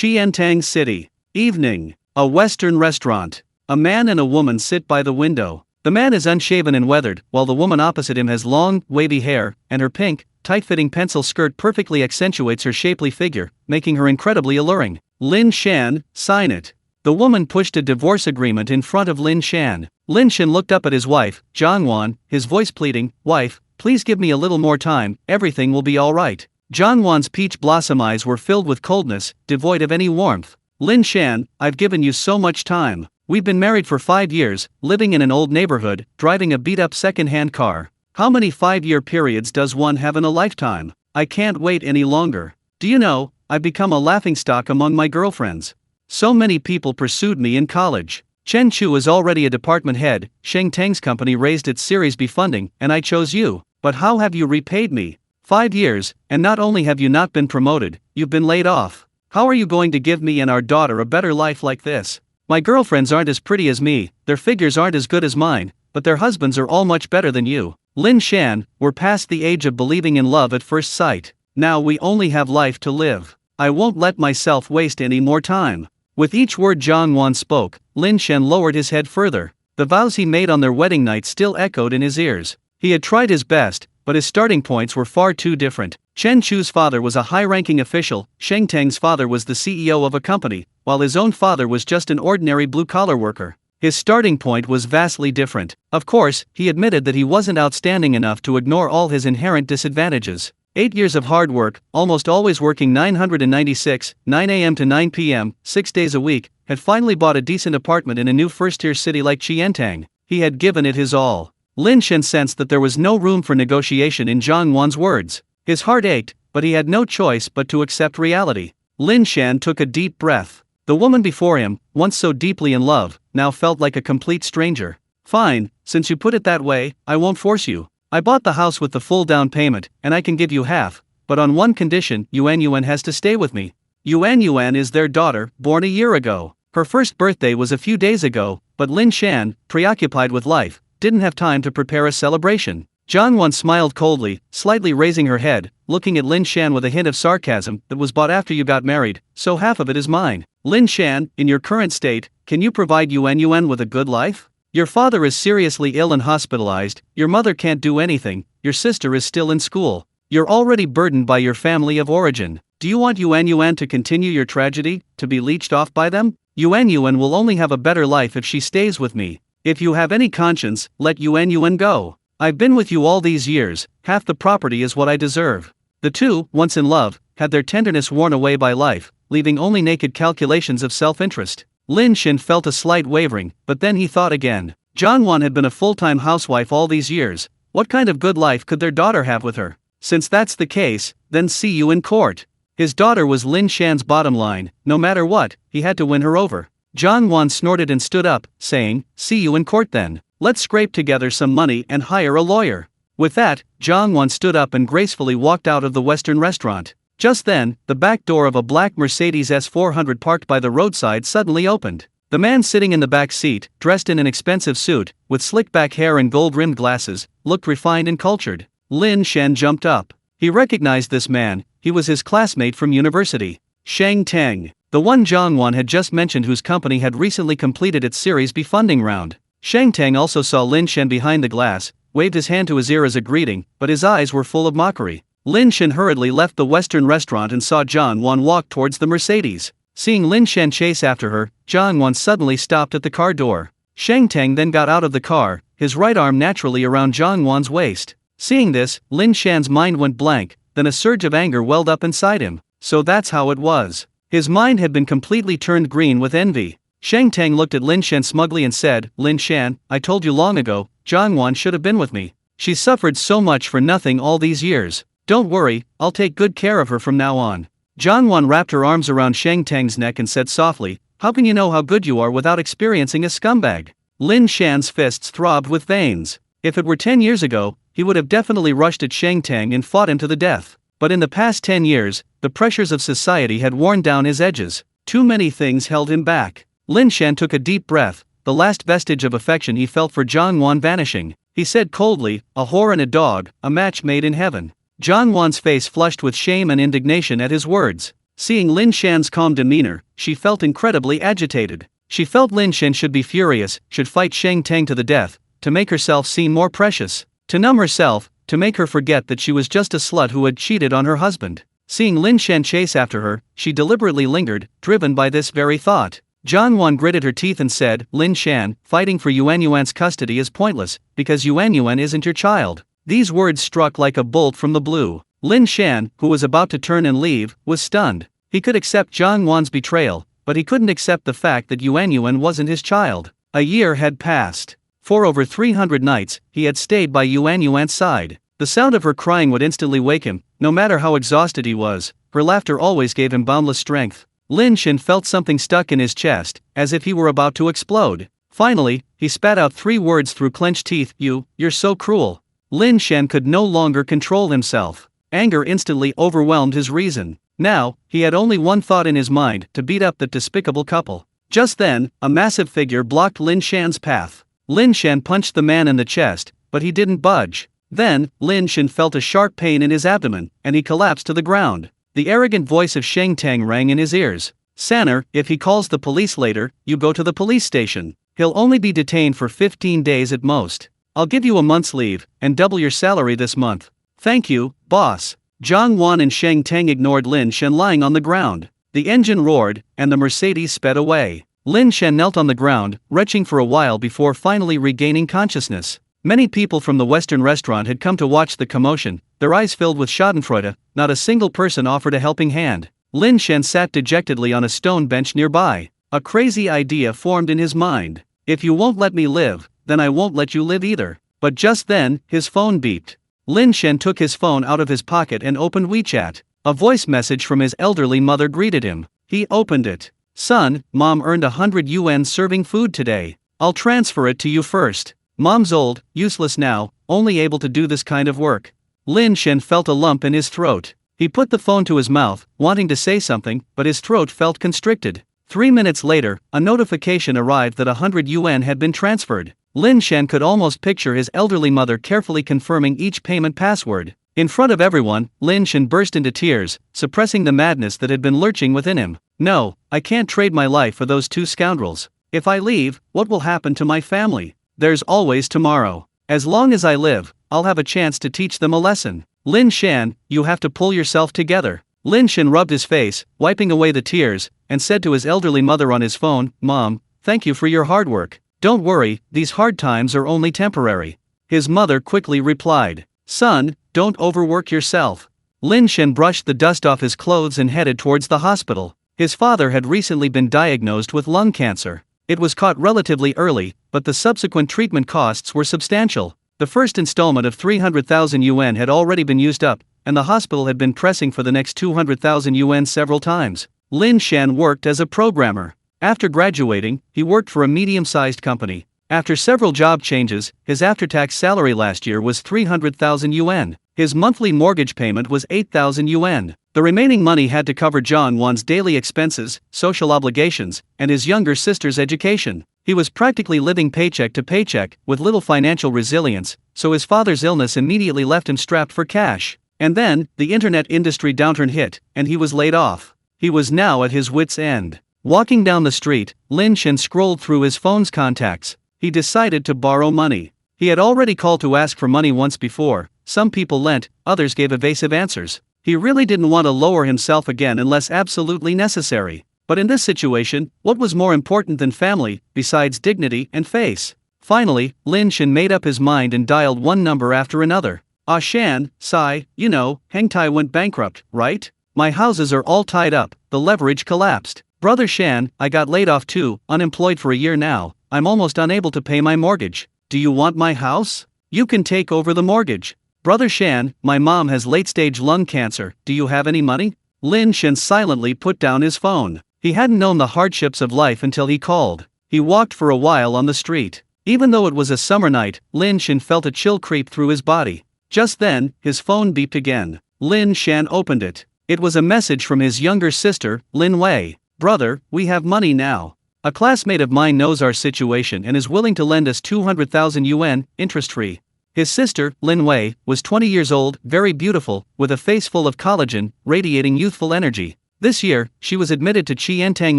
Qiantang City. Evening. A Western restaurant. A man and a woman sit by the window. The man is unshaven and weathered, while the woman opposite him has long, wavy hair, and her pink, tight-fitting pencil skirt perfectly accentuates her shapely figure, making her incredibly alluring. Lin Shan, sign it. The woman pushed a divorce agreement in front of Lin Shan. Lin Shan looked up at his wife, Zhang Wan, his voice pleading, "Wife, please give me a little more time, everything will be all right." Zhang Wan's peach blossom eyes were filled with coldness, devoid of any warmth. Lin Shan, I've given you so much time. We've been married for 5 years, living in an old neighborhood, driving a beat-up second-hand car. How many 5-year periods does one have in a lifetime? I can't wait any longer. Do you know, I've become a laughingstock among my girlfriends. So many people pursued me in college. Chen Chu is already a department head, Sheng Teng's company raised its Series B funding, and I chose you. But how have you repaid me? 5 years, and not only have you not been promoted, you've been laid off. How are you going to give me and our daughter a better life like this? My girlfriends aren't as pretty as me, their figures aren't as good as mine, but their husbands are all much better than you. Lin Shan, we're past the age of believing in love at first sight. Now we only have life to live. I won't let myself waste any more time. With each word Zhang Wan spoke, Lin Shan lowered his head further. The vows he made on their wedding night still echoed in his ears. He had tried his best, but his starting points were far too different. Chen Chu's father was a high-ranking official, Sheng Teng's father was the CEO of a company, while his own father was just an ordinary blue-collar worker. His starting point was vastly different. Of course, he admitted that he wasn't outstanding enough to ignore all his inherent disadvantages. 8 years of hard work, almost always working 996, 9 a.m. to 9 p.m., 6 days a week, had finally bought a decent apartment in a new first-tier city like Qiantang. He had given it his all. Lin Shan sensed that there was no room for negotiation in Zhang Wan's words. His heart ached, but he had no choice but to accept reality. Lin Shan took a deep breath. The woman before him, once so deeply in love, now felt like a complete stranger. Fine, since you put it that way, I won't force you. I bought the house with the full down payment, and I can give you half, but on one condition, Yuan has to stay with me. Yuan is their daughter, born a year ago. Her first birthday was a few days ago, but Lin Shan, preoccupied with life, didn't have time to prepare a celebration. Zhang Wan smiled coldly, slightly raising her head, looking at Lin Shan with a hint of sarcasm. That was bought after you got married, so half of it is mine. Lin Shan, in your current state, can you provide Yuan with a good life? Your father is seriously ill and hospitalized, your mother can't do anything, your sister is still in school. You're already burdened by your family of origin. Do you want Yuan to continue your tragedy, to be leeched off by them? Yuan will only have a better life if she stays with me. If you have any conscience, let Yuan go. I've been with you all these years, half the property is what I deserve. The two, once in love, had their tenderness worn away by life, leaving only naked calculations of self-interest. Lin Shan felt a slight wavering, but then he thought again. Zhang Wan had been a full-time housewife all these years. What kind of good life could their daughter have with her? Since that's the case, then see you in court. His daughter was Lin Shan's bottom line. No matter what, he had to win her over. Zhang Wan snorted and stood up, saying, "See you in court then. Let's scrape together some money and hire a lawyer." With that, Zhang Wan stood up and gracefully walked out of the Western restaurant. Just then, the back door of a black Mercedes S400 parked by the roadside suddenly opened. The man sitting in the back seat, dressed in an expensive suit, with slick back hair and gold-rimmed glasses, looked refined and cultured. Lin Shan jumped up. He recognized this man. He was his classmate from university. Sheng Teng, the one Zhang Wan had just mentioned, whose company had recently completed its Series B funding round. Sheng Teng also saw Lin Shan behind the glass, waved his hand to his ear as a greeting, but his eyes were full of mockery. Lin Shan hurriedly left the Western restaurant and saw Zhang Wan walk towards the Mercedes. Seeing Lin Shan chase after her, Zhang Wan suddenly stopped at the car door. Sheng Teng then got out of the car, his right arm naturally around Zhang Wan's waist. Seeing this, Lin Shan's mind went blank, then a surge of anger welled up inside him. So that's how it was. His mind had been completely turned green with envy. Sheng Teng looked at Lin Shan smugly and said, "Lin Shan, I told you long ago, Zhang Wan should have been with me. She suffered so much for nothing all these years. Don't worry, I'll take good care of her from now on." Zhang Wan wrapped her arms around Sheng Teng's neck and said softly, "How can you know how good you are without experiencing a scumbag?" Lin Shan's fists throbbed with veins. If it were 10 years ago, he would have definitely rushed at Sheng Teng and fought him to the death. But in the past 10 years, the pressures of society had worn down his edges. Too many things held him back. Lin Shan took a deep breath, the last vestige of affection he felt for Zhang Wan vanishing. He said coldly, "A whore and a dog, a match made in heaven." Zhang Wan's face flushed with shame and indignation at his words. Seeing Lin Shan's calm demeanor, she felt incredibly agitated. She felt Lin Shan should be furious, should fight Sheng Tang to the death, to make herself seem more precious, to numb herself, to make her forget that she was just a slut who had cheated on her husband. Seeing Lin Shan chase after her, she deliberately lingered, driven by this very thought. Zhang Wan gritted her teeth and said, Lin Shan, fighting for Yuan Yuan's custody is pointless, because Yuan Yuan isn't your child. These words struck like a bolt from the blue. Lin Shan, who was about to turn and leave, was stunned. He could accept Zhang Wan's betrayal, but he couldn't accept the fact that Yuan Yuan wasn't his child. A year had passed. For over 300 nights, he had stayed by Yuan Yuan's side. The sound of her crying would instantly wake him, no matter how exhausted he was. Her laughter always gave him boundless strength. Lin Shan felt something stuck in his chest, as if he were about to explode. Finally, he spat out 3 words through clenched teeth, you're so cruel. Lin Shan could no longer control himself. Anger instantly overwhelmed his reason. Now, he had only one thought in his mind, to beat up that despicable couple. Just then, a massive figure blocked Lin Shan's path. Lin Shan punched the man in the chest, but he didn't budge. Then, Lin Shan felt a sharp pain in his abdomen, and he collapsed to the ground. The arrogant voice of Sheng Tang rang in his ears. Sanner, if he calls the police later, you go to the police station. He'll only be detained for 15 days at most. I'll give you a month's leave, and double your salary this month. Thank you, boss. Zhang Wan and Sheng Tang ignored Lin Shan lying on the ground. The engine roared, and the Mercedes sped away. Lin Shan knelt on the ground, retching for a while before finally regaining consciousness. Many people from the Western restaurant had come to watch the commotion, their eyes filled with schadenfreude. Not a single person offered a helping hand. Lin Shan sat dejectedly on a stone bench nearby. A crazy idea formed in his mind. If you won't let me live, then I won't let you live either. But just then, his phone beeped. Lin Shan took his phone out of his pocket and opened WeChat. A voice message from his elderly mother greeted him. He opened it. Son, Mom earned 100 yuan serving food today. I'll transfer it to you first. Mom's old, useless now, only able to do this kind of work. Lin Shan felt a lump in his throat. He put the phone to his mouth, wanting to say something, but his throat felt constricted. 3 minutes later, a notification arrived that 100 yuan had been transferred. Lin Shan could almost picture his elderly mother carefully confirming each payment password. In front of everyone, Lin Shan burst into tears, suppressing the madness that had been lurching within him. No, I can't trade my life for those 2 scoundrels. If I leave, what will happen to my family? There's always tomorrow. As long as I live, I'll have a chance to teach them a lesson. Lin Shan, you have to pull yourself together. Lin Shan rubbed his face, wiping away the tears, and said to his elderly mother on his phone, Mom, thank you for your hard work. Don't worry, these hard times are only temporary. His mother quickly replied, Son, don't overwork yourself. Lin Shan brushed the dust off his clothes and headed towards the hospital. His father had recently been diagnosed with lung cancer. It was caught relatively early, but the subsequent treatment costs were substantial. The first installment of 300,000 yuan had already been used up, and the hospital had been pressing for the next 200,000 yuan several times. Lin Shan worked as a programmer. After graduating, he worked for a medium-sized company. After several job changes, his after-tax salary last year was 300,000 yuan. His monthly mortgage payment was 8,000 yuan. The remaining money had to cover Zhang Wan's daily expenses, social obligations, and his younger sister's education. He was practically living paycheck to paycheck, with little financial resilience, so his father's illness immediately left him strapped for cash. And then, the internet industry downturn hit, and he was laid off. He was now at his wit's end. Walking down the street, Lin Shan scrolled through his phone's contacts. He decided to borrow money. He had already called to ask for money once before. Some people lent, others gave evasive answers. He really didn't want to lower himself again unless absolutely necessary. But in this situation, what was more important than family, besides dignity and face? Finally, Lin Shan made up his mind and dialed one number after another. Ah Shan, Sai, Heng Tai went bankrupt, right? My houses are all tied up, the leverage collapsed. Brother Shan, I got laid off too, unemployed for a year now, I'm almost unable to pay my mortgage. Do you want my house? You can take over the mortgage. Brother Shan, my mom has late-stage lung cancer, do you have any money? Lin Shan silently put down his phone. He hadn't known the hardships of life until he called. He walked for a while on the street. Even though it was a summer night, Lin Shan felt a chill creep through his body. Just then, his phone beeped again. Lin Shan opened it. It was a message from his younger sister, Lin Wei. Brother, we have money now. A classmate of mine knows our situation and is willing to lend us 200,000 yuan, interest-free. His sister, Lin Wei, was 20 years old, very beautiful, with a face full of collagen, radiating youthful energy. This year, she was admitted to Qiantang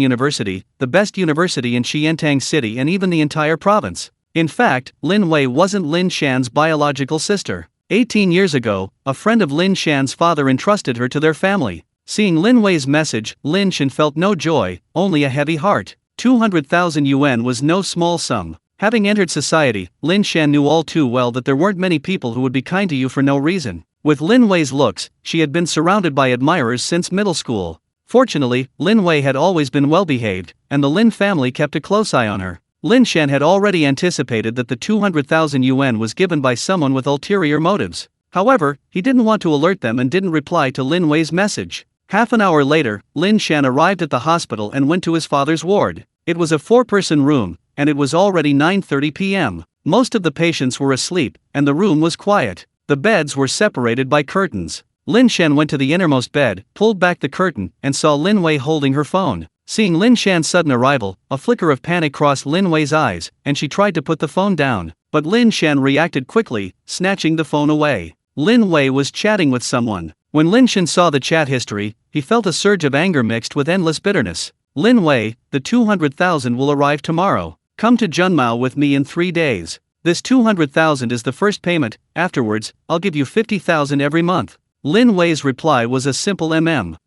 University, the best university in Qiantang City and even the entire province. In fact, Lin Wei wasn't Lin Shan's biological sister. 18 years ago, a friend of Lin Shan's father entrusted her to their family. Seeing Lin Wei's message, Lin Shan felt no joy, only a heavy heart. 200,000 yuan was no small sum. Having entered society, Lin Shan knew all too well that there weren't many people who would be kind to you for no reason. With Lin Wei's looks, she had been surrounded by admirers since middle school. Fortunately, Lin Wei had always been well-behaved, and the Lin family kept a close eye on her. Lin Shan had already anticipated that the 200,000 yuan was given by someone with ulterior motives. However, he didn't want to alert them and didn't reply to Lin Wei's message. Half an hour later, Lin Shan arrived at the hospital and went to his father's ward. It was a 4-person room, and it was already 9:30 p.m. Most of the patients were asleep, and the room was quiet. The beds were separated by curtains. Lin Shan went to the innermost bed, pulled back the curtain, and saw Lin Wei holding her phone. Seeing Lin Shan's sudden arrival, a flicker of panic crossed Lin Wei's eyes, and she tried to put the phone down. But Lin Shan reacted quickly, snatching the phone away. Lin Wei was chatting with someone. When Lin Shan saw the chat history, he felt a surge of anger mixed with endless bitterness. Lin Wei, the 200,000 will arrive tomorrow. Come to Junmao with me in 3 days. This 200,000 is the first payment, afterwards, I'll give you 50,000 every month. Lin Wei's reply was a simple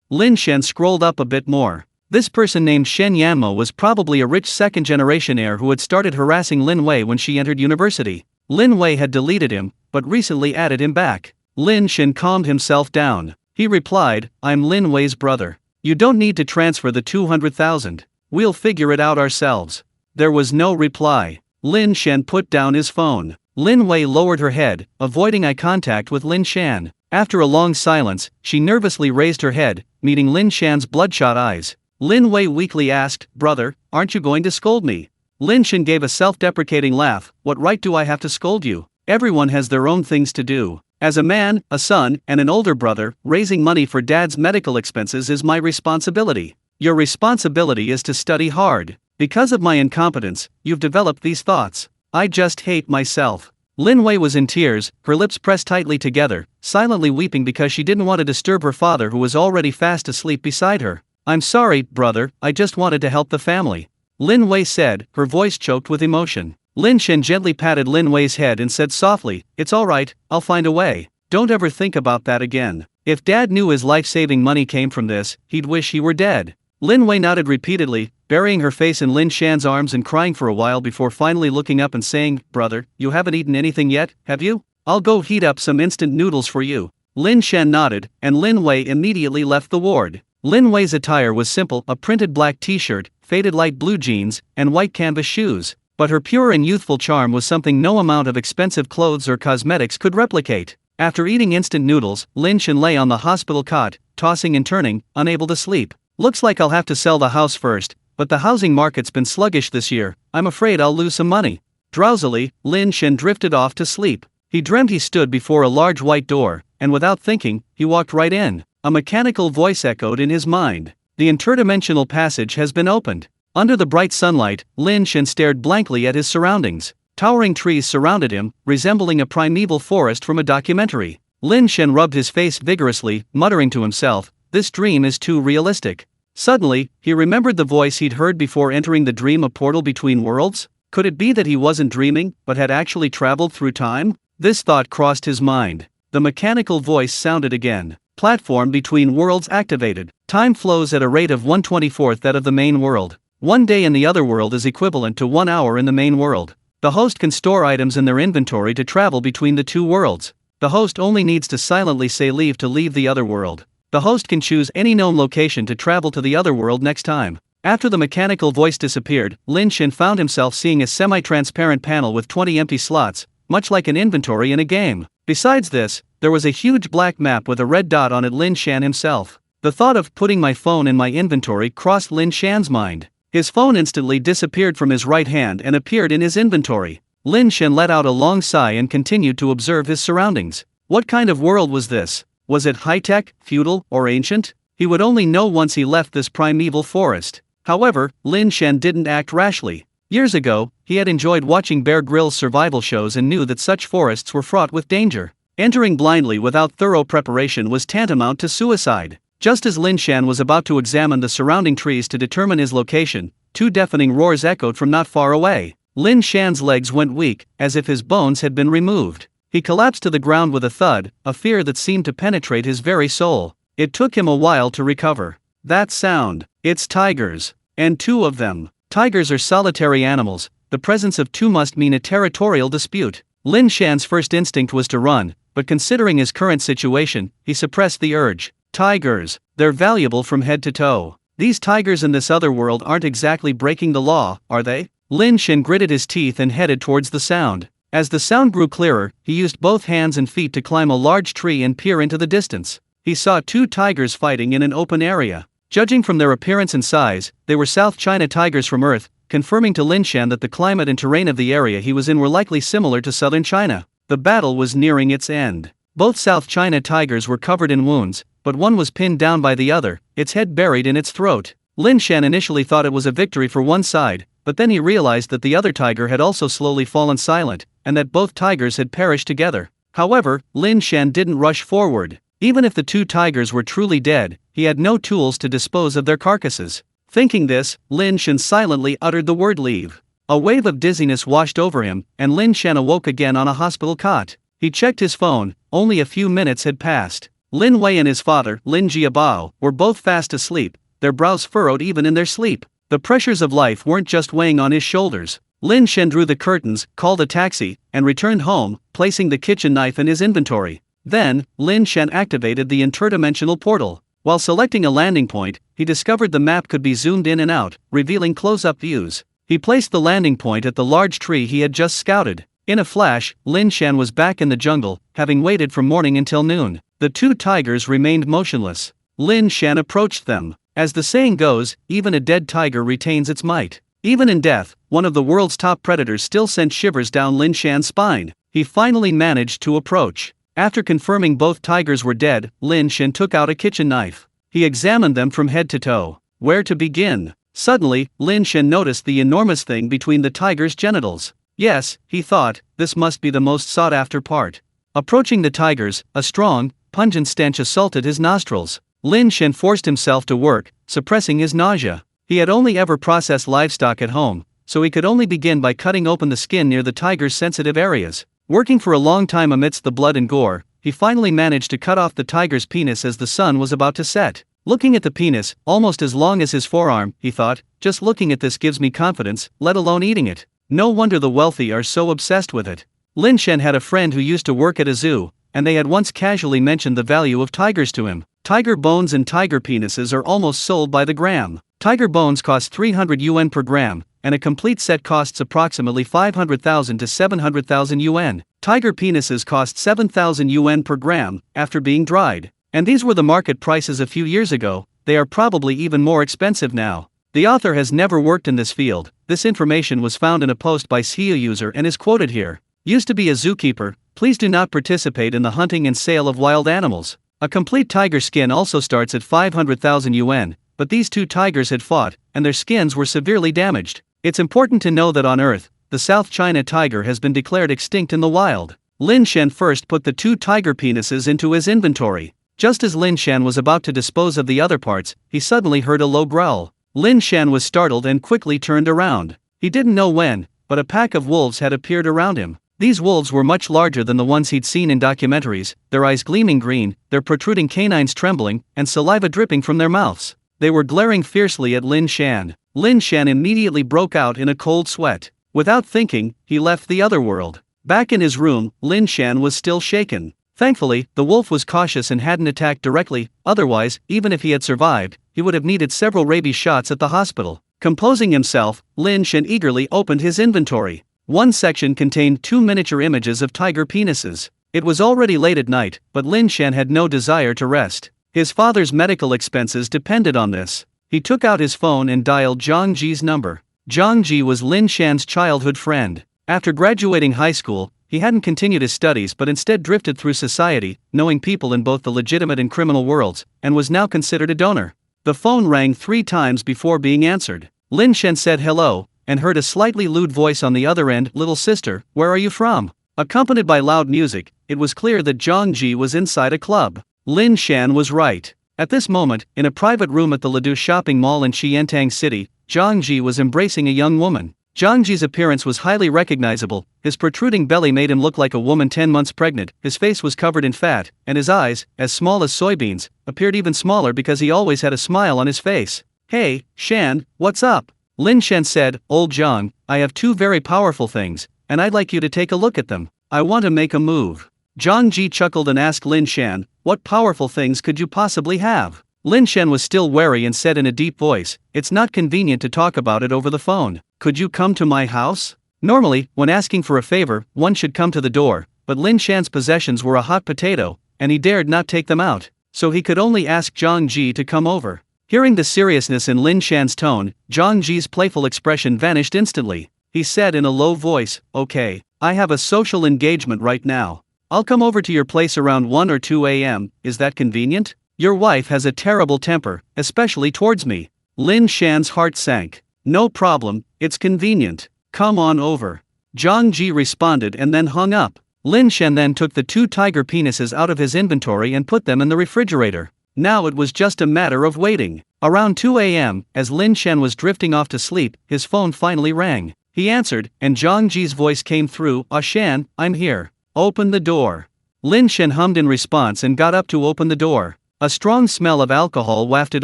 Lin Shan scrolled up a bit more. This person named Shen Yanmo was probably a rich second-generation heir who had started harassing Lin Wei when she entered university. Lin Wei had deleted him, but recently added him back. Lin Shan calmed himself down. He replied, I'm Lin Wei's brother. You don't need to transfer the 200,000. We'll figure it out ourselves. There was no reply. Lin Shan put down his phone. Lin Wei lowered her head, avoiding eye contact with Lin Shan. After a long silence, she nervously raised her head, meeting Lin Shan's bloodshot eyes. Lin Wei weakly asked, Brother, aren't you going to scold me? Lin Shan gave a self-deprecating laugh. What right do I have to scold you? Everyone has their own things to do. As a man, a son, and an older brother, raising money for dad's medical expenses is my responsibility. Your responsibility is to study hard. Because of my incompetence, you've developed these thoughts. I just hate myself. Lin Wei was in tears, her lips pressed tightly together, silently weeping because she didn't want to disturb her father who was already fast asleep beside her. I'm sorry, brother, I just wanted to help the family. Lin Wei said, her voice choked with emotion. Lin Shan gently patted Lin Wei's head and said softly, It's alright, I'll find a way. Don't ever think about that again. If dad knew his life-saving money came from this, he'd wish he were dead. Lin Wei nodded repeatedly, burying her face in Lin Shan's arms and crying for a while before finally looking up and saying, Brother, you haven't eaten anything yet, have you? I'll go heat up some instant noodles for you. Lin Shan nodded, and Lin Wei immediately left the ward. Lin Wei's attire was simple, a printed black t-shirt, faded light blue jeans, and white canvas shoes. But her pure and youthful charm was something no amount of expensive clothes or cosmetics could replicate. After eating instant noodles, Lin Shan lay on the hospital cot, tossing and turning, unable to sleep. Looks like I'll have to sell the house first, but the housing market's been sluggish this year, I'm afraid I'll lose some money. Drowsily, Lin Shan drifted off to sleep. He dreamt he stood before a large white door, and without thinking, he walked right in. A mechanical voice echoed in his mind. The interdimensional passage has been opened. Under the bright sunlight, Lin Shan stared blankly at his surroundings. Towering trees surrounded him, resembling a primeval forest from a documentary. Lin Shan rubbed his face vigorously, muttering to himself, This dream is too realistic. Suddenly, he remembered the voice he'd heard before entering the dream, a portal between worlds. Could it be that he wasn't dreaming, but had actually traveled through time? This thought crossed his mind. The mechanical voice sounded again. Platform between worlds activated. Time flows at a rate of 1/24th that of the main world. 1 day in the other world is equivalent to 1 hour in the main world. The host can store items in their inventory to travel between the two worlds. The host only needs to silently say leave to leave the other world. The host can choose any known location to travel to the other world next time. After the mechanical voice disappeared, Lin Shan found himself seeing a semi-transparent panel with 20 empty slots, much like an inventory in a game. Besides this, there was a huge black map with a red dot on it. Lin Shan himself. The thought of putting my phone in my inventory crossed Lin Shan's mind. His phone instantly disappeared from his right hand and appeared in his inventory. Lin Shan let out a long sigh and continued to observe his surroundings. What kind of world was this? Was it high-tech, feudal, or ancient? He would only know once he left this primeval forest. However, Lin Shan didn't act rashly. Years ago, he had enjoyed watching Bear Grylls survival shows and knew that such forests were fraught with danger. Entering blindly without thorough preparation was tantamount to suicide. Just as Lin Shan was about to examine the surrounding trees to determine his location, two deafening roars echoed from not far away. Lin Shan's legs went weak, as if his bones had been removed. He collapsed to the ground with a thud, a fear that seemed to penetrate his very soul. It took him a while to recover. That sound. It's tigers. And two of them. Tigers are solitary animals. The presence of two must mean a territorial dispute. Lin Shan's first instinct was to run, but considering his current situation, he suppressed the urge. Tigers. They're valuable from head to toe. These tigers in this other world aren't exactly breaking the law, are they? Lin Shan gritted his teeth and headed towards the sound. As the sound grew clearer, he used both hands and feet to climb a large tree and peer into the distance. He saw two tigers fighting in an open area. Judging from their appearance and size, they were South China tigers from Earth, confirming to Lin Shan that the climate and terrain of the area he was in were likely similar to southern China. The battle was nearing its end. Both South China tigers were covered in wounds, but one was pinned down by the other, its head buried in its throat. Lin Shan initially thought it was a victory for one side, but then he realized that the other tiger had also slowly fallen silent, and that both tigers had perished together. However, Lin Shan didn't rush forward. Even if the two tigers were truly dead, he had no tools to dispose of their carcasses. Thinking this, Lin Shan silently uttered the word leave. A wave of dizziness washed over him, and Lin Shan awoke again on a hospital cot. He checked his phone. Only a few minutes had passed. Lin Wei and his father, Lin Jiabao, were both fast asleep, their brows furrowed even in their sleep. The pressures of life weren't just weighing on his shoulders. Lin Shan drew the curtains, called a taxi, and returned home, placing the kitchen knife in his inventory. Then, Lin Shan activated the interdimensional portal. While selecting a landing point, he discovered the map could be zoomed in and out, revealing close-up views. He placed the landing point at the large tree he had just scouted. In a flash, Lin Shan was back in the jungle, having waited from morning until noon. The two tigers remained motionless. Lin Shan approached them. As the saying goes, even a dead tiger retains its might. Even in death, one of the world's top predators still sent shivers down Lin Shan's spine. He finally managed to approach. After confirming both tigers were dead, Lin Shan took out a kitchen knife. He examined them from head to toe. Where to begin? Suddenly, Lin Shan noticed the enormous thing between the tiger's genitals. Yes, he thought, this must be the most sought-after part. Approaching the tigers, a strong, pungent stench assaulted his nostrils. Lin Shan forced himself to work, suppressing his nausea. He had only ever processed livestock at home, so he could only begin by cutting open the skin near the tiger's sensitive areas. Working for a long time amidst the blood and gore, he finally managed to cut off the tiger's penis as the sun was about to set. Looking at the penis, almost as long as his forearm, he thought, just looking at this gives me confidence, let alone eating it. No wonder the wealthy are so obsessed with it. Lin Shan had a friend who used to work at a zoo, and they had once casually mentioned the value of tigers to him. Tiger bones and tiger penises are almost sold by the gram. Tiger bones cost 300 yuan per gram, and a complete set costs approximately 500,000 to 700,000 yuan. Tiger penises cost 7,000 yuan per gram, after being dried. And these were the market prices a few years ago. They are probably even more expensive now. The author has never worked in this field. This information was found in a post by SEO user and is quoted here. Used to be a zookeeper, please do not participate in the hunting and sale of wild animals. A complete tiger skin also starts at 500,000 yuan, but these two tigers had fought, and their skins were severely damaged. It's important to know that on Earth, the South China tiger has been declared extinct in the wild. Lin Shan first put the two tiger penises into his inventory. Just as Lin Shan was about to dispose of the other parts, he suddenly heard a low growl. Lin Shan was startled and quickly turned around. He didn't know when, but a pack of wolves had appeared around him. These wolves were much larger than the ones he'd seen in documentaries, their eyes gleaming green, their protruding canines trembling, and saliva dripping from their mouths. They were glaring fiercely at Lin Shan. Lin Shan immediately broke out in a cold sweat. Without thinking, he left the other world. Back in his room, Lin Shan was still shaken. Thankfully, the wolf was cautious and hadn't attacked directly, otherwise, even if he had survived, he would have needed several rabies shots at the hospital. Composing himself, Lin Shan eagerly opened his inventory. One section contained 2 miniature images of tiger penises. It was already late at night, but Lin Shan had no desire to rest. His father's medical expenses depended on this. He took out his phone and dialed Zhang Ji's number. Zhang Ji was Lin Shan's childhood friend. After graduating high school, he hadn't continued his studies but instead drifted through society, knowing people in both the legitimate and criminal worlds, and was now considered a donor. The phone rang 3 times before being answered. Lin Shan said hello, and heard a slightly lewd voice on the other end. "Little sister, where are you from?" Accompanied by loud music, it was clear that Zhang Ji was inside a club. Lin Shan was right. At this moment, in a private room at the Ledu shopping mall in Xiantang City, Zhang Ji was embracing a young woman. Zhang Ji's appearance was highly recognizable. His protruding belly made him look like a woman 10 months pregnant, his face was covered in fat, and his eyes, as small as soybeans, appeared even smaller because he always had a smile on his face. "Hey, Shan, what's up?" Lin Shan said, "Old Zhang, I have two very powerful things, and I'd like you to take a look at them. I want to make a move." Zhang Ji chuckled and asked Lin Shan, "What powerful things could you possibly have?" Lin Shan was still wary and said in a deep voice, "It's not convenient to talk about it over the phone. Could you come to my house?" Normally, when asking for a favor, one should come to the door, but Lin Shan's possessions were a hot potato, and he dared not take them out, so he could only ask Zhang Ji to come over. Hearing the seriousness in Lin Shan's tone, Zhang Ji's playful expression vanished instantly. He said in a low voice, "Okay, I have a social engagement right now. I'll come over to your place around 1 or 2 a.m., is that convenient? Your wife has a terrible temper, especially towards me." Lin Shan's heart sank. "No problem, it's convenient. Come on over." Zhang Ji responded and then hung up. Lin Shan then took the 2 tiger penises out of his inventory and put them in the refrigerator. Now it was just a matter of waiting. Around 2 a.m., as Lin Shan was drifting off to sleep, his phone finally rang. He answered, and Zhang Ji's voice came through, "Ah Shan, I'm here. Open the door." Lin Shan hummed in response and got up to open the door. A strong smell of alcohol wafted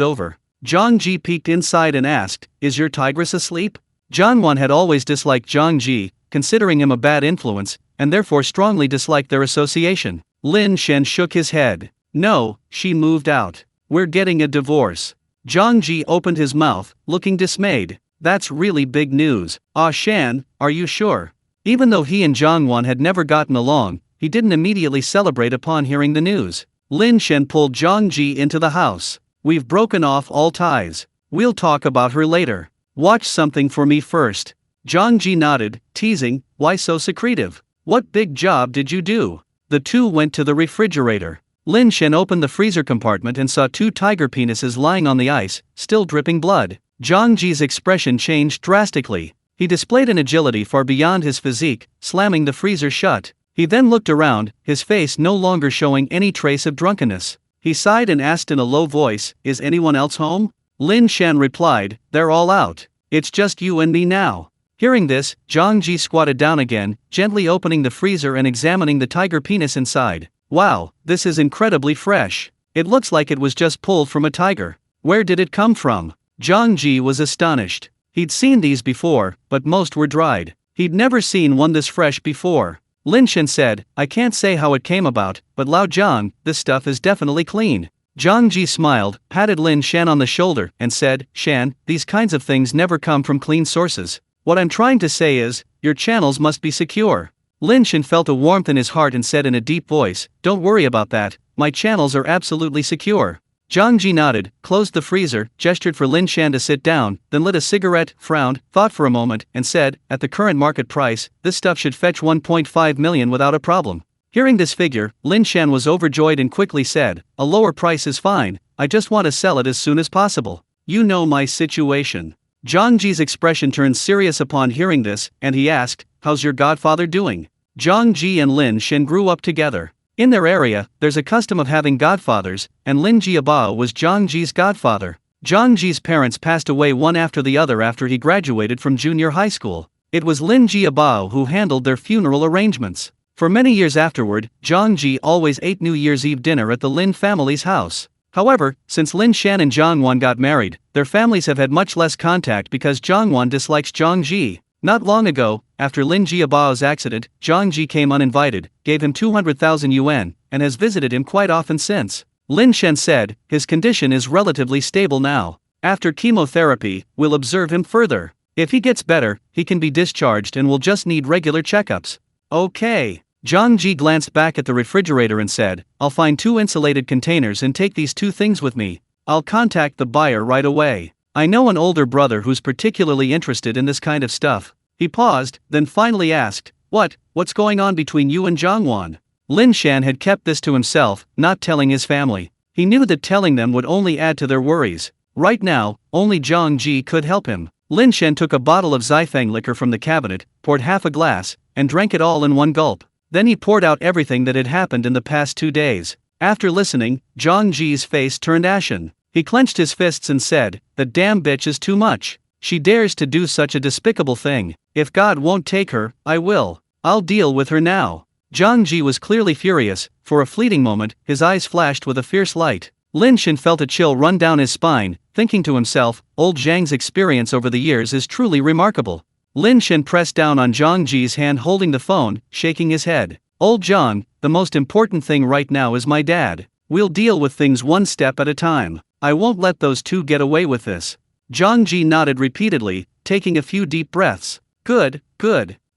over. Zhang Ji peeked inside and asked, "Is your tigress asleep?" Jianwan had always disliked Zhang Ji, considering him a bad influence, and therefore strongly disliked their association. Lin Shan shook his head. "No, she moved out. We're getting a divorce." Zhang Ji opened his mouth, looking dismayed. "That's really big news. Ah Shan, are you sure?" Even though he and Jianwan had never gotten along, he didn't immediately celebrate upon hearing the news. Lin Shan pulled Zhang Ji into the house. "We've broken off all ties. We'll talk about her later. Watch something for me first." Zhang Ji nodded, teasing, "Why so secretive? What big job did you do?" The two went to the refrigerator. Lin Shan opened the freezer compartment and saw 2 tiger penises lying on the ice, still dripping blood. Zhang Ji's expression changed drastically. He displayed an agility far beyond his physique, slamming the freezer shut. He then looked around, his face no longer showing any trace of drunkenness. He sighed and asked in a low voice, "Is anyone else home?" Lin Shan replied, "They're all out. It's just you and me now." Hearing this, Zhang Ji squatted down again, gently opening the freezer and examining the tiger penis inside. "Wow, this is incredibly fresh. It looks like it was just pulled from a tiger. Where did it come from?" Zhang Ji was astonished. He'd seen these before, but most were dried. He'd never seen one this fresh before. Lin Shan said, "I can't say how it came about, but Lao Zhang, this stuff is definitely clean." Zhang Ji smiled, patted Lin Shan on the shoulder, and said, "Shan, these kinds of things never come from clean sources. What I'm trying to say is, your channels must be secure." Lin Shan felt a warmth in his heart and said in a deep voice, "Don't worry about that, my channels are absolutely secure." Zhang Ji nodded, closed the freezer, gestured for Lin Shan to sit down, then lit a cigarette, frowned, thought for a moment, and said, "At the current market price, this stuff should fetch 1.5 million without a problem." Hearing this figure, Lin Shan was overjoyed and quickly said, "A lower price is fine, I just want to sell it as soon as possible. You know my situation." Zhang Ji's expression turned serious upon hearing this, and he asked, "How's your godfather doing?" Zhang Ji and Lin Shan grew up together. In their area, there's a custom of having godfathers, and Lin Jiabao was Zhang Ji's godfather. Zhang Ji's parents passed away one after the other after he graduated from junior high school. It was Lin Jiabao who handled their funeral arrangements. For many years afterward, Zhang Ji always ate New Year's Eve dinner at the Lin family's house. However, since Lin Shan and Jianwan got married, their families have had much less contact because Jianwan dislikes Zhang Ji. Not long ago, after Lin Jiabao's accident, Zhang Ji came uninvited, gave him 200,000 yuan, and has visited him quite often since. Lin Shan said, "His condition is relatively stable now. After chemotherapy, we'll observe him further. If he gets better, he can be discharged and will just need regular checkups." "Okay." Zhang Ji glanced back at the refrigerator and said, "I'll find 2 insulated containers and take these 2 things with me. I'll contact the buyer right away. I know an older brother who's particularly interested in this kind of stuff." He paused, then finally asked, What's going on between you and Jianwan?" Lin Shan had kept this to himself, not telling his family. He knew that telling them would only add to their worries. Right now, only Zhang Ji could help him. Lin Shan took a bottle of Xifang liquor from the cabinet, poured half a glass, and drank it all in one gulp. Then he poured out everything that had happened in the past 2 days. After listening, Zhang Ji's face turned ashen. He clenched his fists and said, "That damn bitch is too much. She dares to do such a despicable thing. If God won't take her, I will. I'll deal with her now." Zhang Ji was clearly furious. For a fleeting moment, his eyes flashed with a fierce light. Lin Shan felt a chill run down his spine, thinking to himself, old Zhang's experience over the years is truly remarkable. Lin Shan pressed down on Zhang Ji's hand holding the phone, shaking his head. "Old Zhang, the most important thing right now is my dad. We'll deal with things one step at a time. I won't let those two get away with this." Zhang Ji nodded repeatedly, taking a few deep breaths. Good.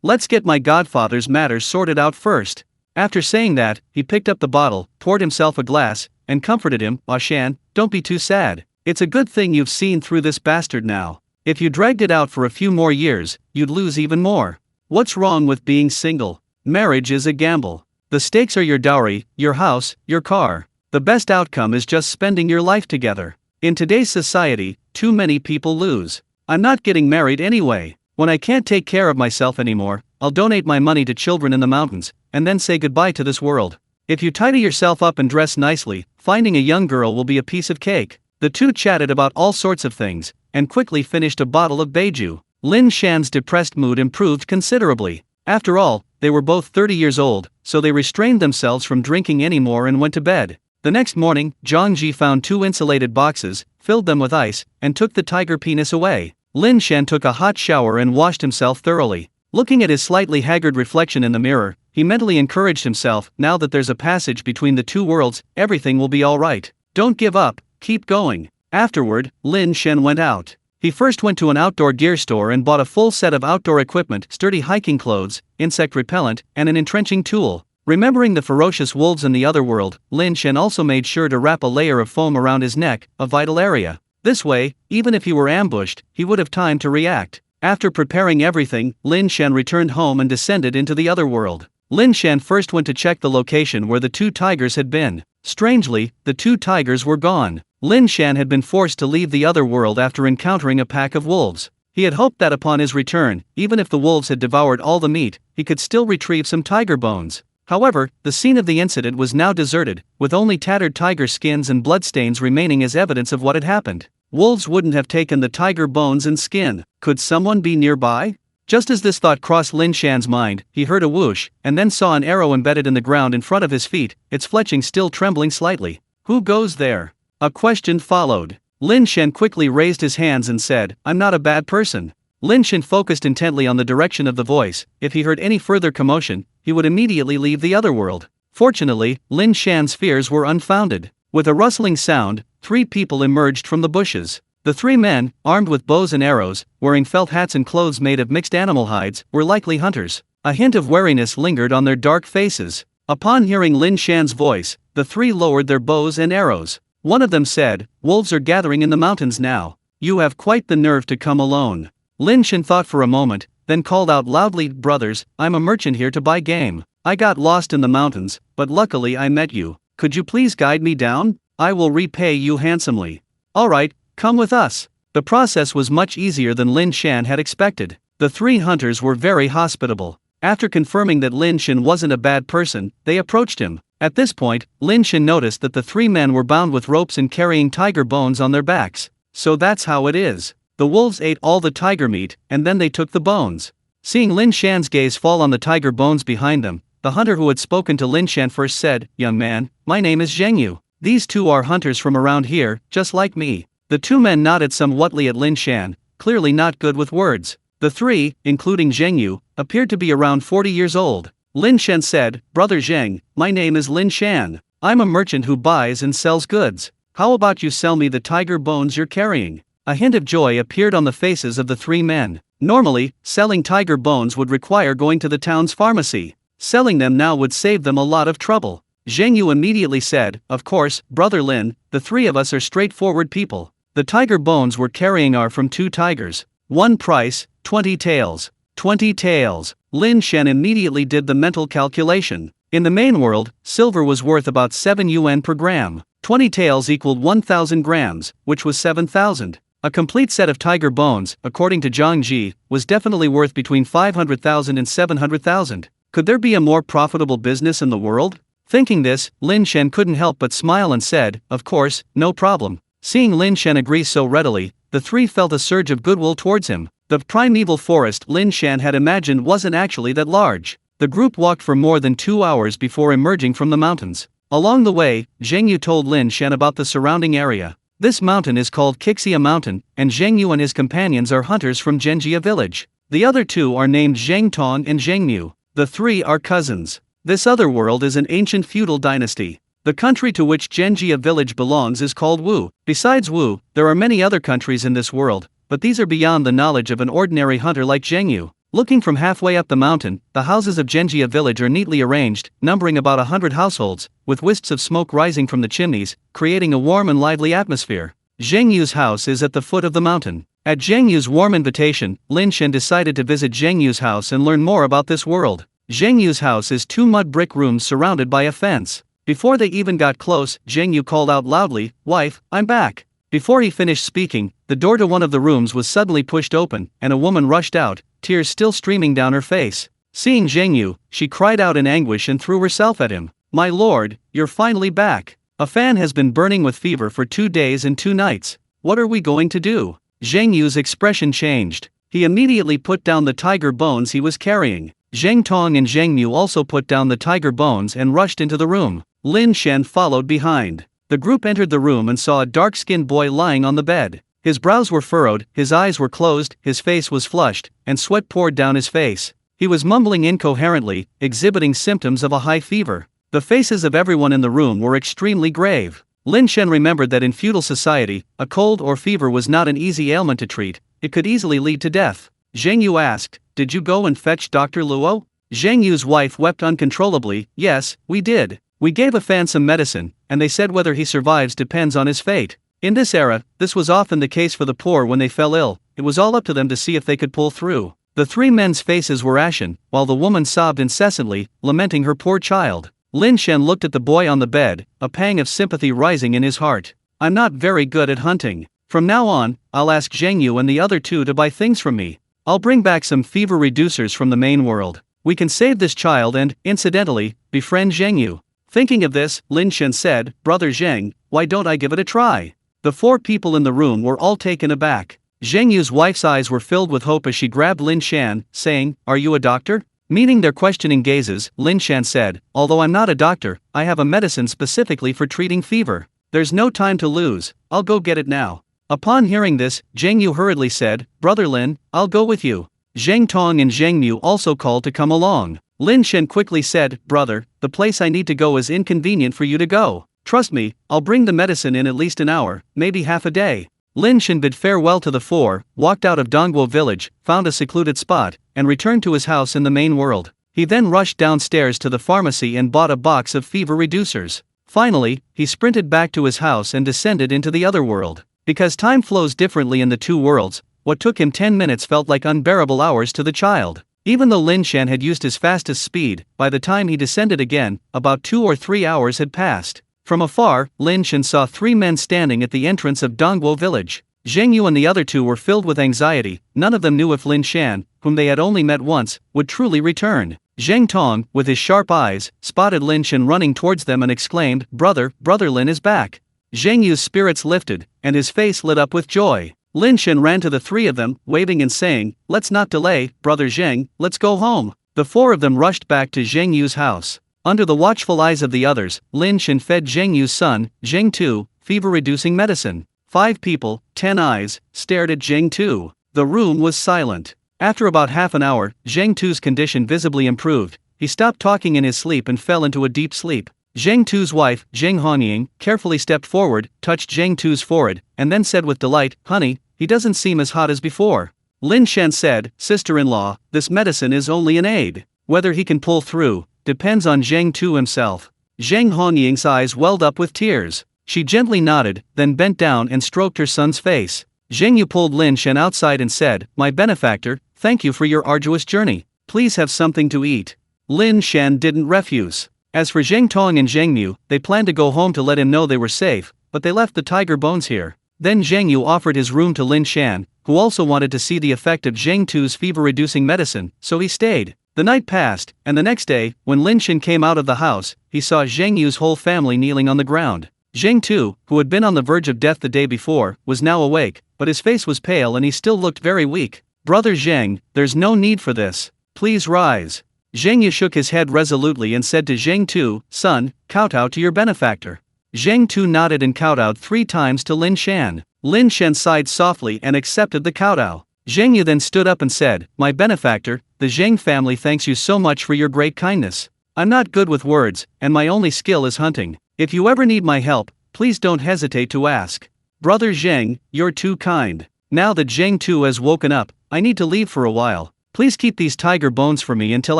Let's get my godfather's matters sorted out first." After saying that, he picked up the bottle, poured himself a glass, and comforted him. "Ah Shan, don't be too sad. It's a good thing you've seen through this bastard now. If you dragged it out for a few more years, you'd lose even more. What's wrong with being single? Marriage is a gamble. The stakes are your dowry, your house, your car. The best outcome is just spending your life together. In today's society, too many people lose. I'm not getting married anyway. When I can't take care of myself anymore, I'll donate my money to children in the mountains, and then say goodbye to this world. If you tidy yourself up and dress nicely, finding a young girl will be a piece of cake." The two chatted about all sorts of things, and quickly finished a bottle of baijiu. Lin Shan's depressed mood improved considerably. After all, they were both 30 years old, so they restrained themselves from drinking anymore and went to bed. The next morning, Zhang Ji found 2 insulated boxes, filled them with ice, and took the tiger penis away. Lin Shan took a hot shower and washed himself thoroughly. Looking at his slightly haggard reflection in the mirror, he mentally encouraged himself, now that there's a passage between the two worlds, everything will be alright. Don't give up, keep going. Afterward, Lin Shan went out. He first went to an outdoor gear store and bought a full set of outdoor equipment, sturdy hiking clothes, insect repellent, and an entrenching tool. Remembering the ferocious wolves in the other world, Lin Shan also made sure to wrap a layer of foam around his neck, a vital area. This way, even if he were ambushed, he would have time to react. After preparing everything, Lin Shan returned home and descended into the other world. Lin Shan first went to check the location where the 2 tigers had been. Strangely, the 2 tigers were gone. Lin Shan had been forced to leave the other world after encountering a pack of wolves. He had hoped that upon his return, even if the wolves had devoured all the meat, he could still retrieve some tiger bones. However, the scene of the incident was now deserted, with only tattered tiger skins and bloodstains remaining as evidence of what had happened. Wolves wouldn't have taken the tiger bones and skin. Could someone be nearby? Just as this thought crossed Lin Shan's mind, he heard a whoosh, and then saw an arrow embedded in the ground in front of his feet, its fletching still trembling slightly. "Who goes there?" A question followed. Lin Shan quickly raised his hands and said, "I'm not a bad person." Lin Shan focused intently on the direction of the voice. If he heard any further commotion, he would immediately leave the other world. Fortunately, Lin Shan's fears were unfounded. With a rustling sound, 3 people emerged from the bushes. The 3 men, armed with bows and arrows, wearing felt hats and clothes made of mixed animal hides, were likely hunters. A hint of wariness lingered on their dark faces. Upon hearing Lin Shan's voice, the 3 lowered their bows and arrows. One of them said, "Wolves are gathering in the mountains now. You have quite the nerve to come alone." Lin Shan thought for a moment, then called out loudly, "Brothers, I'm a merchant here to buy game. I got lost in the mountains, but luckily I met you. Could you please guide me down? I will repay you handsomely." "Alright, come with us." The process was much easier than Lin Shan had expected. The 3 hunters were very hospitable. After confirming that Lin Shan wasn't a bad person, they approached him. At this point, Lin Shan noticed that the 3 men were bound with ropes and carrying tiger bones on their backs. So that's how it is. The wolves ate all the tiger meat, and then they took the bones. Seeing Lin Shan's gaze fall on the tiger bones behind them, the hunter who had spoken to Lin Shan first said, "Young man, my name is Zheng Yu. These 2 are hunters from around here, just like me." The 2 men nodded somewhatly at Lin Shan, clearly not good with words. The 3, including Zheng Yu, appeared to be around 40 years old. Lin Shan said, "Brother Zheng, my name is Lin Shan. I'm a merchant who buys and sells goods. How about you sell me the tiger bones you're carrying?" A hint of joy appeared on the faces of the 3 men. Normally, selling tiger bones would require going to the town's pharmacy. Selling them now would save them a lot of trouble. Zheng Yu immediately said, "Of course, Brother Lin, the 3 of us are straightforward people. The tiger bones we're carrying are from 2 tigers. One price, 20 taels. 20 taels. Lin Shan immediately did the mental calculation. In the main world, silver was worth about 7 yuan per gram. 20 taels equaled 1,000 grams, which was 7,000. A complete set of tiger bones, according to Zhang Ji, was definitely worth between 500,000 and 700,000. Could there be a more profitable business in the world? Thinking this, Lin Shan couldn't help but smile and said, "Of course, no problem." Seeing Lin Shan agree so readily, the three felt a surge of goodwill towards him. The primeval forest Lin Shan had imagined wasn't actually that large. The group walked for more than 2 hours before emerging from the mountains. Along the way, Zheng Yu told Lin Shan about the surrounding area. This mountain is called Qixia Mountain, and Zheng Yu and his companions are hunters from Zhenjia village. The other two are named Zheng Tong and Zheng Mu. The three are cousins. This other world is an ancient feudal dynasty. The country to which Zhenjia village belongs is called Wu. Besides Wu, there are many other countries in this world, but these are beyond the knowledge of an ordinary hunter like Zheng Yu. Looking from halfway up the mountain, the houses of Zhenjia village are neatly arranged, numbering about 100 households, with wisps of smoke rising from the chimneys, creating a warm and lively atmosphere. Zheng Yu's house is at the foot of the mountain. At Zheng Yu's warm invitation, Lin Shan decided to visit Zheng Yu's house and learn more about this world. Zheng Yu's house is 2 mud brick rooms surrounded by a fence. Before they even got close, Zheng Yu called out loudly, "Wife, I'm back." Before he finished speaking, the door to one of the rooms was suddenly pushed open, and a woman rushed out, tears still streaming down her face. Seeing Zheng Yu, she cried out in anguish and threw herself at him. "My lord, you're finally back. A fan has been burning with fever for 2 days and 2 nights. What are we going to do?" Zheng Yu's expression changed. He immediately put down the tiger bones he was carrying. Zheng Tong and Zheng Mu also put down the tiger bones and rushed into the room. Lin Shan followed behind. The group entered the room and saw a dark-skinned boy lying on the bed. His brows were furrowed, his eyes were closed, his face was flushed, and sweat poured down his face. He was mumbling incoherently, exhibiting symptoms of a high fever. The faces of everyone in the room were extremely grave. Lin Shan remembered that in feudal society, a cold or fever was not an easy ailment to treat, it could easily lead to death. Zheng Yu asked, "Did you go and fetch Dr. Luo?" Zheng Yu's wife wept uncontrollably. "Yes, we did. We gave a fan some medicine, and they said whether he survives depends on his fate." In this era, this was often the case for the poor when they fell ill. It was all up to them to see if they could pull through. The 3 men's faces were ashen, while the woman sobbed incessantly, lamenting her poor child. Lin Shan looked at the boy on the bed, a pang of sympathy rising in his heart. "I'm not very good at hunting. From now on, I'll ask Zheng Yu and the other 2 to buy things from me. I'll bring back some fever reducers from the main world. We can save this child and, incidentally, befriend Zheng Yu." Thinking of this, Lin Shan said, "Brother Zheng, why don't I give it a try?" The 4 people in the room were all taken aback. Zheng Yu's wife's eyes were filled with hope as she grabbed Lin Shan, saying, "Are you a doctor?" Meeting their questioning gazes, Lin Shan said, "Although I'm not a doctor, I have a medicine specifically for treating fever. There's no time to lose, I'll go get it now." Upon hearing this, Zheng Yu hurriedly said, "Brother Lin, I'll go with you." Zheng Tong and Zheng Mu also called to come along. Lin Shan quickly said, "Brother, the place I need to go is inconvenient for you to go. Trust me, I'll bring the medicine in at least an hour, maybe half a day." Lin Shan bid farewell to the 4, walked out of Dongguo village, found a secluded spot, and returned to his house in the main world. He then rushed downstairs to the pharmacy and bought a box of fever reducers. Finally, he sprinted back to his house and descended into the other world. Because time flows differently in the 2 worlds, what took him 10 minutes felt like unbearable hours to the child. Even though Lin Shan had used his fastest speed, by the time he descended again, about 2 or 3 hours had passed. From afar, Lin Shan saw 3 men standing at the entrance of Dongguo village. Zheng Yu and the other 2 were filled with anxiety. None of them knew if Lin Shan, whom they had only met once, would truly return. Zheng Tong, with his sharp eyes, spotted Lin Shan running towards them and exclaimed, Brother Lin is back." Zheng Yu's spirits lifted, and his face lit up with joy. Lin Shan ran to the 3 of them, waving and saying, "Let's not delay, Brother Zheng, let's go home." The 4 of them rushed back to Zheng Yu's house. Under the watchful eyes of the others, Lin Shan fed Zheng Yu's son, Zheng Tu, fever-reducing medicine. 5 people, 10 eyes, stared at Zheng Tu. The room was silent. After about half an hour, Zheng Tu's condition visibly improved. He stopped talking in his sleep and fell into a deep sleep. Zheng Tu's wife, Zheng Honying, carefully stepped forward, touched Zheng Tu's forehead, and then said with delight, "Honey, he doesn't seem as hot as before." Lin Shan said, "Sister-in-law, this medicine is only an aid. Whether he can pull through depends on Zheng Tu himself." Zheng Honying's eyes welled up with tears. She gently nodded, then bent down and stroked her son's face. Zheng Yu pulled Lin Shan outside and said, "My benefactor, thank you for your arduous journey. Please have something to eat." Lin Shan didn't refuse. As for Zheng Tong and Zheng Mu, they planned to go home to let him know they were safe, but they left the tiger bones here. Then Zheng Yu offered his room to Lin Shan, who also wanted to see the effect of Zheng Tu's fever-reducing medicine, so he stayed. The night passed, and the next day, when Lin Shan came out of the house, he saw Zheng Yu's whole family kneeling on the ground. Zheng Tu, who had been on the verge of death the day before, was now awake, but his face was pale and he still looked very weak. Brother Zheng, there's no need for this. Please rise. Zheng Yu shook his head resolutely and said to Zheng Tu, son, kowtow to your benefactor. Zheng Tu nodded and kowtowed 3 times to Lin Shan. Lin Shan sighed softly and accepted the kowtow. Zheng Yu then stood up and said, my benefactor, the Zheng family thanks you so much for your great kindness. I'm not good with words, and my only skill is hunting. If you ever need my help, please don't hesitate to ask. Brother Zheng, you're too kind. Now that Zheng Tu has woken up, I need to leave for a while. Please keep these tiger bones for me until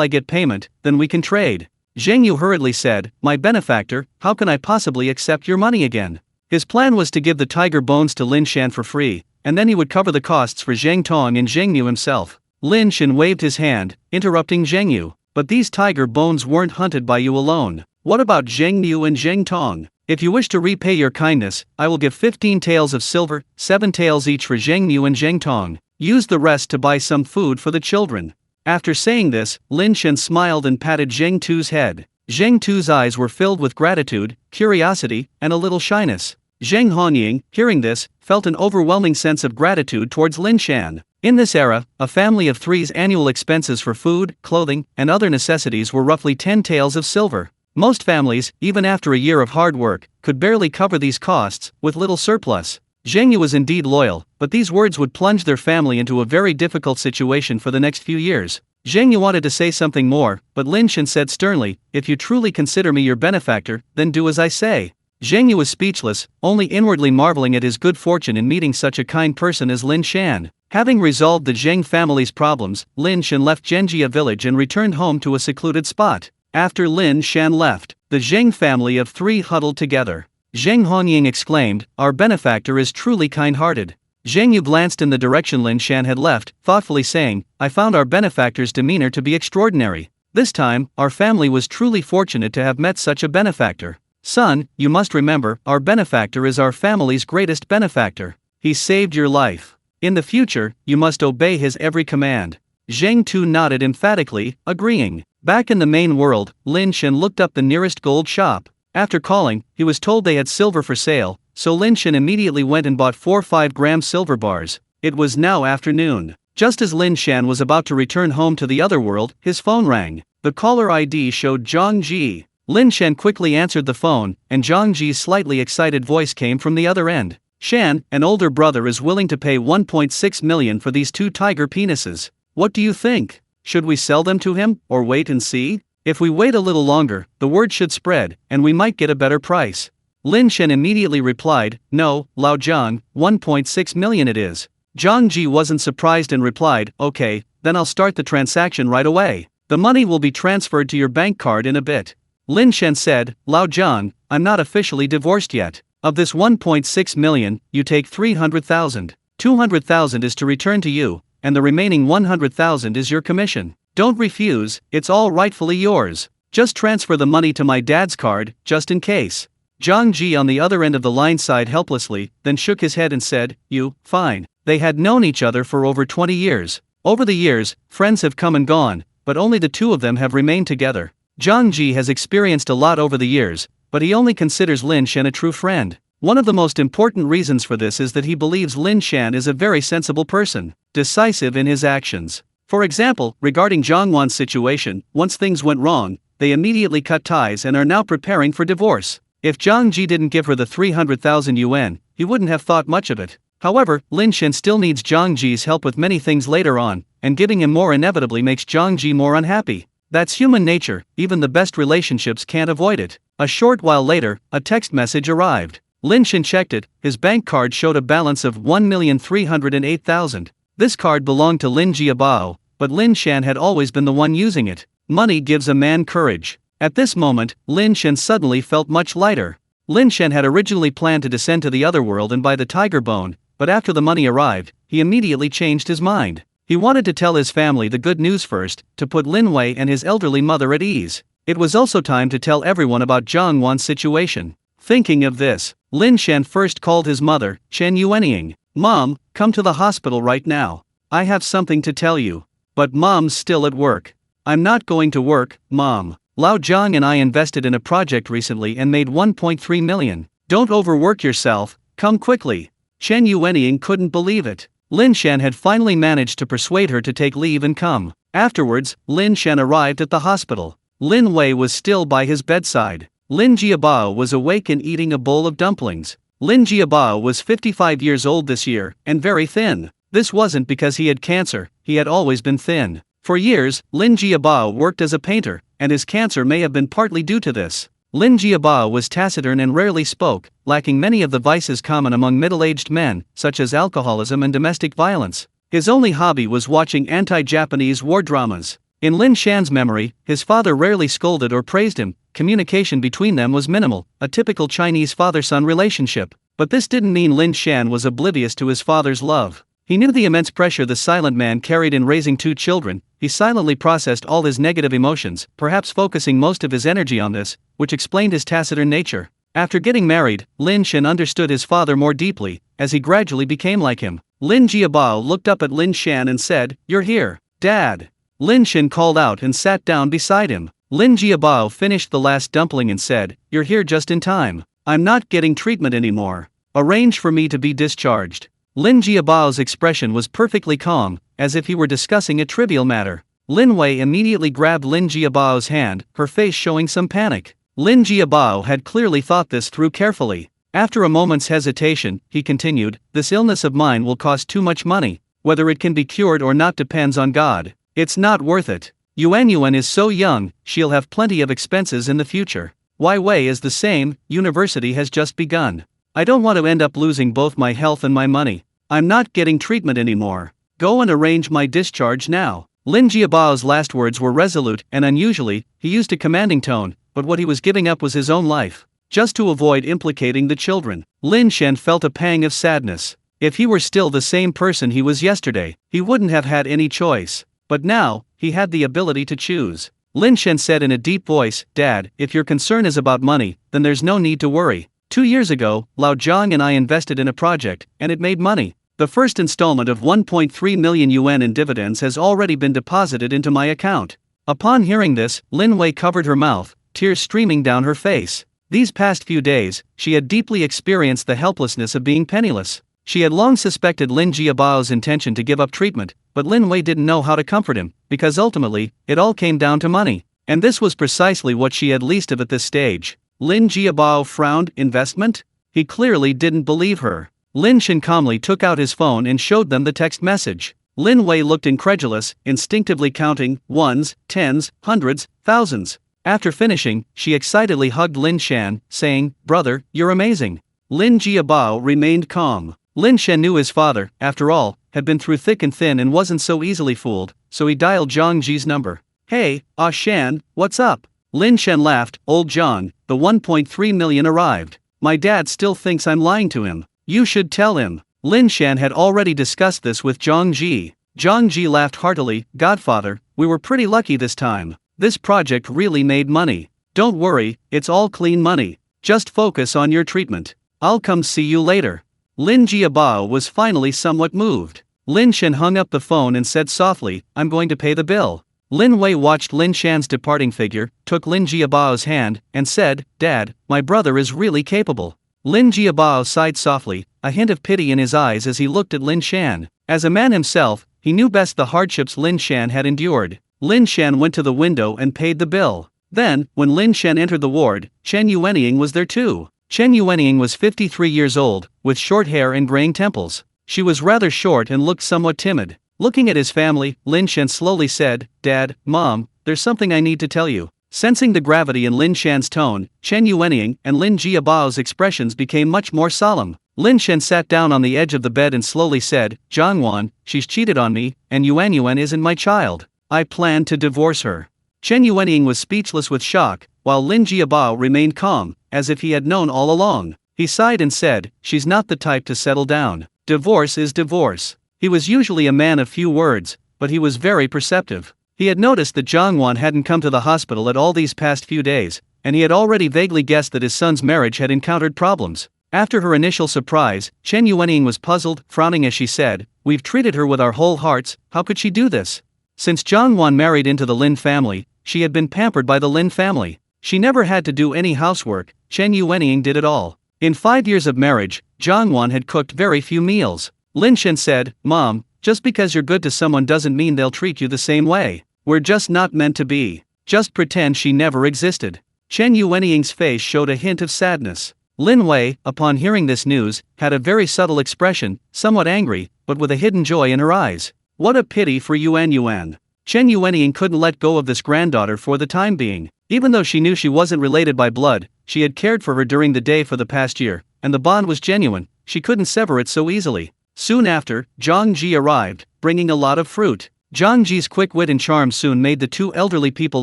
I get payment, then we can trade. Zheng Yu hurriedly said, my benefactor, how can I possibly accept your money again? His plan was to give the tiger bones to Lin Shan for free, and then he would cover the costs for Zheng Tong and Zheng Yu himself. Lin Shan waved his hand, interrupting Zheng Yu. But these tiger bones weren't hunted by you alone. What about Zheng Yu and Zheng Tong? If you wish to repay your kindness, I will give 15 taels of silver, 7 taels each for Zheng Yu and Zheng Tong. Use the rest to buy some food for the children. After saying this, Lin Shan smiled and patted Zheng Tu's head. Zheng Tu's eyes were filled with gratitude, curiosity, and a little shyness. Zheng Honying, hearing this, felt an overwhelming sense of gratitude towards Lin Shan. In this era, a family of 3's annual expenses for food, clothing, and other necessities were roughly 10 taels of silver. Most families, even after a year of hard work, could barely cover these costs, with little surplus. Zheng Yu was indeed loyal, but these words would plunge their family into a very difficult situation for the next few years. Zheng Yu wanted to say something more, but Lin Shan said sternly, if you truly consider me your benefactor, then do as I say. Zheng Yu was speechless, only inwardly marveling at his good fortune in meeting such a kind person as Lin Shan. Having resolved the Zheng family's problems, Lin Shan left Zhenjia village and returned home to a secluded spot. After Lin Shan left, the Zheng family of 3 huddled together. Zheng Honying exclaimed, our benefactor is truly kind-hearted. Zheng Yu glanced in the direction Lin Shan had left, thoughtfully saying, I found our benefactor's demeanor to be extraordinary. This time, our family was truly fortunate to have met such a benefactor. Son, you must remember, our benefactor is our family's greatest benefactor. He saved your life. In the future, you must obey his every command. Zheng Tu nodded emphatically, agreeing. Back in the main world, Lin Shan looked up the nearest gold shop. After calling, he was told they had silver for sale, so Lin Shan immediately went and bought 4 5-gram silver bars. It was now afternoon. Just as Lin Shan was about to return home to the other world, his phone rang. The caller ID showed Zhang Ji. Lin Shan quickly answered the phone, and Zhang Ji's slightly excited voice came from the other end. Shan, an older brother, is willing to pay 1.6 million for these 2 tiger penises. What do you think? Should we sell them to him, or wait and see? If we wait a little longer, the word should spread, and we might get a better price. Lin Shan immediately replied, no, Lao Zhang, 1.6 million it is. Zhang Ji wasn't surprised and replied, okay, then I'll start the transaction right away. The money will be transferred to your bank card in a bit. Lin Shan said, Lao Zhang, I'm not officially divorced yet. Of this 1.6 million, you take 300,000. 200,000 is to return to you, and the remaining 100,000 is your commission. Don't refuse, it's all rightfully yours. Just transfer the money to my dad's card, just in case. Zhang Ji on the other end of the line sighed helplessly, then shook his head and said, fine. They had known each other for over 20 years. Over the years, friends have come and gone, but only the 2 of them have remained together. Zhang Ji has experienced a lot over the years, but he only considers Lin Shan a true friend. One of the most important reasons for this is that he believes Lin Shan is a very sensible person, decisive in his actions. For example, regarding Zhang Wan's situation, once things went wrong, they immediately cut ties and are now preparing for divorce. If Zhang Ji didn't give her the 300,000 yuan, he wouldn't have thought much of it. However, Lin Shan still needs Zhang Ji's help with many things later on, and giving him more inevitably makes Zhang Ji more unhappy. That's human nature, even the best relationships can't avoid it. A short while later, a text message arrived. Lin Shan checked it, his bank card showed a balance of 1,308,000. This card belonged to Lin Jiabao, but Lin Shan had always been the one using it. Money gives a man courage. At this moment, Lin Shan suddenly felt much lighter. Lin Shan had originally planned to descend to the other world and buy the tiger bone, but after the money arrived, he immediately changed his mind. He wanted to tell his family the good news first, to put Lin Wei and his elderly mother at ease. It was also time to tell everyone about Zhang Wan's situation. Thinking of this, Lin Shan first called his mother, Chen Yuanying. Mom, come to the hospital right now. I have something to tell you. But Mom's still at work. I'm not going to work, Mom. Lao Zhang and I invested in a project recently and made 1.3 million. Don't overwork yourself, come quickly. Chen Yuanying couldn't believe it. Lin Shan had finally managed to persuade her to take leave and come. Afterwards, Lin Shan arrived at the hospital. Lin Wei was still by his bedside. Lin Jiabao was awake and eating a bowl of dumplings. Lin Jiabao was 55 years old this year, and very thin. This wasn't because he had cancer, he had always been thin. For years, Lin Jiabao worked as a painter, and his cancer may have been partly due to this. Lin Jiabao was taciturn and rarely spoke, lacking many of the vices common among middle-aged men, such as alcoholism and domestic violence. His only hobby was watching anti-Japanese war dramas. In Lin Shan's memory, his father rarely scolded or praised him, communication between them was minimal, a typical Chinese father-son relationship. But this didn't mean Lin Shan was oblivious to his father's love. He knew the immense pressure the silent man carried in raising 2 children. He silently processed all his negative emotions, perhaps focusing most of his energy on this, which explained his taciturn nature. After getting married, Lin Shan understood his father more deeply, as he gradually became like him. Lin Jiabao looked up at Lin Shan and said, "You're here, Dad." Lin Shan called out and sat down beside him. Lin Jiabao finished the last dumpling and said, "You're here just in time. I'm not getting treatment anymore. Arrange for me to be discharged." Lin Jiabao's expression was perfectly calm, as if he were discussing a trivial matter. Lin Wei immediately grabbed Lin Jiabao's hand, her face showing some panic. Lin Jiabao had clearly thought this through carefully. After a moment's hesitation, he continued, "This illness of mine will cost too much money. Whether it can be cured or not depends on God. It's not worth it. Yuan is so young, she'll have plenty of expenses in the future. Wai Wei is the same, university has just begun. I don't want to end up losing both my health and my money. I'm not getting treatment anymore. Go and arrange my discharge now." Lin Jiabao's last words were resolute, and unusually, he used a commanding tone, but what he was giving up was his own life. Just to avoid implicating the children. Lin Shan felt a pang of sadness. If he were still the same person he was yesterday, he wouldn't have had any choice. But now, he had the ability to choose. Lin Shan said in a deep voice, "Dad, if your concern is about money, then there's no need to worry. 2 years ago, Lao Zhang and I invested in a project, and it made money. The first installment of 1.3 million yuan in dividends has already been deposited into my account." Upon hearing this, Lin Wei covered her mouth, tears streaming down her face. These past few days, she had deeply experienced the helplessness of being penniless. She had long suspected Lin Jiabao's intention to give up treatment, but Lin Wei didn't know how to comfort him, because ultimately, it all came down to money. And this was precisely what she had least of at this stage. Lin Jiabao frowned. "Investment?" He clearly didn't believe her. Lin Shan calmly took out his phone and showed them the text message. Lin Wei looked incredulous, instinctively counting ones, tens, hundreds, thousands. After finishing, she excitedly hugged Lin Shan, saying, "Brother, you're amazing." Lin Jiabao remained calm. Lin Shan knew his father, after all, had been through thick and thin and wasn't so easily fooled, so he dialed Zhang Ji's number. "Hey, Shan, what's up?" Lin Shan laughed. "Old Zhang, the 1.3 million arrived. My dad still thinks I'm lying to him. You should tell him." Lin Shan had already discussed this with Zhang Ji. Zhang Ji laughed heartily. "Godfather, we were pretty lucky this time. This project really made money. Don't worry, it's all clean money. Just focus on your treatment. I'll come see you later." Lin Jiabao was finally somewhat moved. Lin Shan hung up the phone and said softly, "I'm going to pay the bill." Lin Wei watched Lin Shan's departing figure, took Lin Jiabao's hand, and said, "Dad, my brother is really capable." Lin Jiabao sighed softly, a hint of pity in his eyes as he looked at Lin Shan. As a man himself, he knew best the hardships Lin Shan had endured. Lin Shan went to the window and paid the bill. Then, when Lin Shan entered the ward, Chen Yuanying was there too. Chen Yuanying was 53 years old, with short hair and graying temples. She was rather short and looked somewhat timid. Looking at his family, Lin Shan slowly said, "Dad, Mom, there's something I need to tell you." Sensing the gravity in Lin Shan's tone, Chen Yuanying and Lin Jiabao's expressions became much more solemn. Lin Shan sat down on the edge of the bed and slowly said, "Zhangwan, she's cheated on me, and Yuan isn't my child. I plan to divorce her." Chen Yuanying was speechless with shock, while Lin Jiabao remained calm, as if he had known all along. He sighed and said, "She's not the type to settle down. Divorce is divorce." He was usually a man of few words, but he was very perceptive. He had noticed that Zhangwan hadn't come to the hospital at all these past few days, and he had already vaguely guessed that his son's marriage had encountered problems. After her initial surprise, Chen Yuanying was puzzled, frowning as she said, "We've treated her with our whole hearts, how could she do this?" Since Jiang Wan married into the Lin family, she had been pampered by the Lin family. She never had to do any housework, Chen Yuanying did it all. In 5 years of marriage, Jiang Wan had cooked very few meals. Lin Shan said, "Mom, just because you're good to someone doesn't mean they'll treat you the same way. We're just not meant to be. Just pretend she never existed." Chen Yuanying's face showed a hint of sadness. Lin Wei, upon hearing this news, had a very subtle expression, somewhat angry, but with a hidden joy in her eyes. What a pity for Yuan. Chen Yuanying couldn't let go of this granddaughter for the time being. Even though she knew she wasn't related by blood, she had cared for her during the day for the past year, and the bond was genuine. She couldn't sever it so easily. Soon after, Zhang Ji arrived, bringing a lot of fruit. Zhang Ji's quick wit and charm soon made the two elderly people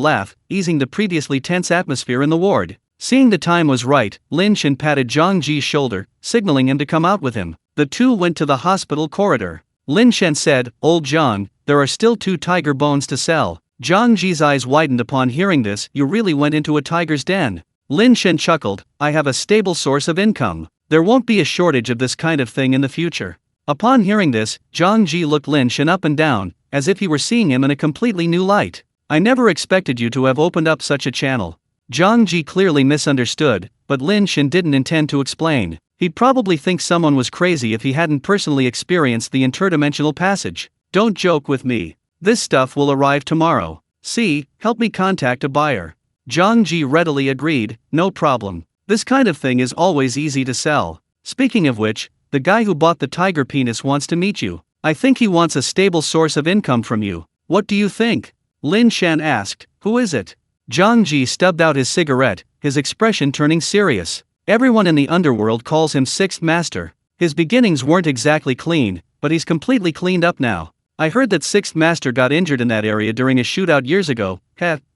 laugh, easing the previously tense atmosphere in the ward. Seeing the time was right, Lin Shan patted Zhang Ji's shoulder, signaling him to come out with him. The two went to the hospital corridor. Lin Shan said, "Old Zhang, there are still 2 tiger bones to sell." Zhang Ji's eyes widened upon hearing this. "You really went into a tiger's den?" Lin Shan chuckled, "I have a stable source of income. There won't be a shortage of this kind of thing in the future." Upon hearing this, Zhang Ji looked Lin Shan up and down, as if he were seeing him in a completely new light. "I never expected you to have opened up such a channel." Zhang Ji clearly misunderstood, but Lin Shan didn't intend to explain. He'd probably think someone was crazy if he hadn't personally experienced the interdimensional passage. "Don't joke with me. This stuff will arrive tomorrow. See, help me contact a buyer." Zhang Ji readily agreed, "No problem. This kind of thing is always easy to sell. Speaking of which, the guy who bought the tiger penis wants to meet you. I think he wants a stable source of income from you. What do you think?" Lin Shan asked, "Who is it?" Zhang Ji stubbed out his cigarette, his expression turning serious. "Everyone in the underworld calls him Sixth Master. His beginnings weren't exactly clean, but he's completely cleaned up now. I heard that Sixth Master got injured in that area during a shootout years ago.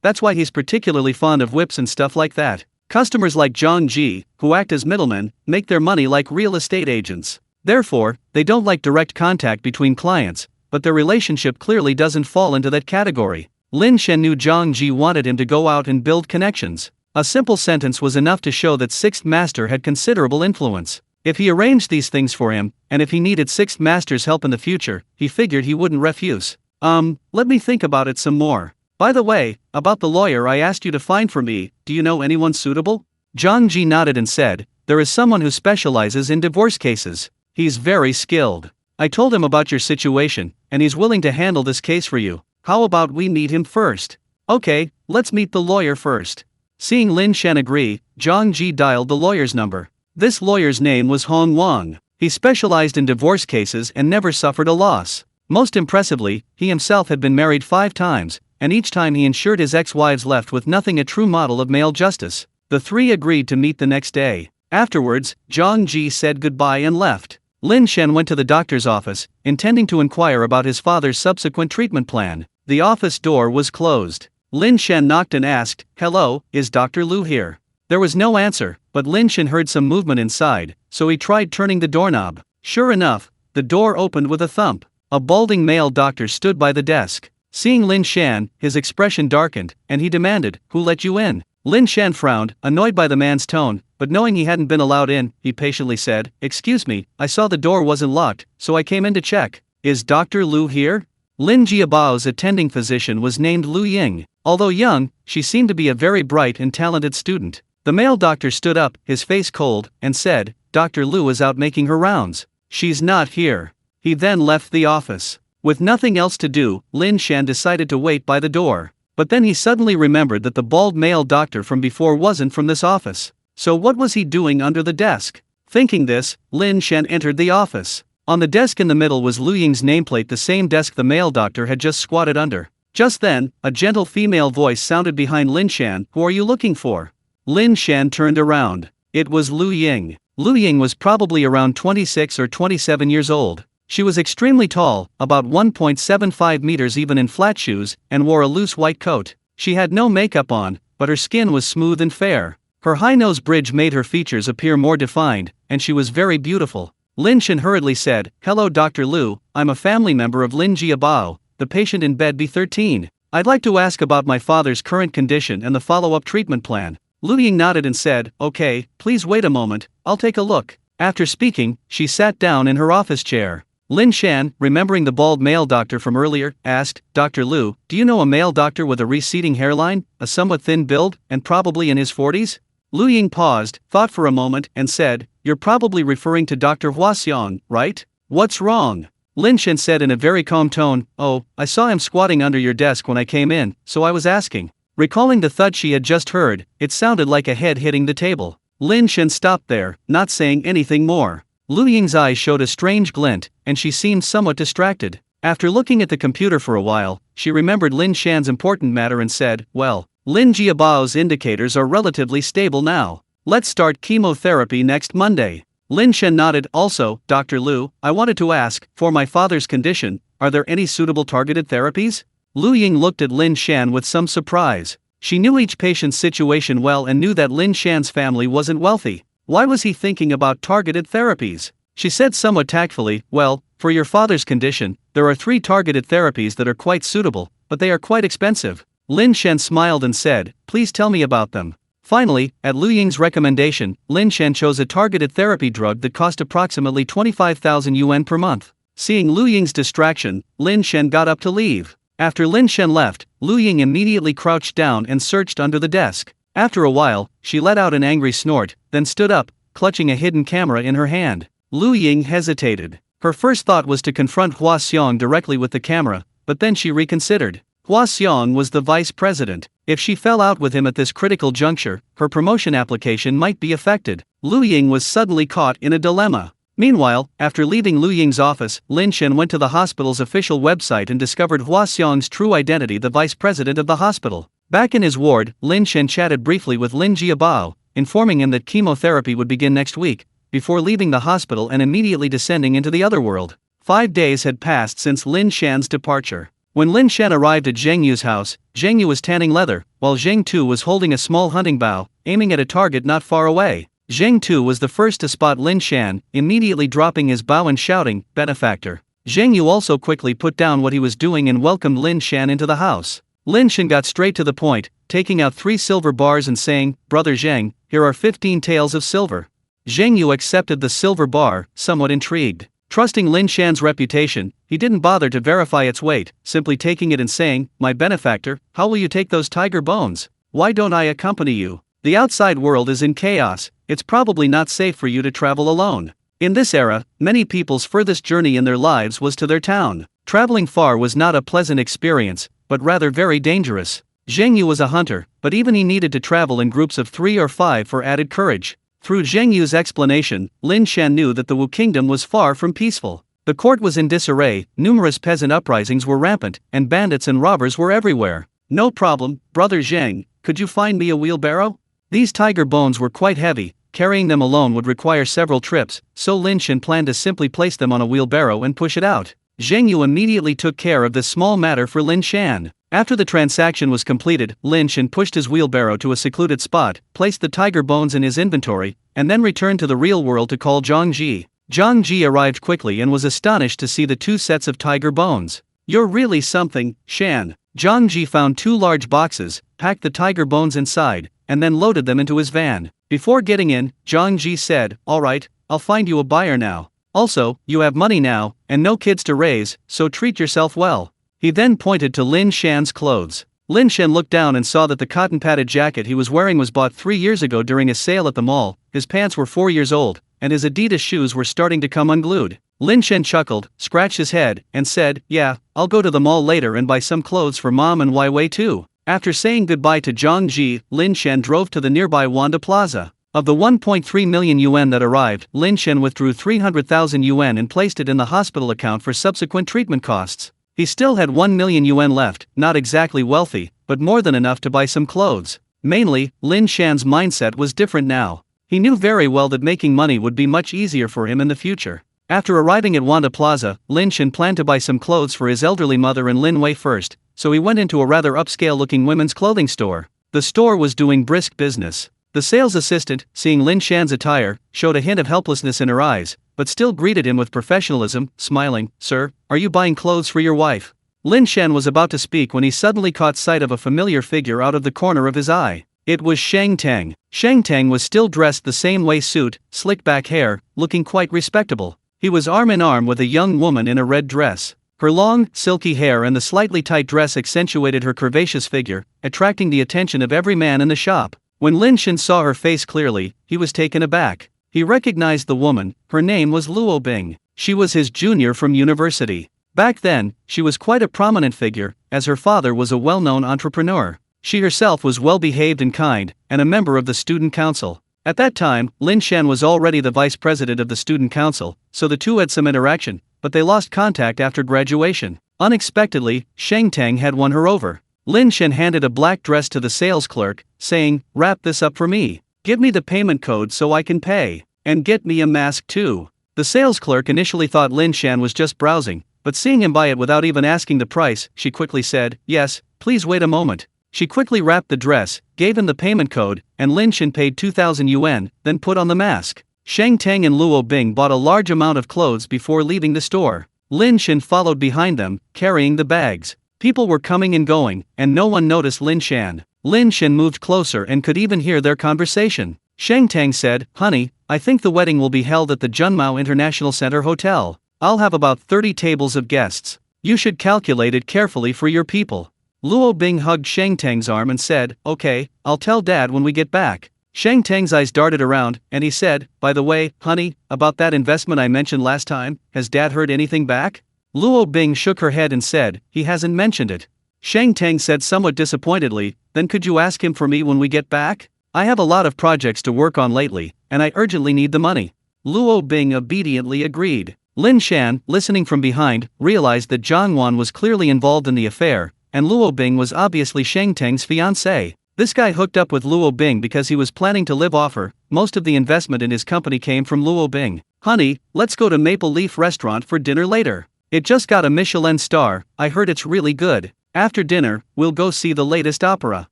That's why he's particularly fond of whips and stuff like that. Customers like Zhang Ji, who act as middlemen, make their money like real estate agents. Therefore, they don't like direct contact between clients, but their relationship clearly doesn't fall into that category." Lin Shan knew Zhang Ji wanted him to go out and build connections. A simple sentence was enough to show that Sixth Master had considerable influence. If he arranged these things for him, and if he needed Sixth Master's help in the future, he figured he wouldn't refuse. Let me think about it some more. By the way, about the lawyer I asked you to find for me, do you know anyone suitable?" Zhang Ji nodded and said, "There is someone who specializes in divorce cases. He's very skilled. I told him about your situation, and he's willing to handle this case for you. How about we meet him first?" "Okay, let's meet the lawyer first." Seeing Lin Shan agree, Zhang Ji dialed the lawyer's number. This lawyer's name was Hong Wang. He specialized in divorce cases and never suffered a loss. Most impressively, he himself had been married 5 times, and each time he ensured his ex-wives left with nothing, a true model of male justice. The 3 agreed to meet the next day. Afterwards, Zhang Ji said goodbye and left. Lin Shan went to the doctor's office, intending to inquire about his father's subsequent treatment plan. The office door was closed. Lin Shan knocked and asked, "Hello, is Dr. Lu here?" There was no answer, but Lin Shan heard some movement inside, so he tried turning the doorknob. Sure enough, the door opened with a thump. A balding male doctor stood by the desk. Seeing Lin Shan, his expression darkened, and he demanded, "Who let you in?" Lin Shan frowned, annoyed by the man's tone, but knowing he hadn't been allowed in, he patiently said, "Excuse me, I saw the door wasn't locked, so I came in to check. Is Dr. Lu here?" Lin Jiabao's attending physician was named Lu Ying. Although young, she seemed to be a very bright and talented student. The male doctor stood up, his face cold, and said, "Dr. Lu is out making her rounds. She's not here." He then left the office. With nothing else to do, Lin Shan decided to wait by the door. But then he suddenly remembered that the bald male doctor from before wasn't from this office. So what was he doing under the desk? Thinking this, Lin Shan entered the office. On the desk in the middle was Lu Ying's nameplate, the same desk the male doctor had just squatted under. Just then, a gentle female voice sounded behind Lin Shan, "Who are you looking for?" Lin Shan turned around. It was Lu Ying. Lu Ying was probably around 26 or 27 years old. She was extremely tall, about 1.75 meters even in flat shoes, and wore a loose white coat. She had no makeup on, but her skin was smooth and fair. Her high nose bridge made her features appear more defined, and she was very beautiful. Lin Shan hurriedly said, "Hello Dr. Lu, I'm a family member of Lin Jiabao, the patient in bed B13. I'd like to ask about my father's current condition and the follow-up treatment plan." Lu Ying nodded and said, "Okay, please wait a moment, I'll take a look." After speaking, she sat down in her office chair. Lin Shan, remembering the bald male doctor from earlier, asked, Dr. Liu, do you know a male doctor with a receding hairline, a somewhat thin build, and probably in his 40s? Lu Ying paused, thought for a moment, and said, You're probably referring to Dr. Hua Xiong, right? What's wrong? Lin Shan said in a very calm tone, Oh, I saw him squatting under your desk when I came in, so I was asking. Recalling the thud she had just heard, it sounded like a head hitting the table. Lin Shan stopped there, not saying anything more. Lu Ying's eyes showed a strange glint, and she seemed somewhat distracted. After looking at the computer for a while, she remembered Lin Shan's important matter and said, Well, Lin Jiabao's indicators are relatively stable now. Let's start chemotherapy next Monday. Lin Shan nodded. Also, Dr. Liu, I wanted to ask, for my father's condition, are there any suitable targeted therapies? Lu Ying looked at Lin Shan with some surprise. She knew each patient's situation well and knew that Lin Shan's family wasn't wealthy. Why was he thinking about targeted therapies? She said somewhat tactfully, Well, for your father's condition, there are 3 targeted therapies that are quite suitable, but they are quite expensive. Lin Shan smiled and said, Please tell me about them. Finally, at Lu Ying's recommendation, Lin Shan chose a targeted therapy drug that cost approximately 25,000 yuan per month. Seeing Lu Ying's distraction, Lin Shan got up to leave. After Lin Shan left, Lu Ying immediately crouched down and searched under the desk. After a while, she let out an angry snort, then stood up, clutching a hidden camera in her hand. Lu Ying hesitated. Her first thought was to confront Hua Xiong directly with the camera, but then she reconsidered. Hua Xiong was the vice president. If she fell out with him at this critical juncture, her promotion application might be affected. Lu Ying was suddenly caught in a dilemma. Meanwhile, after leaving Lu Ying's office, Lin Shan went to the hospital's official website and discovered Hua Xiong's true identity, the vice president of the hospital. Back in his ward, Lin Shan chatted briefly with Lin Jiabao, informing him that chemotherapy would begin next week, before leaving the hospital and immediately descending into the other world. 5 days had passed since Lin Shan's departure. When Lin Shan arrived at Zheng Yu's house, Zheng Yu was tanning leather, while Zheng Tu was holding a small hunting bow, aiming at a target not far away. Zheng Tu was the first to spot Lin Shan, immediately dropping his bow and shouting, Benefactor. Zheng Yu also quickly put down what he was doing and welcomed Lin Shan into the house. Lin Shan got straight to the point, taking out 3 silver bars and saying, Brother Zheng, here are 15 taels of silver. Zheng Yu accepted the silver bar, somewhat intrigued. Trusting Lin Shan's reputation, he didn't bother to verify its weight, simply taking it and saying, My benefactor, how will you take those tiger bones? Why don't I accompany you? The outside world is in chaos, it's probably not safe for you to travel alone. In this era, many people's furthest journey in their lives was to their town. Traveling far was not a pleasant experience, but rather very dangerous. Zheng Yu was a hunter, but even he needed to travel in groups of 3 or 5 for added courage. Through Zheng Yu's explanation, Lin Shan knew that the Wu kingdom was far from peaceful. The court was in disarray, numerous peasant uprisings were rampant, and bandits and robbers were everywhere. No problem, Brother Zheng, could you find me a wheelbarrow? These tiger bones were quite heavy, carrying them alone would require several trips, so Lin Shan planned to simply place them on a wheelbarrow and push it out. Zheng Yu immediately took care of this small matter for Lin Shan. After the transaction was completed, Lin Shan pushed his wheelbarrow to a secluded spot, placed the tiger bones in his inventory, and then returned to the real world to call Zhang Ji. Zhang Ji arrived quickly and was astonished to see the 2 sets of tiger bones. You're really something, Shan. Zhang Ji found 2 large boxes, packed the tiger bones inside, and then loaded them into his van. Before getting in, Zhang Ji said, Alright, I'll find you a buyer now. Also, you have money now, and no kids to raise, so treat yourself well. He then pointed to Lin Shan's clothes. Lin Shan looked down and saw that the cotton-padded jacket he was wearing was bought 3 years ago during a sale at the mall, his pants were 4 years old, and his Adidas shoes were starting to come unglued. Lin Shan chuckled, scratched his head, and said, Yeah, I'll go to the mall later and buy some clothes for Mom and Wei Wei too. After saying goodbye to Zhang Ji, Lin Shan drove to the nearby Wanda Plaza. Of the 1.3 million yuan that arrived, Lin Shan withdrew 300,000 yuan and placed it in the hospital account for subsequent treatment costs. He still had 1 million yuan left, not exactly wealthy, but more than enough to buy some clothes. Mainly, Lin Shan's mindset was different now. He knew very well that making money would be much easier for him in the future. After arriving at Wanda Plaza, Lin Shan planned to buy some clothes for his elderly mother and Lin Wei first, so he went into a rather upscale-looking women's clothing store. The store was doing brisk business. The sales assistant, seeing Lin Shan's attire, showed a hint of helplessness in her eyes, but still greeted him with professionalism, smiling, Sir, are you buying clothes for your wife? Lin Shan was about to speak when he suddenly caught sight of a familiar figure out of the corner of his eye. It was Sheng Teng. Sheng Teng was still dressed the same way, suit, slick back hair, looking quite respectable. He was arm in arm with a young woman in a red dress. Her long, silky hair and the slightly tight dress accentuated her curvaceous figure, attracting the attention of every man in the shop. When Lin Shan saw her face clearly, he was taken aback. He recognized the woman. Her name was Luo Bing. She was his junior from university. Back then, she was quite a prominent figure, as her father was a well-known entrepreneur. She herself was well-behaved and kind, and a member of the student council. At that time, Lin Shan was already the vice president of the student council, so the two had some interaction, but they lost contact after graduation. Unexpectedly, Sheng Tang had won her over. Lin Shan handed a black dress to the sales clerk, saying, "Wrap this up for me. Give me the payment code so I can pay. And get me a mask too." The sales clerk initially thought Lin Shan was just browsing, but seeing him buy it without even asking the price, she quickly said, "Yes, please wait a moment." She quickly wrapped the dress, gave him the payment code, and Lin Shan paid 2,000 yuan, then put on the mask. Sheng Tang and Luo Bing bought a large amount of clothes before leaving the store. Lin Shan followed behind them, carrying the bags. People were coming and going, and no one noticed Lin Shan. Lin Shan moved closer and could even hear their conversation. Sheng Tang said, "Honey, I think the wedding will be held at the Junmao International Center Hotel. I'll have about 30 tables of guests. You should calculate it carefully for your people." Luo Bing hugged Sheng Tang's arm and said, "Okay, I'll tell Dad when we get back." Sheng Tang's eyes darted around, and he said, "By the way, honey, about that investment I mentioned last time, has Dad heard anything back?" Luo Bing shook her head and said, "He hasn't mentioned it." Sheng Tang said somewhat disappointedly, "Then could you ask him for me when we get back? I have a lot of projects to work on lately, and I urgently need the money." Luo Bing obediently agreed. Lin Shan, listening from behind, realized that Zhang Wan was clearly involved in the affair, and Luo Bing was obviously Sheng Tang's fiancé. This guy hooked up with Luo Bing because he was planning to live off her. Most of the investment in his company came from Luo Bing. "Honey, let's go to Maple Leaf Restaurant for dinner later. It just got a Michelin star, I heard it's really good. After dinner, we'll go see the latest opera."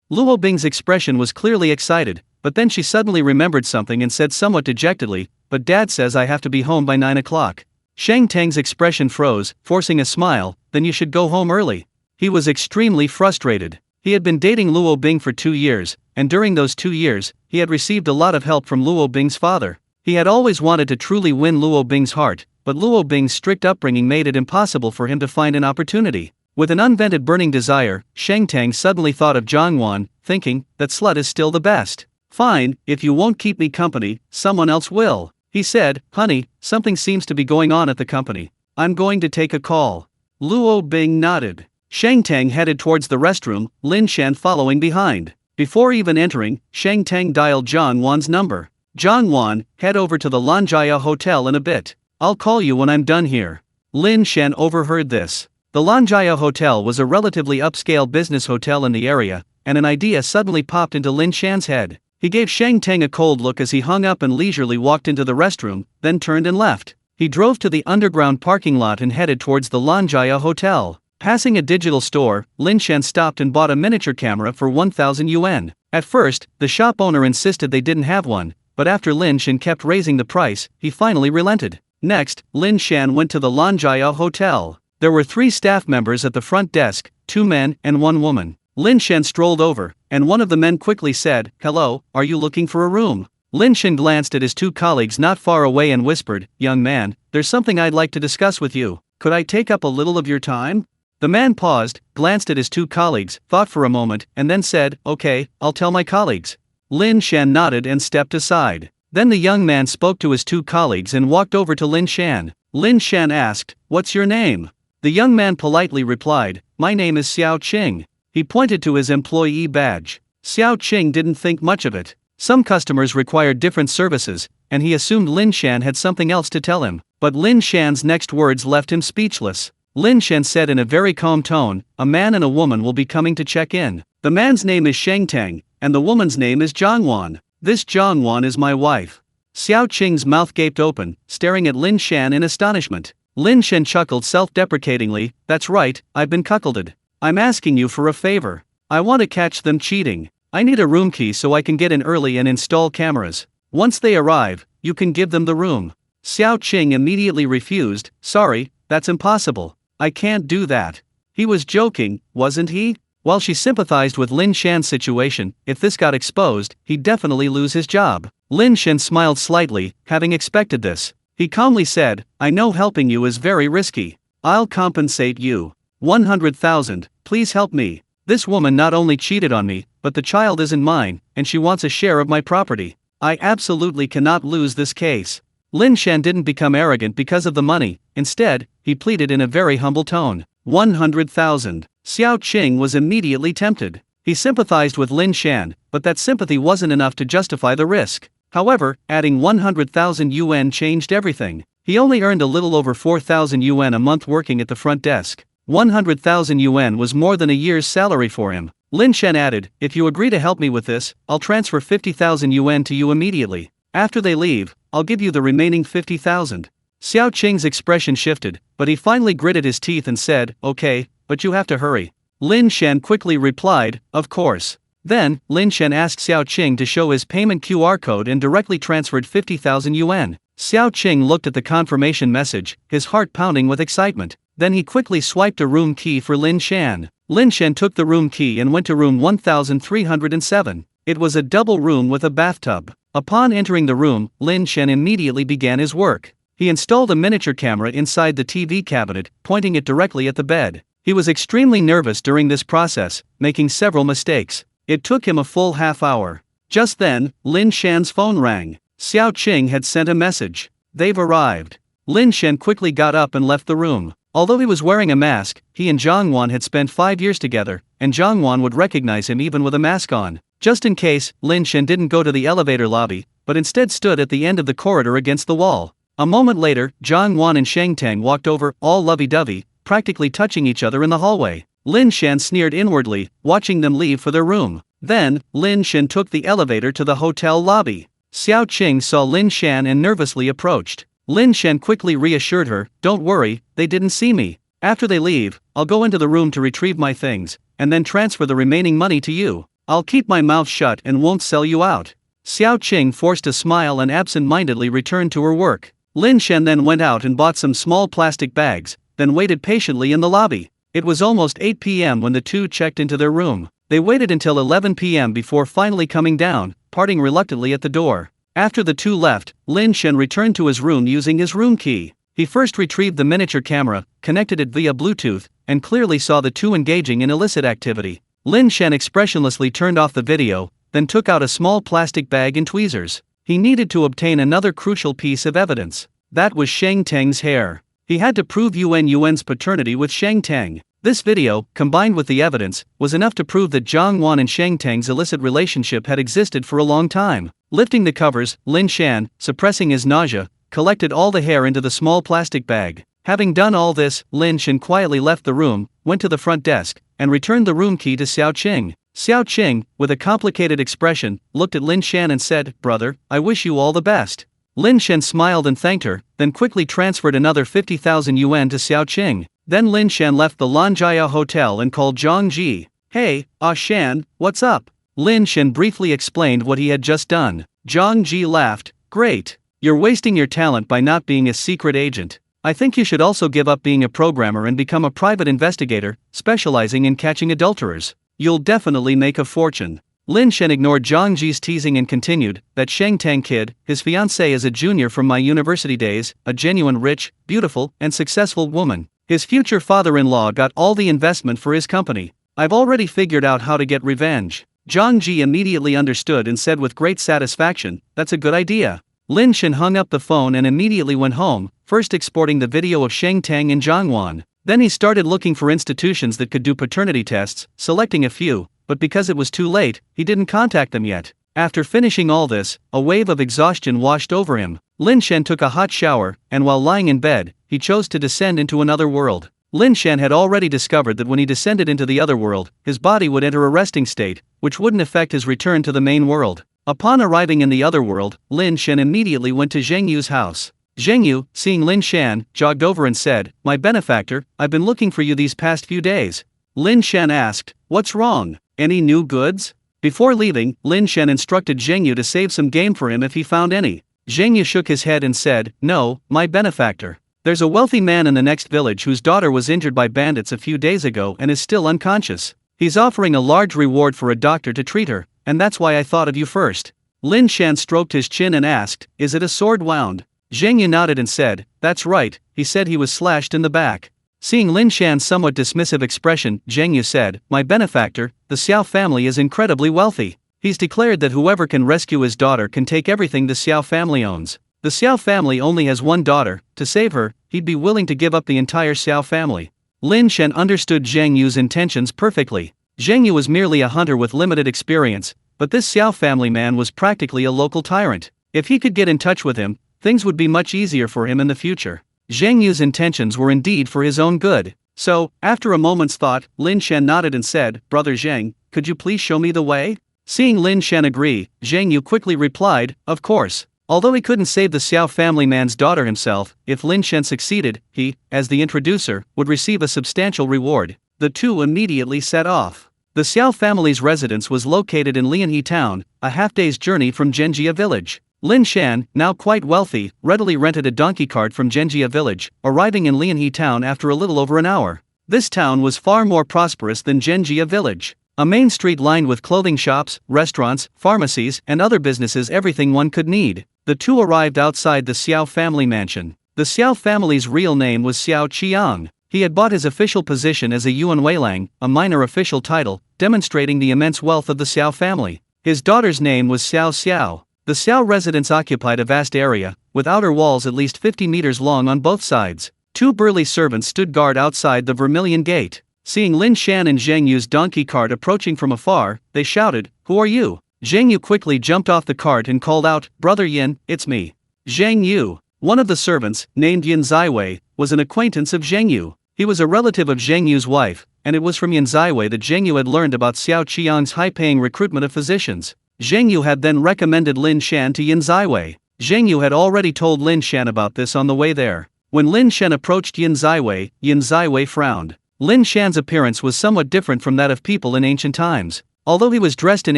Luo Bing's expression was clearly excited, but then she suddenly remembered something and said somewhat dejectedly, "But Dad says I have to be home by 9 o'clock. Sheng Tang's expression froze, forcing a smile. "Then you should go home early." He was extremely frustrated. He had been dating Luo Bing for 2 years, and during those 2 years, he had received a lot of help from Luo Bing's father. He had always wanted to truly win Luo Bing's heart, but Luo Bing's strict upbringing made it impossible for him to find an opportunity. With an unvented burning desire, Sheng Tang suddenly thought of Zhang Wan, thinking, "That slut is still the best. Fine, if you won't keep me company, someone else will." He said, "Honey, something seems to be going on at the company. I'm going to take a call." Luo Bing nodded. Sheng Tang headed towards the restroom, Lin Shan following behind. Before even entering, Sheng Tang dialed Zhang Wan's number. "Zhang Wan, head over to the Lanjaya Hotel in a bit. I'll call you when I'm done here." Lin Shan overheard this. The Lanjaya Hotel was a relatively upscale business hotel in the area, and an idea suddenly popped into Lin Shan's head. He gave Sheng Tang a cold look as he hung up and leisurely walked into the restroom, then turned and left. He drove to the underground parking lot and headed towards the Lanjaya Hotel. Passing a digital store, Lin Shan stopped and bought a miniature camera for 1,000 yuan. At first, the shop owner insisted they didn't have one, but after Lin Shan kept raising the price, he finally relented. Next, Lin Shan went to the Lanjaya Hotel. There were 3 staff members at the front desk, 2 men and 1 woman. Lin Shan strolled over, and one of the men quickly said, "Hello, are you looking for a room?" Lin Shan glanced at his 2 colleagues not far away and whispered, "Young man, there's something I'd like to discuss with you. Could I take up a little of your time?" The man paused, glanced at his 2 colleagues, thought for a moment, and then said, "Okay, I'll tell my colleagues." Lin Shan nodded and stepped aside. Then the young man spoke to his 2 colleagues and walked over to Lin Shan. Lin Shan asked, "What's your name?" The young man politely replied, "My name is Xiao Qing." He pointed to his employee badge. Xiao Qing didn't think much of it. Some customers required different services, and he assumed Lin Shan had something else to tell him. But Lin Shan's next words left him speechless. Lin Shan said in a very calm tone, "A man and a woman will be coming to check in. The man's name is Sheng Tang, and the woman's name is Zhang Wan. This Zhang Wan is my wife." Xiao Qing's mouth gaped open, staring at Lin Shan in astonishment. Lin Shan chuckled self-deprecatingly, "That's right, I've been cuckolded. I'm asking you for a favor. I want to catch them cheating. I need a room key so I can get in early and install cameras. Once they arrive, you can give them the room." Xiao Qing immediately refused, "Sorry, that's impossible. I can't do that." He was joking, wasn't he? While she sympathized with Lin Shan's situation, if this got exposed, he'd definitely lose his job. Lin Shan smiled slightly, having expected this. He calmly said, I know helping you is very risky. I'll compensate you. 100,000, please help me. This woman not only cheated on me, but the child isn't mine, and she wants a share of my property. I absolutely cannot lose this case. Lin Shan didn't become arrogant because of the money, instead, he pleaded in a very humble tone. 100,000. Xiao Qing was immediately tempted. He sympathized with Lin Shan, but that sympathy wasn't enough to justify the risk. However, adding 100,000 yuan changed everything. He only earned a little over 4,000 yuan a month working at the front desk. 100,000 yuan was more than a year's salary for him. Lin Shan added, if you agree to help me with this, I'll transfer 50,000 yuan to you immediately. After they leave, I'll give you the remaining 50,000. Xiao Qing's expression shifted, but he finally gritted his teeth and said, okay, but you have to hurry. Lin Shan quickly replied, of course. Then, Lin Shan asked Xiao Qing to show his payment QR code and directly transferred 50,000 yuan. Xiao Qing looked at the confirmation message, his heart pounding with excitement. Then he quickly swiped a room key for Lin Shan. Lin Shan took the room key and went to room 1307. It was a double room with a bathtub. Upon entering the room, Lin Shan immediately began his work. He installed a miniature camera inside the TV cabinet, pointing it directly at the bed. He was extremely nervous during this process, making several mistakes. It took him a full half hour. Just then, Lin Shan's phone rang. Xiao Qing had sent a message. They've arrived. Lin Shan quickly got up and left the room. Although he was wearing a mask, he and Zhang Wan had spent 5 years together, and Zhang Wan would recognize him even with a mask on. Just in case, Lin Shan didn't go to the elevator lobby, but instead stood at the end of the corridor against the wall. A moment later, Zhang Wan and Sheng Tang walked over, all lovey-dovey, practically touching each other in the hallway. Lin Shan sneered inwardly, watching them leave for their room. Then, Lin Shan took the elevator to the hotel lobby. Xiao Qing saw Lin Shan and nervously approached. Lin Shan quickly reassured her, don't worry, they didn't see me. After they leave, I'll go into the room to retrieve my things, and then transfer the remaining money to you. I'll keep my mouth shut and won't sell you out. Xiao Qing forced a smile and absent-mindedly returned to her work. Lin Shan then went out and bought some small plastic bags, then waited patiently in the lobby. It was almost 8 p.m. when the two checked into their room. They waited until 11 p.m. before finally coming down, parting reluctantly at the door. After the two left, Lin Shan returned to his room using his room key. He first retrieved the miniature camera, connected it via Bluetooth, and clearly saw the two engaging in illicit activity. Lin Shan expressionlessly turned off the video, then took out a small plastic bag and tweezers. He needed to obtain another crucial piece of evidence. That was Sheng Tang's hair. He had to prove Yuan's paternity with Sheng Tang. This video, combined with the evidence, was enough to prove that Zhang Wan and Sheng Tang's illicit relationship had existed for a long time. Lifting the covers, Lin Shan, suppressing his nausea, collected all the hair into the small plastic bag. Having done all this, Lin Shan quietly left the room, went to the front desk, and returned the room key to Xiao Qing. Xiao Qing, with a complicated expression, looked at Lin Shan and said, brother, I wish you all the best. Lin Shan smiled and thanked her, then quickly transferred another 50,000 yuan to Xiao Qing. Then Lin Shan left the Lanjia Hotel and called Zhang Ji. Hey, Shan, what's up? Lin Shan briefly explained what he had just done. Zhang Ji laughed, great. You're wasting your talent by not being a secret agent. I think you should also give up being a programmer and become a private investigator, specializing in catching adulterers. You'll definitely make a fortune. Lin Shan ignored Zhang Ji's teasing and continued, that Sheng Tang kid, his fiancée is a junior from my university days, a genuine rich, beautiful, and successful woman. His future father-in-law got all the investment for his company. I've already figured out how to get revenge. Zhang Ji immediately understood and said with great satisfaction, that's a good idea. Lin Shan hung up the phone and immediately went home, first exporting the video of Sheng Tang and Zhang Wan. Then he started looking for institutions that could do paternity tests, selecting a few, but because it was too late, he didn't contact them yet. After finishing all this, a wave of exhaustion washed over him. Lin Shan took a hot shower, and while lying in bed, he chose to descend into another world. Lin Shan had already discovered that when he descended into the other world, his body would enter a resting state, which wouldn't affect his return to the main world. Upon arriving in the other world, Lin Shan immediately went to Zheng Yu's house. Zheng Yu, seeing Lin Shan, jogged over and said, my benefactor, I've been looking for you these past few days. Lin Shan asked, what's wrong? Any new goods? Before leaving, Lin Shan instructed Zheng Yu to save some game for him if he found any. Zheng Yu shook his head and said, no, my benefactor. There's a wealthy man in the next village whose daughter was injured by bandits a few days ago and is still unconscious. He's offering a large reward for a doctor to treat her, and that's why I thought of you first. Lin Shan stroked his chin and asked, is it a sword wound? Zheng Yu nodded and said, "That's right, he said he was slashed in the back." Seeing Lin Shan's somewhat dismissive expression, Zheng Yu said, "My benefactor, the Xiao family is incredibly wealthy. He's declared that whoever can rescue his daughter can take everything the Xiao family owns. The Xiao family only has one daughter. To save her, he'd be willing to give up the entire Xiao family." Lin Shan understood Zheng Yu's intentions perfectly. Zheng Yu was merely a hunter with limited experience, but this Xiao family man was practically a local tyrant. If he could get in touch with him, things would be much easier for him in the future. Zheng Yu's intentions were indeed for his own good. So, after a moment's thought, Lin Shan nodded and said, "Brother Zheng, could you please show me the way?" Seeing Lin Shan agree, Zheng Yu quickly replied, "Of course." Although he couldn't save the Xiao family man's daughter himself, if Lin Shan succeeded, he, as the introducer, would receive a substantial reward. The two immediately set off. The Xiao family's residence was located in Lianhe town, a half-day's journey from Zhenjia village. Lin Shan, now quite wealthy, readily rented a donkey cart from Zhenjia village, arriving in Lianhe town after a little over an hour. This town was far more prosperous than Zhenjia village. A main street lined with clothing shops, restaurants, pharmacies, and other businesses, everything one could need. The two arrived outside the Xiao family mansion. The Xiao family's real name was Xiao Qiang. He had bought his official position as a Yuan Weilang, a minor official title, demonstrating the immense wealth of the Xiao family. His daughter's name was Xiao Xiao. The Xiao residence occupied a vast area, with outer walls at least 50 meters long on both sides. Two burly servants stood guard outside the Vermilion Gate. Seeing Lin Shan and Zheng Yu's donkey cart approaching from afar, they shouted, "Who are you?" Zheng Yu quickly jumped off the cart and called out, "Brother Yin, it's me." Zheng Yu. One of the servants, named Yin Zaiwei, was an acquaintance of Zheng Yu. He was a relative of Zheng Yu's wife, and it was from Yin Zaiwei that Zheng Yu had learned about Xiao Qiang's high-paying recruitment of physicians. Zheng Yu had then recommended Lin Shan to Yin Zaiwei. Zheng Yu had already told Lin Shan about this on the way there. When Lin Shan approached Yin Zaiwei frowned. Lin Shan's appearance was somewhat different from that of people in ancient times. Although he was dressed in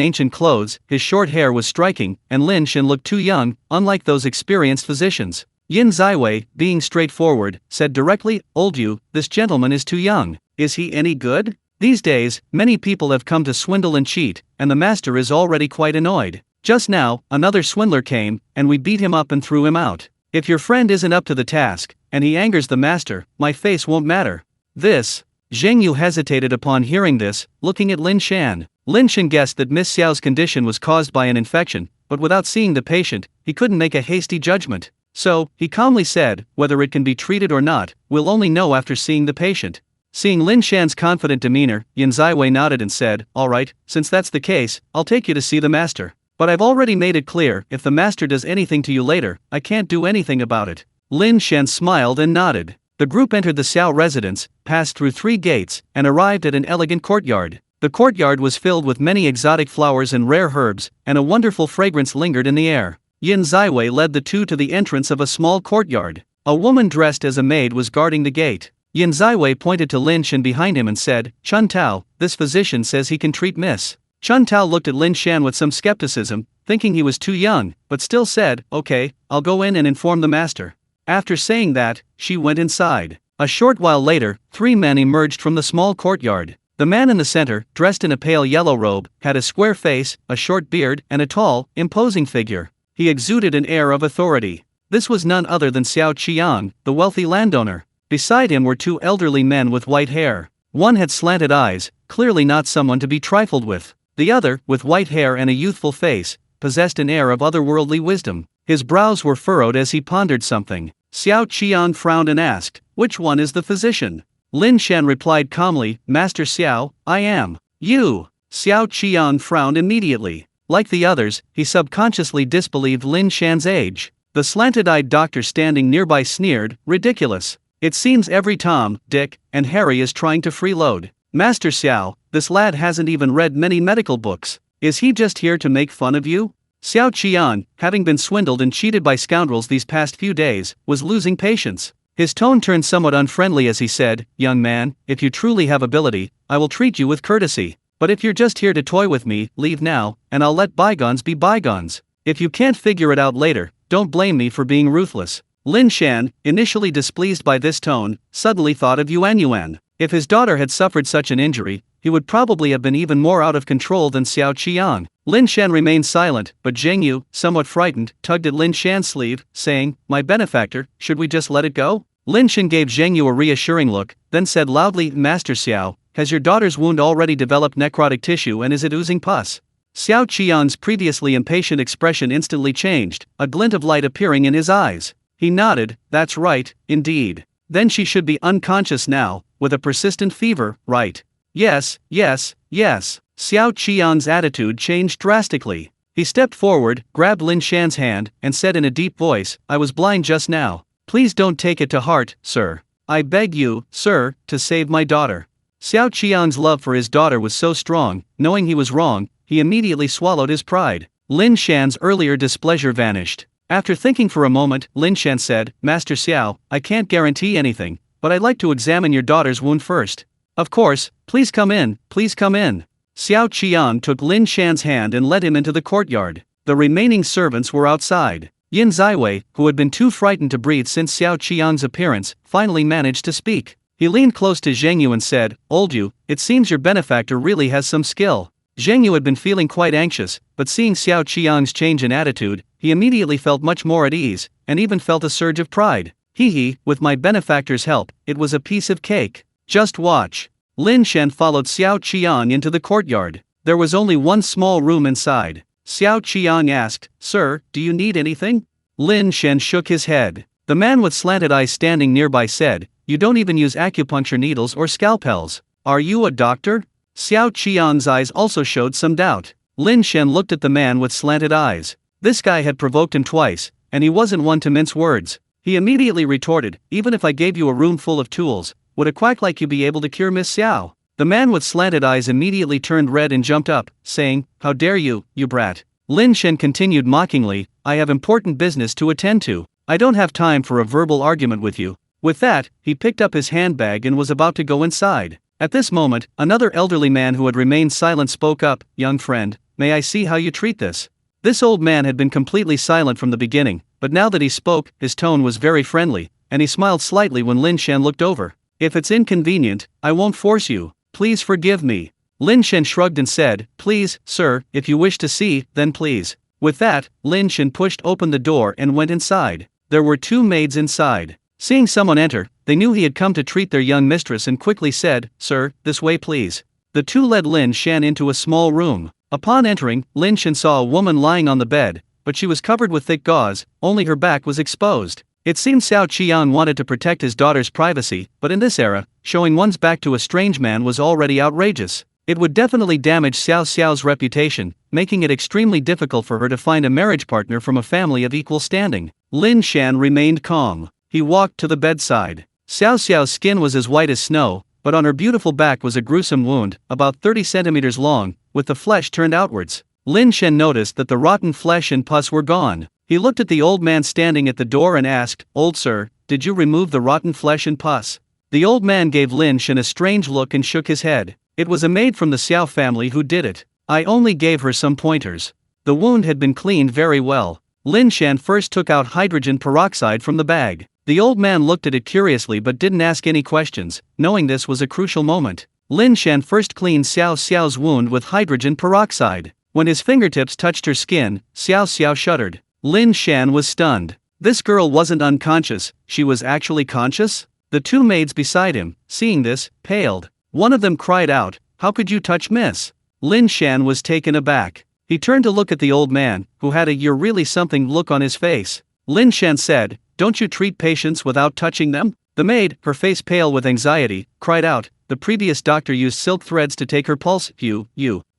ancient clothes, his short hair was striking, and Lin Shan looked too young, unlike those experienced physicians. Yin Zaiwei, being straightforward, said directly, "Old Yu, this gentleman is too young. Is he any good? These days, many people have come to swindle and cheat, and the master is already quite annoyed. Just now, another swindler came, and we beat him up and threw him out. If your friend isn't up to the task, and he angers the master, my face won't matter." This. Zheng Yu hesitated upon hearing this, looking at Lin Shan. Lin Shan guessed that Miss Xiao's condition was caused by an infection, but without seeing the patient, he couldn't make a hasty judgment. So, he calmly said, "Whether it can be treated or not, we'll only know after seeing the patient." Seeing Lin Shan's confident demeanor, Yin Zaiwei nodded and said, "All right, since that's the case, I'll take you to see the master. But I've already made it clear, if the master does anything to you later, I can't do anything about it." Lin Shan smiled and nodded. The group entered the Xiao residence, passed through 3 gates, and arrived at an elegant courtyard. The courtyard was filled with many exotic flowers and rare herbs, and a wonderful fragrance lingered in the air. Yin Zaiwei led the two to the entrance of a small courtyard. A woman dressed as a maid was guarding the gate. Yin Zaiwei pointed to Lin Shan behind him and said, "Chun Tao, this physician says he can treat Miss." Chun Tao looked at Lin Shan with some skepticism, thinking he was too young, but still said, "Okay, I'll go in and inform the master." After saying that, she went inside. A short while later, 3 men emerged from the small courtyard. The man in the center, dressed in a pale yellow robe, had a square face, a short beard, and a tall, imposing figure. He exuded an air of authority. This was none other than Xiao Qiang, the wealthy landowner. Beside him were 2 elderly men with white hair. One had slanted eyes, clearly not someone to be trifled with. The other, with white hair and a youthful face, possessed an air of otherworldly wisdom. His brows were furrowed as he pondered something. Xiao Qiang frowned and asked, "Which one is the physician?" Lin Shan replied calmly, "Master Xiao, I am." "You." Xiao Qiang frowned immediately. Like the others, he subconsciously disbelieved Lin Shan's age. The slanted-eyed doctor standing nearby sneered, "Ridiculous. It seems every Tom, Dick, and Harry is trying to freeload. Master Xiao, this lad hasn't even read many medical books. Is he just here to make fun of you?" Xiao Qian, having been swindled and cheated by scoundrels these past few days, was losing patience. His tone turned somewhat unfriendly as he said, "Young man, if you truly have ability, I will treat you with courtesy. But if you're just here to toy with me, leave now, and I'll let bygones be bygones. If you can't figure it out later, don't blame me for being ruthless." Lin Shan, initially displeased by this tone, suddenly thought of Yuan Yuan. If his daughter had suffered such an injury, he would probably have been even more out of control than Xiao Qian. Lin Shan remained silent, but Zheng Yu, somewhat frightened, tugged at Lin Shan's sleeve, saying, "My benefactor, should we just let it go?" Lin Shan gave Zheng Yu a reassuring look, then said loudly, "Master Xiao, has your daughter's wound already developed necrotic tissue and is it oozing pus?" Xiao Qian's previously impatient expression instantly changed, a glint of light appearing in his eyes. He nodded, "That's right, indeed. Then she should be unconscious now, with a persistent fever, right?" "Yes, yes, yes." Xiao Qian's attitude changed drastically. He stepped forward, grabbed Lin Shan's hand, and said in a deep voice, "I was blind just now. Please don't take it to heart, sir. I beg you, sir, to save my daughter." Xiao Qian's love for his daughter was so strong, knowing he was wrong, he immediately swallowed his pride. Lin Shan's earlier displeasure vanished. After thinking for a moment, Lin Shan said, "Master Xiao, I can't guarantee anything, but I'd like to examine your daughter's wound first." "Of course, please come in, please come in." Xiao Qian took Lin Shan's hand and led him into the courtyard. The remaining servants were outside. Yin Ziwei, who had been too frightened to breathe since Xiao Qian's appearance, finally managed to speak. He leaned close to Zheng Yu and said, "Old Yu, it seems your benefactor really has some skill." Zheng Yu had been feeling quite anxious, but seeing Xiao Qian's change in attitude, he immediately felt much more at ease, and even felt a surge of pride. "Hee, with my benefactor's help, it was a piece of cake. Just watch." Lin Shan followed Xiao Qian into the courtyard. There was only one small room inside. Xiao Qian asked, "Sir, do you need anything?" Lin Shan shook his head. The man with slanted eyes standing nearby said, "You don't even use acupuncture needles or scalpels. Are you a doctor?" Xiao Qian's eyes also showed some doubt. Lin Shan looked at the man with slanted eyes. This guy had provoked him twice, and he wasn't one to mince words. He immediately retorted, "Even if I gave you a room full of tools, would a quack like you be able to cure Miss Xiao?" The man with slanted eyes immediately turned red and jumped up, saying, "How dare you, you brat." Lin Shan continued mockingly, "I have important business to attend to. I don't have time for a verbal argument with you." With that, he picked up his handbag and was about to go inside. At this moment, another elderly man who had remained silent spoke up, "Young friend, may I see how you treat this?" This old man had been completely silent from the beginning, but now that he spoke, his tone was very friendly, and he smiled slightly when Lin Shan looked over. "If it's inconvenient, I won't force you. Please forgive me." Lin Shan shrugged and said, "Please, sir, if you wish to see, then please." With that, Lin Shan pushed open the door and went inside. There were two maids inside. Seeing someone enter, they knew he had come to treat their young mistress and quickly said, "Sir, this way please." The two led Lin Shan into a small room. Upon entering, Lin Shan saw a woman lying on the bed, but she was covered with thick gauze, only her back was exposed. It seemed Xiao Qian wanted to protect his daughter's privacy, but in this era, showing one's back to a strange man was already outrageous. It would definitely damage Xiao Xiao's reputation, making it extremely difficult for her to find a marriage partner from a family of equal standing. Lin Shan remained calm. He walked to the bedside. Xiao Xiao's skin was as white as snow, but on her beautiful back was a gruesome wound, about 30 centimeters long, with the flesh turned outwards. Lin Shan noticed that the rotten flesh and pus were gone. He looked at the old man standing at the door and asked, "Old sir, did you remove the rotten flesh and pus?" The old man gave Lin Shan a strange look and shook his head. "It was a maid from the Xiao family who did it. I only gave her some pointers." The wound had been cleaned very well. Lin Shan first took out hydrogen peroxide from the bag. The old man looked at it curiously but didn't ask any questions, knowing this was a crucial moment. Lin Shan first cleaned Xiao Xiao's wound with hydrogen peroxide. When his fingertips touched her skin, Xiao Xiao shuddered. Lin Shan was stunned. This girl wasn't unconscious, she was actually conscious? The two maids beside him, seeing this, paled. One of them cried out, "How could you touch Miss?" Lin Shan was taken aback. He turned to look at the old man, who had a "you're really something" look on his face. Lin Shan said, "Don't you treat patients without touching them?" The maid, her face pale with anxiety, cried out, "The previous doctor used silk threads to take her pulse, you.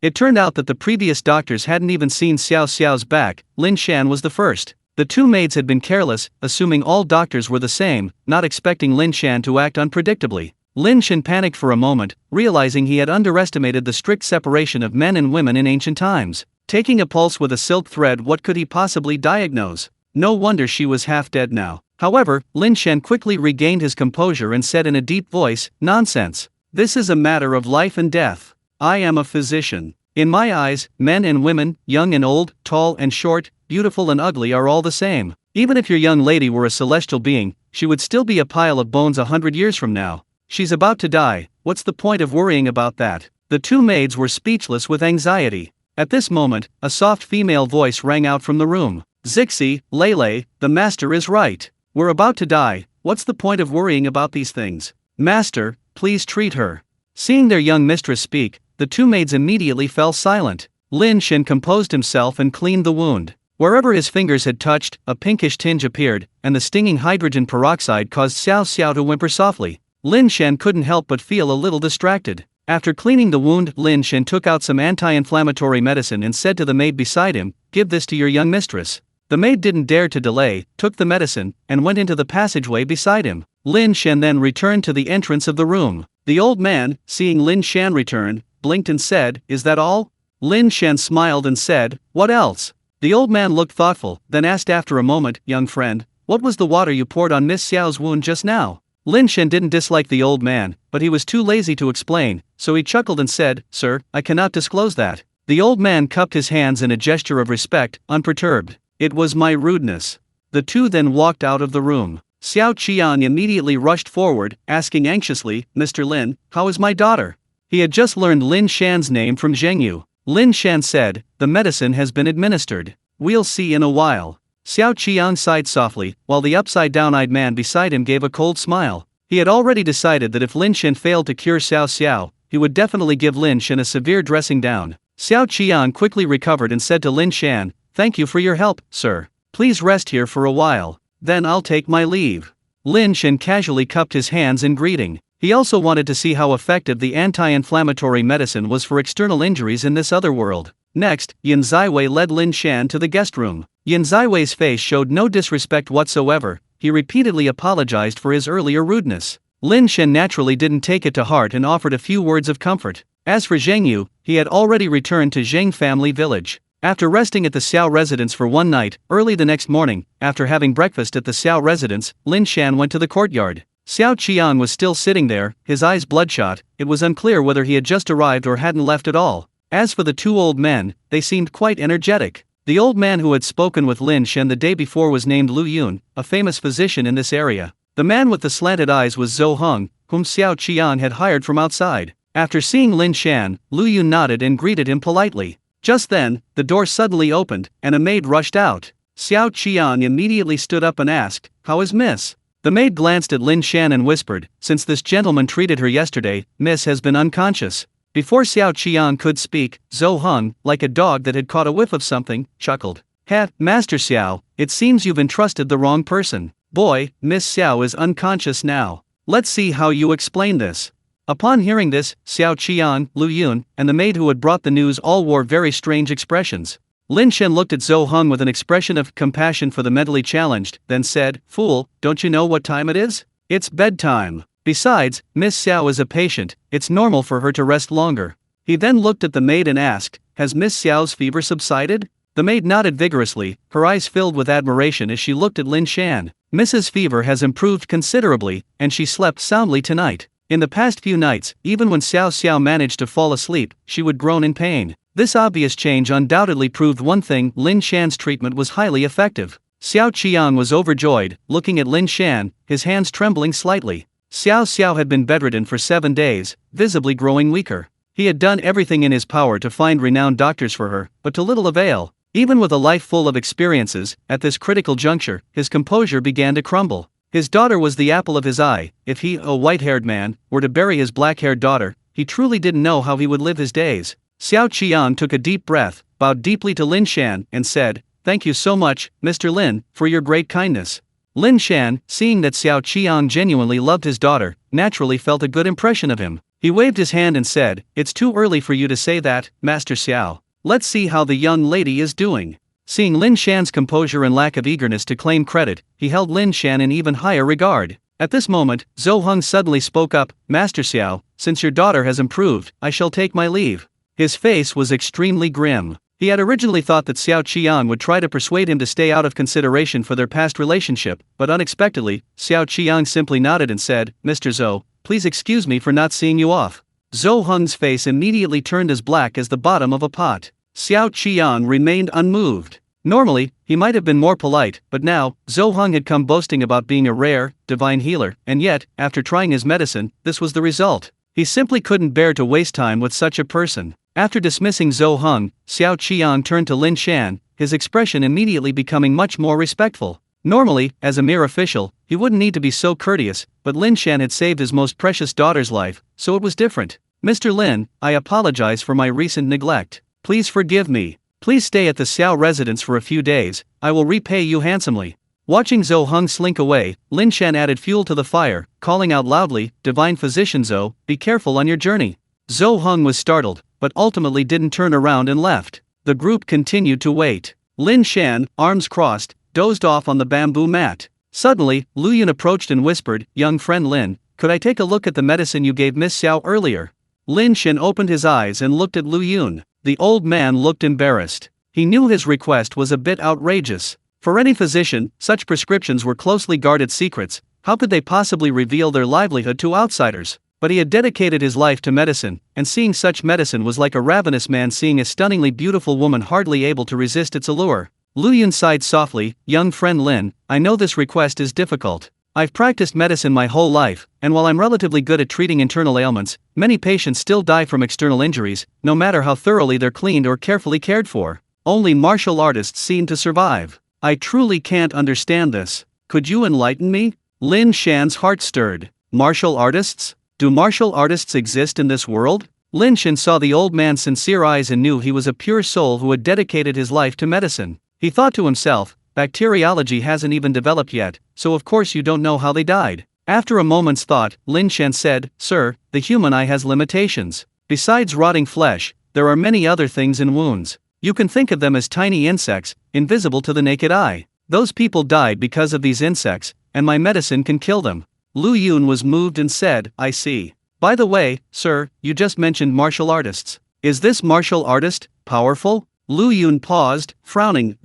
It turned out that the previous doctors hadn't even seen Xiao Xiao's back. Lin Shan was the first. The two maids had been careless, assuming all doctors were the same, not expecting Lin Shan to act unpredictably. Lin Shan panicked for a moment, realizing he had underestimated the strict separation of men and women in ancient times. Taking a pulse with a silk thread, what could he possibly diagnose? No wonder she was half dead now. However, Lin Shan quickly regained his composure and said in a deep voice, "Nonsense. This is a matter of life and death. I am a physician. In my eyes, men and women, young and old, tall and short, beautiful and ugly are all the same. Even if your young lady were a celestial being, she would still be a pile of bones 100 years from now. She's about to die, what's the point of worrying about that? The two maids were speechless with anxiety. At this moment, a soft female voice rang out from the room. Zixi, Lele, the master is right. We're about to die, what's the point of worrying about these things? Master, please treat her. Seeing their young mistress speak, the two maids immediately fell silent. Lin Shan composed himself and cleaned the wound. Wherever his fingers had touched, a pinkish tinge appeared, and the stinging hydrogen peroxide caused Xiao Xiao to whimper softly. Lin Shan couldn't help but feel a little distracted. After cleaning the wound, Lin Shan took out some anti-inflammatory medicine and said to the maid beside him, "Give this to your young mistress." The maid didn't dare to delay, took the medicine, and went into the passageway beside him. Lin Shan then returned to the entrance of the room. The old man, seeing Lin Shan return, blinked and said, "Is that all?" Lin Shan smiled and said, "What else?" The old man looked thoughtful, then asked after a moment, "Young friend, what was the water you poured on Miss Xiao's wound just now?" Lin Shan didn't dislike the old man, but he was too lazy to explain, so he chuckled and said, "Sir, I cannot disclose that." The old man cupped his hands in a gesture of respect, unperturbed. "It was my rudeness." The two then walked out of the room. Xiao Qian immediately rushed forward, asking anxiously, "Mr. Lin, how is my daughter?" He had just learned Lin Shan's name from Zhengyu. Lin Shan said, "The medicine has been administered. We'll see in a while." Xiao Qian sighed softly, while the upside-down-eyed man beside him gave a cold smile. He had already decided that if Lin Shan failed to cure Xiao Xiao, he would definitely give Lin Shan a severe dressing down. Xiao Qian quickly recovered and said to Lin Shan, "Thank you for your help, sir. Please rest here for a while. Then I'll take my leave." Lin Shan casually cupped his hands in greeting. He also wanted to see how effective the anti-inflammatory medicine was for external injuries in this other world. Next, Yin Ziwei led Lin Shan to the guest room. Yin Ziwei's face showed no disrespect whatsoever. He repeatedly apologized for his earlier rudeness. Lin Shan naturally didn't take it to heart and offered a few words of comfort. As for Zhengyu, he had already returned to Zheng family village. After resting at the Xiao residence for one night, early the next morning, after having breakfast at the Xiao residence, Lin Shan went to the courtyard. Xiao Qian was still sitting there, his eyes bloodshot. It was unclear whether he had just arrived or hadn't left at all. As for the two old men, they seemed quite energetic. The old man who had spoken with Lin Shan the day before was named Lu Yun, a famous physician in this area. The man with the slanted eyes was Zhou Heng, whom Xiao Qian had hired from outside. After seeing Lin Shan, Lu Yun nodded and greeted him politely. Just then, the door suddenly opened, and a maid rushed out. Xiao Qian immediately stood up and asked, "How is Miss?" The maid glanced at Lin Shan and whispered, "Since this gentleman treated her yesterday, Miss has been unconscious." Before Xiao Qian could speak, Zhou Heng, like a dog that had caught a whiff of something, chuckled. "Heh, Master Xiao, it seems you've entrusted the wrong person. Boy, Miss Xiao is unconscious now. Let's see how you explain this." Upon hearing this, Xiao Qian, Lu Yun, and the maid who had brought the news all wore very strange expressions. Lin Shan looked at Zhou Heng with an expression of compassion for the mentally challenged, then said, "Fool, don't you know what time it is? It's bedtime. Besides, Miss Xiao is a patient, it's normal for her to rest longer." He then looked at the maid and asked, "Has Miss Xiao's fever subsided?" The maid nodded vigorously, her eyes filled with admiration as she looked at Lin Shan. "Mrs. Fever has improved considerably, and she slept soundly tonight. In the past few nights, even when Xiao Xiao managed to fall asleep, she would groan in pain." This obvious change undoubtedly proved one thing: Lin Shan's treatment was highly effective. Xiao Qian was overjoyed, looking at Lin Shan, his hands trembling slightly. Xiao Xiao had been bedridden for 7 days, visibly growing weaker. He had done everything in his power to find renowned doctors for her, but to little avail. Even with a life full of experiences, at this critical juncture, his composure began to crumble. His daughter was the apple of his eye. If he, a white-haired man, were to bury his black-haired daughter, he truly didn't know how he would live his days. Xiao Qian took a deep breath, bowed deeply to Lin Shan, and said, "Thank you so much, Mr. Lin, for your great kindness." Lin Shan, seeing that Xiao Qian genuinely loved his daughter, naturally felt a good impression of him. He waved his hand and said, "It's too early for you to say that, Master Xiao. Let's see how the young lady is doing." Seeing Lin Shan's composure and lack of eagerness to claim credit, he held Lin Shan in even higher regard. At this moment, Zhou Heng suddenly spoke up, "Master Xiao, since your daughter has improved, I shall take my leave." His face was extremely grim. He had originally thought that Xiao Qian would try to persuade him to stay out of consideration for their past relationship, but unexpectedly, Xiao Qian simply nodded and said, "Mr. Zhou, please excuse me for not seeing you off." Zhou Heng's face immediately turned as black as the bottom of a pot. Xiao Qian remained unmoved. Normally, he might have been more polite, but now, Zhou Heng had come boasting about being a rare, divine healer, and yet, after trying his medicine, this was the result. He simply couldn't bear to waste time with such a person. After dismissing Zhou Heng, Xiao Qiang turned to Lin Shan, his expression immediately becoming much more respectful. Normally, as a mere official, he wouldn't need to be so courteous, but Lin Shan had saved his most precious daughter's life, so it was different. Mr. Lin, I apologize for my recent neglect. Please forgive me. Please stay at the Xiao residence for a few days, I will repay you handsomely. Watching Zhou Heng slink away, Lin Shan added fuel to the fire, calling out loudly, Divine Physician Zhou, be careful on your journey. Zhou Heng was startled, but ultimately didn't turn around and left. The group continued to wait. Lin Shan, arms crossed, dozed off on the bamboo mat. Suddenly, Lu Yun approached and whispered, young friend Lin, could I take a look at the medicine you gave Miss Xiao earlier? Lin Shan opened his eyes and looked at Lu Yun. The old man looked embarrassed. He knew his request was a bit outrageous. For any physician, such prescriptions were closely guarded secrets. How could they possibly reveal their livelihood to outsiders? But he had dedicated his life to medicine, and seeing such medicine was like a ravenous man seeing a stunningly beautiful woman hardly able to resist its allure. Lu Yun sighed softly, young friend Lin, I know this request is difficult. I've practiced medicine my whole life, and while I'm relatively good at treating internal ailments, many patients still die from external injuries, no matter how thoroughly they're cleaned or carefully cared for. Only martial artists seem to survive. I truly can't understand this. Could you enlighten me? Lin Shan's heart stirred. Martial artists? Do martial artists exist in this world? Lin Shan saw the old man's sincere eyes and knew he was a pure soul who had dedicated his life to medicine. He thought to himself, bacteriology hasn't even developed yet, so of course you don't know how they died. After a moment's thought, Lin Shan said, Sir, the human eye has limitations. Besides rotting flesh, there are many other things in wounds. You can think of them as tiny insects, invisible to the naked eye. Those people died because of these insects, and my medicine can kill them. Lu Yun was moved and said, I see. By the way, sir, you just mentioned martial artists. Is this martial artist powerful? Lu Yun paused, frowning.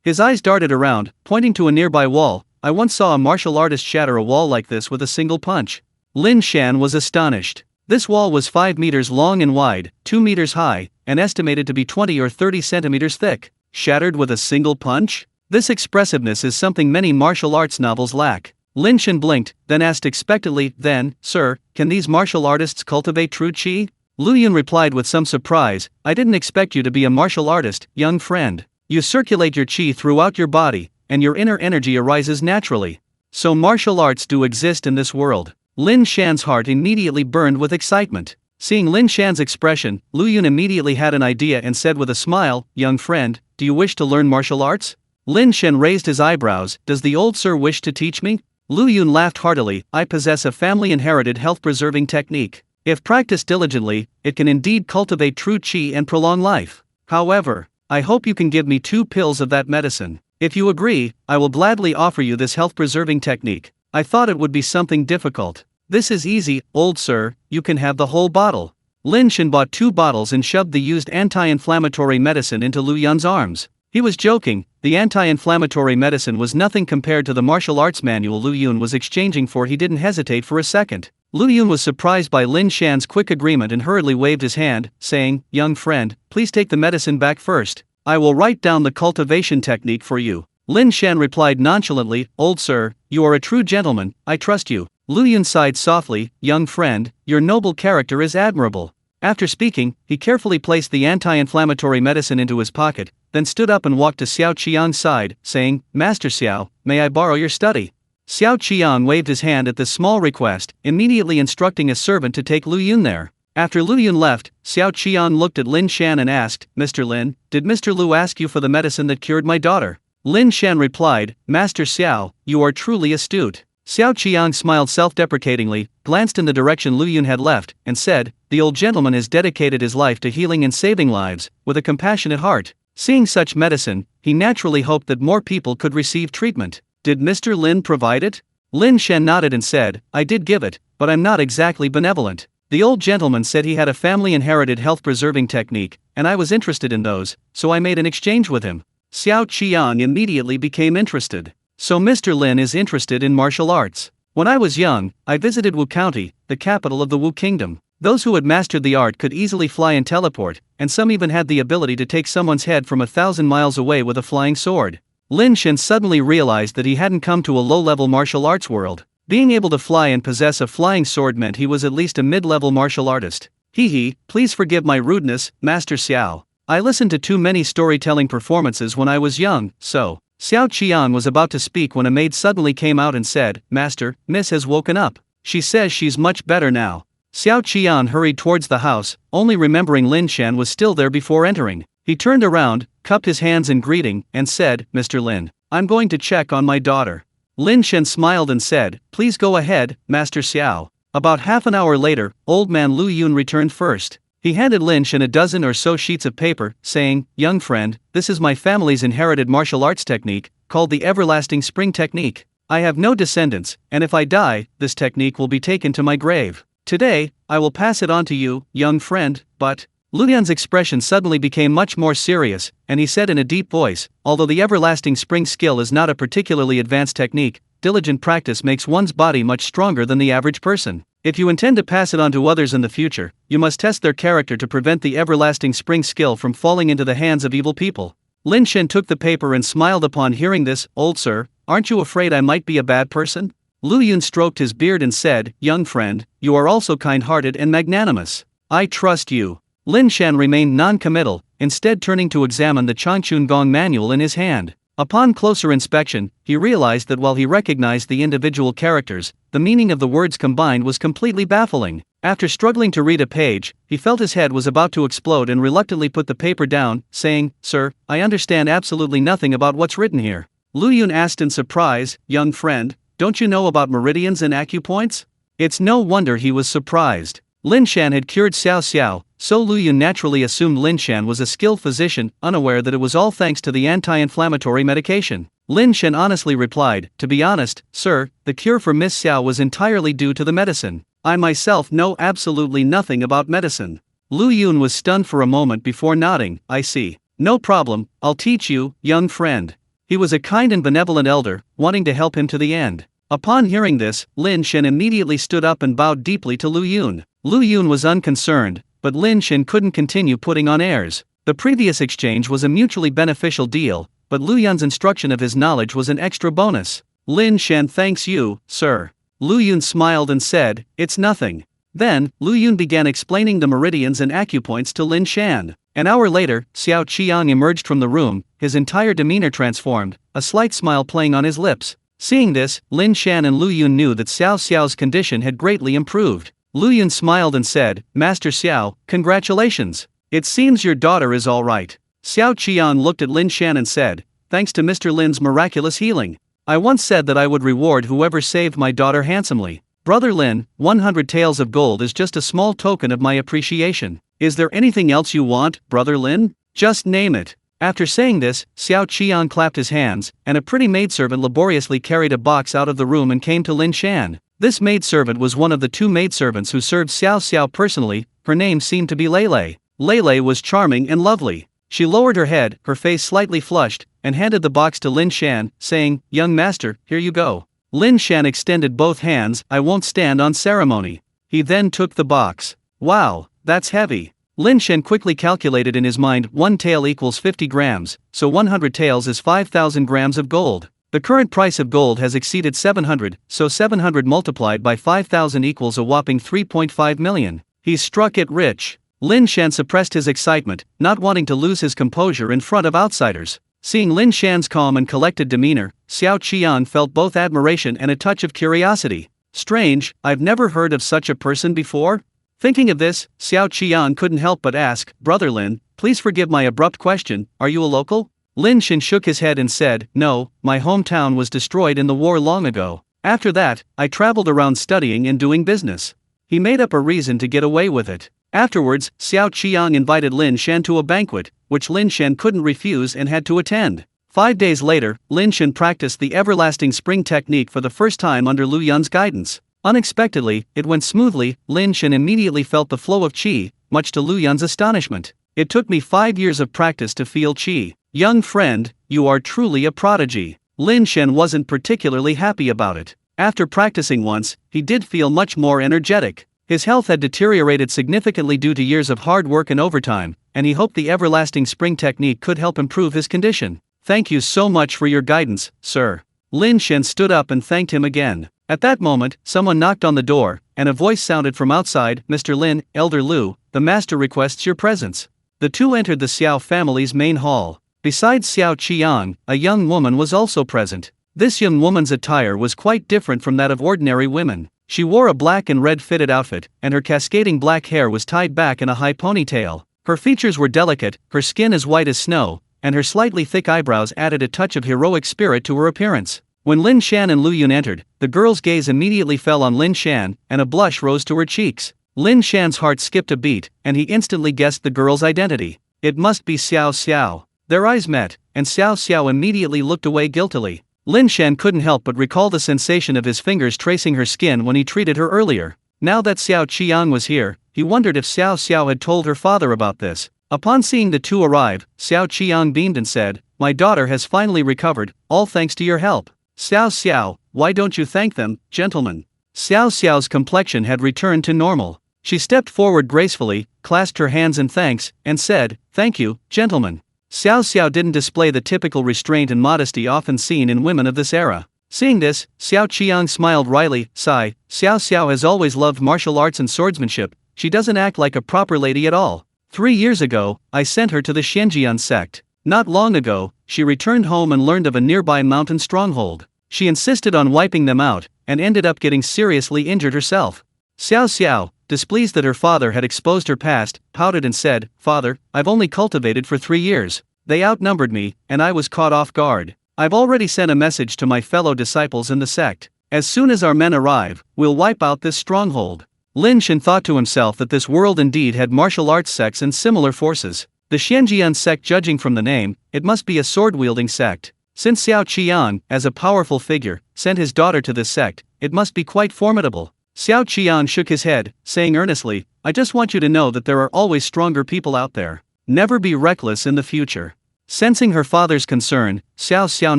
His eyes darted around, pointing to a nearby wall. I once saw a martial artist shatter a wall like this with a single punch. Lin Shan was astonished. This wall was 5 meters long and wide, 2 meters high, and estimated to be 20 or 30 centimeters thick. Shattered with a single punch? This expressiveness is something many martial arts novels lack. Lin Shan blinked, then asked expectantly, then, sir, can these martial artists cultivate true qi? Lu Yun replied with some surprise, I didn't expect you to be a martial artist, young friend. You circulate your qi throughout your body, and your inner energy arises naturally. So martial arts do exist in this world. Lin Shan's heart immediately burned with excitement. Seeing Lin Shan's expression, Lu Yun immediately had an idea and said with a smile, young friend, do you wish to learn martial arts? Lin Shan raised his eyebrows, does the old sir wish to teach me? Lu Yun laughed heartily, I possess a family-inherited health-preserving technique. If practiced diligently, it can indeed cultivate true qi and prolong life. However, I hope you can give me 2 pills of that medicine. If you agree, I will gladly offer you this health-preserving technique. I thought it would be something difficult. This is easy, old sir, you can have the whole bottle. Lin Shan bought 2 bottles and shoved the used anti-inflammatory medicine into Lu Yun's arms. He was joking, the anti-inflammatory medicine was nothing compared to the martial arts manual Lu Yun was exchanging for. He didn't hesitate for a second. Lu Yun was surprised by Lin Shan's quick agreement and hurriedly waved his hand, saying, young friend, please take the medicine back first. I will write down the cultivation technique for you. Lin Shan replied nonchalantly, old sir, you are a true gentleman, I trust you. Lu Yun sighed softly, young friend, your noble character is admirable. After speaking, he carefully placed the anti-inflammatory medicine into his pocket, then stood up and walked to Xiao Qiang's side, saying, Master Xiao, may I borrow your study? Xiao Qiang waved his hand at this small request, immediately instructing a servant to take Lu Yun there. After Lu Yun left, Xiao Qiang looked at Lin Shan and asked, Mr. Lin, did Mr. Lu ask you for the medicine that cured my daughter? Lin Shan replied, Master Xiao, you are truly astute. Xiao Qiang smiled self-deprecatingly, glanced in the direction Lu Yun had left, and said, the old gentleman has dedicated his life to healing and saving lives, with a compassionate heart. Seeing such medicine, he naturally hoped that more people could receive treatment. Did Mr. Lin provide it? Lin Shan nodded and said, I did give it, but I'm not exactly benevolent. The old gentleman said he had a family-inherited health-preserving technique, and I was interested in those, so I made an exchange with him. Xiao Qiang immediately became interested. So Mr. Lin is interested in martial arts. When I was young, I visited Wu County, the capital of the Wu Kingdom. Those who had mastered the art could easily fly and teleport, and some even had the ability to take someone's head from 1,000 miles away with a flying sword. Lin Shan suddenly realized that he hadn't come to a low-level martial arts world. Being able to fly and possess a flying sword meant he was at least a mid-level martial artist. Please forgive my rudeness, Master Xiao. I listened to too many storytelling performances when I was young, so. Xiao Qian was about to speak when a maid suddenly came out and said, Master, Miss has woken up. She says she's much better now. Xiao Qian hurried towards the house, only remembering Lin Shan was still there before entering. He turned around, cupped his hands in greeting, and said, Mr. Lin, I'm going to check on my daughter. Lin Shan smiled and said, Please go ahead, Master Xiao. About half an hour later, old man Lu Yun returned first. He handed Lin Shan a dozen or so sheets of paper, saying, Young friend, this is my family's inherited martial arts technique, called the Everlasting Spring Technique. I have no descendants, and if I die, this technique will be taken to my grave. Today, I will pass it on to you, young friend, but. Lu Yun's expression suddenly became much more serious, and he said in a deep voice, although the Everlasting Spring skill is not a particularly advanced technique, diligent practice makes one's body much stronger than the average person. If you intend to pass it on to others in the future, you must test their character to prevent the Everlasting Spring skill from falling into the hands of evil people. Lin Shan took the paper and smiled upon hearing this. Old sir, aren't you afraid I might be a bad person? Lu Yun stroked his beard and said, Young friend, you are also kind-hearted and magnanimous. I trust you. Lin Shan remained non-committal, instead turning to examine the Changchun Gong manual in his hand. Upon closer inspection, he realized that while he recognized the individual characters, the meaning of the words combined was completely baffling. After struggling to read a page, he felt his head was about to explode and reluctantly put the paper down, saying, Sir, I understand absolutely nothing about what's written here. Lu Yun asked in surprise, Young friend, don't you know about meridians and acupoints? It's no wonder he was surprised. Lin Shan had cured Xiao Xiao, so Lu Yun naturally assumed Lin Shan was a skilled physician, unaware that it was all thanks to the anti-inflammatory medication. Lin Shan honestly replied, To be honest, sir, the cure for Miss Xiao was entirely due to the medicine. I myself know absolutely nothing about medicine. Lu Yun was stunned for a moment before nodding, I see. No problem, I'll teach you, young friend. He was a kind and benevolent elder, wanting to help him to the end. Upon hearing this, Lin Shan immediately stood up and bowed deeply to Lu Yun. Lu Yun was unconcerned, but Lin Shan couldn't continue putting on airs. The previous exchange was a mutually beneficial deal, but Lu Yun's instruction of his knowledge was an extra bonus. Lin Shan thanks you, sir. Lu Yun smiled and said, It's nothing. Then, Lu Yun began explaining the meridians and acupoints to Lin Shan. An hour later, Xiao Qiang emerged from the room, his entire demeanor transformed, a slight smile playing on his lips. Seeing this, Lin Shan and Lu Yun knew that Xiao Xiao's condition had greatly improved. Lu Yun smiled and said, Master Xiao, congratulations. It seems your daughter is all right. Xiao Qian looked at Lin Shan and said, Thanks to Mr. Lin's miraculous healing. I once said that I would reward whoever saved my daughter handsomely. Brother Lin, 100 taels of gold is just a small token of my appreciation. Is there anything else you want, Brother Lin? Just name it. After saying this, Xiao Qian clapped his hands, and a pretty maidservant laboriously carried a box out of the room and came to Lin Shan. This maidservant was one of the two maidservants who served Xiao Xiao personally. Her name seemed to be Lele. Lele was charming and lovely. She lowered her head, her face slightly flushed, and handed the box to Lin Shan, saying, Young master, here you go. Lin Shan extended both hands, I won't stand on ceremony. He then took the box. Wow, that's heavy. Lin Shan quickly calculated in his mind 1 tael equals 50 grams, so 100 taels is 5,000 grams of gold. The current price of gold has exceeded 700, so 700 multiplied by 5,000 equals a whopping 3.5 million. He struck it rich. Lin Shan suppressed his excitement, not wanting to lose his composure in front of outsiders. Seeing Lin Shan's calm and collected demeanor, Xiao Qian felt both admiration and a touch of curiosity. Strange, I've never heard of such a person before? Thinking of this, Xiao Qian couldn't help but ask, Brother Lin, please forgive my abrupt question, are you a local? Lin Shan shook his head and said, No, my hometown was destroyed in the war long ago. After that, I traveled around studying and doing business. He made up a reason to get away with it. Afterwards, Xiao Qiang invited Lin Shan to a banquet, which Lin Shan couldn't refuse and had to attend. 5 days later, Lin Shan practiced the Everlasting Spring technique for the first time under Lu Yun's guidance. Unexpectedly, it went smoothly. Lin Shan immediately felt the flow of qi, much to Lu Yun's astonishment. It took me 5 years of practice to feel qi. Young friend, you are truly a prodigy. Lin Shan wasn't particularly happy about it. After practicing once, he did feel much more energetic. His health had deteriorated significantly due to years of hard work and overtime, and he hoped the everlasting spring technique could help improve his condition. "Thank you so much for your guidance, sir." Lin Shan stood up and thanked him again. At that moment, someone knocked on the door, and a voice sounded from outside. "Mr. Lin, Elder Lu, the master requests your presence." The two entered the Xiao family's main hall. Besides Xiao Qiang, a young woman was also present. This young woman's attire was quite different from that of ordinary women. She wore a black and red fitted outfit, and her cascading black hair was tied back in a high ponytail. Her features were delicate, her skin as white as snow, and her slightly thick eyebrows added a touch of heroic spirit to her appearance. When Lin Shan and Lu Yun entered, the girl's gaze immediately fell on Lin Shan, and a blush rose to her cheeks. Lin Shan's heart skipped a beat, and he instantly guessed the girl's identity. It must be Xiao Xiao. Their eyes met, and Xiao Xiao immediately looked away guiltily. Lin Shan couldn't help but recall the sensation of his fingers tracing her skin when he treated her earlier. Now that Xiao Qiang was here, he wondered if Xiao Xiao had told her father about this. Upon seeing the two arrive, Xiao Qiang beamed and said, "My daughter has finally recovered, all thanks to your help." "Xiao Xiao, why don't you thank them, gentlemen?" Xiao Xiao's complexion had returned to normal. She stepped forward gracefully, clasped her hands in thanks, and said, "Thank you, gentlemen." Xiao Xiao didn't display the typical restraint and modesty often seen in women of this era. Seeing this, Xiao Qiang smiled wryly. "Sigh, Xiao Xiao has always loved martial arts and swordsmanship, she doesn't act like a proper lady at all. 3 years ago, I sent her to the Xianjian sect. Not long ago, she returned home and learned of a nearby mountain stronghold. She insisted on wiping them out, and ended up getting seriously injured herself." Xiao Xiao, displeased that her father had exposed her past, pouted and said, "Father, I've only cultivated for 3 years. They outnumbered me, and I was caught off guard. I've already sent a message to my fellow disciples in the sect. As soon as our men arrive, we'll wipe out this stronghold." Lin Shan thought to himself that this world indeed had martial arts sects and similar forces. The Xianjian sect, judging from the name, it must be a sword-wielding sect. Since Xiao Qiang, as a powerful figure, sent his daughter to this sect, it must be quite formidable. Xiao Qiang shook his head, saying earnestly, "I just want you to know that there are always stronger people out there. Never be reckless in the future." Sensing her father's concern, Xiao Xiao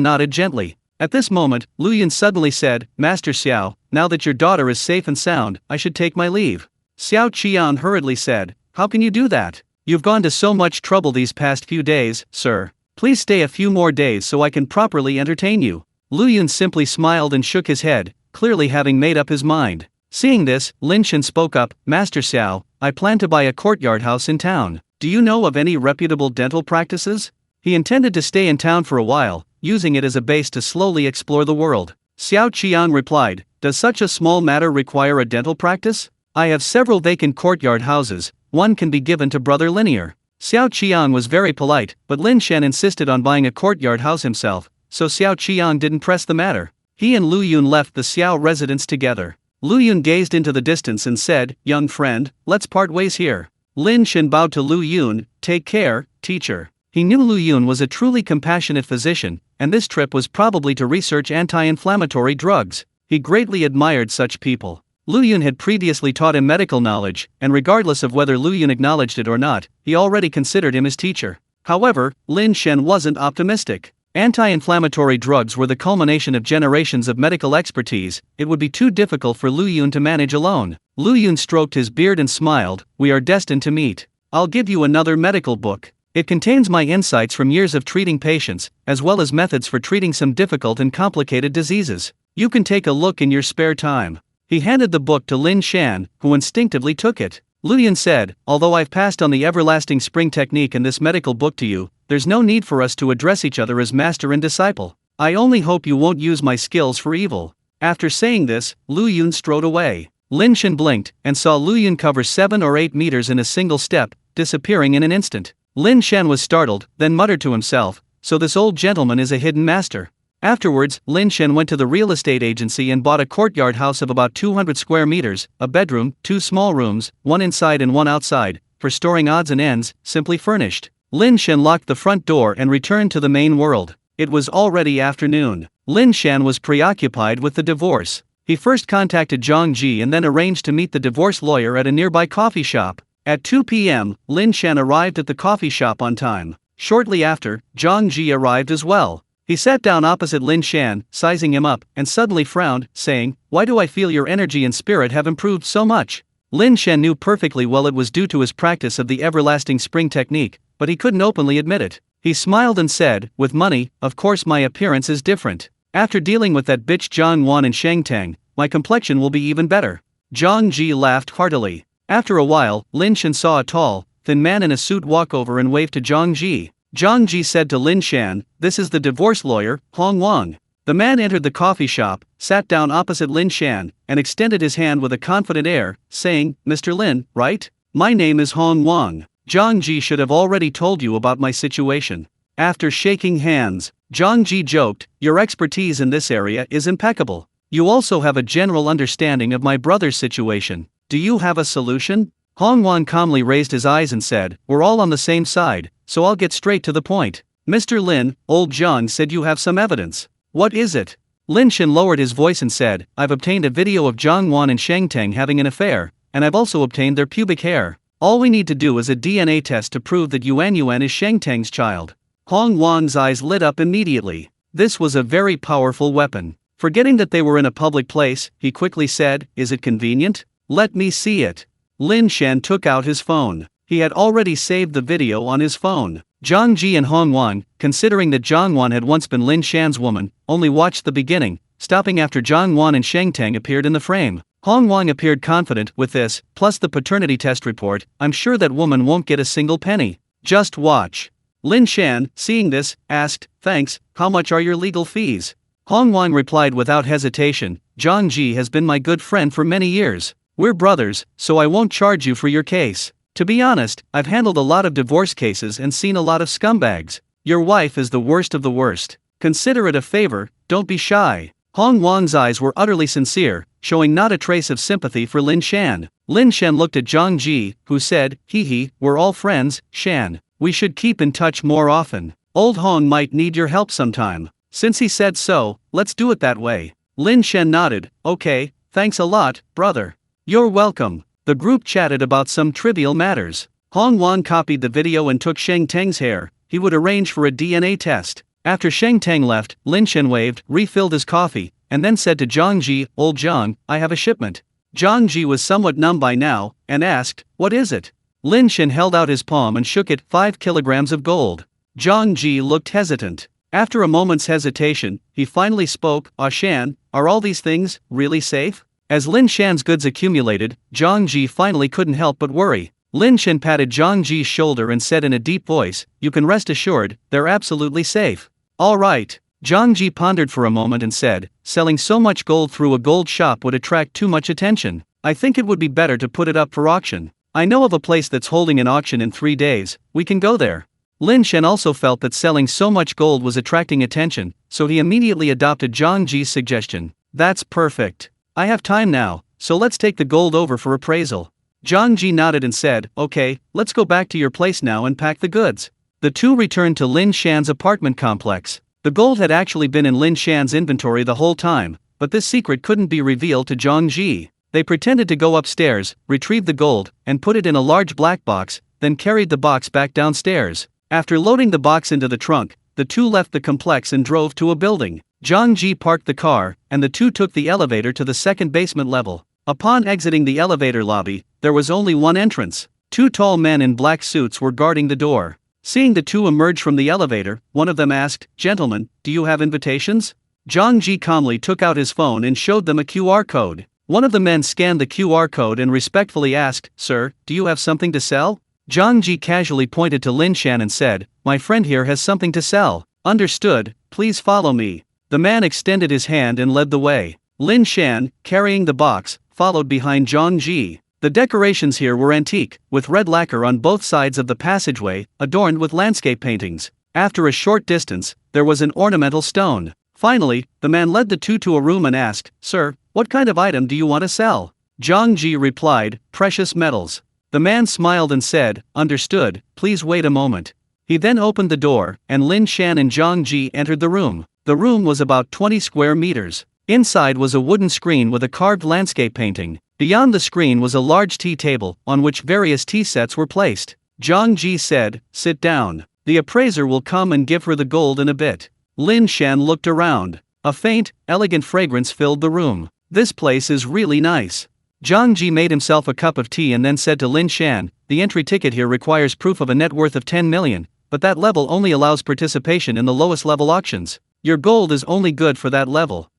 nodded gently. At this moment, Lu Yun suddenly said, "Master Xiao, now that your daughter is safe and sound, I should take my leave." Xiao Qian hurriedly said, "How can you do that? You've gone to so much trouble these past few days, sir. Please stay a few more days so I can properly entertain you." Lu Yun simply smiled and shook his head, clearly having made up his mind. Seeing this, Lin Shan spoke up, "Master Xiao, I plan to buy a courtyard house in town. Do you know of any reputable dental practices?" He intended to stay in town for a while, using it as a base to slowly explore the world. Xiao Qiang replied, "Does such a small matter require a dental practice? I have several vacant courtyard houses, one can be given to Brother Linear." Xiao Qiang was very polite, but Lin Shan insisted on buying a courtyard house himself, so Xiao Qiang didn't press the matter. He and Lu Yun left the Xiao residence together. Lu Yun gazed into the distance and said, "Young friend, let's part ways here." Lin Shan bowed to Lu Yun, "Take care, teacher." He knew Lu Yun was a truly compassionate physician, and this trip was probably to research anti-inflammatory drugs. He greatly admired such people. Lu Yun had previously taught him medical knowledge, and regardless of whether Lu Yun acknowledged it or not, he already considered him his teacher. However, Lin Shan wasn't optimistic. Anti-inflammatory drugs were the culmination of generations of medical expertise, it would be too difficult for Lu Yun to manage alone. Lu Yun stroked his beard and smiled, "We are destined to meet. I'll give you another medical book. It contains my insights from years of treating patients, as well as methods for treating some difficult and complicated diseases. You can take a look in your spare time." He handed the book to Lin Shan, who instinctively took it. Lu Yun said, "Although I've passed on the everlasting spring technique and this medical book to you, there's no need for us to address each other as master and disciple. I only hope you won't use my skills for evil." After saying this, Lu Yun strode away. Lin Shan blinked, and saw Lu Yun cover 7 or 8 meters in a single step, disappearing in an instant. Lin Shan was startled, then muttered to himself, "So this old gentleman is a hidden master." Afterwards, Lin Shan went to the real estate agency and bought a courtyard house of about 200 square meters, a bedroom, 2 small rooms, one inside and one outside, for storing odds and ends, simply furnished. Lin Shan locked the front door and returned to the main world. It was already afternoon. Lin Shan was preoccupied with the divorce. He first contacted Zhang Ji and then arranged to meet the divorce lawyer at a nearby coffee shop. At 2 p.m., Lin Shan arrived at the coffee shop on time. Shortly after, Zhang Ji arrived as well. He sat down opposite Lin Shan, sizing him up, and suddenly frowned, saying, "Why do I feel your energy and spirit have improved so much?" Lin Shan knew perfectly well it was due to his practice of the everlasting spring technique, but he couldn't openly admit it. He smiled and said, with money, of course my appearance is different. After dealing with that bitch Zhang Wan and Sheng Tang, my complexion will be even better. Zhang Ji laughed heartily. After a while, Lin Shan saw a tall, thin man in a suit walk over and wave to Zhang Ji. Zhang Ji said to Lin Shan, "This is the divorce lawyer, Hong Wang." The man entered the coffee shop, sat down opposite Lin Shan, and extended his hand with a confident air, saying, "Mr. Lin, right? My name is Hong Wang. Zhang Ji should have already told you about my situation." After shaking hands, Zhang Ji joked, "Your expertise in this area is impeccable. You also have a general understanding of my brother's situation. Do you have a solution?" Hong Wang calmly raised his eyes and said, "We're all on the same side, so I'll get straight to the point. Mr. Lin, old Zhang said you have some evidence. What is it?" Lin Shan lowered his voice and said, "I've obtained a video of Zhang Wan and Sheng Tang having an affair, and I've also obtained their pubic hair. All we need to do is a DNA test to prove that Yuan Yuan is Sheng Tang's child." Hong Wang's eyes lit up immediately. This was a very powerful weapon. Forgetting that they were in a public place, he quickly said, "Is it convenient? Let me see it." Lin Shan took out his phone. He had already saved the video on his phone. Zhang Ji and Hong Wang, considering that Zhang Wan had once been Lin Shan's woman, only watched the beginning, stopping after Zhang Wan and Sheng Tang appeared in the frame. Hong Wang appeared confident, "With this, plus the paternity test report, I'm sure that woman won't get a single penny. Just watch." Lin Shan, seeing this, asked, "Thanks, how much are your legal fees?" Hong Wang replied without hesitation, "Zhang Ji has been my good friend for many years. We're brothers, so I won't charge you for your case. To be honest, I've handled a lot of divorce cases and seen a lot of scumbags. Your wife is the worst of the worst. Consider it a favor, don't be shy." Hong Wang's eyes were utterly sincere, showing not a trace of sympathy for Lin Shan. Lin Shan looked at Zhang Ji, who said, "Hee, we're all friends, Shan. We should keep in touch more often. Old Hong might need your help sometime. Since he said so, let's do it that way." Lin Shan nodded, "Okay, thanks a lot, brother." "You're welcome." The group chatted about some trivial matters. Hong Wang copied the video and took Sheng Tang's hair. He would arrange for a DNA test. After Sheng Tang left, Lin Shan waved, refilled his coffee, and then said to Zhang Ji, "Old Zhang, I have a shipment." Zhang Ji was somewhat numb by now, and asked, "What is it?" Lin Shan held out his palm and shook it, 5 kilograms of gold. Zhang Ji looked hesitant. After a moment's hesitation, he finally spoke, "Ah Shan, are all these things really safe?" As Lin Shan's goods accumulated, Zhang Ji finally couldn't help but worry. Lin Shan patted Zhang Ji's shoulder and said in a deep voice, "You can rest assured, they're absolutely safe." "All right." Zhang Ji pondered for a moment and said, "Selling so much gold through a gold shop would attract too much attention. I think it would be better to put it up for auction. I know of a place that's holding an auction in 3 days, we can go there." Lin Shan also felt that selling so much gold was attracting attention, so he immediately adopted Zhang Ji's suggestion. "That's perfect. I have time now, so let's take the gold over for appraisal." Zhang Ji nodded and said, "Okay, let's go back to your place now and pack the goods." The two returned to Lin Shan's apartment complex. The gold had actually been in Lin Shan's inventory the whole time, but this secret couldn't be revealed to Zhang Ji. They pretended to go upstairs, retrieve the gold, and put it in a large black box, then carried the box back downstairs. After loading the box into the trunk, the two left the complex and drove to a building. Zhang Ji parked the car, and the two took the elevator to the second basement level. Upon exiting the elevator lobby, there was only one entrance. 2 tall men in black suits were guarding the door. Seeing the two emerge from the elevator, one of them asked, "Gentlemen, do you have invitations?" Zhang Ji calmly took out his phone and showed them a QR code. One of the men scanned the QR code and respectfully asked, "Sir, do you have something to sell?" Zhang Ji casually pointed to Lin Shan and said, "My friend here has something to sell." "Understood, please follow me." The man extended his hand and led the way. Lin Shan, carrying the box, followed behind Zhang Ji. The decorations here were antique, with red lacquer on both sides of the passageway, adorned with landscape paintings. After a short distance, there was an ornamental stone. Finally, the man led the two to a room and asked, "Sir, what kind of item do you want to sell?" Zhang Ji replied, "Precious metals." The man smiled and said, "Understood, please wait a moment." He then opened the door, and Lin Shan and Zhang Ji entered the room. The room was about 20 square meters. Inside was a wooden screen with a carved landscape painting. Beyond the screen was a large tea table, on which various tea sets were placed. Zhang Ji said, "Sit down. The appraiser will come and give her the gold in a bit." Lin Shan looked around. A faint, elegant fragrance filled the room. "This place is really nice. Zhang Ji made himself a cup of tea and then said to Lin Shan, the entry ticket here requires proof of a net worth of 10 million, but that level only allows participation in the lowest level auctions. Your gold is only good for that level.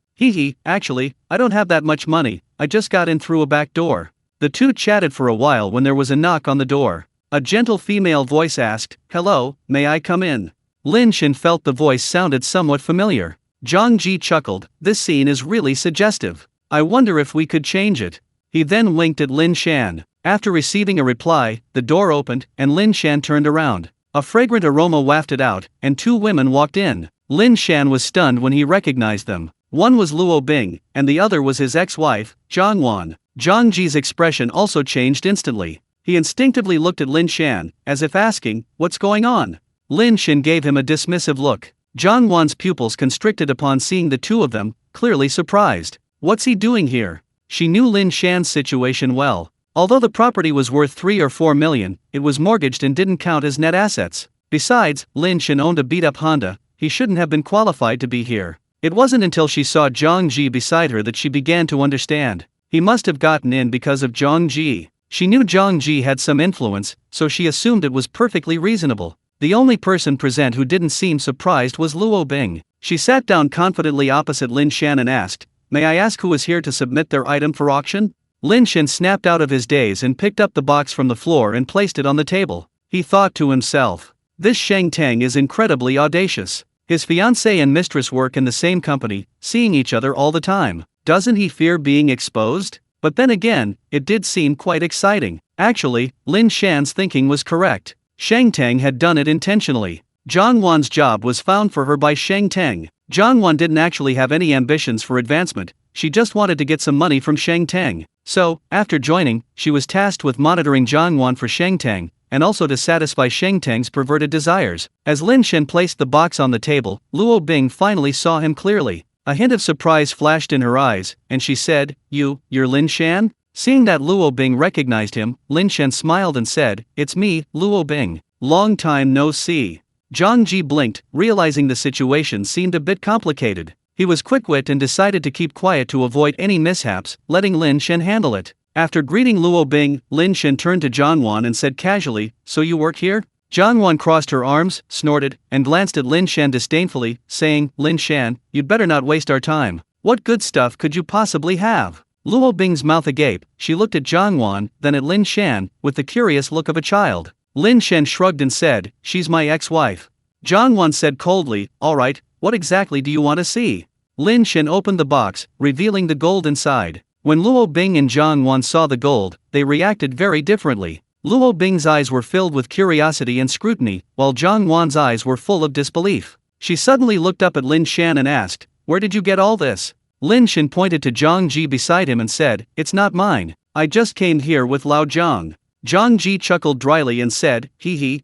Actually, I don't have that much money, I just got in through a back door. The two chatted for a while when there was a knock on the door. A gentle female voice asked, hello, may I come in? Lin Shan felt the voice sounded somewhat familiar. Zhang Ji chuckled, this scene is really suggestive. I wonder if we could change it. He then winked at Lin Shan. After receiving a reply, the door opened, and Lin Shan turned around. A fragrant aroma wafted out, and two women walked in. Lin Shan was stunned when he recognized them. One was Luo Bing, and the other was his ex-wife, Zhang Wan. Zhang Ji's expression also changed instantly. He instinctively looked at Lin Shan, as if asking, what's going on? Lin Shan gave him a dismissive look. Zhang Wan's pupils constricted upon seeing the two of them, clearly surprised. What's he doing here? She knew Lin Shan's situation well. Although the property was worth 3 or 4 million, it was mortgaged and didn't count as net assets. Besides, Lin Shan owned a beat-up Honda, he shouldn't have been qualified to be here. It wasn't until she saw Zhang Ji beside her that she began to understand. He must have gotten in because of Zhang Ji. She knew Zhang Ji had some influence, so she assumed it was perfectly reasonable. The only person present who didn't seem surprised was Luo Bing. She sat down confidently opposite Lin Shan and asked, may I ask who is here to submit their item for auction? Lin Shan snapped out of his daze and picked up the box from the floor and placed it on the table. He thought to himself, this Sheng Teng is incredibly audacious. His fiancée and mistress work in the same company, seeing each other all the time. Doesn't he fear being exposed? But then again, it did seem quite exciting. Actually, Lin Shan's thinking was correct. Sheng Teng had done it intentionally. Zhang Wan's job was found for her by Sheng Teng. Zhang Wan didn't actually have any ambitions for advancement, she just wanted to get some money from Sheng Teng. So, after joining, she was tasked with monitoring Zhang Wan for Sheng Teng, and also to satisfy Sheng Teng's perverted desires. As Lin Shan placed the box on the table, Luo Bing finally saw him clearly. A hint of surprise flashed in her eyes, and she said, you're Lin Shan? Seeing that Luo Bing recognized him, Lin Shan smiled and said, it's me, Luo Bing. Long time no see. Zhang Ji blinked, realizing the situation seemed a bit complicated. He was quick-witted and decided to keep quiet to avoid any mishaps, letting Lin Shan handle it. After greeting Luo Bing, Lin Shan turned to Zhang Wan and said casually, so you work here? Zhang Wan crossed her arms, snorted, and glanced at Lin Shan disdainfully, saying, Lin Shan, you'd better not waste our time. What good stuff could you possibly have? Luo Bing's mouth agape, she looked at Zhang Wan, then at Lin Shan, with the curious look of a child. Lin Shan shrugged and said, she's my ex-wife. Zhang Wan said coldly, alright, what exactly do you want to see? Lin Shan opened the box, revealing the gold inside. When Luo Bing and Zhang Wan saw the gold, they reacted very differently. Luo Bing's eyes were filled with curiosity and scrutiny, while Zhang Wan's eyes were full of disbelief. She suddenly looked up at Lin Shan and asked, where did you get all this? Lin Shan pointed to Zhang Ji beside him and said, it's not mine. I just came here with Lao Zhang. Zhang Ji chuckled dryly and said,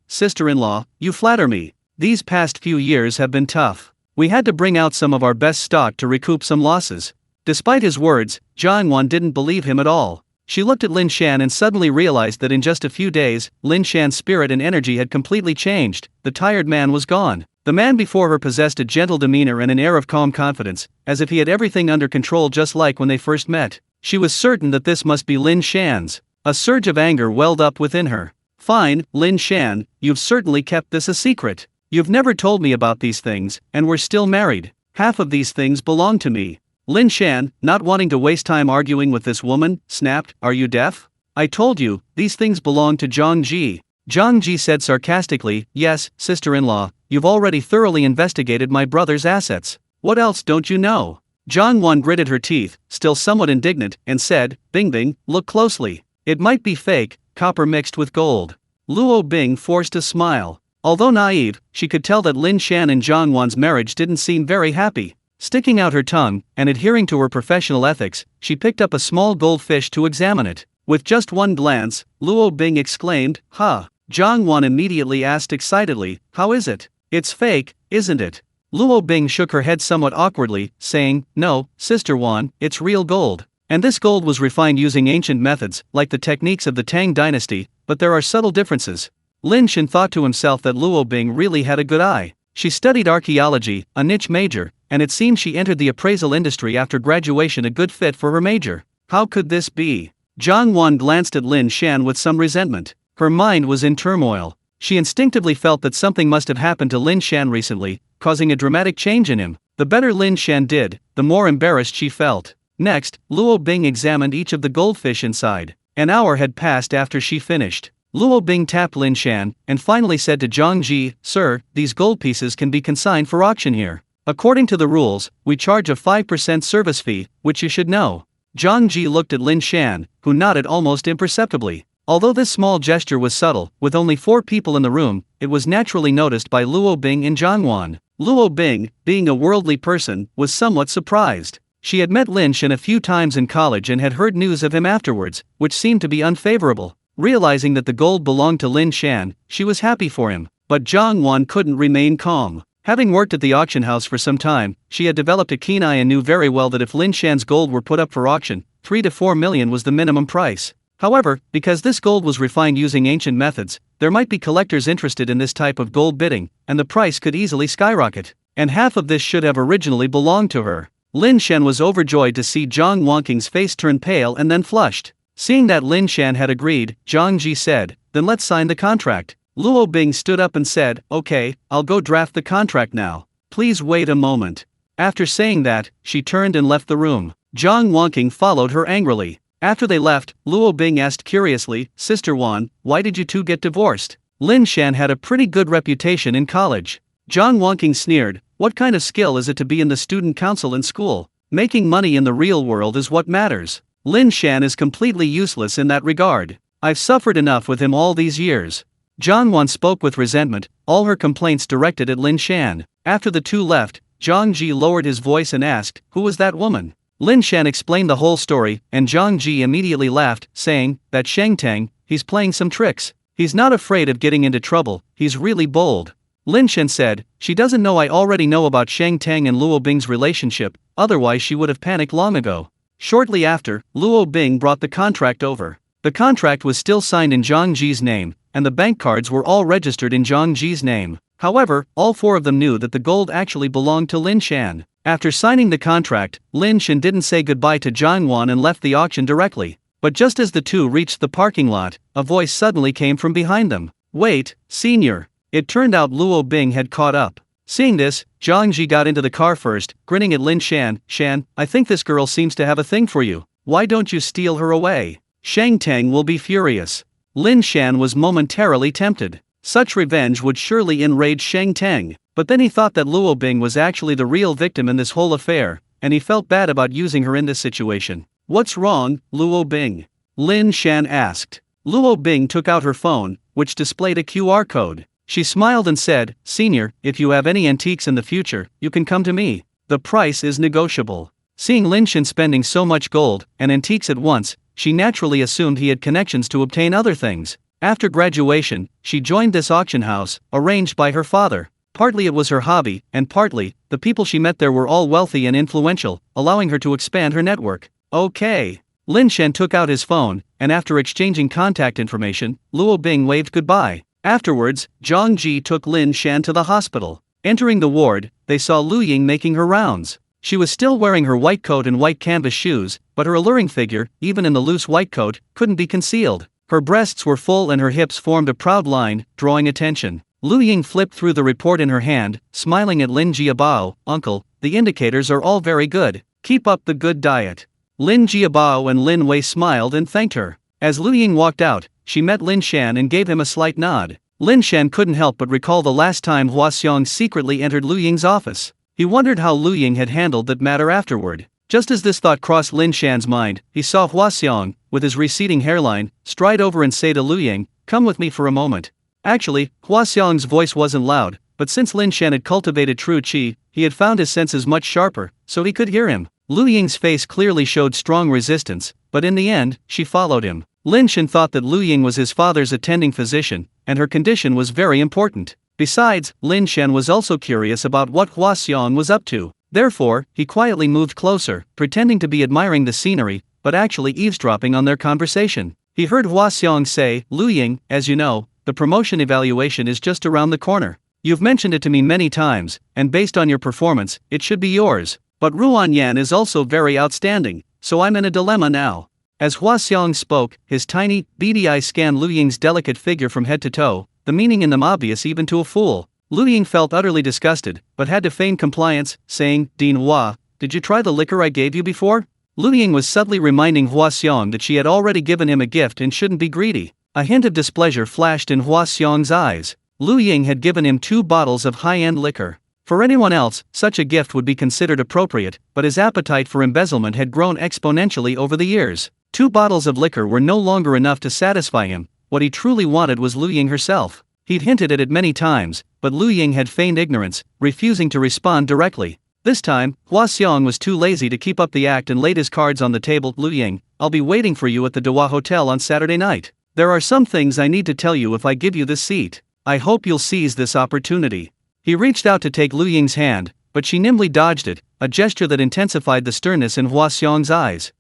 sister-in-law, you flatter me. These past few years have been tough. We had to bring out some of our best stock to recoup some losses. Despite his words, Zhang Wan didn't believe him at all. She looked at Lin Shan and suddenly realized that in just a few days, Lin Shan's spirit and energy had completely changed. The tired man was gone. The man before her possessed a gentle demeanor and an air of calm confidence, as if he had everything under control just like when they first met. She was certain that this must be Lin Shan's. A surge of anger welled up within her. Fine, Lin Shan, you've certainly kept this a secret. You've never told me about these things, and we're still married. Half of these things belong to me. Lin Shan, not wanting to waste time arguing with this woman, snapped, are you deaf? I told you, these things belong to Zhang Ji. Zhang Ji said sarcastically, yes, sister-in-law, you've already thoroughly investigated my brother's assets. What else don't you know? Zhang Wan gritted her teeth, still somewhat indignant, and said, Bing Bing, look closely. It might be fake, copper mixed with gold. Luo Bing forced a smile. Although naive, she could tell that Lin Shan and Zhang Wan's marriage didn't seem very happy. Sticking out her tongue, and adhering to her professional ethics, she picked up a small goldfish to examine it. With just one glance, Luo Bing exclaimed, huh. Zhang Wan immediately asked excitedly, how is it? It's fake, isn't it? Luo Bing shook her head somewhat awkwardly, saying, no, Sister Wan, it's real gold. And this gold was refined using ancient methods, like the techniques of the Tang dynasty, but there are subtle differences. Lin Shan thought to himself that Luo Bing really had a good eye. She studied archaeology, a niche major, and it seemed she entered the appraisal industry after graduation, a good fit for her major. How could this be? Jiang Wan glanced at Lin Shan with some resentment. Her mind was in turmoil. She instinctively felt that something must have happened to Lin Shan recently, causing a dramatic change in him. The better Lin Shan did, the more embarrassed she felt. Next, Luo Bing examined each of the goldfish inside. An hour had passed after she finished. Luo Bing tapped Lin Shan, and finally said to Zhang Ji, "Sir, these gold pieces can be consigned for auction here. According to the rules, we charge a 5% service fee, which you should know." Zhang Ji looked at Lin Shan, who nodded almost imperceptibly. Although this small gesture was subtle, with only 4 people in the room, it was naturally noticed by Luo Bing and Zhang Wan. Luo Bing, being a worldly person, was somewhat surprised. She had met Lin Shan a few times in college and had heard news of him afterwards, which seemed to be unfavorable. Realizing that the gold belonged to Lin Shan, she was happy for him, but Zhang Wan couldn't remain calm. Having worked at the auction house for some time, she had developed a keen eye and knew very well that if Lin Shan's gold were put up for auction, 3 to 4 million was the minimum price. However, because this gold was refined using ancient methods, there might be collectors interested in this type of gold bidding, and the price could easily skyrocket. And half of this should have originally belonged to her. Lin Shan was overjoyed to see Zhang Wanking's face turn pale and then flushed. Seeing that Lin Shan had agreed, Zhang Ji said, "Then let's sign the contract." Luo Bing stood up and said, "Okay, I'll go draft the contract now. Please wait a moment." After saying that, she turned and left the room. Zhang Wanking followed her angrily. After they left, Luo Bing asked curiously, "Sister Wan, why did you two get divorced?" Lin Shan had a pretty good reputation in college. Zhang Wanking sneered, "What kind of skill is it to be in the student council in school? Making money in the real world is what matters. Lin Shan is completely useless in that regard. I've suffered enough with him all these years." Zhang Wan spoke with resentment, all her complaints directed at Lin Shan. After the two left, Zhang Ji lowered his voice and asked, "Who was that woman?" Lin Shan explained the whole story, and Zhang Ji immediately laughed, saying, "That Sheng Tang, he's playing some tricks. He's not afraid of getting into trouble, he's really bold." Lin Shan said, "She doesn't know I already know about Sheng Tang and Luo Bing's relationship, otherwise she would have panicked long ago." Shortly after, Luo Bing brought the contract over. The contract was still signed in Zhang Ji's name, and the bank cards were all registered in Zhang Ji's name. However, all 4 of them knew that the gold actually belonged to Lin Shan. After signing the contract, Lin Shan didn't say goodbye to Zhang Wan and left the auction directly. But just as the two reached the parking lot, a voice suddenly came from behind them. "Wait, senior." It turned out Luo Bing had caught up. Seeing this, Zhang Ji got into the car first, grinning at Lin Shan. "Shan, I think this girl seems to have a thing for you. Why don't you steal her away? Sheng Tang will be furious." Lin Shan was momentarily tempted. Such revenge would surely enrage Sheng Tang. But then he thought that Luo Bing was actually the real victim in this whole affair, and he felt bad about using her in this situation. "What's wrong, Luo Bing?" Lin Shan asked. Luo Bing took out her phone, which displayed a QR code. She smiled and said, "Senior, if you have any antiques in the future, you can come to me. The price is negotiable." Seeing Lin Shan spending so much gold and antiques at once, she naturally assumed he had connections to obtain other things. After graduation, she joined this auction house, arranged by her father. Partly it was her hobby, and partly, the people she met there were all wealthy and influential, allowing her to expand her network. "Okay." Lin Shan took out his phone, and after exchanging contact information, Luo Bing waved goodbye. Afterwards, Zhang Ji took Lin Shan to the hospital. Entering the ward, they saw Lu Ying making her rounds. She was still wearing her white coat and white canvas shoes, but her alluring figure, even in the loose white coat, couldn't be concealed. Her breasts were full and her hips formed a proud line, drawing attention. Lu Ying flipped through the report in her hand, smiling at Lin Jiabao. "Uncle, the indicators are all very good. Keep up the good diet." Lin Jiabao and Lin Wei smiled and thanked her. As Lu Ying walked out, she met Lin Shan and gave him a slight nod. Lin Shan couldn't help but recall the last time Hua Xiong secretly entered Lu Ying's office. He wondered how Lu Ying had handled that matter afterward. Just as this thought crossed Lin Shan's mind, he saw Hua Xiong, with his receding hairline, stride over and say to Lu Ying, "Come with me for a moment." Actually, Hua Xiong's voice wasn't loud, but since Lin Shan had cultivated true qi, he had found his senses much sharper, so he could hear him. Lu Ying's face clearly showed strong resistance, but in the end, she followed him. Lin Shan thought that Lu Ying was his father's attending physician, and her condition was very important. Besides, Lin Shan was also curious about what Hua Xiong was up to. Therefore, he quietly moved closer, pretending to be admiring the scenery, but actually eavesdropping on their conversation. He heard Hua Xiong say, "Lu Ying, as you know, the promotion evaluation is just around the corner. You've mentioned it to me many times, and based on your performance, it should be yours. But Ruan Yan is also very outstanding, so I'm in a dilemma now." As Hua Xiong spoke, his tiny, beady eyes scanned Lu Ying's delicate figure from head to toe, the meaning in them obvious even to a fool. Lu Ying felt utterly disgusted, but had to feign compliance, saying, "Dean Hua, did you try the liquor I gave you before?" Lu Ying was subtly reminding Hua Xiong that she had already given him a gift and shouldn't be greedy. A hint of displeasure flashed in Hua Xiong's eyes. Lu Ying had given him 2 bottles of high-end liquor. For anyone else, such a gift would be considered appropriate, but his appetite for embezzlement had grown exponentially over the years. 2 bottles of liquor were no longer enough to satisfy him. What he truly wanted was Lu Ying herself. He'd hinted at it many times, but Lu Ying had feigned ignorance, refusing to respond directly. This time, Hua Xiong was too lazy to keep up the act and laid his cards on the table. "Lu Ying, I'll be waiting for you at the Dewa Hotel on Saturday night. There are some things I need to tell you if I give you this seat. I hope you'll seize this opportunity." He reached out to take Lu Ying's hand, but she nimbly dodged it, a gesture that intensified the sternness in Hua Xiong's eyes.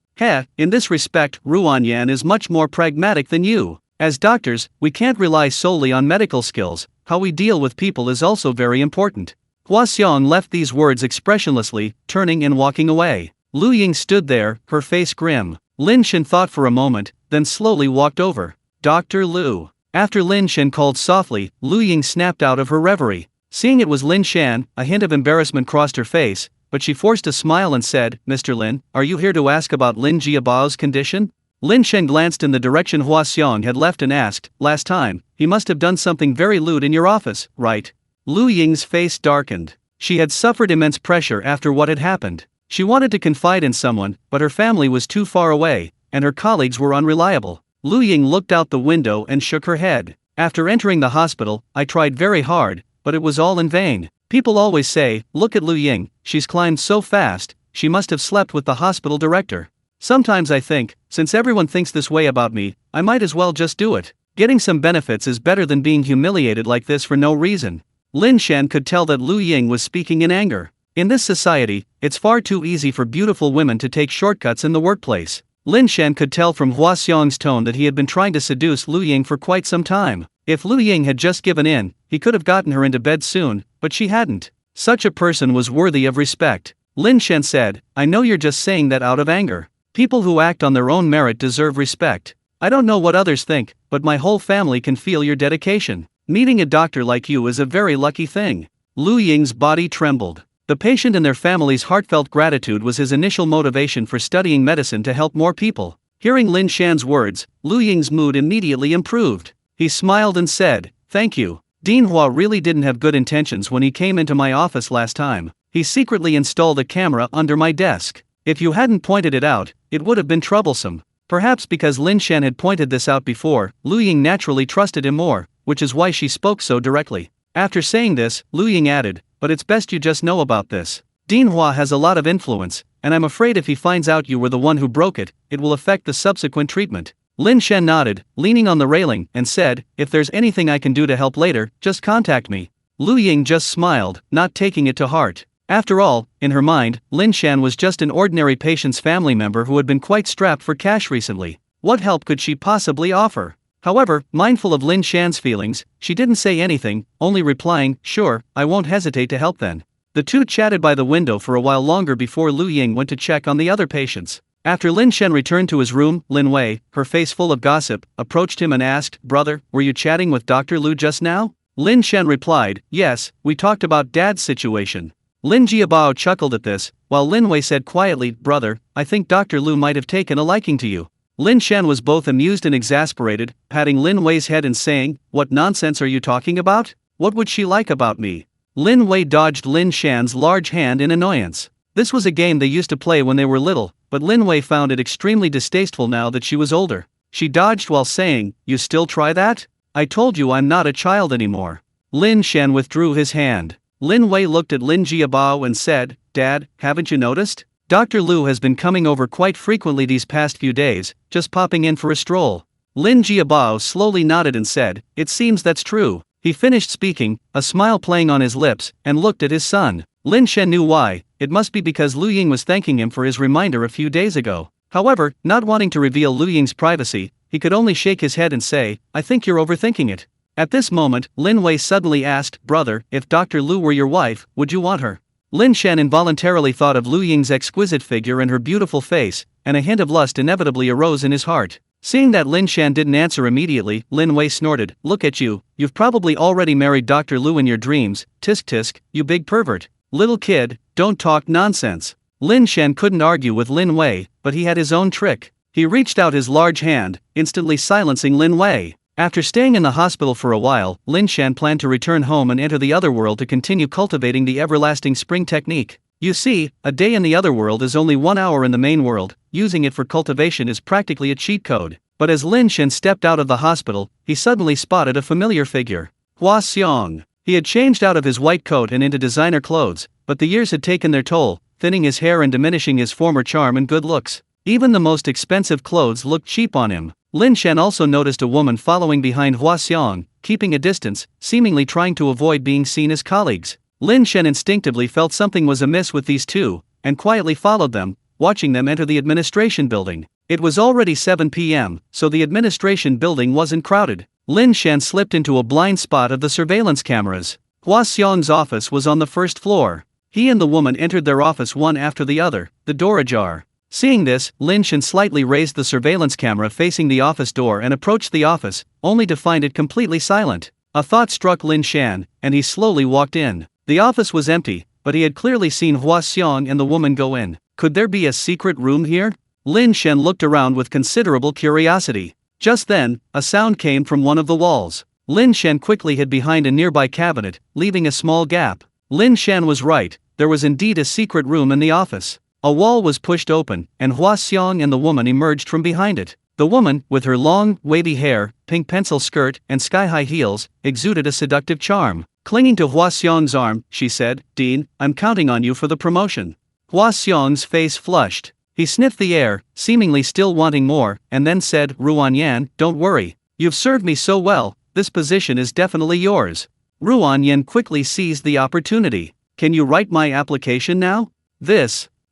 In this respect, Ruanyan is much more pragmatic than you. As doctors, we can't rely solely on medical skills, how we deal with people is also very important." Hua Xiong left these words expressionlessly, turning and walking away. Lu Ying stood there, her face grim. Lin Shan thought for a moment, then slowly walked over. "Dr. Lu." After Lin Shan called softly, Lu Ying snapped out of her reverie. Seeing it was Lin Shan, a hint of embarrassment crossed her face, but she forced a smile and said, "Mr. Lin, are you here to ask about Lin Jiabao's condition?" Lin Shan glanced in the direction Hua Xiong had left and asked, "Last time, he must have done something very lewd in your office, right?" Lu Ying's face darkened. She had suffered immense pressure after what had happened. She wanted to confide in someone, but her family was too far away, and her colleagues were unreliable. Lu Ying looked out the window and shook her head. "After entering the hospital, I tried very hard, but it was all in vain. People always say, 'Look at Lu Ying, she's climbed so fast, she must have slept with the hospital director.' Sometimes I think, since everyone thinks this way about me, I might as well just do it. Getting some benefits is better than being humiliated like this for no reason." Lin Shan could tell that Lu Ying was speaking in anger. In this society, it's far too easy for beautiful women to take shortcuts in the workplace. Lin Shan could tell from Hua Xiong's tone that he had been trying to seduce Lu Ying for quite some time. If Lu Ying had just given in, he could have gotten her into bed soon, but she hadn't. Such a person was worthy of respect. Lin Shan said, "I know you're just saying that out of anger. People who act on their own merit deserve respect. I don't know what others think, but my whole family can feel your dedication. Meeting a doctor like you is a very lucky thing." Lu Ying's body trembled. The patient and their family's heartfelt gratitude was his initial motivation for studying medicine to help more people. Hearing Lin Shan's words, Lu Ying's mood immediately improved. He smiled and said, "Thank you. Dean Hua really didn't have good intentions when he came into my office last time. He secretly installed a camera under my desk. If you hadn't pointed it out, it would have been troublesome." Perhaps because Lin Shan had pointed this out before, Lu Ying naturally trusted him more, which is why she spoke so directly. After saying this, Lu Ying added, "But it's best you just know about this. Dean Hua has a lot of influence, and I'm afraid if he finds out you were the one who broke it, it will affect the subsequent treatment." Lin Shan nodded, leaning on the railing, and said, "If there's anything I can do to help later, just contact me." Lu Ying just smiled, not taking it to heart. After all, in her mind, Lin Shan was just an ordinary patient's family member who had been quite strapped for cash recently. What help could she possibly offer? However, mindful of Lin Shan's feelings, she didn't say anything, only replying, "Sure, I won't hesitate to help then." The two chatted by the window for a while longer before Lu Ying went to check on the other patients. After Lin Shan returned to his room, Lin Wei, her face full of gossip, approached him and asked, "Brother, were you chatting with Dr. Lu just now?" Lin Shan replied, "Yes, we talked about Dad's situation." Lin Jiabao chuckled at this, while Lin Wei said quietly, "Brother, I think Dr. Lu might have taken a liking to you." Lin Shan was both amused and exasperated, patting Lin Wei's head and saying, "What nonsense are you talking about? What would she like about me?" Lin Wei dodged Lin Shan's large hand in annoyance. This was a game they used to play when they were little, but Lin Wei found it extremely distasteful now that she was older. She dodged while saying, "You still try that? I told you I'm not a child anymore." Lin Shan withdrew his hand. Lin Wei looked at Lin Jiabao and said, "Dad, haven't you noticed? Dr. Lu has been coming over quite frequently these past few days, just popping in for a stroll." Lin Jiabao slowly nodded and said, "It seems that's true." He finished speaking, a smile playing on his lips, and looked at his son. Lin Shan knew why. It must be because Lu Ying was thanking him for his reminder a few days ago. However, not wanting to reveal Lu Ying's privacy, he could only shake his head and say, "I think you're overthinking it." At this moment, Lin Wei suddenly asked, "Brother, if Dr. Lu were your wife, would you want her?" Lin Shan involuntarily thought of Lu Ying's exquisite figure and her beautiful face, and a hint of lust inevitably arose in his heart. Seeing that Lin Shan didn't answer immediately, Lin Wei snorted, "Look at you, you've probably already married Dr. Lu in your dreams, tisk tisk, you big pervert. Little kid, don't talk nonsense." Lin Shan couldn't argue with Lin Wei, but he had his own trick. He reached out his large hand, instantly silencing Lin Wei. After staying in the hospital for a while, Lin Shan planned to return home and enter the other world to continue cultivating the everlasting spring technique. You see, a day in the other world is only 1 hour in the main world. Using it for cultivation is practically a cheat code. But as Lin Shan stepped out of the hospital, he suddenly spotted a familiar figure. Hua Xiong. He had changed out of his white coat and into designer clothes, but the years had taken their toll, thinning his hair and diminishing his former charm and good looks. Even the most expensive clothes looked cheap on him. Lin Shan also noticed a woman following behind Hua Xiong, keeping a distance, seemingly trying to avoid being seen as colleagues. Lin Shan instinctively felt something was amiss with these two, and quietly followed them, watching them enter the administration building. It was already 7 p.m., so the administration building wasn't crowded. Lin Shan slipped into a blind spot of the surveillance cameras. Hua Xiong's office was on the first floor. He and the woman entered their office one after the other, the door ajar. Seeing this, Lin Shan slightly raised the surveillance camera facing the office door and approached the office, only to find it completely silent. A thought struck Lin Shan, and he slowly walked in. The office was empty, but he had clearly seen Hua Xiong and the woman go in. Could there be a secret room here? Lin Shan looked around with considerable curiosity. Just then, a sound came from one of the walls. Lin Shan quickly hid behind a nearby cabinet, leaving a small gap. Lin Shan was right, there was indeed a secret room in the office. A wall was pushed open, and Hua Xiong and the woman emerged from behind it. The woman, with her long, wavy hair, pink pencil skirt, and sky-high heels, exuded a seductive charm. Clinging to Hua Xiong's arm, she said, "Dean, I'm counting on you for the promotion." Hua Xiong's face flushed. He sniffed the air, seemingly still wanting more, and then said, "Ruan Yan, don't worry. You've served me so well, this position is definitely yours." Ruan Yan quickly seized the opportunity. "Can you write my application now?"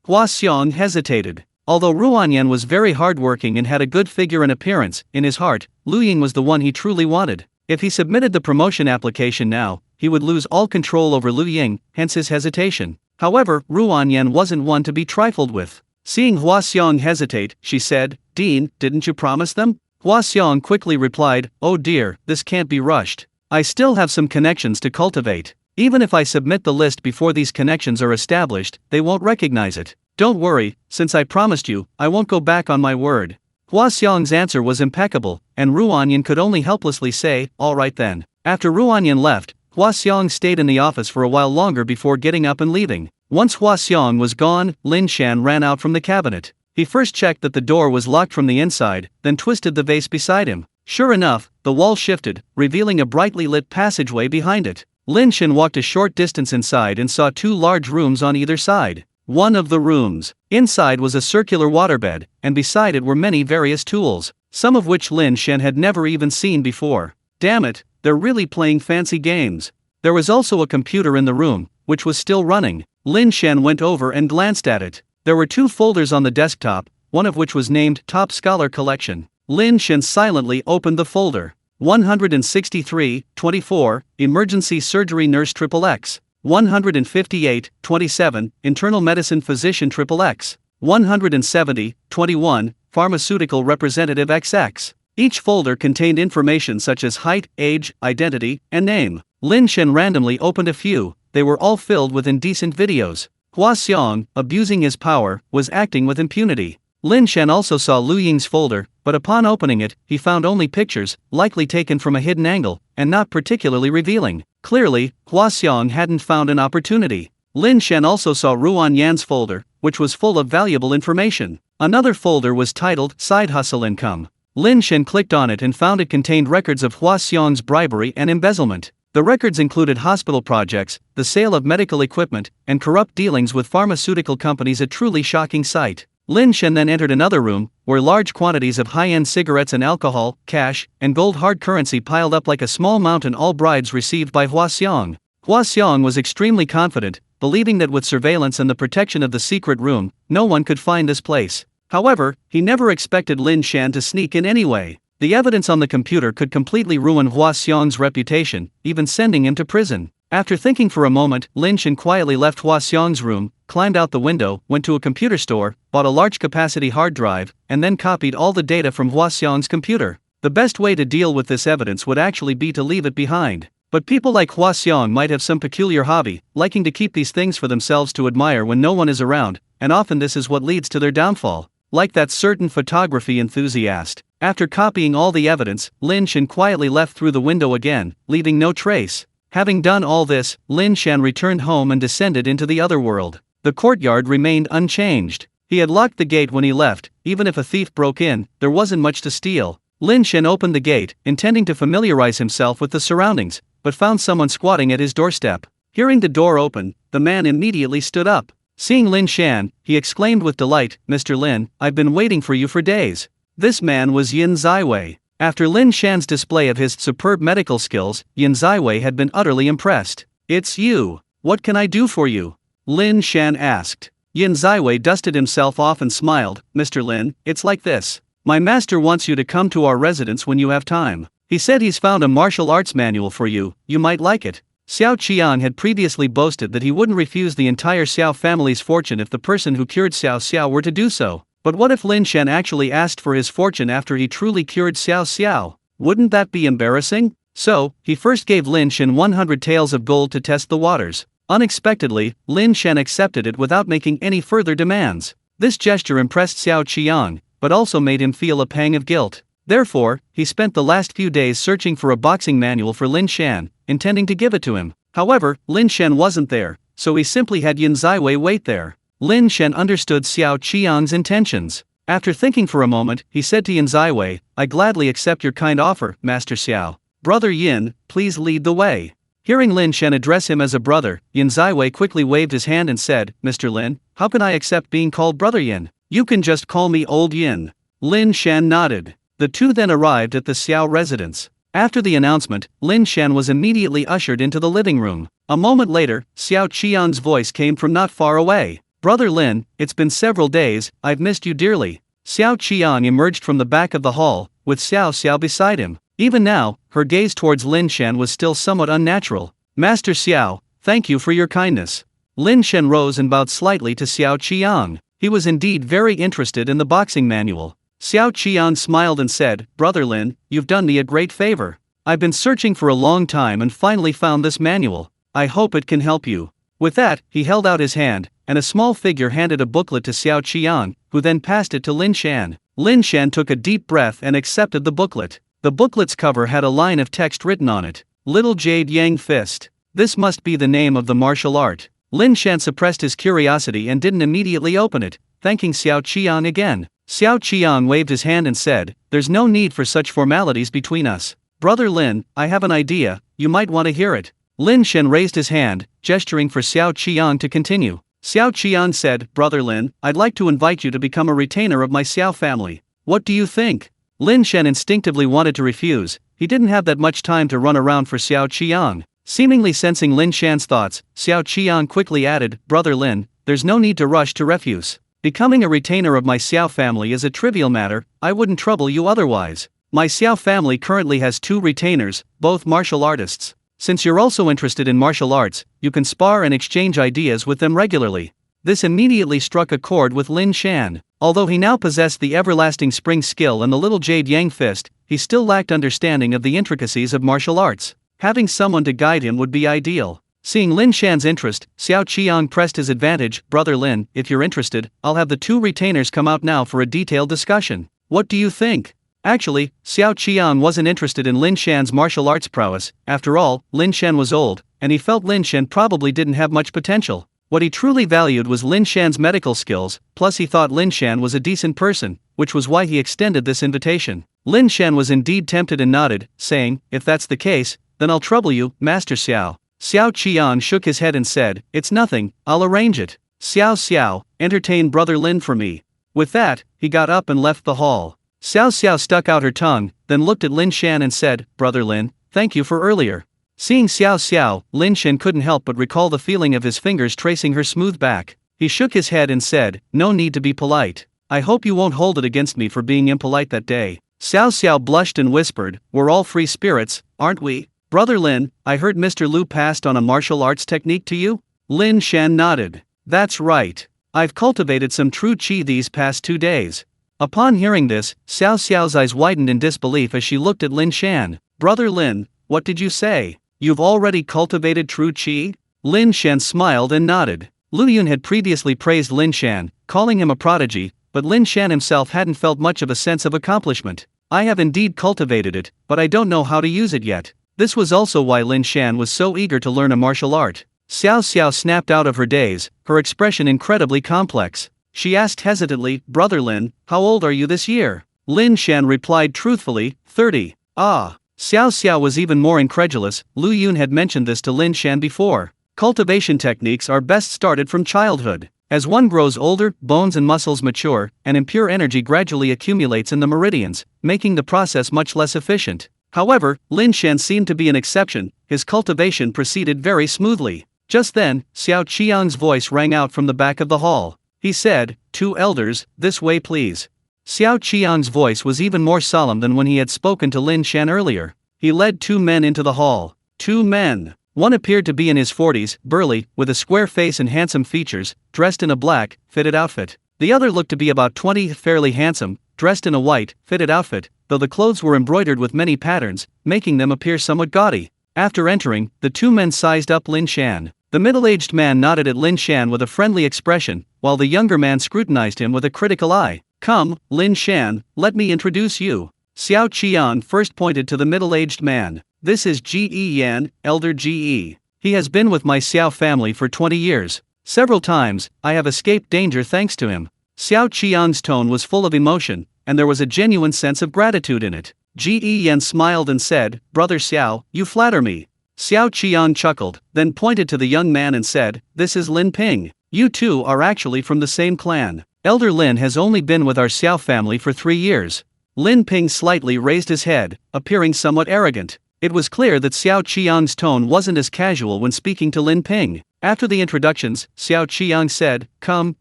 Hua Xiong hesitated. Although Ruan Yan was very hardworking and had a good figure and appearance, in his heart, Lu Ying was the one he truly wanted. If he submitted the promotion application now, he would lose all control over Lu Ying, hence his hesitation. However, Ruan Yan wasn't one to be trifled with. Seeing Hua Xiong hesitate, she said, "Dean, didn't you promise them?" Hua Xiong quickly replied, "Oh dear, this can't be rushed. I still have some connections to cultivate. Even if I submit the list before these connections are established, they won't recognize it. Don't worry, since I promised you, I won't go back on my word." Hua Xiong's answer was impeccable, and Ruan Yan could only helplessly say, "All right then." After Ruan Yan left, Hua Xiong stayed in the office for a while longer before getting up and leaving. Once Hua Xiong was gone, Lin Shan ran out from the cabinet. He first checked that the door was locked from the inside, then twisted the vase beside him. Sure enough, the wall shifted, revealing a brightly lit passageway behind it. Lin Shan walked a short distance inside and saw 2 large rooms on either side. One of the rooms. Inside was a circular waterbed, and beside it were many various tools, some of which Lin Shan had never even seen before. Damn it, they're really playing fancy games. There was also a computer in the room, which was still running. Lin Shan went over and glanced at it. There were 2 folders on the desktop, one of which was named Top Scholar Collection. Lin Shan silently opened the folder. 163-24, Emergency Surgery Nurse XXX. 158-27, Internal Medicine Physician XXX. 170-21, Pharmaceutical Representative XX. Each folder contained information such as height, age, identity, and name. Lin Shan randomly opened a few. They were all filled with indecent videos. Hua Xiong, abusing his power, was acting with impunity. Lin Shan also saw Lu Ying's folder, but upon opening it, he found only pictures, likely taken from a hidden angle, and not particularly revealing. Clearly, Hua Xiong hadn't found an opportunity. Lin Shan also saw Ruan Yan's folder, which was full of valuable information. Another folder was titled Side Hustle Income. Lin Shan clicked on it and found it contained records of Hua Xiong's bribery and embezzlement. The records included hospital projects, the sale of medical equipment, and corrupt dealings with pharmaceutical companies, a truly shocking sight. Lin Shan then entered another room, where large quantities of high-end cigarettes and alcohol, cash, and gold hard currency piled up like a small mountain, all bribes received by Hua Xiong. Hua Xiong was extremely confident, believing that with surveillance and the protection of the secret room, no one could find this place. However, he never expected Lin Shan to sneak in anyway. The evidence on the computer could completely ruin Hua Xiong's reputation, even sending him to prison. After thinking for a moment, Lin Shan quietly left Hua Xiong's room, climbed out the window, went to a computer store, bought a large-capacity hard drive, and then copied all the data from Hua Xiong's computer. The best way to deal with this evidence would actually be to leave it behind. But people like Hua Xiong might have some peculiar hobby, liking to keep these things for themselves to admire when no one is around, and often this is what leads to their downfall. Like that certain photography enthusiast. After copying all the evidence, Lin Shan quietly left through the window again, leaving no trace. Having done all this, Lin Shan returned home and descended into the other world. The courtyard remained unchanged. He had locked the gate when he left. Even if a thief broke in, there wasn't much to steal. Lin Shan opened the gate, intending to familiarize himself with the surroundings, but found someone squatting at his doorstep. Hearing the door open, the man immediately stood up. Seeing Lin Shan, he exclaimed with delight, "Mr. Lin, I've been waiting for you for days." This man was Yin Ziwei. After Lin Shan's display of his superb medical skills, Yin Ziwei had been utterly impressed. "It's you. What can I do for you?" Lin Shan asked. Yin Ziwei dusted himself off and smiled. "Mr. Lin, it's like this. My master wants you to come to our residence when you have time. He said he's found a martial arts manual for you, you might like it." Xiao Qian had previously boasted that he wouldn't refuse the entire Xiao family's fortune if the person who cured Xiao Xiao were to do so. But what if Lin Shan actually asked for his fortune after he truly cured Xiao Xiao? Wouldn't that be embarrassing? So, he first gave Lin Shan 100 taels of gold to test the waters. Unexpectedly, Lin Shan accepted it without making any further demands. This gesture impressed Xiao Qian, but also made him feel a pang of guilt. Therefore, he spent the last few days searching for a boxing manual for Lin Shan, intending to give it to him. However, Lin Shan wasn't there, so he simply had Yin Ziwei wait there. Lin Shan understood Xiao Qian's intentions. After thinking for a moment, he said to Yin Ziwei, "I gladly accept your kind offer, Master Xiao. Brother Yin, please lead the way." Hearing Lin Shan address him as a brother, Yin Ziwei quickly waved his hand and said, "Mr. Lin, how can I accept being called Brother Yin? You can just call me Old Yin." Lin Shan nodded. The two then arrived at the Xiao residence. After the announcement, Lin Shan was immediately ushered into the living room. A moment later, Xiao Qian's voice came from not far away. "Brother Lin, it's been several days, I've missed you dearly." Xiao Qian emerged from the back of the hall, with Xiao Xiao beside him. Even now, her gaze towards Lin Shan was still somewhat unnatural. "Master Xiao, thank you for your kindness." Lin Shan rose and bowed slightly to Xiao Qian. He was indeed very interested in the boxing manual. Xiao Qian smiled and said, "Brother Lin, you've done me a great favor. I've been searching for a long time and finally found this manual. I hope it can help you." With that, he held out his hand, and a small figure handed a booklet to Xiao Qian, who then passed it to Lin Shan. Lin Shan took a deep breath and accepted the booklet. The booklet's cover had a line of text written on it. "Little Jade Yang Fist. This must be the name of the martial art." Lin Shan suppressed his curiosity and didn't immediately open it, thanking Xiao Qian again. Xiao Qian waved his hand and said, "There's no need for such formalities between us. Brother Lin, I have an idea, you might want to hear it." Lin Shan raised his hand, gesturing for Xiao Qian to continue. Xiao Qian said, "Brother Lin, I'd like to invite you to become a retainer of my Xiao family. What do you think?" Lin Shan instinctively wanted to refuse. He didn't have that much time to run around for Xiao Qian. Seemingly sensing Lin Shan's thoughts, Xiao Qian quickly added, "Brother Lin, there's no need to rush to refuse. Becoming a retainer of my Xiao family is a trivial matter, I wouldn't trouble you otherwise. My Xiao family currently has 2 retainers, both martial artists. Since you're also interested in martial arts, you can spar and exchange ideas with them regularly." This immediately struck a chord with Lin Shan. Although he now possessed the everlasting spring skill and the little jade yang fist, he still lacked understanding of the intricacies of martial arts. Having someone to guide him would be ideal. Seeing Lin Shan's interest, Xiao Qian pressed his advantage. "Brother Lin, if you're interested, I'll have the 2 retainers come out now for a detailed discussion. What do you think?" Actually, Xiao Qian wasn't interested in Lin Shan's martial arts prowess. After all, Lin Shan was old, and he felt Lin Shan probably didn't have much potential. What he truly valued was Lin Shan's medical skills, plus he thought Lin Shan was a decent person, which was why he extended this invitation. Lin Shan was indeed tempted and nodded, saying, "If that's the case, then I'll trouble you, Master Xiao." Xiao Qian shook his head and said, "It's nothing, I'll arrange it. Xiao Xiao, entertain Brother Lin for me." With that, he got up and left the hall. Xiao Xiao stuck out her tongue, then looked at Lin Shan and said, "Brother Lin, thank you for earlier." Seeing Xiao Xiao, Lin Shan couldn't help but recall the feeling of his fingers tracing her smooth back. He shook his head and said, "No need to be polite. I hope you won't hold it against me for being impolite that day." Xiao Xiao blushed and whispered, "We're all free spirits, aren't we?" Brother Lin, I heard Mr. Liu passed on a martial arts technique to you? Lin Shan nodded. That's right. I've cultivated some true qi these past 2 days. Upon hearing this, Xiao Xiao's eyes widened in disbelief as she looked at Lin Shan. Brother Lin, what did you say? You've already cultivated true qi? Lin Shan smiled and nodded. Lu Yun had previously praised Lin Shan, calling him a prodigy, but Lin Shan himself hadn't felt much of a sense of accomplishment. I have indeed cultivated it, but I don't know how to use it yet. This was also why Lin Shan was so eager to learn a martial art. Xiao Xiao snapped out of her daze, her expression incredibly complex. She asked hesitantly, Brother Lin, how old are you this year? Lin Shan replied truthfully, 30. Ah. Xiao Xiao was even more incredulous. Lu Yun had mentioned this to Lin Shan before. Cultivation techniques are best started from childhood. As one grows older, bones and muscles mature, and impure energy gradually accumulates in the meridians, making the process much less efficient. However, Lin Shan seemed to be an exception. His cultivation proceeded very smoothly. Just then, Xiao Qiang's voice rang out from the back of the hall. He said, 2 elders, this way please. Xiao Qiang's voice was even more solemn than when he had spoken to Lin Shan earlier. He led 2 men into the hall. 2 men. One appeared to be in his 40s, burly, with a square face and handsome features, dressed in a black, fitted outfit. The other looked to be about 20, fairly handsome, dressed in a white, fitted outfit, though the clothes were embroidered with many patterns, making them appear somewhat gaudy. After entering, the 2 men sized up Lin Shan. The middle-aged man nodded at Lin Shan with a friendly expression, while the younger man scrutinized him with a critical eye. Come, Lin Shan, let me introduce you. Xiao Qian first pointed to the middle-aged man. This is G.E. Yan, Elder G.E. He has been with my Xiao family for 20 years. Several times, I have escaped danger thanks to him. Xiao Qian's tone was full of emotion, and there was a genuine sense of gratitude in it. G.E. Yan smiled and said, Brother Xiao, you flatter me. Xiao Qian chuckled, then pointed to the young man and said, This is Lin Ping. You two are actually from the same clan. Elder Lin has only been with our Xiao family for 3 years. Lin Ping slightly raised his head, appearing somewhat arrogant. It was clear that Xiao Qiang's tone wasn't as casual when speaking to Lin Ping. After the introductions, Xiao Qiang said, Come,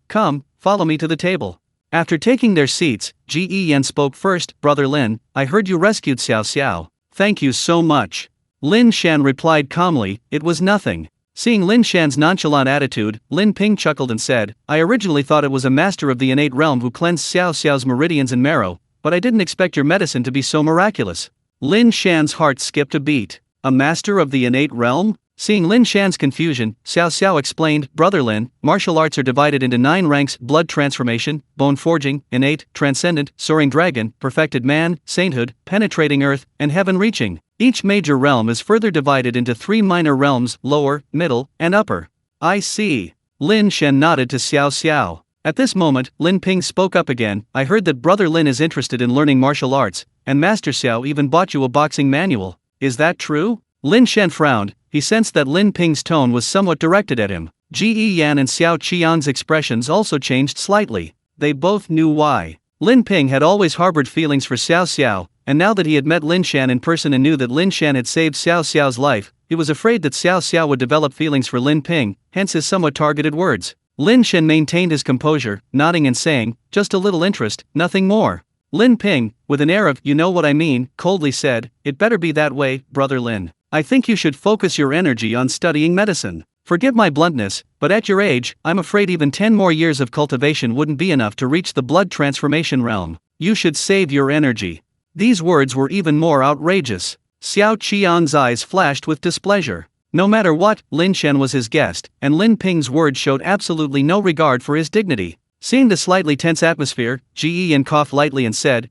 follow me to the table. After taking their seats, G.E. Yan spoke first. Brother Lin, I heard you rescued Xiao Xiao. Thank you so much. Lin Shan replied calmly, It was nothing. Seeing Lin Shan's nonchalant attitude, Lin Ping chuckled and said, I originally thought it was a master of the innate realm who cleansed Xiao Xiao's meridians and marrow, but I didn't expect your medicine to be so miraculous. Lin Shan's heart skipped a beat. A master of the innate realm? Seeing Lin Shan's confusion, Xiao Xiao explained, Brother Lin, martial arts are divided into 9 ranks: blood transformation, bone forging, innate, transcendent, soaring dragon, perfected man, sainthood, penetrating earth, and heaven reaching. Each major realm is further divided into 3 minor realms: lower, middle, and upper. I see. Lin Shan nodded to Xiao Xiao. At this moment, Lin Ping spoke up again. I heard that Brother Lin is interested in learning martial arts, and Master Xiao even bought you a boxing manual. Is that true? Lin Shan frowned. He sensed that Lin Ping's tone was somewhat directed at him. G.E. Yan and Xiao Qiang's expressions also changed slightly. They both knew why. Lin Ping had always harbored feelings for Xiao Xiao, and now that he had met Lin Shan in person and knew that Lin Shan had saved Xiao Xiao's life, he was afraid that Xiao Xiao would develop feelings for Lin Ping, hence his somewhat targeted words. Lin Shan maintained his composure, nodding and saying, Just a little interest, nothing more. Lin Ping, with an air of, you know what I mean, coldly said, It better be that way, Brother Lin. I think you should focus your energy on studying medicine. Forgive my bluntness, but at your age, I'm afraid even 10 more years of cultivation wouldn't be enough to reach the blood transformation realm. You should save your energy. These words were even more outrageous. Xiao Qian's eyes flashed with displeasure. No matter what, Lin Shan was his guest, and Lin Ping's words showed absolutely no regard for his dignity. Seeing the slightly tense atmosphere, G.E. Yan coughed lightly and said,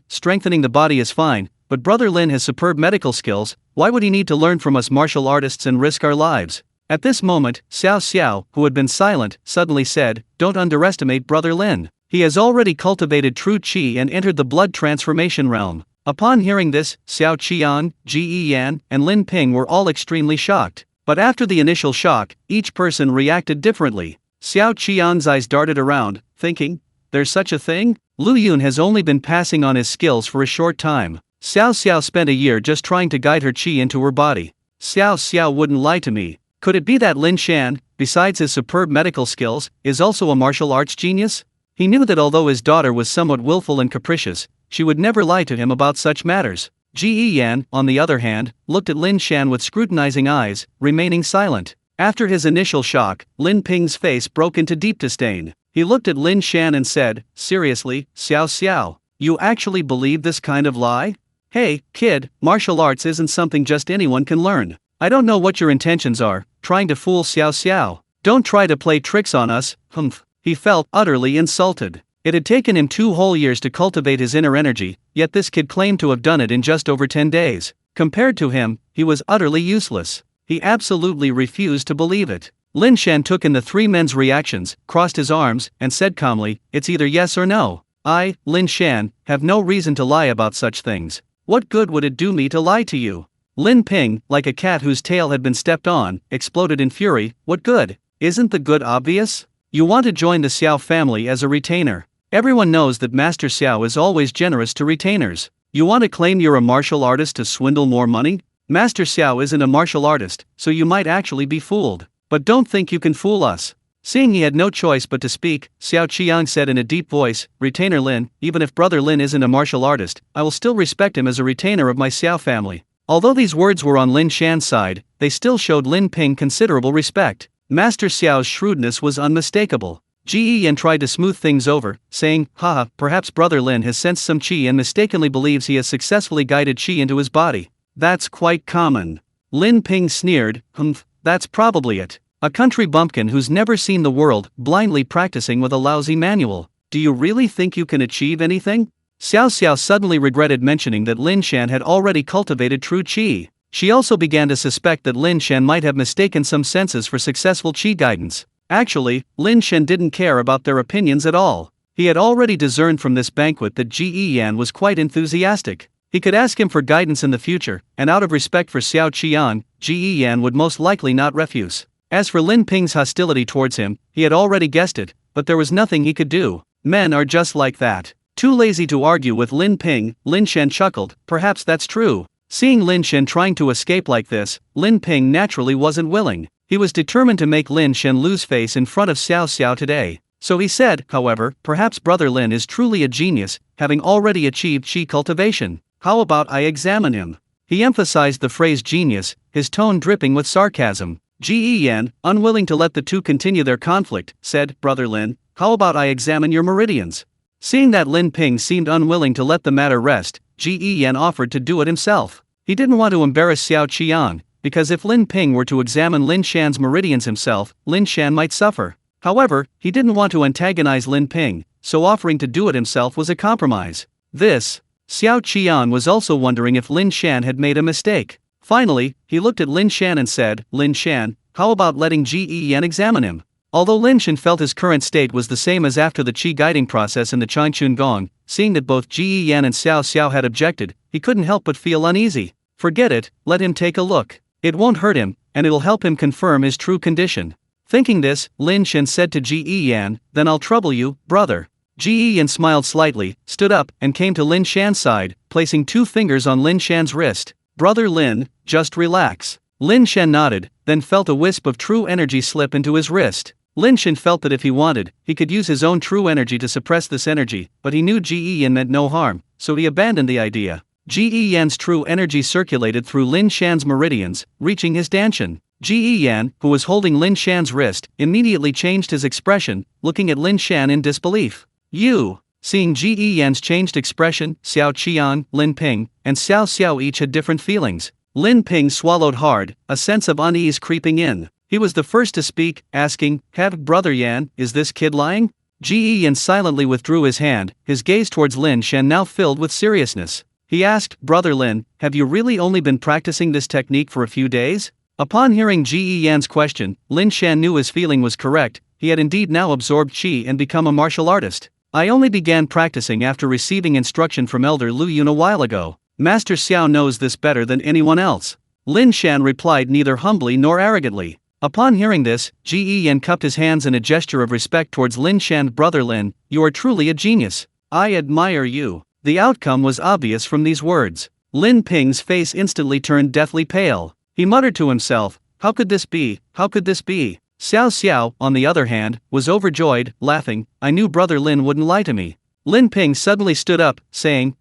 Strengthening the body is fine, but Brother Lin has superb medical skills. Why would he need to learn from us martial artists and risk our lives? At this moment, Xiao Xiao, who had been silent, suddenly said, Don't underestimate Brother Lin. He has already cultivated true qi and entered the blood transformation realm. Upon hearing this, Xiao Qian, G.E. Yan, and Lin Ping were all extremely shocked. But after the initial shock, each person reacted differently. Xiao Qian's eyes darted around, thinking, There's such a thing? Lu Yun has only been passing on his skills for a short time. Xiao Xiao spent a year just trying to guide her qi into her body. Xiao Xiao wouldn't lie to me. Could it be that Lin Shan, besides his superb medical skills, is also a martial arts genius? He knew that although his daughter was somewhat willful and capricious, she would never lie to him about such matters. Ji Yan, on the other hand, looked at Lin Shan with scrutinizing eyes, remaining silent. After his initial shock, Lin Ping's face broke into deep disdain. He looked at Lin Shan and said, "Seriously, Xiao Xiao, you actually believe this kind of lie? Hey, kid, martial arts isn't something just anyone can learn. I don't know what your intentions are, trying to fool Xiao Xiao. Don't try to play tricks on us." Humph. He felt utterly insulted. It had taken him 2 whole years to cultivate his inner energy, yet this kid claimed to have done it in just over 10 days. Compared to him, he was utterly useless. He absolutely refused to believe it. Lin Shan took in the 3 men's reactions, crossed his arms, and said calmly, "It's either yes or no. I, Lin Shan, have no reason to lie about such things. What good would it do me to lie to you?" Lin Ping, like a cat whose tail had been stepped on, exploded in fury. "What good? Isn't the good obvious? You want to join the Xiao family as a retainer. Everyone knows that Master Xiao is always generous to retainers. You want to claim you're a martial artist to swindle more money? Master Xiao isn't a martial artist, so you might actually be fooled. But don't think you can fool us." Seeing he had no choice but to speak, Xiao Qiang said in a deep voice, "Retainer Lin, even if Brother Lin isn't a martial artist, I will still respect him as a retainer of my Xiao family." Although these words were on Lin Shan's side, they still showed Lin Ping considerable respect. Master Xiao's shrewdness was unmistakable. Ji Yan tried to smooth things over, saying, "Haha, perhaps Brother Lin has sensed some qi and mistakenly believes he has successfully guided qi into his body. That's quite common." Lin Ping sneered, "Humph, that's probably it. A country bumpkin who's never seen the world, blindly practicing with a lousy manual. Do you really think you can achieve anything?" Xiao Xiao suddenly regretted mentioning that Lin Shan had already cultivated true qi. She also began to suspect that Lin Shan might have mistaken some senses for successful qi guidance. Actually, Lin Shan didn't care about their opinions at all. He had already discerned from this banquet that Ji Yan was quite enthusiastic. He could ask him for guidance in the future, and out of respect for Xiao Qian, Ji Yan would most likely not refuse. As for Lin Ping's hostility towards him, he had already guessed it, but there was nothing he could do. Men are just like that. Too lazy to argue with Lin Ping, Lin Shan chuckled, "Perhaps that's true." Seeing Lin Shan trying to escape like this, Lin Ping naturally wasn't willing. He was determined to make Lin Shan lose face in front of Xiao Xiao today. So he said, however, "Perhaps Brother Lin is truly a genius, having already achieved qi cultivation. How about I examine him?" He emphasized the phrase genius, his tone dripping with sarcasm. Ji Yan, unwilling to let the two continue their conflict, said, "Brother Lin, how about I examine your meridians?" Seeing that Lin Ping seemed unwilling to let the matter rest, Ji Yan offered to do it himself. He didn't want to embarrass Xiao Qian, because if Lin Ping were to examine Lin Shan's meridians himself, Lin Shan might suffer. However, he didn't want to antagonize Lin Ping, so offering to do it himself was a compromise. Xiao Qian was also wondering if Lin Shan had made a mistake. Finally, he looked at Lin Shan and said, "Lin Shan, how about letting Ji Yan examine him?" Although Lin Shan felt his current state was the same as after the qi guiding process in the Changchun Gong, seeing that both Ji Yan and Xiao Xiao had objected, he couldn't help but feel uneasy. Forget it, let him take a look. It won't hurt him, and it'll help him confirm his true condition. Thinking this, Lin Shan said to Ji Yan, "Then I'll trouble you, brother." Ji Yan smiled slightly, stood up, and came to Lin Shan's side, placing 2 fingers on Lin Shan's wrist. "Brother Lin, just relax." Lin Shan nodded, then felt a wisp of true energy slip into his wrist. Lin Shan felt that if he wanted, he could use his own true energy to suppress this energy, but he knew Ji Yan meant no harm, so he abandoned the idea. Ji Yan's true energy circulated through Lin Shan's meridians, reaching his danshan. Ji Yan, who was holding Lin Shan's wrist, immediately changed his expression, looking at Lin Shan in disbelief. "You!" Seeing Ji Yan's changed expression, Xiao Qian, Lin Ping, and Xiao Xiao each had different feelings. Lin Ping swallowed hard, a sense of unease creeping in. He was the first to speak, asking, "Have Brother Yan, is this kid lying?" Ji Yan silently withdrew his hand, his gaze towards Lin Shan now filled with seriousness. He asked, "Brother Lin, have you really only been practicing this technique for a few days?" Upon hearing Ji Yan's question, Lin Shan knew his feeling was correct. He had indeed now absorbed qi and become a martial artist. "I only began practicing after receiving instruction from Elder Lu Yun a while ago. Master Xiao knows this better than anyone else." Lin Shan replied neither humbly nor arrogantly. Upon hearing this, Ji Yan cupped his hands in a gesture of respect towards Lin Shan. "Brother Lin, you are truly a genius. I admire you." The outcome was obvious from these words. Lin Ping's face instantly turned deathly pale. He muttered to himself, "How could this be? How could this be?" Xiao Xiao, on the other hand, was overjoyed, laughing, "I knew Brother Lin wouldn't lie to me." Lin Ping suddenly stood up, saying,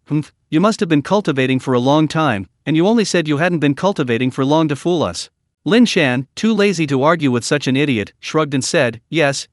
you must have been cultivating for a long time, and you only said you hadn't been cultivating for long to fool us. Lin Shan, too lazy to argue with such an idiot, shrugged and said, yes,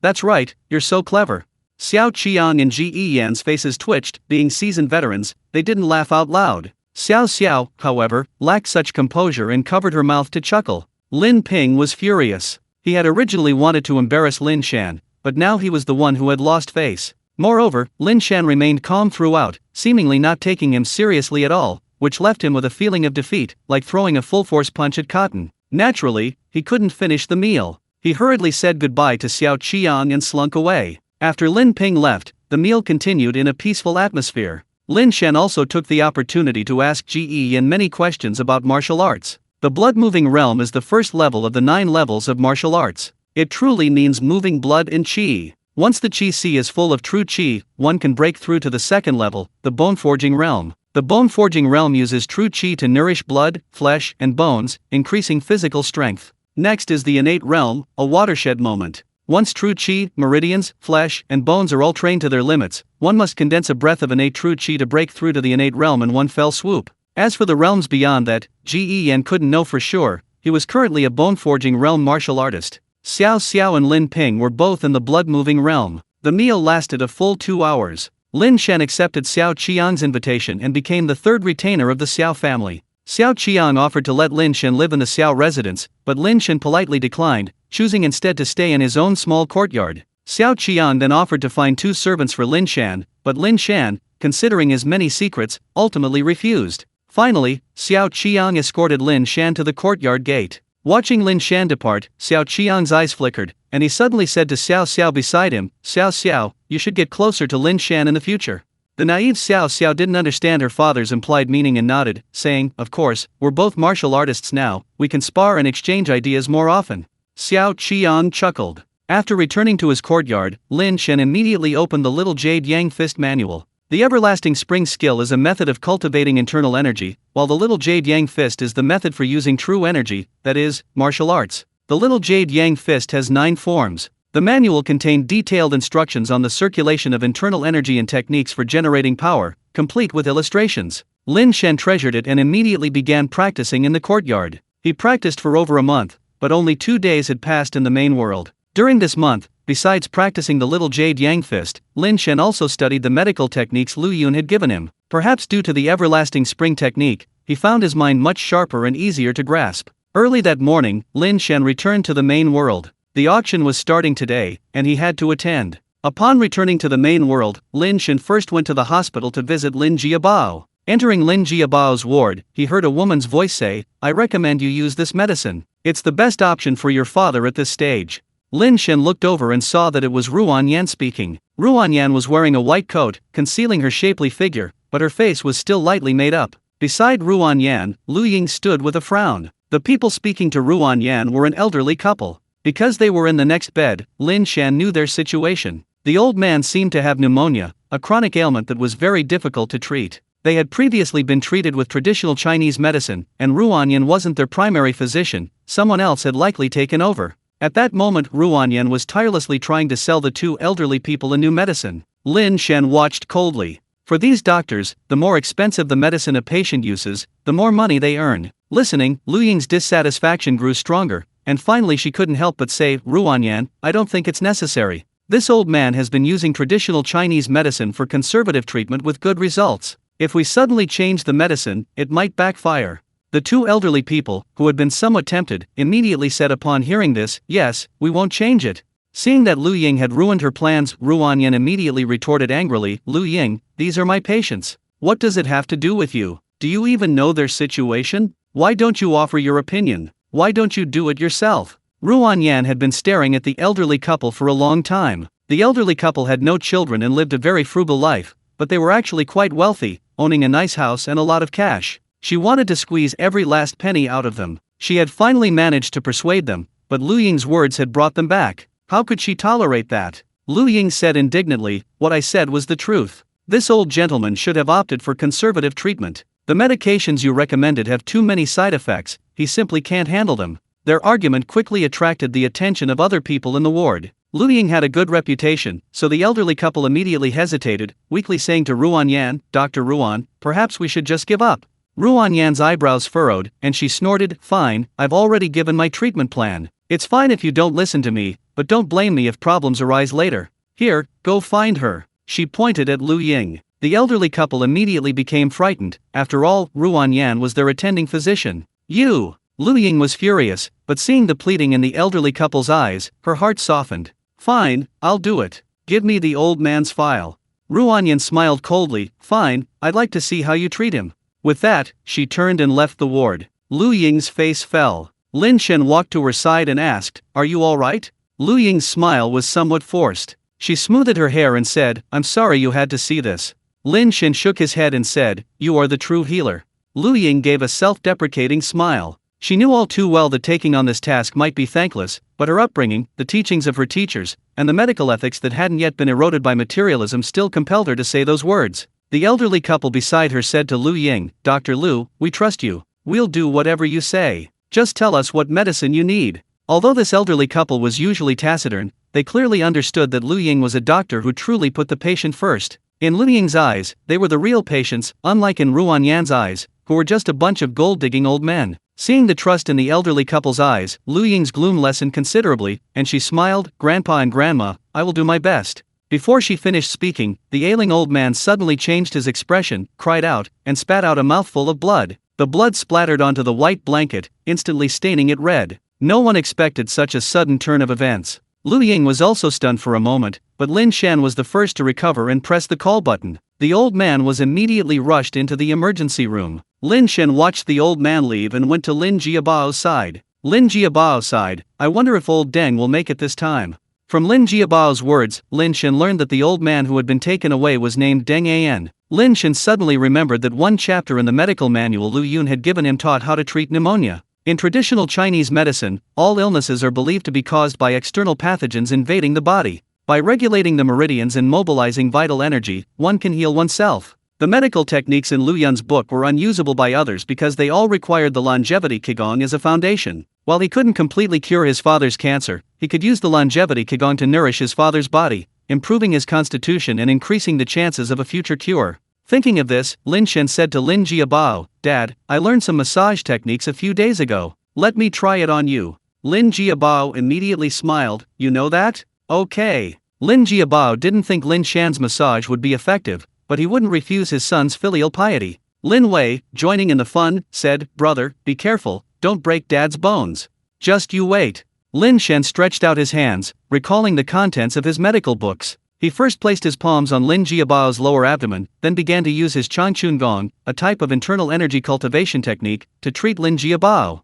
that's right, you're so clever. Xiao Qiang and Ji Yan's faces twitched. Being seasoned veterans, they didn't laugh out loud. Xiao, however, lacked such composure and covered her mouth to chuckle. Lin Ping was furious. He had originally wanted to embarrass Lin Shan, but now he was the one who had lost face. Moreover, Lin Shan remained calm throughout, seemingly not taking him seriously at all, which left him with a feeling of defeat, like throwing a full-force punch at cotton. Naturally, he couldn't finish the meal. He hurriedly said goodbye to Xiao Qiang and slunk away. After Lin Ping left, the meal continued in a peaceful atmosphere. Lin Shan also took the opportunity to ask Ji Yan many questions about martial arts. The blood-moving realm is the first level of the 9 levels of martial arts. It truly means moving blood and qi. Once the qi sea is full of true qi, one can break through to the second level, the bone-forging realm. The bone-forging realm uses true qi to nourish blood, flesh, and bones, increasing physical strength. Next is the innate realm, a watershed moment. Once true qi, meridians, flesh, and bones are all trained to their limits, one must condense a breath of innate true qi to break through to the innate realm in one fell swoop. As for the realms beyond that, Ji Yan couldn't know for sure. He was currently a bone-forging realm martial artist. Xiao and Lin Ping were both in the blood-moving realm. The meal lasted a full 2 hours. Lin Shan accepted Xiao Qiang's invitation and became the 3rd retainer of the Xiao family. Xiao Qiang offered to let Lin Shan live in the Xiao residence, but Lin Shan politely declined, choosing instead to stay in his own small courtyard. Xiao Qiang then offered to find 2 servants for Lin Shan, but Lin Shan, considering his many secrets, ultimately refused. Finally, Xiao Qiang escorted Lin Shan to the courtyard gate. Watching Lin Shan depart, Xiao Qiang's eyes flickered, and he suddenly said to Xiao beside him, Xiao, you should get closer to Lin Shan in the future. The naive Xiao didn't understand her father's implied meaning and nodded, saying, of course, we're both martial artists now, we can spar and exchange ideas more often. Xiao Qiang chuckled. After returning to his courtyard, Lin Shan immediately opened the little Jade Yang Fist manual. The Everlasting Spring skill is a method of cultivating internal energy, while the Little Jade Yang Fist is the method for using true energy, that is, martial arts. The Little Jade Yang Fist has 9 forms. The manual contained detailed instructions on the circulation of internal energy and techniques for generating power, complete with illustrations. Lin Shan treasured it and immediately began practicing in the courtyard. He practiced for over a month, but only 2 days had passed in the main world. During this month, besides practicing the Little Jade Yang Fist, Lin Shan also studied the medical techniques Lu Yun had given him. Perhaps due to the Everlasting Spring technique, he found his mind much sharper and easier to grasp. Early that morning, Lin Shan returned to the main world. The auction was starting today, and he had to attend. Upon returning to the main world, Lin Shan first went to the hospital to visit Lin Jiabao. Entering Lin Jiabao's ward, he heard a woman's voice say, I recommend you use this medicine. It's the best option for your father at this stage. Lin Shan looked over and saw that it was Ruan Yan speaking. Ruan Yan was wearing a white coat, concealing her shapely figure, but her face was still lightly made up. Beside Ruan Yan, Lu Ying stood with a frown. The people speaking to Ruan Yan were an elderly couple. Because they were in the next bed, Lin Shan knew their situation. The old man seemed to have pneumonia, a chronic ailment that was very difficult to treat. They had previously been treated with traditional Chinese medicine, and Ruan Yan wasn't their primary physician, someone else had likely taken over. At that moment, Ruan Yan was tirelessly trying to sell the 2 elderly people a new medicine. Lin Shan watched coldly. For these doctors, the more expensive the medicine a patient uses, the more money they earn. Listening, Lu Ying's dissatisfaction grew stronger, and finally she couldn't help but say, Ruan Yan, I don't think it's necessary. This old man has been using traditional Chinese medicine for conservative treatment with good results. If we suddenly change the medicine, it might backfire. The 2 elderly people, who had been somewhat tempted, immediately said upon hearing this, yes, we won't change it. Seeing that Lu Ying had ruined her plans, Ruan Yan immediately retorted angrily, Lu Ying, these are my patients. What does it have to do with you? Do you even know their situation? Why don't you offer your opinion? Why don't you do it yourself? Ruan Yan had been staring at the elderly couple for a long time. The elderly couple had no children and lived a very frugal life, but they were actually quite wealthy, owning a nice house and a lot of cash. She wanted to squeeze every last penny out of them. She had finally managed to persuade them, but Lu Ying's words had brought them back. How could she tolerate that? Lu Ying said indignantly, what I said was the truth. This old gentleman should have opted for conservative treatment. The medications you recommended have too many side effects, he simply can't handle them. Their argument quickly attracted the attention of other people in the ward. Lu Ying had a good reputation, so the elderly couple immediately hesitated, weakly saying to Ruan Yan, "Dr. Ruan, perhaps we should just give up." Ruan Yan's eyebrows furrowed, and she snorted, "Fine, I've already given my treatment plan. It's fine if you don't listen to me, but don't blame me if problems arise later. Here, go find her." She pointed at Lu Ying. The elderly couple immediately became frightened. After all, Ruan Yan was their attending physician. "You!" Lu Ying was furious, but seeing the pleading in the elderly couple's eyes, her heart softened. "Fine, I'll do it. Give me the old man's file." Ruan Yan smiled coldly. "Fine, I'd like to see how you treat him." With that, she turned and left the ward. Lu Ying's face fell. Lin Shan walked to her side and asked, "Are you all right?" Lu Ying's smile was somewhat forced. She smoothed her hair and said, "I'm sorry you had to see this." Lin Shan shook his head and said, "You are the true healer." Lu Ying gave a self-deprecating smile. She knew all too well that taking on this task might be thankless, but her upbringing, the teachings of her teachers, and the medical ethics that hadn't yet been eroded by materialism still compelled her to say those words. The elderly couple beside her said to Lu Ying, "Dr. Lu, we trust you. We'll do whatever you say. Just tell us what medicine you need." Although this elderly couple was usually taciturn, they clearly understood that Lu Ying was a doctor who truly put the patient first. In Lu Ying's eyes, they were the real patients, unlike in Ruan Yan's eyes, who were just a bunch of gold-digging old men. Seeing the trust in the elderly couple's eyes, Lu Ying's gloom lessened considerably, and she smiled, "Grandpa and Grandma, I will do my best." Before she finished speaking, the ailing old man suddenly changed his expression, cried out, and spat out a mouthful of blood. The blood splattered onto the white blanket, instantly staining it red. No one expected such a sudden turn of events. Lu Ying was also stunned for a moment, but Lin Shan was the first to recover and press the call button. The old man was immediately rushed into the emergency room. Lin Shan watched the old man leave and went to Lin Jiabao's side. Lin Jiabao sighed, "I wonder if old Deng will make it this time." From Lin Jiabao's words, Lin Shan learned that the old man who had been taken away was named Deng An. Lin Shan suddenly remembered that one chapter in the medical manual Lu Yun had given him taught how to treat pneumonia. In traditional Chinese medicine, all illnesses are believed to be caused by external pathogens invading the body. By regulating the meridians and mobilizing vital energy, one can heal oneself. The medical techniques in Lu Yun's book were unusable by others because they all required the longevity qigong as a foundation. While he couldn't completely cure his father's cancer, he could use the longevity qigong to nourish his father's body, improving his constitution and increasing the chances of a future cure. Thinking of this, Lin Shan said to Lin Jiabao, "Dad, I learned some massage techniques a few days ago. Let me try it on you." Lin Jiabao immediately smiled, "You know that? Okay." Lin Jiabao didn't think Lin Shan's massage would be effective, but he wouldn't refuse his son's filial piety. Lin Wei, joining in the fun, said, "Brother, be careful, don't break Dad's bones." "Just you wait." Lin Shan stretched out his hands, recalling the contents of his medical books. He first placed his palms on Lin Jiabao's lower abdomen, then began to use his Changchun Gong, a type of internal energy cultivation technique, to treat Lin Jiabao.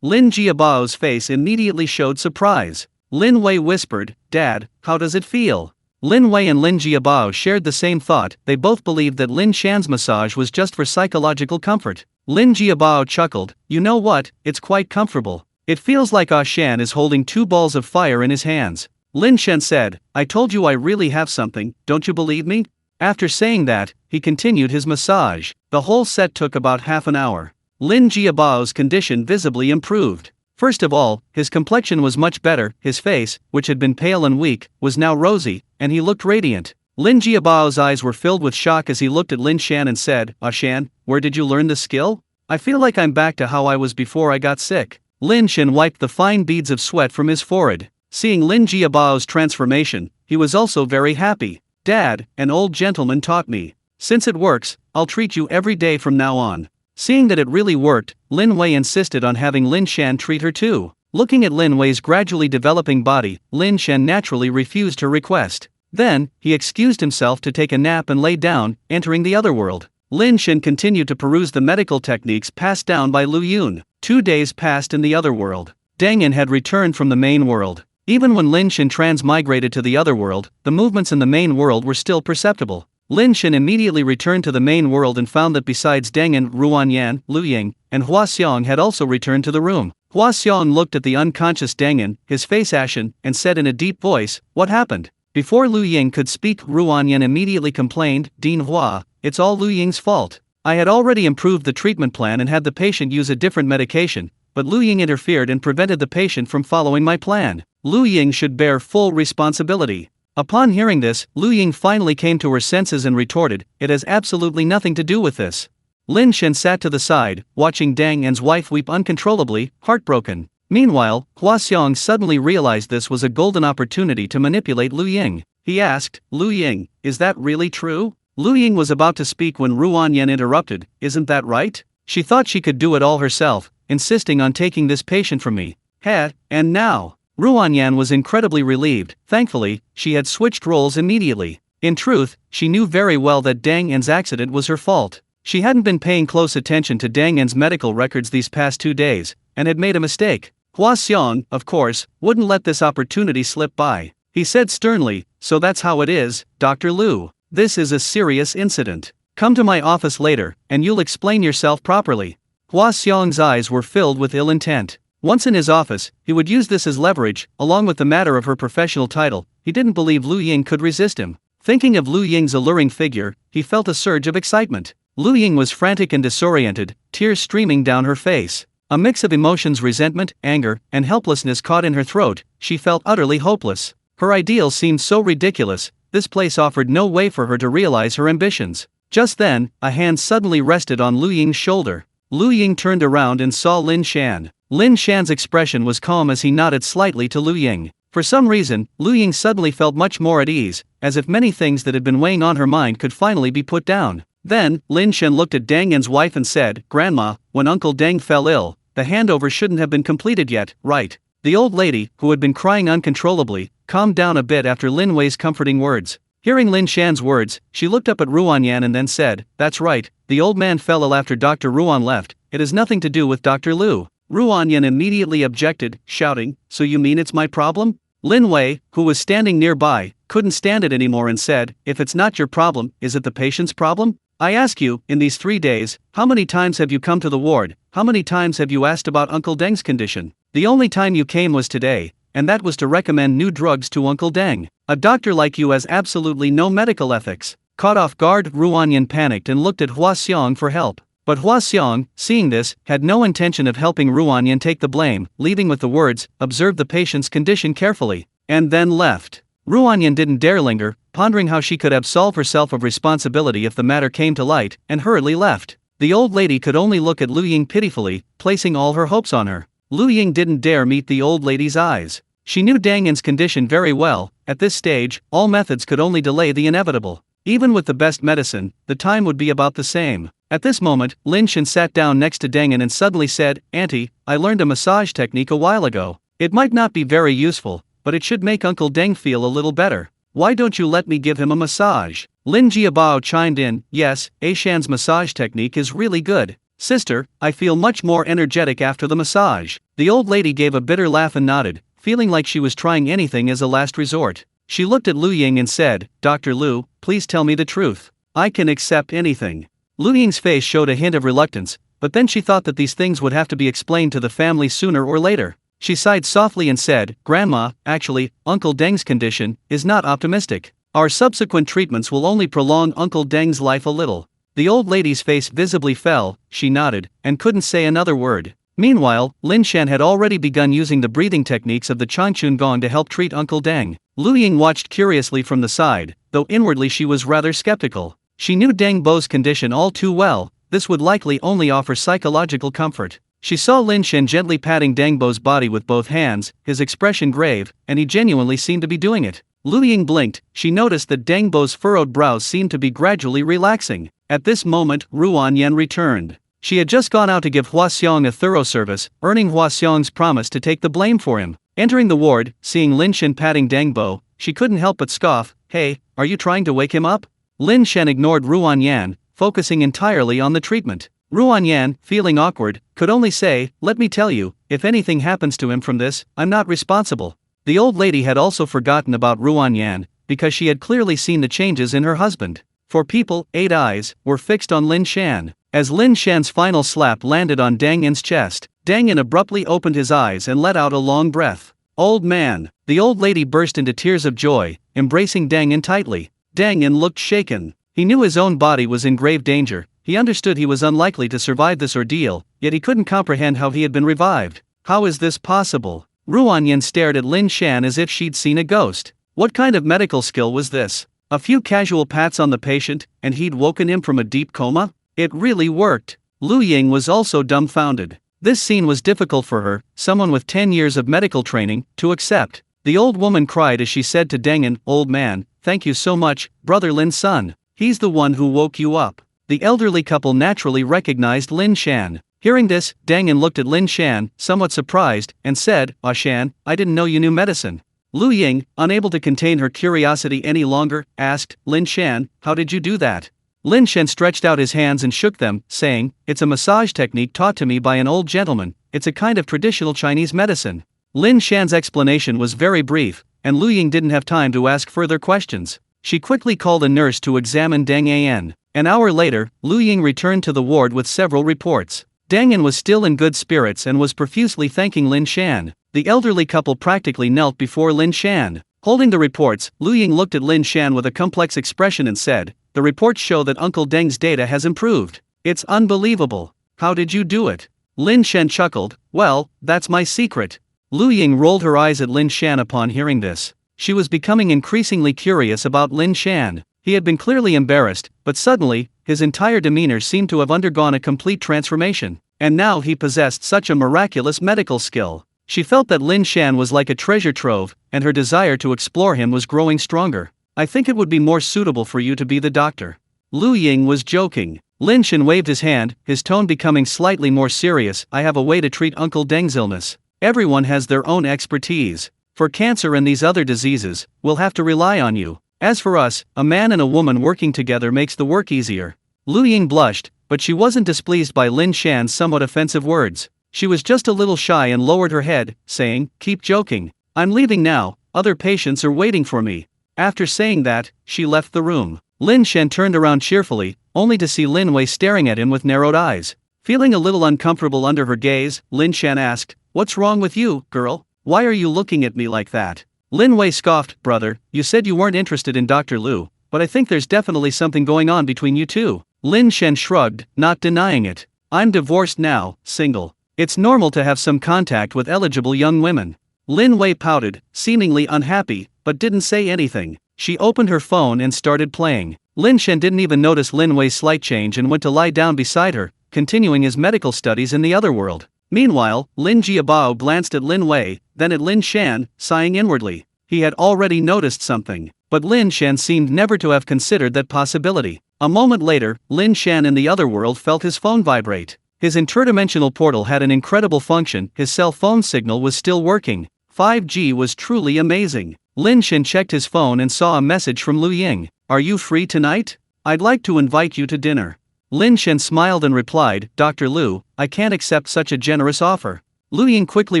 Lin Jiabao's face immediately showed surprise. Lin Wei whispered, "Dad, how does it feel?" Lin Wei and Lin Jiabao shared the same thought. They both believed that Lin Shan's massage was just for psychological comfort. Lin Jiabao chuckled, "You know what, it's quite comfortable. It feels like Ah Shan is holding two balls of fire in his hands." Lin Shan said, "I told you I really have something, don't you believe me?" After saying that, he continued his massage. The whole set took about half an hour. Lin Jiabao's condition visibly improved. First of all, his complexion was much better, his face, which had been pale and weak, was now rosy, and he looked radiant. Lin Jiabao's eyes were filled with shock as he looked at Lin Shan and said, "Ah Shan, where did you learn this skill? I feel like I'm back to how I was before I got sick." Lin Shan wiped the fine beads of sweat from his forehead. Seeing Lin Jiabao's transformation, he was also very happy. "Dad, an old gentleman taught me. Since it works, I'll treat you every day from now on." Seeing that it really worked, Lin Wei insisted on having Lin Shan treat her too. Looking at Lin Wei's gradually developing body, Lin Shan naturally refused her request. Then, he excused himself to take a nap and lay down, entering the other world. Lin Shan continued to peruse the medical techniques passed down by Lu Yun. 2 days passed in the other world. Deng An had returned from the main world. Even when Lin Shan transmigrated to the other world, the movements in the main world were still perceptible. Lin Shan immediately returned to the main world and found that besides Deng An, Ruan Yan, Lu Ying, and Hua Xiong had also returned to the room. Hua Xiong looked at the unconscious Deng An, his face ashen, and said in a deep voice, "What happened?" Before Lu Ying could speak, Ruan Yan immediately complained, "Dean Hua, it's all Lu Ying's fault. I had already improved the treatment plan and had the patient use a different medication, but Lu Ying interfered and prevented the patient from following my plan. Lu Ying should bear full responsibility. Upon hearing this, Lu Ying finally came to her senses and retorted, "It has absolutely nothing to do with this." Lin Shan sat to the side, watching Dang An's wife weep uncontrollably, heartbroken. Meanwhile, Hua Xiong suddenly realized this was a golden opportunity to manipulate Lu Ying. He asked, "Lu Ying, is that really true?" Lu Ying was about to speak when Ruan Yan interrupted, "Isn't that right?" She thought she could do it all herself, insisting on taking this patient from me. And now? Ruan Yan was incredibly relieved. Thankfully, she had switched roles immediately. In truth, she knew very well that Dang An's accident was her fault. She hadn't been paying close attention to Dang An's medical records these past 2 days, and had made a mistake. Hua Xiong, of course, wouldn't let this opportunity slip by. He said sternly, "So that's how it is, Dr. Lu. This is a serious incident. Come to my office later, and you'll explain yourself properly." Hua Xiong's eyes were filled with ill intent. Once in his office, he would use this as leverage, along with the matter of her professional title. He didn't believe Lu Ying could resist him. Thinking of Lu Ying's alluring figure, he felt a surge of excitement. Lu Ying was frantic and disoriented, tears streaming down her face. A mix of emotions, resentment, anger, and helplessness caught in her throat. She felt utterly hopeless. Her ideals seemed so ridiculous. This place offered no way for her to realize her ambitions. Just then, a hand suddenly rested on Lu Ying's shoulder. Lu Ying turned around and saw Lin Shan. Lin Shan's expression was calm as he nodded slightly to Lu Ying. For some reason, Lu Ying suddenly felt much more at ease, as if many things that had been weighing on her mind could finally be put down. Then, Lin Shan looked at Dang An's wife and said, "Grandma, when Uncle Deng fell ill, the handover shouldn't have been completed yet, right?" The old lady, who had been crying uncontrollably, calmed down a bit after Lin Wei's comforting words. Hearing Lin Shan's words, she looked up at Ruan Yan and then said, "That's right, the old man fell ill after Dr. Ruan left. It has nothing to do with Dr. Lu." Ruan Yan immediately objected, shouting, "So you mean it's my problem?" Lin Wei, who was standing nearby, couldn't stand it anymore and said, "If it's not your problem, is it the patient's problem? I ask you, in these 3 days, how many times have you come to the ward? How many times have you asked about Uncle Deng's condition? The only time you came was today, and that was to recommend new drugs to Uncle Deng. A doctor like you has absolutely no medical ethics." Caught off guard, Ruan Yan panicked and looked at Hua Xiong for help. But Hua Xiong, seeing this, had no intention of helping Ruan Yan take the blame, leaving with the words, "Observe the patient's condition carefully," and then left. Ruan Yan didn't dare linger, pondering how she could absolve herself of responsibility if the matter came to light, and hurriedly left. The old lady could only look at Lu Ying pitifully, placing all her hopes on her. Lu Ying didn't dare meet the old lady's eyes. She knew Dang An's condition very well. At this stage, all methods could only delay the inevitable. Even with the best medicine, the time would be about the same. At this moment, Lin Shan sat down next to Dang An and suddenly said, "Auntie, I learned a massage technique a while ago. It might not be very useful, but it should make Uncle Deng feel a little better. Why don't you let me give him a massage?" Lin Jiabao chimed in, "Yes, Shan's massage technique is really good. Sister, I feel much more energetic after the massage." The old lady gave a bitter laugh and nodded, feeling like she was trying anything as a last resort. She looked at Lu Ying and said, "Dr. Lu, please tell me the truth. I can accept anything." Lu Ying's face showed a hint of reluctance, but then she thought that these things would have to be explained to the family sooner or later. She sighed softly and said, "Grandma, actually, Uncle Deng's condition is not optimistic. Our subsequent treatments will only prolong Uncle Deng's life a little." The old lady's face visibly fell. She nodded, and couldn't say another word. Meanwhile, Lin Shan had already begun using the breathing techniques of the Changchun Gong to help treat Uncle Deng. Lu Ying watched curiously from the side, though inwardly she was rather skeptical. She knew Deng Bo's condition all too well. This would likely only offer psychological comfort. She saw Lin Shan gently patting Deng Bo's body with both hands, his expression grave, and he genuinely seemed to be doing it. Lu Ying blinked. She noticed that Deng Bo's furrowed brows seemed to be gradually relaxing. At this moment, Ruan Yan returned. She had just gone out to give Hua Xiong a thorough service, earning Hua Xiong's promise to take the blame for him. Entering the ward, seeing Lin Shan patting Deng Bo, she couldn't help but scoff. "Hey, are you trying to wake him up?" Lin Shan ignored Ruan Yan, focusing entirely on the treatment. Ruan Yan, feeling awkward, could only say, "Let me tell you, if anything happens to him from this, I'm not responsible." The old lady had also forgotten about Ruan Yan, because she had clearly seen the changes in her husband. For people, 8 eyes were fixed on Lin Shan. As Lin Shan's final slap landed on Dang An's chest, Dang An abruptly opened his eyes and let out a long breath. "Old man!" The old lady burst into tears of joy, embracing Dang An tightly. Dang An looked shaken. He knew his own body was in grave danger, he understood he was unlikely to survive this ordeal, yet he couldn't comprehend how he had been revived. How is this possible? Ruanyan stared at Lin Shan as if she'd seen a ghost. What kind of medical skill was this? A few casual pats on the patient, and he'd woken him from a deep coma? It really worked. Lu Ying was also dumbfounded. This scene was difficult for her, someone with 10 years of medical training, to accept. The old woman cried as she said to Dengen, "Old man, thank you so much, brother Lin's son. He's the one who woke you up." The elderly couple naturally recognized Lin Shan. Hearing this, Dengen looked at Lin Shan, somewhat surprised, and said, "Ah Shan, I didn't know you knew medicine." Lu Ying, unable to contain her curiosity any longer, asked, "Lin Shan, how did you do that?" Lin Shan stretched out his hands and shook them, saying, "It's a massage technique taught to me by an old gentleman. It's a kind of traditional Chinese medicine." Lin Shan's explanation was very brief, and Lu Ying didn't have time to ask further questions. She quickly called a nurse to examine Deng An. An hour later, Lu Ying returned to the ward with several reports. Deng An was still in good spirits and was profusely thanking Lin Shan. The elderly couple practically knelt before Lin Shan. Holding the reports, Lu Ying looked at Lin Shan with a complex expression and said, "The reports show that Uncle Deng's data has improved. It's unbelievable. How did you do it?" Lin Shan chuckled, "Well, that's my secret." Lu Ying rolled her eyes at Lin Shan upon hearing this. She was becoming increasingly curious about Lin Shan. He had been clearly embarrassed, but suddenly, his entire demeanor seemed to have undergone a complete transformation, and now he possessed such a miraculous medical skill. She felt that Lin Shan was like a treasure trove, and her desire to explore him was growing stronger. "I think it would be more suitable for you to be the doctor." Lu Ying was joking. Lin Shan waved his hand, his tone becoming slightly more serious. "I have a way to treat Uncle Deng's illness. Everyone has their own expertise. For cancer and these other diseases, we'll have to rely on you. As for us, a man and a woman working together makes the work easier." Lu Ying blushed, but she wasn't displeased by Lin Shan's somewhat offensive words. She was just a little shy and lowered her head, saying, "Keep joking. I'm leaving now, other patients are waiting for me." After saying that, she left the room. Lin Shan turned around cheerfully, only to see Lin Wei staring at him with narrowed eyes. Feeling a little uncomfortable under her gaze, Lin Shan asked, "What's wrong with you, girl? Why are you looking at me like that?" Lin Wei scoffed, "Brother, you said you weren't interested in Dr. Lu, but I think there's definitely something going on between you two." Lin Shan shrugged, not denying it. "I'm divorced now, single. It's normal to have some contact with eligible young women." Lin Wei pouted, seemingly unhappy, but didn't say anything. She opened her phone and started playing. Lin Shan didn't even notice Lin Wei's slight change and went to lie down beside her, continuing his medical studies in the other world. Meanwhile, Lin Jiabao glanced at Lin Wei, then at Lin Shan, sighing inwardly. He had already noticed something, but Lin Shan seemed never to have considered that possibility. A moment later, Lin Shan in the other world felt his phone vibrate. His interdimensional portal had an incredible function, his cell phone signal was still working. 5G was truly amazing. Lin Shan checked his phone and saw a message from Lu Ying. "Are you free tonight? I'd like to invite you to dinner." Lin Shan smiled and replied, "Dr. Lu, I can't accept such a generous offer." Lu Ying quickly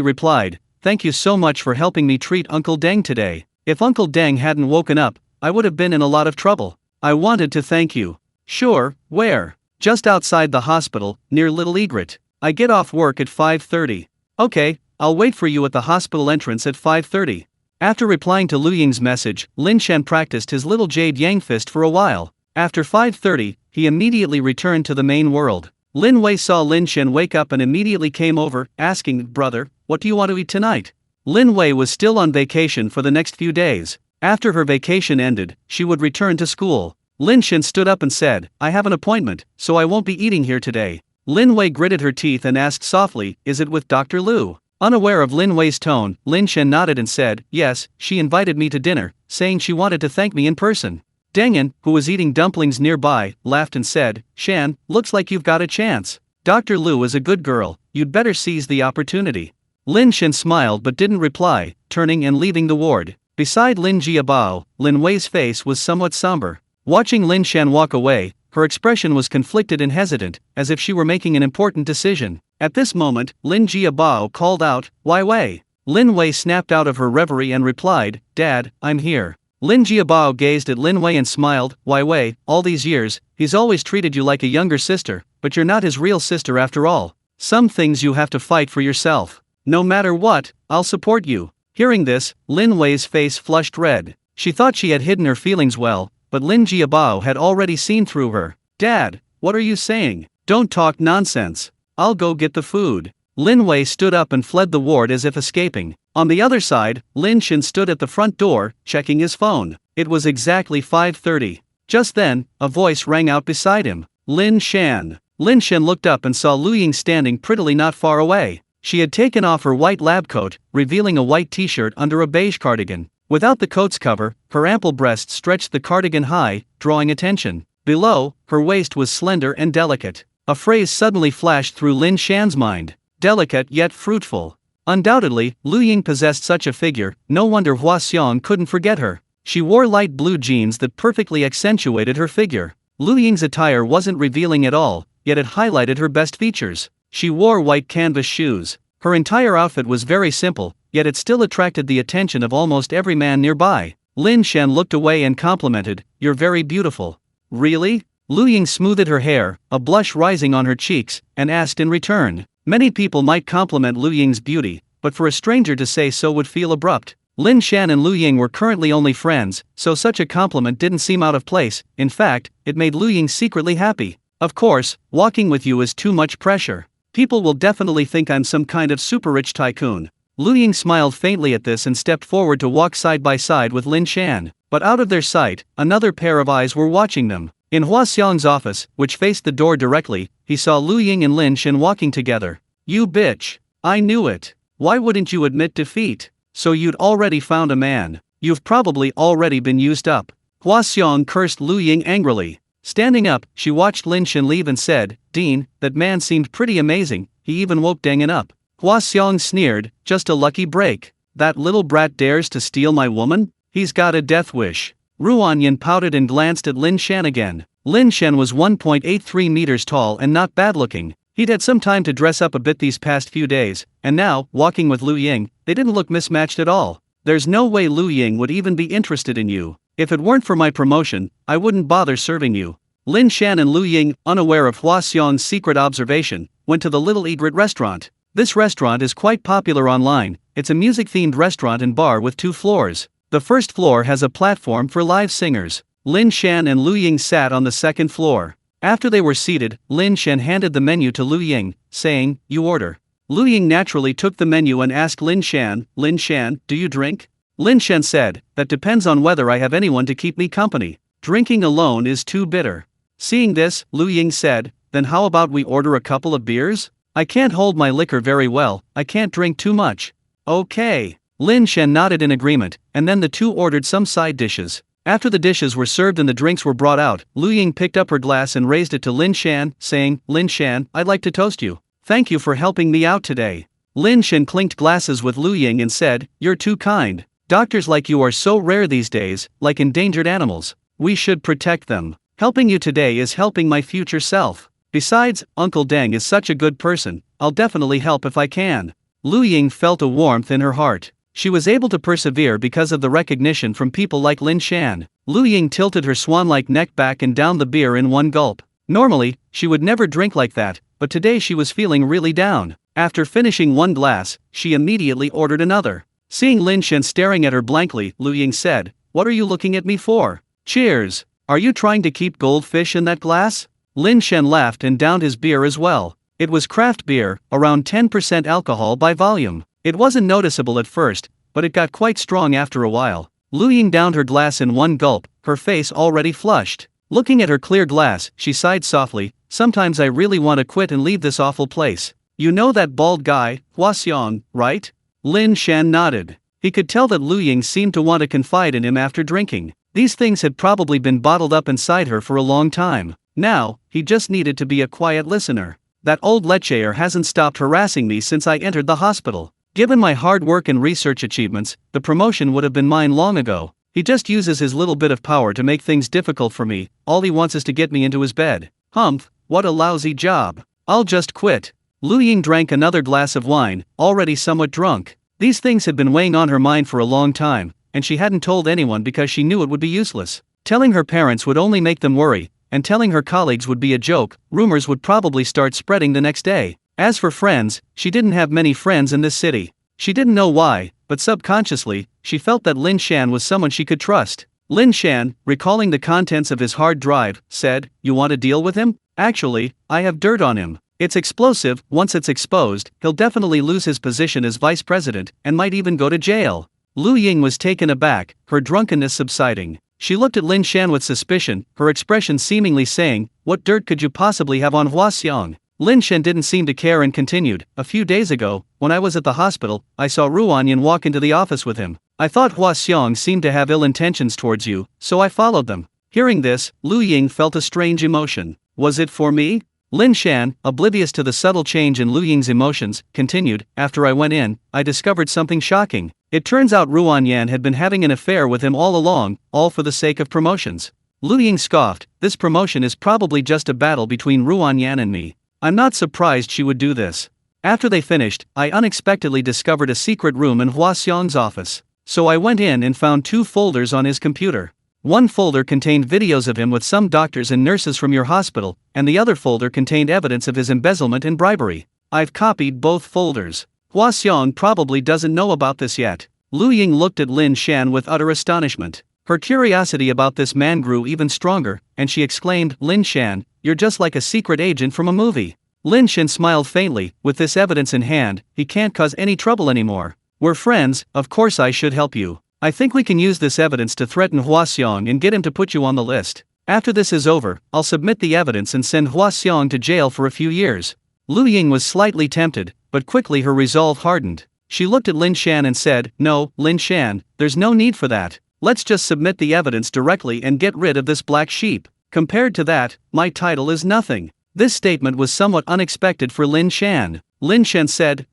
replied, "Thank you so much for helping me treat Uncle Deng today. If Uncle Deng hadn't woken up, I would have been in a lot of trouble. I wanted to thank you." "Sure, where?" "Just outside the hospital, near Little Egret. I get off work at 5:30. "Okay, I'll wait for you at the hospital entrance at 5:30. After replying to Lu Ying's message, Lin Shan practiced his little jade yang fist for a while. After 5:30, he immediately returned to the main world. Lin Wei saw Lin Shan wake up and immediately came over, asking, "Brother, what do you want to eat tonight?" Lin Wei was still on vacation for the next few days. After her vacation ended, she would return to school. Lin Shan stood up and said, "I have an appointment, so I won't be eating here today." Lin Wei gritted her teeth and asked softly, "Is it with Dr. Lu?" Unaware of Lin Wei's tone, Lin Shan nodded and said, "Yes, she invited me to dinner, saying she wanted to thank me in person." Dengen, who was eating dumplings nearby, laughed and said, "Shan, looks like you've got a chance. Dr. Lu is a good girl, you'd better seize the opportunity." Lin Shan smiled but didn't reply, turning and leaving the ward. Beside Lin Jiabao, Lin Wei's face was somewhat somber. Watching Lin Shan walk away, her expression was conflicted and hesitant, as if she were making an important decision. At this moment, Lin Jiabao called out, "Wai Wei." Lin Wei snapped out of her reverie and replied, "Dad, I'm here." Lin Jiabao gazed at Lin Wei and smiled, "Wai Wei, all these years, he's always treated you like a younger sister, but you're not his real sister after all. Some things you have to fight for yourself. No matter what, I'll support you." Hearing this, Lin Wei's face flushed red. She thought she had hidden her feelings well, but Lin Jiabao had already seen through her. "Dad, What are you saying? Don't talk nonsense. I'll go get the food. Lin Wei stood up and fled the ward as if escaping. On the other side, Lin Shan stood at the front door, checking his phone. It was exactly 5:30. Just then, a voice rang out beside him. Lin Shan. Lin Shan looked up and saw Lu Ying standing prettily not far away. She had taken off her white lab coat, revealing a white t-shirt under a beige cardigan. Without the coat's cover, her ample breasts stretched the cardigan high, drawing attention. Below, her waist was slender and delicate. A phrase suddenly flashed through Lin Shan's mind. Delicate yet fruitful. Undoubtedly, Lu Ying possessed such a figure, no wonder Hua Xiong couldn't forget her. She wore light blue jeans that perfectly accentuated her figure. Lu Ying's attire wasn't revealing at all, yet it highlighted her best features. She wore white canvas shoes. Her entire outfit was very simple, yet it still attracted the attention of almost every man nearby. Lin Shan looked away and complimented, "You're very beautiful." "Really?" Lu Ying smoothed her hair, a blush rising on her cheeks, and asked in return. Many people might compliment Lu Ying's beauty, but for a stranger to say so would feel abrupt. Lin Shan and Lu Ying were currently only friends, so such a compliment didn't seem out of place. In fact, it made Lu Ying secretly happy. Of course, walking with you is too much pressure. People will definitely think I'm some kind of super-rich tycoon. Lu Ying smiled faintly at this and stepped forward to walk side by side with Lin Shan. But out of their sight, another pair of eyes were watching them. In Hua Xiong's office, which faced the door directly, he saw Lu Ying and Lin Shan walking together. "You bitch. I knew it. Why wouldn't you admit defeat? So you'd already found a man. You've probably already been used up." Hua Xiong cursed Lu Ying angrily. Standing up, she watched Lin Shan leave and said, "Dean, that man seemed pretty amazing, he even woke Dengen up." Hua Xiong sneered, "Just a lucky break. That little brat dares to steal my woman? He's got a death wish." Ruan Yin pouted and glanced at Lin Shan again. Lin Shan was 1.83 meters tall and not bad looking. He'd had some time to dress up a bit these past few days, and now, walking with Lu Ying, they didn't look mismatched at all. "There's no way Lu Ying would even be interested in you. If it weren't for my promotion, I wouldn't bother serving you." Lin Shan and Lu Ying, unaware of Hua Xiong's secret observation, went to the Little Egret restaurant. This restaurant is quite popular online. It's a music-themed restaurant and bar with 2 floors. The first floor has a platform for live singers. Lin Shan and Lu Ying sat on the second floor. After they were seated, Lin Shan handed the menu to Lu Ying, saying, "You order." Lu Ying naturally took the menu and asked Lin Shan, "Lin Shan, do you drink?" Lin Shan said, "That depends on whether I have anyone to keep me company. Drinking alone is too bitter." Seeing this, Lu Ying said, "Then how about we order a couple of beers? I can't hold my liquor very well, I can't drink too much." "Okay." Lin Shan nodded in agreement, and then the two ordered some side dishes. After the dishes were served and the drinks were brought out, Lu Ying picked up her glass and raised it to Lin Shan, saying, "Lin Shan, I'd like to toast you. Thank you for helping me out today." Lin Shan clinked glasses with Lu Ying and said, "You're too kind. Doctors like you are so rare these days, like endangered animals. We should protect them. Helping you today is helping my future self. Besides, Uncle Deng is such a good person, I'll definitely help if I can." Lu Ying felt a warmth in her heart. She was able to persevere because of the recognition from people like Lin Shan. Lu Ying tilted her swan-like neck back and downed the beer in one gulp. Normally, she would never drink like that, but today she was feeling really down. After finishing one glass, she immediately ordered another. Seeing Lin Shan staring at her blankly, Lu Ying said, "What are you looking at me for? Cheers. Are you trying to keep goldfish in that glass?" Lin Shan laughed and downed his beer as well. It was craft beer, around 10% alcohol by volume. It wasn't noticeable at first, but it got quite strong after a while. Lu Ying downed her glass in one gulp, her face already flushed. Looking at her clear glass, she sighed softly, "Sometimes I really want to quit and leave this awful place." "You know that bald guy, Hua Xiong, right?" Lin Shan nodded. He could tell that Lu Ying seemed to want to confide in him after drinking. These things had probably been bottled up inside her for a long time. Now, he just needed to be a quiet listener. "That old lecher hasn't stopped harassing me since I entered the hospital. Given my hard work and research achievements, the promotion would have been mine long ago. He just uses his little bit of power to make things difficult for me. All he wants is to get me into his bed. Humph, what a lousy job. I'll just quit." Lu Ying drank another glass of wine, already somewhat drunk. These things had been weighing on her mind for a long time, and she hadn't told anyone because she knew it would be useless. Telling her parents would only make them worry, and telling her colleagues would be a joke. Rumors would probably start spreading the next day. As for friends, she didn't have many friends in this city. She didn't know why, but subconsciously, she felt that Lin Shan was someone she could trust. Lin Shan, recalling the contents of his hard drive, said, "You want to deal with him? Actually, I have dirt on him. It's explosive. Once it's exposed, he'll definitely lose his position as vice president, and might even go to jail." Lu Ying was taken aback, her drunkenness subsiding. She looked at Lin Shan with suspicion, her expression seemingly saying, "What dirt could you possibly have on Hua Xiong?" Lin Shan didn't seem to care and continued, "A few days ago, when I was at the hospital, I saw Ruanyan walk into the office with him. I thought Hua Xiong seemed to have ill intentions towards you, so I followed them." Hearing this, Lu Ying felt a strange emotion. "Was it for me?" Lin Shan, oblivious to the subtle change in Lu Ying's emotions, continued, "After I went in, I discovered something shocking. It turns out Ruanyan had been having an affair with him all along, all for the sake of promotions." Lu Ying scoffed, "This promotion is probably just a battle between Ruanyan and me. I'm not surprised she would do this." After they finished, I unexpectedly discovered a secret room in Hua Xiong's office. So I went in and found 2 folders on his computer. One folder contained videos of him with some doctors and nurses from your hospital, and the other folder contained evidence of his embezzlement and bribery. I've copied both folders. Hua Xiong probably doesn't know about this yet. Lu Ying looked at Lin Shan with utter astonishment. Her curiosity about this man grew even stronger, and she exclaimed, "Lin Shan, you're just like a secret agent from a movie." Lin Shan smiled faintly, "With this evidence in hand, he can't cause any trouble anymore. We're friends, of course I should help you. I think we can use this evidence to threaten Hua Xiong and get him to put you on the list. After this is over, I'll submit the evidence and send Hua Xiong to jail for a few years." Lu Ying was slightly tempted, but quickly her resolve hardened. She looked at Lin Shan and said, "No, Lin Shan, there's no need for that. Let's just submit the evidence directly and get rid of this black sheep. Compared to that, my title is nothing." This statement was somewhat unexpected for Lin Shan. Lin Shan said,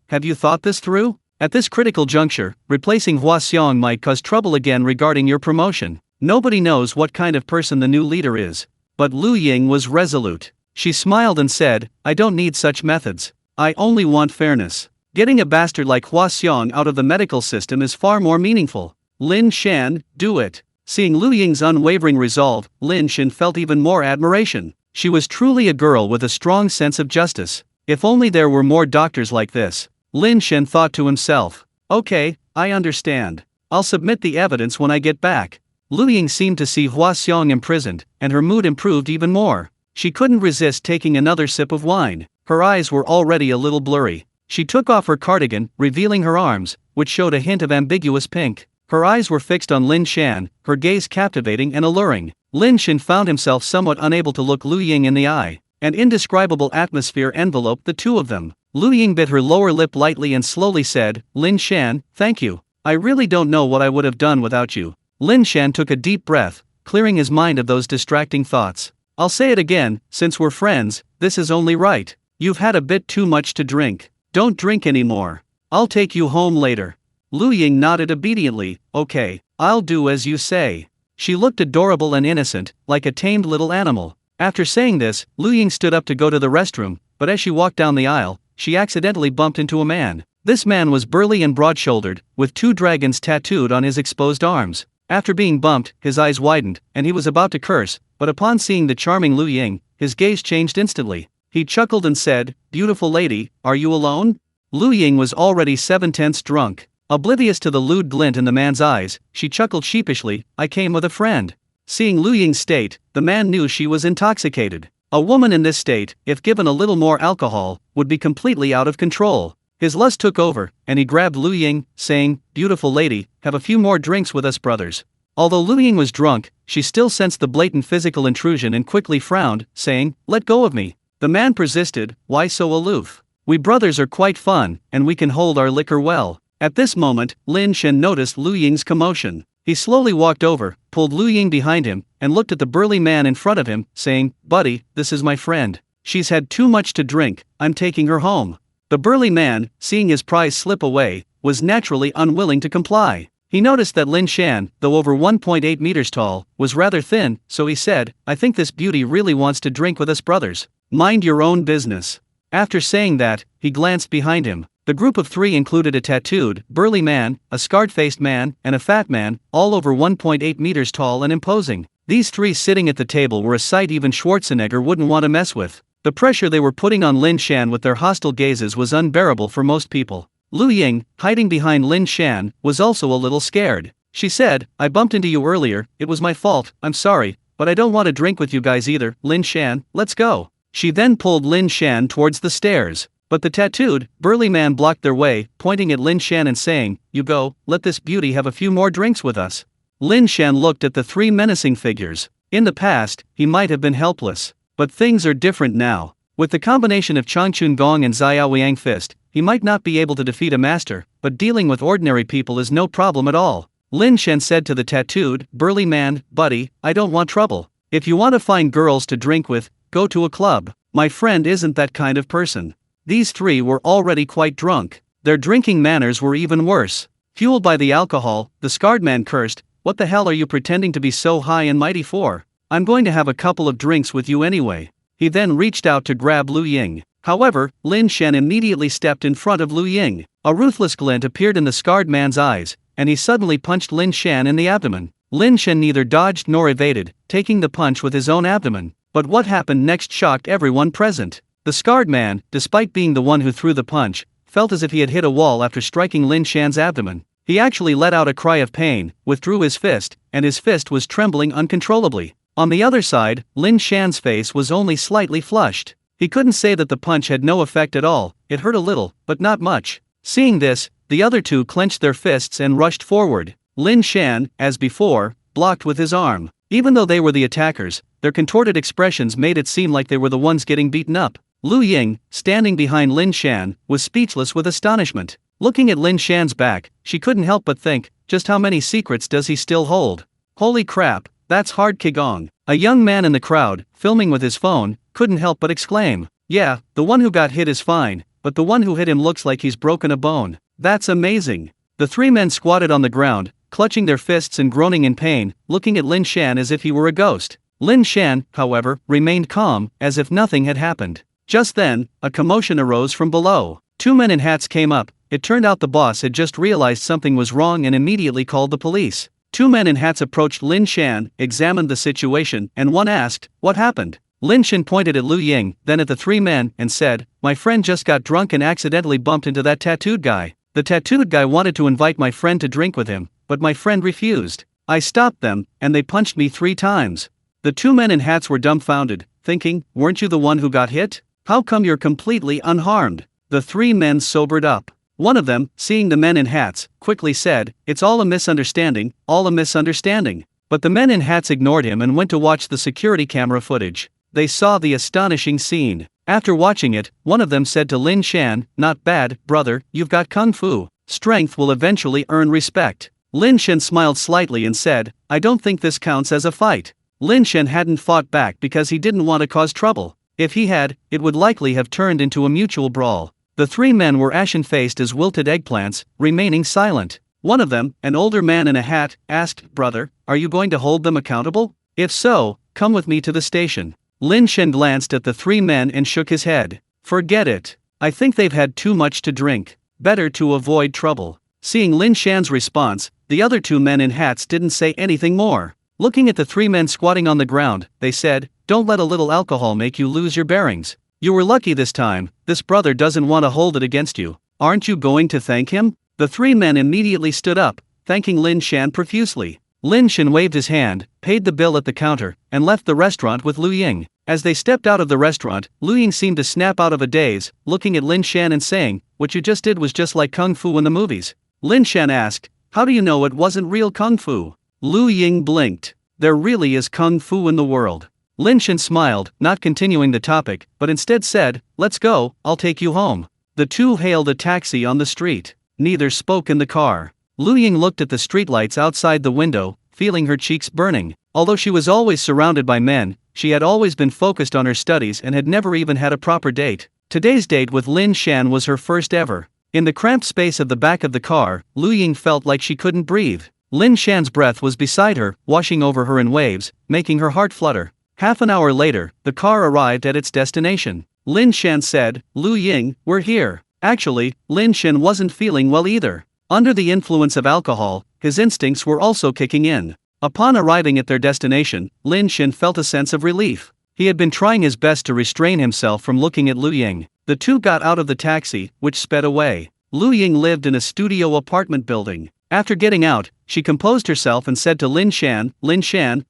Have you thought this through? At this critical juncture, replacing Hua Xiong might cause trouble again regarding your promotion. Nobody knows what kind of person the new leader is." But Lu Ying was resolute. She smiled and said, "I don't need such methods. I only want fairness. Getting a bastard like Hua Xiong out of the medical system is far more meaningful. Lin Shan, do it." Seeing Lu Ying's unwavering resolve, Lin Shan felt even more admiration. She was truly a girl with a strong sense of justice. If only there were more doctors like this. Lin Shan thought to himself. "Okay, I understand. I'll submit the evidence when I get back." Lu Ying seemed to see Hua Xiong imprisoned, and her mood improved even more. She couldn't resist taking another sip of wine. Her eyes were already a little blurry. She took off her cardigan, revealing her arms, which showed a hint of ambiguous pink. Her eyes were fixed on Lin Shan, her gaze captivating and alluring. Lin Shan found himself somewhat unable to look Lu Ying in the eye. An indescribable atmosphere enveloped the two of them. Lu Ying bit her lower lip lightly and slowly said, "Lin Shan, thank you. I really don't know what I would have done without you." Lin Shan took a deep breath, clearing his mind of those distracting thoughts. "I'll say it again, since we're friends, this is only right. You've had a bit too much to drink. Don't drink anymore. I'll take you home later." Lu Ying nodded obediently. "Okay, I'll do as you say." She looked adorable and innocent, like a tamed little animal. After saying this, Lu Ying stood up to go to the restroom, but as she walked down the aisle, she accidentally bumped into a man. This man was burly and broad-shouldered, with 2 dragons tattooed on his exposed arms. After being bumped, his eyes widened, and he was about to curse, but upon seeing the charming Lu Ying, his gaze changed instantly. He chuckled and said, "Beautiful lady, are you alone?" Lu Ying was already 7/10 drunk. Oblivious to the lewd glint in the man's eyes, she chuckled sheepishly, "I came with a friend." Seeing Lu Ying's state, the man knew she was intoxicated. A woman in this state, if given a little more alcohol, would be completely out of control. His lust took over, and he grabbed Lu Ying, saying, "Beautiful lady, have a few more drinks with us brothers." Although Lu Ying was drunk, she still sensed the blatant physical intrusion and quickly frowned, saying, "Let go of me." The man persisted, "Why so aloof? We brothers are quite fun, and we can hold our liquor well." At this moment, Lin Shan noticed Lu Ying's commotion. He slowly walked over, pulled Lu Ying behind him, and looked at the burly man in front of him, saying, "Buddy, this is my friend. She's had too much to drink, I'm taking her home." The burly man, seeing his prize slip away, was naturally unwilling to comply. He noticed that Lin Shan, though over 1.8 meters tall, was rather thin, so he said, "I think this beauty really wants to drink with us brothers. Mind your own business." After saying that, he glanced behind him. The group of 3 included a tattooed, burly man, a scarred-faced man, and a fat man, all over 1.8 meters tall and imposing. These 3 sitting at the table were a sight even Schwarzenegger wouldn't want to mess with. The pressure they were putting on Lin Shan with their hostile gazes was unbearable for most people. Lu Ying, hiding behind Lin Shan, was also a little scared. She said, I bumped into you earlier, it was my fault, I'm sorry, but I don't want to drink with you guys either, Lin Shan, let's go. She then pulled Lin Shan towards the stairs. But the tattooed, burly man blocked their way, pointing at Lin Shan and saying, You go, let this beauty have a few more drinks with us. Lin Shan looked at the three menacing figures. In the past, he might have been helpless. But things are different now. With the combination of Changchun Gong and Xiaoyang Fist, he might not be able to defeat a master, but dealing with ordinary people is no problem at all. Lin Shan said to the tattooed, burly man, Buddy, I don't want trouble. If you want to find girls to drink with, go to a club. My friend isn't that kind of person. These three were already quite drunk. Their drinking manners were even worse. Fueled by the alcohol, the scarred man cursed, What the hell are you pretending to be so high and mighty for? I'm going to have a couple of drinks with you anyway. He then reached out to grab Lu Ying. However, Lin Shan immediately stepped in front of Lu Ying. A ruthless glint appeared in the scarred man's eyes, and he suddenly punched Lin Shan in the abdomen. Lin Shan neither dodged nor evaded, taking the punch with his own abdomen. But what happened next shocked everyone present. The scarred man, despite being the one who threw the punch, felt as if he had hit a wall after striking Lin Shan's abdomen. He actually let out a cry of pain, withdrew his fist, and his fist was trembling uncontrollably. On the other side, Lin Shan's face was only slightly flushed. He couldn't say that the punch had no effect at all, it hurt a little, but not much. Seeing this, the other two clenched their fists and rushed forward. Lin Shan, as before, blocked with his arm. Even though they were the attackers, their contorted expressions made it seem like they were the ones getting beaten up. Lu Ying, standing behind Lin Shan, was speechless with astonishment. Looking at Lin Shan's back, she couldn't help but think, just how many secrets does he still hold? Holy crap, that's hard Qigong. A young man in the crowd, filming with his phone, couldn't help but exclaim, Yeah, the one who got hit is fine, but the one who hit him looks like he's broken a bone. That's amazing. The three men squatted on the ground, clutching their fists and groaning in pain, looking at Lin Shan as if he were a ghost. Lin Shan, however, remained calm, as if nothing had happened. Just then, a commotion arose from below. Two men in hats came up. It turned out the boss had just realized something was wrong and immediately called the police. Two men in hats approached Lin Shan, examined the situation, and one asked, What happened? Lin Shan pointed at Lu Ying, then at the three men, and said, My friend just got drunk and accidentally bumped into that tattooed guy. The tattooed guy wanted to invite my friend to drink with him, but my friend refused. I stopped them, and they punched me 3 times. The two men in hats were dumbfounded, thinking, Weren't you the one who got hit? How come you're completely unharmed? The three men sobered up. One of them, seeing the men in hats, quickly said, It's all a misunderstanding, all a misunderstanding. But the men in hats ignored him and went to watch the security camera footage. They saw the astonishing scene. After watching it, one of them said to Lin Shan, Not bad, brother, you've got kung fu. Strength will eventually earn respect. Lin Shan smiled slightly and said, I don't think this counts as a fight. Lin Shan hadn't fought back because he didn't want to cause trouble. If he had, it would likely have turned into a mutual brawl. The three men were ashen-faced as wilted eggplants, remaining silent. One of them, an older man in a hat, asked, Brother, are you going to hold them accountable? If so, come with me to the station. Lin Shan glanced at the three men and shook his head. Forget it. I think they've had too much to drink. Better to avoid trouble. Seeing Lin Shan's response, the other two men in hats didn't say anything more. Looking at the three men squatting on the ground, they said, Don't let a little alcohol make you lose your bearings. You were lucky this time, this brother doesn't want to hold it against you. Aren't you going to thank him? The three men immediately stood up, thanking Lin Shan profusely. Lin Shan waved his hand, paid the bill at the counter, and left the restaurant with Lu Ying. As they stepped out of the restaurant, Lu Ying seemed to snap out of a daze, looking at Lin Shan and saying, What you just did was just like kung fu in the movies. Lin Shan asked, How do you know it wasn't real kung fu? Lu Ying blinked. There really is kung fu in the world. Lin Shan smiled, not continuing the topic, but instead said, Let's go, I'll take you home. The two hailed a taxi on the street. Neither spoke in the car. Lu Ying looked at the streetlights outside the window, feeling her cheeks burning. Although she was always surrounded by men, she had always been focused on her studies and had never even had a proper date. Today's date with Lin Shan was her first ever. In the cramped space of the back of the car, Lu Ying felt like she couldn't breathe. Lin Shan's breath was beside her, washing over her in waves, making her heart flutter. Half an hour later, the car arrived at its destination. Lin Shan said, Lu Ying, we're here. Actually, Lin Shan wasn't feeling well either. Under the influence of alcohol, his instincts were also kicking in. Upon arriving at their destination, Lin Shan felt a sense of relief. He had been trying his best to restrain himself from looking at Lu Ying. The two got out of the taxi, which sped away. Lu Ying lived in a studio apartment building. After getting out, she composed herself and said to Lin Shan,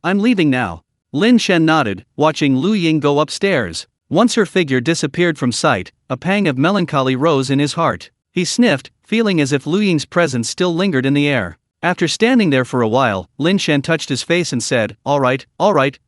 I'm leaving now. Lin Shan nodded, watching Lu Ying go upstairs. Once her figure disappeared from sight, a pang of melancholy rose in his heart. He sniffed, feeling as if Lu Ying's presence still lingered in the air. After standing there for a while, Lin Shan touched his face and said, all right,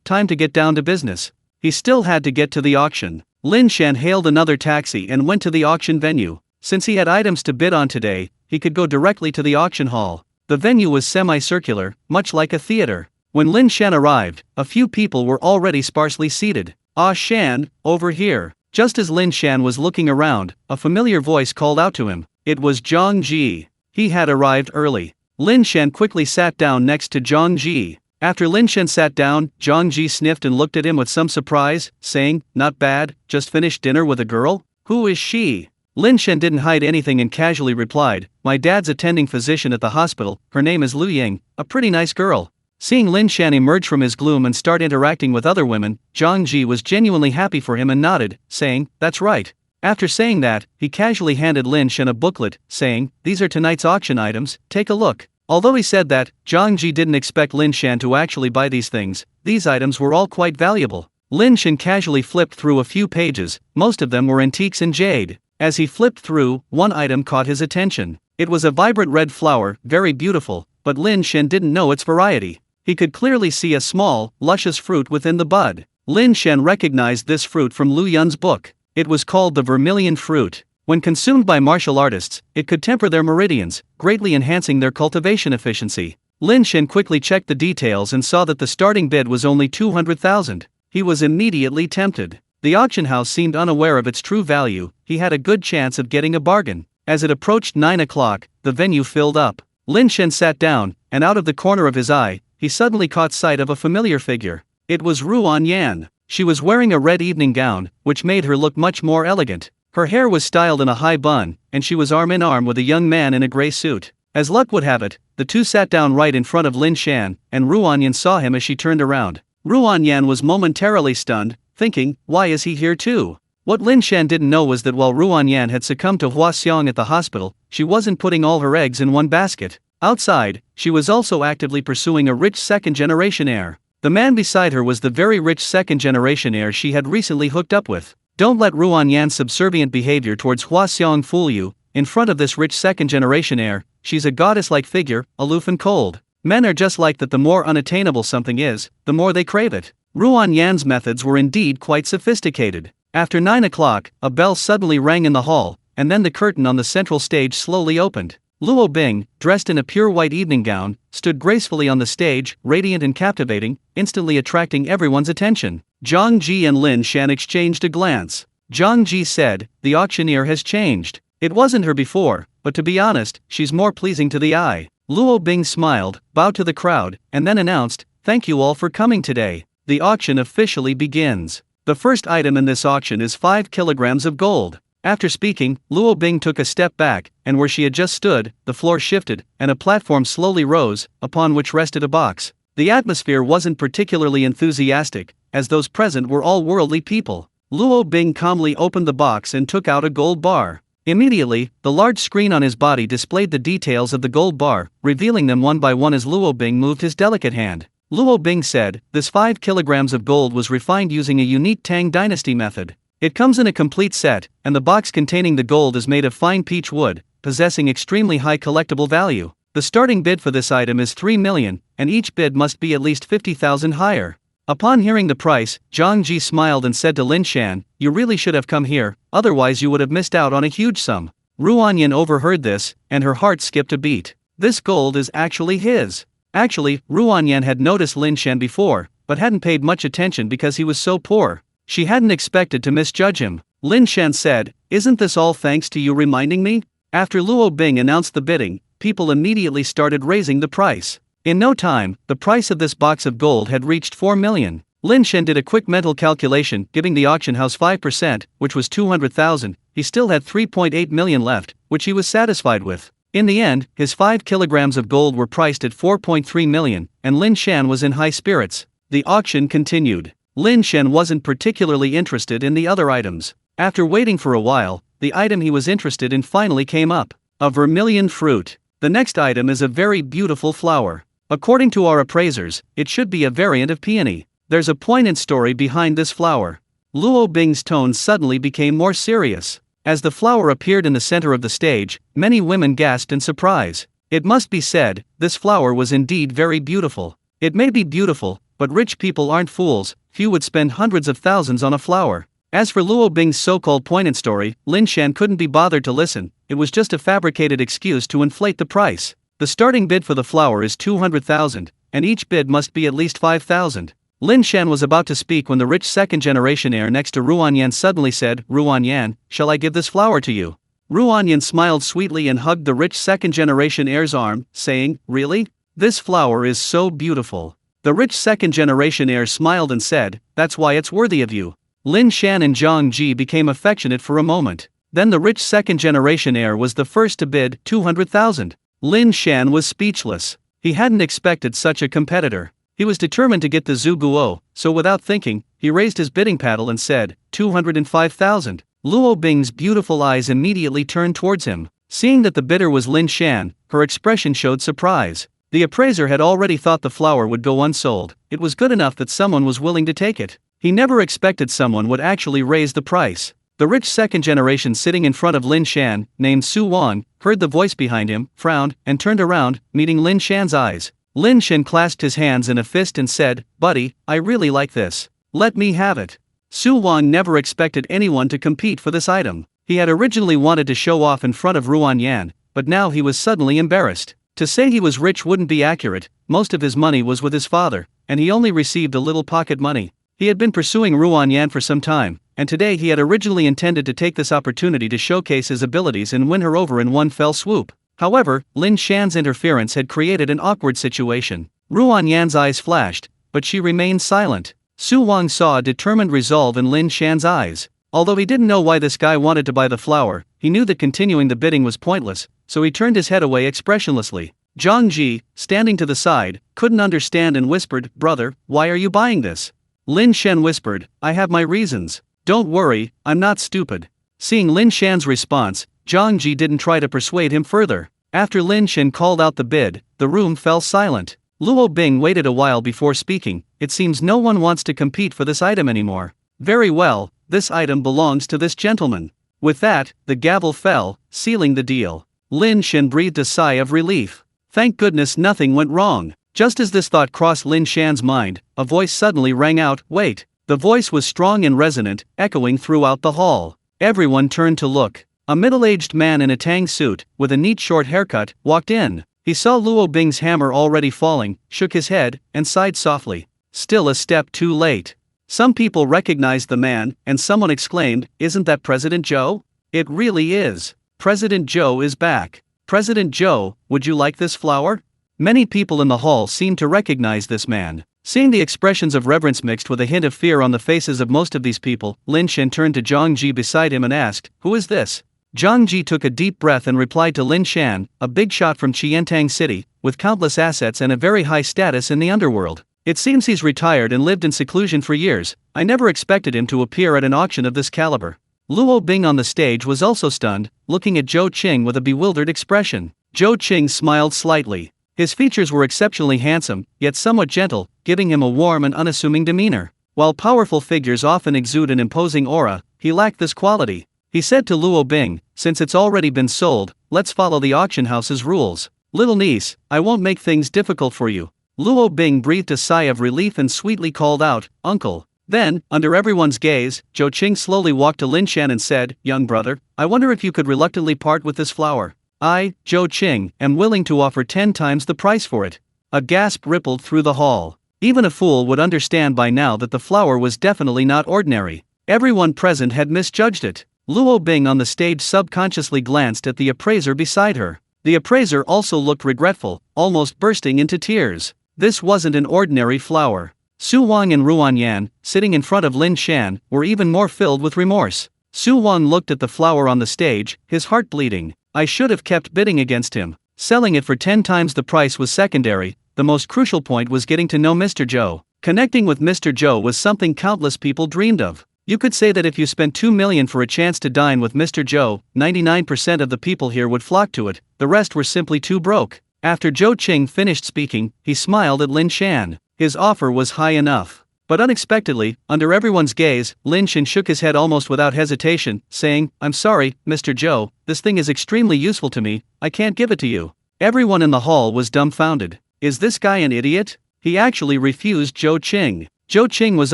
time to get down to business. He still had to get to the auction. Lin Shan hailed another taxi and went to the auction venue. Since he had items to bid on today, he could go directly to the auction hall. The venue was semicircular, much like a theater. When Lin Shan arrived, a few people were already sparsely seated. Ah Shan, over here. Just as Lin Shan was looking around, a familiar voice called out to him. It was Zhang Ji. He had arrived early. Lin Shan quickly sat down next to Zhang Ji. After Lin Shan sat down, Zhang Ji sniffed and looked at him with some surprise, saying, not bad, just finished dinner with a girl? Who is she? Lin Shan didn't hide anything and casually replied, my dad's attending physician at the hospital, her name is Lu Ying, a pretty nice girl. Seeing Lin Shan emerge from his gloom and start interacting with other women, Zhang Ji was genuinely happy for him and nodded, saying, that's right. After saying that, he casually handed Lin Shan a booklet, saying, these are tonight's auction items, take a look. Although he said that, Zhang Ji didn't expect Lin Shan to actually buy these things. These items were all quite valuable. Lin Shan casually flipped through a few pages, most of them were antiques and jade. As he flipped through, one item caught his attention. It was a vibrant red flower, very beautiful, but Lin Shan didn't know its variety. He could clearly see a small, luscious fruit within the bud. Lin Shan recognized this fruit from Lu Yun's book. It was called the vermilion fruit. When consumed by martial artists, it could temper their meridians, greatly enhancing their cultivation efficiency. Lin Shan quickly checked the details and saw that the starting bid was only 200,000. He was immediately tempted. The auction house seemed unaware of its true value. He had a good chance of getting a bargain. As it approached 9 o'clock, the venue filled up. Lin Shan sat down, and out of the corner of his eye, he suddenly caught sight of a familiar figure. It was Ruan Yan. She was wearing a red evening gown, which made her look much more elegant. Her hair was styled in a high bun, and she was arm in arm with a young man in a gray suit. As luck would have it, the two sat down right in front of Lin Shan, and Ruan Yan saw him as she turned around. Ruan Yan was momentarily stunned, thinking, why is he here too? What Lin Shan didn't know was that while Ruan Yan had succumbed to Hua Xiong at the hospital, she wasn't putting all her eggs in one basket. Outside, she was also actively pursuing a rich second-generation heir. The man beside her was the very rich second-generation heir she had recently hooked up with. Don't let Ruan Yan's subservient behavior towards Hua Xiong fool you. In front of this rich second-generation heir, she's a goddess-like figure, aloof and cold. Men are just like that. The more unattainable something is, the more they crave it. Ruan Yan's methods were indeed quite sophisticated. After 9 o'clock, a bell suddenly rang in the hall, and then the curtain on the central stage slowly opened. Luo Bing, dressed in a pure white evening gown, stood gracefully on the stage, radiant and captivating, instantly attracting everyone's attention. Zhang Ji and Lin Shan exchanged a glance. Zhang Ji said, the auctioneer has changed. It wasn't her before, but to be honest, she's more pleasing to the eye. Luo Bing smiled, bowed to the crowd, and then announced, thank you all for coming today. The auction officially begins. The first item in this auction is 5 kilograms of gold. After speaking, Luo Bing took a step back, and where she had just stood, the floor shifted, and a platform slowly rose, upon which rested a box. The atmosphere wasn't particularly enthusiastic, as those present were all worldly people. Luo Bing calmly opened the box and took out a gold bar. Immediately, the large screen on his body displayed the details of the gold bar, revealing them one by one as Luo Bing moved his delicate hand. Luo Bing said, this 5 kilograms of gold was refined using a unique Tang Dynasty method. It comes in a complete set, and the box containing the gold is made of fine peach wood, possessing extremely high collectible value. The starting bid for this item is 3 million, and each bid must be at least 50,000 higher. Upon hearing the price, Zhang Ji smiled and said to Lin Shan, you really should have come here, otherwise you would have missed out on a huge sum. Ruan Yan overheard this, and her heart skipped a beat. This gold is actually his. Actually, Ruan Yan had noticed Lin Shan before, but hadn't paid much attention because he was so poor. She hadn't expected to misjudge him. Lin Shan said, isn't this all thanks to you reminding me? After Luo Bing announced the bidding, people immediately started raising the price. In no time, the price of this box of gold had reached 4 million. Lin Shan did a quick mental calculation, giving the auction house 5%, which was 200,000. He still had 3.8 million left, which he was satisfied with. In the end, his 5 kilograms of gold were priced at 4.3 million, and Lin Shan was in high spirits. The auction continued. Lin Shan wasn't particularly interested in the other items. After waiting for a while, the item he was interested in finally came up. A vermilion fruit. The next item is a very beautiful flower. According to our appraisers, it should be a variant of peony. There's a poignant story behind this flower. Luo Bing's tone suddenly became more serious. As the flower appeared in the center of the stage, many women gasped in surprise. It must be said, this flower was indeed very beautiful. It may be beautiful, but rich people aren't fools. Few would spend hundreds of thousands on a flower. As for Luo Bing's so-called poignant story, Lin Shan couldn't be bothered to listen. It was just a fabricated excuse to inflate the price. The starting bid for the flower is 200,000, and each bid must be at least 5,000. Lin Shan was about to speak when the rich second-generation heir next to Ruan Yan suddenly said, "Ruan Yan, shall I give this flower to you?" Ruan Yan smiled sweetly and hugged the rich second-generation heir's arm, saying, "Really? This flower is so beautiful." The rich second-generation heir smiled and said, "That's why it's worthy of you." Lin Shan and Zhang Ji became affectionate for a moment. Then the rich second-generation heir was the first to bid 200,000. Lin Shan was speechless. He hadn't expected such a competitor. He was determined to get the Zhu Guo, so without thinking, he raised his bidding paddle and said, 205,000. Luo Bing's beautiful eyes immediately turned towards him. Seeing that the bidder was Lin Shan, her expression showed surprise. The appraiser had already thought the flower would go unsold. It was good enough that someone was willing to take it. He never expected someone would actually raise the price. The rich second generation sitting in front of Lin Shan, named Su Wang, heard the voice behind him, frowned, and turned around, meeting Lin Shan's eyes. Lin Shan clasped his hands in a fist and said, "Buddy, I really like this. Let me have it." Su Wang never expected anyone to compete for this item. He had originally wanted to show off in front of Ruan Yan, but now he was suddenly embarrassed. To say he was rich wouldn't be accurate. Most of his money was with his father, and he only received a little pocket money. He had been pursuing Ruan Yan for some time, and today he had originally intended to take this opportunity to showcase his abilities and win her over in one fell swoop. However, Lin Shan's interference had created an awkward situation. Ruan Yan's eyes flashed, but she remained silent. Su Wang saw a determined resolve in Lin Shan's eyes. Although he didn't know why this guy wanted to buy the flower, he knew that continuing the bidding was pointless, so he turned his head away expressionlessly. Zhang Ji, standing to the side, couldn't understand and whispered, "Brother, why are you buying this?" Lin Shan whispered, "I have my reasons. Don't worry, I'm not stupid." Seeing Lin Shan's response, Zhang Ji didn't try to persuade him further. After Lin Shan called out the bid, the room fell silent. Luo Bing waited a while before speaking. "It seems no one wants to compete for this item anymore. Very well, this item belongs to this gentleman." With that, the gavel fell, sealing the deal. Lin Shan breathed a sigh of relief. Thank goodness nothing went wrong. Just as this thought crossed Lin Shan's mind, a voice suddenly rang out, "Wait." The voice was strong and resonant, echoing throughout the hall. Everyone turned to look. A middle-aged man in a tang suit, with a neat short haircut, walked in. He saw Luo Bing's hammer already falling, shook his head, and sighed softly. Still a step too late. Some people recognized the man, and someone exclaimed, "Isn't that President Zhou?" It really is. President Zhou is back. President Zhou, would you like this flower? Many people in the hall seemed to recognize this man. Seeing the expressions of reverence mixed with a hint of fear on the faces of most of these people, Lin Shan turned to Zhang Ji beside him and asked, "Who is this?" Zhang Ji took a deep breath and replied to Lin Shan, "A big shot from Qiantang City, with countless assets and a very high status in the underworld. It seems he's retired and lived in seclusion for years. I never expected him to appear at an auction of this caliber." Luo Bing on the stage was also stunned, looking at Zhou Qing with a bewildered expression. Zhou Qing smiled slightly. His features were exceptionally handsome, yet somewhat gentle, giving him a warm and unassuming demeanor. While powerful figures often exude an imposing aura, he lacked this quality. He said to Luo Bing, "Since it's already been sold, let's follow the auction house's rules. Little niece, I won't make things difficult for you." Luo Bing breathed a sigh of relief and sweetly called out, "Uncle." Then, under everyone's gaze, Zhou Qing slowly walked to Lin Shan and said, "Young brother, I wonder if you could reluctantly part with this flower. I, Zhou Qing, am willing to offer 10 times the price for it." A gasp rippled through the hall. Even a fool would understand by now that the flower was definitely not ordinary. Everyone present had misjudged it. Luo Bing on the stage subconsciously glanced at the appraiser beside her. The appraiser also looked regretful, almost bursting into tears. This wasn't an ordinary flower. Su Wang and Ruan Yan, sitting in front of Lin Shan, were even more filled with remorse. Su Wang looked at the flower on the stage, his heart bleeding. "I should have kept bidding against him. Selling it for 10 times the price was secondary. The most crucial point was getting to know Mr. Zhou. Connecting with Mr. Zhou was something countless people dreamed of." You could say that if you spent 2 million for a chance to dine with Mr. Joe, 99% of the people here would flock to it, the rest were simply too broke. After Zhou Qing finished speaking, he smiled at Lin Shan. His offer was high enough. But unexpectedly, under everyone's gaze, Lin Shan shook his head almost without hesitation, saying, "I'm sorry, Mr. Zhou, this thing is extremely useful to me, I can't give it to you." Everyone in the hall was dumbfounded. Is this guy an idiot? He actually refused Zhou Qing. Zhou Qing was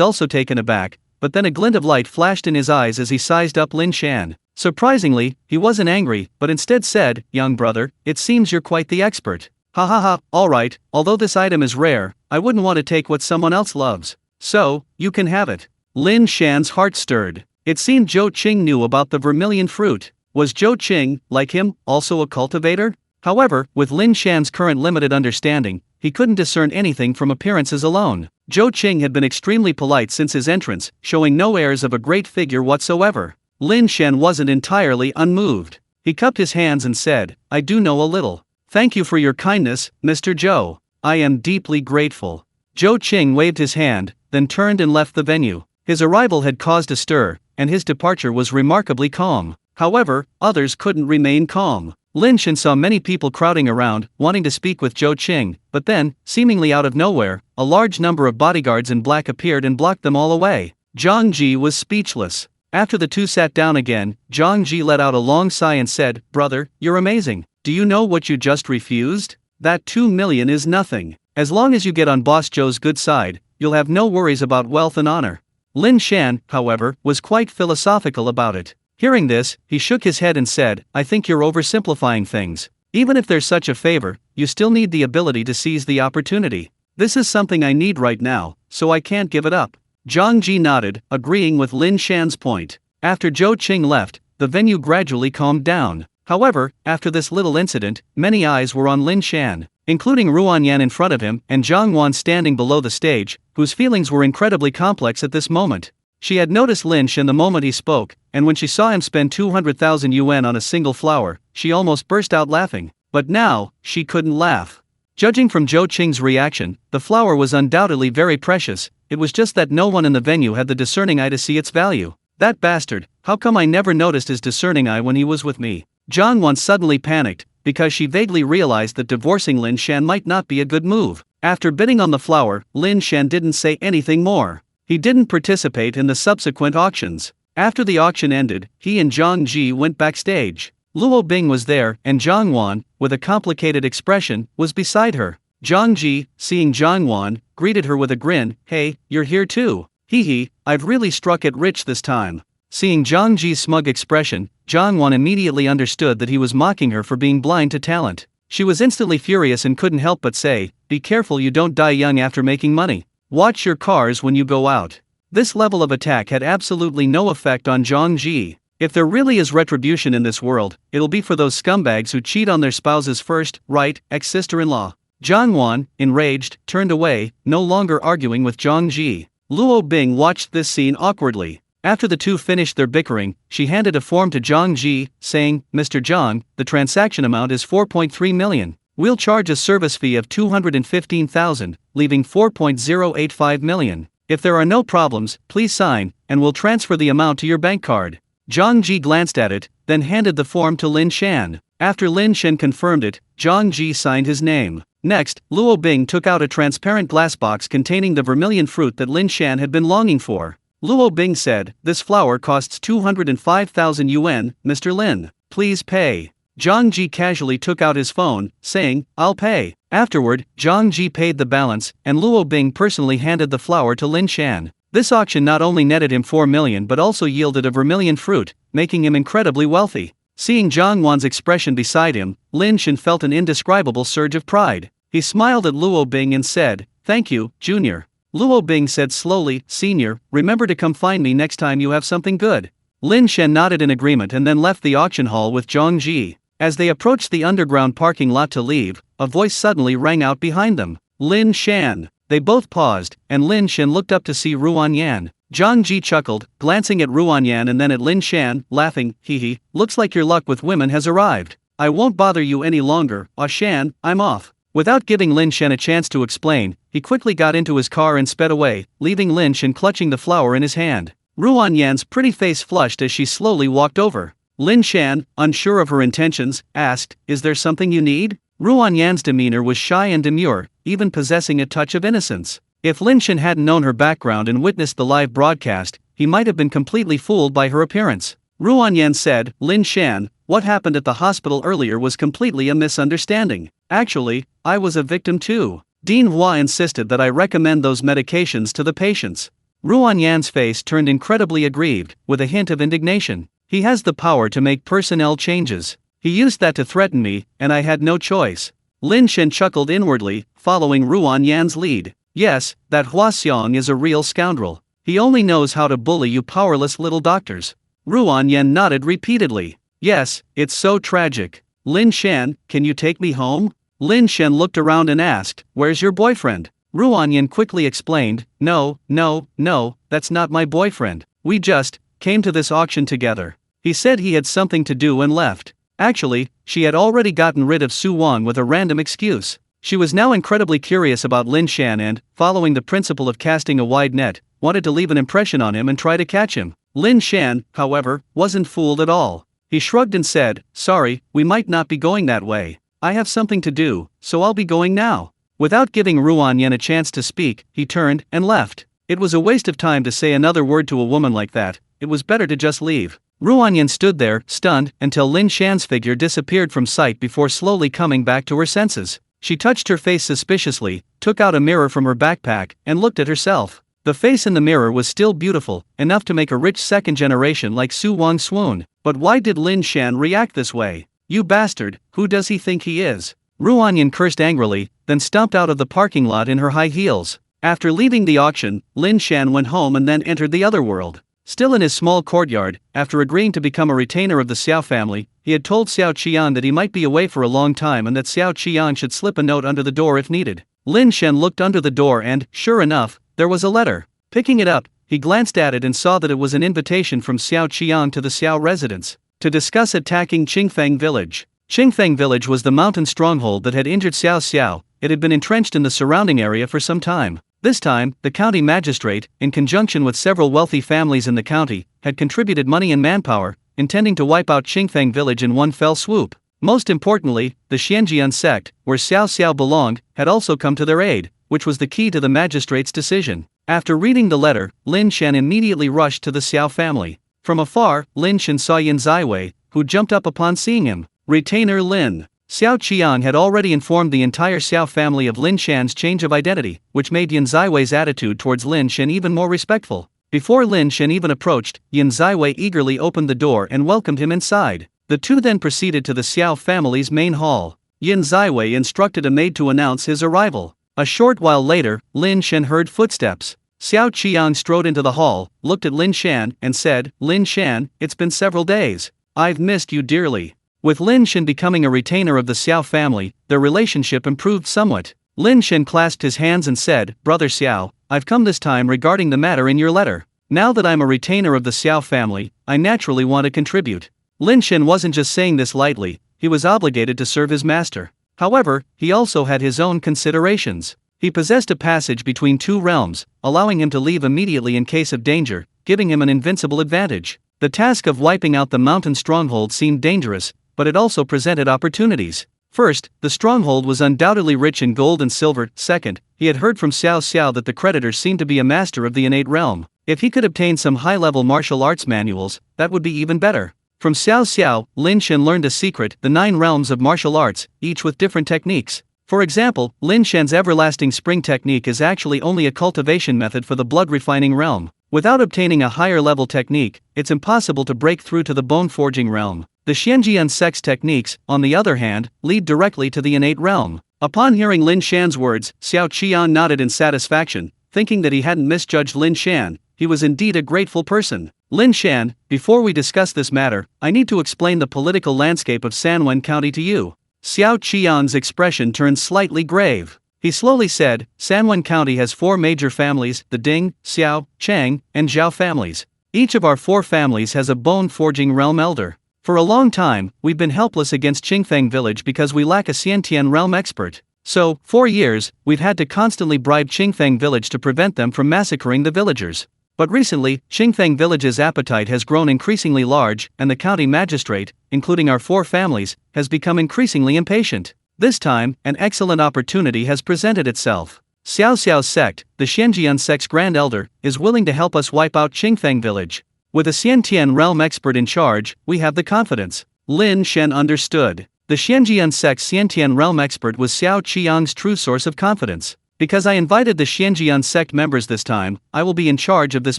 also taken aback, but then a glint of light flashed in his eyes as he sized up Lin Shan. Surprisingly, he wasn't angry, but instead said, "Young brother, it seems you're quite the expert." "Ha ha ha, alright, although this item is rare, I wouldn't want to take what someone else loves. So, you can have it." Lin Shan's heart stirred. It seemed Zhou Qing knew about the vermilion fruit. Was Zhou Qing, like him, also a cultivator? However, with Lin Shan's current limited understanding, he couldn't discern anything from appearances alone. Zhou Qing had been extremely polite since his entrance, showing no airs of a great figure whatsoever. Lin Shan wasn't entirely unmoved. He cupped his hands and said, "I do know a little. Thank you for your kindness, Mr. Zhou. I am deeply grateful." Zhou Qing waved his hand, then turned and left the venue. His arrival had caused a stir, and his departure was remarkably calm. However, others couldn't remain calm. Lin Shan saw many people crowding around, wanting to speak with Zhou Qing, but then, seemingly out of nowhere, a large number of bodyguards in black appeared and blocked them all away. Zhang Ji was speechless. After the two sat down again, Zhang Ji let out a long sigh and said, "Brother, you're amazing. Do you know what you just refused? That 2 million is nothing. As long as you get on Boss Zhou's good side, you'll have no worries about wealth and honor." Lin Shan, however, was quite philosophical about it. Hearing this, he shook his head and said, "I think you're oversimplifying things. Even if there's such a favor, you still need the ability to seize the opportunity. This is something I need right now, so I can't give it up." Zhang Ji nodded, agreeing with Lin Shan's point. After Zhou Qing left, the venue gradually calmed down. However, after this little incident, many eyes were on Lin Shan, including Ruan Yan in front of him and Zhang Wan standing below the stage, whose feelings were incredibly complex at this moment. She had noticed Lin Shan the moment he spoke, and when she saw him spend 200,000 yuan on a single flower, she almost burst out laughing. But now, she couldn't laugh. Judging from Zhou Qing's reaction, the flower was undoubtedly very precious, it was just that no one in the venue had the discerning eye to see its value. That bastard, how come I never noticed his discerning eye when he was with me? Zhang Wan suddenly panicked, because she vaguely realized that divorcing Lin Shan might not be a good move. After bidding on the flower, Lin Shan didn't say anything more. He didn't participate in the subsequent auctions. After the auction ended, he and Zhang Ji went backstage. Luo Bing was there, and Zhang Wan, with a complicated expression, was beside her. Zhang Ji, seeing Zhang Wan, greeted her with a grin. "Hey, you're here too. Hee hee, I've really struck it rich this time." Seeing Zhang Ji's smug expression, Zhang Wan immediately understood that he was mocking her for being blind to talent. She was instantly furious and couldn't help but say, "Be careful you don't die young after making money. Watch your cars when you go out." This level of attack had absolutely no effect on Zhang Ji. If there really is retribution in this world, it'll be for those scumbags who cheat on their spouses first, right, ex-sister-in-law. Zhang Wan, enraged, turned away, no longer arguing with Zhang Ji. Luo Bing watched this scene awkwardly. After the two finished their bickering, she handed a form to Zhang Ji, saying, "Mr. Zhang, the transaction amount is 4.3 million. We'll charge a service fee of 215,000, leaving 4.085 million. If there are no problems, please sign, and we'll transfer the amount to your bank card." Zhang Ji glanced at it, then handed the form to Lin Shan. After Lin Shan confirmed it, Zhang Ji signed his name. Next, Luo Bing took out a transparent glass box containing the vermilion fruit that Lin Shan had been longing for. Luo Bing said, "This flower costs 205,000 yuan, Mr. Lin. Please pay." Zhang Ji casually took out his phone, saying, "I'll pay." Afterward, Zhang Ji paid the balance, and Luo Bing personally handed the flower to Lin Shan. This auction not only netted him 4 million but also yielded a vermilion fruit, making him incredibly wealthy. Seeing Zhang Wan's expression beside him, Lin Shan felt an indescribable surge of pride. He smiled at Luo Bing and said, "Thank you, Junior." Luo Bing said slowly, "Senior, remember to come find me next time you have something good." Lin Shan nodded in agreement and then left the auction hall with Zhang Ji. As they approached the underground parking lot to leave, a voice suddenly rang out behind them. "Lin Shan." They both paused, and Lin Shan looked up to see Ruan Yan. Zhang Ji chuckled, glancing at Ruan Yan and then at Lin Shan, laughing, "Hee hee, looks like your luck with women has arrived. I won't bother you any longer, Ah Shan, I'm off." Without giving Lin Shan a chance to explain, he quickly got into his car and sped away, leaving Lin Shan clutching the flower in his hand. Ruan Yan's pretty face flushed as she slowly walked over. Lin Shan, unsure of her intentions, asked, "Is there something you need?" Ruan Yan's demeanor was shy and demure, even possessing a touch of innocence. If Lin Shan hadn't known her background and witnessed the live broadcast, he might have been completely fooled by her appearance. Ruan Yan said, "Lin Shan, what happened at the hospital earlier was completely a misunderstanding. Actually, I was a victim too. Dean Hua insisted that I recommend those medications to the patients." Ruan Yan's face turned incredibly aggrieved, with a hint of indignation. "He has the power to make personnel changes. He used that to threaten me, and I had no choice." Lin Shan chuckled inwardly, following Ruan Yan's lead. "Yes, that Hua Xiong is a real scoundrel. He only knows how to bully you powerless little doctors." Ruan Yan nodded repeatedly. "Yes, it's so tragic. Lin Shan, can you take me home?" Lin Shan looked around and asked, "Where's your boyfriend?" Ruan Yan quickly explained, No, that's not my boyfriend. We just came to this auction together. He said he had something to do and left." Actually, she had already gotten rid of Su Wang with a random excuse. She was now incredibly curious about Lin Shan and, following the principle of casting a wide net, wanted to leave an impression on him and try to catch him. Lin Shan, however, wasn't fooled at all. He shrugged and said, "Sorry, we might not be going that way. I have something to do, so I'll be going now." Without giving Ruan Yan a chance to speak, he turned and left. It was a waste of time to say another word to a woman like that. It was better to just leave. Ruan Yan stood there, stunned, until Lin Shan's figure disappeared from sight before slowly coming back to her senses. She touched her face suspiciously, took out a mirror from her backpack, and looked at herself. The face in the mirror was still beautiful, enough to make a rich second generation like Su Wang swoon. But why did Lin Shan react this way? "You bastard, who does he think he is?" Ruan Yan cursed angrily, then stomped out of the parking lot in her high heels. After leaving the auction, Lin Shan went home and then entered the other world. Still in his small courtyard, after agreeing to become a retainer of the Xiao family, he had told Xiao Qian that he might be away for a long time and that Xiao Qian should slip a note under the door if needed. Lin Shan looked under the door and, sure enough, there was a letter. Picking it up, he glanced at it and saw that it was an invitation from Xiao Qian to the Xiao residence to discuss attacking Qingfeng village. Qingfeng village was the mountain stronghold that had injured Xiao Xiao. It had been entrenched in the surrounding area for some time. This time, the county magistrate, in conjunction with several wealthy families in the county, had contributed money and manpower, intending to wipe out Qingfeng village in one fell swoop. Most importantly, the Xianjian sect, where Xiao Xiao belonged, had also come to their aid, which was the key to the magistrate's decision. After reading the letter, Lin Shan immediately rushed to the Xiao family. From afar, Lin Shan saw Yin Zaiwei, who jumped up upon seeing him. Retainer Lin. Xiao Qian had already informed the entire Xiao family of Lin Shan's change of identity, which made Yin Zaiwei's attitude towards Lin Shan even more respectful. Before Lin Shan even approached, Yin Zaiwei eagerly opened the door and welcomed him inside. The two then proceeded to the Xiao family's main hall. Yin Zaiwei instructed a maid to announce his arrival. A short while later, Lin Shan heard footsteps. Xiao Qian strode into the hall, looked at Lin Shan, and said, "Lin Shan, it's been several days. I've missed you dearly." With Lin Shan becoming a retainer of the Xiao family, their relationship improved somewhat. Lin Shan clasped his hands and said, "Brother Xiao, I've come this time regarding the matter in your letter. Now that I'm a retainer of the Xiao family, I naturally want to contribute." Lin Shan wasn't just saying this lightly, he was obligated to serve his master. However, he also had his own considerations. He possessed a passage between two realms, allowing him to leave immediately in case of danger, giving him an invincible advantage. The task of wiping out the mountain stronghold seemed dangerous, but it also presented opportunities. First, the stronghold was undoubtedly rich in gold and silver. Second, he had heard from Xiao Xiao that the creditors seemed to be a master of the innate realm. If he could obtain some high-level martial arts manuals, that would be even better. From Xiao Xiao, Lin Shan learned a secret, the 9 realms of martial arts, each with different techniques. For example, Lin Shan's everlasting spring technique is actually only a cultivation method for the blood-refining realm. Without obtaining a higher-level technique, it's impossible to break through to the bone-forging realm. The Xianjian sect's techniques, on the other hand, lead directly to the innate realm. Upon hearing Lin Shan's words, Xiao Qian nodded in satisfaction, thinking that he hadn't misjudged Lin Shan. He was indeed a grateful person. "Lin Shan, before we discuss this matter, I need to explain the political landscape of Sanwen County to you." Xiao Qian's expression turned slightly grave. He slowly said, "Sanwen County has 4 major families, the Ding, Xiao, Chang, and Zhao families. Each of our 4 families has a bone-forging realm elder. For a long time, we've been helpless against Qingfeng village because we lack a Xiantian realm expert. So, 4 years, we've had to constantly bribe Qingfeng village to prevent them from massacring the villagers. But recently, Qingfeng Village's appetite has grown increasingly large, and the county magistrate, including our 4 families, has become increasingly impatient. This time, an excellent opportunity has presented itself. Xiao Xiao's sect, the Xianjian sect's grand elder, is willing to help us wipe out Qingfeng Village. With a Xiantian realm expert in charge, we have the confidence. Lin Shan understood. The Xianjian sect's Xiantian realm expert was Xiao Qiang's true source of confidence. Because I invited the Xianjian sect members this time, I will be in charge of this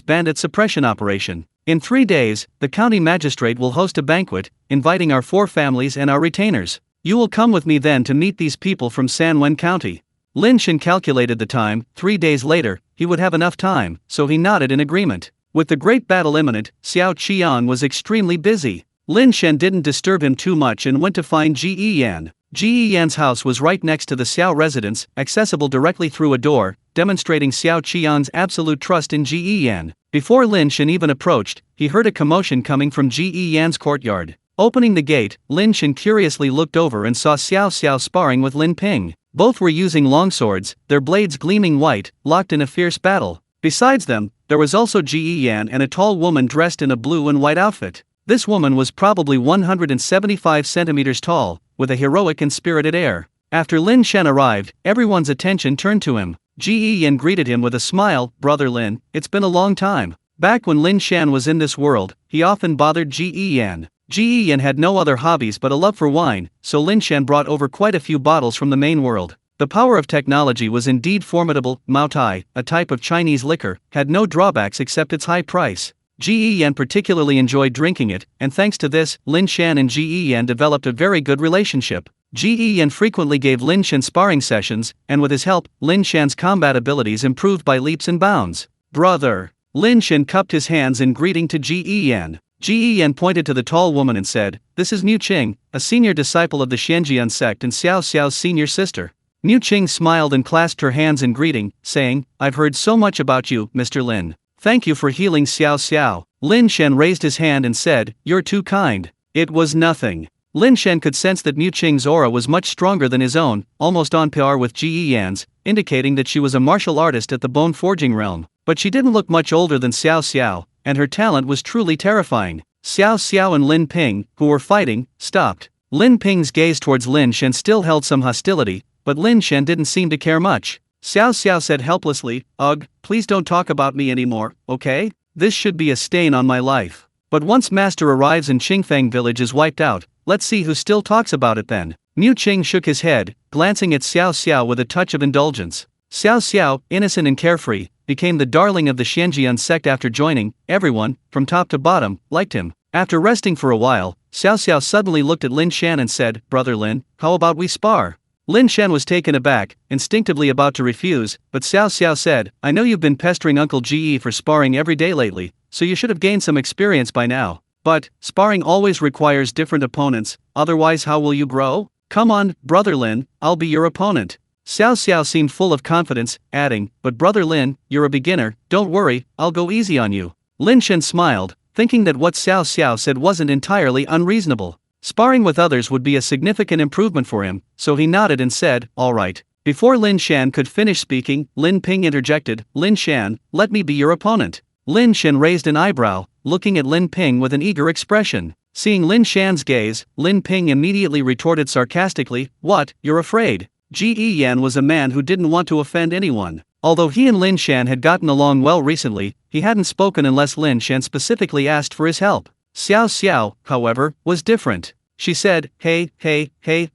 bandit suppression operation. In 3 days, the county magistrate will host a banquet, inviting our 4 families and our retainers. You will come with me then to meet these people from Sanwen County. Lin Shan calculated the time. 3 days later, he would have enough time, so he nodded in agreement. With the great battle imminent, Xiao Qiang was extremely busy. Lin Shan didn't disturb him too much and went to find Ji Yan. Ji Yan's house was right next to the Xiao residence, accessible directly through a door, demonstrating Xiao Qiang's absolute trust in Ji Yan. Before Lin Shan even approached, he heard a commotion coming from Ji Yan's courtyard. Opening the gate, Lin Shan curiously looked over and saw Xiao Xiao sparring with Lin Ping. Both were using longswords, their blades gleaming white, locked in a fierce battle. Besides them, there was also Ji Yan and a tall woman dressed in a blue and white outfit. This woman was probably 175 centimeters tall, with a heroic and spirited air. After Lin Shan arrived, everyone's attention turned to him. Ji Yan greeted him with a smile. "Brother Lin, it's been a long time." Back when Lin Shan was in this world, he often bothered Ji Yan. Ji Yan had no other hobbies but a love for wine, so Lin Shan brought over quite a few bottles from the main world. The power of technology was indeed formidable. Mao Tai, a type of Chinese liquor, had no drawbacks except its high price. Ji Yan particularly enjoyed drinking it, and thanks to this, Lin Shan and Ji Yan developed a very good relationship. Ji Yan frequently gave Lin Shan sparring sessions, and with his help, Lin Shan's combat abilities improved by leaps and bounds. "Brother." Lin Shan cupped his hands in greeting to Ji Yan. Ji Yan pointed to the tall woman and said, "This is Mu Qing, a senior disciple of the Xianjian sect and Xiao Xiao's senior sister." Mu Qing smiled and clasped her hands in greeting, saying, "I've heard so much about you, Mr. Lin. Thank you for healing Xiao Xiao." Lin Shan raised his hand and said, "You're too kind." It was nothing. Lin Shan could sense that Mu Qing's aura was much stronger than his own, almost on par with Ji Yan's, indicating that she was a martial artist at the bone forging realm. But she didn't look much older than Xiao Xiao, and her talent was truly terrifying. Xiao Xiao and Lin Ping, who were fighting, stopped. Lin Ping's gaze towards Lin Shan still held some hostility, but Lin Shan didn't seem to care much. Xiao Xiao said helplessly, "Ugh, please don't talk about me anymore, okay? This should be a stain on my life. But once Master arrives and Qingfeng Village is wiped out, let's see who still talks about it then." Mu Qing shook his head, glancing at Xiao Xiao with a touch of indulgence. Xiao Xiao, innocent and carefree, became the darling of the Xianjian sect after joining. Everyone, from top to bottom, liked him. After resting for a while, Xiao Xiao suddenly looked at Lin Shan and said, "Brother Lin, how about we spar?" Lin Shan was taken aback, instinctively about to refuse, but Xiao Xiao said, "I know you've been pestering Uncle Ji for sparring every day lately, so you should have gained some experience by now. But, sparring always requires different opponents, otherwise how will you grow? Come on, Brother Lin, I'll be your opponent." Xiao Xiao seemed full of confidence, adding, "But Brother Lin, you're a beginner, don't worry, I'll go easy on you." Lin Shan smiled, thinking that what Xiao Xiao said wasn't entirely unreasonable. Sparring with others would be a significant improvement for him, so he nodded and said, "All right." Before Lin Shan could finish speaking, Lin Ping interjected, "Lin Shan, let me be your opponent." Lin Shan raised an eyebrow, looking at Lin Ping with an eager expression. Seeing Lin Shan's gaze, Lin Ping immediately retorted sarcastically, "What, you're afraid?" Ji Yan was a man who didn't want to offend anyone. Although he and Lin Shan had gotten along well recently, he hadn't spoken unless Lin Shan specifically asked for his help. Xiao Xiao, however, was different. She said, hey,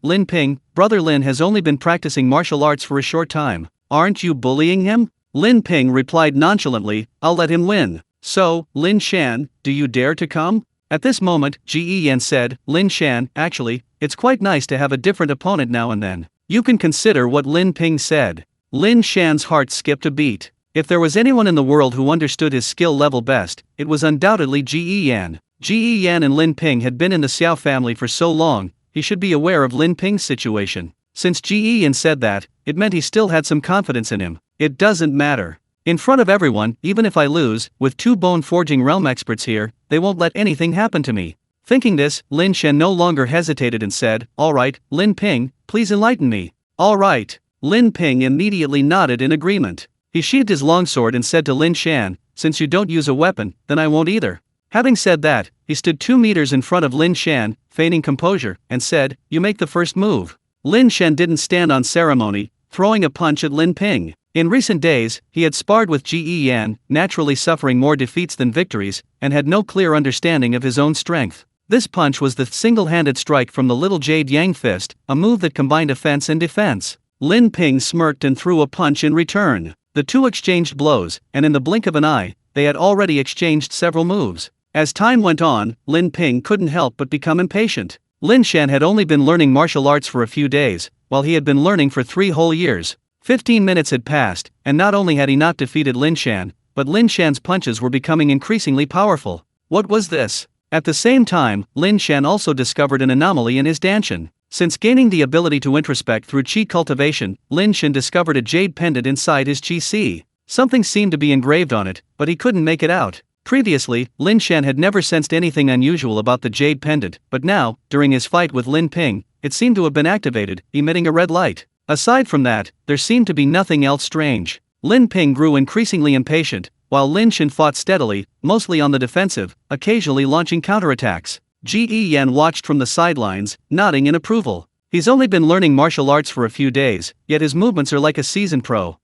Lin Ping, Brother Lin has only been practicing martial arts for a short time. Aren't you bullying him?" Lin Ping replied nonchalantly, "I'll let him win." "So, Lin Shan, do you dare to come?" At this moment, Ji Yan said, "Lin Shan, actually, it's quite nice to have a different opponent now and then. You can consider what Lin Ping said." Lin Shan's heart skipped a beat. If there was anyone in the world who understood his skill level best, it was undoubtedly Ji Yan. Ji Yan and Lin Ping had been in the Xiao family for so long, he should be aware of Lin Ping's situation. Since Ji Yan said that, it meant he still had some confidence in him. "It doesn't matter. In front of everyone, even if I lose, with 2 bone forging realm experts here, they won't let anything happen to me." Thinking this, Lin Shan no longer hesitated and said, "All right, Lin Ping, please enlighten me." "All right." Lin Ping immediately nodded in agreement. He sheathed his longsword and said to Lin Shan, since you don't use a weapon, then I won't either. Having said that, he stood 2 meters in front of Lin Shan, feigning composure, and said, "You make the first move." Lin Shan didn't stand on ceremony, throwing a punch at Lin Ping. In recent days, he had sparred with Ji Yan, naturally suffering more defeats than victories, and had no clear understanding of his own strength. This punch was the single-handed strike from the little jade yang fist, a move that combined offense and defense. Lin Ping smirked and threw a punch in return. The two exchanged blows, and in the blink of an eye, they had already exchanged several moves. As time went on, Lin Ping couldn't help but become impatient. Lin Shan had only been learning martial arts for a few days, while he had been learning for 3 whole years. 15 minutes had passed, and not only had he not defeated Lin Shan, but Lin Shan's punches were becoming increasingly powerful. What was this? At the same time, Lin Shan also discovered an anomaly in his danshan. Since gaining the ability to introspect through qi cultivation, Lin Shan discovered a jade pendant inside his qi si. Something seemed to be engraved on it, but he couldn't make it out. Previously, Lin Shan had never sensed anything unusual about the jade pendant, but now, during his fight with Lin Ping, it seemed to have been activated, emitting a red light. Aside from that, there seemed to be nothing else strange. Lin Ping grew increasingly impatient, while Lin Shan fought steadily, mostly on the defensive, occasionally launching counterattacks. Ji Yan watched from the sidelines, nodding in approval. He's only been learning martial arts for a few days, yet his movements are like a seasoned pro.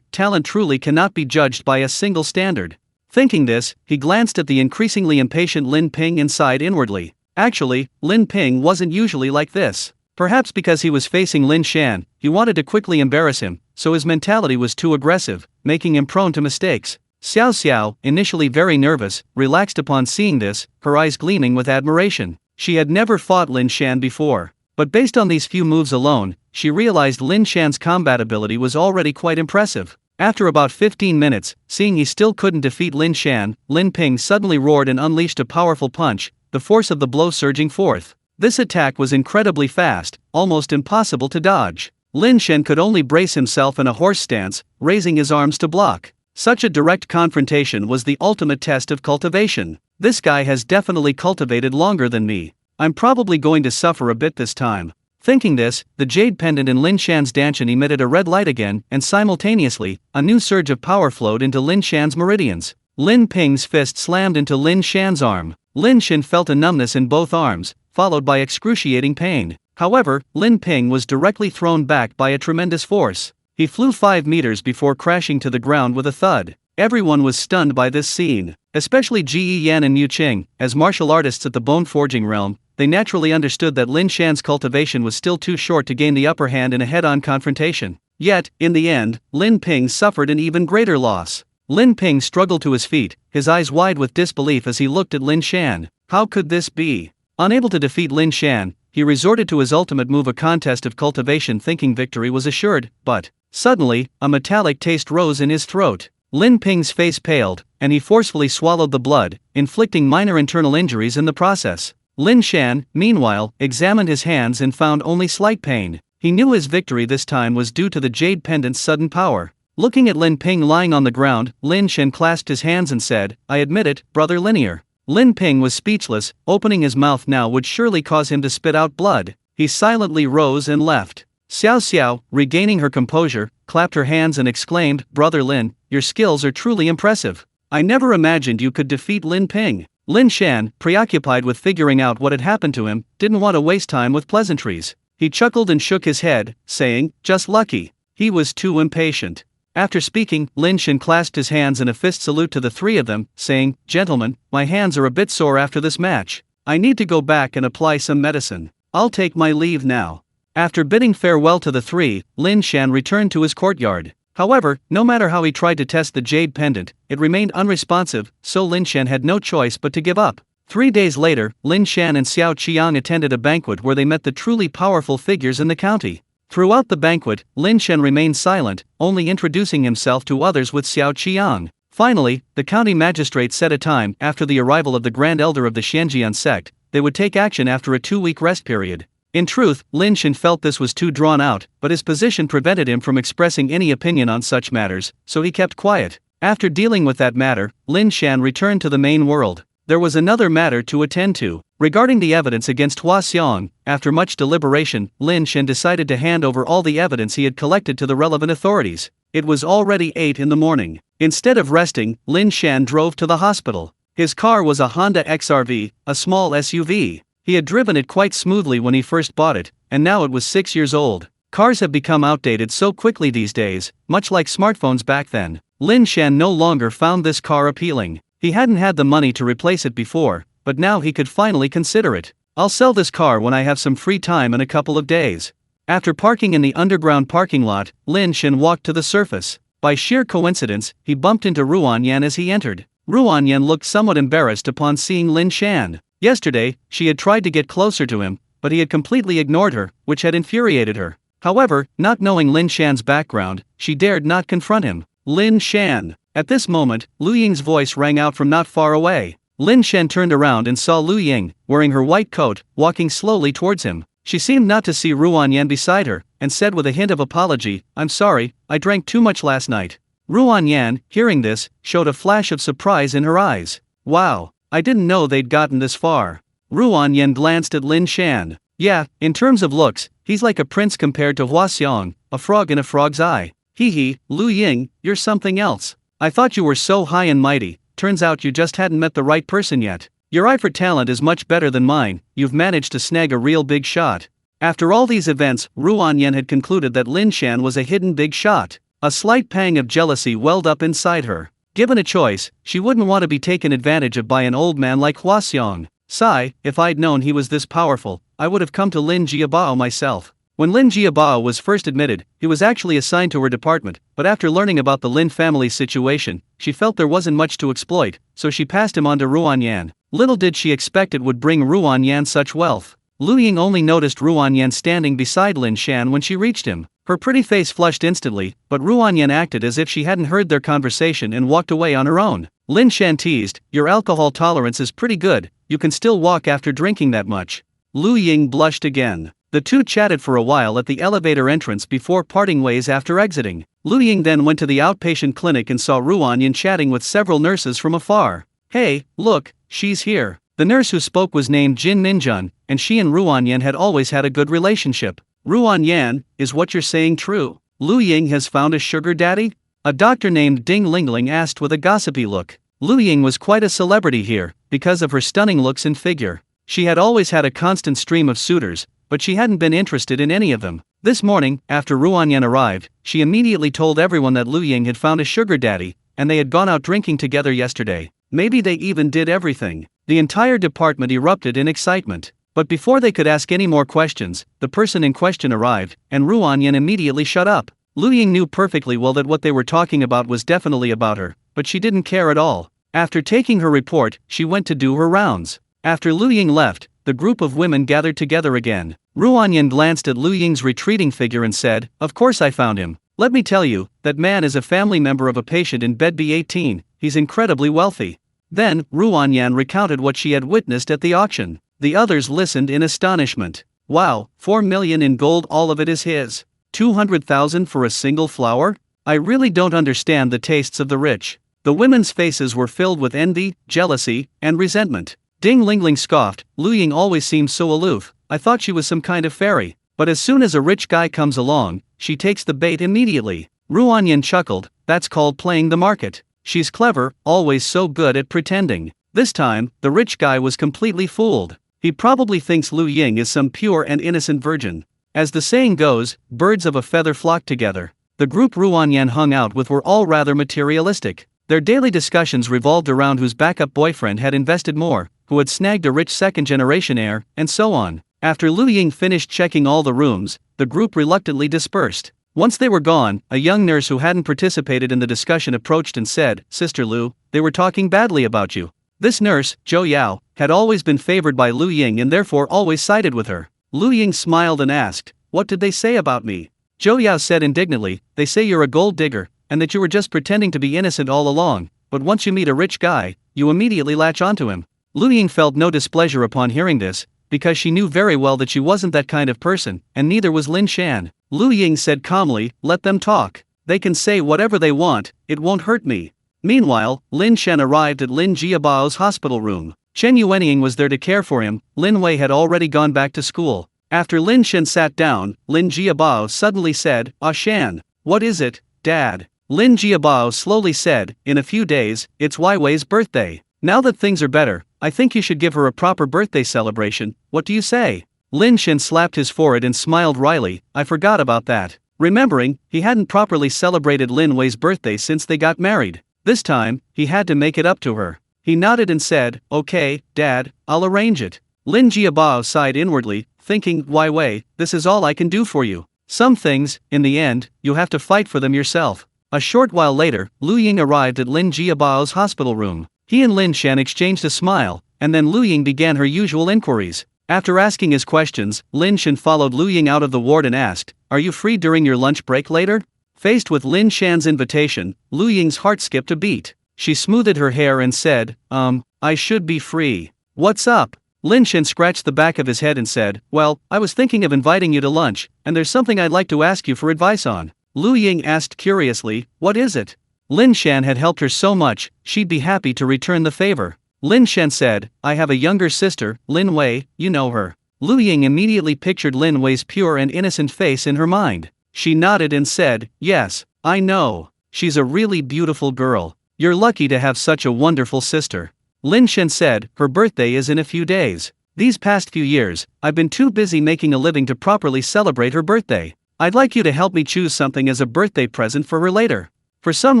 Talent truly cannot be judged by a single standard. Thinking this, he glanced at the increasingly impatient Lin Ping and sighed inwardly. Actually, Lin Ping wasn't usually like this. Perhaps because he was facing Lin Shan, he wanted to quickly embarrass him, so his mentality was too aggressive, making him prone to mistakes. Xiao Xiao, initially very nervous, relaxed upon seeing this, her eyes gleaming with admiration. She had never fought Lin Shan before, but based on these few moves alone, she realized Lin Shan's combat ability was already quite impressive. After about 15 minutes, seeing he still couldn't defeat Lin Shan, Lin Ping suddenly roared and unleashed a powerful punch, the force of the blow surging forth. This attack was incredibly fast, almost impossible to dodge. Lin Shan could only brace himself in a horse stance, raising his arms to block. Such a direct confrontation was the ultimate test of cultivation. This guy has definitely cultivated longer than me. I'm probably going to suffer a bit this time. Thinking this, the jade pendant in Lin Shan's danshan emitted a red light again, and simultaneously, a new surge of power flowed into Lin Shan's meridians. Lin Ping's fist slammed into Lin Shan's arm. Lin Shan felt a numbness in both arms, followed by excruciating pain. However, Lin Ping was directly thrown back by a tremendous force. He flew 5 meters before crashing to the ground with a thud. Everyone was stunned by this scene, especially Ji Yan and Mu Qing. As martial artists at the bone forging realm, they naturally understood that Lin Shan's cultivation was still too short to gain the upper hand in a head-on confrontation. Yet, in the end, Lin Ping suffered an even greater loss. Lin Ping struggled to his feet, his eyes wide with disbelief as he looked at Lin Shan. How could this be? Unable to defeat Lin Shan, he resorted to his ultimate move, a contest of cultivation, thinking victory was assured, but suddenly, a metallic taste rose in his throat. Lin Ping's face paled, and he forcefully swallowed the blood, inflicting minor internal injuries in the process. Lin Shan, meanwhile, examined his hands and found only slight pain. He knew his victory this time was due to the jade pendant's sudden power. Looking at Lin Ping lying on the ground, Lin Shan clasped his hands and said, "I admit it, brother Linear." Lin Ping was speechless, opening his mouth now would surely cause him to spit out blood. He silently rose and left. Xiao Xiao, regaining her composure, clapped her hands and exclaimed, "Brother Lin, your skills are truly impressive. I never imagined you could defeat Lin Ping." Lin Shan, preoccupied with figuring out what had happened to him, didn't want to waste time with pleasantries. He chuckled and shook his head, saying, "Just lucky." He was too impatient. After speaking, Lin Shan clasped his hands in a fist salute to the three of them, saying, "Gentlemen, my hands are a bit sore after this match. I need to go back and apply some medicine. I'll take my leave now." After bidding farewell to the three, Lin Shan returned to his courtyard. However, no matter how he tried to test the jade pendant, it remained unresponsive, so Lin Shan had no choice but to give up. 3 days later, Lin Shan and Xiao Qiang attended a banquet where they met the truly powerful figures in the county. Throughout the banquet, Lin Shan remained silent, only introducing himself to others with Xiao Qiang. Finally, the county magistrate set a time. After the arrival of the Grand Elder of the Xianjian sect, they would take action after a 2-week rest period. In truth, Lin Shan felt this was too drawn out, but his position prevented him from expressing any opinion on such matters, so he kept quiet. After dealing with that matter, Lin Shan returned to the main world. There was another matter to attend to. Regarding the evidence against Hua Xiong, after much deliberation, Lin Shan decided to hand over all the evidence he had collected to the relevant authorities. It was already 8 in the morning. Instead of resting, Lin Shan drove to the hospital. His car was a Honda XR-V, a small SUV. He had driven it quite smoothly when he first bought it, and now it was 6 years old. Cars have become outdated so quickly these days, much like smartphones back then. Lin Shan no longer found this car appealing. He hadn't had the money to replace it before, but now he could finally consider it. I'll sell this car when I have some free time in a couple of days. After parking in the underground parking lot, Lin Shan walked to the surface. By sheer coincidence, he bumped into Ruan Yan as he entered. Ruan Yan looked somewhat embarrassed upon seeing Lin Shan. Yesterday, she had tried to get closer to him, but he had completely ignored her, which had infuriated her. However, not knowing Lin Shan's background, she dared not confront him. Lin Shan. At this moment, Lu Ying's voice rang out from not far away. Lin Shan turned around and saw Lu Ying, wearing her white coat, walking slowly towards him. She seemed not to see Ruan Yan beside her, and said with a hint of apology, "I'm sorry, I drank too much last night." Ruan Yan, hearing this, showed a flash of surprise in her eyes. "Wow, I didn't know they'd gotten this far." Ruan Yan glanced at Lin Shan. "Yeah, in terms of looks, he's like a prince compared to Hua Xiong, a frog in a frog's eye." "Hee hee, Lu Ying, you're something else. I thought you were so high and mighty, turns out you just hadn't met the right person yet. Your eye for talent is much better than mine, you've managed to snag a real big shot." After all these events, Ruan Yan had concluded that Lin Shan was a hidden big shot. A slight pang of jealousy welled up inside her. Given a choice, she wouldn't want to be taken advantage of by an old man like Hua Xiong. Sigh, if I'd known he was this powerful, I would have come to Lin Jiabao myself. When Lin Jiabao was first admitted, he was actually assigned to her department, but after learning about the Lin family's situation, she felt there wasn't much to exploit, so she passed him on to Ruan Yan. Little did she expect it would bring Ruan Yan such wealth. Lu Ying only noticed Ruan Yan standing beside Lin Shan when she reached him. Her pretty face flushed instantly, but Ruan Yan acted as if she hadn't heard their conversation and walked away on her own. Lin Shan teased, "Your alcohol tolerance is pretty good, you can still walk after drinking that much." Lu Ying blushed again. The two chatted for a while at the elevator entrance before parting ways after exiting. Lu Ying then went to the outpatient clinic and saw Ruan Yan chatting with several nurses from afar. "Hey, look, she's here." The nurse who spoke was named Jin Minjun, and she and Ruan Yan had always had a good relationship. "Ruan Yan, is what you're saying true? Lu Ying has found a sugar daddy?" A doctor named Ding Lingling asked with a gossipy look. Lu Ying was quite a celebrity here, because of her stunning looks and figure. She had always had a constant stream of suitors, but she hadn't been interested in any of them. This morning, after Ruan Yan arrived, she immediately told everyone that Lu Ying had found a sugar daddy, and they had gone out drinking together yesterday. Maybe they even did everything. The entire department erupted in excitement. But before they could ask any more questions, the person in question arrived, and Ruan Yan immediately shut up. Lu Ying knew perfectly well that what they were talking about was definitely about her, but she didn't care at all. After taking her report, she went to do her rounds. After Lu Ying left, the group of women gathered together again. Ruan Yan glanced at Lu Ying's retreating figure and said, "Of course I found him. Let me tell you, that man is a family member of a patient in bed B18, he's incredibly wealthy." Then, Ruan Yan recounted what she had witnessed at the auction. The others listened in astonishment. "Wow, 4 million in gold, all of it is his. 200,000 for a single flower? I really don't understand the tastes of the rich." The women's faces were filled with envy, jealousy, and resentment. Ding Lingling scoffed, "Lu Ying always seems so aloof, I thought she was some kind of fairy. But as soon as a rich guy comes along, she takes the bait immediately." Ruan Yan chuckled, "That's called playing the market. She's clever, always so good at pretending." This time, the rich guy was completely fooled. He probably thinks Lu Ying is some pure and innocent virgin. As the saying goes, birds of a feather flock together. The group Ruan Yan hung out with were all rather materialistic. Their daily discussions revolved around whose backup boyfriend had invested more, who had snagged a rich second-generation heir, and so on. After Lu Ying finished checking all the rooms, the group reluctantly dispersed. Once they were gone, a young nurse who hadn't participated in the discussion approached and said, "Sister Lu, they were talking badly about you." This nurse, Zhou Yao, had always been favored by Lu Ying and therefore always sided with her. Lu Ying smiled and asked, "What did they say about me?" Zhou Yao said indignantly, "They say you're a gold digger, and that you were just pretending to be innocent all along, but once you meet a rich guy, you immediately latch onto him." Lu Ying felt no displeasure upon hearing this, because she knew very well that she wasn't that kind of person, and neither was Lin Shan. Lu Ying said calmly, "Let them talk. They can say whatever they want, it won't hurt me." Meanwhile, Lin Shan arrived at Lin Jiabao's hospital room. Chen Yuanying was there to care for him. Lin Wei had already gone back to school. After Lin Shan sat down, Lin Jiabao suddenly said, "Ah Shan, what is it, Dad?" Lin Jiabao slowly said, in a few days, it's Wei Wei's birthday. Now that things are better, I think you should give her a proper birthday celebration, what do you say? Lin Shan slapped his forehead and smiled wryly, I forgot about that. Remembering, he hadn't properly celebrated Lin Wei's birthday since they got married. This time, he had to make it up to her. He nodded and said, okay, Dad, I'll arrange it. Lin Jiabao sighed inwardly, thinking, Wei Wei, this is all I can do for you. Some things, in the end, you'll have to fight for them yourself. A short while later, Lu Ying arrived at Lin Jiabao's hospital room. He and Lin Shan exchanged a smile, and then Lu Ying began her usual inquiries. After asking his questions, Lin Shan followed Lu Ying out of the ward and asked, are you free during your lunch break later? Faced with Lin Shan's invitation, Lu Ying's heart skipped a beat. She smoothed her hair and said, I should be free. What's up? Lin Shan scratched the back of his head and said, well, I was thinking of inviting you to lunch, and there's something I'd like to ask you for advice on. Lu Ying asked curiously, what is it? Lin Shan had helped her so much, she'd be happy to return the favor. Lin Shan said, I have a younger sister, Lin Wei, you know her. Lu Ying immediately pictured Lin Wei's pure and innocent face in her mind. She nodded and said, yes, I know. She's a really beautiful girl. You're lucky to have such a wonderful sister. Lin Shan said, her birthday is in a few days. These past few years, I've been too busy making a living to properly celebrate her birthday. I'd like you to help me choose something as a birthday present for her later. For some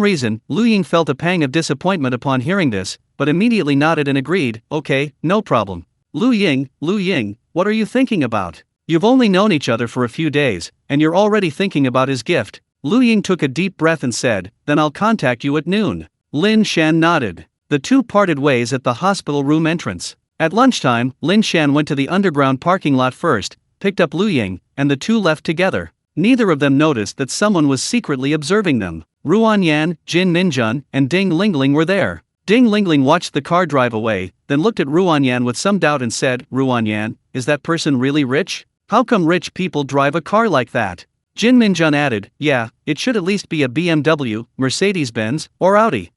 reason, Lu Ying felt a pang of disappointment upon hearing this, but immediately nodded and agreed, okay, no problem. Lu Ying, what are you thinking about? You've only known each other for a few days, and you're already thinking about his gift. Lu Ying took a deep breath and said, then I'll contact you at noon. Lin Shan nodded. The two parted ways at the hospital room entrance. At lunchtime, Lin Shan went to the underground parking lot first, picked up Lu Ying, and the two left together. Neither of them noticed that someone was secretly observing them. Ruan Yan, Jin Minjun, and Ding Lingling were there. Ding Lingling watched the car drive away, then looked at Ruan Yan with some doubt and said, Ruan Yan, is that person really rich? How come rich people drive a car like that? Jin Minjun added, yeah, it should at least be a BMW, Mercedes-Benz, or Audi.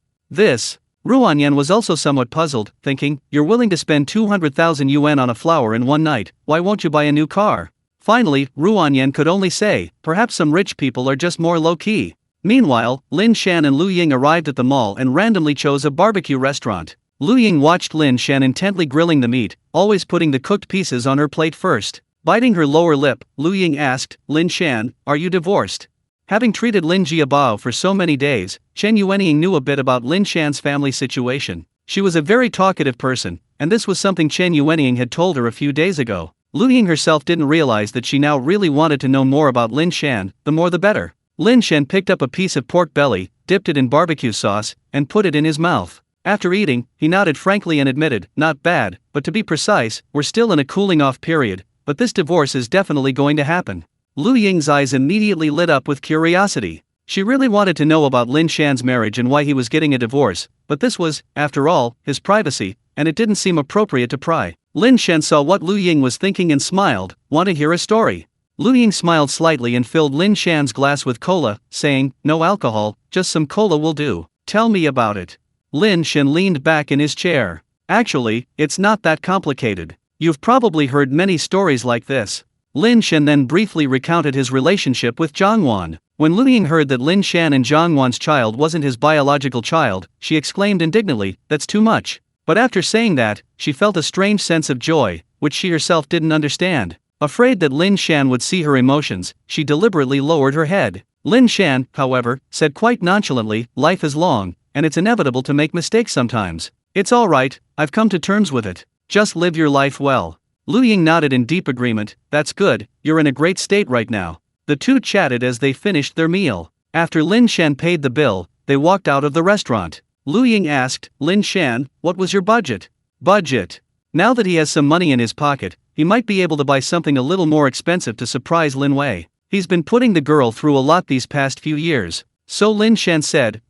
Ruan Yan was also somewhat puzzled, thinking, you're willing to spend 200,000 yuan on a flower in one night, why won't you buy a new car? Finally, Ruan Yan could only say, perhaps some rich people are just more low-key. Meanwhile, Lin Shan and Lu Ying arrived at the mall and randomly chose a barbecue restaurant. Lu Ying watched Lin Shan intently grilling the meat, always putting the cooked pieces on her plate first. Biting her lower lip, Lu Ying asked, Lin Shan, are you divorced? Having treated Lin Jiabao for so many days, Chen Yuanying knew a bit about Lin Shan's family situation. She was a very talkative person, and this was something Chen Yuanying had told her a few days ago. Lu Ying herself didn't realize that she now really wanted to know more about Lin Shan, the more the better. Lin Shan picked up a piece of pork belly, dipped it in barbecue sauce, and put it in his mouth. After eating, he nodded frankly and admitted, not bad, but to be precise, we're still in a cooling-off period, but this divorce is definitely going to happen. Lu Ying's eyes immediately lit up with curiosity. She really wanted to know about Lin Shan's marriage and why he was getting a divorce, but this was, after all, his privacy, and it didn't seem appropriate to pry. Lin Shan saw what Lu Ying was thinking and smiled, want to hear a story. Lu Ying smiled slightly and filled Lin Shan's glass with cola, saying, no alcohol, just some cola will do. Tell me about it. Lin Shan leaned back in his chair. Actually, it's not that complicated. You've probably heard many stories like this. Lin Shan then briefly recounted his relationship with Zhang Wan. When Lu Ying heard that Lin Shan and Zhang Wan's child wasn't his biological child, she exclaimed indignantly, that's too much. But after saying that, she felt a strange sense of joy, which she herself didn't understand. Afraid that Lin Shan would see her emotions, she deliberately lowered her head. Lin Shan, however, said quite nonchalantly, life is long, and it's inevitable to make mistakes sometimes. It's alright, I've come to terms with it. Just live your life well. Lu Ying nodded in deep agreement, that's good, you're in a great state right now. The two chatted as they finished their meal. After Lin Shan paid the bill, they walked out of the restaurant. Lu Ying asked, Lin Shan, what was your budget? Budget. Now that he has some money in his pocket, he might be able to buy something a little more expensive to surprise Lin Wei. He's been putting the girl through a lot these past few years. So Lin Shan said,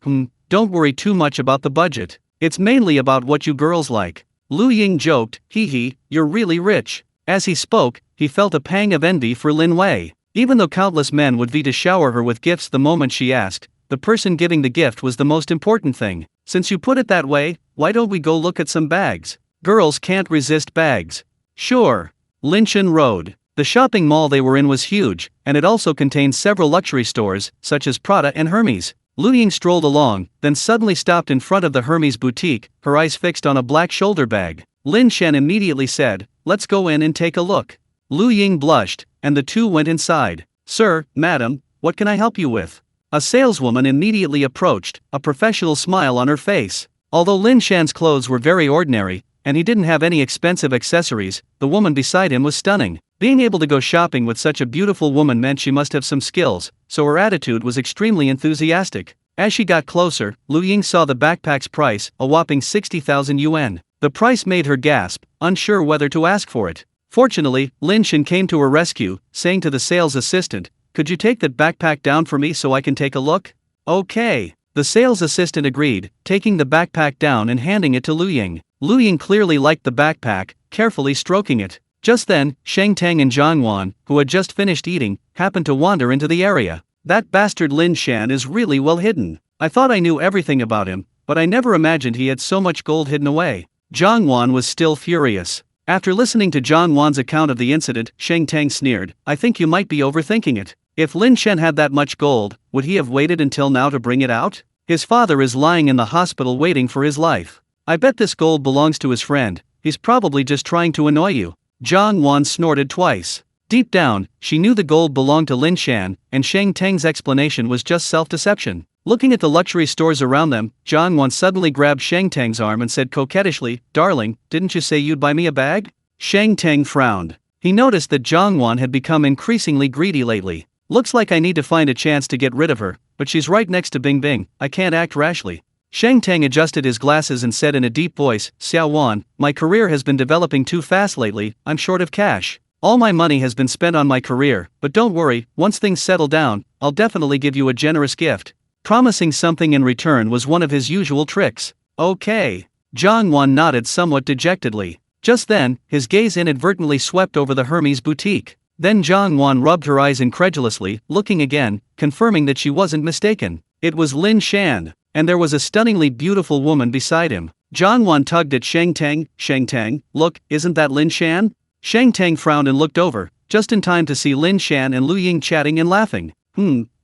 don't worry too much about the budget. It's mainly about what you girls like. Lu Ying joked, hee, you're really rich. As he spoke, he felt a pang of envy for Lin Wei. Even though countless men would vie to shower her with gifts the moment she asked, the person giving the gift was the most important thing. Since you put it that way, why don't we go look at some bags? Girls can't resist bags. Sure. Lin Shan rode. The shopping mall they were in was huge, and it also contained several luxury stores, such as Prada and Hermes. Lu Ying strolled along, then suddenly stopped in front of the Hermes boutique, her eyes fixed on a black shoulder bag. Lin Shan immediately said, "Let's go in and take a look." Lu Ying blushed, and the two went inside. "Sir, madam, what can I help you with?" A saleswoman immediately approached, a professional smile on her face. Although Lin Shan's clothes were very ordinary, and he didn't have any expensive accessories, the woman beside him was stunning. Being able to go shopping with such a beautiful woman meant she must have some skills, so her attitude was extremely enthusiastic. As she got closer, Lu Ying saw the backpack's price, a whopping 60,000 yuan. The price made her gasp, unsure whether to ask for it. Fortunately, Lin Shan came to her rescue, saying to the sales assistant, "Could you take that backpack down for me so I can take a look?" "Okay." The sales assistant agreed, taking the backpack down and handing it to Lu Ying. Lu Ying clearly liked the backpack, carefully stroking it. Just then, Sheng Tang and Zhang Wan, who had just finished eating, happened to wander into the area. "That bastard Lin Shan is really well hidden. I thought I knew everything about him, but I never imagined he had so much gold hidden away." Zhang Wan was still furious. After listening to Zhang Wan's account of the incident, Sheng Tang sneered, "I think you might be overthinking it. If Lin Shan had that much gold, would he have waited until now to bring it out? His father is lying in the hospital waiting for his life. I bet this gold belongs to his friend. He's probably just trying to annoy you." Zhang Wan snorted twice. Deep down, she knew the gold belonged to Lin Shan, and Sheng Tang's explanation was just self-deception. Looking at the luxury stores around them, Zhang Wan suddenly grabbed Sheng Tang's arm and said coquettishly, "Darling, didn't you say you'd buy me a bag?" Sheng Tang frowned. He noticed that Zhang Wan had become increasingly greedy lately. "Looks like I need to find a chance to get rid of her, but she's right next to Bing Bing, I can't act rashly." Sheng Tang adjusted his glasses and said in a deep voice, "Xiao Wan, my career has been developing too fast lately, I'm short of cash. All my money has been spent on my career, but don't worry, once things settle down, I'll definitely give you a generous gift." Promising something in return was one of his usual tricks. "Okay." Zhang Wan nodded somewhat dejectedly. Just then, his gaze inadvertently swept over the Hermes boutique. Then Zhang Wan rubbed her eyes incredulously, looking again, confirming that she wasn't mistaken. It was Lin Shan, and there was a stunningly beautiful woman beside him. Zhang Wan tugged at Sheng Tang. "Sheng Tang, look, isn't that Lin Shan?" Sheng Tang frowned and looked over, just in time to see Lin Shan and Lu Ying chatting and laughing.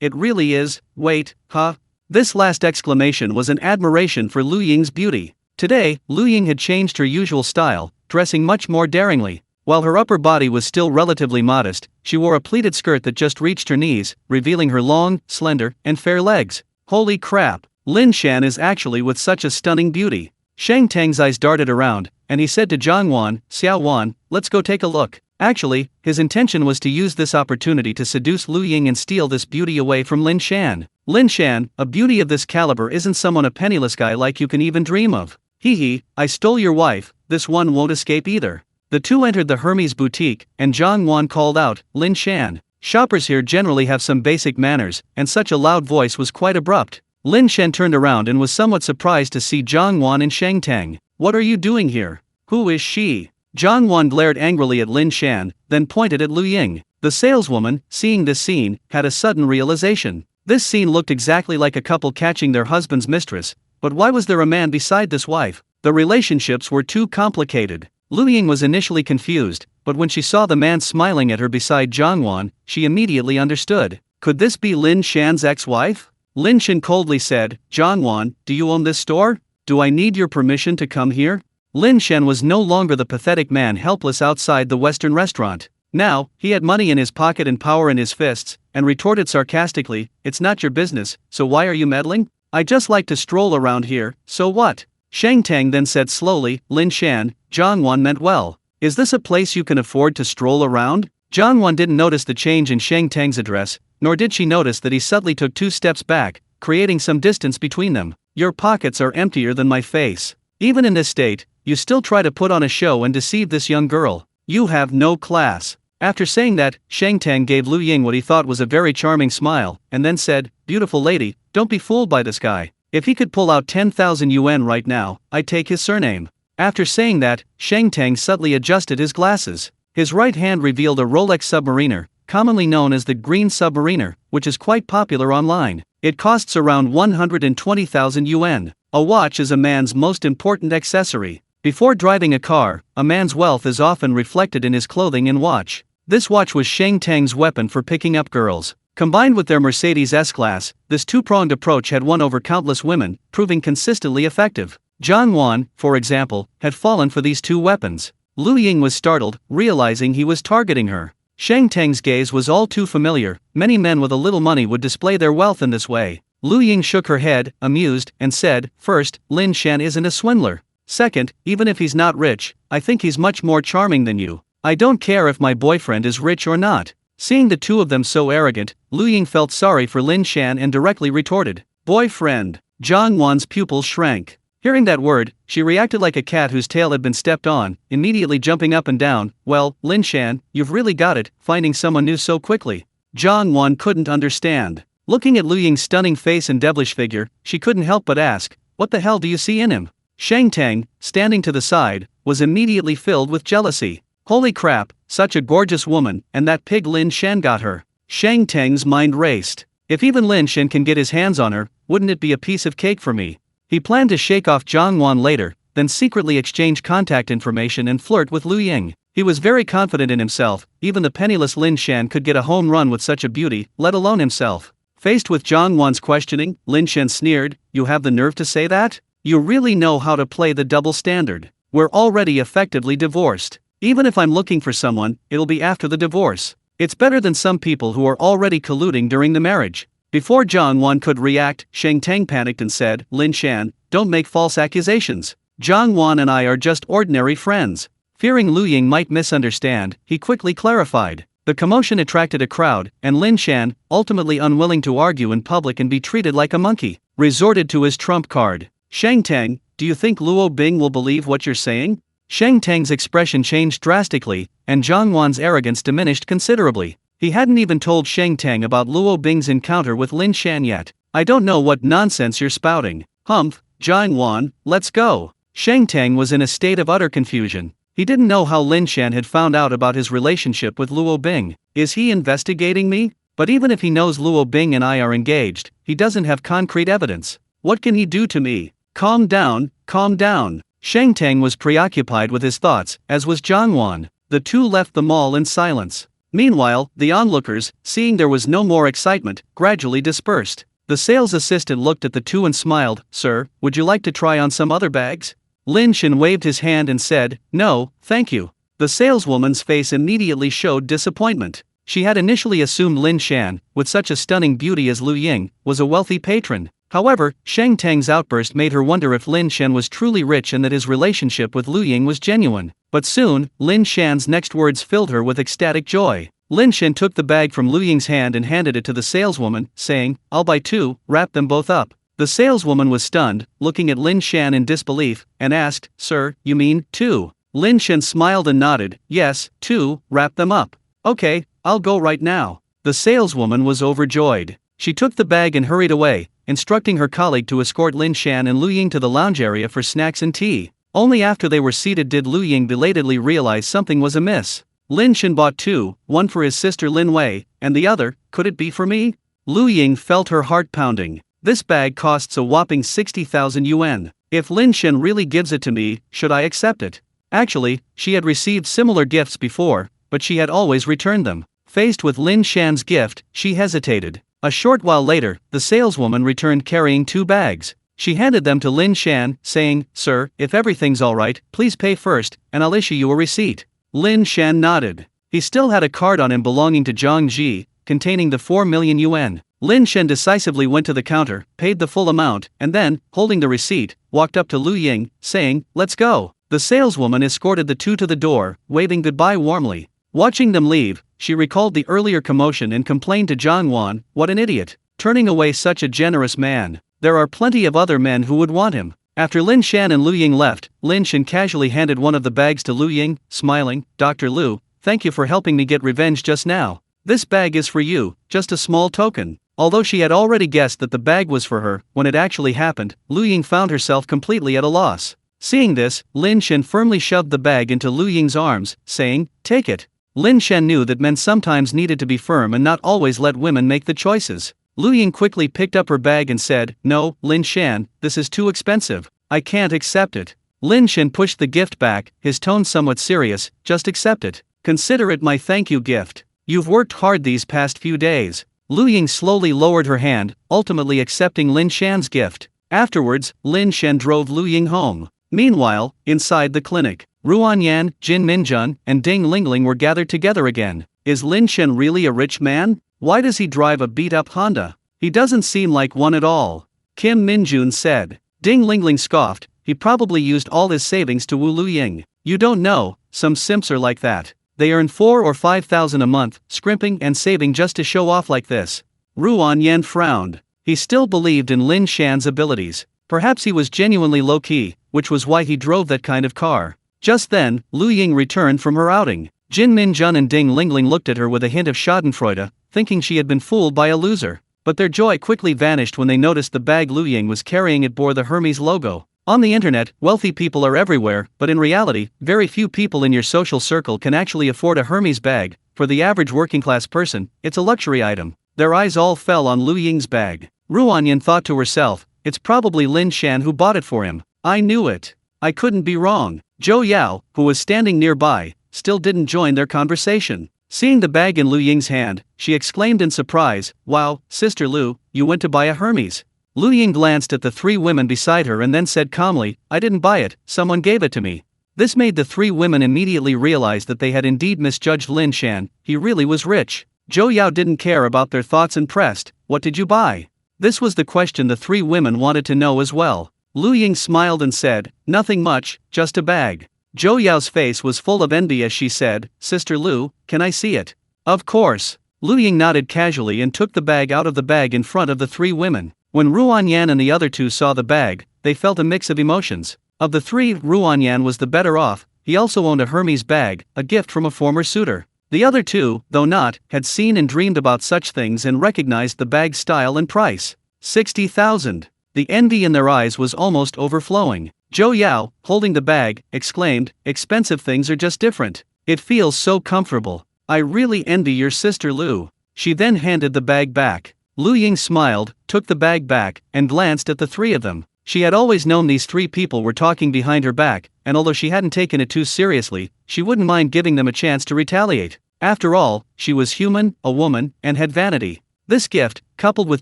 It really is, wait, huh?" This last exclamation was an admiration for Lu Ying's beauty. Today, Lu Ying had changed her usual style, dressing much more daringly. While her upper body was still relatively modest, she wore a pleated skirt that just reached her knees, revealing her long, slender, and fair legs. Holy crap, Lin Shan is actually with such a stunning beauty. Sheng Tang's eyes darted around, and he said to Zhang Wan, "Xiao Wan, let's go take a look." Actually, his intention was to use this opportunity to seduce Lu Ying and steal this beauty away from Lin Shan. "Lin Shan, a beauty of this caliber isn't someone a penniless guy like you can even dream of. Hee, I stole your wife, this one won't escape either." The two entered the Hermes boutique, and Zhang Wan called out, "Lin Shan." Shoppers here generally have some basic manners, and such a loud voice was quite abrupt. Lin Shan turned around and was somewhat surprised to see Zhang Wan and Sheng Tang. "What are you doing here? Who is she?" Zhang Wan glared angrily at Lin Shan, then pointed at Lu Ying. The saleswoman, seeing this scene, had a sudden realization. This scene looked exactly like a couple catching their husband's mistress, but why was there a man beside this wife? The relationships were too complicated. Lu Ying was initially confused, but when she saw the man smiling at her beside Zhang Wan, she immediately understood. Could this be Lin Shan's ex-wife? Lin Shan coldly said, "Zhang Wan, do you own this store? Do I need your permission to come here?" Lin Shan was no longer the pathetic man helpless outside the Western restaurant. Now, he had money in his pocket and power in his fists, and retorted sarcastically, "It's not your business, so why are you meddling? I just like to stroll around here, so what?" Sheng Tang then said slowly, "Lin Shan, Zhang Wan meant well. Is this a place you can afford to stroll around?" Zhang Wan didn't notice the change in Sheng Tang's address, nor did she notice that he suddenly took 2 steps back, creating some distance between them. "Your pockets are emptier than my face. Even in this state, you still try to put on a show and deceive this young girl. You have no class." After saying that, Sheng Tang gave Lu Ying what he thought was a very charming smile, and then said, "Beautiful lady, don't be fooled by this guy. If he could pull out 10,000 yuan right now, I'd take his surname." After saying that, Sheng Tang suddenly adjusted his glasses. His right hand revealed a Rolex Submariner, commonly known as the Green Submariner, which is quite popular online. It costs around 120,000 yuan. A watch is a man's most important accessory. Before driving a car, a man's wealth is often reflected in his clothing and watch. This watch was Sheng Tang's weapon for picking up girls. Combined with their Mercedes S-Class, this two-pronged approach had won over countless women, proving consistently effective. Zhang Wan, for example, had fallen for these two weapons. Lu Ying was startled, realizing he was targeting her. Sheng Teng's gaze was all too familiar. Many men with a little money would display their wealth in this way. Lu Ying shook her head, amused, and said, "First, Lin Shan isn't a swindler. Second, even if he's not rich, I think he's much more charming than you. I don't care if my boyfriend is rich or not." Seeing the two of them so arrogant, Lu Ying felt sorry for Lin Shan and directly retorted, "Boyfriend." Zhang Wan's pupils shrank. Hearing that word, she reacted like a cat whose tail had been stepped on, immediately jumping up and down. "Well, Lin Shan, you've really got it, finding someone new so quickly." Zhang Wan couldn't understand. Looking at Lu Ying's stunning face and devilish figure, she couldn't help but ask, "What the hell do you see in him?" Sheng Teng, standing to the side, was immediately filled with jealousy. Holy crap, such a gorgeous woman, and that pig Lin Shan got her. Sheng Teng's mind raced. If even Lin Shan can get his hands on her, wouldn't it be a piece of cake for me? He planned to shake off Zhang Wan later, then secretly exchange contact information and flirt with Lu Ying. He was very confident in himself. Even the penniless Lin Shan could get a home run with such a beauty, let alone himself. Faced with Zhang Wan's questioning, Lin Shan sneered, "You have the nerve to say that? You really know how to play the double standard. We're already effectively divorced. Even if I'm looking for someone, it'll be after the divorce. It's better than some people who are already colluding during the marriage." Before Zhang Wan could react, Sheng Teng panicked and said, "Lin Shan, don't make false accusations. Zhang Wan and I are just ordinary friends." Fearing Lu Ying might misunderstand, he quickly clarified. The commotion attracted a crowd, and Lin Shan, ultimately unwilling to argue in public and be treated like a monkey, resorted to his trump card. "Sheng Teng, do you think Luo Bing will believe what you're saying?" Sheng Teng's expression changed drastically, and Zhang Wan's arrogance diminished considerably. He hadn't even told Sheng Teng about Luo Bing's encounter with Lin Shan yet. "I don't know what nonsense you're spouting." "Humph, Zhang Wan, let's go." Sheng Teng was in a state of utter confusion. He didn't know how Lin Shan had found out about his relationship with Luo Bing. Is he investigating me? But even if he knows Luo Bing and I are engaged, he doesn't have concrete evidence. What can he do to me? Calm down, calm down. Sheng Teng was preoccupied with his thoughts, as was Zhang Wan. The two left the mall in silence. Meanwhile, the onlookers, seeing there was no more excitement, gradually dispersed. The sales assistant looked at the two and smiled. "Sir, would you like to try on some other bags?" Lin Shan waved his hand and said, "No, thank you." The saleswoman's face immediately showed disappointment. She had initially assumed Lin Shan, with such a stunning beauty as Lu Ying, was a wealthy patron. However, Sheng Teng's outburst made her wonder if Lin Shan was truly rich and that his relationship with Lu Ying was genuine. But soon, Lin Shan's next words filled her with ecstatic joy. Lin Shan took the bag from Lu Ying's hand and handed it to the saleswoman, saying, "I'll buy two, wrap them both up." The saleswoman was stunned, looking at Lin Shan in disbelief, and asked, "Sir, you mean two?" Lin Shan smiled and nodded, "Yes, two, wrap them up." "Okay, I'll go right now." The saleswoman was overjoyed. She took the bag and hurried away, instructing her colleague to escort Lin Shan and Lu Ying to the lounge area for snacks and tea. Only after they were seated did Lu Ying belatedly realize something was amiss. Lin Shan bought two, one for his sister Lin Wei, and the other, could it be for me? Lu Ying felt her heart pounding. This bag costs a whopping 60,000 yuan. If Lin Shan really gives it to me, should I accept it? Actually, she had received similar gifts before, but she had always returned them. Faced with Lin Shan's gift, she hesitated. A short while later, the saleswoman returned carrying two bags. She handed them to Lin Shan, saying, "Sir, if everything's alright, please pay first, and I'll issue you a receipt." Lin Shan nodded. He still had a card on him belonging to Zhang Ji, containing the 4 million yuan. Lin Shan decisively went to the counter, paid the full amount, and then, holding the receipt, walked up to Lu Ying, saying, "Let's go." The saleswoman escorted the two to the door, waving goodbye warmly. Watching them leave, she recalled the earlier commotion and complained to Zhang Wan, "What an idiot, turning away such a generous man. There are plenty of other men who would want him." After Lin Shan and Lu Ying left, Lin Shan casually handed one of the bags to Lu Ying, smiling, "Dr. Lu, thank you for helping me get revenge just now. This bag is for you, just a small token." Although she had already guessed that the bag was for her, when it actually happened, Lu Ying found herself completely at a loss. Seeing this, Lin Shan firmly shoved the bag into Lu Ying's arms, saying, "Take it." Lin Shan knew that men sometimes needed to be firm and not always let women make the choices. Lu Ying quickly picked up her bag and said, "No, Lin Shan, this is too expensive. I can't accept it." Lin Shan pushed the gift back, his tone somewhat serious, "Just accept it. Consider it my thank you gift. You've worked hard these past few days. Lu Ying slowly lowered her hand, ultimately accepting Lin Shan's gift. Afterwards, Lin Shan drove Lu Ying home. Meanwhile, inside the clinic, Ruan Yan, Jin Minjun, and Ding Lingling were gathered together again. Is Lin Shan really a rich man? Why does he drive a beat-up Honda? He doesn't seem like one at all. Kim Minjun said. Ding Lingling scoffed. He probably used all his savings to woo Lu Ying. You don't know, some simps are like that. They earn 4 or 5,000 a month, scrimping and saving just to show off like this. Ruan Yan frowned. He still believed in Lin Shan's abilities. Perhaps he was genuinely low-key, which was why he drove that kind of car. Just then, Lu Ying returned from her outing. Jin Minjun and Ding Lingling looked at her with a hint of schadenfreude, thinking she had been fooled by a loser. But their joy quickly vanished when they noticed the bag Lu Ying was carrying it bore the Hermes logo. On the internet, wealthy people are everywhere, but in reality, very few people in your social circle can actually afford a Hermes bag. For the average working-class person, it's a luxury item. Their eyes all fell on Lu Ying's bag. Ruan Yan thought to herself, it's probably Lin Shan who bought it for him. I knew it. I couldn't be wrong. Zhou Yao, who was standing nearby, still didn't join their conversation. Seeing the bag in Lu Ying's hand, she exclaimed in surprise, "Wow, Sister Lu, you went to buy a Hermes." Lu Ying glanced at the three women beside her and then said calmly, "I didn't buy it, someone gave it to me." This made the three women immediately realize that they had indeed misjudged Lin Shan. He really was rich. Zhou Yao didn't care about their thoughts and pressed, "What did you buy?" This was the question the three women wanted to know as well. Lu Ying smiled and said, "Nothing much, just a bag." Zhou Yao's face was full of envy as she said, "Sister Lu, can I see it?" "Of course." Lu Ying nodded casually and took the bag out of the bag in front of the three women. When Ruan Yan and the other two saw the bag, they felt a mix of emotions. Of the three, Ruan Yan was the better off. He also owned a Hermes bag, a gift from a former suitor. The other two, though not, had seen and dreamed about such things and recognized the bag's style and price. 60,000. The envy in their eyes was almost overflowing. Zhou Yao, holding the bag, exclaimed, "Expensive things are just different. It feels so comfortable. I really envy your sister Lu." She then handed the bag back. Lu Ying smiled, took the bag back, and glanced at the three of them. She had always known these three people were talking behind her back, and although she hadn't taken it too seriously, she wouldn't mind giving them a chance to retaliate. After all, she was human, a woman, and had vanity. This gift, coupled with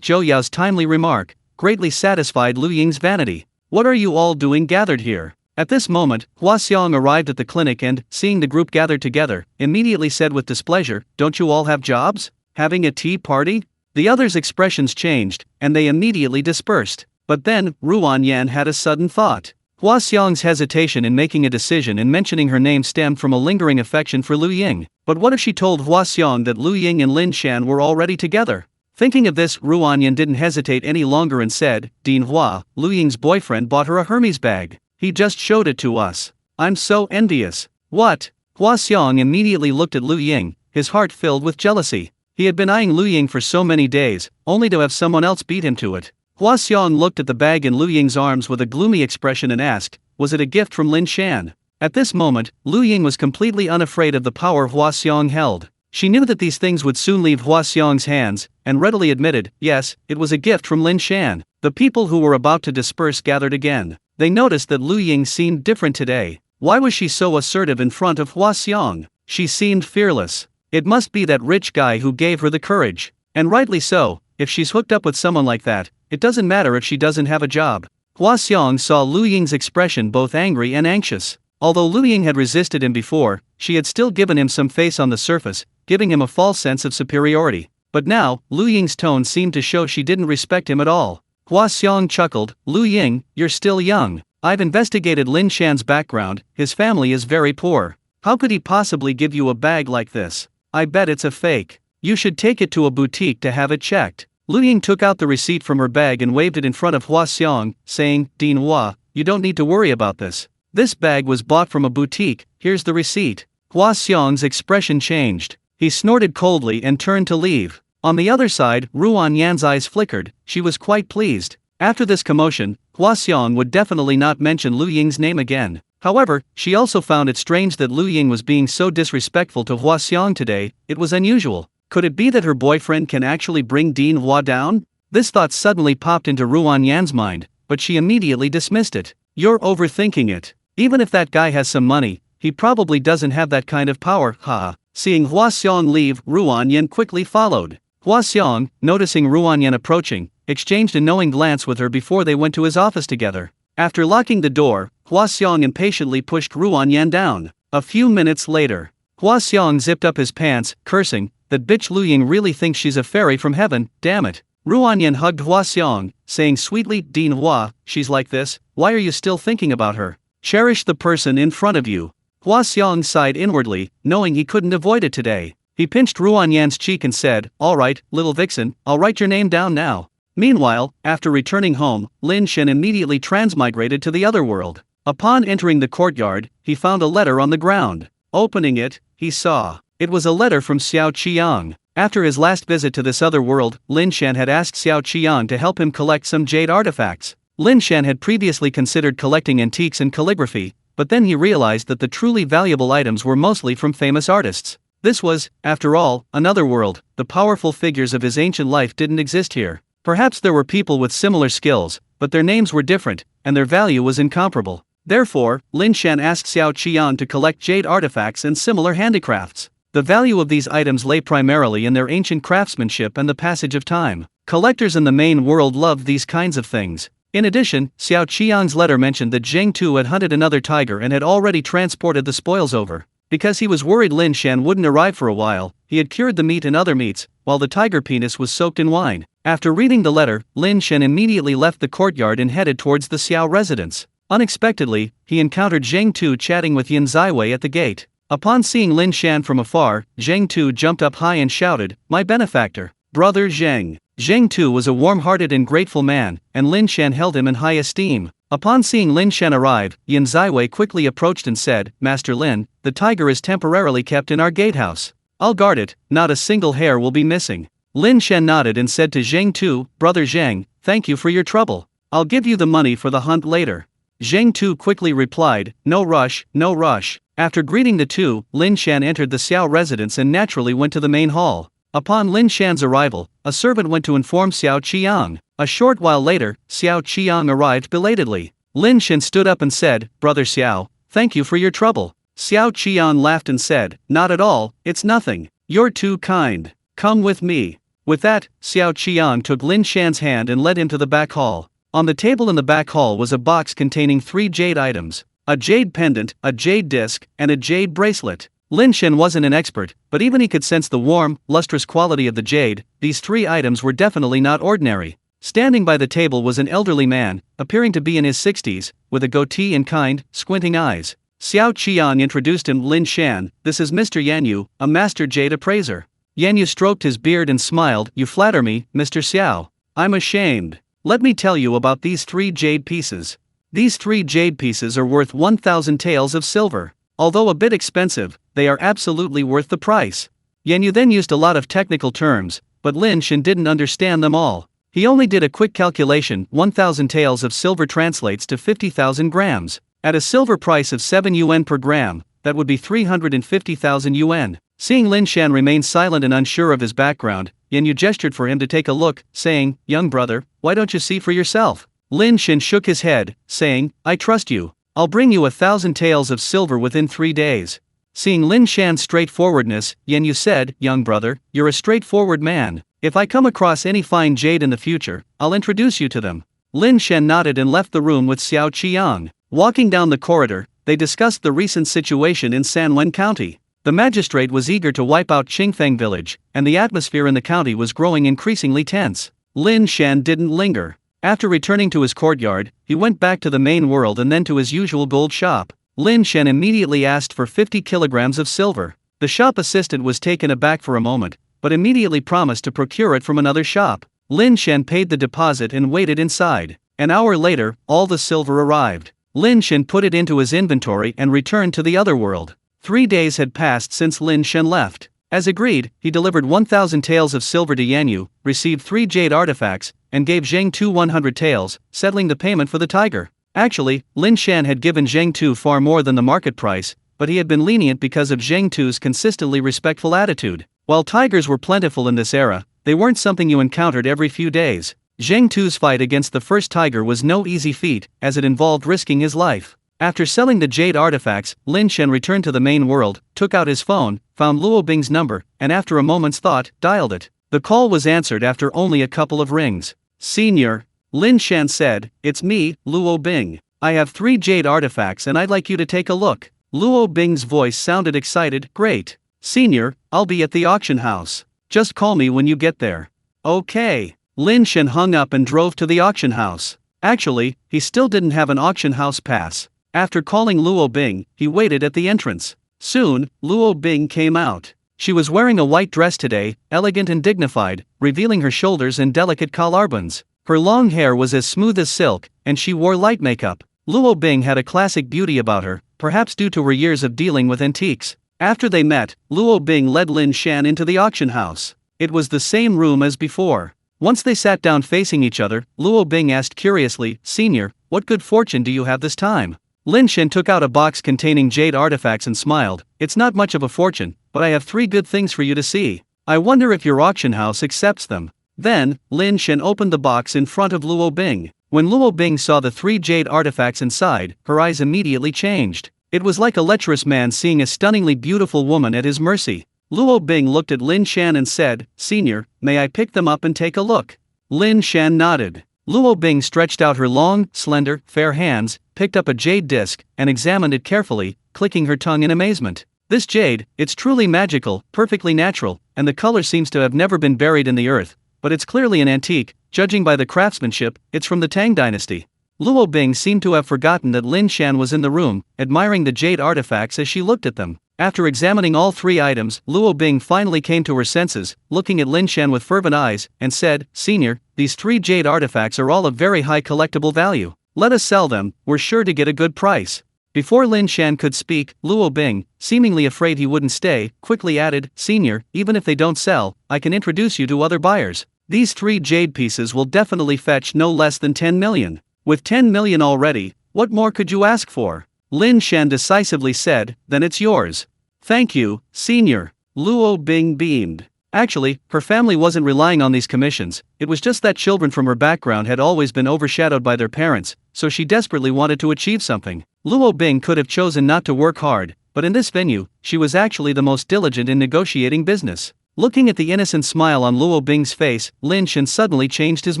Zhou Yao's timely remark, greatly satisfied Lu Ying's vanity. "What are you all doing gathered here?" At this moment, Hua Xiong arrived at the clinic and, seeing the group gathered together, immediately said with displeasure, "Don't you all have jobs? Having a tea party?" The others' expressions changed, and they immediately dispersed. But then, Ruan Yan had a sudden thought. Hua Xiong's hesitation in making a decision and mentioning her name stemmed from a lingering affection for Lu Ying. But what if she told Hua Xiong that Lu Ying and Lin Shan were already together? Thinking of this, Ruan Yan didn't hesitate any longer and said, "Dean Hua, Lu Ying's boyfriend bought her a Hermes bag. He just showed it to us. I'm so envious." "What?" Hua Xiong immediately looked at Lu Ying, his heart filled with jealousy. He had been eyeing Lu Ying for so many days, only to have someone else beat him to it. Hua Xiong looked at the bag in Lu Ying's arms with a gloomy expression and asked, "Was it a gift from Lin Shan?" At this moment, Lu Ying was completely unafraid of the power Hua Xiong held. She knew that these things would soon leave Hua Xiong's hands, and readily admitted, "Yes, it was a gift from Lin Shan." The people who were about to disperse gathered again. They noticed that Lu Ying seemed different today. Why was she so assertive in front of Hua Xiong? She seemed fearless. It must be that rich guy who gave her the courage. And rightly so, if she's hooked up with someone like that, it doesn't matter if she doesn't have a job. Hua Xiong saw Lu Ying's expression both angry and anxious. Although Lu Ying had resisted him before, she had still given him some face on the surface, giving him a false sense of superiority. But now, Lu Ying's tone seemed to show she didn't respect him at all. Hua Xiong chuckled, "Lu Ying, you're still young. I've investigated Lin Shan's background, his family is very poor. How could he possibly give you a bag like this? I bet it's a fake. You should take it to a boutique to have it checked." Lu Ying took out the receipt from her bag and waved it in front of Hua Xiong, saying, "Dean Hua, you don't need to worry about this. This bag was bought from a boutique, here's the receipt." Hua Xiong's expression changed. He snorted coldly and turned to leave. On the other side, Ruan Yan's eyes flickered. She was quite pleased. After this commotion, Hua Xiong would definitely not mention Lu Ying's name again. However, she also found it strange that Lu Ying was being so disrespectful to Hua Xiong today. It was unusual. Could it be that her boyfriend can actually bring Dean Hua down? This thought suddenly popped into Ruan Yan's mind, but she immediately dismissed it. "You're overthinking it. Even if that guy has some money, he probably doesn't have that kind of power, haha." Seeing Hua Xiong leave, Ruan Yan quickly followed. Hua Xiong, noticing Ruanyan approaching, exchanged a knowing glance with her before they went to his office together. After locking the door, Hua Xiong impatiently pushed Ruanyan down. A few minutes later, Hua Xiong zipped up his pants, cursing, "That bitch Lu Ying really thinks she's a fairy from heaven, damn it." Ruanyan hugged Hua Xiong, saying sweetly, "Dean Hua, she's like this, why are you still thinking about her? Cherish the person in front of you." Hua Xiong sighed inwardly, knowing he couldn't avoid it today. He pinched Ruanyan's cheek and said, "All right, little vixen, I'll write your name down now." Meanwhile, after returning home, Lin Shan immediately transmigrated to the other world. Upon entering the courtyard, he found a letter on the ground. Opening it, he saw. It was a letter from Xiao Qiang. After his last visit to this other world, Lin Shan had asked Xiao Qiang to help him collect some jade artifacts. Lin Shan had previously considered collecting antiques and calligraphy, but then he realized that the truly valuable items were mostly from famous artists. This was, after all, another world. The powerful figures of his ancient life didn't exist here. Perhaps there were people with similar skills, but their names were different, and their value was incomparable. Therefore, Lin Shan asked Xiao Qian to collect jade artifacts and similar handicrafts. The value of these items lay primarily in their ancient craftsmanship and the passage of time. Collectors in the main world loved these kinds of things. In addition, Xiao Qian's letter mentioned that Zheng Tu had hunted another tiger and had already transported the spoils over. Because he was worried Lin Shan wouldn't arrive for a while, he had cured the meat and other meats, while the tiger penis was soaked in wine. After reading the letter, Lin Shan immediately left the courtyard and headed towards the Xiao residence. Unexpectedly, he encountered Zheng Tu chatting with Yin Ziwei at the gate. Upon seeing Lin Shan from afar, Zheng Tu jumped up high and shouted, "My benefactor, brother Zheng." Zheng Tu was a warm-hearted and grateful man, and Lin Shan held him in high esteem. Upon seeing Lin Shan arrive, Yin Ziwei quickly approached and said, "Master Lin, the tiger is temporarily kept in our gatehouse. I'll guard it, not a single hair will be missing." Lin Shan nodded and said to Zheng Tu, "Brother Zheng, thank you for your trouble. I'll give you the money for the hunt later." Zheng Tu quickly replied, "No rush, no rush." After greeting the two, Lin Shan entered the Xiao residence and naturally went to the main hall. Upon Lin Shan's arrival, a servant went to inform Xiao Qiang. A short while later, Xiao Qiang arrived belatedly. Lin Shan stood up and said, "Brother Xiao, thank you for your trouble." Xiao Qiang laughed and said, "Not at all, it's nothing. You're too kind. Come with me." With that, Xiao Qiang took Lin Shan's hand and led him to the back hall. On the table in the back hall was a box containing 3 jade items: a jade pendant, a jade disc, and a jade bracelet. Lin Shan wasn't an expert, but even he could sense the warm, lustrous quality of the jade. These 3 items were definitely not ordinary. Standing by the table was an elderly man, appearing to be in his 60s, with a goatee and kind, squinting eyes. Xiao Qiang introduced him to Lin Shan. "This is Mr. Yanyu, a master jade appraiser." Yanyu stroked his beard and smiled. "You flatter me, Mr. Xiao. I'm ashamed. Let me tell you about these 3 jade pieces. These 3 jade pieces are worth 1,000 taels of silver. Although a bit expensive, they are absolutely worth the price." Yanyu then used a lot of technical terms, but Lin Shan didn't understand them all. He only did a quick calculation. 1,000 taels of silver translates to 50,000 grams. At a silver price of 7 yuan per gram, that would be 350,000 yuan. Seeing Lin Shan remain silent and unsure of his background, Yanyu gestured for him to take a look, saying, "Young brother, why don't you see for yourself?" Lin Shan shook his head, saying, "I trust you. I'll bring you 1,000 taels of silver within 3 days. Seeing Lin Shan's straightforwardness, Yanyu said, "Young brother, you're a straightforward man. If I come across any fine jade in the future, I'll introduce you to them." Lin Shan nodded and left the room with Xiao Qiang. Walking down the corridor, they discussed the recent situation in Sanwen County. The magistrate was eager to wipe out Qingfeng village, and the atmosphere in the county was growing increasingly tense. Lin Shan didn't linger. After returning to his courtyard, he went back to the main world and then to his usual gold shop. Lin Shan immediately asked for 50 kilograms of silver. The shop assistant was taken aback for a moment, but immediately promised to procure it from another shop. Lin Shan paid the deposit and waited inside. An hour later, all the silver arrived. Lin Shan put it into his inventory and returned to the other world. 3 days had passed since Lin Shan left. As agreed, he delivered 1,000 taels of silver to Yanyu, received 3 jade artifacts, and gave Zheng Tu 100 taels, settling the payment for the tiger. Actually, Lin Shan had given Zheng Tu far more than the market price, but he had been lenient because of Zheng Tu's consistently respectful attitude. While tigers were plentiful in this era, they weren't something you encountered every few days. Zheng Tu's fight against the first tiger was no easy feat, as it involved risking his life. After selling the jade artifacts, Lin Shan returned to the main world, took out his phone, found Luo Bing's number, and after a moment's thought, dialed it. The call was answered after only a couple of rings. "Senior," Lin Shan said, "it's me, Luo Bing. I have 3 jade artifacts and I'd like you to take a look." Luo Bing's voice sounded excited. "Great. Senior, I'll be at the auction house. Just call me when you get there." "Okay." Lin Shan hung up and drove to the auction house. Actually, he still didn't have an auction house pass. After calling Luo Bing, he waited at the entrance. Soon, Luo Bing came out. She was wearing a white dress today, elegant and dignified, revealing her shoulders and delicate collarbons. Her long hair was as smooth as silk, and she wore light makeup. Luo Bing had a classic beauty about her, perhaps due to her years of dealing with antiques. After they met, Luo Bing led Lin Shan into the auction house. It was the same room as before. Once they sat down facing each other, Luo Bing asked curiously, "Senior, what good fortune do you have this time?" Lin Shan took out a box containing jade artifacts and smiled. "It's not much of a fortune, but I have 3 good things for you to see. I wonder if your auction house accepts them." Then, Lin Shan opened the box in front of Luo Bing. When Luo Bing saw the 3 jade artifacts inside, her eyes immediately changed. It was like a lecherous man seeing a stunningly beautiful woman at his mercy. Luo Bing looked at Lin Shan and said, "Senior, may I pick them up and take a look?" Lin Shan nodded. Luo Bing stretched out her long, slender, fair hands, picked up a jade disc, and examined it carefully, clicking her tongue in amazement. "This jade, it's truly magical, perfectly natural, and the color seems to have never been buried in the earth, but it's clearly an antique, judging by the craftsmanship, it's from the Tang dynasty." Luo Bing seemed to have forgotten that Lin Shan was in the room, admiring the jade artifacts as she looked at them. After examining all 3 items, Luo Bing finally came to her senses, looking at Lin Shan with fervent eyes, and said, "Senior, these 3 jade artifacts are all of very high collectible value. Let us sell them, we're sure to get a good price." Before Lin Shan could speak, Luo Bing, seemingly afraid he wouldn't stay, quickly added, "Senior, even if they don't sell, I can introduce you to other buyers. These 3 jade pieces will definitely fetch no less than 10 million. With 10 million already, what more could you ask for?" Lin Shan decisively said, "Then it's yours." "Thank you, Senior." Luo Bing beamed. Actually, her family wasn't relying on these commissions, it was just that children from her background had always been overshadowed by their parents, so she desperately wanted to achieve something. Luo Bing could have chosen not to work hard, but in this venue, she was actually the most diligent in negotiating business. Looking at the innocent smile on Luo Bing's face, Lin Shan suddenly changed his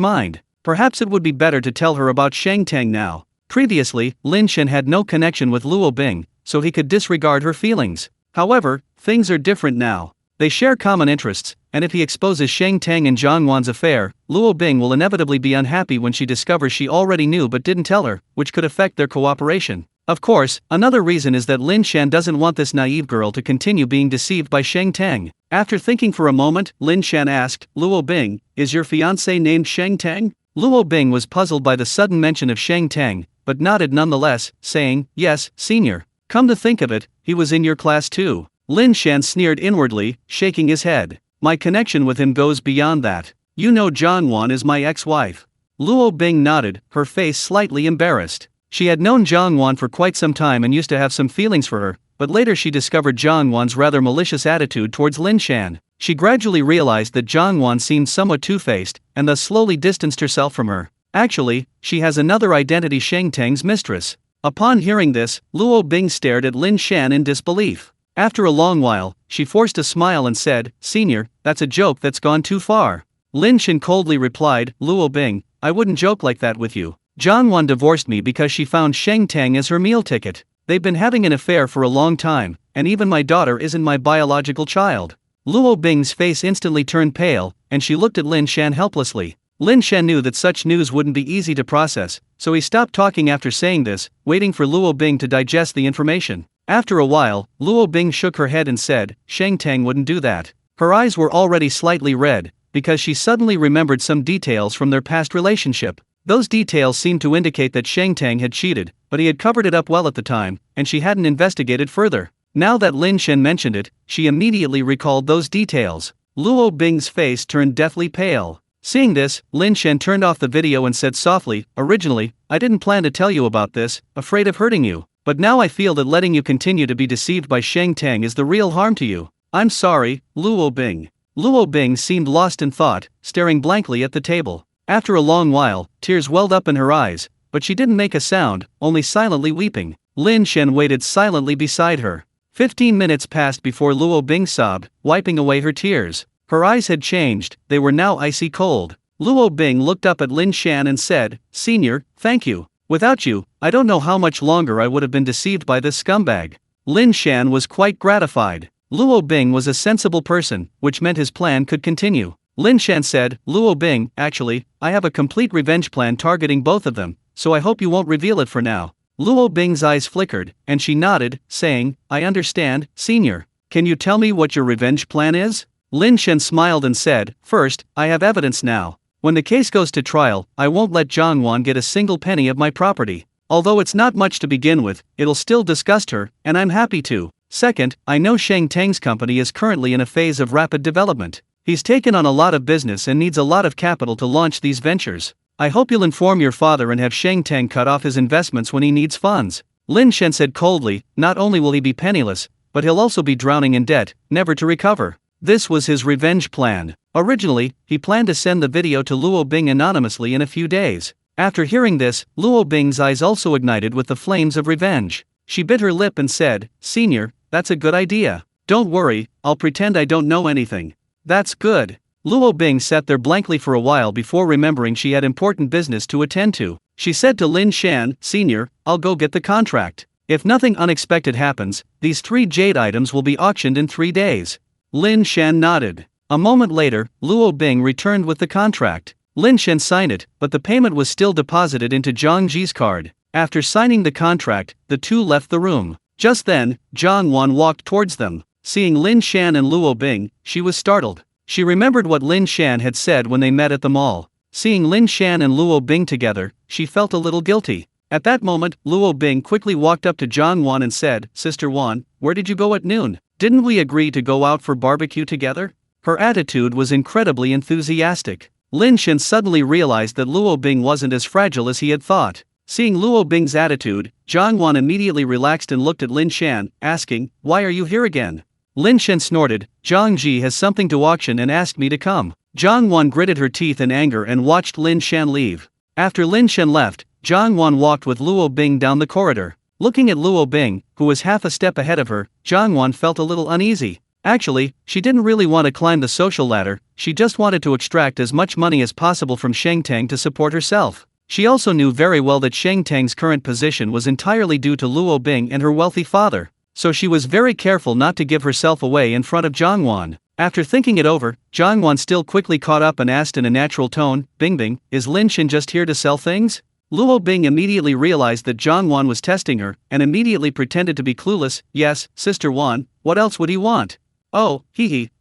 mind. Perhaps it would be better to tell her about Sheng Tang now. Previously, Lin Shan had no connection with Luo Bing, so he could disregard her feelings. However, things are different now. They share common interests, and if he exposes Sheng Tang and Zhang Wan's affair, Luo Bing will inevitably be unhappy when she discovers she already knew but didn't tell her, which could affect their cooperation. Of course, another reason is that Lin Shan doesn't want this naive girl to continue being deceived by Sheng Tang. After thinking for a moment, Lin Shan asked, "Luo Bing, is your fiancé named Sheng Tang?" Luo Bing was puzzled by the sudden mention of Sheng Tang, but nodded nonetheless, saying, "Yes, Senior. Come to think of it, he was in your class too." Lin Shan sneered inwardly, shaking his head. "My connection with him goes beyond that. You know Zhang Wan is my ex-wife." Luo Bing nodded, her face slightly embarrassed. She had known Zhang Wan for quite some time and used to have some feelings for her, but later she discovered Zhang Wan's rather malicious attitude towards Lin Shan. She gradually realized that Zhang Wan seemed somewhat two-faced, and thus slowly distanced herself from her. Actually, she has another identity, Sheng Tang's mistress. Upon hearing this, Luo Bing stared at Lin Shan in disbelief. After a long while, she forced a smile and said, "Senior, that's a joke that's gone too far." Lin Shan coldly replied, "Luo Bing, I wouldn't joke like that with you. Zhang Wan divorced me because she found Sheng Tang as her meal ticket. They've been having an affair for a long time, and even my daughter isn't my biological child." Luo Bing's face instantly turned pale, and she looked at Lin Shan helplessly. Lin Shan knew that such news wouldn't be easy to process, so he stopped talking after saying this, waiting for Luo Bing to digest the information. After a while, Luo Bing shook her head and said, "Sheng Tang wouldn't do that." Her eyes were already slightly red, because she suddenly remembered some details from their past relationship. Those details seemed to indicate that Sheng Tang had cheated, but he had covered it up well at the time, and she hadn't investigated further. Now that Lin Shan mentioned it, she immediately recalled those details. Luo Bing's face turned deathly pale. Seeing this, Lin Shan turned off the video and said softly, "Originally, I didn't plan to tell you about this, afraid of hurting you. But now I feel that letting you continue to be deceived by Sheng Tang is the real harm to you. I'm sorry, Luo Bing." Luo Bing seemed lost in thought, staring blankly at the table. After a long while, tears welled up in her eyes, but she didn't make a sound, only silently weeping. Lin Shan waited silently beside her. 15 minutes passed before Luo Bing sobbed, wiping away her tears. Her eyes had changed, they were now icy cold. Luo Bing looked up at Lin Shan and said, "Senior, thank you. Without you, I don't know how much longer I would have been deceived by this scumbag." Lin Shan was quite gratified. Luo Bing was a sensible person, which meant his plan could continue. Lin Shan said, "Luo Bing, actually, I have a complete revenge plan targeting both of them, so I hope you won't reveal it for now." Luo Bing's eyes flickered, and she nodded, saying, "I understand, Senior. Can you tell me what your revenge plan is?" Lin Shan smiled and said, "First, I have evidence now. When the case goes to trial, I won't let Zhang get a single penny of my property. Although it's not much to begin with, it'll still disgust her, and I'm happy to. Second, I know Sheng Teng's company is currently in a phase of rapid development. He's taken on a lot of business and needs a lot of capital to launch these ventures. I hope you'll inform your father and have Sheng Teng cut off his investments when he needs funds." Lin Shan said coldly, "Not only will he be penniless, but he'll also be drowning in debt, never to recover." This was his revenge plan. Originally, he planned to send the video to Luo Bing anonymously in a few days. After hearing this, Luo Bing's eyes also ignited with the flames of revenge. She bit her lip and said, "Senior, that's a good idea. Don't worry, I'll pretend I don't know anything." "That's good." Luo Bing sat there blankly for a while before remembering she had important business to attend to. She said to Lin Shan, "Senior, I'll go get the contract. If nothing unexpected happens, these 3 jade items will be auctioned in 3 days." Lin Shan nodded. A moment later, Luo Bing returned with the contract. Lin Shan signed it, but the payment was still deposited into Zhang Ji's card. After signing the contract, the two left the room. Just then, Zhang Wan walked towards them. Seeing Lin Shan and Luo Bing, she was startled. She remembered what Lin Shan had said when they met at the mall. Seeing Lin Shan and Luo Bing together, she felt a little guilty. At that moment, Luo Bing quickly walked up to Zhang Wan and said, "Sister Wan, where did you go at noon? Didn't we agree to go out for barbecue together?" Her attitude was incredibly enthusiastic. Lin Shan suddenly realized that Luo Bing wasn't as fragile as he had thought. Seeing Luo Bing's attitude, Zhang Wan immediately relaxed and looked at Lin Shan, asking, "Why are you here again?" Lin Shan snorted, "Zhang Ji has something to auction and asked me to come." Zhang Wan gritted her teeth in anger and watched Lin Shan leave. After Lin Shan left, Zhang Wan walked with Luo Bing down the corridor. Looking at Luo Bing, who was half a step ahead of her, Zhang Wan felt a little uneasy. Actually, she didn't really want to climb the social ladder, she just wanted to extract as much money as possible from Sheng Teng to support herself. She also knew very well that Sheng Teng's current position was entirely due to Luo Bing and her wealthy father. So she was very careful not to give herself away in front of Zhang Wan. After thinking it over, Zhang Wan still quickly caught up and asked in a natural tone, "Bing, is Lin Shan just here to sell things?" Luo Bing immediately realized that Zhang Wan was testing her, and immediately pretended to be clueless. "Yes, Sister Wan, what else would he want?" "Oh,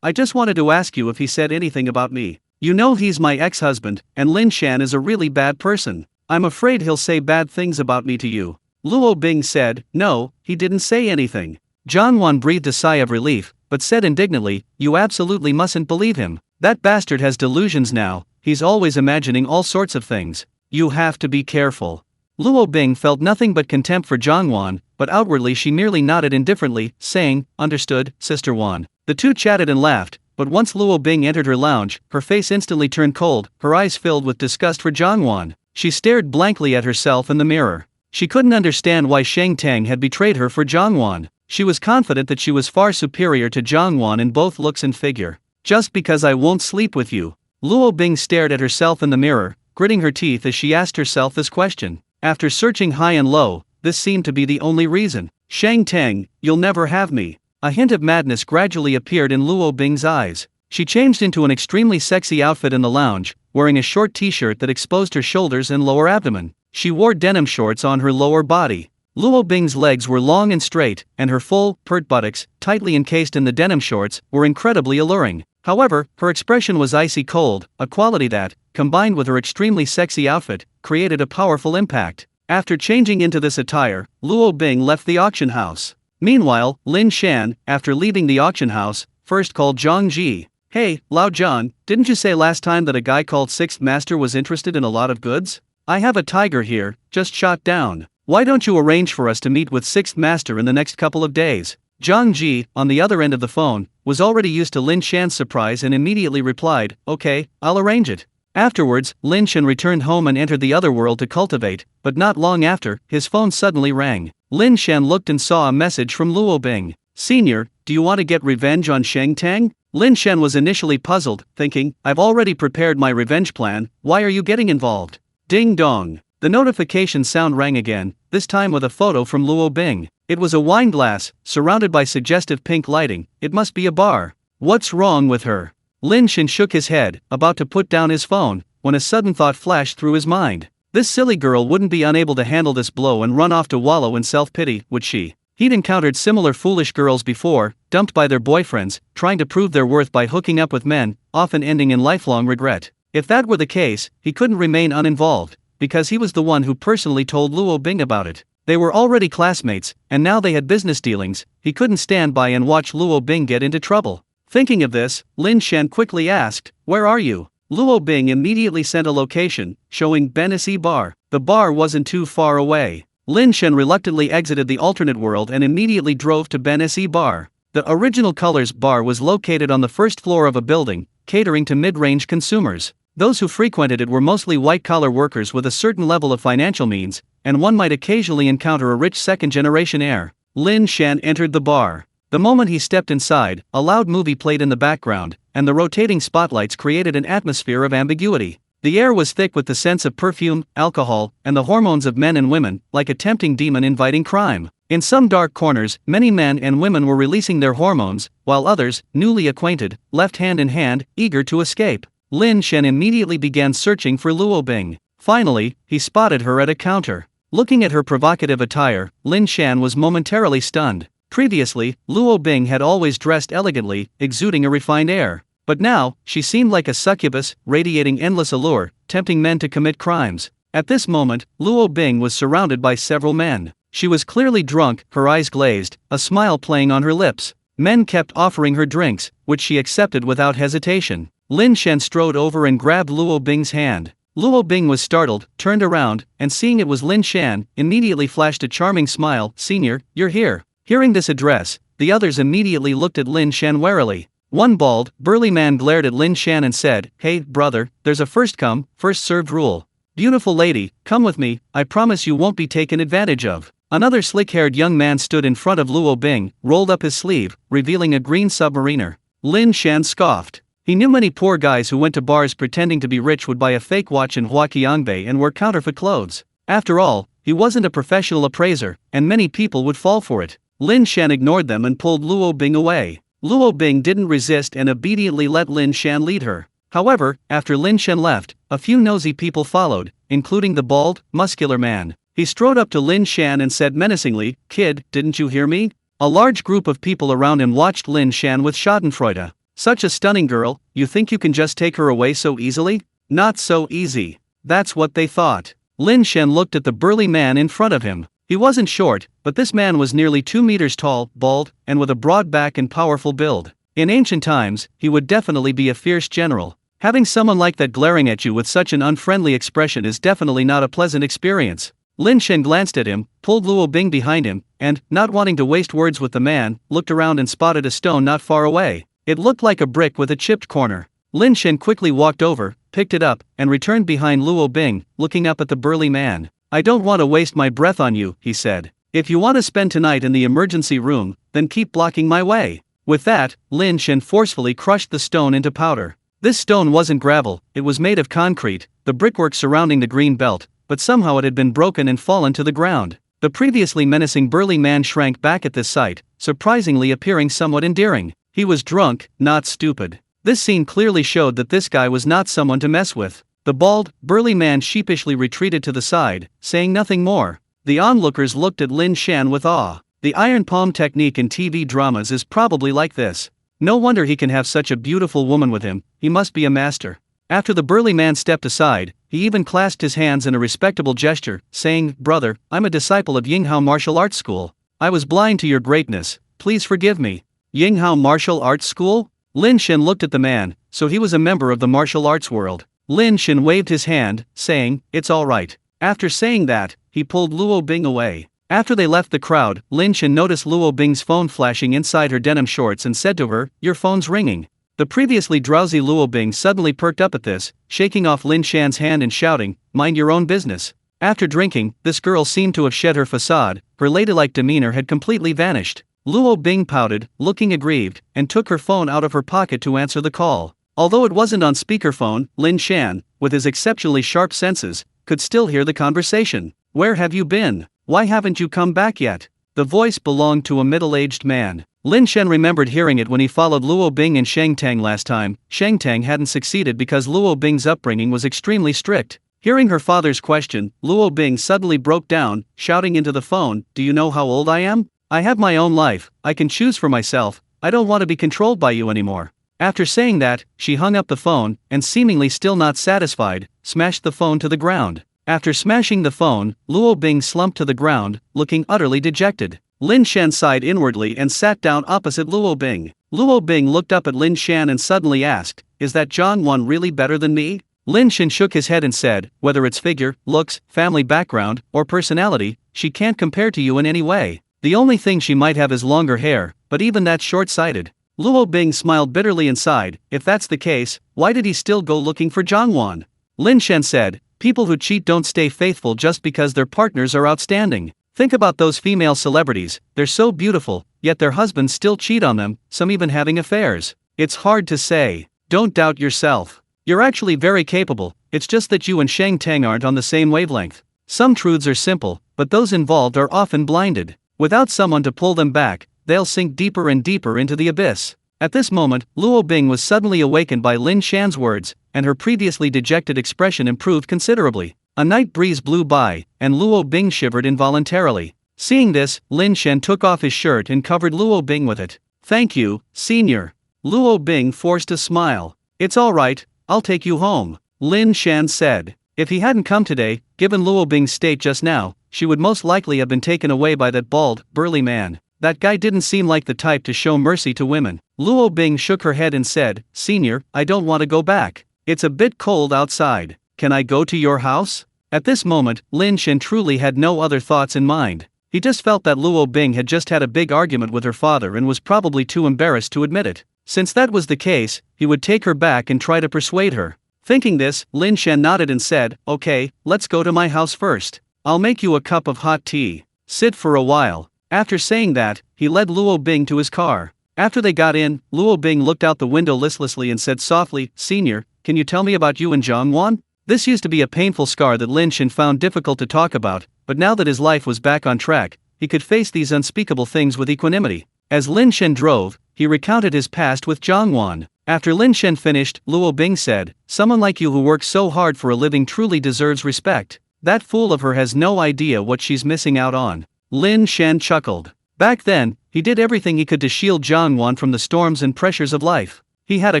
I just wanted to ask you if he said anything about me. You know he's my ex-husband, and Lin Shan is a really bad person. I'm afraid he'll say bad things about me to you." Luo Bing said, "No, he didn't say anything." Zhang Wan breathed a sigh of relief, but said indignantly, "You absolutely mustn't believe him. That bastard has delusions now, he's always imagining all sorts of things. You have to be careful." Luo Bing felt nothing but contempt for Zhang Wan, but outwardly she merely nodded indifferently, saying, "Understood, Sister Wan." The two chatted and laughed, but once Luo Bing entered her lounge, her face instantly turned cold, her eyes filled with disgust for Zhang Wan. She stared blankly at herself in the mirror. She couldn't understand why Sheng Teng had betrayed her for Zhang Wan. She was confident that she was far superior to Zhang Wan in both looks and figure. "Just because I won't sleep with you." Luo Bing stared at herself in the mirror, gritting her teeth as she asked herself this question. After searching high and low, this seemed to be the only reason. "Sheng Teng, you'll never have me." A hint of madness gradually appeared in Luo Bing's eyes. She changed into an extremely sexy outfit in the lounge, wearing a short t-shirt that exposed her shoulders and lower abdomen. She wore denim shorts on her lower body. Luo Bing's legs were long and straight, and her full, pert buttocks, tightly encased in the denim shorts, were incredibly alluring. However, her expression was icy cold, a quality that, combined with her extremely sexy outfit, created a powerful impact. After changing into this attire, Luo Bing left the auction house. Meanwhile, Lin Shan, after leaving the auction house, first called Zhang Ji. "Hey, Lao Zhang, didn't you say last time that a guy called Sixth Master was interested in a lot of goods? I have a tiger here, just shot down. Why don't you arrange for us to meet with Sixth Master in the next couple of days?" Zhang Ji, on the other end of the phone, was already used to Lin Shan's surprise and immediately replied, "Okay, I'll arrange it." Afterwards, Lin Shan returned home and entered the other world to cultivate, but not long after, his phone suddenly rang. Lin Shan looked and saw a message from Luo Bing. "Senior, do you want to get revenge on Sheng Teng? Lin Shan was initially puzzled, thinking, I've already prepared my revenge plan, why are you getting involved? Ding dong. The notification sound rang again, this time with a photo from Luo Bing. It was a wine glass, surrounded by suggestive pink lighting. It must be a bar. What's wrong with her? Lin Shan shook his head, about to put down his phone, when a sudden thought flashed through his mind. This silly girl wouldn't be unable to handle this blow and run off to wallow in self-pity, would she? He'd encountered similar foolish girls before, dumped by their boyfriends, trying to prove their worth by hooking up with men, often ending in lifelong regret. If that were the case, he couldn't remain uninvolved, because he was the one who personally told Luo Bing about it. They were already classmates, and now they had business dealings. He couldn't stand by and watch Luo Bing get into trouble. Thinking of this, Lin Shan quickly asked, "Where are you?" Luo Bing immediately sent a location, showing Benesi Bar. The bar wasn't too far away. Lin Shan reluctantly exited the alternate world and immediately drove to Benesi Bar. The Original Colors bar was located on the first floor of a building, catering to mid-range consumers. Those who frequented it were mostly white-collar workers with a certain level of financial means, and one might occasionally encounter a rich second-generation heir. Lin Shan entered the bar. The moment he stepped inside, a loud movie played in the background, and the rotating spotlights created an atmosphere of ambiguity. The air was thick with the scents of perfume, alcohol, and the hormones of men and women, like a tempting demon inviting crime. In some dark corners, many men and women were releasing their hormones, while others, newly acquainted, left hand in hand, eager to escape. Lin Shan immediately began searching for Luo Bing. Finally, he spotted her at a counter. Looking at her provocative attire, Lin Shan was momentarily stunned. Previously, Luo Bing had always dressed elegantly, exuding a refined air. But now, she seemed like a succubus, radiating endless allure, tempting men to commit crimes. At this moment, Luo Bing was surrounded by several men. She was clearly drunk, her eyes glazed, a smile playing on her lips. Men kept offering her drinks, which she accepted without hesitation. Lin Shan strode over and grabbed Luo Bing's hand. Luo Bing was startled, turned around, and seeing it was Lin Shan, immediately flashed a charming smile. "Senior, you're here." Hearing this address, the others immediately looked at Lin Shan warily. One bald, burly man glared at Lin Shan and said, "Hey, brother, there's a first come, first served rule. Beautiful lady, come with me, I promise you won't be taken advantage of." Another slick-haired young man stood in front of Luo Bing, rolled up his sleeve, revealing a green submariner. Lin Shan scoffed. He knew many poor guys who went to bars pretending to be rich would buy a fake watch in Huaqiangbei and wear counterfeit clothes. After all, he wasn't a professional appraiser, and many people would fall for it. Lin Shan ignored them and pulled Luo Bing away. Luo Bing didn't resist and obediently let Lin Shan lead her. However, after Lin Shan left, a few nosy people followed, including the bald, muscular man. He strode up to Lin Shan and said menacingly, "Kid, didn't you hear me?" A large group of people around him watched Lin Shan with schadenfreude. "Such a stunning girl, you think you can just take her away so easily?" Not so easy. That's what they thought. Lin Shan looked at the burly man in front of him. He wasn't short, but this man was nearly 2 meters tall, bald, and with a broad back and powerful build. In ancient times, he would definitely be a fierce general. Having someone like that glaring at you with such an unfriendly expression is definitely not a pleasant experience. Lin Shan glanced at him, pulled Luo Bing behind him, and, not wanting to waste words with the man, looked around and spotted a stone not far away. It looked like a brick with a chipped corner. Lin Shan quickly walked over, picked it up, and returned behind Luo Bing, looking up at the burly man. "I don't want to waste my breath on you," he said. "If you want to spend tonight in the emergency room, then keep blocking my way." With that, Lin Shan forcefully crushed the stone into powder. This stone wasn't gravel, it was made of concrete, the brickwork surrounding the green belt, but somehow it had been broken and fallen to the ground. The previously menacing burly man shrank back at this sight, surprisingly appearing somewhat endearing. He was drunk, not stupid. This scene clearly showed that this guy was not someone to mess with. The bald, burly man sheepishly retreated to the side, saying nothing more. The onlookers looked at Lin Shan with awe. The iron palm technique in TV dramas is probably like this. No wonder he can have such a beautiful woman with him, he must be a master. After the burly man stepped aside, he even clasped his hands in a respectable gesture, saying, "Brother, I'm a disciple of Yinghao Martial Arts School. I was blind to your greatness, please forgive me." Yinghao Martial Arts School? Lin Shan looked at the man, so he was a member of the martial arts world. Lin Shan waved his hand, saying, "It's all right." After saying that, he pulled Luo Bing away. After they left the crowd, Lin Shan noticed Luo Bing's phone flashing inside her denim shorts and said to her, "Your phone's ringing." The previously drowsy Luo Bing suddenly perked up at this, shaking off Lin Shan's hand and shouting, "Mind your own business." After drinking, this girl seemed to have shed her facade, her ladylike demeanor had completely vanished. Luo Bing pouted, looking aggrieved, and took her phone out of her pocket to answer the call. Although it wasn't on speakerphone, Lin Shan, with his exceptionally sharp senses, could still hear the conversation. "Where have you been? Why haven't you come back yet?" The voice belonged to a middle-aged man. Lin Shan remembered hearing it when he followed Luo Bing and Sheng Tang last time. Sheng Tang hadn't succeeded because Luo Bing's upbringing was extremely strict. Hearing her father's question, Luo Bing suddenly broke down, shouting into the phone, "Do you know how old I am? I have my own life, I can choose for myself, I don't want to be controlled by you anymore." After saying that, she hung up the phone, and seemingly still not satisfied, smashed the phone to the ground. After smashing the phone, Luo Bing slumped to the ground, looking utterly dejected. Lin Shan sighed inwardly and sat down opposite Luo Bing. Luo Bing looked up at Lin Shan and suddenly asked, "Is that Zhang Wan really better than me?" Lin Shan shook his head and said, "Whether it's figure, looks, family background, or personality, she can't compare to you in any way. The only thing she might have is longer hair, but even that's short-sighted." Luo Bing smiled bitterly and sighed, "If that's the case, why did he still go looking for Zhang Wan?" Lin Shan said, "People who cheat don't stay faithful just because their partners are outstanding. Think about those female celebrities, they're so beautiful, yet their husbands still cheat on them, some even having affairs. It's hard to say. Don't doubt yourself. You're actually very capable, it's just that you and Sheng Tang aren't on the same wavelength. Some truths are simple, but those involved are often blinded. Without someone to pull them back, they'll sink deeper and deeper into the abyss." At this moment, Luo Bing was suddenly awakened by Lin Shan's words, and her previously dejected expression improved considerably. A night breeze blew by, and Luo Bing shivered involuntarily. Seeing this, Lin Shan took off his shirt and covered Luo Bing with it. "Thank you, senior." Luo Bing forced a smile. "It's all right, I'll take you home," Lin Shan said. If he hadn't come today, given Luo Bing's state just now, she would most likely have been taken away by that bald, burly man. That guy didn't seem like the type to show mercy to women. Luo Bing shook her head and said, "Senior, I don't want to go back. It's a bit cold outside. Can I go to your house?" At this moment, Lin Shan truly had no other thoughts in mind. He just felt that Luo Bing had just had a big argument with her father and was probably too embarrassed to admit it. Since that was the case, he would take her back and try to persuade her. Thinking this, Lin Shan nodded and said, "Okay, let's go to my house first. I'll make you a cup of hot tea. Sit for a while." After saying that, he led Luo Bing to his car. After they got in, Luo Bing looked out the window listlessly and said softly, "Senior, can you tell me about you and Zhang Wan?" This used to be a painful scar that Lin Shan found difficult to talk about, but now that his life was back on track, he could face these unspeakable things with equanimity. As Lin Shan drove, he recounted his past with Zhang Wan. After Lin Shan finished, Luo Bing said, "Someone like you who works so hard for a living truly deserves respect. That fool of her has no idea what she's missing out on." Lin Shan chuckled. Back then, he did everything he could to shield Zhang Wan from the storms and pressures of life. He had a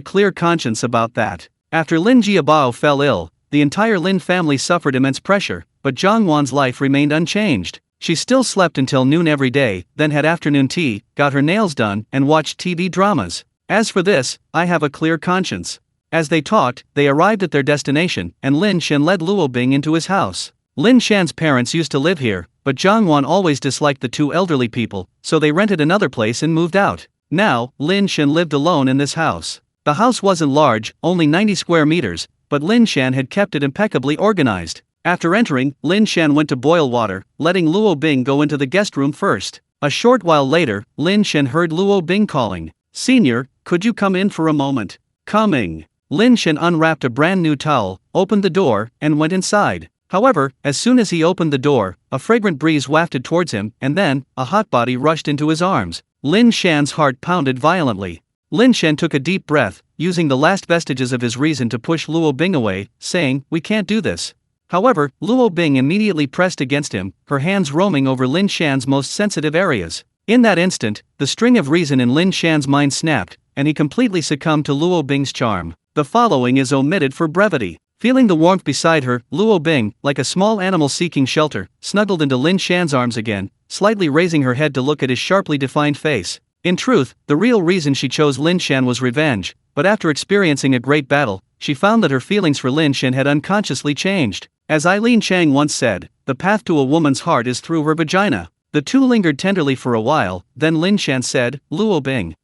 clear conscience about that. After Lin Jiabao fell ill, the entire Lin family suffered immense pressure, but Zhang Wan's life remained unchanged. She still slept until noon every day, then had afternoon tea, got her nails done, and watched TV dramas. As for this, I have a clear conscience. As they talked, they arrived at their destination, and Lin Shan led Luo Bing into his house. Lin Shan's parents used to live here, but Zhang Wan always disliked the two elderly people, so they rented another place and moved out. Now, Lin Shan lived alone in this house. The house wasn't large, only 90 square meters, but Lin Shan had kept it impeccably organized. After entering, Lin Shan went to boil water, letting Luo Bing go into the guest room first. A short while later, Lin Shan heard Luo Bing calling, "Senior, could you come in for a moment?" "Coming." Lin Shan unwrapped a brand new towel, opened the door, and went inside. However, as soon as he opened the door, a fragrant breeze wafted towards him, and then, a hot body rushed into his arms. Lin Shan's heart pounded violently. Lin Shan took a deep breath, using the last vestiges of his reason to push Luo Bing away, saying, "We can't do this." However, Luo Bing immediately pressed against him, her hands roaming over Lin Shan's most sensitive areas. In that instant, the string of reason in Lin Shan's mind snapped, and he completely succumbed to Luo Bing's charm. The following is omitted for brevity. Feeling the warmth beside her, Luo Bing, like a small animal seeking shelter, snuggled into Lin Shan's arms again, slightly raising her head to look at his sharply defined face. In truth, the real reason she chose Lin Shan was revenge, but after experiencing a great battle, she found that her feelings for Lin Shan had unconsciously changed. As Eileen Chang once said, "The path to a woman's heart is through her vagina." The two lingered tenderly for a while, then Lin Shan said, "Luo Bing,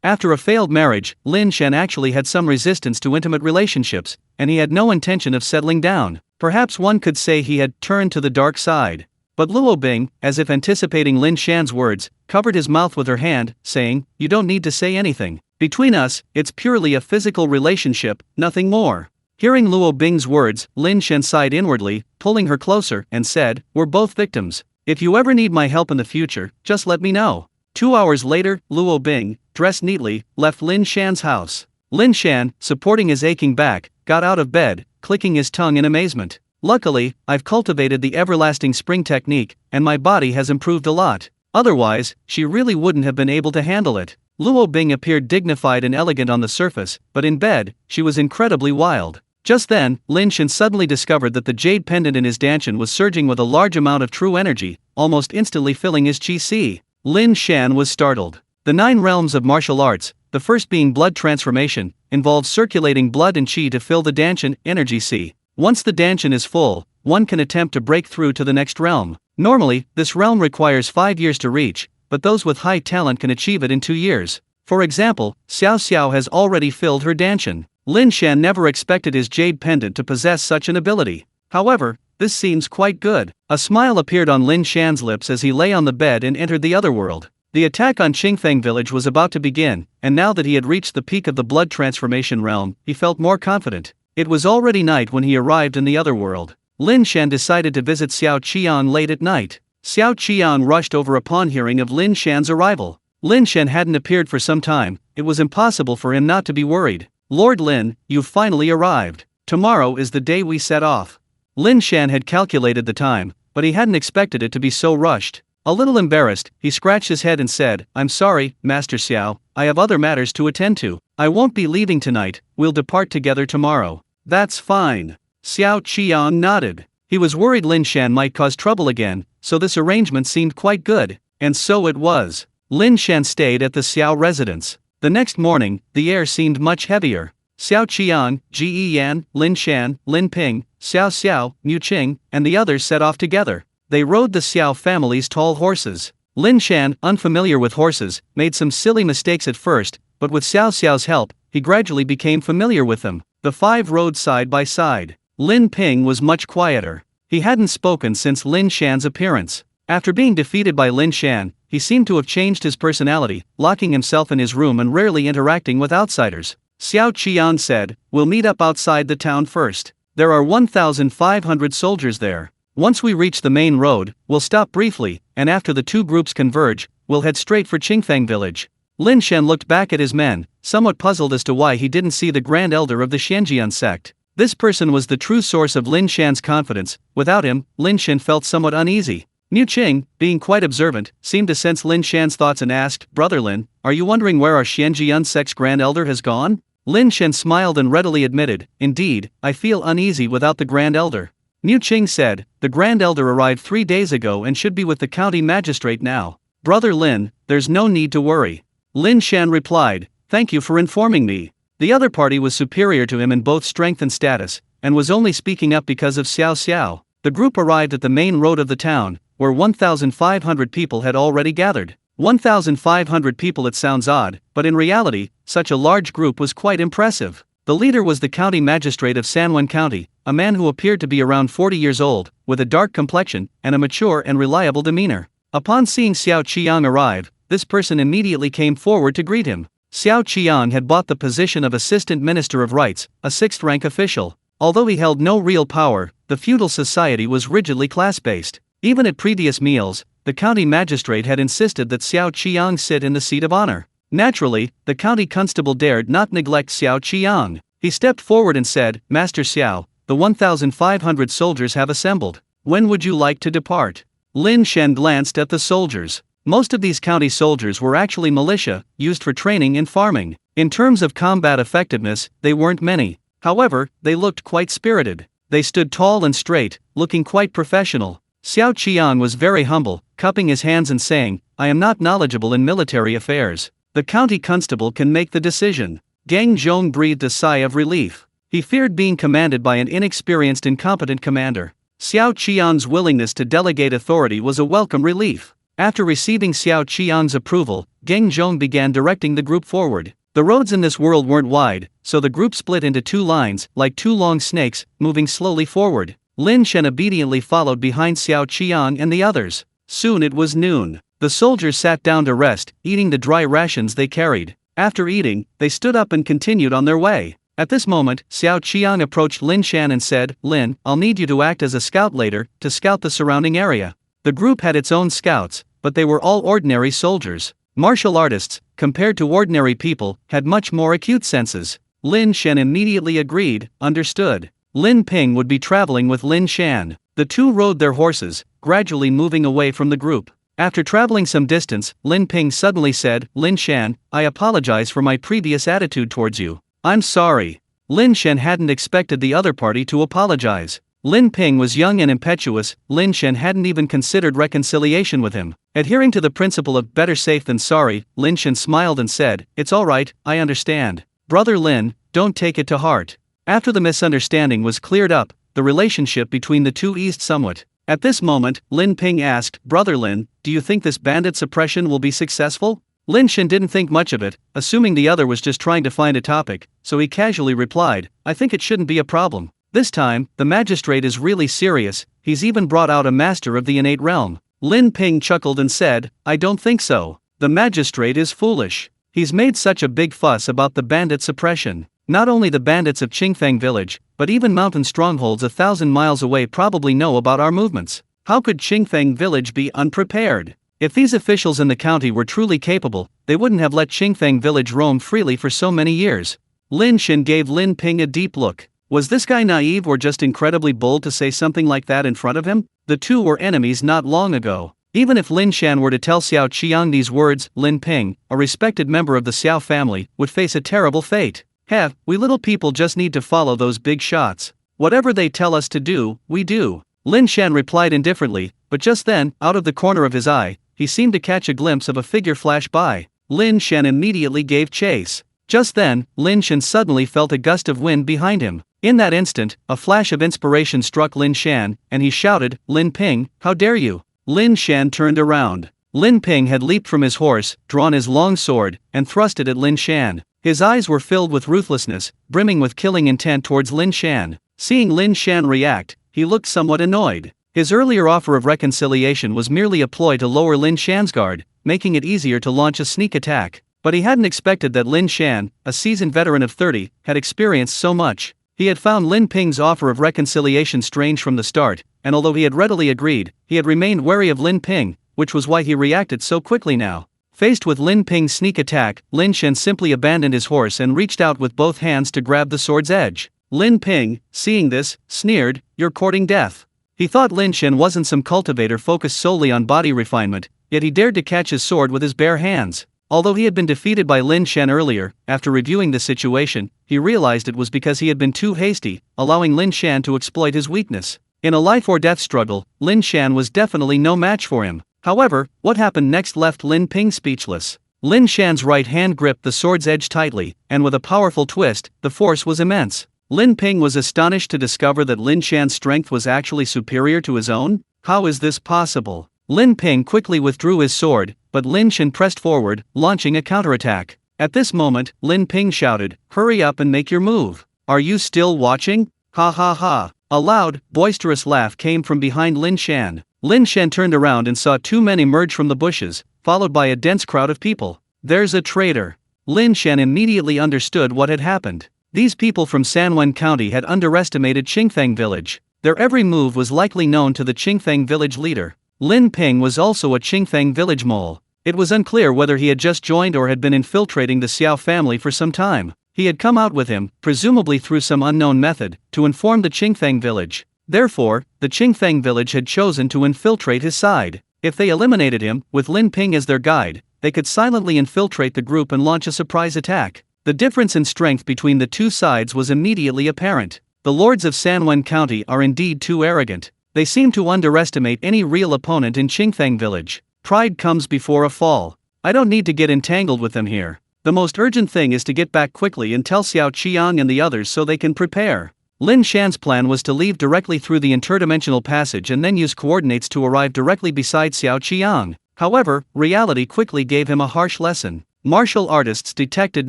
After a failed marriage, Lin Shan actually had some resistance to intimate relationships, and he had no intention of settling down. Perhaps one could say he had turned to the dark side. But Luo Bing, as if anticipating Lin Shan's words, covered his mouth with her hand, saying, "You don't need to say anything. Between us, it's purely a physical relationship, nothing more." Hearing Luo Bing's words, Lin Shan sighed inwardly, pulling her closer, and said, "We're both victims. If you ever need my help in the future, just let me know." 2 hours later, Luo Bing, dressed neatly, left Lin Shan's house. Lin Shan, supporting his aching back, got out of bed, clicking his tongue in amazement. "Luckily, I've cultivated the everlasting spring technique, and my body has improved a lot. Otherwise, she really wouldn't have been able to handle it." Luo Bing appeared dignified and elegant on the surface, but in bed, she was incredibly wild. Just then, Lin Shan suddenly discovered that the jade pendant in his danchan was surging with a large amount of true energy, almost instantly filling his chi. Lin Shan was startled. The 9 realms of martial arts, the first being blood transformation, involves circulating blood and chi to fill the danchan energy chi. Once the danchan is full, one can attempt to break through to the next realm. Normally, this realm requires 5 years to reach, but those with high talent can achieve it in 2 years. For example, Xiao Xiao has already filled her danchan. Lin Shan never expected his jade pendant to possess such an ability. However, this seems quite good. A smile appeared on Lin Shan's lips as he lay on the bed and entered the other world. The attack on Qingfeng village was about to begin, and now that he had reached the peak of the blood transformation realm, he felt more confident. It was already night when he arrived in the other world. Lin Shan decided to visit Xiao Qian late at night. Xiao Qian rushed over upon hearing of Lin Shan's arrival. Lin Shan hadn't appeared for some time, it was impossible for him not to be worried. "Lord Lin, you've finally arrived. Tomorrow is the day we set off." Lin Shan had calculated the time, but he hadn't expected it to be so rushed. A little embarrassed, he scratched his head and said, "I'm sorry, Master Xiao, I have other matters to attend to. I won't be leaving tonight, we'll depart together tomorrow." "That's fine." Xiao Qian nodded. He was worried Lin Shan might cause trouble again, so this arrangement seemed quite good, and so it was. Lin Shan stayed at the Xiao residence. The next morning, the air seemed much heavier. Xiao Qian, Ji Yan, Lin Shan, Lin Ping, Xiao Xiao, Mu Qing, and the others set off together. They rode the Xiao family's tall horses. Lin Shan, unfamiliar with horses, made some silly mistakes at first, but with Xiao Xiao's help, he gradually became familiar with them. The 5 rode side by side. Lin Ping was much quieter. He hadn't spoken since Lin Shan's appearance. After being defeated by Lin Shan, he seemed to have changed his personality, locking himself in his room and rarely interacting with outsiders. Xiao Qian said, "We'll meet up outside the town first. There are 1,500 soldiers there. Once we reach the main road, we'll stop briefly, and after the 2 groups converge, we'll head straight for Qingfeng village." Lin Shan looked back at his men, somewhat puzzled as to why he didn't see the grand elder of the Xianjian sect. This person was the true source of Lin Shan's confidence. Without him, Lin Shan felt somewhat uneasy. Mu Qing, being quite observant, seemed to sense Lin Shan's thoughts and asked, "Brother Lin, are you wondering where our Xianjian sect's grand elder has gone?" Lin Shan smiled and readily admitted, "Indeed, I feel uneasy without the grand elder." Mu Qing said, "The grand elder arrived 3 days ago and should be with the county magistrate now. Brother Lin, there's no need to worry." Lin Shan replied, "Thank you for informing me." The other party was superior to him in both strength and status, and was only speaking up because of Xiao Xiao. The group arrived at the main road of the town, where 1,500 people had already gathered. 1,500 people, it sounds odd, but in reality, such a large group was quite impressive. The leader was the county magistrate of Sanwen County, a man who appeared to be around 40 years old, with a dark complexion and a mature and reliable demeanor. Upon seeing Xiao Qian arrive, this person immediately came forward to greet him. Xiao Qian had bought the position of Assistant Minister of Rights, a 6th-rank official. Although he held no real power, the feudal society was rigidly class-based. Even at previous meals, the county magistrate had insisted that Xiao Qian sit in the seat of honor. Naturally, the county constable dared not neglect Xiao Qian. He stepped forward and said, "Master Xiao, the 1,500 soldiers have assembled. When would you like to depart?" Lin Shan glanced at the soldiers. Most of these county soldiers were actually militia, used for training and farming. In terms of combat effectiveness, they weren't many. However, they looked quite spirited. They stood tall and straight, looking quite professional. Xiao Qian was very humble, cupping his hands and saying, "I am not knowledgeable in military affairs. The county constable can make the decision." Geng Zhong breathed a sigh of relief. He feared being commanded by an inexperienced, incompetent commander. Xiao Qian's willingness to delegate authority was a welcome relief. After receiving Xiao Qian's approval, Geng Zhong began directing the group forward. The roads in this world weren't wide, so the group split into 2 lines, like 2 long snakes, moving slowly forward. Lin Shan obediently followed behind Xiao Qiang and the others. Soon it was noon. The soldiers sat down to rest, eating the dry rations they carried. After eating, they stood up and continued on their way. At this moment, Xiao Qiang approached Lin Shan and said, "Lin, I'll need you to act as a scout later, to scout the surrounding area." The group had its own scouts, but they were all ordinary soldiers. Martial artists, compared to ordinary people, had much more acute senses. Lin Shan immediately agreed, understood. Lin Ping would be traveling with Lin Shan. The two rode their horses, gradually moving away from the group. After traveling some distance, Lin Ping suddenly said, "Lin Shan, I apologize for my previous attitude towards you. I'm sorry." Lin Shan hadn't expected the other party to apologize. Lin Ping was young and impetuous. Lin Shan hadn't even considered reconciliation with him. Adhering to the principle of better safe than sorry, Lin Shan smiled and said, "It's alright, I understand. Brother Lin, don't take it to heart." After the misunderstanding was cleared up, the relationship between the two eased somewhat. At this moment, Lin Ping asked, "Brother Lin, do you think this bandit suppression will be successful?" Lin Shan didn't think much of it, assuming the other was just trying to find a topic, so he casually replied, "I think it shouldn't be a problem. This time, the magistrate is really serious, he's even brought out a master of the innate realm." Lin Ping chuckled and said, "I don't think so. The magistrate is foolish. He's made such a big fuss about the bandit suppression. Not only the bandits of Qingfeng village, but even mountain strongholds 1,000 miles away probably know about our movements. How could Qingfeng village be unprepared? If these officials in the county were truly capable, they wouldn't have let Qingfeng village roam freely for so many years." Lin Shan gave Lin Ping a deep look. Was this guy naive or just incredibly bold to say something like that in front of him? The two were enemies not long ago. Even if Lin Shan were to tell Xiao Qiang these words, Lin Ping, a respected member of the Xiao family, would face a terrible fate. "Heh, we little people just need to follow those big shots. Whatever they tell us to do, we do." Lin Shan replied indifferently, but just then, out of the corner of his eye, he seemed to catch a glimpse of a figure flash by. Lin Shan immediately gave chase. Just then, Lin Shan suddenly felt a gust of wind behind him. In that instant, a flash of inspiration struck Lin Shan, and he shouted, "Lin Ping, how dare you!" Lin Shan turned around. Lin Ping had leaped from his horse, drawn his long sword, and thrust it at Lin Shan. His eyes were filled with ruthlessness, brimming with killing intent towards Lin Shan. Seeing Lin Shan react, he looked somewhat annoyed. His earlier offer of reconciliation was merely a ploy to lower Lin Shan's guard, making it easier to launch a sneak attack. But he hadn't expected that Lin Shan, a seasoned veteran of 30, had experienced so much. He had found Lin Ping's offer of reconciliation strange from the start, and although he had readily agreed, he had remained wary of Lin Ping, which was why he reacted so quickly now. Faced with Lin Ping's sneak attack, Lin Shan simply abandoned his horse and reached out with both hands to grab the sword's edge. Lin Ping, seeing this, sneered, "You're courting death." He thought Lin Shan wasn't some cultivator focused solely on body refinement, yet he dared to catch his sword with his bare hands. Although he had been defeated by Lin Shan earlier, after reviewing the situation, he realized it was because he had been too hasty, allowing Lin Shan to exploit his weakness. In a life-or-death struggle, Lin Shan was definitely no match for him. However, what happened next left Lin Ping speechless. Lin Shan's right hand gripped the sword's edge tightly, and with a powerful twist, the force was immense. Lin Ping was astonished to discover that Lin Shan's strength was actually superior to his own. How is this possible? Lin Ping quickly withdrew his sword, but Lin Shan pressed forward, launching a counterattack. At this moment, Lin Ping shouted, "Hurry up and make your move. Are you still watching? Ha ha ha." A loud, boisterous laugh came from behind Lin Shan. Lin Shan turned around and saw two men emerge from the bushes, followed by a dense crowd of people. "There's a traitor." Lin Shan immediately understood what had happened. These people from Sanwen County had underestimated Qingfeng village. Their every move was likely known to the Qingfeng village leader. Lin Ping was also a Qingfeng village mole. It was unclear whether he had just joined or had been infiltrating the Xiao family for some time. He had come out with him, presumably through some unknown method, to inform the Qingfeng village. Therefore, the Qingfeng village had chosen to infiltrate his side. If they eliminated him, with Lin Ping as their guide, they could silently infiltrate the group and launch a surprise attack. The difference in strength between the two sides was immediately apparent. The lords of Sanwen County are indeed too arrogant. They seem to underestimate any real opponent in Qingfeng village. Pride comes before a fall. I don't need to get entangled with them here. The most urgent thing is to get back quickly and tell Xiao Qiang and the others so they can prepare. Lin Shan's plan was to leave directly through the interdimensional passage and then use coordinates to arrive directly beside Xiao Qiang. However, reality quickly gave him a harsh lesson. Martial artists detected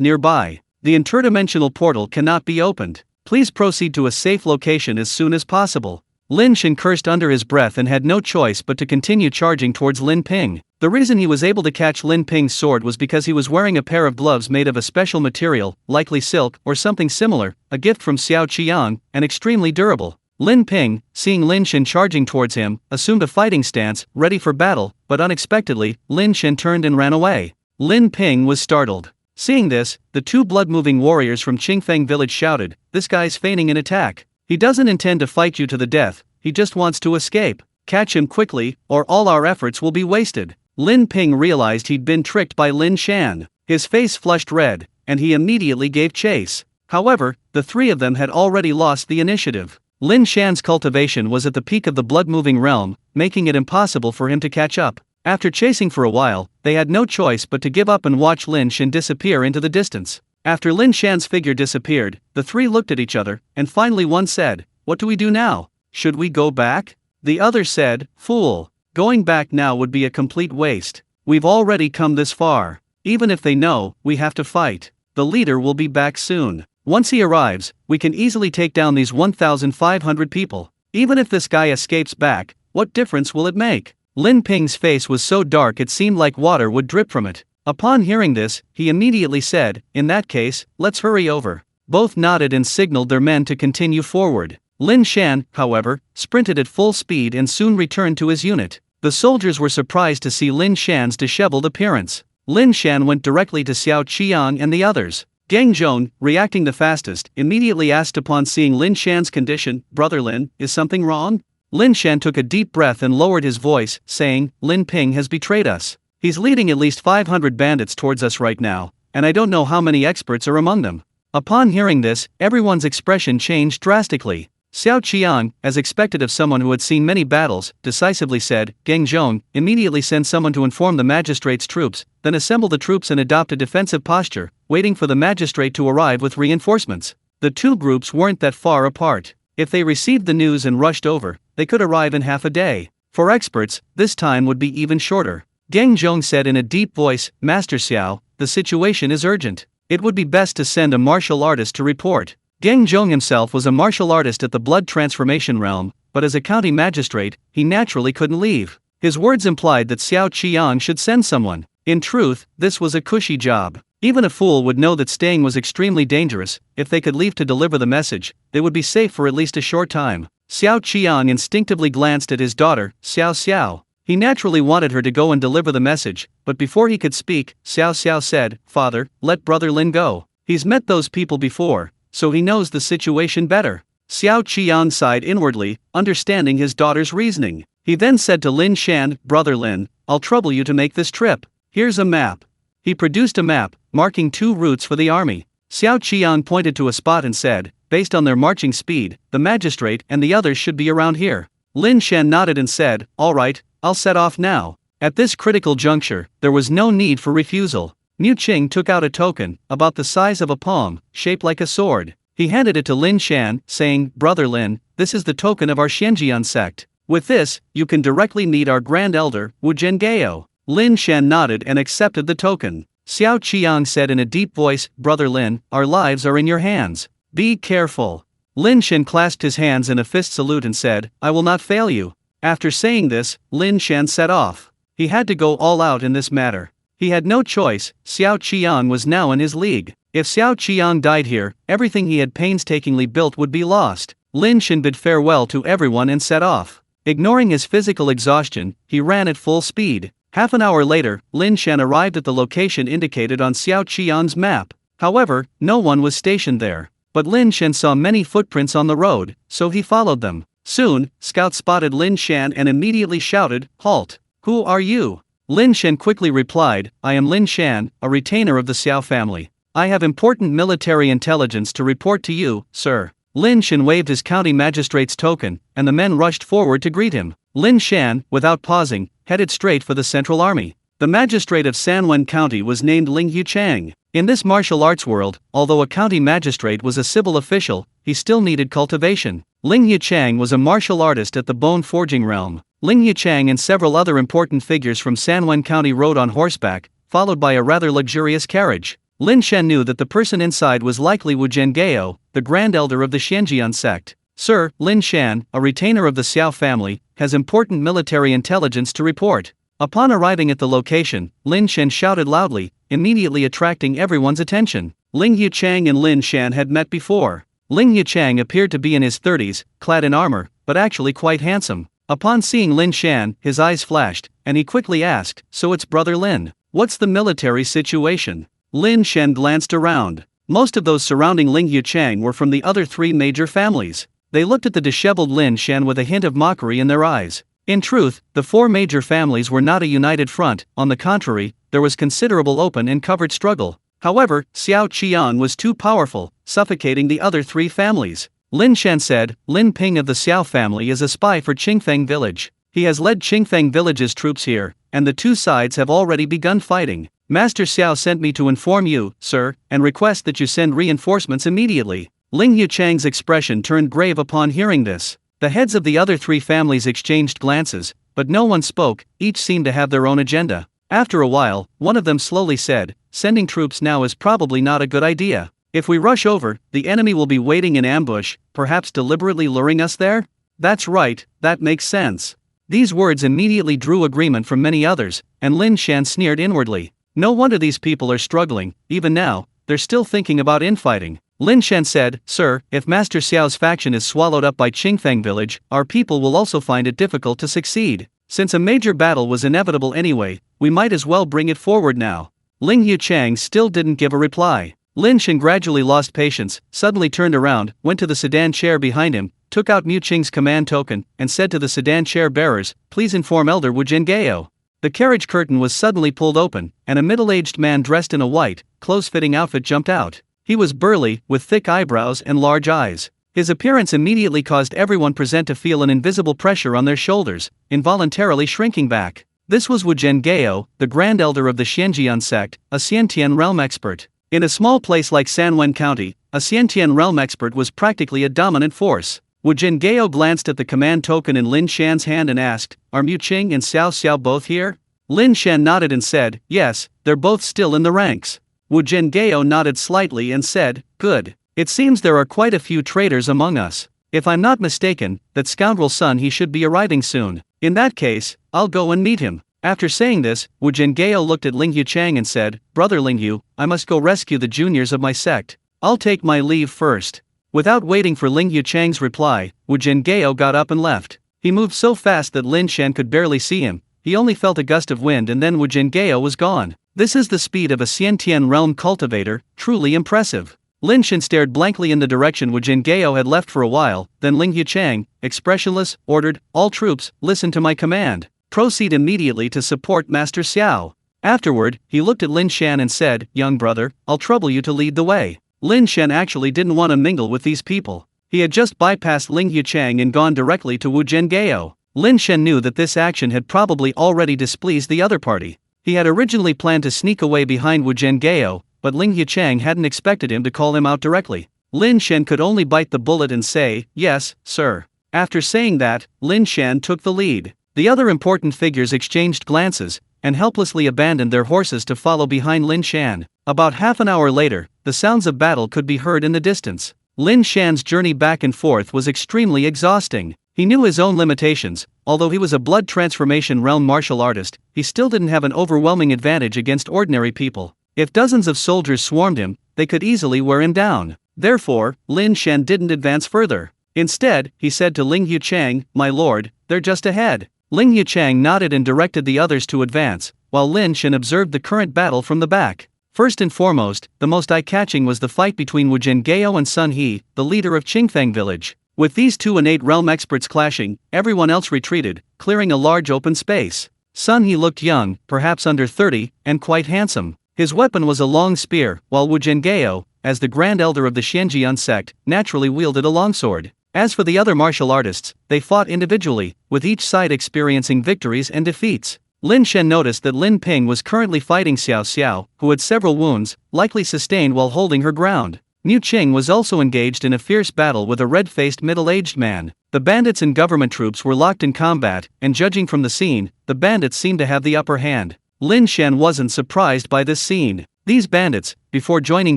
nearby. The interdimensional portal cannot be opened. Please proceed to a safe location as soon as possible. Lin Shan cursed under his breath and had no choice but to continue charging towards Lin Ping. The reason he was able to catch Lin Ping's sword was because he was wearing a pair of gloves made of a special material, likely silk or something similar, a gift from Xiao Qiang, and extremely durable. Lin Ping, seeing Lin Shan charging towards him, assumed a fighting stance, ready for battle, but unexpectedly, Lin Shan turned and ran away. Lin Ping was startled. Seeing this, the two blood-moving warriors from Qingfeng village shouted, "This guy's feigning an attack. He doesn't intend to fight you to the death, he just wants to escape. Catch him quickly, or all our efforts will be wasted." Lin Ping realized he'd been tricked by Lin Shan. His face flushed red, and he immediately gave chase. However, the three of them had already lost the initiative. Lin Shan's cultivation was at the peak of the blood-moving realm, making it impossible for him to catch up. After chasing for a while, they had no choice but to give up and watch Lin Shan disappear into the distance. After Lin Shan's figure disappeared, the three looked at each other, and finally one said, "What do we do now? Should we go back?" The other said, "Fool. Going back now would be a complete waste. We've already come this far. Even if they know, we have to fight. The leader will be back soon. Once he arrives, we can easily take down these 1,500 people. Even if this guy escapes back, what difference will it make?" Lin Ping's face was so dark it seemed like water would drip from it. Upon hearing this, he immediately said, "In that case, let's hurry over." Both nodded and signaled their men to continue forward. Lin Shan, however, sprinted at full speed and soon returned to his unit. The soldiers were surprised to see Lin Shan's disheveled appearance. Lin Shan went directly to Xiao Qiang and the others. Gang Zhong, reacting the fastest, immediately asked upon seeing Lin Shan's condition, "Brother Lin, is something wrong?" Lin Shan took a deep breath and lowered his voice, saying, "Lin Ping has betrayed us. He's leading at least 500 bandits towards us right now, and I don't know how many experts are among them." Upon hearing this, everyone's expression changed drastically. Xiao Qiang, as expected of someone who had seen many battles, decisively said, "Gang Zhong, immediately send someone to inform the magistrate's troops, then assemble the troops and adopt a defensive posture, waiting for the magistrate to arrive with reinforcements." The two groups weren't that far apart. If they received the news and rushed over, they could arrive in half a day. For experts, this time would be even shorter. Gang Zhong said in a deep voice, "Master Xiao, the situation is urgent. It would be best to send a martial artist to report." Gang Zhong himself was a martial artist at the blood transformation realm, but as a county magistrate, he naturally couldn't leave. His words implied that Xiao Qiang should send someone. In truth, this was a cushy job. Even a fool would know that staying was extremely dangerous. If they could leave to deliver the message, they would be safe for at least a short time. Xiao Qiang instinctively glanced at his daughter, Xiao Xiao. He naturally wanted her to go and deliver the message, but before he could speak, Xiao Xiao said, "Father, let Brother Lin go. He's met those people before, so he knows the situation better." Xiao Qiang sighed inwardly, understanding his daughter's reasoning. He then said to Lin Shan, "Brother Lin, I'll trouble you to make this trip. Here's a map." He produced a map, marking 2 routes for the army. Xiao Qiang pointed to a spot and said, "Based on their marching speed, the magistrate and the others should be around here." Lin Shan nodded and said, "All right, I'll set off now." At this critical juncture, there was no need for refusal. Mu Qing took out a token, about the size of a palm, shaped like a sword. He handed it to Lin Shan, saying, "Brother Lin, this is the token of our Xianjian sect. With this, you can directly meet our Grand Elder, Wu Zhengao." Lin Shan nodded and accepted the token. Xiao Qiang said in a deep voice, "Brother Lin, our lives are in your hands. Be careful." Lin Shan clasped his hands in a fist salute and said, "I will not fail you." After saying this, Lin Shan set off. He had to go all out in this matter. He had no choice. Xiao Qiang was now in his league. If Xiao Qiang died here, everything he had painstakingly built would be lost. Lin Shan bid farewell to everyone and set off. Ignoring his physical exhaustion, he ran at full speed. Half an hour later, Lin Shan arrived at the location indicated on Xiao Qiang's map. However, no one was stationed there. But Lin Shan saw many footprints on the road, so he followed them. Soon, scouts spotted Lin Shan and immediately shouted, "Halt! Who are you?" Lin Shan quickly replied, "I am Lin Shan, a retainer of the Xiao family. I have important military intelligence to report to you, sir." Lin Shan waved his county magistrate's token, and the men rushed forward to greet him. Lin Shan, without pausing, headed straight for the Central Army. The magistrate of Sanwen County was named Ling Yuchang. In this martial arts world, although a county magistrate was a civil official, he still needed cultivation. Ling Yuchang was a martial artist at the bone forging realm. Ling Yuchang and several other important figures from Sanwen County rode on horseback, followed by a rather luxurious carriage. Lin Shan knew that the person inside was likely Wu Zhengao, the Grand Elder of the Xianjian sect. "Sir, Lin Shan, a retainer of the Xiao family, has important military intelligence to report." Upon arriving at the location, Lin Shan shouted loudly, immediately attracting everyone's attention. Ling Yuchang and Lin Shan had met before. Ling Yuchang appeared to be in his 30s, clad in armor, but actually quite handsome. Upon seeing Lin Shan, his eyes flashed, and he quickly asked, "So it's Brother Lin. What's the military situation?" Lin Shan glanced around. Most of those surrounding Ling Yuchang were from the other three major families. They looked at the disheveled Lin Shan with a hint of mockery in their eyes. In truth, the four major families were not a united front. On the contrary, there was considerable open and covered struggle. However, Xiao Qian was too powerful, suffocating the other three families. Lin Shan said, "Lin Ping of the Xiao family is a spy for Qingfeng village. He has led Qingfeng village's troops here, and the two sides have already begun fighting. Master Xiao sent me to inform you, sir, and request that you send reinforcements immediately." Ling Yuchang's expression turned grave upon hearing this. The heads of the other three families exchanged glances, but no one spoke. Each seemed to have their own agenda. After a while, one of them slowly said, "Sending troops now is probably not a good idea. If we rush over, the enemy will be waiting in ambush, perhaps deliberately luring us there?" "That's right, that makes sense." These words immediately drew agreement from many others, and Lin Shan sneered inwardly. No wonder these people are struggling. Even now, they're still thinking about infighting. Lin Shan said, "Sir, if Master Xiao's faction is swallowed up by Qingfeng village, our people will also find it difficult to succeed. Since a major battle was inevitable anyway, we might as well bring it forward now." Ling Yuchang still didn't give a reply. Lin Shan gradually lost patience, suddenly turned around, went to the sedan chair behind him, took out Mu Qing's command token, and said to the sedan chair bearers, "Please inform Elder Wu Jingao." The carriage curtain was suddenly pulled open, and a middle-aged man dressed in a white, close-fitting outfit jumped out. He was burly, with thick eyebrows and large eyes. His appearance immediately caused everyone present to feel an invisible pressure on their shoulders, involuntarily shrinking back. This was Wu Jingao, the Grand Elder of the Xianjian sect, a Xiantian realm expert. In a small place like Sanwen County, a Xiantian realm expert was practically a dominant force. Wu Jingao glanced at the command token in Lin Shan's hand and asked, "Are Mu Qing and Xiao Xiao both here?" Lin Shan nodded and said, "Yes, they're both still in the ranks." Wu Jingao nodded slightly and said, "Good. It seems there are quite a few traitors among us. If I'm not mistaken, that scoundrel's son he should be arriving soon. In that case, I'll go and meet him." After saying this, Wu Jingao looked at Ling Yuchang and said, "Brother Lingyu, I must go rescue the juniors of my sect. I'll take my leave first." Without waiting for Ling Yuchang's reply, Wu Jingao got up and left. He moved so fast that Lin Shan could barely see him. He only felt a gust of wind and then Wu Jingao was gone. This is the speed of a Xiantian realm cultivator, truly impressive. Lin Shan stared blankly in the direction Wu Jingao had left for a while, then Ling Yuchang, expressionless, ordered, "All troops, listen to my command. Proceed immediately to support Master Xiao." Afterward, he looked at Lin Shan and said, "Young brother, I'll trouble you to lead the way." Lin Shan actually didn't want to mingle with these people. He had just bypassed Ling Yuchang and gone directly to Wu Jingao. Lin Shan knew that this action had probably already displeased the other party. He had originally planned to sneak away behind Wu Jingao, but Ling Yuchang hadn't expected him to call him out directly. Lin Shan could only bite the bullet and say, "Yes, sir." After saying that, Lin Shan took the lead. The other important figures exchanged glances, and helplessly abandoned their horses to follow behind Lin Shan. About half an hour later, the sounds of battle could be heard in the distance. Lin Shan's journey back and forth was extremely exhausting. He knew his own limitations. Although he was a blood transformation realm martial artist, he still didn't have an overwhelming advantage against ordinary people. If dozens of soldiers swarmed him, they could easily wear him down. Therefore, Lin Shan didn't advance further. Instead, he said to Ling Yuchang, "My lord, they're just ahead." Ling Yuchang nodded and directed the others to advance, while Lin Shan observed the current battle from the back. First and foremost, the most eye-catching was the fight between Wu Jingao and Sun He, the leader of Qingfeng village. With these two innate realm experts clashing, everyone else retreated, clearing a large open space. Sun He looked young, perhaps under 30, and quite handsome. His weapon was a long spear, while Wu Jingao, as the Grand Elder of the Xianjian sect, naturally wielded a longsword. As for the other martial artists, they fought individually, with each side experiencing victories and defeats. Lin Shan noticed that Lin Ping was currently fighting Xiao Xiao, who had several wounds, likely sustained while holding her ground. Mu Qing was also engaged in a fierce battle with a red-faced middle-aged man. The bandits and government troops were locked in combat, and judging from the scene, the bandits seemed to have the upper hand. Lin Shan wasn't surprised by this scene. These bandits, before joining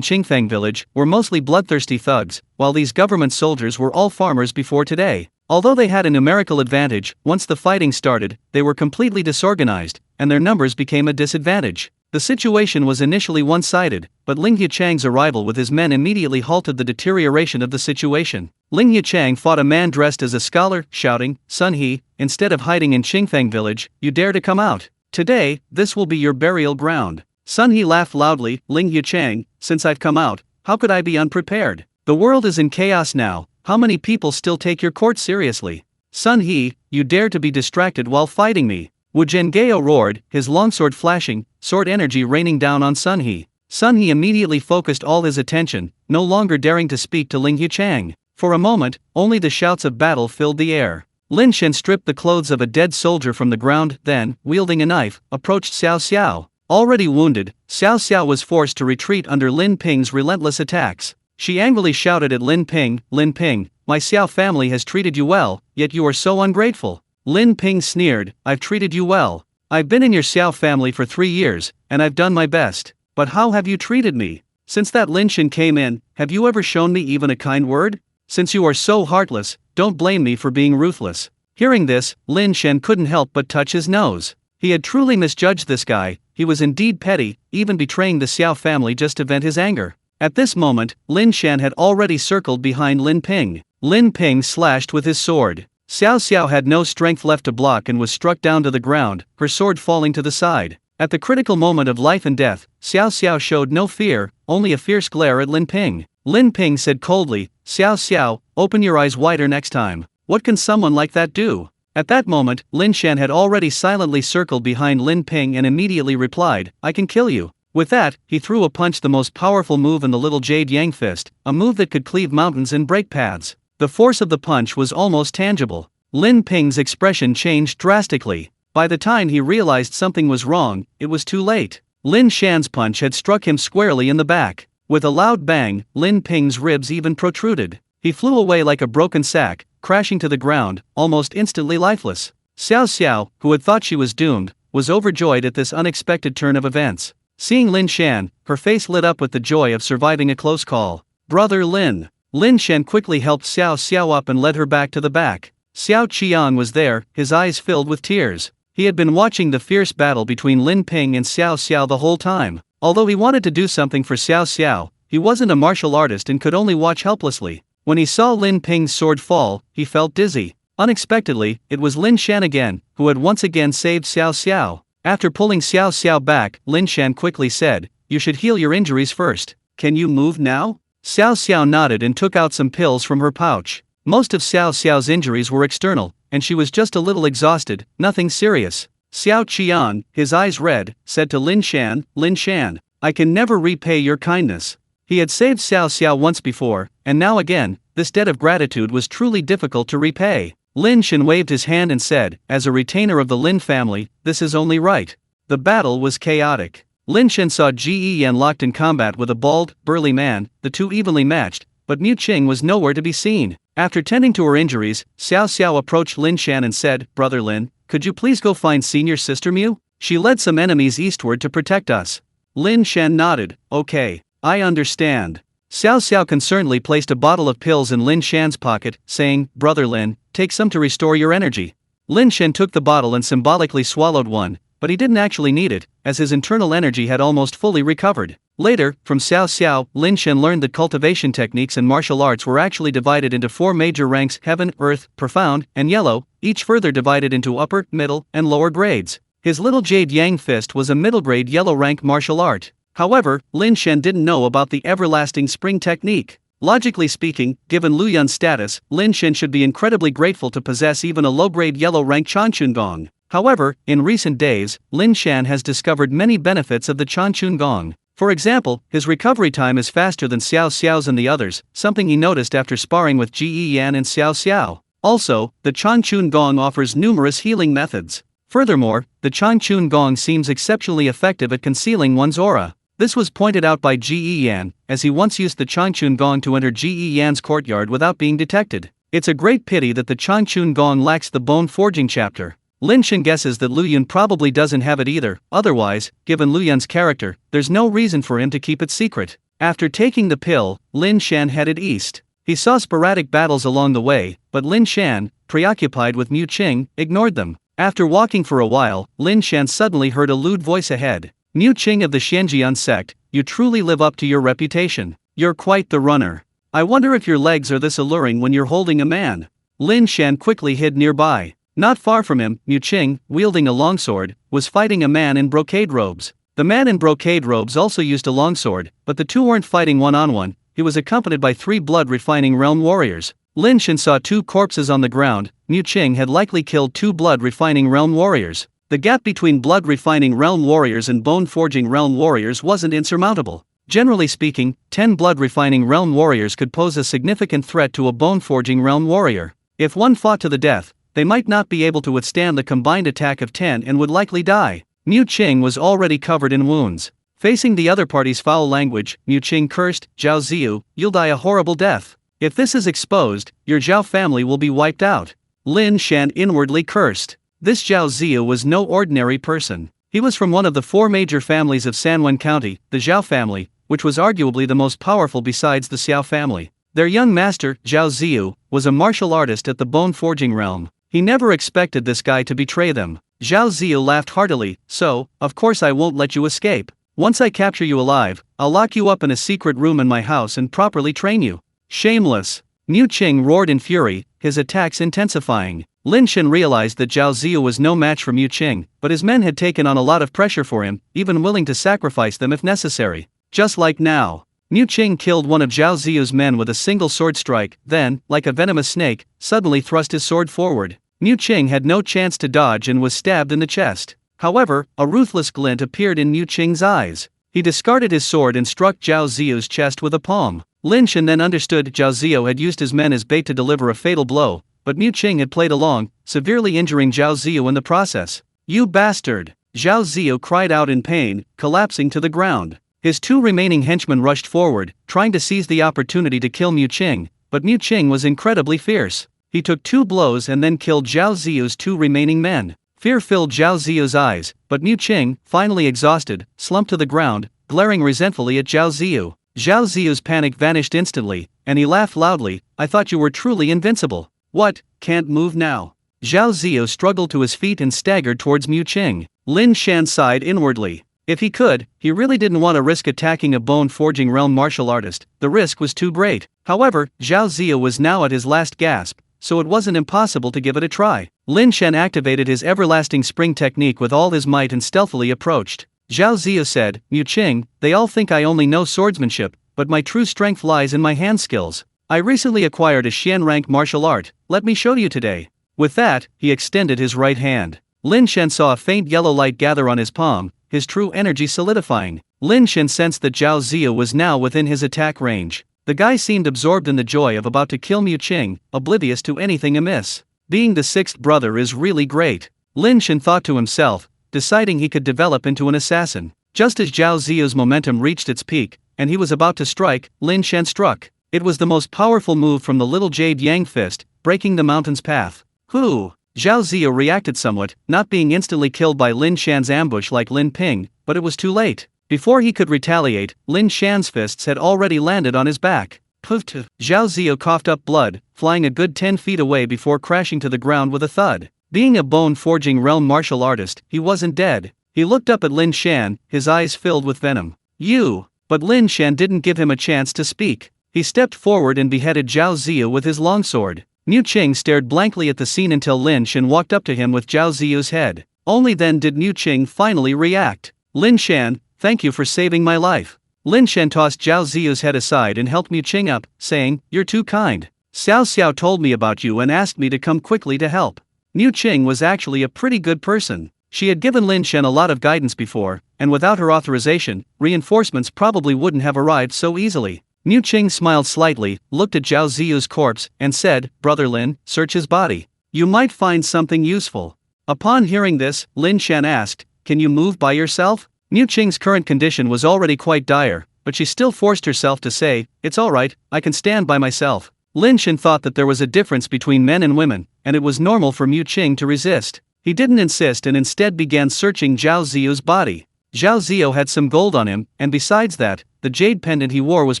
Qingfeng village, were mostly bloodthirsty thugs, while these government soldiers were all farmers before today. Although they had a numerical advantage, once the fighting started, they were completely disorganized, and their numbers became a disadvantage. The situation was initially one-sided, but Ling Yichang's arrival with his men immediately halted the deterioration of the situation. Ling Yichang fought a man dressed as a scholar, shouting, "Sun He, instead of hiding in Qingfeng village, you dare to come out. Today, this will be your burial ground." Sun He laughed loudly. "Ling Yichang, since I've come out, how could I be unprepared? The world is in chaos now, how many people still take your court seriously? Sun He, you dare to be distracted while fighting me." Wu Zhenghao roared, his longsword flashing, sword energy raining down on Sun He. Sun He immediately focused all his attention, no longer daring to speak to Ling Yichang. For a moment, only the shouts of battle filled the air. Lin Shan stripped the clothes of a dead soldier from the ground, then, wielding a knife, approached Xiao Xiao. Already wounded, Xiao Xiao was forced to retreat under Lin Ping's relentless attacks. She angrily shouted at Lin Ping, "Lin Ping, my Xiao family has treated you well, yet you are so ungrateful." Lin Ping sneered, "I've treated you well. I've been in your Xiao family for 3 years, and I've done my best. But how have you treated me? Since that Lin Shan came in, have you ever shown me even a kind word? Since you are so heartless, don't blame me for being ruthless." Hearing this, Lin Shan couldn't help but touch his nose. He had truly misjudged this guy. He was indeed petty, even betraying the Xiao family just to vent his anger. At this moment, Lin Shan had already circled behind Lin Ping. Lin Ping slashed with his sword. Xiao Xiao had no strength left to block and was struck down to the ground, her sword falling to the side. At the critical moment of life and death, Xiao Xiao showed no fear, only a fierce glare at Lin Ping. Lin Ping said coldly, "Xiao Xiao, open your eyes wider next time. What can someone like that do?" At that moment, Lin Shan had already silently circled behind Lin Ping and immediately replied, "I can kill you." With that, he threw a punch, the most powerful move in the little jade yang fist, a move that could cleave mountains and break paths. The force of the punch was almost tangible. Lin Ping's expression changed drastically. By the time he realized something was wrong, it was too late. Lin Shan's punch had struck him squarely in the back. With a loud bang, Lin Ping's ribs even protruded. He flew away like a broken sack, crashing to the ground, almost instantly lifeless. Xiao Xiao, who had thought she was doomed, was overjoyed at this unexpected turn of events. Seeing Lin Shan, her face lit up with the joy of surviving a close call. "Brother Lin." Lin Shan quickly helped Xiao Xiao up and led her back to the back. Xiao Qian was there, his eyes filled with tears. He had been watching the fierce battle between Lin Ping and Xiao Xiao the whole time. Although he wanted to do something for Xiao Xiao, he wasn't a martial artist and could only watch helplessly. When he saw Lin Ping's sword fall, he felt dizzy. Unexpectedly, it was Lin Shan again, who had once again saved Xiao Xiao. After pulling Xiao Xiao back, Lin Shan quickly said, "You should heal your injuries first. Can you move now?" Xiao Xiao nodded and took out some pills from her pouch. Most of Xiao Xiao's injuries were external, and she was just a little exhausted, nothing serious. Xiao Qian, his eyes red, said to Lin Shan, "Lin Shan, I can never repay your kindness." He had saved Xiao Xiao once before, and now again, this debt of gratitude was truly difficult to repay. Lin Shan waved his hand and said, "As a retainer of the Lin family, this is only right." The battle was chaotic. Lin Shan saw Ji Yan locked in combat with a bald, burly man, the two evenly matched, but Mu Qing was nowhere to be seen. After tending to her injuries, Xiao Xiao approached Lin Shan and said, "Brother Lin, could you please go find senior sister Mu? She led some enemies eastward to protect us." Lin Shan nodded, "Okay, I understand." Xiao Xiao concernedly placed a bottle of pills in Lin Shan's pocket, saying, "Brother Lin, take some to restore your energy." Lin Shan took the bottle and symbolically swallowed one, but he didn't actually need it, as his internal energy had almost fully recovered. Later, from Xiao Xiao, Lin Shan learned that cultivation techniques and martial arts were actually divided into 4 major ranks: Heaven, Earth, Profound, and Yellow, each further divided into upper, middle, and lower grades. His little jade yang fist was a middle grade yellow rank martial art. However, Lin Shan didn't know about the everlasting spring technique. Logically speaking, given Lu Yun's status, Lin Shan should be incredibly grateful to possess even a low-grade yellow-rank Chanchun Gong. However, in recent days, Lin Shan has discovered many benefits of the Chanchun Gong. For example, his recovery time is faster than Xiao Xiao's and the others, something he noticed after sparring with Ji Yan and Xiao Xiao. Also, the Chanchun Gong offers numerous healing methods. Furthermore, the Chanchun Gong seems exceptionally effective at concealing one's aura. This was pointed out by Ji Yan, as he once used the Chanchun Gong to enter Ji Yan's courtyard without being detected. It's a great pity that the Chanchun Gong lacks the bone forging chapter. Lin Shan guesses that Lu Yun probably doesn't have it either, otherwise, given Lu Yun's character, there's no reason for him to keep it secret. After taking the pill, Lin Shan headed east. He saw sporadic battles along the way, but Lin Shan, preoccupied with Mu Qing, ignored them. After walking for a while, Lin Shan suddenly heard a lewd voice ahead. Mu Qing of the Xianjian sect, you truly live up to your reputation. You're quite the runner. I wonder if your legs are this alluring when you're holding a man. Lin Shan quickly hid nearby. Not far from him, Mu Qing, wielding a longsword, was fighting a man in brocade robes. The man in brocade robes also used a longsword, but the two weren't fighting one-on-one. He was accompanied by 3 blood-refining realm warriors. Lin Shan saw 2 corpses on the ground. Mu Qing had likely killed 2 blood-refining realm warriors. The gap between blood-refining realm warriors and bone-forging realm warriors wasn't insurmountable. Generally speaking, 10 blood-refining realm warriors could pose a significant threat to a bone-forging realm warrior. If one fought to the death, they might not be able to withstand the combined attack of 10 and would likely die. Mu Qing was already covered in wounds. Facing the other party's foul language, Mu Qing cursed, Zhao Ziyu, you'll die a horrible death. If this is exposed, your Zhao family will be wiped out. Lin Shan inwardly cursed. This Zhao Ziyu was no ordinary person. He was from one of the 4 major families of Sanwen County, the Zhao family, which was arguably the most powerful besides the Xiao family. Their young master, Zhao Ziyu, was a martial artist at the bone forging realm. He never expected this guy to betray them. Zhao Ziyu laughed heartily, so, of course I won't let you escape. Once I capture you alive, I'll lock you up in a secret room in my house and properly train you. Shameless! Mu Qing roared in fury, his attacks intensifying. Lin Shan realized that Zhao Ziyu was no match for Mu Qing, but his men had taken on a lot of pressure for him, even willing to sacrifice them if necessary. Just like now. Mu Qing killed one of Zhao Ziyu's men with a single sword strike, then, like a venomous snake, suddenly thrust his sword forward. Mu Qing had no chance to dodge and was stabbed in the chest. However, a ruthless glint appeared in Mu Qing's eyes. He discarded his sword and struck Zhao Ziyu's chest with a palm. Lin Shan then understood Zhao Ziyu had used his men as bait to deliver a fatal blow, but Mu Qing had played along, severely injuring Zhao Ziyu in the process. You bastard! Zhao Ziyu cried out in pain, collapsing to the ground. His 2 remaining henchmen rushed forward, trying to seize the opportunity to kill Mu Qing, but Mu Qing was incredibly fierce. He took 2 blows and then killed Zhao Ziyu's 2 remaining men. Fear filled Zhao Ziyu's eyes, but Mu Qing, finally exhausted, slumped to the ground, glaring resentfully at Zhao Ziyu. Zhao Ziyu's panic vanished instantly, and he laughed loudly, I thought you were truly invincible. What, can't move now? Zhao Ziyu struggled to his feet and staggered towards Mu Qing. Lin Shan sighed inwardly. If he could, he really didn't want to risk attacking a bone-forging realm martial artist, the risk was too great. However, Zhao Ziyu was now at his last gasp, so it wasn't impossible to give it a try. Lin Shan activated his everlasting spring technique with all his might and stealthily approached. Zhao Ziyu said, Mu Qing, they all think I only know swordsmanship, but my true strength lies in my hand skills. I recently acquired a Xian rank martial art, let me show you today. With that, he extended his right hand. Lin Shan saw a faint yellow light gather on his palm, his true energy solidifying. Lin Shan sensed that Zhao Ziyu was now within his attack range. The guy seemed absorbed in the joy of about to kill Mu Qing, oblivious to anything amiss. Being the 6th brother is really great. Lin Shan thought to himself, deciding he could develop into an assassin. Just as Zhao Ziyu's momentum reached its peak, and he was about to strike, Lin Shan struck. It was the most powerful move from the little jade yang fist, breaking the mountain's path. Whoo! Zhao Ziyu reacted somewhat, not being instantly killed by Lin Shan's ambush like Lin Ping, but it was too late. Before he could retaliate, Lin Shan's fists had already landed on his back. Puffed. Zhao Ziyu coughed up blood, flying a good 10 feet away before crashing to the ground with a thud. Being a bone-forging realm martial artist, he wasn't dead. He looked up at Lin Shan, his eyes filled with venom. You! But Lin Shan didn't give him a chance to speak. He stepped forward and beheaded Zhao Ziyu with his longsword. Mu Qing stared blankly at the scene until Lin Shan walked up to him with Zhao Ziyu's head. Only then did Mu Qing finally react. Lin Shan, thank you for saving my life. Lin Shan tossed Zhao Ziyu's head aside and helped Mu Qing up, saying, you're too kind. Xiao Xiao told me about you and asked me to come quickly to help. Mu Qing was actually a pretty good person. She had given Lin Shan a lot of guidance before, and without her authorization, reinforcements probably wouldn't have arrived so easily. Mu Qing smiled slightly, looked at Zhao Ziyu's corpse, and said, Brother Lin, search his body. You might find something useful. Upon hearing this, Lin Shan asked, can you move by yourself? Mu Qing's current condition was already quite dire, but she still forced herself to say, it's alright, I can stand by myself. Lin Shan thought that there was a difference between men and women, and it was normal for Mu Qing to resist. He didn't insist and instead began searching Zhao Ziyu's body. Zhao Ziyu had some gold on him, and besides that, the jade pendant he wore was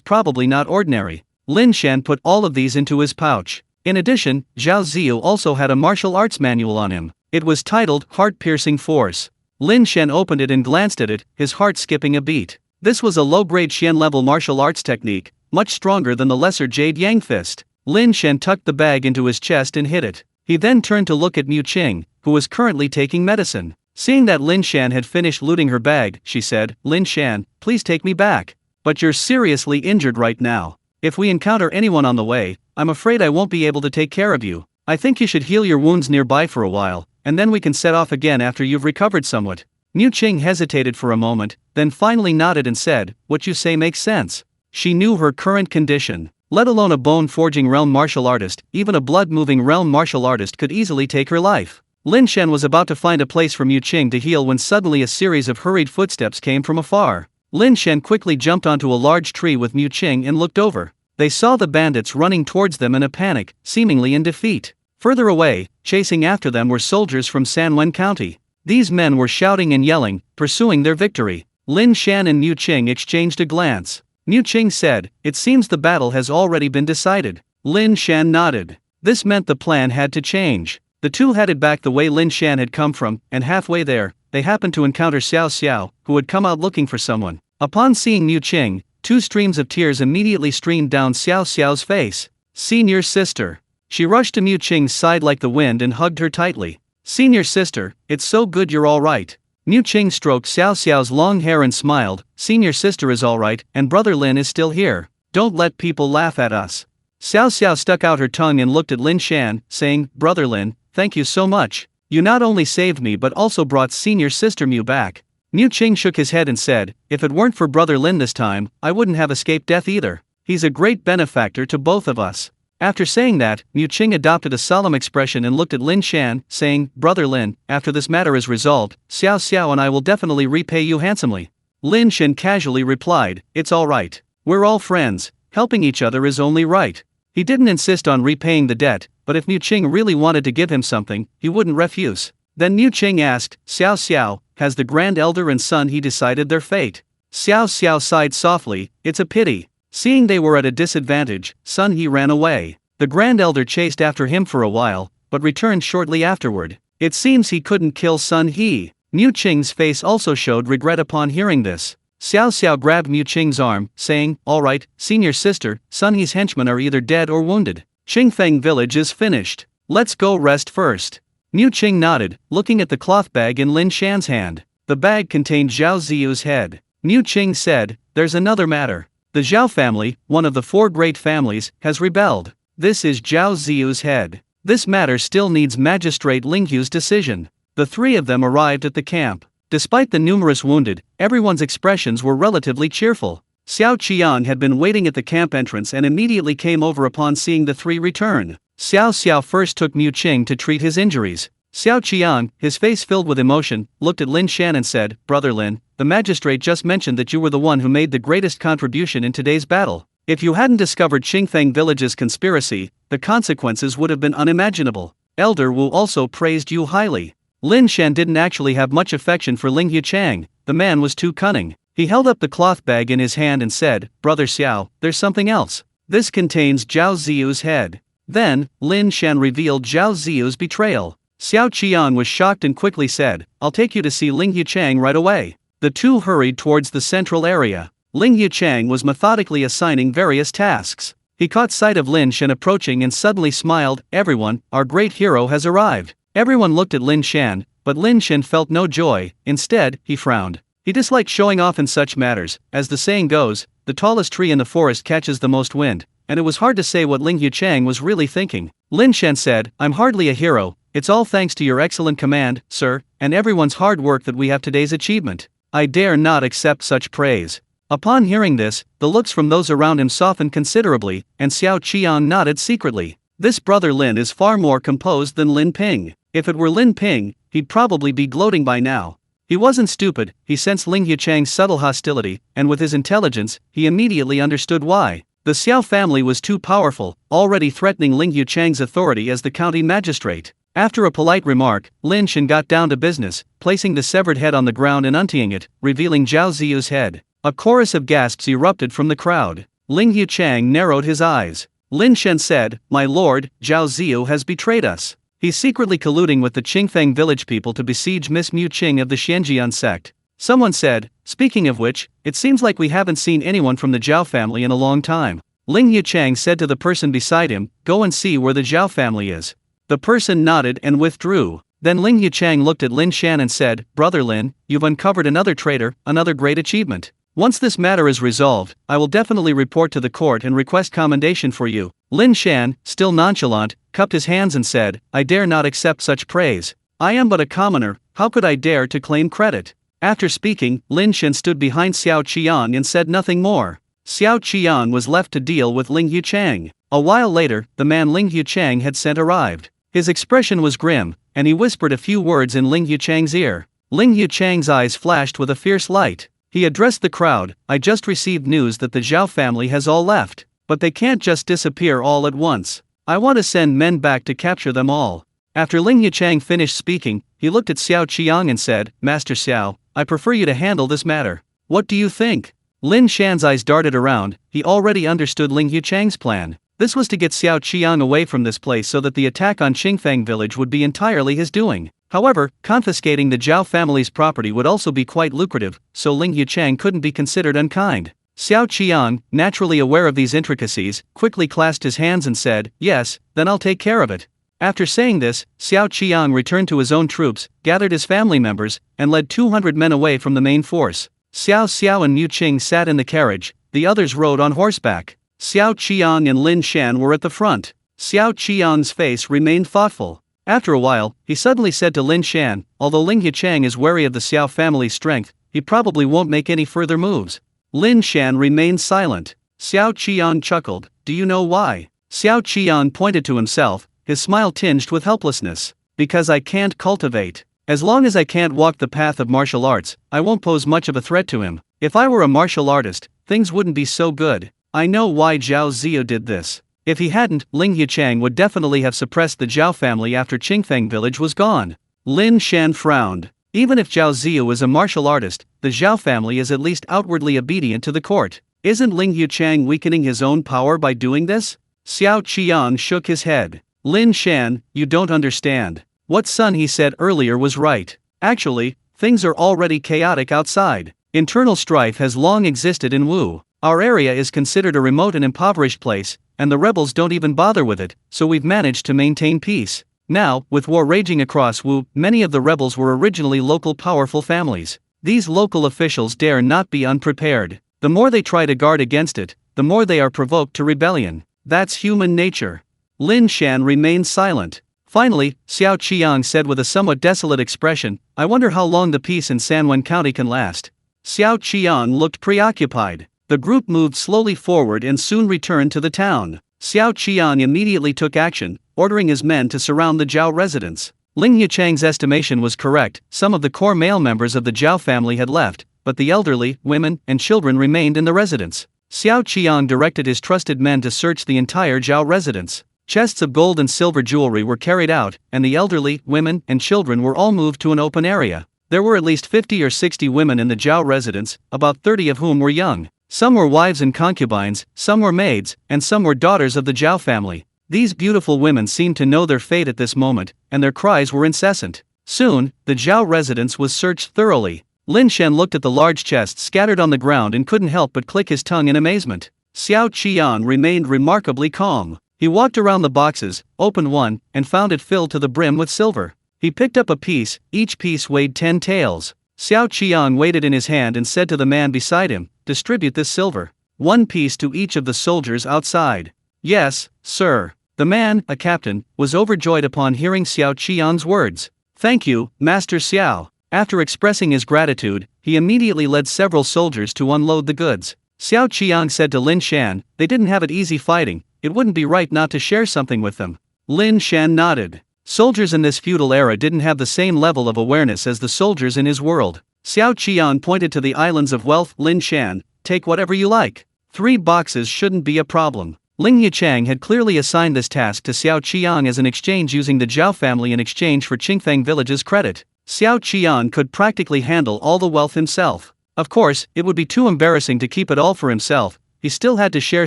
probably not ordinary. Lin Shan put all of these into his pouch. In addition, Zhao Ziyu also had a martial arts manual on him. It was titled Heart-Piercing Force. Lin Shan opened it and glanced at it, his heart skipping a beat. This was a low-grade Xian-level martial arts technique, much stronger than the lesser Jade Yang Fist. Lin Shan tucked the bag into his chest and hid it. He then turned to look at Mu Qing, who was currently taking medicine. Seeing that Lin Shan had finished looting her bag, she said, "Lin Shan, please take me back. But you're seriously injured right now. If we encounter anyone on the way, I'm afraid I won't be able to take care of you. I think you should heal your wounds nearby for a while, and then we can set off again after you've recovered somewhat." Mu Qing hesitated for a moment, then finally nodded and said, "What you say makes sense." She knew her current condition. Let alone a bone-forging realm martial artist, even a blood-moving realm martial artist could easily take her life. Lin Shan was about to find a place for Mu Qing to heal when suddenly a series of hurried footsteps came from afar. Lin Shan quickly jumped onto a large tree with Mu Qing and looked over. They saw the bandits running towards them in a panic, seemingly in defeat. Further away, chasing after them were soldiers from Sanwen County. These men were shouting and yelling, pursuing their victory. Lin Shan and Mu Qing exchanged a glance. Mu Qing said, "It seems the battle has already been decided." Lin Shan nodded. This meant the plan had to change. The two headed back the way Lin Shan had come from, and halfway there, they happened to encounter Xiao Xiao, who had come out looking for someone. Upon seeing Mu Qing, 2 streams of tears immediately streamed down Xiao Xiao's face. "Senior sister." She rushed to Mu Qing's side like the wind and hugged her tightly. "Senior sister, it's so good you're all right." Mu Qing stroked Xiao Xiao's long hair and smiled. "Senior sister is all right, and brother Lin is still here. Don't let people laugh at us." Xiao Xiao stuck out her tongue and looked at Lin Shan, saying, "Brother Lin, thank you so much. You not only saved me but also brought senior sister Mu back." Mu Qing shook his head and said, "If it weren't for brother Lin this time, I wouldn't have escaped death either. He's a great benefactor to both of us." After saying that, Mu Qing adopted a solemn expression and looked at Lin Shan, saying, "Brother Lin, after this matter is resolved, Xiao Xiao and I will definitely repay you handsomely." Lin Shan casually replied, "It's all right. We're all friends, helping each other is only right." He didn't insist on repaying the debt, but if Mu Qing really wanted to give him something, he wouldn't refuse. Then Mu Qing asked, "Xiao Xiao, has the Grand Elder and Sun He decided their fate?" Xiao Xiao sighed softly, "It's a pity." Seeing they were at a disadvantage, Sun He ran away. The Grand Elder chased after him for a while, but returned shortly afterward. It seems he couldn't kill Sun He. Mu Qing's face also showed regret upon hearing this. Xiao Xiao grabbed Mu Qing's arm, saying, "All right, senior sister, Sun He's henchmen are either dead or wounded. Qingfeng village is finished. Let's go rest first." Mu Qing nodded, looking at the cloth bag in Lin Shan's hand. The bag contained Zhao Ziyu's head. Mu Qing said, "There's another matter. The Zhao family, one of the 4 great families, has rebelled. This is Zhao Ziyu's head. This matter still needs Magistrate Linghu's decision." The 3 of them arrived at the camp. Despite the numerous wounded, everyone's expressions were relatively cheerful. Xiao Qiang had been waiting at the camp entrance and immediately came over upon seeing the 3 return. Xiao Xiao first took Mu Qing to treat his injuries. Xiao Qiang, his face filled with emotion, looked at Lin Shan and said, "Brother Lin, the magistrate just mentioned that you were the one who made the greatest contribution in today's battle. If you hadn't discovered Qingfeng village's conspiracy, the consequences would have been unimaginable. Elder Wu also praised you highly." Lin Shan didn't actually have much affection for Linghu Chang. The man was too cunning. He held up the cloth bag in his hand and said, "Brother Xiao, there's something else. This contains Zhao Ziyu's head." Then, Lin Shan revealed Zhao Ziyu's betrayal. Xiao Qian was shocked and quickly said, "I'll take you to see Linghu Chang right away." The two hurried towards the central area. Linghu Chang was methodically assigning various tasks. He caught sight of Lin Shan approaching and suddenly smiled, "Everyone, our great hero has arrived." Everyone looked at Lin Shan, but Lin Shan felt no joy. Instead, he frowned. He disliked showing off in such matters. As the saying goes, the tallest tree in the forest catches the most wind, and it was hard to say what Linghu Chang was really thinking. Lin Shan said, "I'm hardly a hero. It's all thanks to your excellent command, sir, and everyone's hard work that we have today's achievement. I dare not accept such praise." Upon hearing this, the looks from those around him softened considerably, and Xiao Qian nodded secretly. This brother Lin is far more composed than Lin Ping. If it were Lin Ping, he'd probably be gloating by now. He wasn't stupid, he sensed Linghu Chang's subtle hostility, and with his intelligence, he immediately understood why. The Xiao family was too powerful, already threatening Linghu Chang's authority as the county magistrate. After a polite remark, Lin Shan got down to business, placing the severed head on the ground and untying it, revealing Zhao Ziyu's head. A chorus of gasps erupted from the crowd. Ling Yuchang narrowed his eyes. Lin Shan said, "My lord, Zhao Ziyu has betrayed us. He's secretly colluding with the Qingfeng village people to besiege Miss Mu Qing of the Xianjian sect." Someone said, "Speaking of which, it seems like we haven't seen anyone from the Zhao family in a long time." Ling Yuchang said to the person beside him, "Go and see where the Zhao family is." The person nodded and withdrew. Then Ling Yuchang looked at Lin Shan and said, "Brother Lin, you've uncovered another traitor, another great achievement. Once this matter is resolved, I will definitely report to the court and request commendation for you." Lin Shan, still nonchalant, cupped his hands and said, "I dare not accept such praise. I am but a commoner, how could I dare to claim credit?" After speaking, Lin Shan stood behind Xiao Qian and said nothing more. Xiao Qian was left to deal with Ling Yuchang. A while later, the man Ling Yuchang had sent arrived. His expression was grim, and he whispered a few words in Ling Yuchang's ear. Ling Yuchang's eyes flashed with a fierce light. He addressed the crowd, "I just received news that the Zhao family has all left. But they can't just disappear all at once. I want to send men back to capture them all." After Ling Yuchang finished speaking, he looked at Xiao Qiang and said, "Master Xiao, I prefer you to handle this matter. What do you think?" Lin Shan's eyes darted around. He already understood Ling Yuchang's plan. This was to get Xiao Qiang away from this place so that the attack on Qingfeng village would be entirely his doing. However, confiscating the Zhao family's property would also be quite lucrative, so Ling Yuchang couldn't be considered unkind. Xiao Qiang, naturally aware of these intricacies, quickly clasped his hands and said, "Yes, then I'll take care of it." After saying this, Xiao Qiang returned to his own troops, gathered his family members, and led 200 men away from the main force. Xiao Xiao and Mu Qing sat in the carriage, the others rode on horseback. Xiao Qiang and Lin Shan were at the front. Xiao Qiang's face remained thoughtful. After a while, he suddenly said to Lin Shan, "Although Ling Yuchang is wary of the Xiao family's strength, he probably won't make any further moves." Lin Shan remained silent. Xiao Qian chuckled, "Do you know why?" Xiao Qian pointed to himself, his smile tinged with helplessness. "Because I can't cultivate. As long as I can't walk the path of martial arts, I won't pose much of a threat to him. If I were a martial artist, things wouldn't be so good. I know why Zhao Ziyu did this. If he hadn't, Ling Yuchang would definitely have suppressed the Zhao family after Qingfeng village was gone." Lin Shan frowned. Even if Zhao Ziyu is a martial artist, the Zhao family is at least outwardly obedient to the court. Isn't Ling Yuchang weakening his own power by doing this? Xiao Qian shook his head. "Lin Shan, you don't understand. What Sun he said earlier was right. Actually, things are already chaotic outside. Internal strife has long existed in Wu. Our area is considered a remote and impoverished place, and the rebels don't even bother with it, so we've managed to maintain peace. Now, with war raging across Wu, many of the rebels were originally local powerful families. These local officials dare not be unprepared. The more they try to guard against it, the more they are provoked to rebellion. That's human nature." Lin Shan remained silent. Finally, Xiao Qiang said with a somewhat desolate expression, "I wonder how long the peace in Sanwen County can last." Xiao Qiang looked preoccupied. The group moved slowly forward and soon returned to the town. Xiao Qiang immediately took action, ordering his men to surround the Zhao residence. Ling Yuchang's estimation was correct. Some of the core male members of the Zhao family had left, but the elderly, women, and children remained in the residence. Xiao Qiang directed his trusted men to search the entire Zhao residence. Chests of gold and silver jewelry were carried out, and the elderly, women, and children were all moved to an open area. There were at least 50 or 60 women in the Zhao residence, about 30 of whom were young. Some were wives and concubines, some were maids, and some were daughters of the Zhao family. These beautiful women seemed to know their fate at this moment, and their cries were incessant. Soon, the Zhao residence was searched thoroughly. Lin Shan looked at the large chests scattered on the ground and couldn't help but click his tongue in amazement. Xiao Qian remained remarkably calm. He walked around the boxes, opened one, and found it filled to the brim with silver. He picked up a piece, each piece weighed 10 taels. Xiao Qiang weighed it in his hand and said to the man beside him, "Distribute this silver. 1 piece to each of the soldiers outside." "Yes, sir." The man, a captain, was overjoyed upon hearing Xiao Qiang's words. "Thank you, Master Xiao." After expressing his gratitude, he immediately led several soldiers to unload the goods. Xiao Qiang said to Lin Shan, "They didn't have it easy fighting, it wouldn't be right not to share something with them." Lin Shan nodded. Soldiers in this feudal era didn't have the same level of awareness as the soldiers in his world. Xiao Qian pointed to the islands of wealth. "Lin Shan, take whatever you like. 3 boxes shouldn't be a problem." Ling Yichang had clearly assigned this task to Xiao Qiang as an exchange using the Zhao family in exchange for Qingfeng village's credit. Xiao Qiang could practically handle all the wealth himself. Of course, it would be too embarrassing to keep it all for himself. He still had to share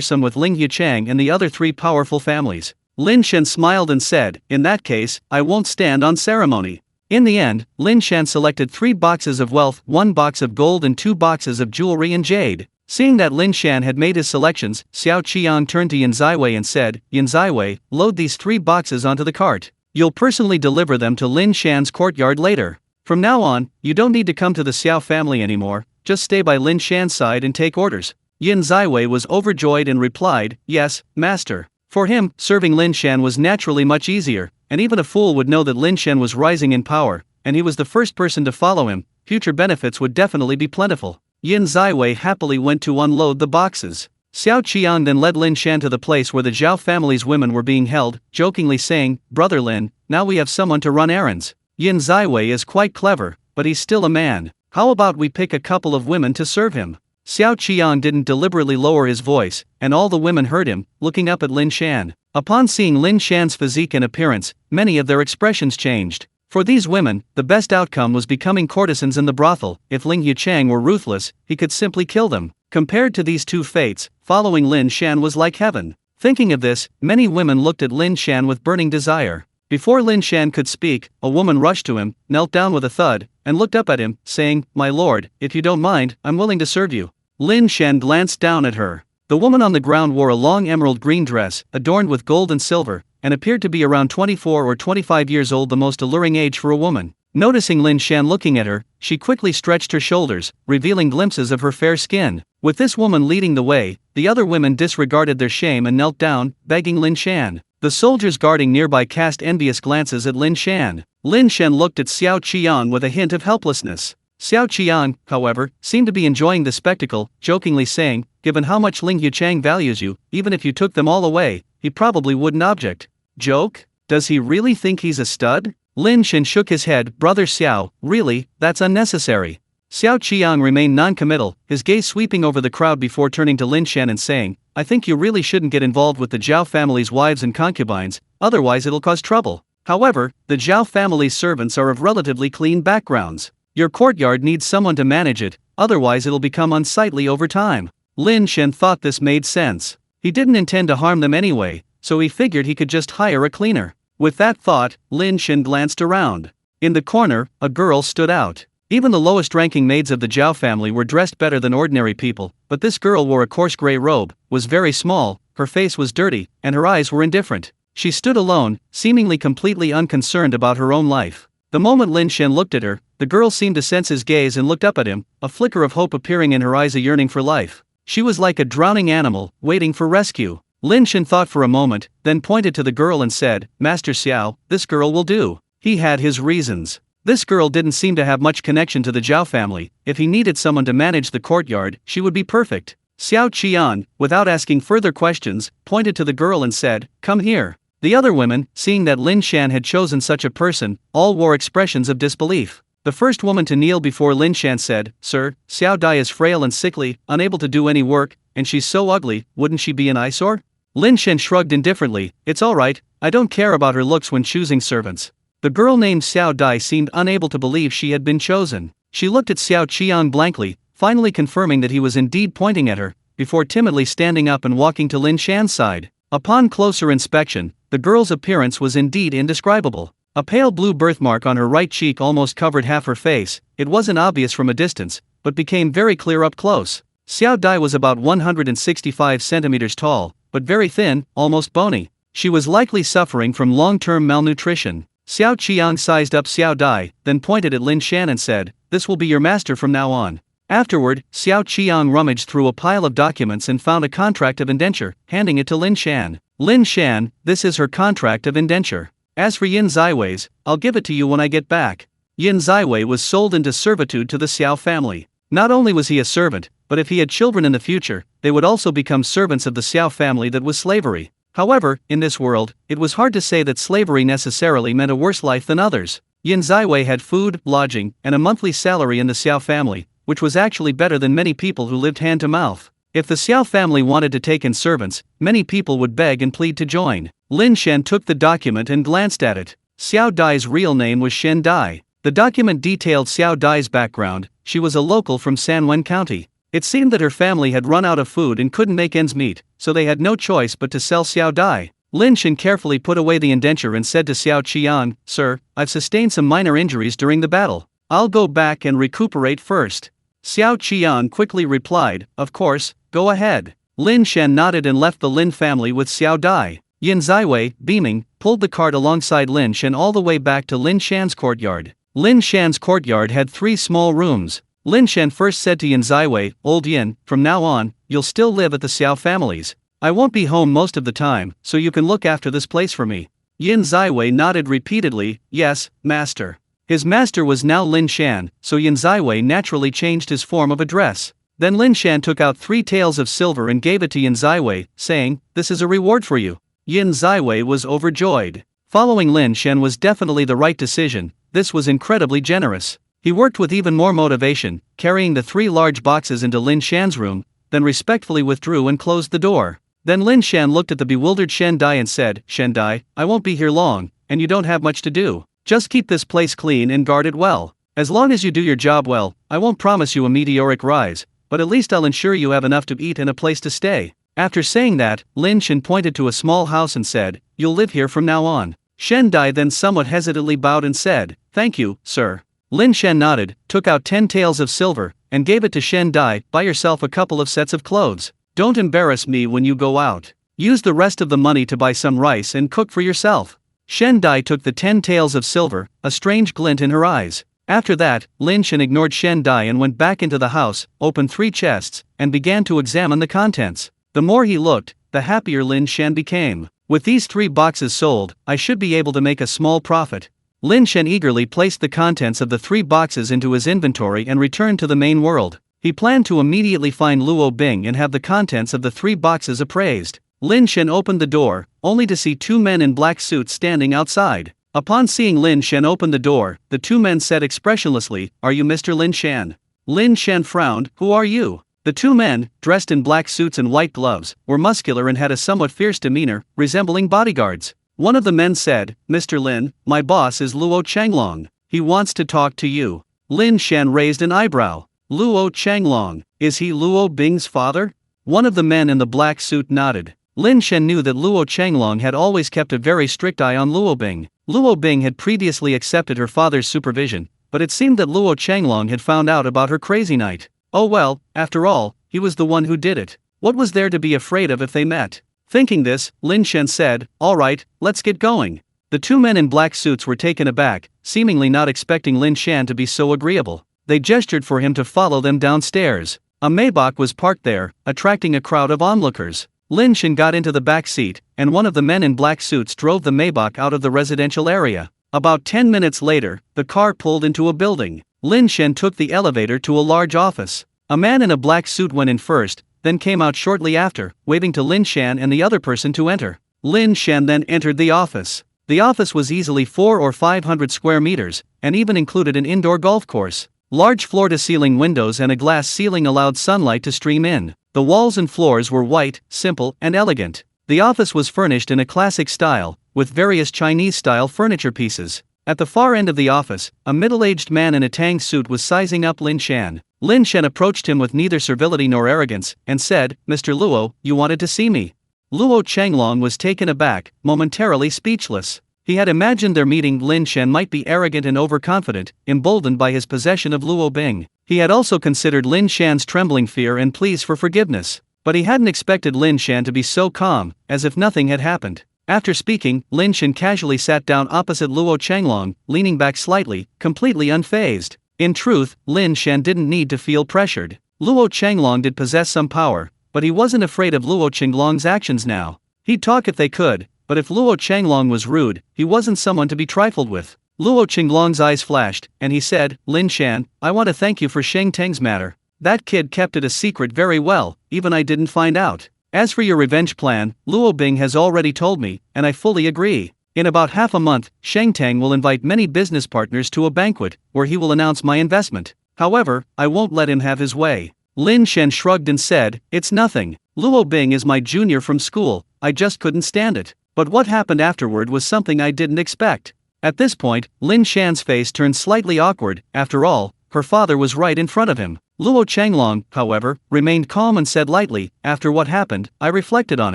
some with Ling Yichang and the other three powerful families. Lin Shan smiled and said, "In that case, I won't stand on ceremony." In the end, Lin Shan selected 3 boxes of wealth, 1 box of gold and 2 boxes of jewelry and jade. Seeing that Lin Shan had made his selections, Xiao Qiang turned to Yin Ziwei and said, "Yin Ziwei, load these 3 boxes onto the cart. You'll personally deliver them to Lin Shan's courtyard later. From now on, you don't need to come to the Xiao family anymore, just stay by Lin Shan's side and take orders." Yin Ziwei was overjoyed and replied, "Yes, master." For him, serving Lin Shan was naturally much easier, and even a fool would know that Lin Shan was rising in power, and he was the first person to follow him. Future benefits would definitely be plentiful. Yin Ziwei happily went to unload the boxes. Xiao Qiang then led Lin Shan to the place where the Zhao family's women were being held, jokingly saying, "Brother Lin, now we have someone to run errands. Yin Ziwei is quite clever, but he's still a man. How about we pick a couple of women to serve him?" Xiao Qiang didn't deliberately lower his voice, and all the women heard him, looking up at Lin Shan. Upon seeing Lin Shan's physique and appearance, many of their expressions changed. For these women, the best outcome was becoming courtesans in the brothel. If Ling Yichang were ruthless, he could simply kill them. Compared to these two fates, following Lin Shan was like heaven. Thinking of this, many women looked at Lin Shan with burning desire. Before Lin Shan could speak, a woman rushed to him, knelt down with a thud, and looked up at him, saying, "My lord, if you don't mind, I'm willing to serve you." Lin Shan glanced down at her. The woman on the ground wore a long emerald green dress, adorned with gold and silver, and appeared to be around 24 or 25 years old, the most alluring age for a woman. Noticing Lin Shan looking at her, she quickly stretched her shoulders, revealing glimpses of her fair skin. With this woman leading the way, the other women disregarded their shame and knelt down, begging Lin Shan. The soldiers guarding nearby cast envious glances at Lin Shan. Lin Shan looked at Xiao Qiang with a hint of helplessness. Xiao Qiang, however, seemed to be enjoying the spectacle, jokingly saying, "Given how much Ling Yichang values you, even if you took them all away, he probably wouldn't object." Joke? Does he really think he's a stud? Lin Shan shook his head. "Brother Xiao, really, that's unnecessary." Xiao Qiang remained non-committal, his gaze sweeping over the crowd before turning to Lin Shan and saying, "I think you really shouldn't get involved with the Zhao family's wives and concubines, otherwise it'll cause trouble. However, the Zhao family's servants are of relatively clean backgrounds. Your courtyard needs someone to manage it, otherwise it'll become unsightly over time." Lin Shan thought this made sense. He didn't intend to harm them anyway, so he figured he could just hire a cleaner. With that thought, Lin Shan glanced around. In the corner, a girl stood out. Even the lowest-ranking maids of the Zhao family were dressed better than ordinary people, but this girl wore a coarse gray robe, was very small, her face was dirty, and her eyes were indifferent. She stood alone, seemingly completely unconcerned about her own life. The moment Lin Shan looked at her, the girl seemed to sense his gaze and looked up at him, a flicker of hope appearing in her eyes, a yearning for life. She was like a drowning animal, waiting for rescue. Lin Shan thought for a moment, then pointed to the girl and said, "Master Xiao, this girl will do." He had his reasons. This girl didn't seem to have much connection to the Zhao family. If he needed someone to manage the courtyard, she would be perfect. Xiao Qian, without asking further questions, pointed to the girl and said, "Come here." The other women, seeing that Lin Shan had chosen such a person, all wore expressions of disbelief. The first woman to kneel before Lin Shan said, "Sir, Xiao Dai is frail and sickly, unable to do any work, and she's so ugly, wouldn't she be an eyesore?" Lin Shan shrugged indifferently, "It's alright, I don't care about her looks when choosing servants." The girl named Xiao Dai seemed unable to believe she had been chosen. She looked at Xiao Qiang blankly, finally confirming that he was indeed pointing at her, before timidly standing up and walking to Lin Shan's side. Upon closer inspection, the girl's appearance was indeed indescribable. A pale blue birthmark on her right cheek almost covered half her face. It wasn't obvious from a distance, but became very clear up close. Xiao Dai was about 165 centimeters tall, but very thin, almost bony. She was likely suffering from long-term malnutrition. Xiao Qiang sized up Xiao Dai, then pointed at Lin Shan and said, "This will be your master from now on." Afterward, Xiao Qiang rummaged through a pile of documents and found a contract of indenture, handing it to Lin Shan. "Lin Shan, this is her contract of indenture. As for Yin Ziwei's, I'll give it to you when I get back." Yin Ziwei was sold into servitude to the Xiao family. Not only was he a servant, but if he had children in the future, they would also become servants of the Xiao family. That was slavery. However, in this world, it was hard to say that slavery necessarily meant a worse life than others. Yin Ziwei had food, lodging, and a monthly salary in the Xiao family, which was actually better than many people who lived hand to mouth. If the Xiao family wanted to take in servants, many people would beg and plead to join. Lin Shan took the document and glanced at it. Xiao Dai's real name was Shen Dai. The document detailed Xiao Dai's background. She was a local from Sanwen County. It seemed that her family had run out of food and couldn't make ends meet, so they had no choice but to sell Xiao Dai. Lin Shan carefully put away the indenture and said to Xiao Qian, "Sir, I've sustained some minor injuries during the battle. I'll go back and recuperate first." Xiao Qian quickly replied, "Of course, go ahead." Lin Shan nodded and left the Lin family with Xiao Dai. Yin Ziwei, beaming, pulled the cart alongside Lin Shan all the way back to Lin Shan's courtyard. Lin Shan's courtyard had 3 small rooms. Lin Shan first said to Yin Ziwei, "Old Yin, from now on, you'll still live at the Xiao families. I won't be home most of the time, so you can look after this place for me." Yin Ziwei nodded repeatedly, "Yes, master." His master was now Lin Shan, so Yin Ziwei naturally changed his form of address. Then Lin Shan took out 3 taels of silver and gave it to Yin Ziwei, saying, "This is a reward for you." Yin Ziwei was overjoyed. Following Lin Shan was definitely the right decision. This was incredibly generous. He worked with even more motivation, carrying the 3 large boxes into Lin Shan's room, then respectfully withdrew and closed the door. Then Lin Shan looked at the bewildered Shen Dai and said, "Shen Dai, I won't be here long, and you don't have much to do. Just keep this place clean and guard it well. As long as you do your job well, I won't promise you a meteoric rise, but at least I'll ensure you have enough to eat and a place to stay." After saying that, Lin Shan pointed to a small house and said, "You'll live here from now on." Shen Dai then somewhat hesitantly bowed and said, "Thank you, sir." Lin Shan nodded, took out 10 taels of silver, and gave it to Shen Dai. "Buy yourself a couple of sets of clothes. Don't embarrass me when you go out. Use the rest of the money to buy some rice and cook for yourself." Shen Dai took the 10 taels of silver, a strange glint in her eyes. After that, Lin Shan ignored Shen Dai and went back into the house, opened 3 chests, and began to examine the contents. The more he looked, the happier Lin Shan became. "With these 3 boxes sold, I should be able to make a small profit." Lin Shan eagerly placed the contents of the 3 boxes into his inventory and returned to the main world. He planned to immediately find Luo Bing and have the contents of the 3 boxes appraised. Lin Shan opened the door, only to see 2 men in black suits standing outside. Upon seeing Lin Shan open the door, the 2 men said expressionlessly, "Are you Mr. Lin Shan?" Lin Shan frowned, "Who are you?" The 2 men, dressed in black suits and white gloves, were muscular and had a somewhat fierce demeanor, resembling bodyguards. One of the men said, "Mr. Lin, my boss is Luo Changlong. He wants to talk to you." Lin Shan raised an eyebrow. "Luo Changlong, is he Luo Bing's father?" One of the men in the black suit nodded. Lin Shan knew that Luo Changlong had always kept a very strict eye on Luo Bing. Luo Bing had previously accepted her father's supervision, but it seemed that Luo Changlong had found out about her crazy night. Oh well, after all, he was the one who did it. What was there to be afraid of if they met? Thinking this, Lin Shan said, "All right, let's get going." The 2 men in black suits were taken aback, seemingly not expecting Lin Shan to be so agreeable. They gestured for him to follow them downstairs. A Maybach was parked there, attracting a crowd of onlookers. Lin Shan got into the back seat, and one of the men in black suits drove the Maybach out of the residential area. About 10 minutes later, the car pulled into a building. Lin Shan took the elevator to a large office. A man in a black suit went in first, then came out shortly after, waving to Lin Shan and the other person to enter. Lin Shan then entered the office. The office was easily 400 or 500 square meters, and even included an indoor golf course. Large floor-to-ceiling windows and a glass ceiling allowed sunlight to stream in. The walls and floors were white, simple, and elegant. The office was furnished in a classic style, with various Chinese-style furniture pieces. At the far end of the office, a middle-aged man in a tang suit was sizing up Lin Shan. Lin Shan approached him with neither servility nor arrogance, and said, "Mr. Luo, you wanted to see me." Luo Changlong was taken aback, momentarily speechless. He had imagined their meeting. Lin Shan might be arrogant and overconfident, emboldened by his possession of Luo Bing. He had also considered Lin Shan's trembling fear and pleas for forgiveness. But he hadn't expected Lin Shan to be so calm, as if nothing had happened. After speaking, Lin Shan casually sat down opposite Luo Changlong, leaning back slightly, completely unfazed. In truth, Lin Shan didn't need to feel pressured. Luo Changlong did possess some power, but he wasn't afraid of Luo Changlong's actions now. He'd talk if they could, but if Luo Changlong was rude, he wasn't someone to be trifled with. Luo Changlong's eyes flashed, and he said, "Lin Shan, I want to thank you for Sheng Teng's matter. That kid kept it a secret very well, even I didn't find out. As for your revenge plan, Luo Bing has already told me, and I fully agree. In about half a month, Sheng Teng will invite many business partners to a banquet, where he will announce my investment. However, I won't let him have his way. Lin Shan shrugged and said, "It's nothing. Luo Bing is my junior from school, I just couldn't stand it." But what happened afterward was something I didn't expect. At this point, Lin Shan's face turned slightly awkward. After all, her father was right in front of him. Luo Changlong, however, remained calm and said lightly, "After what happened, I reflected on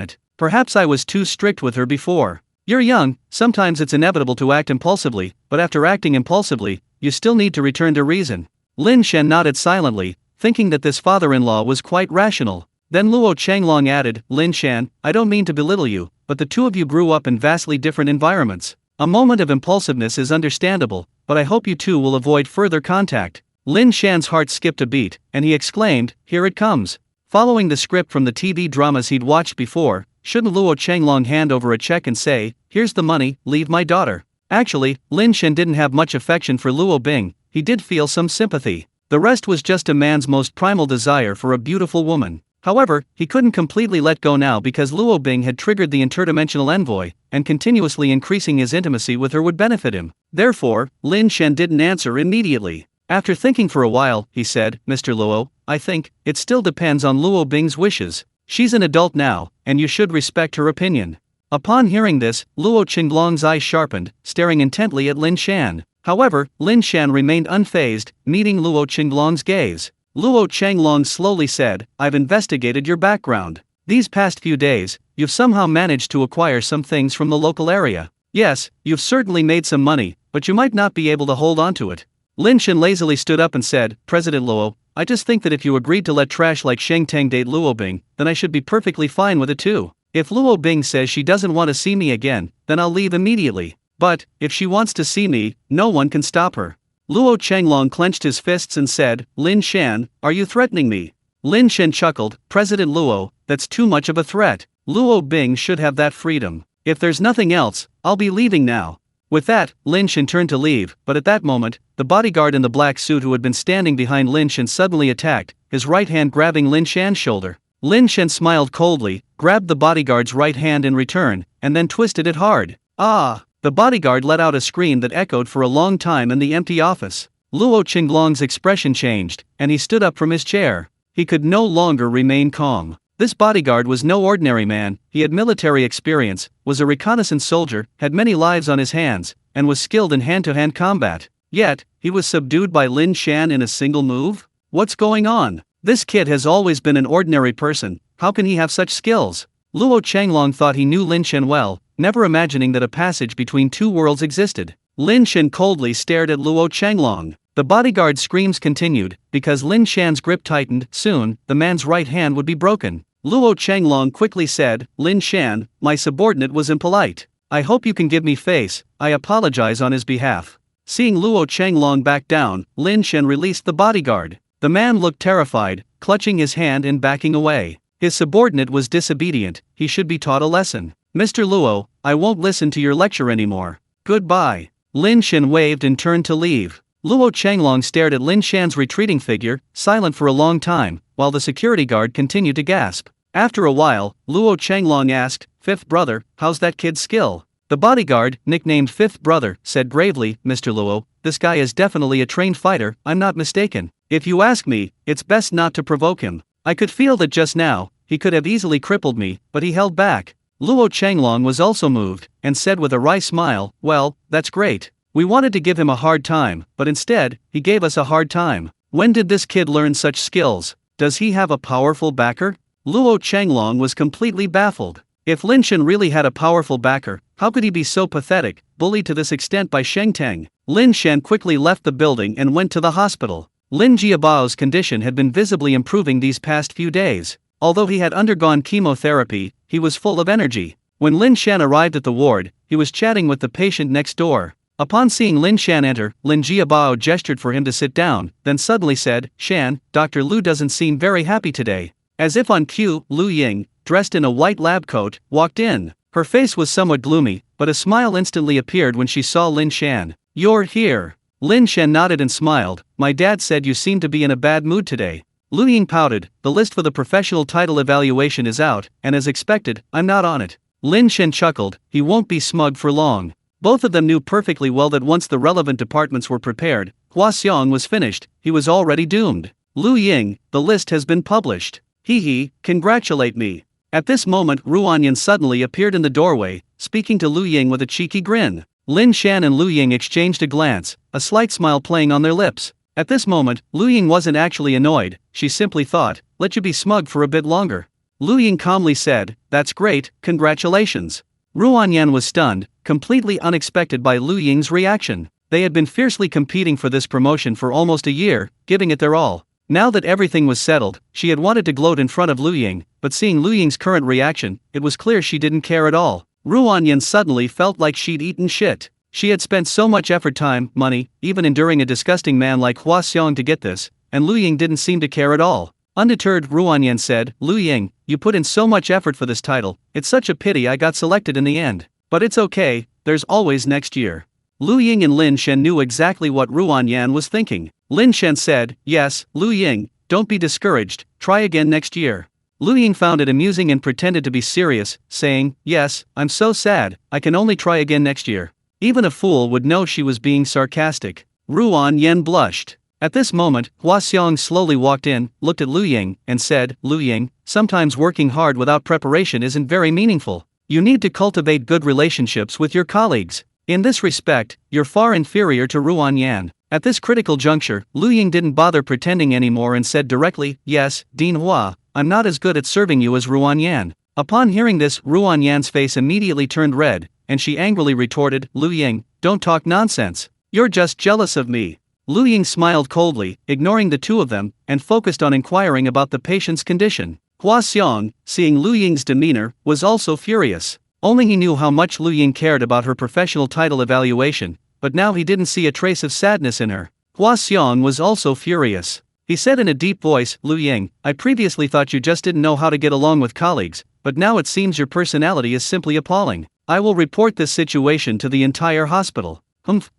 it. Perhaps I was too strict with her before. You're young, sometimes it's inevitable to act impulsively, but after acting impulsively, you still need to return to reason." Lin Shan nodded silently, thinking that this father-in-law was quite rational. Then Luo Changlong added, "Lin Shan, I don't mean to belittle you, but the two of you grew up in vastly different environments. A moment of impulsiveness is understandable, but I hope you two will avoid further contact." Lin Shan's heart skipped a beat, and he exclaimed, "Here it comes." Following the script from the TV dramas he'd watched before, shouldn't Luo Changlong hand over a check and say, "Here's the money, leave my daughter"? Actually, Lin Shan didn't have much affection for Luo Bing, he did feel some sympathy. The rest was just a man's most primal desire for a beautiful woman. However, he couldn't completely let go now because Luo Bing had triggered the interdimensional envoy, and continuously increasing his intimacy with her would benefit him. Therefore, Lin Shan didn't answer immediately. After thinking for a while, he said, "Mr. Luo, I think it still depends on Luo Bing's wishes. She's an adult now, and you should respect her opinion." Upon hearing this, Luo Qinglong's eyes sharpened, staring intently at Lin Shan. However, Lin Shan remained unfazed, meeting Luo Qinglong's gaze. Luo Changlong slowly said, "I've investigated your background. These past few days, you've somehow managed to acquire some things from the local area. Yes, you've certainly made some money, but you might not be able to hold on to it." Lin Shan lazily stood up and said, "President Luo, I just think that if you agreed to let trash like Sheng Teng date Luo Bing, then I should be perfectly fine with it too. If Luo Bing says she doesn't want to see me again, then I'll leave immediately. But, if she wants to see me, no one can stop her." Luo Changlong clenched his fists and said, "Lin Shan, are you threatening me?" Lin Shan chuckled, "President Luo, that's too much of a threat. Luo Bing should have that freedom. If there's nothing else, I'll be leaving now." With that, Lin Shan turned to leave, but at that moment, the bodyguard in the black suit who had been standing behind Lin Shan suddenly attacked, his right hand grabbing Lin Shan's shoulder. Lin Shan smiled coldly, grabbed the bodyguard's right hand in return, and then twisted it hard. "Ah!" The bodyguard let out a scream that echoed for a long time in the empty office. Luo Qinglong's expression changed, and he stood up from his chair. He could no longer remain calm. This bodyguard was no ordinary man, he had military experience, was a reconnaissance soldier, had many lives on his hands, and was skilled in hand-to-hand combat. Yet, he was subdued by Lin Shan in a single move? What's going on? This kid has always been an ordinary person, how can he have such skills? Luo Changlong thought he knew Lin Shan well, never imagining that a passage between two worlds existed. Lin Shan coldly stared at Luo Changlong. The bodyguard's screams continued, because Lin Shan's grip tightened. Soon, the man's right hand would be broken. Luo Changlong quickly said, "Lin Shan, my subordinate was impolite. I hope you can give me face, I apologize on his behalf." Seeing Luo Changlong back down, Lin Shan released the bodyguard. The man looked terrified, clutching his hand and backing away. His subordinate was disobedient, he should be taught a lesson. "Mr. Luo, I won't listen to your lecture anymore. Goodbye." Lin Shan waved and turned to leave. Luo Changlong stared at Lin Shan's retreating figure, silent for a long time, while the security guard continued to gasp. After a while, Luo Changlong asked, "Fifth brother, how's that kid's skill?" The bodyguard, nicknamed Fifth Brother, said gravely, "Mr. Luo, this guy is definitely a trained fighter, I'm not mistaken. If you ask me, it's best not to provoke him. I could feel that just now, he could have easily crippled me, but he held back." Luo Changlong was also moved, and said with a wry smile, "Well, that's great. We wanted to give him a hard time, but instead, he gave us a hard time. When did this kid learn such skills? Does he have a powerful backer?" Luo Changlong was completely baffled. If Lin Shan really had a powerful backer, how could he be so pathetic, bullied to this extent by Sheng Teng? Lin Shan quickly left the building and went to the hospital. Lin Jiabao's condition had been visibly improving these past few days. Although he had undergone chemotherapy, he was full of energy. When Lin Shan arrived at the ward, he was chatting with the patient next door. Upon seeing Lin Shan enter, Lin Jiabao gestured for him to sit down, then suddenly said, "Shan, Dr. Lu doesn't seem very happy today." As if on cue, Lu Ying, dressed in a white lab coat, walked in. Her face was somewhat gloomy, but a smile instantly appeared when she saw Lin Shan. "You're here." Lin Shan nodded and smiled. "My dad said you seem to be in a bad mood today." Lu Ying pouted, "The list for the professional title evaluation is out, and as expected, I'm not on it." Lin Shan chuckled, he won't be smug for long. Both of them knew perfectly well that once the relevant departments were prepared, Hua Xiong was finished, he was already doomed. Lu Ying, the list has been published. Hee hee, congratulate me. At this moment Ruanyan suddenly appeared in the doorway, speaking to Lu Ying with a cheeky grin. Lin Shan and Lu Ying exchanged a glance, a slight smile playing on their lips. At this moment, Lu Ying wasn't actually annoyed, she simply thought, let you be smug for a bit longer. Lu Ying calmly said, that's great, congratulations. Ruanyan was stunned, completely unexpected by Lu Ying's reaction. They had been fiercely competing for this promotion for almost a year, giving it their all. Now that everything was settled, she had wanted to gloat in front of Lu Ying, but seeing Lu Ying's current reaction, it was clear she didn't care at all. Ruanyan suddenly felt like she'd eaten shit. She had spent so much effort, time, money, even enduring a disgusting man like Hua Xiong to get this, and Lu Ying didn't seem to care at all. Undeterred, Ruanyan said, Lu Ying, you put in so much effort for this title, it's such a pity I got selected in the end. But it's okay, there's always next year. Lu Ying and Lin Shan knew exactly what Ruanyan was thinking. Lin Shan said, yes, Lu Ying, don't be discouraged, try again next year. Lu Ying found it amusing and pretended to be serious, saying, yes, I'm so sad, I can only try again next year. Even a fool would know she was being sarcastic. Ruanyan blushed. At this moment, Hua Xiong slowly walked in, looked at Lu Ying, and said, Lu Ying, sometimes working hard without preparation isn't very meaningful. You need to cultivate good relationships with your colleagues. In this respect, you're far inferior to Ruanyan. At this critical juncture, Lu Ying didn't bother pretending anymore and said directly, yes, Dean Hua, I'm not as good at serving you as Ruanyan. Upon hearing this, Ruanyan's face immediately turned red, and she angrily retorted, Lu Ying, don't talk nonsense. You're just jealous of me. Lu Ying smiled coldly, ignoring the two of them, and focused on inquiring about the patient's condition. Hua Xiong, seeing Lu Ying's demeanor, was also furious. Only he knew how much Lu Ying cared about her professional title evaluation, but now he didn't see a trace of sadness in her. Hua Xiong was also furious. He said in a deep voice, Lu Ying, I previously thought you just didn't know how to get along with colleagues, but now it seems your personality is simply appalling. I will report this situation to the entire hospital.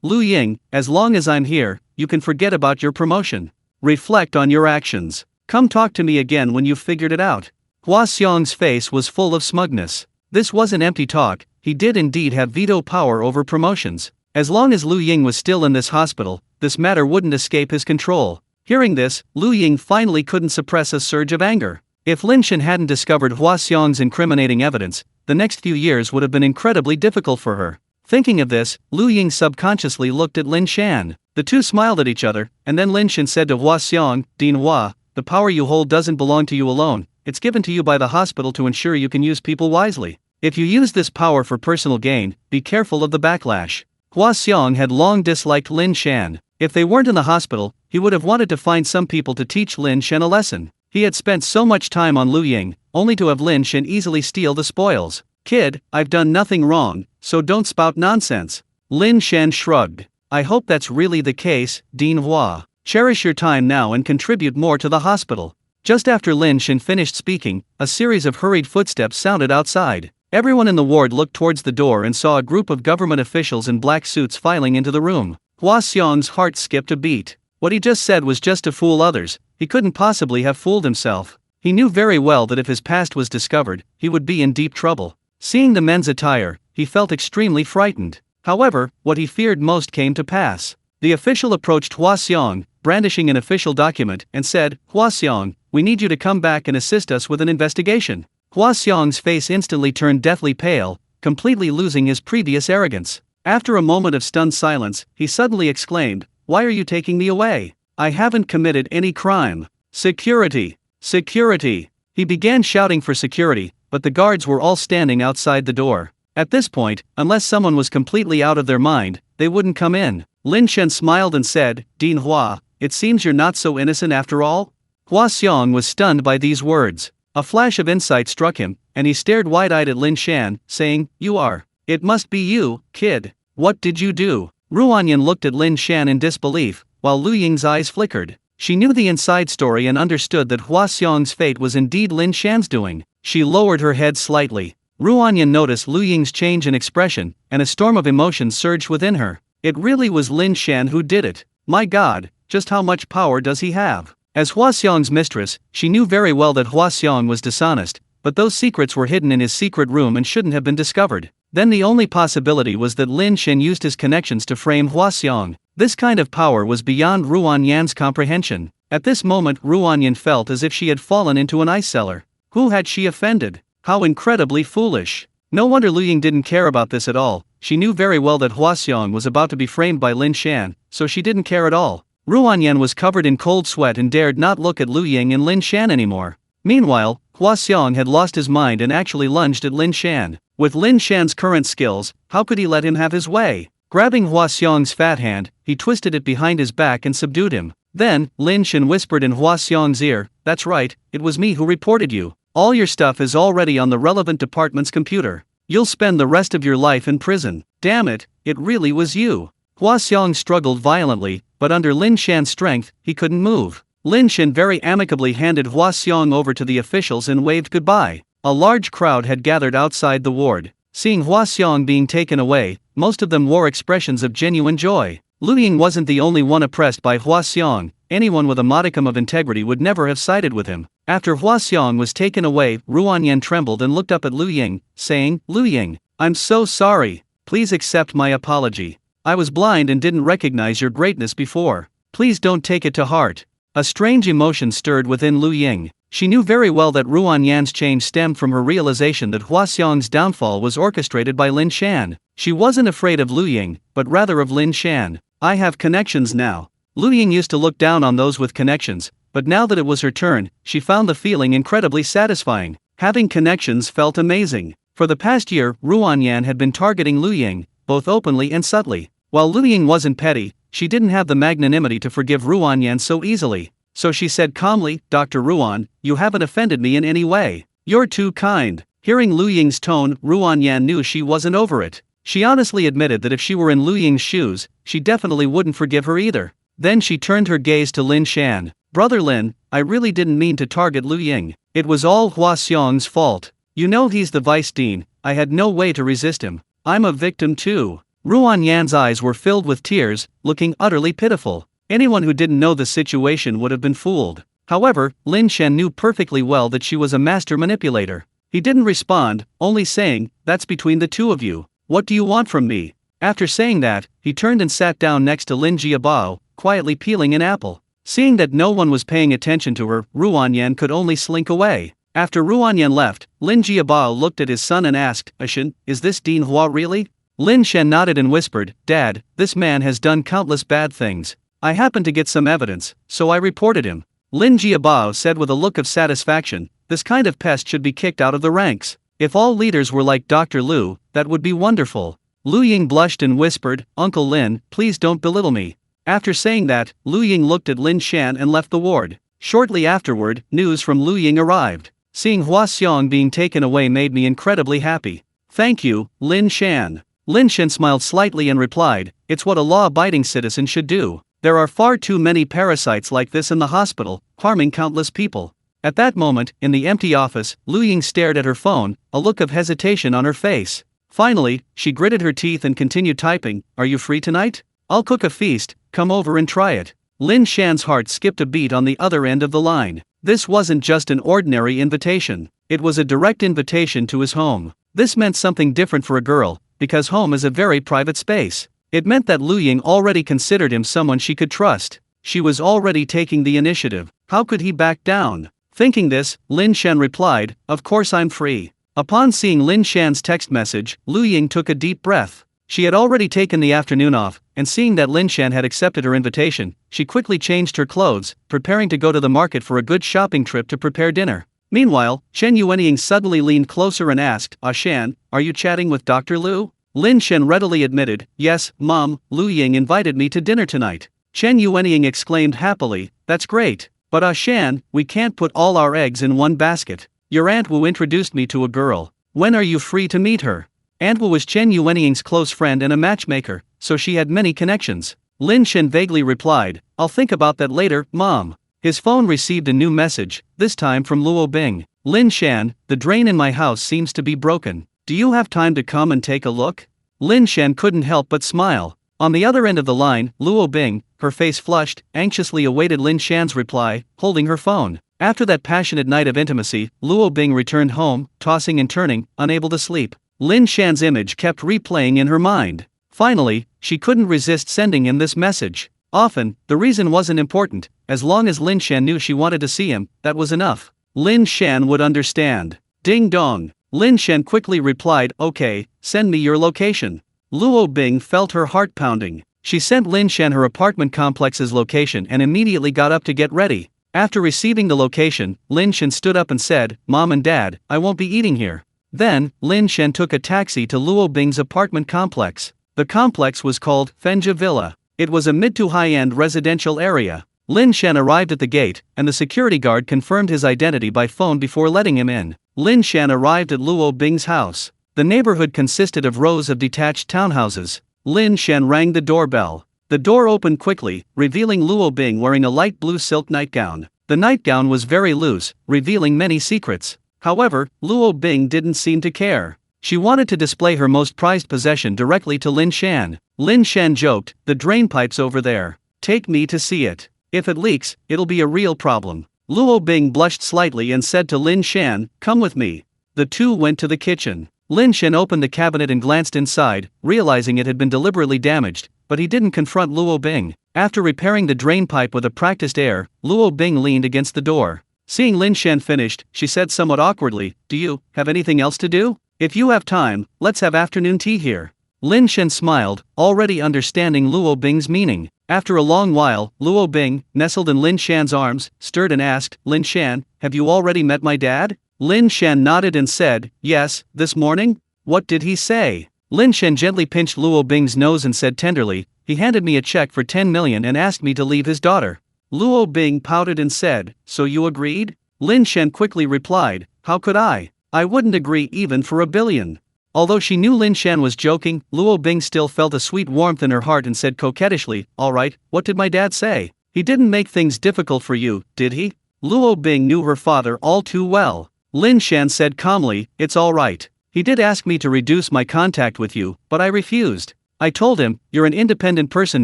Lu Ying, as long as I'm here, you can forget about your promotion. Reflect on your actions. Come talk to me again when you've figured it out. Hua Xiong's face was full of smugness. This wasn't empty talk, he did indeed have veto power over promotions. As long as Lu Ying was still in this hospital, this matter wouldn't escape his control. Hearing this, Lu Ying finally couldn't suppress a surge of anger. If Lin Shan hadn't discovered Hua Xiong's incriminating evidence, the next few years would have been incredibly difficult for her. Thinking of this, Lu Ying subconsciously looked at Lin Shan. The two smiled at each other, and then Lin Shan said to Hua Xiong, Dean Hua, the power you hold doesn't belong to you alone, it's given to you by the hospital to ensure you can use people wisely. If you use this power for personal gain, be careful of the backlash. Hua Xiong had long disliked Lin Shan. If they weren't in the hospital, he would have wanted to find some people to teach Lin Shan a lesson. He had spent so much time on Lu Ying, only to have Lin Shan easily steal the spoils. Kid, I've done nothing wrong, so don't spout nonsense. Lin Shan shrugged. I hope that's really the case, Dean Hua. Cherish your time now and contribute more to the hospital. Just after Lin Shan finished speaking, a series of hurried footsteps sounded outside. Everyone in the ward looked towards the door and saw a group of government officials in black suits filing into the room. Hua Xiong's heart skipped a beat. What he just said was just to fool others, he couldn't possibly have fooled himself. He knew very well that if his past was discovered, he would be in deep trouble. Seeing the men's attire, he felt extremely frightened. However, what he feared most came to pass. The official approached Hua Xiong, brandishing an official document, and said, Hua Xiong, we need you to come back and assist us with an investigation. Hua Xiong's face instantly turned deathly pale, completely losing his previous arrogance. After a moment of stunned silence, he suddenly exclaimed, Why are you taking me away? I haven't committed any crime. Security! Security! He began shouting for security, but the guards were all standing outside the door. At this point, unless someone was completely out of their mind, they wouldn't come in. Lin Shan smiled and said, Dean Hua, it seems you're not so innocent after all? Hua Xiong was stunned by these words. A flash of insight struck him, and he stared wide-eyed at Lin Shan, saying, You are. It must be you, kid. What did you do? Ruanyan looked at Lin Shan in disbelief, while Lu Ying's eyes flickered. She knew the inside story and understood that Hua Xiong's fate was indeed Lin Shan's doing. She lowered her head slightly. Ruanyan noticed Lu Ying's change in expression, and a storm of emotion surged within her. It really was Lin Shan who did it. My God, just how much power does he have? As Hua Xiong's mistress, she knew very well that Hua Xiong was dishonest, but those secrets were hidden in his secret room and shouldn't have been discovered. Then the only possibility was that Lin Shan used his connections to frame Hua Xiong. This kind of power was beyond Ruanyan's comprehension. At this moment Ruanyan felt as if she had fallen into an ice cellar. Who had she offended? How incredibly foolish. No wonder Lu Ying didn't care about this at all. She knew very well that Hua Xiong was about to be framed by Lin Shan, so she didn't care at all. Ruanyan was covered in cold sweat and dared not look at Lu Ying and Lin Shan anymore. Meanwhile, Hua Xiong had lost his mind and actually lunged at Lin Shan. With Lin Shan's current skills, how could he let him have his way? Grabbing Hua Xiong's fat hand, he twisted it behind his back and subdued him. Then, Lin Shan whispered in Hua Xiong's ear, "That's right, it was me who reported you. All your stuff is already on the relevant department's computer. You'll spend the rest of your life in prison. Damn it, it really was you." Hua Xiong struggled violently, but under Lin Shan's strength, he couldn't move. Lin Shan very amicably handed Hua Xiong over to the officials and waved goodbye. A large crowd had gathered outside the ward. Seeing Hua Xiong being taken away, most of them wore expressions of genuine joy. Lu Ying wasn't the only one oppressed by Hua Xiong. Anyone with a modicum of integrity would never have sided with him. After Hua Xiong was taken away, Ruanyan trembled and looked up at Lu Ying, saying, "Lu Ying, I'm so sorry. Please accept my apology. I was blind and didn't recognize your greatness before. Please don't take it to heart." A strange emotion stirred within Lu Ying. She knew very well that Ruanyan's change stemmed from her realization that Hua Xiong's downfall was orchestrated by Lin Shan. She wasn't afraid of Lu Ying, but rather of Lin Shan. "I have connections now." Lu Ying used to look down on those with connections, but now that it was her turn, she found the feeling incredibly satisfying. Having connections felt amazing. For the past year, Ruanyan had been targeting Lu Ying, both openly and subtly. While Lu Ying wasn't petty, she didn't have the magnanimity to forgive Ruanyan so easily. So she said calmly, "Dr. Ruan, you haven't offended me in any way. You're too kind." Hearing Lu Ying's tone, Ruanyan knew she wasn't over it. She honestly admitted that if she were in Lu Ying's shoes, she definitely wouldn't forgive her either. Then she turned her gaze to Lin Shan. "Brother Lin, I really didn't mean to target Lu Ying. It was all Hua Xiong's fault. You know he's the vice dean, I had no way to resist him. I'm a victim too." Ruanyan's eyes were filled with tears, looking utterly pitiful. Anyone who didn't know the situation would have been fooled. However, Lin Shan knew perfectly well that she was a master manipulator. He didn't respond, only saying, "That's between the two of you. What do you want from me?" After saying that, he turned and sat down next to Lin Jiabao, quietly peeling an apple. Seeing that no one was paying attention to her, Ruanyan could only slink away. After Ruanyan left, Lin Jiabao looked at his son and asked, "Ashin, is this Dean Hua really?" Lin Shan nodded and whispered, "Dad, this man has done countless bad things. I happened to get some evidence, so I reported him." Lin Jiabao said with a look of satisfaction, "This kind of pest should be kicked out of the ranks. If all leaders were like Dr. Lu, that would be wonderful." Lu Ying blushed and whispered, "Uncle Lin, please don't belittle me." After saying that, Lu Ying looked at Lin Shan and left the ward. Shortly afterward, news from Lu Ying arrived. Seeing Hua Xiong being taken away made me incredibly happy. "Thank you, Lin Shan." Lin Shan smiled slightly and replied, "It's what a law-abiding citizen should do. There are far too many parasites like this in the hospital, harming countless people." At that moment, in the empty office, Lu Ying stared at her phone, a look of hesitation on her face. Finally, she gritted her teeth and continued typing, "Are you free tonight? I'll cook a feast, come over and try it." Lin Shan's heart skipped a beat on the other end of the line. This wasn't just an ordinary invitation. It was a direct invitation to his home. This meant something different for a girl, because home is a very private space. It meant that Lu Ying already considered him someone she could trust. She was already taking the initiative. How could he back down? Thinking this, Lin Shan replied, "Of course I'm free." Upon seeing Lin Shan's text message, Lu Ying took a deep breath. She had already taken the afternoon off, and seeing that Lin Shan had accepted her invitation, she quickly changed her clothes, preparing to go to the market for a good shopping trip to prepare dinner. Meanwhile, Chen Yuanying suddenly leaned closer and asked, "Ah Shan, are you chatting with Dr. Lu?" Lin Shan readily admitted, "Yes, Mom, Lu Ying invited me to dinner tonight." Chen Yuanying exclaimed happily, "That's great. But Ah Shan, we can't put all our eggs in one basket. Your Aunt Wu introduced me to a girl. When are you free to meet her?" Aunt Wu was Chen Yuanying's close friend and a matchmaker, so she had many connections. Lin Shan vaguely replied, "I'll think about that later, Mom." His phone received a new message, this time from Luo Bing. "Lin Shan, the drain in my house seems to be broken. Do you have time to come and take a look?" Lin Shan couldn't help but smile. On the other end of the line, Luo Bing, her face flushed, anxiously awaited Lin Shan's reply, holding her phone. After that passionate night of intimacy, Luo Bing returned home, tossing and turning, unable to sleep. Lin Shan's image kept replaying in her mind. Finally, she couldn't resist sending him this message. Often, the reason wasn't important, as long as Lin Shan knew she wanted to see him, that was enough. Lin Shan would understand. Ding dong. Lin Shan quickly replied, okay, send me your location. Luo Bing felt her heart pounding. She sent Lin Shan her apartment complex's location and immediately got up to get ready. After receiving the location, Lin Shan stood up and said, Mom and Dad, I won't be eating here. Then, Lin Shan took a taxi to Luo Bing's apartment complex. The complex was called Fenja Villa. It was a mid to high-end residential area. Lin Shan arrived at the gate, and the security guard confirmed his identity by phone before letting him in. Lin Shan arrived at Luo Bing's house. The neighborhood consisted of rows of detached townhouses. Lin Shan rang the doorbell. The door opened quickly, revealing Luo Bing wearing a light blue silk nightgown. The nightgown was very loose, revealing many secrets. However, Luo Bing didn't seem to care. She wanted to display her most prized possession directly to Lin Shan. Lin Shan joked, the drainpipe's over there. Take me to see it. If it leaks, it'll be a real problem. Luo Bing blushed slightly and said to Lin Shan, come with me. The two went to the kitchen. Lin Shan opened the cabinet and glanced inside, realizing it had been deliberately damaged, but he didn't confront Luo Bing. After repairing the drainpipe with a practiced air, Luo Bing leaned against the door. Seeing Lin Shan finished, she said somewhat awkwardly, do you have anything else to do? If you have time, let's have afternoon tea here. Lin Shan smiled, already understanding Luo Bing's meaning. After a long while, Luo Bing, nestled in Lin Shan's arms, stirred and asked, Lin Shan, have you already met my dad? Lin Shan nodded and said, yes, this morning? What did he say? Lin Shan gently pinched Luo Bing's nose and said tenderly, he handed me a check for 10 million and asked me to leave his daughter. Luo Bing pouted and said, so you agreed? Lin Shan quickly replied, how could I? I wouldn't agree even for $1 billion. Although she knew Lin Shan was joking, Luo Bing still felt a sweet warmth in her heart and said coquettishly, alright, what did my dad say? He didn't make things difficult for you, did he? Luo Bing knew her father all too well. Lin Shan said calmly, it's alright. He did ask me to reduce my contact with you, but I refused. I told him, you're an independent person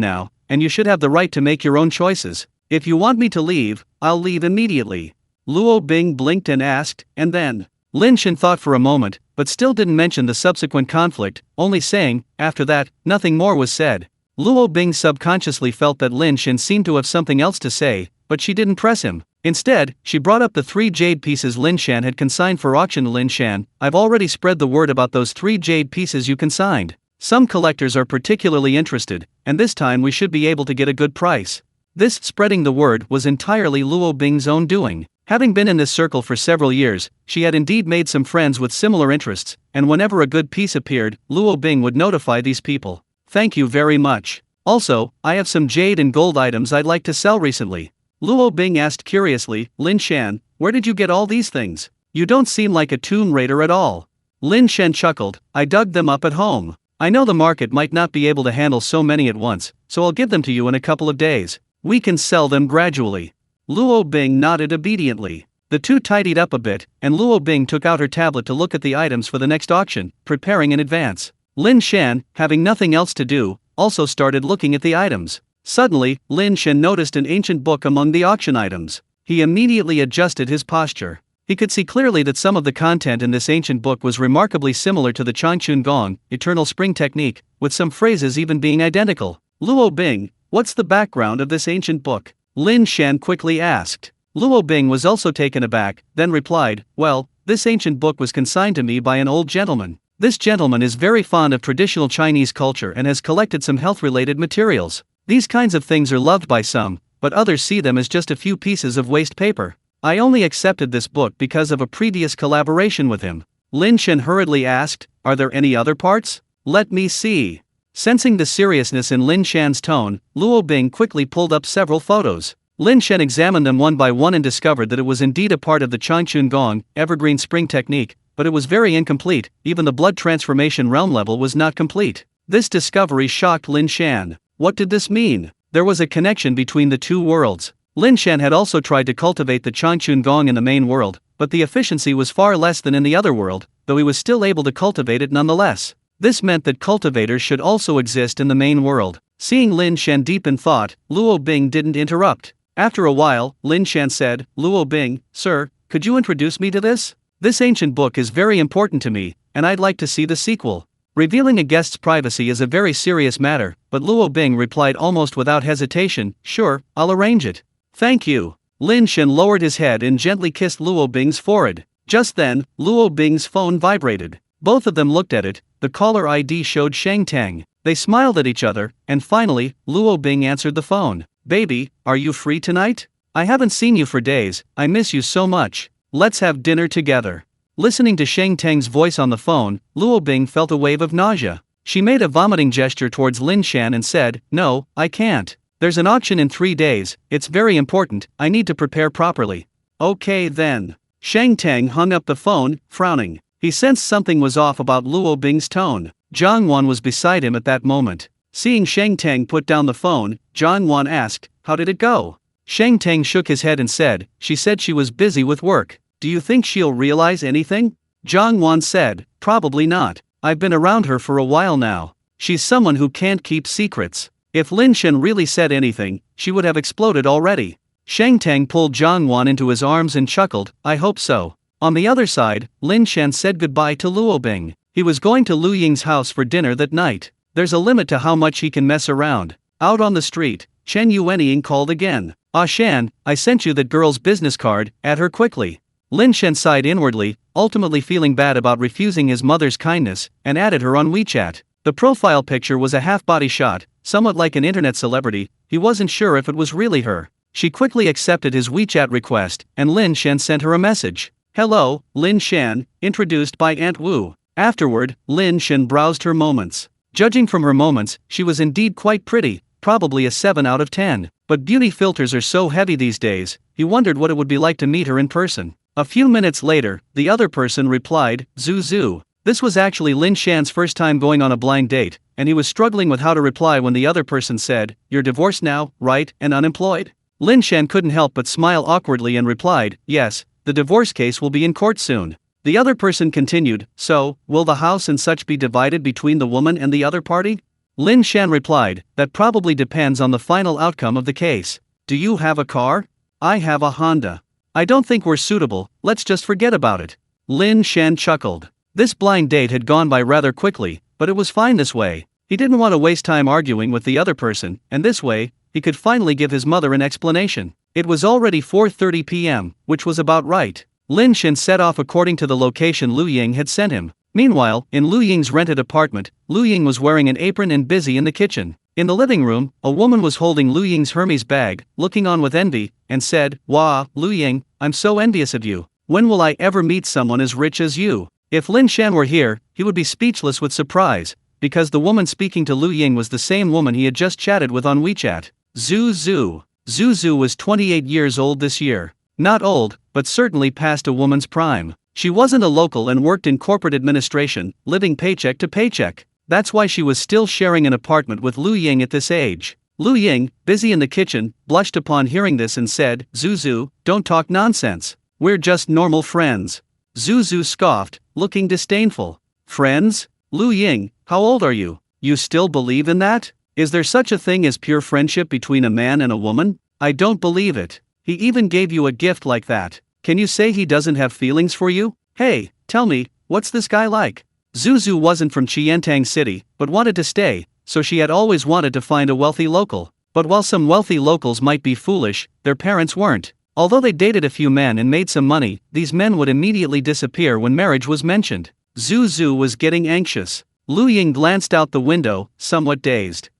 now, and you should have the right to make your own choices. If you want me to leave, I'll leave immediately. Luo Bing blinked and asked, and then? Lin Shan thought for a moment, but still didn't mention the subsequent conflict, only saying, after that, nothing more was said. Luo Bing subconsciously felt that Lin Shan seemed to have something else to say, but she didn't press him. Instead, she brought up the 3 jade pieces Lin Shan had consigned for auction. Lin Shan, I've already spread the word about those 3 jade pieces you consigned. Some collectors are particularly interested, and this time we should be able to get a good price. This spreading the word was entirely Luo Bing's own doing. Having been in this circle for several years, she had indeed made some friends with similar interests, and whenever a good piece appeared, Luo Bing would notify these people. Thank you very much. Also, I have some jade and gold items I'd like to sell recently. Luo Bing asked curiously, Lin Shan, where did you get all these things? You don't seem like a tomb raider at all. Lin Shan chuckled, I dug them up at home. I know the market might not be able to handle so many at once, so I'll give them to you in a couple of days. We can sell them gradually. Luo Bing nodded obediently. The two tidied up a bit, and Luo Bing took out her tablet to look at the items for the next auction, preparing in advance. Lin Shan, having nothing else to do, also started looking at the items. Suddenly, Lin Shan noticed an ancient book among the auction items. He immediately adjusted his posture. He could see clearly that some of the content in this ancient book was remarkably similar to the Changchun Gong, Eternal Spring technique, with some phrases even being identical. Luo Bing, what's the background of this ancient book? Lin Shan quickly asked. Luo Bing was also taken aback, then replied, well, this ancient book was consigned to me by an old gentleman. This gentleman is very fond of traditional Chinese culture and has collected some health-related materials. These kinds of things are loved by some, but others see them as just a few pieces of waste paper. I only accepted this book because of a previous collaboration with him. Lin Shan hurriedly asked, are there any other parts? Let me see. Sensing the seriousness in Lin Shan's tone, Luo Bing quickly pulled up several photos. Lin Shan examined them one by one and discovered that it was indeed a part of the Changchun Gong, Evergreen Spring technique, but it was very incomplete. Even the blood transformation realm level was not complete. This discovery shocked Lin Shan. What did this mean? There was a connection between the two worlds. Lin Shan had also tried to cultivate the Changchun Gong in the main world, but the efficiency was far less than in the other world, though he was still able to cultivate it nonetheless. This meant that cultivators should also exist in the main world. Seeing Lin Shan deep in thought, Luo Bing didn't interrupt. After a while, Lin Shan said, Luo Bing, sir, could you introduce me to this? This ancient book is very important to me, and I'd like to see the sequel. Revealing a guest's privacy is a very serious matter, but Luo Bing replied almost without hesitation, "Sure, I'll arrange it." "Thank you." Lin Shan lowered his head and gently kissed Luo Bing's forehead. Just then, Luo Bing's phone vibrated. Both of them looked at it. The caller ID showed Sheng Tang. They smiled at each other, and finally, Luo Bing answered the phone. "Baby, are you free tonight? I haven't seen you for days, I miss you so much. Let's have dinner together." Listening to Sheng Tang's voice on the phone, Luo Bing felt a wave of nausea. She made a vomiting gesture towards Lin Shan and said, "No, I can't. There's an auction in 3 days, it's very important, I need to prepare properly." "Okay then." Sheng Tang hung up the phone, frowning. He sensed something was off about Luo Bing's tone. Zhang Wan was beside him at that moment. Seeing Sheng Tang put down the phone, Zhang Wan asked, "How did it go?" Sheng Tang shook his head and said, "She said she was busy with work. Do you think she'll realize anything?" Zhang Wan said, "Probably not. I've been around her for a while now. She's someone who can't keep secrets. If Lin Shan really said anything, she would have exploded already." Sheng Tang pulled Zhang Wan into his arms and chuckled, "I hope so." On the other side, Lin Shan said goodbye to Luo Bing. He was going to Lu Ying's house for dinner that night. There's a limit to how much he can mess around. Out on the street, Chen Yuanying called again. "Ah Shan, I sent you that girl's business card, add her quickly." Lin Shan sighed inwardly, ultimately feeling bad about refusing his mother's kindness, and added her on WeChat. The profile picture was a half-body shot, somewhat like an internet celebrity. He wasn't sure if it was really her. She quickly accepted his WeChat request, and Lin Shan sent her a message. "Hello, Lin Shan, introduced by Aunt Wu." Afterward, Lin Shan browsed her moments. Judging from her moments, she was indeed quite pretty, probably a 7 out of 10. But beauty filters are so heavy these days, he wondered what it would be like to meet her in person. A few minutes later, the other person replied, "Zhu Zhu." This was actually Lin Shan's first time going on a blind date, and he was struggling with how to reply when the other person said, "You're divorced now, right, and unemployed?" Lin Shan couldn't help but smile awkwardly and replied, "Yes, the divorce case will be in court soon." The other person continued, "So, will the house and such be divided between the woman and the other party?" Lin Shan replied, "That probably depends on the final outcome of the case. Do you have a car? I have a Honda. I don't think we're suitable, let's just forget about it." Lin Shan chuckled. This blind date had gone by rather quickly, but it was fine this way. He didn't want to waste time arguing with the other person, and this way, he could finally give his mother an explanation. It was already 4:30 p.m., which was about right. Lin Shan set off according to the location Lu Ying had sent him. Meanwhile, in Lu Ying's rented apartment, Lu Ying was wearing an apron and busy in the kitchen. In the living room, a woman was holding Lu Ying's Hermes bag, looking on with envy, and said, "Wow, Lu Ying, I'm so envious of you. When will I ever meet someone as rich as you?" If Lin Shan were here, he would be speechless with surprise, because the woman speaking to Lu Ying was the same woman he had just chatted with on WeChat. Zhu Zhu. Zhu Zhu was 28 years old this year. Not old, but certainly past a woman's prime. She wasn't a local and worked in corporate administration, living paycheck to paycheck. That's why she was still sharing an apartment with Lu Ying at this age. Lu Ying, busy in the kitchen, blushed upon hearing this and said, "Zhu Zhu, don't talk nonsense. We're just normal friends." Zhu Zhu scoffed, looking disdainful. "Friends? Lu Ying, how old are you? You still believe in that? Is there such a thing as pure friendship between a man and a woman? I don't believe it. He even gave you a gift like that. Can you say he doesn't have feelings for you? Hey, tell me, what's this guy like?" Zhu Zhu wasn't from Qiantang City, but wanted to stay, so she had always wanted to find a wealthy local. But while some wealthy locals might be foolish, their parents weren't. Although they dated a few men and made some money, these men would immediately disappear when marriage was mentioned. Zhu Zhu was getting anxious. Lu Ying glanced out the window, somewhat dazed.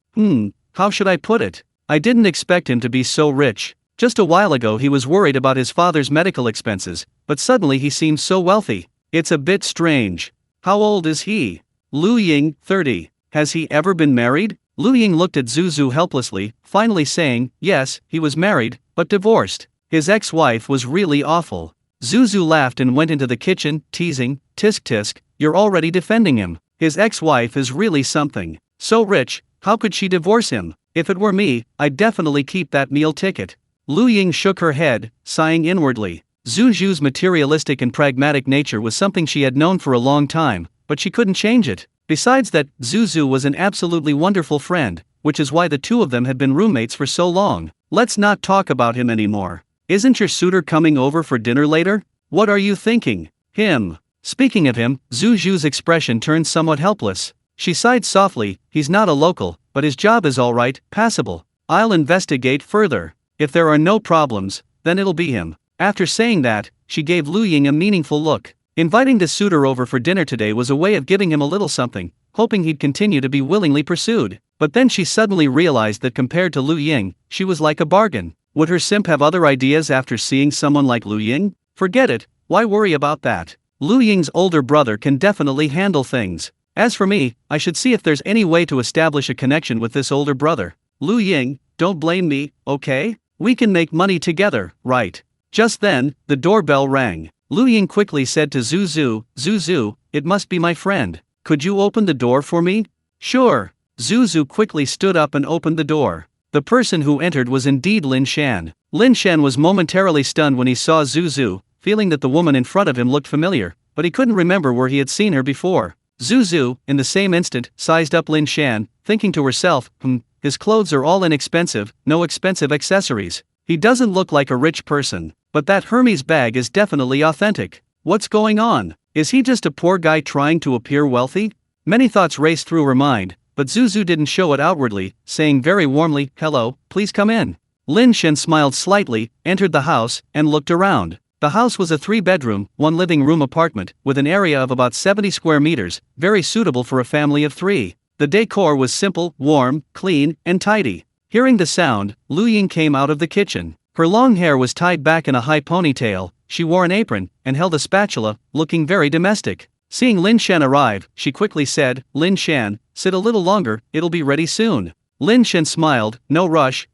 How should I put it? I didn't expect him to be so rich. Just a while ago he was worried about his father's medical expenses, but suddenly he seems so wealthy. It's a bit strange. How old is he? Lu Ying, 30. Has he ever been married? Lu Ying looked at Zhu Zhu helplessly, finally saying, "Yes, he was married, but divorced. His ex-wife was really awful." Zhu Zhu laughed and went into the kitchen, teasing, "Tisk tisk, you're already defending him. His ex-wife is really something. So rich, how could she divorce him? If it were me, I'd definitely keep that meal ticket." Lu Ying shook her head, sighing inwardly. Zhu Zhu's materialistic and pragmatic nature was something she had known for a long time, but she couldn't change it. Besides that, Zhu Zhu was an absolutely wonderful friend, which is why the two of them had been roommates for so long. "Let's not talk about him anymore. Isn't your suitor coming over for dinner later? What are you thinking? Him." Speaking of him, Zhu Zhu's expression turned somewhat helpless. She sighed softly. He's not a local, but his job is alright, passable. I'll investigate further. If there are no problems, then it'll be him. After saying that, she gave Lu Ying a meaningful look. Inviting the suitor over for dinner today was a way of giving him a little something, hoping he'd continue to be willingly pursued. But then she suddenly realized that compared to Lu Ying, she was like a bargain. Would her simp have other ideas after seeing someone like Lu Ying? Forget it, why worry about that? Lu Ying's older brother can definitely handle things. As for me, I should see if there's any way to establish a connection with this older brother. Lu Ying, don't blame me, okay? We can make money together, right? Just then, the doorbell rang. Lu Ying quickly said to Zuzu, Zuzu, it must be my friend. Could you open the door for me? Sure. Zuzu quickly stood up and opened the door. The person who entered was indeed Lin Shan. Lin Shan was momentarily stunned when he saw Zuzu, feeling that the woman in front of him looked familiar, but he couldn't remember where he had seen her before. Zuzu, in the same instant, sized up Lin Shan, thinking to herself, his clothes are all inexpensive, no expensive accessories. He doesn't look like a rich person, but that Hermes bag is definitely authentic. What's going on? Is he just a poor guy trying to appear wealthy? Many thoughts raced through her mind, but Zuzu didn't show it outwardly, saying very warmly, hello, please come in. Lin Shan smiled slightly, entered the house, and looked around. The house was a 3-bedroom, 1 living room apartment, with an area of about 70 square meters, very suitable for a family of 3. The decor was simple, warm, clean, and tidy. Hearing the sound, Lu Ying came out of the kitchen. Her long hair was tied back in a high ponytail, she wore an apron, and held a spatula, looking very domestic. Seeing Lin Shan arrive, she quickly said, Lin Shan, sit a little longer, it'll be ready soon. Lin Shan smiled, no rush,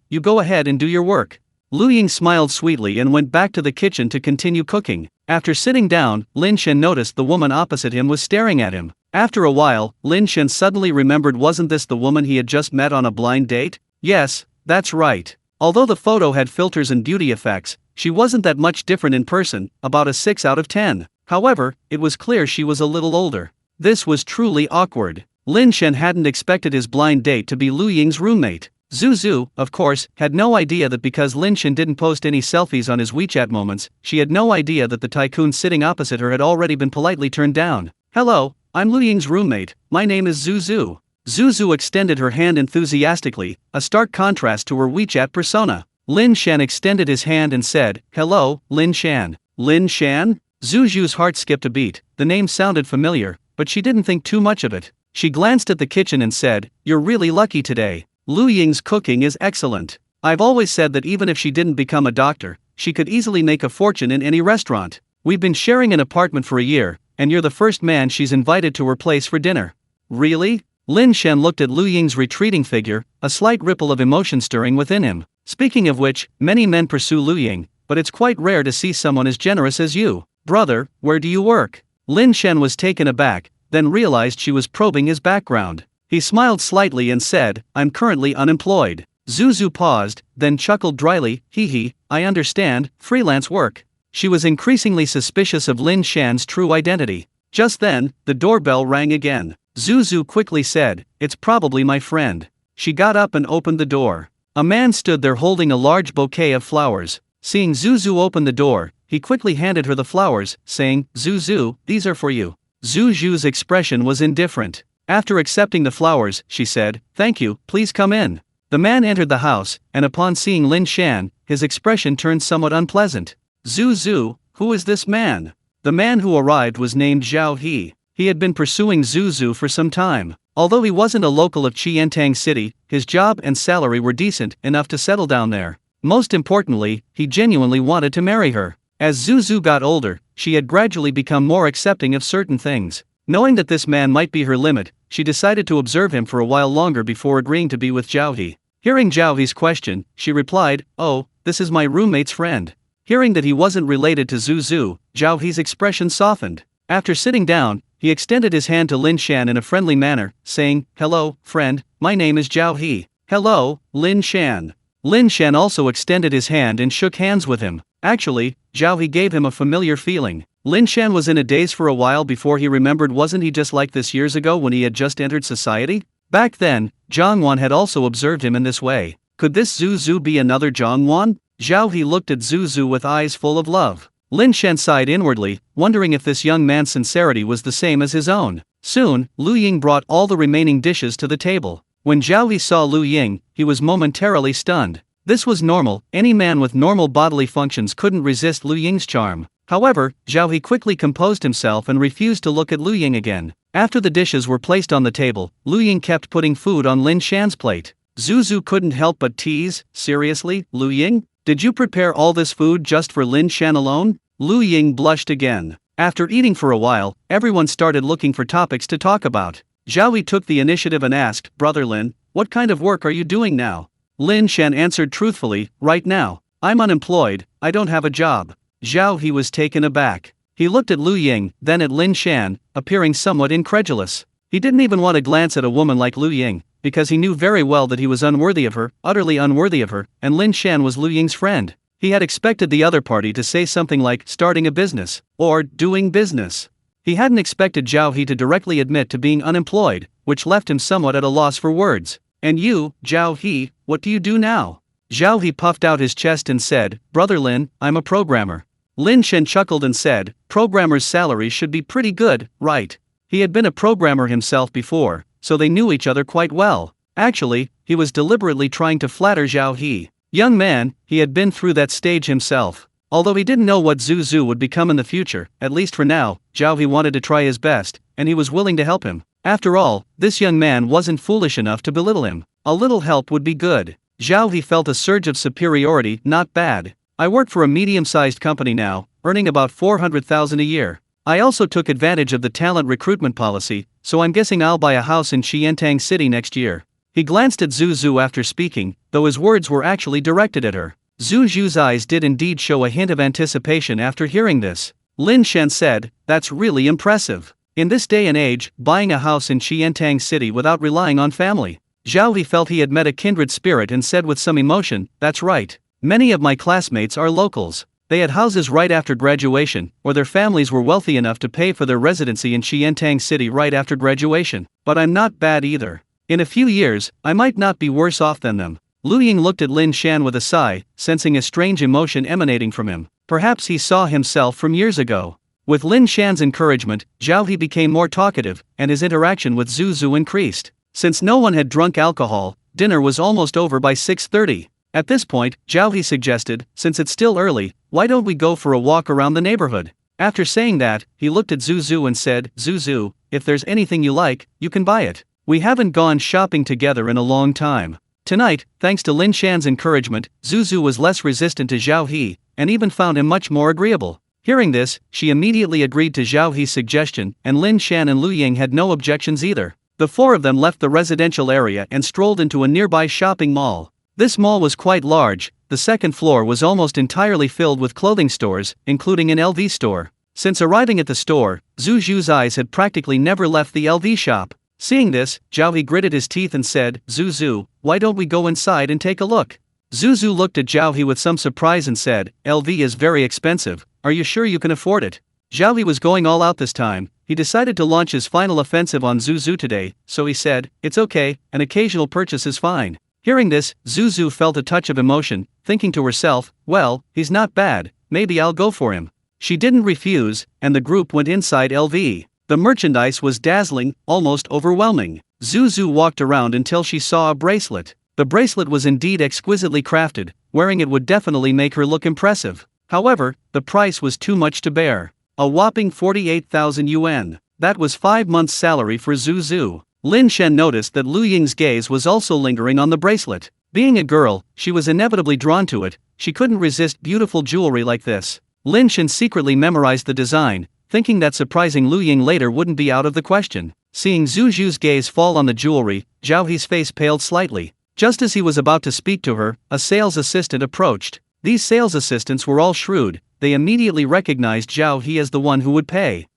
you go ahead and do your work. Lu Ying smiled sweetly and went back to the kitchen to continue cooking. After sitting down, Lin Shan noticed the woman opposite him was staring at him. After a while, Lin Shan suddenly remembered, wasn't this the woman he had just met on a blind date? Yes, that's right. Although the photo had filters and beauty effects, she wasn't that much different in person, about a 6 out of 10. However, it was clear she was a little older. This was truly awkward. Lin Shan hadn't expected his blind date to be Lu Ying's roommate. Zuzu, of course, had no idea that because Lin Shan didn't post any selfies on his WeChat moments, she had no idea that the tycoon sitting opposite her had already been politely turned down. Hello, I'm Lu Ying's roommate, my name is Zuzu. Zuzu extended her hand enthusiastically, a stark contrast to her WeChat persona. Lin Shan extended his hand and said, hello, Lin Shan. Lin Shan? Zuzu's heart skipped a beat. The name sounded familiar, but she didn't think too much of it. She glanced at the kitchen and said, you're really lucky today. Lu Ying's cooking is excellent. I've always said that even if she didn't become a doctor, she could easily make a fortune in any restaurant. We've been sharing an apartment for a year, and you're the first man she's invited to her place for dinner. Really? Lin Shan looked at Lu Ying's retreating figure, a slight ripple of emotion stirring within him. Speaking of which, many men pursue Lu Ying, but it's quite rare to see someone as generous as you. Brother, where do you work? Lin Shan was taken aback, then realized she was probing his background. He smiled slightly and said, I'm currently unemployed. Zuzu paused, then chuckled dryly, hee, I understand, freelance work. She was increasingly suspicious of Lin Shan's true identity. Just then, the doorbell rang again. Zuzu quickly said, it's probably my friend. She got up and opened the door. A man stood there holding a large bouquet of flowers. Seeing Zuzu open the door, he quickly handed her the flowers, saying, Zuzu, these are for you. Zuzu's expression was indifferent. After accepting the flowers, she said, thank you, please come in. The man entered the house, and upon seeing Lin Shan, his expression turned somewhat unpleasant. Zuzu, who is this man? The man who arrived was named Zhao He. He had been pursuing Zuzu for some time. Although he wasn't a local of Qiantang City, his job and salary were decent enough to settle down there. Most importantly, he genuinely wanted to marry her. As Zuzu got older, she had gradually become more accepting of certain things. Knowing that this man might be her limit, she decided to observe him for a while longer before agreeing to be with Zhao He. Hearing Zhao He's question, she replied, oh, this is my roommate's friend. Hearing that he wasn't related to Zuzu, Zhao He's expression softened. After sitting down, he extended his hand to Lin Shan in a friendly manner, saying, hello, friend, my name is Zhao He. Hello, Lin Shan. Lin Shan also extended his hand and shook hands with him. Actually, Zhao He gave him a familiar feeling. Lin Shan was in a daze for a while before he remembered, wasn't he just like this years ago when he had just entered society? Back then, Zhangwan had also observed him in this way. Could this Zuzu be another Zhangwan? Zhao He looked at Zuzu with eyes full of love. Lin Shan sighed inwardly, wondering if this young man's sincerity was the same as his own. Soon, Lu Ying brought all the remaining dishes to the table. When Zhao He saw Lu Ying, he was momentarily stunned. This was normal, any man with normal bodily functions couldn't resist Lu Ying's charm. However, Zhao He quickly composed himself and refused to look at Lu Ying again. After the dishes were placed on the table, Lu Ying kept putting food on Lin Shan's plate. Zhu couldn't help but tease, "Seriously, Lu Ying? Did you prepare all this food just for Lin Shan alone?" Lu Ying blushed again. After eating for a while, everyone started looking for topics to talk about. Zhao He took the initiative and asked, "Brother Lin, what kind of work are you doing now?" Lin Shan answered truthfully, "Right now, I'm unemployed, I don't have a job." Zhao He was taken aback. He looked at Lu Ying, then at Lin Shan, appearing somewhat incredulous. He didn't even want to glance at a woman like Lu Ying, because he knew very well that he was unworthy of her, utterly unworthy of her, and Lin Shan was Lu Ying's friend. He had expected the other party to say something like starting a business, or doing business. He hadn't expected Zhao He to directly admit to being unemployed, which left him somewhat at a loss for words. "And you, Zhao He, what do you do now?" Zhao He puffed out his chest and said, "Brother Lin, I'm a programmer." Lin Shan chuckled and said, "Programmers' salaries should be pretty good, right?" He had been a programmer himself before, so they knew each other quite well. Actually, he was deliberately trying to flatter Zhao He. Young man, he had been through that stage himself. Although he didn't know what Zhu would become in the future, at least for now, Zhao He wanted to try his best, and he was willing to help him. After all, this young man wasn't foolish enough to belittle him. A little help would be good. Zhao He felt a surge of superiority. "Not bad. I work for a medium-sized company now, earning about 400,000 a year. I also took advantage of the talent recruitment policy, so I'm guessing I'll buy a house in Xiantang City next year." He glanced at Zhu after speaking, though his words were actually directed at her. Zhu's eyes did indeed show a hint of anticipation after hearing this. Lin Shan said, "That's really impressive. In this day and age, buying a house in Xiantang City without relying on family." Zhao He felt he had met a kindred spirit and said with some emotion, "That's right. Many of my classmates are locals. They had houses right after graduation, or their families were wealthy enough to pay for their residency in Xiantang City right after graduation. But I'm not bad either. In a few years, I might not be worse off than them." Lu Ying looked at Lin Shan with a sigh, sensing a strange emotion emanating from him. Perhaps he saw himself from years ago. With Lin Shan's encouragement, Zhao He became more talkative, and his interaction with Zhu increased. Since no one had drunk alcohol, dinner was almost over by 6:30. At this point, Zhao He suggested, "Since it's still early, why don't we go for a walk around the neighborhood?" After saying that, he looked at Zhu and said, "Zhu, if there's anything you like, you can buy it. We haven't gone shopping together in a long time." Tonight, thanks to Lin Shan's encouragement, Zhu was less resistant to Zhao He, and even found him much more agreeable. Hearing this, she immediately agreed to Zhao He's suggestion, and Lin Shan and Lu Ying had no objections either. The four of them left the residential area and strolled into a nearby shopping mall. This mall was quite large. The second floor was almost entirely filled with clothing stores, including an LV store. Since arriving at the store, Zhu's eyes had practically never left the LV shop. Seeing this, Zhao He gritted his teeth and said, "Zhu, why don't we go inside and take a look?" Zhu looked at Zhao He with some surprise and said, "LV is very expensive, are you sure you can afford it?" Zhao He was going all out this time. He decided to launch his final offensive on Zhu today, so he said, "It's okay, an occasional purchase is fine." Hearing this, Zhu felt a touch of emotion, thinking to herself, "Well, he's not bad, maybe I'll go for him." She didn't refuse, and the group went inside LV. The merchandise was dazzling, almost overwhelming. Zhu walked around until she saw a bracelet. The bracelet was indeed exquisitely crafted. Wearing it would definitely make her look impressive. However, the price was too much to bear. A whopping 48,000 yuan. That was 5 months' salary for Zhu. Lin Shan noticed that Lu Ying's gaze was also lingering on the bracelet. Being a girl, she was inevitably drawn to it. She couldn't resist beautiful jewelry like this. Lin Shan secretly memorized the design, thinking that surprising Lu Ying later wouldn't be out of the question. Seeing Zhu's gaze fall on the jewelry, Zhao He's face paled slightly. Just as he was about to speak to her, a sales assistant approached. These sales assistants were all shrewd. They immediately recognized Zhao He as the one who would pay.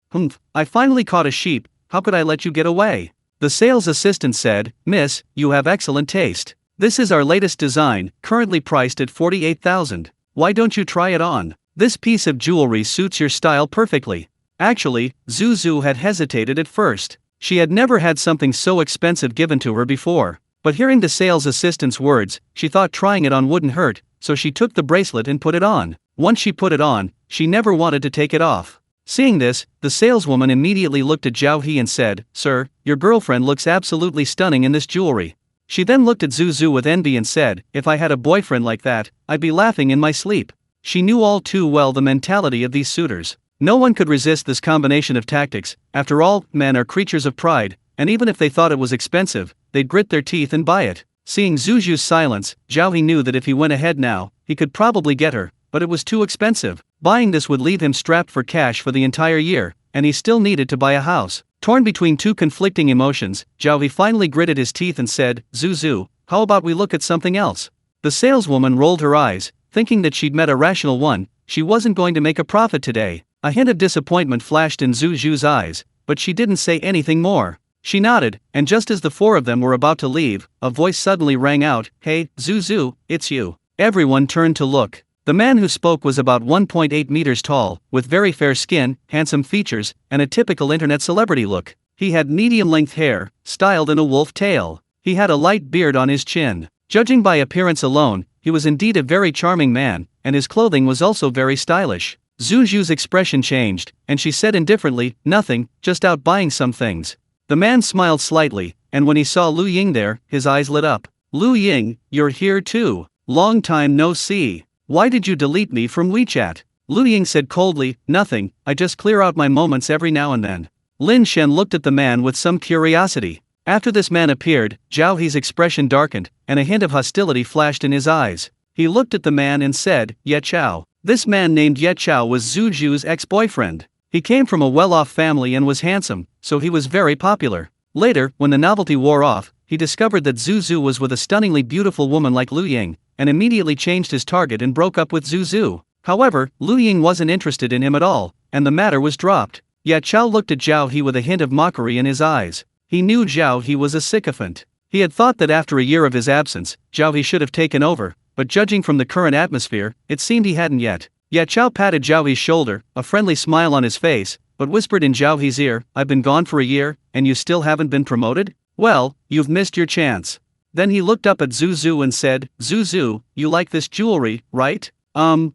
I finally caught a sheep, how could I let you get away?" The sales assistant said, "Miss, you have excellent taste. This is our latest design, currently priced at 48,000. Why don't you try it on? This piece of jewelry suits your style perfectly." Actually, Zhu had hesitated at first. She had never had something so expensive given to her before. But hearing the sales assistant's words, she thought trying it on wouldn't hurt, so she took the bracelet and put it on. Once she put it on, she never wanted to take it off. Seeing this, the saleswoman immediately looked at Zhao He and said, "Sir, your girlfriend looks absolutely stunning in this jewelry." She then looked at Zhu Zhu with envy and said, "If I had a boyfriend like that, I'd be laughing in my sleep." She knew all too well the mentality of these suitors. No one could resist this combination of tactics. After all, men are creatures of pride, and even if they thought it was expensive, they'd grit their teeth and buy it. Seeing Zhu Zhu's silence, Zhao He knew that if he went ahead now, he could probably get her, but it was too expensive. Buying this would leave him strapped for cash for the entire year, and he still needed to buy a house. Torn between two conflicting emotions, Zhao He finally gritted his teeth and said, "Zhu Zhu, how about we look at something else?" The saleswoman rolled her eyes, thinking that she'd met a rational one. She wasn't going to make a profit today. A hint of disappointment flashed in Zhu Zhu's eyes, but she didn't say anything more. She nodded, and just as the four of them were about to leave, a voice suddenly rang out, "Hey, Zhu Zhu, it's you." Everyone turned to look. The man who spoke was about 1.8 meters tall, with very fair skin, handsome features, and a typical internet celebrity look. He had medium-length hair, styled in a wolf tail. He had a light beard on his chin. Judging by appearance alone, he was indeed a very charming man, and his clothing was also very stylish. Zhu Zhu's expression changed, and she said indifferently, "Nothing, just out buying some things." The man smiled slightly, and when he saw Lu Ying there, his eyes lit up. "Lu Ying, you're here too. Long time no see. Why did you delete me from WeChat?" Lu Ying said coldly, "Nothing, I just clear out my moments every now and then." Lin Shan looked at the man with some curiosity. After this man appeared, Zhao He's expression darkened, and a hint of hostility flashed in his eyes. He looked at the man and said, "Ye Chao." This man named Ye Chao was Zhu Zhu's ex-boyfriend. He came from a well-off family and was handsome, so he was very popular. Later, when the novelty wore off, he discovered that Zhu Zhu was with a stunningly beautiful woman like Lu Ying, and immediately changed his target and broke up with Zhu Zhu. However, Lu Ying wasn't interested in him at all, and the matter was dropped. Ye Chao looked at Zhao He with a hint of mockery in his eyes. He knew Zhao He was a sycophant. He had thought that after a year of his absence, Zhao He should have taken over, but judging from the current atmosphere, it seemed he hadn't yet. Ye Chao patted Zhao He's shoulder, a friendly smile on his face, but whispered in Zhao He's ear, "I've been gone for a year, and you still haven't been promoted? Well, you've missed your chance." Then he looked up at Zhu Zhu and said, "Zhu Zhu, you like this jewelry, right?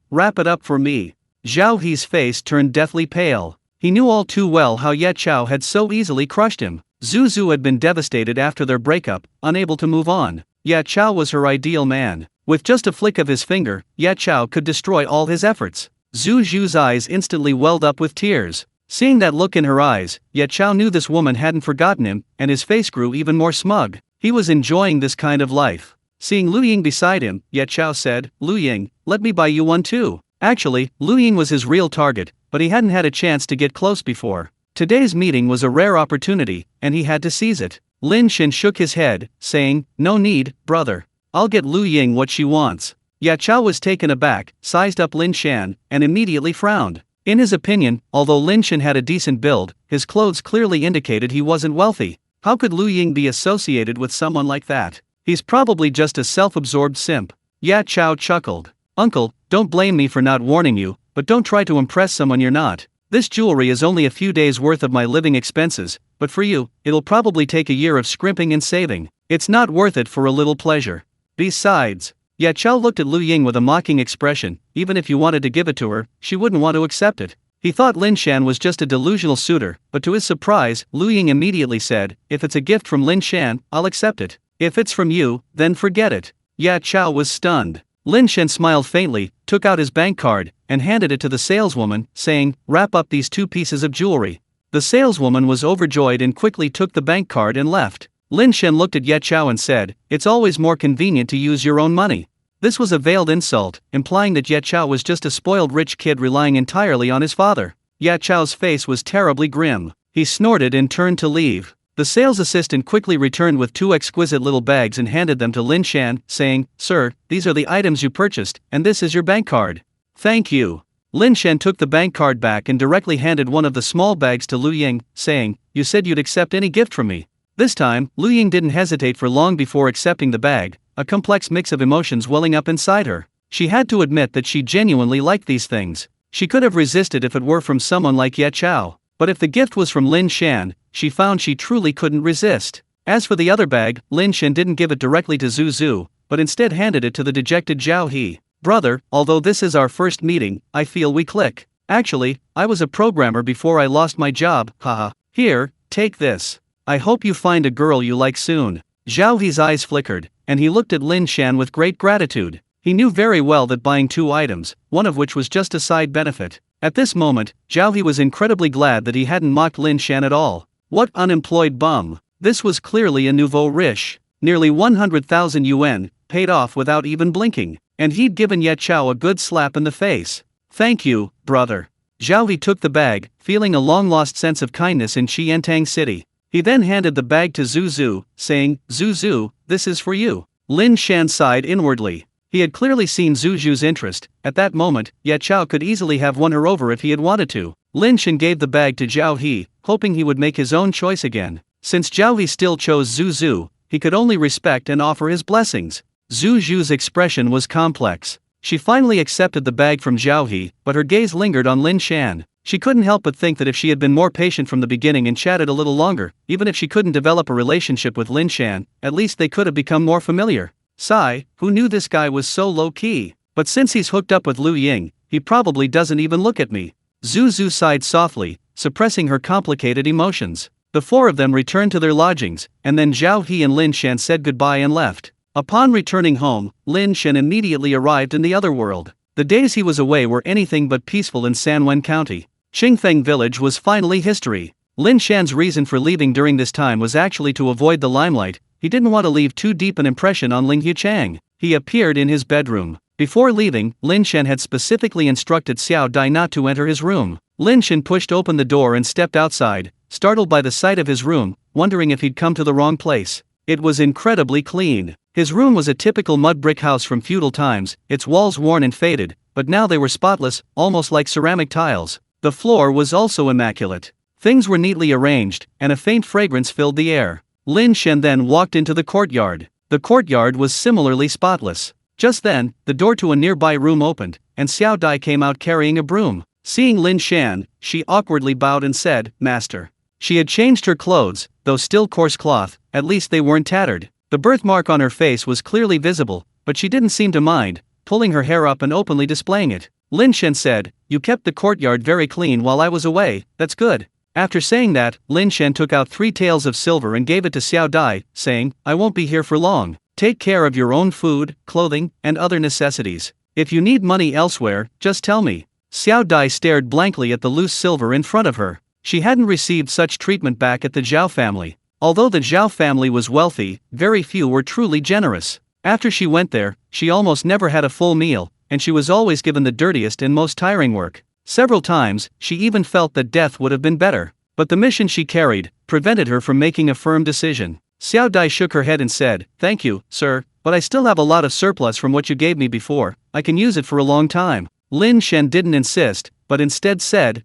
Wrap it up for me." Zhao He's face turned deathly pale. He knew all too well how Ye Chao had so easily crushed him. Zhu Zhu had been devastated after their breakup, unable to move on. Ye Chao was her ideal man. With just a flick of his finger, Ye Chao could destroy all his efforts. Zhu Zhu's eyes instantly welled up with tears. Seeing that look in her eyes, Ye Chao knew this woman hadn't forgotten him, and his face grew even more smug. He was enjoying this kind of life. Seeing Lu Ying beside him, Ye Chao said, "Lu Ying, let me buy you one too." Actually, Lu Ying was his real target, but he hadn't had a chance to get close before. Today's meeting was a rare opportunity, and he had to seize it. Lin Shan shook his head, saying, "No need, brother. I'll get Lu Ying what she wants." Ye Chao was taken aback, sized up Lin Shan, and immediately frowned. In his opinion, although Lin Shan had a decent build, his clothes clearly indicated he wasn't wealthy. How could Lu Ying be associated with someone like that? He's probably just a self-absorbed simp. Ye Chao chuckled. "Uncle, don't blame me for not warning you, but don't try to impress someone you're not. This jewelry is only a few days worth of my living expenses, but for you, it'll probably take a year of scrimping and saving. It's not worth it for a little pleasure. Besides..." Ye Chao looked at Lu Ying with a mocking expression. Even if you wanted to give it to her, she wouldn't want to accept it. He thought Lin Shan was just a delusional suitor, but to his surprise, Lu Ying immediately said, "If it's a gift from Lin Shan, I'll accept it. If it's from you, then forget it." Ye Chao was stunned. Lin Shan smiled faintly, took out his bank card, and handed it to the saleswoman, saying, "Wrap up these 2 pieces of jewelry." The saleswoman was overjoyed and quickly took the bank card and left. Lin Shan looked at Ye Chao and said, "It's always more convenient to use your own money." This was a veiled insult, implying that Ye Chao was just a spoiled rich kid relying entirely on his father. Ye Chao's face was terribly grim. He snorted and turned to leave. The sales assistant quickly returned with 2 exquisite little bags and handed them to Lin Shan, saying, "Sir, these are the items you purchased, and this is your bank card." "Thank you." Lin Shan took the bank card back and directly handed one of the small bags to Lu Ying, saying, "You said you'd accept any gift from me." This time, Lu Ying didn't hesitate for long before accepting the bag, a complex mix of emotions welling up inside her. She had to admit that she genuinely liked these things. She could have resisted if it were from someone like Ye Chao, but if the gift was from Lin Shan, she found she truly couldn't resist. As for the other bag, Lin Shan didn't give it directly to Zhu Zhu, but instead handed it to the dejected Zhao He. "Brother, although this is our first meeting, I feel we click. Actually, I was a programmer before I lost my job, haha. Here, take this. I hope you find a girl you like soon. Zhao He's eyes flickered, and he looked at Lin Shan with great gratitude. He knew very well that buying 2 items, one of which was just a side benefit. At this moment, Zhao He was incredibly glad that he hadn't mocked Lin Shan at all. What unemployed bum. This was clearly a nouveau riche. Nearly 100,000 yuan, paid off without even blinking, and he'd given Ye Chao a good slap in the face. Thank you, brother. Zhao He took the bag, feeling a long-lost sense of kindness in Qiantang City. He then handed the bag to Zhu Zhu, saying, Zhu Zhu, this is for you. Lin Shan sighed inwardly. He had clearly seen Zhu Zhu's interest. At that moment, Ye Chao could easily have won her over if he had wanted to. Lin Shan gave the bag to Zhao He, hoping he would make his own choice again. Since Zhao He still chose Zhu Zhu, he could only respect and offer his blessings. Zhu Zhu's expression was complex. She finally accepted the bag from Zhao He, but her gaze lingered on Lin Shan. She couldn't help but think that if she had been more patient from the beginning and chatted a little longer, even if she couldn't develop a relationship with Lin Shan, at least they could have become more familiar. Sigh, who knew this guy was so low-key? But since he's hooked up with Lu Ying, he probably doesn't even look at me. Zhu Zhu sighed softly, suppressing her complicated emotions. The 4 of them returned to their lodgings, and then Zhao He and Lin Shan said goodbye and left. Upon returning home, Lin Shan immediately arrived in the other world. The days he was away were anything but peaceful in Sanwen County. Qingfeng Village was finally history. Lin Shan's reason for leaving during this time was actually to avoid the limelight. He didn't want to leave too deep an impression on Ling Yuchang. He appeared in his bedroom. Before leaving, Lin Shan had specifically instructed Xiao Dai not to enter his room. Lin Shan pushed open the door and stepped outside, startled by the sight of his room, wondering if he'd come to the wrong place. It was incredibly clean. His room was a typical mud brick house from feudal times, its walls worn and faded, but now they were spotless, almost like ceramic tiles. The floor was also immaculate. Things were neatly arranged, and a faint fragrance filled the air. Lin Shan then walked into the courtyard. The courtyard was similarly spotless. Just then, the door to a nearby room opened, and Xiao Dai came out carrying a broom. Seeing Lin Shan, she awkwardly bowed and said, Master. She had changed her clothes, though still coarse cloth, at least they weren't tattered. The birthmark on her face was clearly visible, but she didn't seem to mind, pulling her hair up and openly displaying it. Lin Shan said, You kept the courtyard very clean while I was away, that's good. After saying that, Lin Shan took out 3 taels of silver and gave it to Xiao Dai, saying, I won't be here for long. Take care of your own food, clothing, and other necessities. If you need money elsewhere, just tell me. Xiao Dai stared blankly at the loose silver in front of her. She hadn't received such treatment back at the Zhao family. Although the Zhao family was wealthy, very few were truly generous. After she went there, she almost never had a full meal, and she was always given the dirtiest and most tiring work. Several times, she even felt that death would have been better. But the mission she carried prevented her from making a firm decision. Xiao Dai shook her head and said, Thank you, sir, but I still have a lot of surplus from what you gave me before. I can use it for a long time. Lin Shan didn't insist, but instead said,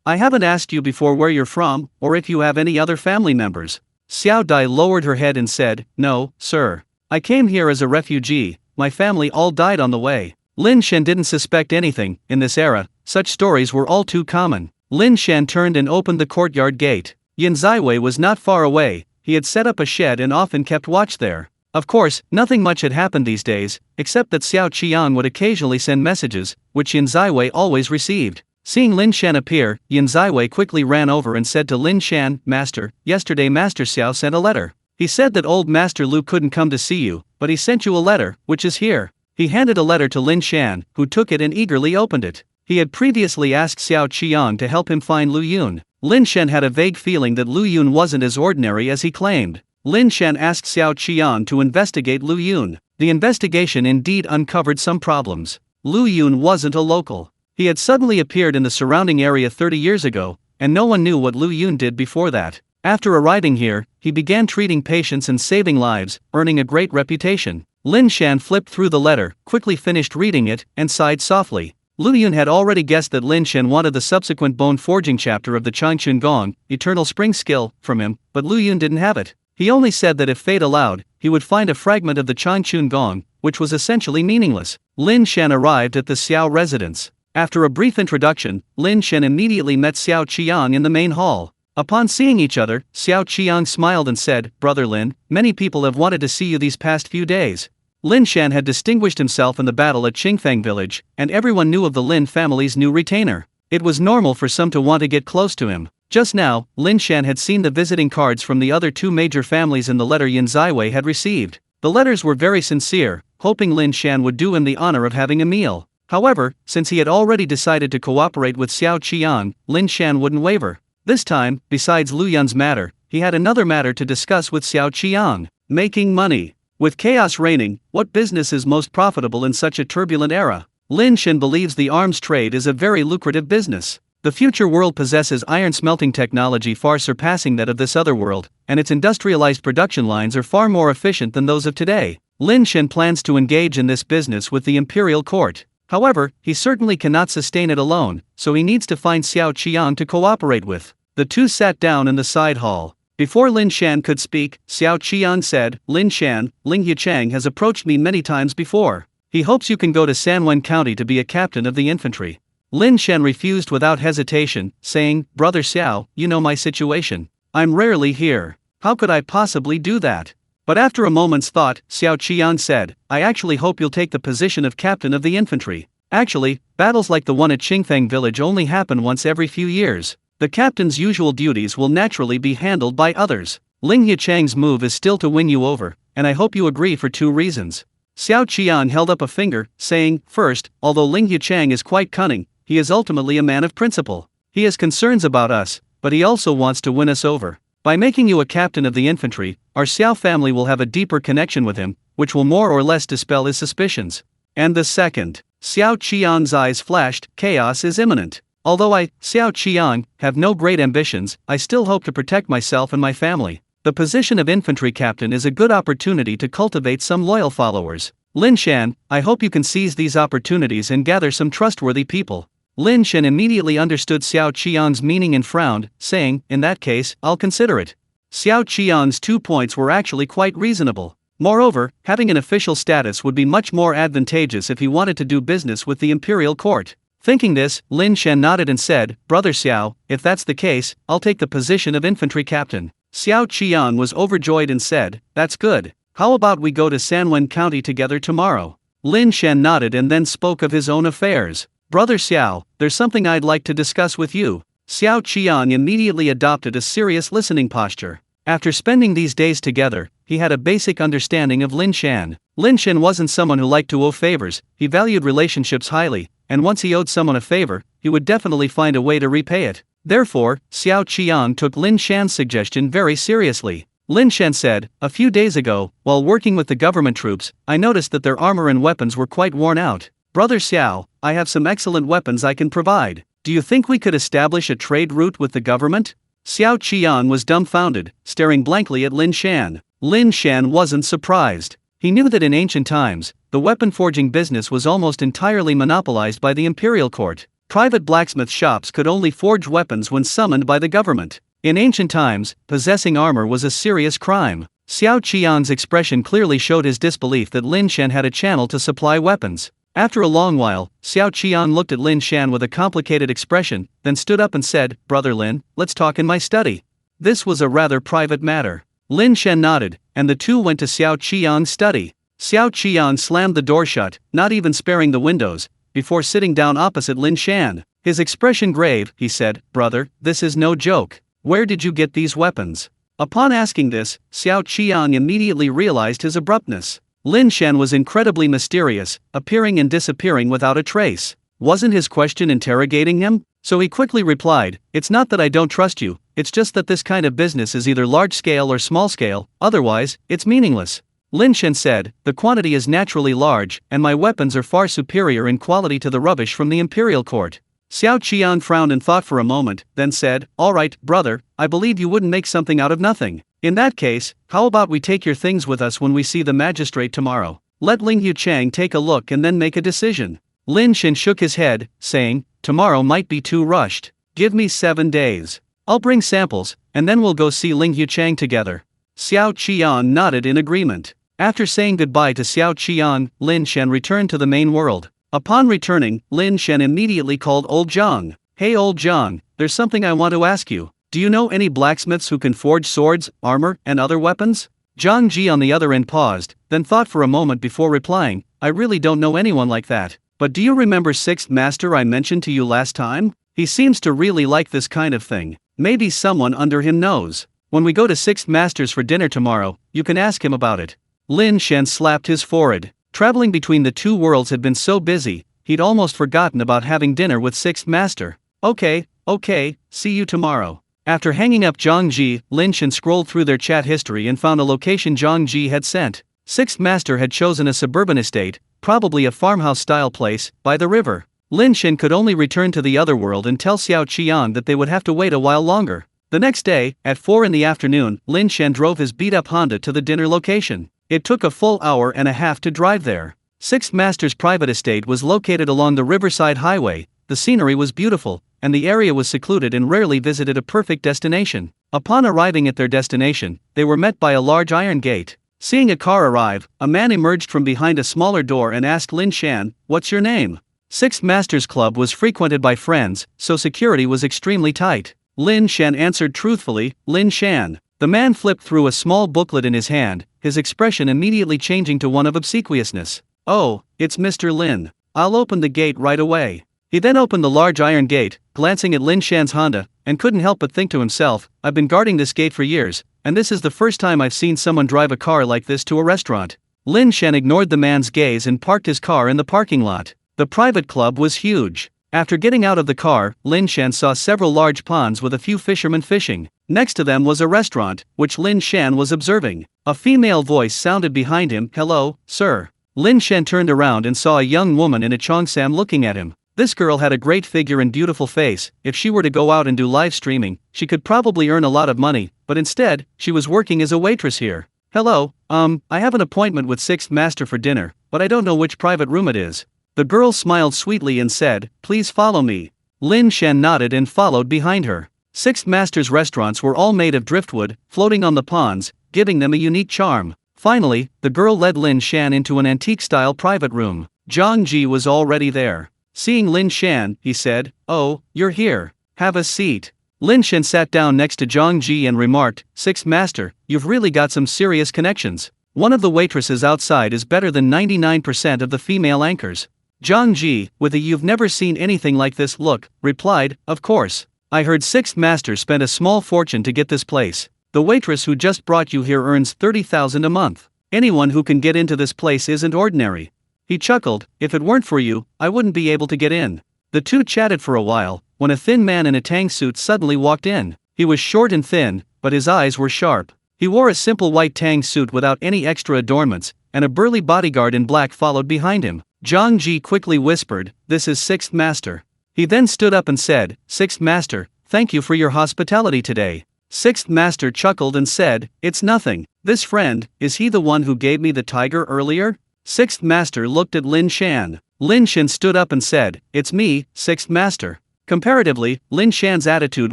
I haven't asked you before where you're from, or if you have any other family members. Xiao Dai lowered her head and said, No, sir. I came here as a refugee, my family all died on the way. Lin Shan didn't suspect anything. In this era, such stories were all too common. Lin Shan turned and opened the courtyard gate. Yin Zaiwei was not far away. He had set up a shed and often kept watch there. Of course, nothing much had happened these days, except that Xiao Qiang would occasionally send messages, which Yin Zaiwei always received. Seeing Lin Shan appear, Yin Zaiwei quickly ran over and said to Lin Shan, Master, yesterday Master Xiao sent a letter. He said that old Master Lu couldn't come to see you, but he sent you a letter, which is here. He handed a letter to Lin Shan, who took it and eagerly opened it. He had previously asked Xiao Qiang to help him find Lu Yun. Lin Shan had a vague feeling that Lu Yun wasn't as ordinary as he claimed. Lin Shan asked Xiao Qiang to investigate Lu Yun. The investigation indeed uncovered some problems. Lu Yun wasn't a local. He had suddenly appeared in the surrounding area 30 years ago, and no one knew what Lu Yun did before that. After arriving here, he began treating patients and saving lives, earning a great reputation. Lin Shan flipped through the letter, quickly finished reading it, and sighed softly. Lu Yun had already guessed that Lin Shan wanted the subsequent bone forging chapter of the Changchun Gong, Eternal Spring skill, from him, but Lu Yun didn't have it. He only said that if fate allowed, he would find a fragment of the Changchun Gong, which was essentially meaningless. Lin Shan arrived at the Xiao residence. After a brief introduction, Lin Shan immediately met Xiao Qiang in the main hall. Upon seeing each other, Xiao Qiang smiled and said, Brother Lin, many people have wanted to see you these past few days. Lin Shan had distinguished himself in the battle at Qingfeng Village, and everyone knew of the Lin family's new retainer. It was normal for some to want to get close to him. Just now, Lin Shan had seen the visiting cards from the other two major families in the letter Yin Ziwei had received. The letters were very sincere, hoping Lin Shan would do him the honor of having a meal. However, since he had already decided to cooperate with Xiao Qiang, Lin Shan wouldn't waver. This time, besides Lu Yun's matter, he had another matter to discuss with Xiao Qiang: making money. With chaos reigning, what business is most profitable in such a turbulent era? Lin Shan believes the arms trade is a very lucrative business. The future world possesses iron smelting technology far surpassing that of this other world, and its industrialized production lines are far more efficient than those of today. Lin Shan plans to engage in this business with the imperial court. However, he certainly cannot sustain it alone, so he needs to find Xiao Qiang to cooperate with. The two sat down in the side hall. Before Lin Shan could speak, Xiao Qiang said, "Lin Shan, Ling Yuchang has approached me many times before. He hopes you can go to Sanwen County to be a captain of the infantry." Lin Shan refused without hesitation, saying, "Brother Xiao, you know my situation. I'm rarely here. How could I possibly do that?" But after a moment's thought, Xiao Qiang said, "I actually hope you'll take the position of captain of the infantry. Actually, battles like the one at Qingfeng village only happen once every few years. The captain's usual duties will naturally be handled by others. Ling Yuchang's move is still to win you over, and I hope you agree for two reasons." Xiao Qiang held up a finger, saying, "First, although Ling Yuchang is quite cunning, he is ultimately a man of principle. He has concerns about us, but he also wants to win us over. By making you a captain of the infantry, our Xiao family will have a deeper connection with him, which will more or less dispel his suspicions. And the second." Xiao Qiang's eyes flashed, "Chaos is imminent. Although I, Xiao Qiang, have no great ambitions, I still hope to protect myself and my family. The position of infantry captain is a good opportunity to cultivate some loyal followers. Lin Shan, I hope you can seize these opportunities and gather some trustworthy people." Lin Shan immediately understood Xiao Qiang's meaning and frowned, saying, "In that case, I'll consider it." Xiao Qiang's 2 points were actually quite reasonable. Moreover, having an official status would be much more advantageous if he wanted to do business with the imperial court. Thinking this, Lin Shan nodded and said, "Brother Xiao, if that's the case, I'll take the position of infantry captain." Xiao Qiang was overjoyed and said, "That's good. How about we go to Sanwen County together tomorrow?" Lin Shan nodded and then spoke of his own affairs. "Brother Xiao, there's something I'd like to discuss with you." Xiao Qiang immediately adopted a serious listening posture. After spending these days together, he had a basic understanding of Lin Shan. Lin Shan wasn't someone who liked to owe favors, he valued relationships highly, and once he owed someone a favor, he would definitely find a way to repay it. Therefore, Xiao Qiang took Lin Shan's suggestion very seriously. Lin Shan said, "A few days ago, while working with the government troops, I noticed that their armor and weapons were quite worn out. Brother Xiao, I have some excellent weapons I can provide. Do you think we could establish a trade route with the government?" Xiao Qiang was dumbfounded, staring blankly at Lin Shan. Lin Shan wasn't surprised. He knew that in ancient times, the weapon forging business was almost entirely monopolized by the imperial court. Private blacksmith shops could only forge weapons when summoned by the government. In ancient times, possessing armor was a serious crime. Xiao Qiang's expression clearly showed his disbelief that Lin Shan had a channel to supply weapons. After a long while, Xiao Qiang looked at Lin Shan with a complicated expression, then stood up and said, "Brother Lin, let's talk in my study." This was a rather private matter. Lin Shan nodded, and the two went to Xiao Qiang's study. Xiao Qiang slammed the door shut, not even sparing the windows, before sitting down opposite Lin Shan. His expression grave, he said, "Brother, this is no joke. Where did you get these weapons?" Upon asking this, Xiao Qiang immediately realized his abruptness. Lin Shan was incredibly mysterious, appearing and disappearing without a trace. Wasn't his question interrogating him? So he quickly replied, "It's not that I don't trust you, it's just that this kind of business is either large-scale or small-scale, otherwise, it's meaningless." Lin Shan said, "The quantity is naturally large, and my weapons are far superior in quality to the rubbish from the imperial court." Xiao Qiang frowned and thought for a moment, then said, "All right, brother, I believe you wouldn't make something out of nothing. In that case, how about we take your things with us when we see the magistrate tomorrow? Let Ling Yuchang take a look and then make a decision." Lin Shan shook his head, saying, "Tomorrow might be too rushed. Give me 7 days. I'll bring samples, and then we'll go see Ling Yuchang together." Xiao Qiang nodded in agreement. After saying goodbye to Xiao Qiang, Lin Shan returned to the main world. Upon returning, Lin Shan immediately called Old Zhang. "Hey Old Zhang, there's something I want to ask you. Do you know any blacksmiths who can forge swords, armor, and other weapons?" Zhang Ji on the other end paused, then thought for a moment before replying, "I really don't know anyone like that, But do you remember Sixth Master I mentioned to you last time? He seems to really like this kind of thing. Maybe someone under him knows. When we go to Sixth Master's for dinner tomorrow, you can ask him about it." Lin Shan slapped his forehead. Traveling between the two worlds had been so busy, he'd almost forgotten about having dinner with Sixth Master. Okay, see you tomorrow." After hanging up Zhang Ji, Lin Shan scrolled through their chat history and found a location Zhang Ji had sent. Sixth Master had chosen a suburban estate, probably a farmhouse-style place, by the river. Lin Shan could only return to the other world and tell Xiao Qian that they would have to wait a while longer. The next day, at 4 in the afternoon, Lin Shan drove his beat-up Honda to the dinner location. It took a full hour and a half to drive there. Sixth Master's private estate was located along the Riverside Highway. The scenery was beautiful, and the area was secluded and rarely visited, a perfect destination. Upon arriving at their destination, they were met by a large iron gate. Seeing a car arrive, a man emerged from behind a smaller door and asked Lin Shan, "What's your name?" Sixth Master's club was frequented by friends, so security was extremely tight. Lin Shan answered truthfully, "Lin Shan." The man flipped through a small booklet in his hand, his expression immediately changing to one of obsequiousness. "Oh, it's Mr. Lin. I'll open the gate right away." He then opened the large iron gate, glancing at Lin Shan's Honda, and couldn't help but think to himself, "I've been guarding this gate for years, and this is the first time I've seen someone drive a car like this to a restaurant." Lin Shan ignored the man's gaze and parked his car in the parking lot. The private club was huge. After getting out of the car, Lin Shan saw several large ponds with a few fishermen fishing. Next to them was a restaurant, which Lin Shan was observing. A female voice sounded behind him, "Hello, sir." Lin Shan turned around and saw a young woman in a cheongsam looking at him. This girl had a great figure and beautiful face. If she were to go out and do live streaming, she could probably earn a lot of money, but instead, she was working as a waitress here. "Hello, I have an appointment with Sixth Master for dinner, but I don't know which private room it is." The girl smiled sweetly and said, "Please follow me." Lin Shan nodded and followed behind her. Sixth Master's restaurants were all made of driftwood, floating on the ponds, giving them a unique charm. Finally, the girl led Lin Shan into an antique-style private room. Zhang Ji was already there. Seeing Lin Shan, he said, "Oh, you're here. Have a seat." Lin Shan sat down next to Zhang Ji and remarked, "Sixth Master, you've really got some serious connections. One of the waitresses outside is better than 99% of the female anchors." Zhang Ji, with a "you've never seen anything like this" look, replied, "Of course. I heard Sixth Master spent a small fortune to get this place. The waitress who just brought you here earns 30,000 a month. Anyone who can get into this place isn't ordinary." He chuckled, "If it weren't for you, I wouldn't be able to get in." The two chatted for a while, when a thin man in a tang suit suddenly walked in. He was short and thin, but his eyes were sharp. He wore a simple white tang suit without any extra adornments, and a burly bodyguard in black followed behind him. Zhang Ji quickly whispered, "This is Sixth Master." He then stood up and said, "Sixth Master, thank you for your hospitality today." Sixth Master chuckled and said, "It's nothing. This friend, is he the one who gave me the tiger earlier?" Sixth Master looked at Lin Shan. Lin Shan stood up and said, "It's me, Sixth Master." Comparatively, Lin Shan's attitude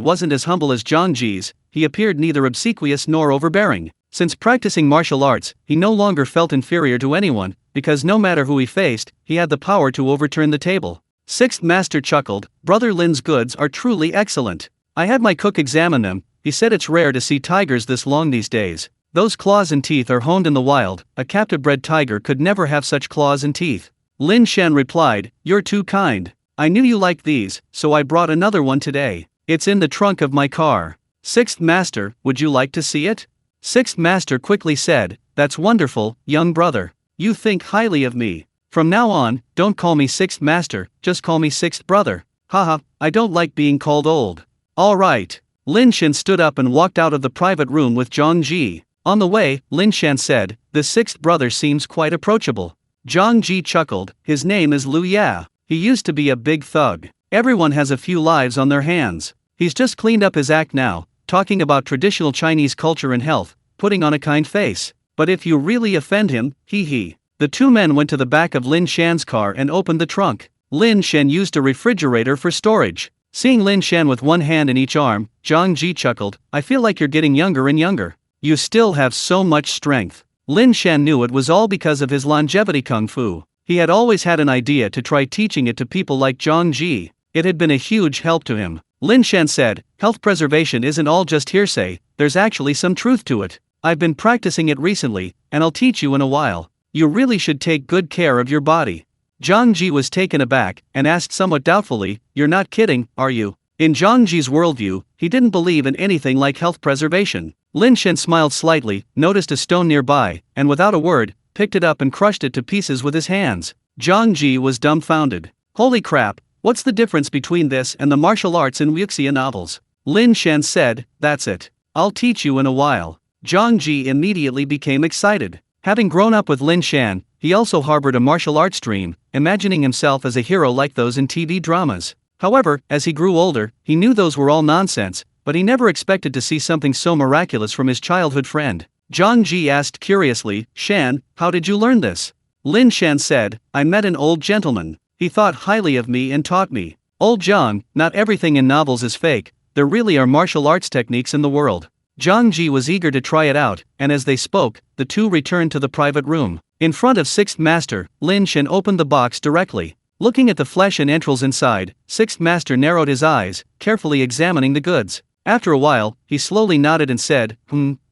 wasn't as humble as Zhang Ji's. He appeared neither obsequious nor overbearing. Since practicing martial arts, he no longer felt inferior to anyone, because no matter who he faced, he had the power to overturn the table. Sixth Master chuckled, "Brother Lin's goods are truly excellent. I had my cook examine them. He said it's rare to see tigers this long these days. Those claws and teeth are honed in the wild. A captive-bred tiger could never have such claws and teeth." Lin Shan replied, "You're too kind. I knew you liked these, so I brought another one today. It's in the trunk of my car." "Sixth Master, would you like to see it?" Sixth Master quickly said, "That's wonderful, young brother. You think highly of me. From now on, don't call me Sixth Master, just call me Sixth Brother. Haha, I don't like being called old." "All right." Lin Shan stood up and walked out of the private room with Zhang Ji. On the way, Lin Shan said, "The sixth brother seems quite approachable." Zhang Ji chuckled, "His name is Liu Ya. He used to be a big thug. Everyone has a few lives on their hands. He's just cleaned up his act now, talking about traditional Chinese culture and health, putting on a kind face. But if you really offend him, hee." The two men went to the back of Lin Shan's car and opened the trunk. Lin Shan used a refrigerator for storage. Seeing Lin Shan with one hand in each arm, Zhang Ji chuckled, "I feel like you're getting younger and younger. You still have so much strength." Lin Shan knew it was all because of his longevity kung fu. He had always had an idea to try teaching it to people like Zhang Ji. It had been a huge help to him. Lin Shan said, "Health preservation isn't all just hearsay, there's actually some truth to it. I've been practicing it recently, and I'll teach you in a while. You really should take good care of your body." Zhang Ji was taken aback and asked somewhat doubtfully, "You're not kidding, are you?" In Zhang Ji's worldview, he didn't believe in anything like health preservation. Lin Shan smiled slightly, noticed a stone nearby, and without a word, picked it up and crushed it to pieces with his hands. Zhang Ji was dumbfounded. "Holy crap, what's the difference between this and the martial arts in wuxia novels?" Lin Shan said, "That's it. I'll teach you in a while." Zhang Ji immediately became excited. Having grown up with Lin Shan, he also harbored a martial arts dream, imagining himself as a hero like those in TV dramas. However, as he grew older, he knew those were all nonsense, but he never expected to see something so miraculous from his childhood friend. Zhang Ji asked curiously, "Shan, how did you learn this?" Lin Shan said, "I met an old gentleman. He thought highly of me and taught me." "Old Zhang, not everything in novels is fake, there really are martial arts techniques in the world." Zhang Ji was eager to try it out, and as they spoke, the two returned to the private room. In front of Sixth Master, Lin Shan opened the box directly. Looking at the flesh and entrails inside, Sixth Master narrowed his eyes, carefully examining the goods. After a while, he slowly nodded and said,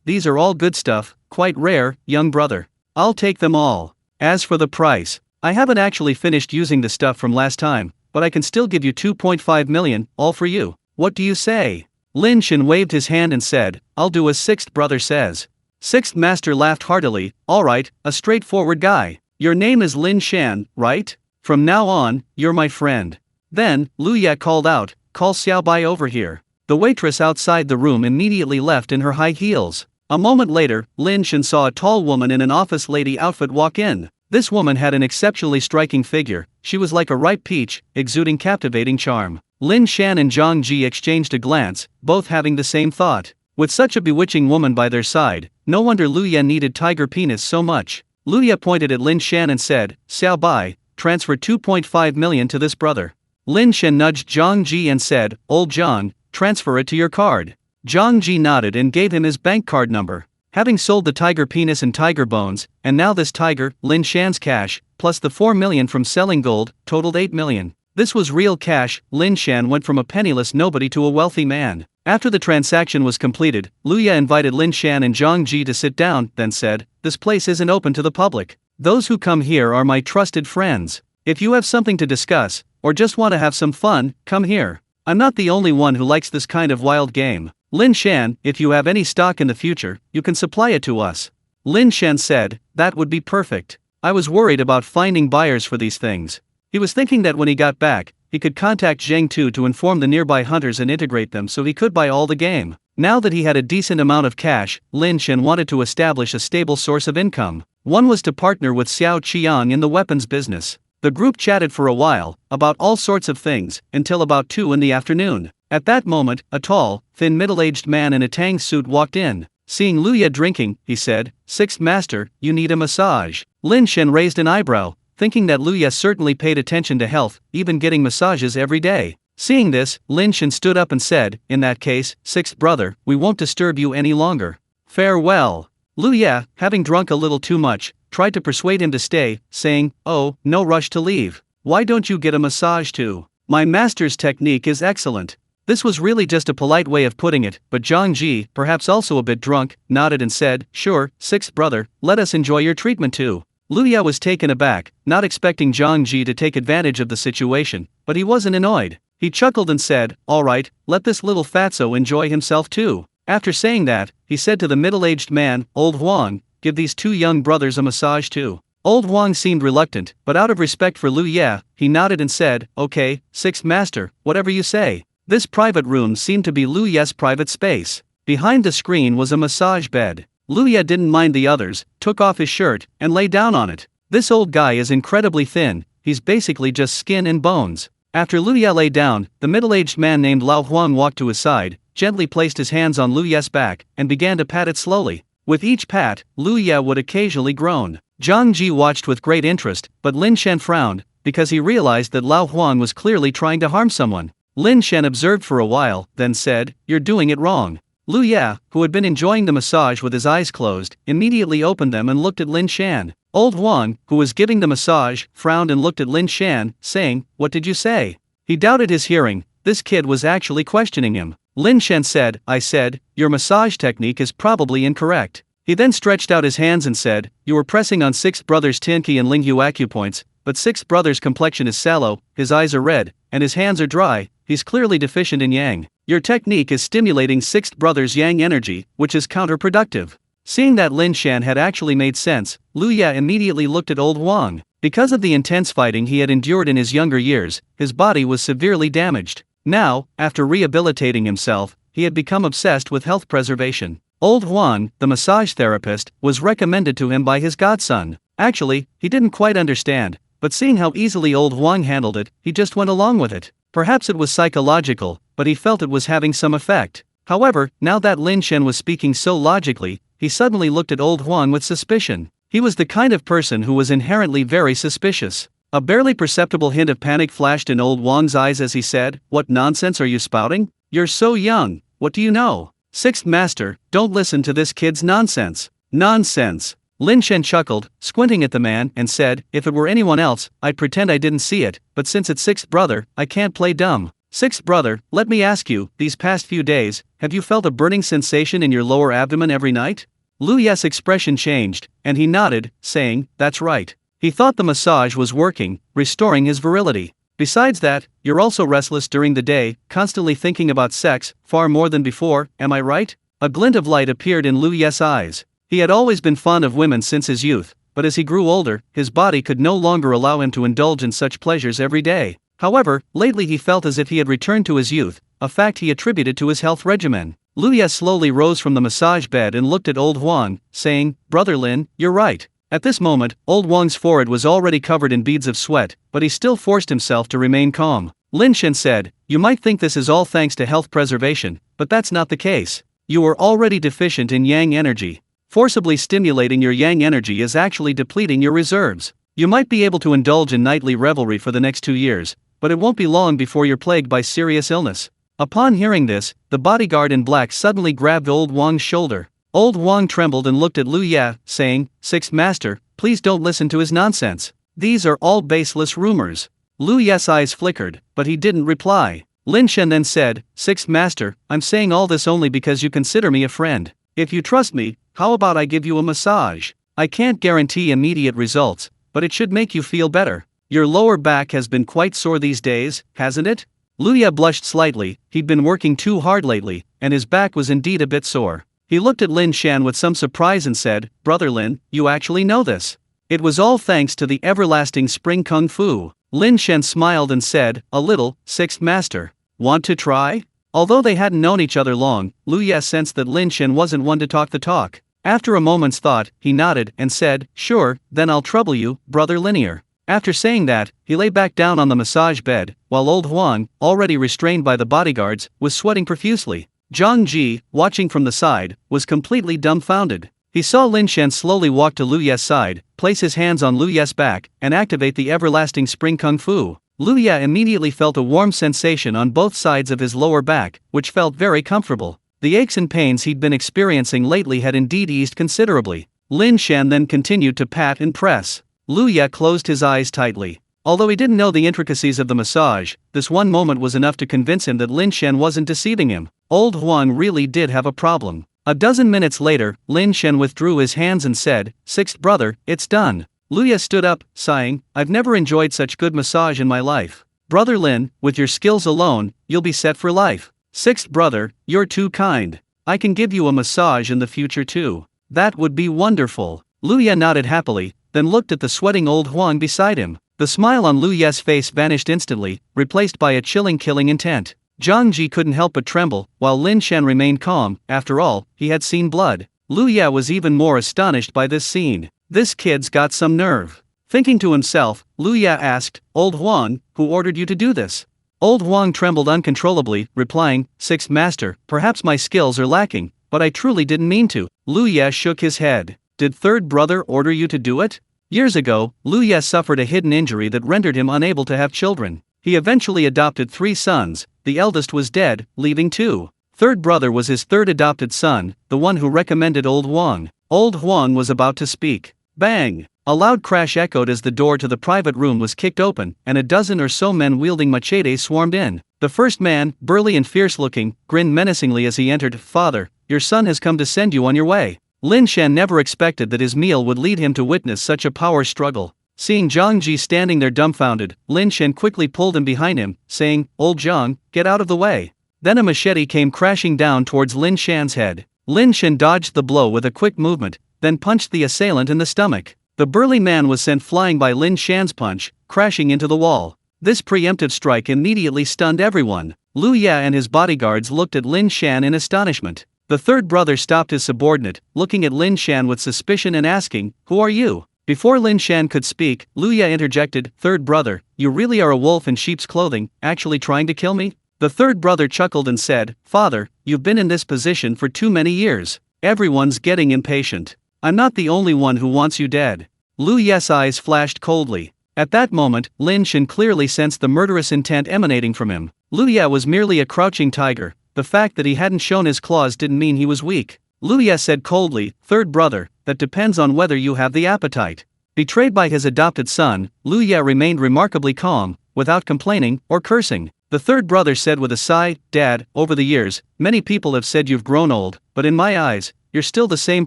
"These are all good stuff, quite rare, young brother. I'll take them all. As for the price, I haven't actually finished using the stuff from last time, but I can still give you 2.5 million, all for you. What do you say?" Lin Shan waved his hand and said, "I'll do as Sixth Brother says." Sixth Master laughed heartily, "Alright, a straightforward guy. Your name is Lin Shan, right? From now on, you're my friend." Then, Lu Ya called out, "Call Xiao Bai over here." The waitress outside the room immediately left in her high heels. A moment later, Lin Shan saw a tall woman in an office lady outfit walk in. This woman had an exceptionally striking figure. She was like a ripe peach, exuding captivating charm. Lin Shan and Zhang Ji exchanged a glance, both having the same thought. With such a bewitching woman by their side, no wonder Lu Ya needed tiger penis so much. Lu Ya pointed at Lin Shan and said, "Xiao Bai, transfer 2.5 million to this brother." Lin Shan nudged Zhang Ji and said, "Old Zhang, transfer it to your card." Zhang Ji nodded and gave him his bank card number. Having sold the tiger penis and tiger bones, and now this tiger, Lin Shan's cash, plus the 4 million from selling gold, totaled 8 million. This was real cash. Lin Shan went from a penniless nobody to a wealthy man. After the transaction was completed, Lu Ya invited Lin Shan and Zhang Ji to sit down, then said, "This place isn't open to the public. Those who come here are my trusted friends. If you have something to discuss, or just want to have some fun, come here. I'm not the only one who likes this kind of wild game. Lin Shan, if you have any stock in the future, you can supply it to us." Lin Shan said, "That would be perfect. I was worried about finding buyers for these things." He was thinking that when he got back, he could contact Zheng Tu to inform the nearby hunters and integrate them so he could buy all the game. Now that he had a decent amount of cash, Lin Shan wanted to establish a stable source of income. One was to partner with Xiao Qiang in the weapons business. The group chatted for a while, about all sorts of things, until about 2 in the afternoon. At that moment, a tall, thin middle-aged man in a tang suit walked in. Seeing Lu Ya drinking, he said, "Sixth Master, you need a massage." Lin Shan raised an eyebrow, thinking that Lu Ya certainly paid attention to health, even getting massages every day. Seeing this, Lin Shan stood up and said, "In that case, Sixth Brother, we won't disturb you any longer. Farewell." Lu Ya, having drunk a little too much, tried to persuade him to stay, saying, "Oh, no rush to leave. Why don't you get a massage too? My master's technique is excellent." This was really just a polite way of putting it, but Zhang Ji, perhaps also a bit drunk, nodded and said, "Sure, Sixth Brother, let us enjoy your treatment too." Lu Ya was taken aback, not expecting Zhang Ji to take advantage of the situation, but he wasn't annoyed. He chuckled and said, "Alright, let this little fatso enjoy himself too." After saying that, he said to the middle-aged man, "Old Huang, give these 2 young brothers a massage too." Old Huang seemed reluctant, but out of respect for Lu Ya, he nodded and said, "Okay, Sixth Master, whatever you say." This private room seemed to be Lu Ya's private space. Behind the screen was a massage bed. Lu Ya didn't mind the others, took off his shirt, and lay down on it. This old guy is incredibly thin, he's basically just skin and bones. After Lu Ya lay down, the middle-aged man named Lao Huang walked to his side, gently placed his hands on Lu Ya's back, and began to pat it slowly. With each pat, Lu Ya would occasionally groan. Zhang Ji watched with great interest, but Lin Shan frowned, because he realized that Lao Huang was clearly trying to harm someone. Lin Shan observed for a while, then said, "You're doing it wrong." Lu Ya, who had been enjoying the massage with his eyes closed, immediately opened them and looked at Lin Shan. Old Huang, who was giving the massage, frowned and looked at Lin Shan, saying, "What did you say?" He doubted his hearing. This kid was actually questioning him. Lin Shan said, "I said, your massage technique is probably incorrect." He then stretched out his hands and said, "You were pressing on Sixth Brothers Tianqi and Linghu acupoints, but sixth brother's complexion is sallow, his eyes are red, and his hands are dry. He's clearly deficient in yang. Your technique is stimulating sixth brother's yang energy, which is counterproductive. Seeing that Lin Shan had actually made sense, Lu Ya immediately looked at old Huang. Because of the intense fighting he had endured in his younger years, his body was severely damaged. Now, after rehabilitating himself, he had become obsessed with health preservation. Old Huang, the massage therapist, was recommended to him by his godson. Actually, he didn't quite understand, but seeing how easily old Huang handled it, he just went along with it. Perhaps it was psychological, but he felt it was having some effect. However, now that Lin Shan was speaking so logically, he suddenly looked at old Huang with suspicion. He was the kind of person who was inherently very suspicious. A barely perceptible hint of panic flashed in old Huang's eyes as he said, "What nonsense are you spouting? You're so young, what do you know? Sixth master, don't listen to this kid's nonsense." Nonsense. Lin Shan chuckled, squinting at the man, and said, "If it were anyone else, I'd pretend I didn't see it, but since it's sixth brother, I can't play dumb. Sixth brother, let me ask you, these past few days, have you felt a burning sensation in your lower abdomen every night?" Lu Ya's expression changed, and he nodded, saying, "That's right." He thought the massage was working, restoring his virility. Besides that, you're also restless during the day, constantly thinking about sex, far more than before, am I right? A glint of light appeared in Lu Ya's eyes. He had always been fond of women since his youth, but as he grew older, his body could no longer allow him to indulge in such pleasures every day. However, lately he felt as if he had returned to his youth, a fact he attributed to his health regimen. Lu Ya slowly rose from the massage bed and looked at old Huang, saying, "Brother Lin, you're right." At this moment, old Huang's forehead was already covered in beads of sweat, but he still forced himself to remain calm. Lin Shan said, "You might think this is all thanks to health preservation, but that's not the case. You are already deficient in yang energy. Forcibly stimulating your yang energy is actually depleting your reserves. You might be able to indulge in nightly revelry for the next 2 years, but it won't be long before you're plagued by serious illness." Upon hearing this, the bodyguard in black suddenly grabbed old Huang's shoulder. Old Huang trembled and looked at Lu Ya, saying, "Sixth master, please don't listen to his nonsense. These are all baseless rumors." Lu Ya's eyes flickered, but he didn't reply. Lin Shan then said, "Sixth master, I'm saying all this only because you consider me a friend. If you trust me, how about I give you a massage? I can't guarantee immediate results, but it should make you feel better. Your lower back has been quite sore these days, hasn't it?" Lu Ya blushed slightly. He'd been working too hard lately, and his back was indeed a bit sore. He looked at Lin Shan with some surprise and said, "Brother Lin, you actually know this?" "It was all thanks to the everlasting spring kung fu." Lin Shan smiled and said, "A little, sixth master. Want to try?" Although they hadn't known each other long, Lu Ya sensed that Lin Shan wasn't one to talk the talk. After a moment's thought, he nodded and said, "Sure, then I'll trouble you, brother Linear." After saying that, he lay back down on the massage bed, while old Huang, already restrained by the bodyguards, was sweating profusely. Zhang Ji, watching from the side, was completely dumbfounded. He saw Lin Shan slowly walk to Lu Ya's side, place his hands on Lu Ya's back, and activate the everlasting spring kung fu. Lu Ya immediately felt a warm sensation on both sides of his lower back, which felt very comfortable. The aches and pains he'd been experiencing lately had indeed eased considerably. Lin Shan then continued to pat and press. Lu Ya closed his eyes tightly. Although he didn't know the intricacies of the massage, this one moment was enough to convince him that Lin Shan wasn't deceiving him. Old Huang really did have a problem. A dozen minutes later, Lin Shan withdrew his hands and said, "Sixth brother, it's done." Lu Ya stood up, sighing, "I've never enjoyed such good massage in my life. Brother Lin, with your skills alone, you'll be set for life. Sixth brother, you're too kind. I can give you a massage in the future too." "That would be wonderful." Lu Ya nodded happily, then looked at the sweating old Huang beside him. The smile on Lu Ya's face vanished instantly, replaced by a chilling killing intent. Zhang Ji couldn't help but tremble, while Lin Shan remained calm. After all, he had seen blood. Lu Ya was even more astonished by this scene. This kid's got some nerve. Thinking to himself, Lu Ya asked, "Old Huang, who ordered you to do this?" Old Huang trembled uncontrollably, replying, "Sixth master, perhaps my skills are lacking, but I truly didn't mean to." Lu Ya shook his head. "Did third brother order you to do it?" Years ago, Lu Ya suffered a hidden injury that rendered him unable to have children. He eventually adopted 3 sons. The eldest was dead, leaving 2. Third brother was his third adopted son, the one who recommended old Huang. Old Huang was about to speak. Bang! A loud crash echoed as the door to the private room was kicked open, and a dozen or so men wielding machetes swarmed in. The first man, burly and fierce-looking, grinned menacingly as he entered. "Father, your son has come to send you on your way." Lin Shan never expected that his meal would lead him to witness such a power struggle. Seeing Zhang Ji standing there dumbfounded, Lin Shan quickly pulled him behind him, saying, "Old Zhang, get out of the way." Then a machete came crashing down towards Lin Shan's head. Lin Shan dodged the blow with a quick movement, then punched the assailant in the stomach. The burly man was sent flying by Lin Shan's punch, crashing into the wall. This preemptive strike immediately stunned everyone. Lu Ye and his bodyguards looked at Lin Shan in astonishment. The third brother stopped his subordinate, looking at Lin Shan with suspicion and asking, "Who are you?" Before Lin Shan could speak, Lu Ye interjected, "Third brother, you really are a wolf in sheep's clothing, actually trying to kill me?" The third brother chuckled and said, "Father, you've been in this position for too many years. Everyone's getting impatient. I'm not the only one who wants you dead." Lu Ye's eyes flashed coldly. At that moment, Lin Shan clearly sensed the murderous intent emanating from him. Lu Ye was merely a crouching tiger. The fact that he hadn't shown his claws didn't mean he was weak. Lu Ye said coldly, "Third brother, that depends on whether you have the appetite." Betrayed by his adopted son, Lu Ye remained remarkably calm, without complaining or cursing. The third brother said with a sigh, "Dad, over the years, many people have said you've grown old, but in my eyes, you're still the same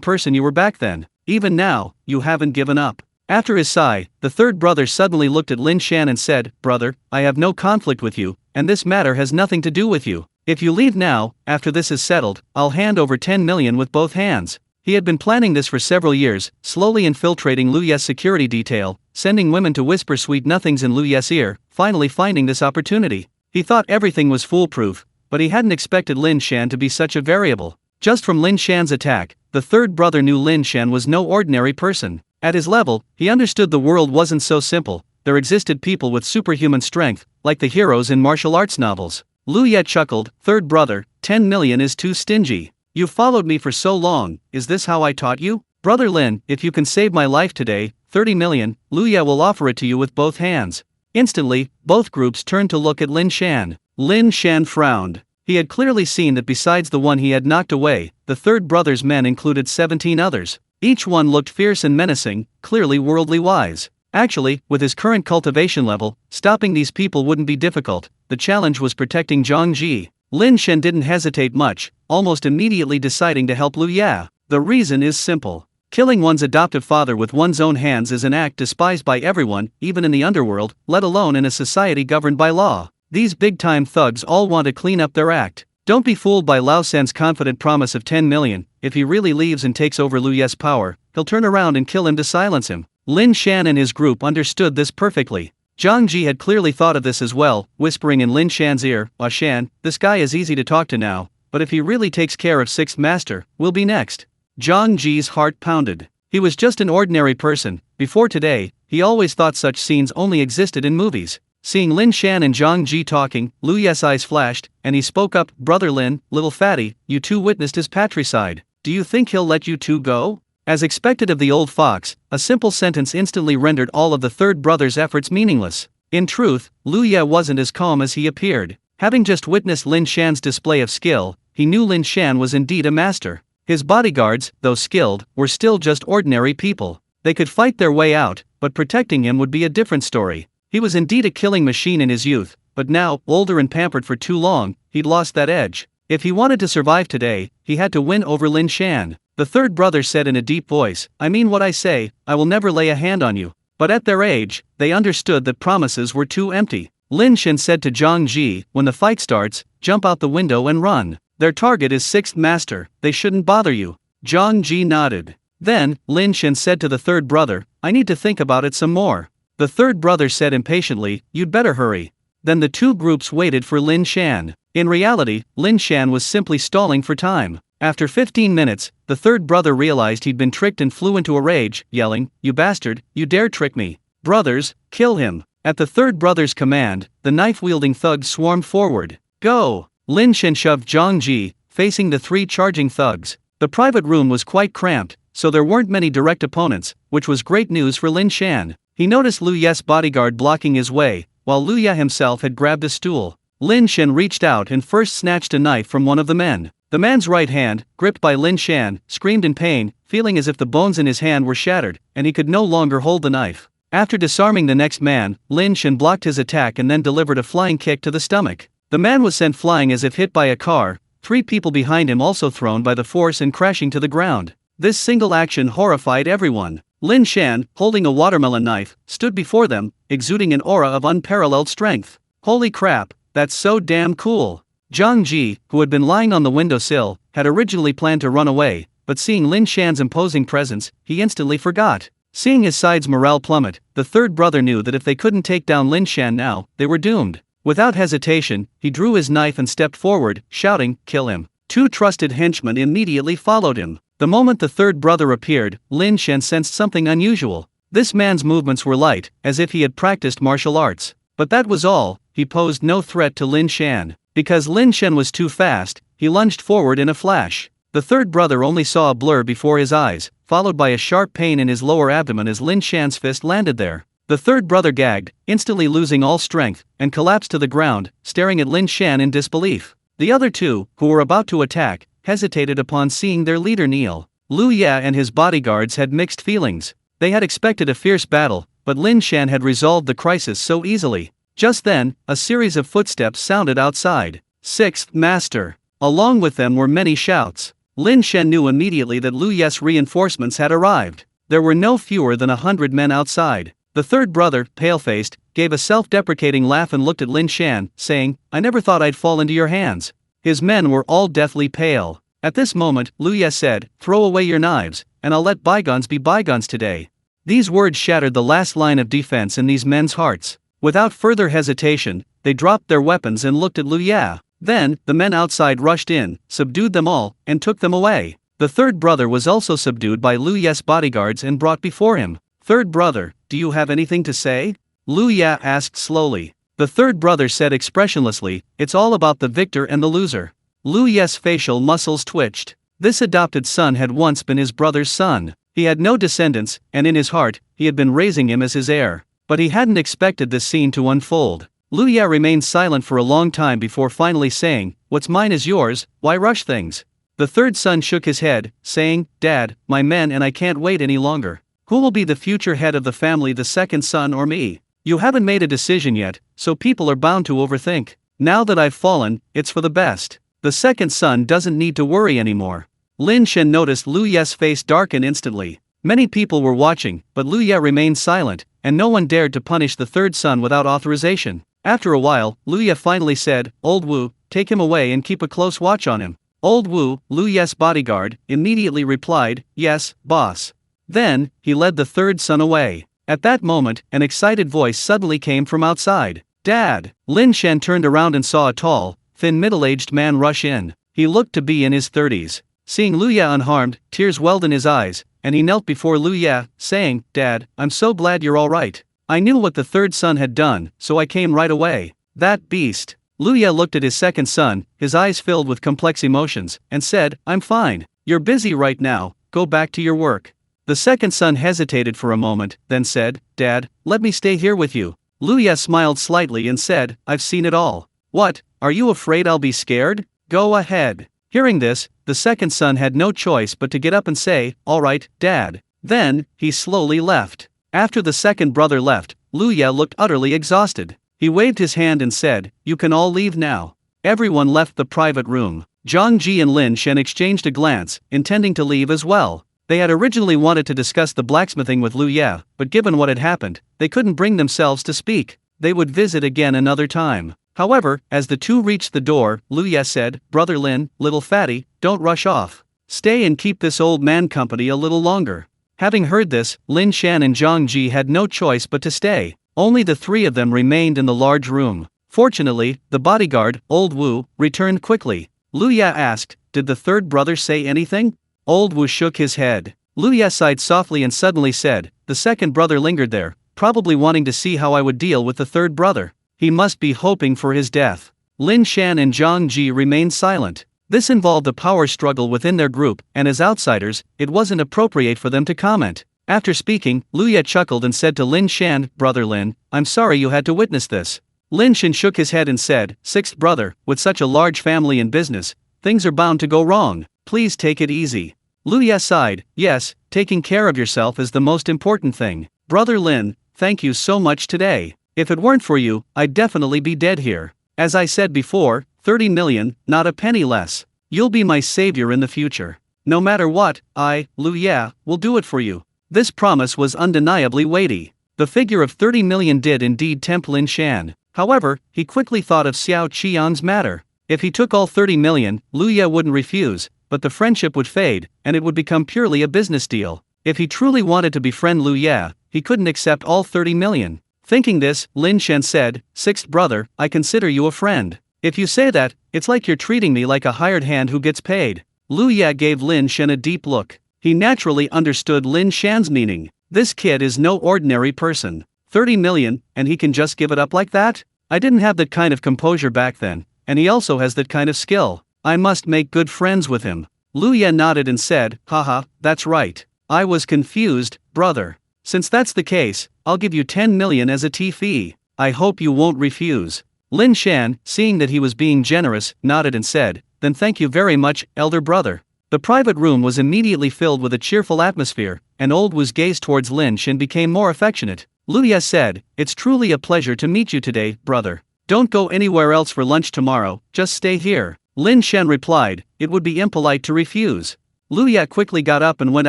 person you were back then. Even now, you haven't given up." After his sigh, the third brother suddenly looked at Lin Shan and said, "Brother, I have no conflict with you, and this matter has nothing to do with you. If you leave now, after this is settled, I'll hand over 10 million with both hands." He had been planning this for several years, slowly infiltrating Lu Ye's security detail, sending women to whisper sweet nothings in Lu Ye's ear, finally finding this opportunity. He thought everything was foolproof, but he hadn't expected Lin Shan to be such a variable. Just from Lin Shan's attack, the third brother knew Lin Shan was no ordinary person. At his level, he understood the world wasn't so simple. There existed people with superhuman strength, like the heroes in martial arts novels. Lu Ye chuckled, "Third brother, 10 million is too stingy. You've followed me for so long, is this how I taught you? Brother Lin, if you can save my life today, 30 million, Lu Ye will offer it to you with both hands." Instantly, both groups turned to look at Lin Shan. Lin Shan frowned. He had clearly seen that besides the one he had knocked away, the third brother's men included 17 others. Each one looked fierce and menacing, clearly worldly wise. Actually, with his current cultivation level, stopping these people wouldn't be difficult. The challenge was protecting Zhang Ji. Lin Shan didn't hesitate much, almost immediately deciding to help Lu Ye. The reason is simple. Killing one's adoptive father with one's own hands is an act despised by everyone, even in the underworld, let alone in a society governed by law. These big-time thugs all want to clean up their act. Don't be fooled by Lao San's confident promise of 10 million, if he really leaves and takes over Lu Ye's power, he'll turn around and kill him to silence him. Lin Shan and his group understood this perfectly. Zhang Ji had clearly thought of this as well, whispering in Lin Shan's ear, "Ah Shan, this guy is easy to talk to now, but if he really takes care of Sixth Master, we'll be next." Zhang Ji's heart pounded. He was just an ordinary person. Before today, he always thought such scenes only existed in movies. Seeing Lin Shan and Zhang Ji talking, Lu Ye's eyes flashed, and he spoke up, "Brother Lin, little fatty, you two witnessed his patricide. Do you think he'll let you two go?" As expected of the old fox, a simple sentence instantly rendered all of the third brother's efforts meaningless. In truth, Lu Ye wasn't as calm as he appeared. Having just witnessed Lin Shan's display of skill, he knew Lin Shan was indeed a master. His bodyguards, though skilled, were still just ordinary people. They could fight their way out, but protecting him would be a different story. He was indeed a killing machine in his youth, but now, older and pampered for too long, he'd lost that edge. If he wanted to survive today, he had to win over Lin Shan. The third brother said in a deep voice, "I mean what I say, I will never lay a hand on you." But at their age, they understood that promises were too empty. Lin Shan said to Zhang Ji, "When the fight starts, jump out the window and run. Their target is Sixth Master, they shouldn't bother you." Zhang Ji nodded. Then, Lin Shan said to the third brother, "I need to think about it some more." The third brother said impatiently, "You'd better hurry." Then the two groups waited for Lin Shan. In reality, Lin Shan was simply stalling for time. After 15 minutes, the third brother realized he'd been tricked and flew into a rage, yelling, "You bastard, you dare trick me. Brothers, kill him." At the third brother's command, the knife-wielding thugs swarmed forward. "Go!" Lin Shan shoved Zhang Ji, facing the three charging thugs. The private room was quite cramped, so there weren't many direct opponents, which was great news for Lin Shan. He noticed Lu Ye's bodyguard blocking his way, while Lu Ye himself had grabbed a stool. Lin Shan reached out and first snatched a knife from one of the men. The man's right hand, gripped by Lin Shan, screamed in pain, feeling as if the bones in his hand were shattered, and he could no longer hold the knife. After disarming the next man, Lin Shan blocked his attack and then delivered a flying kick to the stomach. The man was sent flying as if hit by a car, three people behind him also thrown by the force and crashing to the ground. This single action horrified everyone. Lin Shan, holding a watermelon knife, stood before them, exuding an aura of unparalleled strength. Holy crap, that's so damn cool. Zhang Ji, who had been lying on the windowsill, had originally planned to run away, but seeing Lin Shan's imposing presence, he instantly forgot. Seeing his side's morale plummet, the third brother knew that if they couldn't take down Lin Shan now, they were doomed. Without hesitation, he drew his knife and stepped forward, shouting, "Kill him." Two trusted henchmen immediately followed him. The moment the third brother appeared, Lin Shan sensed something unusual. This man's movements were light, as if he had practiced martial arts. But that was all. He posed no threat to Lin Shan. Because Lin Shan was too fast, he lunged forward in a flash. The third brother only saw a blur before his eyes, followed by a sharp pain in his lower abdomen as Lin Shan's fist landed there. The third brother gagged, instantly losing all strength, and collapsed to the ground, staring at Lin Shan in disbelief. The other two, who were about to attack, hesitated upon seeing their leader kneel. Lu Ye and his bodyguards had mixed feelings. They had expected a fierce battle, but Lin Shan had resolved the crisis so easily. Just then, a series of footsteps sounded outside. Sixth Master. Along with them were many shouts. Lin Shan knew immediately that Lu Ye's reinforcements had arrived. There were no fewer than 100 men outside. The third brother, pale-faced, gave a self-deprecating laugh and looked at Lin Shan, saying, "I never thought I'd fall into your hands." His men were all deathly pale. At this moment, Lu Ye said, "Throw away your knives, and I'll let bygones be bygones today." These words shattered the last line of defense in these men's hearts. Without further hesitation, they dropped their weapons and looked at Lu Ye. Then, the men outside rushed in, subdued them all, and took them away. The third brother was also subdued by Lu Ye's bodyguards and brought before him. "Third brother, do you have anything to say?" Lu Ye asked slowly. The third brother said expressionlessly, "It's all about the victor and the loser." Lu Ye's facial muscles twitched. This adopted son had once been his brother's son. He had no descendants, and in his heart, he had been raising him as his heir. But he hadn't expected this scene to unfold. Lu Ye remained silent for a long time before finally saying, "What's mine is yours, why rush things?" The third son shook his head, saying, "Dad, my men and I can't wait any longer. Who will be the future head of the family, the second son or me? You haven't made a decision yet, so people are bound to overthink. Now that I've fallen, it's for the best. The second son doesn't need to worry anymore." Lin Shan noticed Lu Ye's face darken instantly. Many people were watching, but Lu Ye remained silent, and no one dared to punish the third son without authorization. After a while, Lu Ye finally said, "Old Wu, take him away and keep a close watch on him." Old Wu, Lu Ye's bodyguard, immediately replied, "Yes, boss." Then, he led the third son away. At that moment, an excited voice suddenly came from outside. "Dad!" Lin Shan turned around and saw a tall, thin middle-aged man rush in. He looked to be in his 30s. Seeing Lu Ye unharmed, tears welled in his eyes, and he knelt before Lu Ye, saying, "Dad, I'm so glad you're all right. I knew what the third son had done, so I came right away." "That beast." Lu Ye looked at his second son, his eyes filled with complex emotions, and said, "I'm fine. You're busy right now, go back to your work." The second son hesitated for a moment, then said, "Dad, let me stay here with you." Lu Ye smiled slightly and said, "I've seen it all." "What, are you afraid I'll be scared? Go ahead." Hearing this, the second son had no choice but to get up and say, "All right, Dad." Then, he slowly left. After the second brother left, Lu Ye looked utterly exhausted. He waved his hand and said, "You can all leave now." Everyone left the private room. Zhang Ji and Lin Shan exchanged a glance, intending to leave as well. They had originally wanted to discuss the blacksmithing with Lu Ye, but given what had happened, they couldn't bring themselves to speak. They would visit again another time. However, as the two reached the door, Lu Ye said, "Brother Lin, little fatty, don't rush off. Stay and keep this old man company a little longer." Having heard this, Lin Shan and Zhang Ji had no choice but to stay. Only the three of them remained in the large room. Fortunately, the bodyguard, Old Wu, returned quickly. Lu Ye asked, "Did the third brother say anything?" Old Wu shook his head. Lu Ye sighed softly and suddenly said, "The second brother lingered there, probably wanting to see how I would deal with the third brother. He must be hoping for his death." Lin Shan and Zhang Ji remained silent. This involved a power struggle within their group, and as outsiders, it wasn't appropriate for them to comment. After speaking, Lu Ye chuckled and said to Lin Shan, "Brother Lin, I'm sorry you had to witness this." Lin Shan shook his head and said, "Sixth brother, with such a large family and business, things are bound to go wrong. Please take it easy." Lu Ye sighed, "Yes, taking care of yourself is the most important thing. Brother Lin, thank you so much today. If it weren't for you, I'd definitely be dead here. As I said before, 30 million, not a penny less. You'll be my savior in the future. No matter what, I, Lu Ye, will do it for you." This promise was undeniably weighty. The figure of 30 million did indeed tempt Lin Shan. However, he quickly thought of Xiao Qiang's matter. If he took all 30 million, Lu Ye wouldn't refuse, but the friendship would fade, and it would become purely a business deal. If he truly wanted to befriend Lu Ye, he couldn't accept all 30 million. Thinking this, Lin Shan said, "Sixth brother, I consider you a friend. If you say that, it's like you're treating me like a hired hand who gets paid." Lu Ye gave Lin Shan a deep look. He naturally understood Lin Shan's meaning. This kid is no ordinary person. 30 million, and he can just give it up like that? I didn't have that kind of composure back then, and he also has that kind of skill. I must make good friends with him. Lu Ye nodded and said, "Haha, that's right. I was confused, brother. Since that's the case, I'll give you 10 million as a tea fee. I hope you won't refuse." Lin Shan, seeing that he was being generous, nodded and said, "Then thank you very much, elder brother." The private room was immediately filled with a cheerful atmosphere, and old Wu's gaze towards Lin Shan became more affectionate. Lu Ye said, "It's truly a pleasure to meet you today, brother. Don't go anywhere else for lunch tomorrow, just stay here." Lin Shan replied, "It would be impolite to refuse." Lu Ye quickly got up and went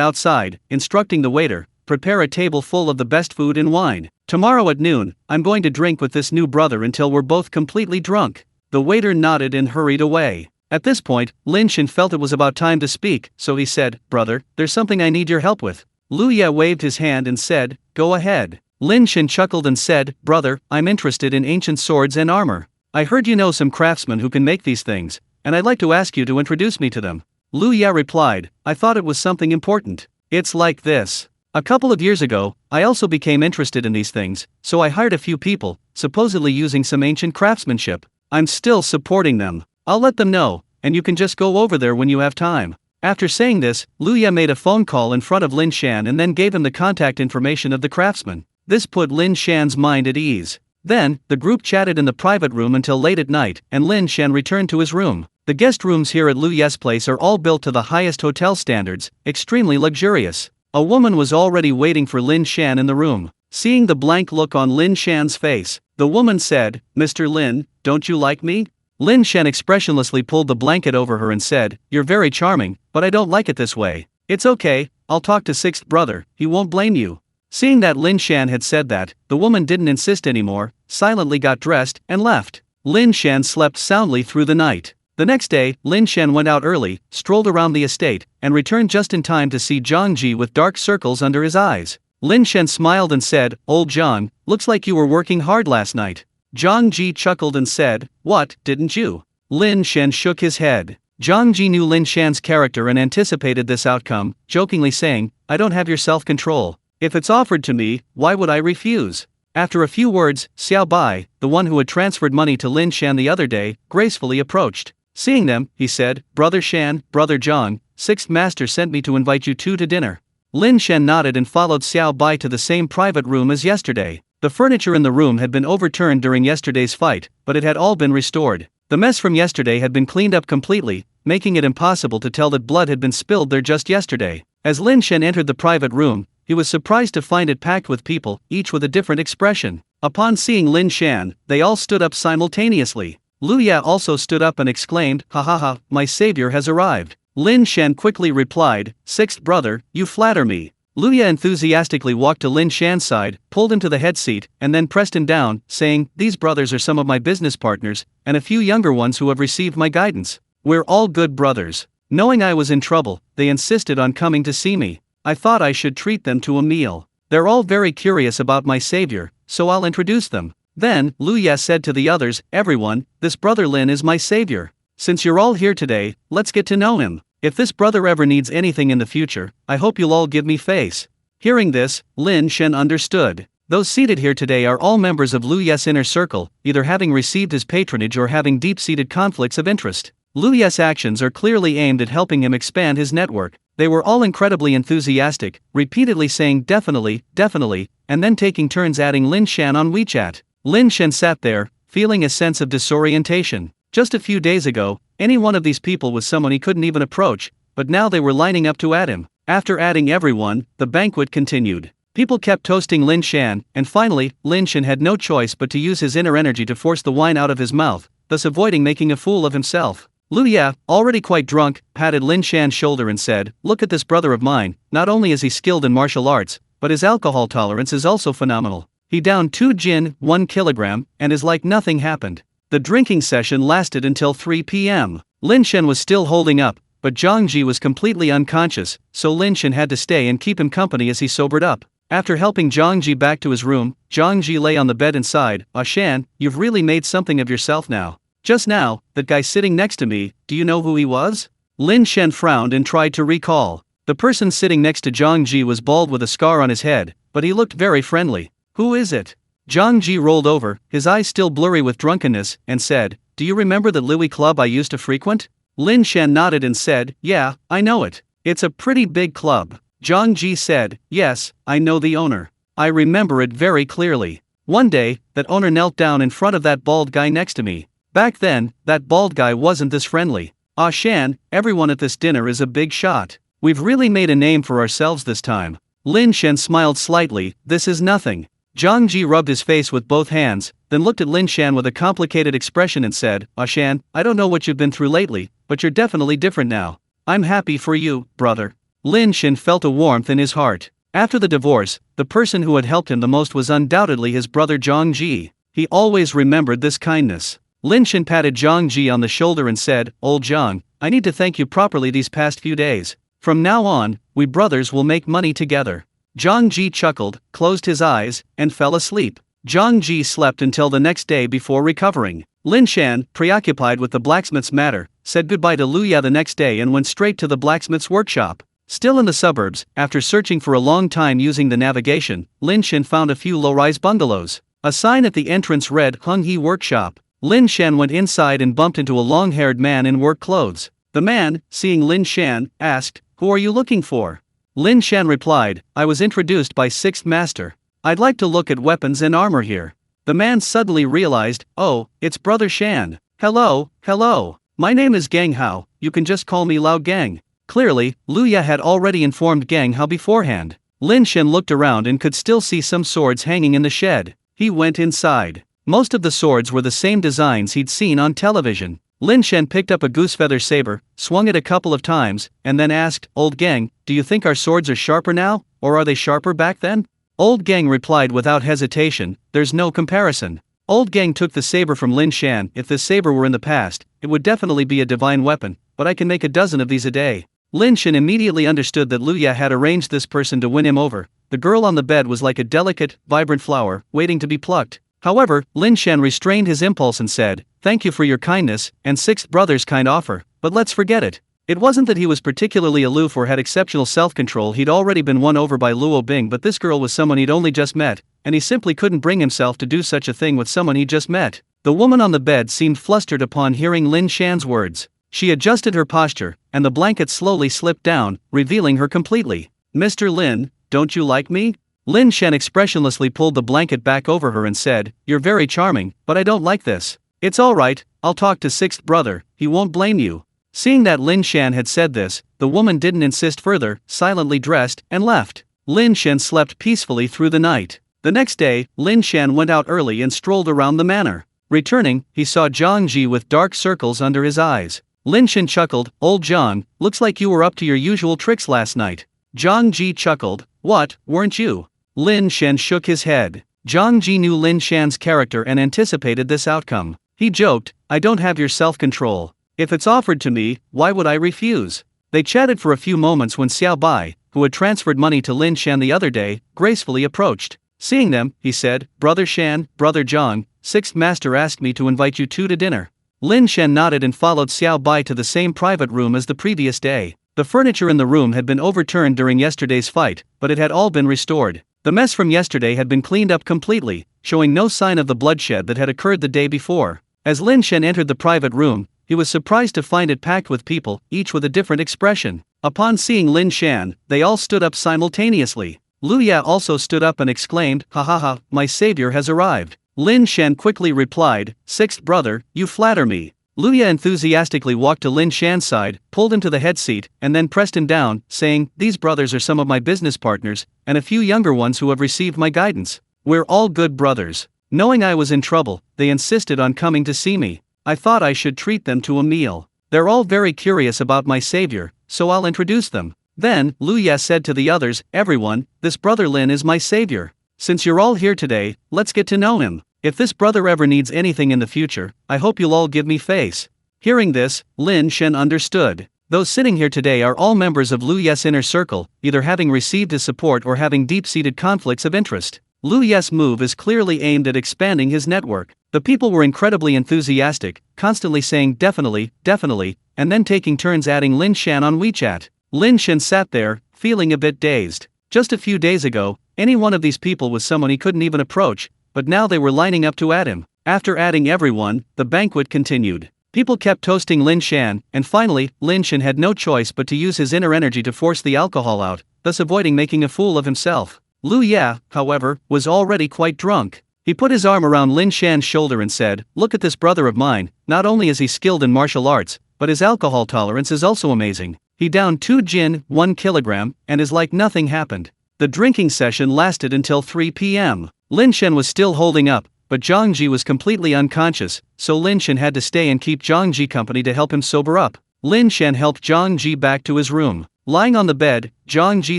outside, instructing the waiter, "Prepare a table full of the best food and wine. Tomorrow at noon, I'm going to drink with this new brother until we're both completely drunk." The waiter nodded and hurried away. At this point, Lin Shan felt it was about time to speak, so he said, "Brother, there's something I need your help with." Lu Ye waved his hand and said, "Go ahead." Lin Shan chuckled and said, "Brother, I'm interested in ancient swords and armor. I heard you know some craftsmen who can make these things, and I'd like to ask you to introduce me to them." Lu Ye replied, "I thought it was something important. It's like this. A couple of years ago, I also became interested in these things, so I hired a few people, supposedly using some ancient craftsmanship. I'm still supporting them. I'll let them know, and you can just go over there when you have time." After saying this, Lu Ye made a phone call in front of Lin Shan and then gave him the contact information of the craftsman. This put Lin Shan's mind at ease. Then, the group chatted in the private room until late at night, and Lin Shan returned to his room. The guest rooms here at Lu Ye's place are all built to the highest hotel standards, extremely luxurious. A woman was already waiting for Lin Shan in the room. Seeing the blank look on Lin Shan's face, the woman said, "Mr. Lin, don't you like me?" Lin Shan expressionlessly pulled the blanket over her and said, "You're very charming, but I don't like it this way." "It's okay, I'll talk to sixth brother, he won't blame you." Seeing that Lin Shan had said that, the woman didn't insist anymore, silently got dressed, and left. Lin Shan slept soundly through the night. The next day, Lin Shan went out early, strolled around the estate, and returned just in time to see Zhang Ji with dark circles under his eyes. Lin Shan smiled and said, "Old Zhang, looks like you were working hard last night." Zhang Ji chuckled and said, "What, didn't you?" Lin Shan shook his head. Zhang Ji knew Lin Shan's character and anticipated this outcome, jokingly saying, "I don't have your self-control. If it's offered to me, why would I refuse?" After a few words, Xiao Bai, the one who had transferred money to Lin Shan the other day, gracefully approached. Seeing them, he said, "Brother Shan, Brother Zhang, Sixth Master sent me to invite you two to dinner." Lin Shan nodded and followed Xiao Bai to the same private room as yesterday. The furniture in the room had been overturned during yesterday's fight, but it had all been restored. The mess from yesterday had been cleaned up completely, making it impossible to tell that blood had been spilled there just yesterday. As Lin Shan entered the private room, he was surprised to find it packed with people, each with a different expression. Upon seeing Lin Shan, they all stood up simultaneously. Lu Ye also stood up and exclaimed, "Ha ha ha, my savior has arrived." Lin Shan quickly replied, "Sixth brother, you flatter me." Lu Ye enthusiastically walked to Lin Shan's side, pulled him to the head seat, and then pressed him down, saying, "These brothers are some of my business partners, and a few younger ones who have received my guidance. We're all good brothers. Knowing I was in trouble, they insisted on coming to see me. I thought I should treat them to a meal. They're all very curious about my savior, so I'll introduce them." Then, Lu Ye said to the others, "Everyone, this brother Lin is my savior. Since you're all here today, let's get to know him. If this brother ever needs anything in the future, I hope you'll all give me face." Hearing this, Lin Shan understood. Those seated here today are all members of Lu Ye's inner circle, either having received his patronage or having deep-seated conflicts of interest. Lu Ye's actions are clearly aimed at helping him expand his network. They were all incredibly enthusiastic, repeatedly saying definitely, definitely, and then taking turns adding Lin Shan on WeChat. Lin Shan sat there, feeling a sense of disorientation. Just a few days ago, any one of these people was someone he couldn't even approach, but now they were lining up to add him. After adding everyone, the banquet continued. People kept toasting Lin Shan, and finally, Lin Shan had no choice but to use his inner energy to force the wine out of his mouth, thus avoiding making a fool of himself. Luya, already quite drunk, patted Lin Shan's shoulder and said, "Look at this brother of mine, not only is he skilled in martial arts, but his alcohol tolerance is also phenomenal. He downed 2 gin, 1 kilogram, and is like nothing happened." The drinking session lasted until 3 p.m. Lin Shan was still holding up, but Zhang Ji was completely unconscious, so Lin Shan had to stay and keep him company as he sobered up. After helping Zhang Ji back to his room, Zhang Ji lay on the bed and sighed, "Ah Shan, you've really made something of yourself now. Just now, that guy sitting next to me, do you know who he was?" Lin Shan frowned and tried to recall. The person sitting next to Zhang Ji was bald with a scar on his head, but he looked very friendly. "Who is it?" Zhang Ji rolled over, his eyes still blurry with drunkenness, and said, "Do you remember the Louis Club I used to frequent?" Lin Shan nodded and said, "Yeah, I know it. It's a pretty big club." Zhang Ji said, "Yes, I know the owner. I remember it very clearly. One day, that owner knelt down in front of that bald guy next to me. Back then, that bald guy wasn't this friendly. Ah Shan, everyone at this dinner is a big shot. We've really made a name for ourselves this time." Lin Shan smiled slightly, "This is nothing." Zhang Ji rubbed his face with both hands, then looked at Lin Shan with a complicated expression and said, "Ah Shan, I don't know what you've been through lately, but you're definitely different now. I'm happy for you, brother." Lin Shan felt a warmth in his heart. After the divorce, the person who had helped him the most was undoubtedly his brother Zhang Ji. He always remembered this kindness. Lin Shan patted Zhang Ji on the shoulder and said, "Old Zhang, I need to thank you properly these past few days. From now on, we brothers will make money together." Zhang Ji chuckled, closed his eyes, and fell asleep. Zhang Ji slept until the next day before recovering. Lin Shan, preoccupied with the blacksmith's matter, said goodbye to Luya the next day and went straight to the blacksmith's workshop. Still in the suburbs, after searching for a long time using the navigation, Lin Shan found a few low-rise bungalows. A sign at the entrance read Hung He Workshop. Lin Shan went inside and bumped into a long-haired man in work clothes. The man, seeing Lin Shan, asked, "Who are you looking for?" Lin Shan replied, "I was introduced by 6th Master. I'd like to look at weapons and armor here." The man suddenly realized, "Oh, it's Brother Shan. Hello, hello. My name is Gang Hao, you can just call me Lao Gang." Clearly, Luya had already informed Gang Hao beforehand. Lin Shan looked around and could still see some swords hanging in the shed. He went inside. Most of the swords were the same designs he'd seen on television. Lin Shan picked up a goosefeather saber, swung it a couple of times, and then asked, "Old Gang, do you think our swords are sharper now, or are they sharper back then?" Old Gang replied without hesitation, "There's no comparison." Old Gang took the saber from Lin Shan. "If this saber were in the past, it would definitely be a divine weapon, but I can make a dozen of these a day." Lin Shan immediately understood that Luya had arranged this person to win him over. The girl on the bed was like a delicate, vibrant flower, waiting to be plucked. However, Lin Shan restrained his impulse and said, "Thank you for your kindness, and 6th Brother's kind offer, but let's forget it." It wasn't that he was particularly aloof or had exceptional self-control. He'd already been won over by Luo Bing, but this girl was someone he'd only just met, and he simply couldn't bring himself to do such a thing with someone he just met. The woman on the bed seemed flustered upon hearing Lin Shan's words. She adjusted her posture, and the blanket slowly slipped down, revealing her completely. "Mr. Lin, don't you like me?" Lin Shan expressionlessly pulled the blanket back over her and said, "You're very charming, but I don't like this." "It's alright, I'll talk to 6th Brother, he won't blame you." Seeing that Lin Shan had said this, the woman didn't insist further, silently dressed, and left. Lin Shan slept peacefully through the night. The next day, Lin Shan went out early and strolled around the manor. Returning, he saw Zhang Ji with dark circles under his eyes. Lin Shan chuckled, "Old Zhang, looks like you were up to your usual tricks last night." Zhang Ji chuckled, "What, weren't you?" Lin Shan shook his head. Zhang Ji knew Lin Shan's character and anticipated this outcome. He joked, "I don't have your self-control. If it's offered to me, why would I refuse?" They chatted for a few moments when Xiao Bai, who had transferred money to Lin Shan the other day, gracefully approached. Seeing them, he said, "Brother Shan, Brother Zhang, 6th Master asked me to invite you two to dinner." Lin Shan nodded and followed Xiao Bai to the same private room as the previous day. The furniture in the room had been overturned during yesterday's fight, but it had all been restored. The mess from yesterday had been cleaned up completely, showing no sign of the bloodshed that had occurred the day before. As Lin Shan entered the private room, he was surprised to find it packed with people, each with a different expression. Upon seeing Lin Shan, they all stood up simultaneously. Luya also stood up and exclaimed, "Ha ha ha, my savior has arrived." Lin Shan quickly replied, "6th Brother, you flatter me." Luya enthusiastically walked to Lin Shan's side, pulled him to the head seat, and then pressed him down, saying, "These brothers are some of my business partners, and a few younger ones who have received my guidance. We're all good brothers. Knowing I was in trouble, they insisted on coming to see me. I thought I should treat them to a meal." They're all very curious about my savior, so I'll introduce them. Then, Lu Ye said to the others, everyone, this brother Lin is my savior. Since you're all here today, let's get to know him. If this brother ever needs anything in the future, I hope you'll all give me face. Hearing this, Lin Shan understood. Those sitting here today are all members of Lu Ye's inner circle, either having received his support or having deep-seated conflicts of interest. Lu Ye's move is clearly aimed at expanding his network. The people were incredibly enthusiastic, constantly saying definitely, definitely, and then taking turns adding Lin Shan on WeChat. Lin Shan sat there, feeling a bit dazed. Just a few days ago, any one of these people was someone he couldn't even approach, but now they were lining up to add him. After adding everyone, the banquet continued. People kept toasting Lin Shan, and finally, Lin Shan had no choice but to use his inner energy to force the alcohol out, thus avoiding making a fool of himself. Lu Ye, however, was already quite drunk. He put his arm around Lin Shan's shoulder and said, "Look at this brother of mine, not only is he skilled in martial arts, but his alcohol tolerance is also amazing. He downed 2 gin, 1 kilogram, and is like nothing happened." The drinking session lasted until 3 p.m. Lin Shan was still holding up, but Zhang Ji was completely unconscious, so Lin Shan had to stay and keep Zhang Ji company to help him sober up. Lin Shan helped Zhang Ji back to his room. Lying on the bed, Zhang Ji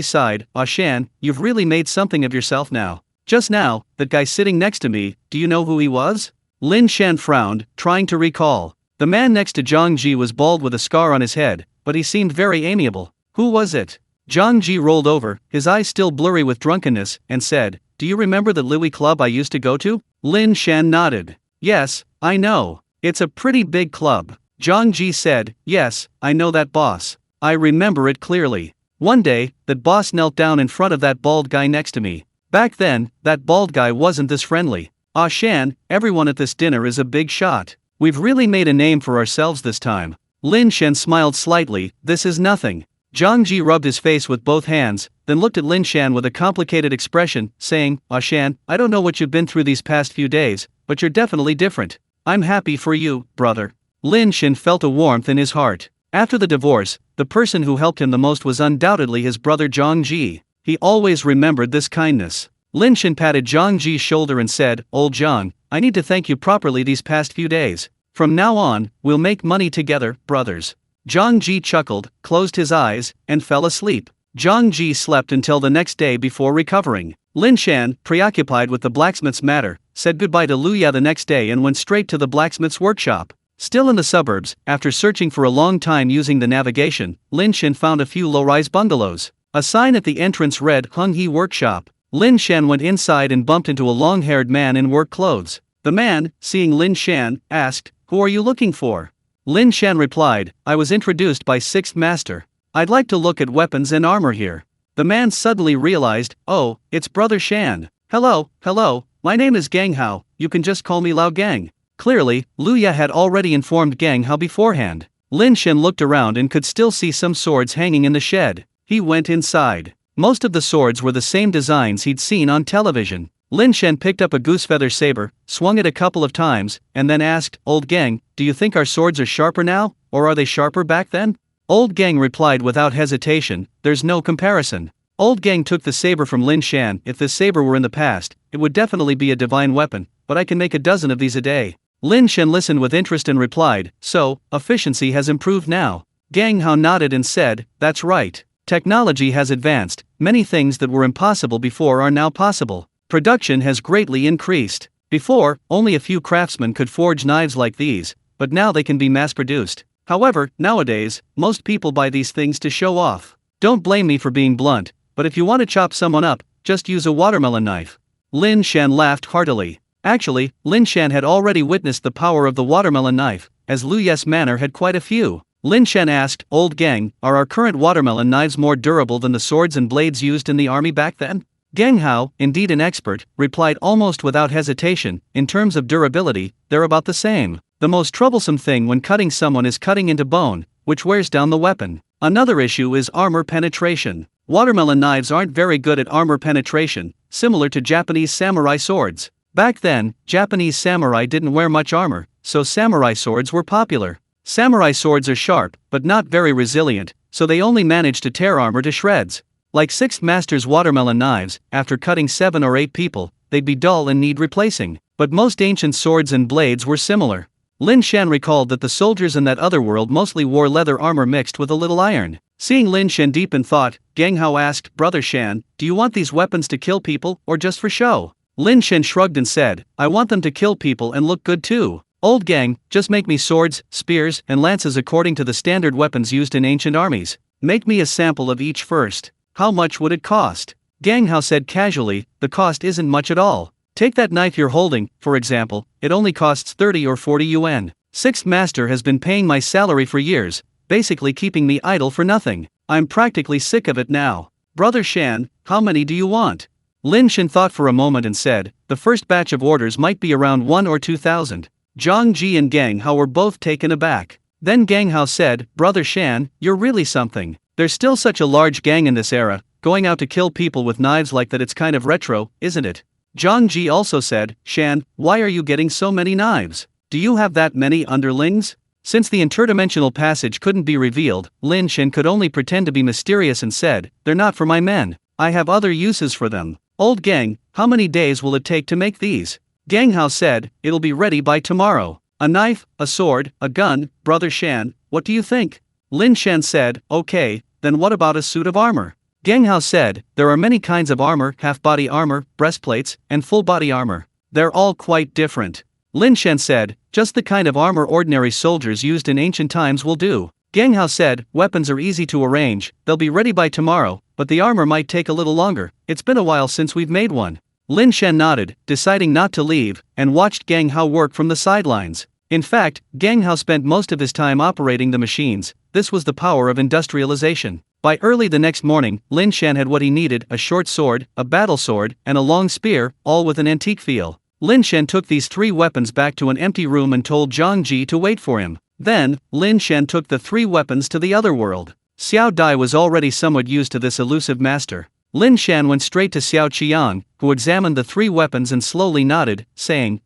sighed, "Ah Shan, you've really made something of yourself now. Just now, that guy sitting next to me, do you know who he was?" Lin Shan frowned, trying to recall. The man next to Zhang Ji was bald with a scar on his head, but he seemed very amiable. "Who was it?" Zhang Ji rolled over, his eyes still blurry with drunkenness, and said, "Do you remember the Louis Club I used to go to?" Lin Shan nodded. "Yes, I know. It's a pretty big club." Zhang Ji said, "Yes, I know that boss. I remember it clearly. One day, that boss knelt down in front of that bald guy next to me. Back then, that bald guy wasn't this friendly. Ah Shan, everyone at this dinner is a big shot. We've really made a name for ourselves this time." Lin Shan smiled slightly, "This is nothing." Zhang Ji rubbed his face with both hands, then looked at Lin Shan with a complicated expression, saying, "Ah Shan, I don't know what you've been through these past few days, but you're definitely different. I'm happy for you, brother." Lin Shan felt a warmth in his heart. After the divorce, the person who helped him the most was undoubtedly his brother Zhang Ji. He always remembered this kindness. Lin Shan patted Zhang Ji's shoulder and said, "Old Zhang, I need to thank you properly these past few days. From now on, we'll make money together, brothers." Zhang Ji chuckled, closed his eyes, and fell asleep. Zhang Ji slept until the next day before recovering. Lin Shan, preoccupied with the blacksmith's matter, said goodbye to Lu Ye the next day and went straight to the blacksmith's workshop. Still in the suburbs, after searching for a long time using the navigation, Lin Shan found a few low-rise bungalows. A sign at the entrance read Hung He Workshop. Lin Shan went inside and bumped into a long-haired man in work clothes. The man, seeing Lin Shan, asked, "Who are you looking for?" Lin Shan replied, "I was introduced by 6th Master. I'd like to look at weapons and armor here." The man suddenly realized, "Oh, it's Brother Shan. Hello, my name is Gang Hao, you can just call me Lao Gang." Clearly, Lu Ye had already informed Gang Hao beforehand. Lin Shan looked around and could still see some swords hanging in the shed. He went inside. Most of the swords were the same designs he'd seen on television. Lin Shan picked up a goose-feather saber, swung it a couple of times, and then asked, "Old Gang, do you think our swords are sharper now, or are they sharper back then?" Old Gang replied without hesitation, "There's no comparison." Old Gang took the saber from Lin Shan. "If this saber were in the past, it would definitely be a divine weapon, but I can make a dozen of these a day." Lin Shan listened with interest and replied, "So, efficiency has improved now." Gang Hao nodded and said, "That's right. Technology has advanced, many things that were impossible before are now possible. Production has greatly increased. Before, only a few craftsmen could forge knives like these, but now they can be mass-produced. However, nowadays, most people buy these things to show off. Don't blame me for being blunt, but if you want to chop someone up, just use a watermelon knife." Lin Shan laughed heartily. Actually, Lin Shan had already witnessed the power of the watermelon knife, as Lu Ye's manor had quite a few. Lin Shan asked, "Old Gang, are our current watermelon knives more durable than the swords and blades used in the army back then?" Gang Hao, indeed an expert, replied almost without hesitation, "In terms of durability, they're about the same. The most troublesome thing when cutting someone is cutting into bone, which wears down the weapon. Another issue is armor penetration. Watermelon knives aren't very good at armor penetration, similar to Japanese samurai swords. Back then, Japanese samurai didn't wear much armor, so samurai swords were popular. Samurai swords are sharp, but not very resilient, so they only manage to tear armor to shreds. Like 6th Master's watermelon knives, after cutting 7 or 8 people, they'd be dull and need replacing. But most ancient swords and blades were similar. Lin Shan recalled that the soldiers in that other world mostly wore leather armor mixed with a little iron. Seeing Lin Shan deep in thought, Gang Hao asked, "Brother Shan, do you want these weapons to kill people or just for show?" Lin Shan shrugged and said, "I want them to kill people and look good too. Old gang, just make me swords, spears, and lances according to the standard weapons used in ancient armies. Make me a sample of each first. How much would it cost?" Gang Hao said casually, "The cost isn't much at all. Take that knife you're holding, for example, it only costs 30 or 40 yuan. Sixth master has been paying my salary for years, basically keeping me idle for nothing. I'm practically sick of it now. Brother Shan, how many do you want?" Lin Shan thought for a moment and said, "The first batch of orders might be around 1 or 2,000. Zhang Ji and Gang Hao were both taken aback. Then Gang Hao said, "Brother Shan, you're really something. There's still such a large gang in this era, going out to kill people with knives like that, it's kind of retro, isn't it?" Zhang Ji also said, "Shan, why are you getting so many knives? Do you have that many underlings?" Since the interdimensional passage couldn't be revealed, Lin Shan could only pretend to be mysterious and said, "They're not for my men. I have other uses for them." "Old gang, how many days will it take to make these?" Gang Hao said, "It'll be ready by tomorrow. A knife, a sword, a gun, Brother Shan, what do you think?" Lin Shan said, "Okay, then what about a suit of armor?" Gang Hao said, "There are many kinds of armor, half-body armor, breastplates, and full-body armor. They're all quite different." Lin Shan said, "Just the kind of armor ordinary soldiers used in ancient times will do." Gang Hao said, "Weapons are easy to arrange, they'll be ready by tomorrow, but the armor might take a little longer, it's been a while since we've made one." Lin Shan nodded, deciding not to leave, and watched Gang Hao work from the sidelines. In fact, Gang Hao spent most of his time operating the machines. This was the power of industrialization. By early the next morning, Lin Shan had what he needed: a short sword, a battle sword, and a long spear, all with an antique feel. Lin Shan took these 3 weapons back to an empty room and told Zhang Ji to wait for him. Then, Lin Shan took the 3 weapons to the other world. Xiao Dai was already somewhat used to this elusive master. Lin Shan went straight to Xiao Qiang, who examined the 3 weapons and slowly nodded, saying,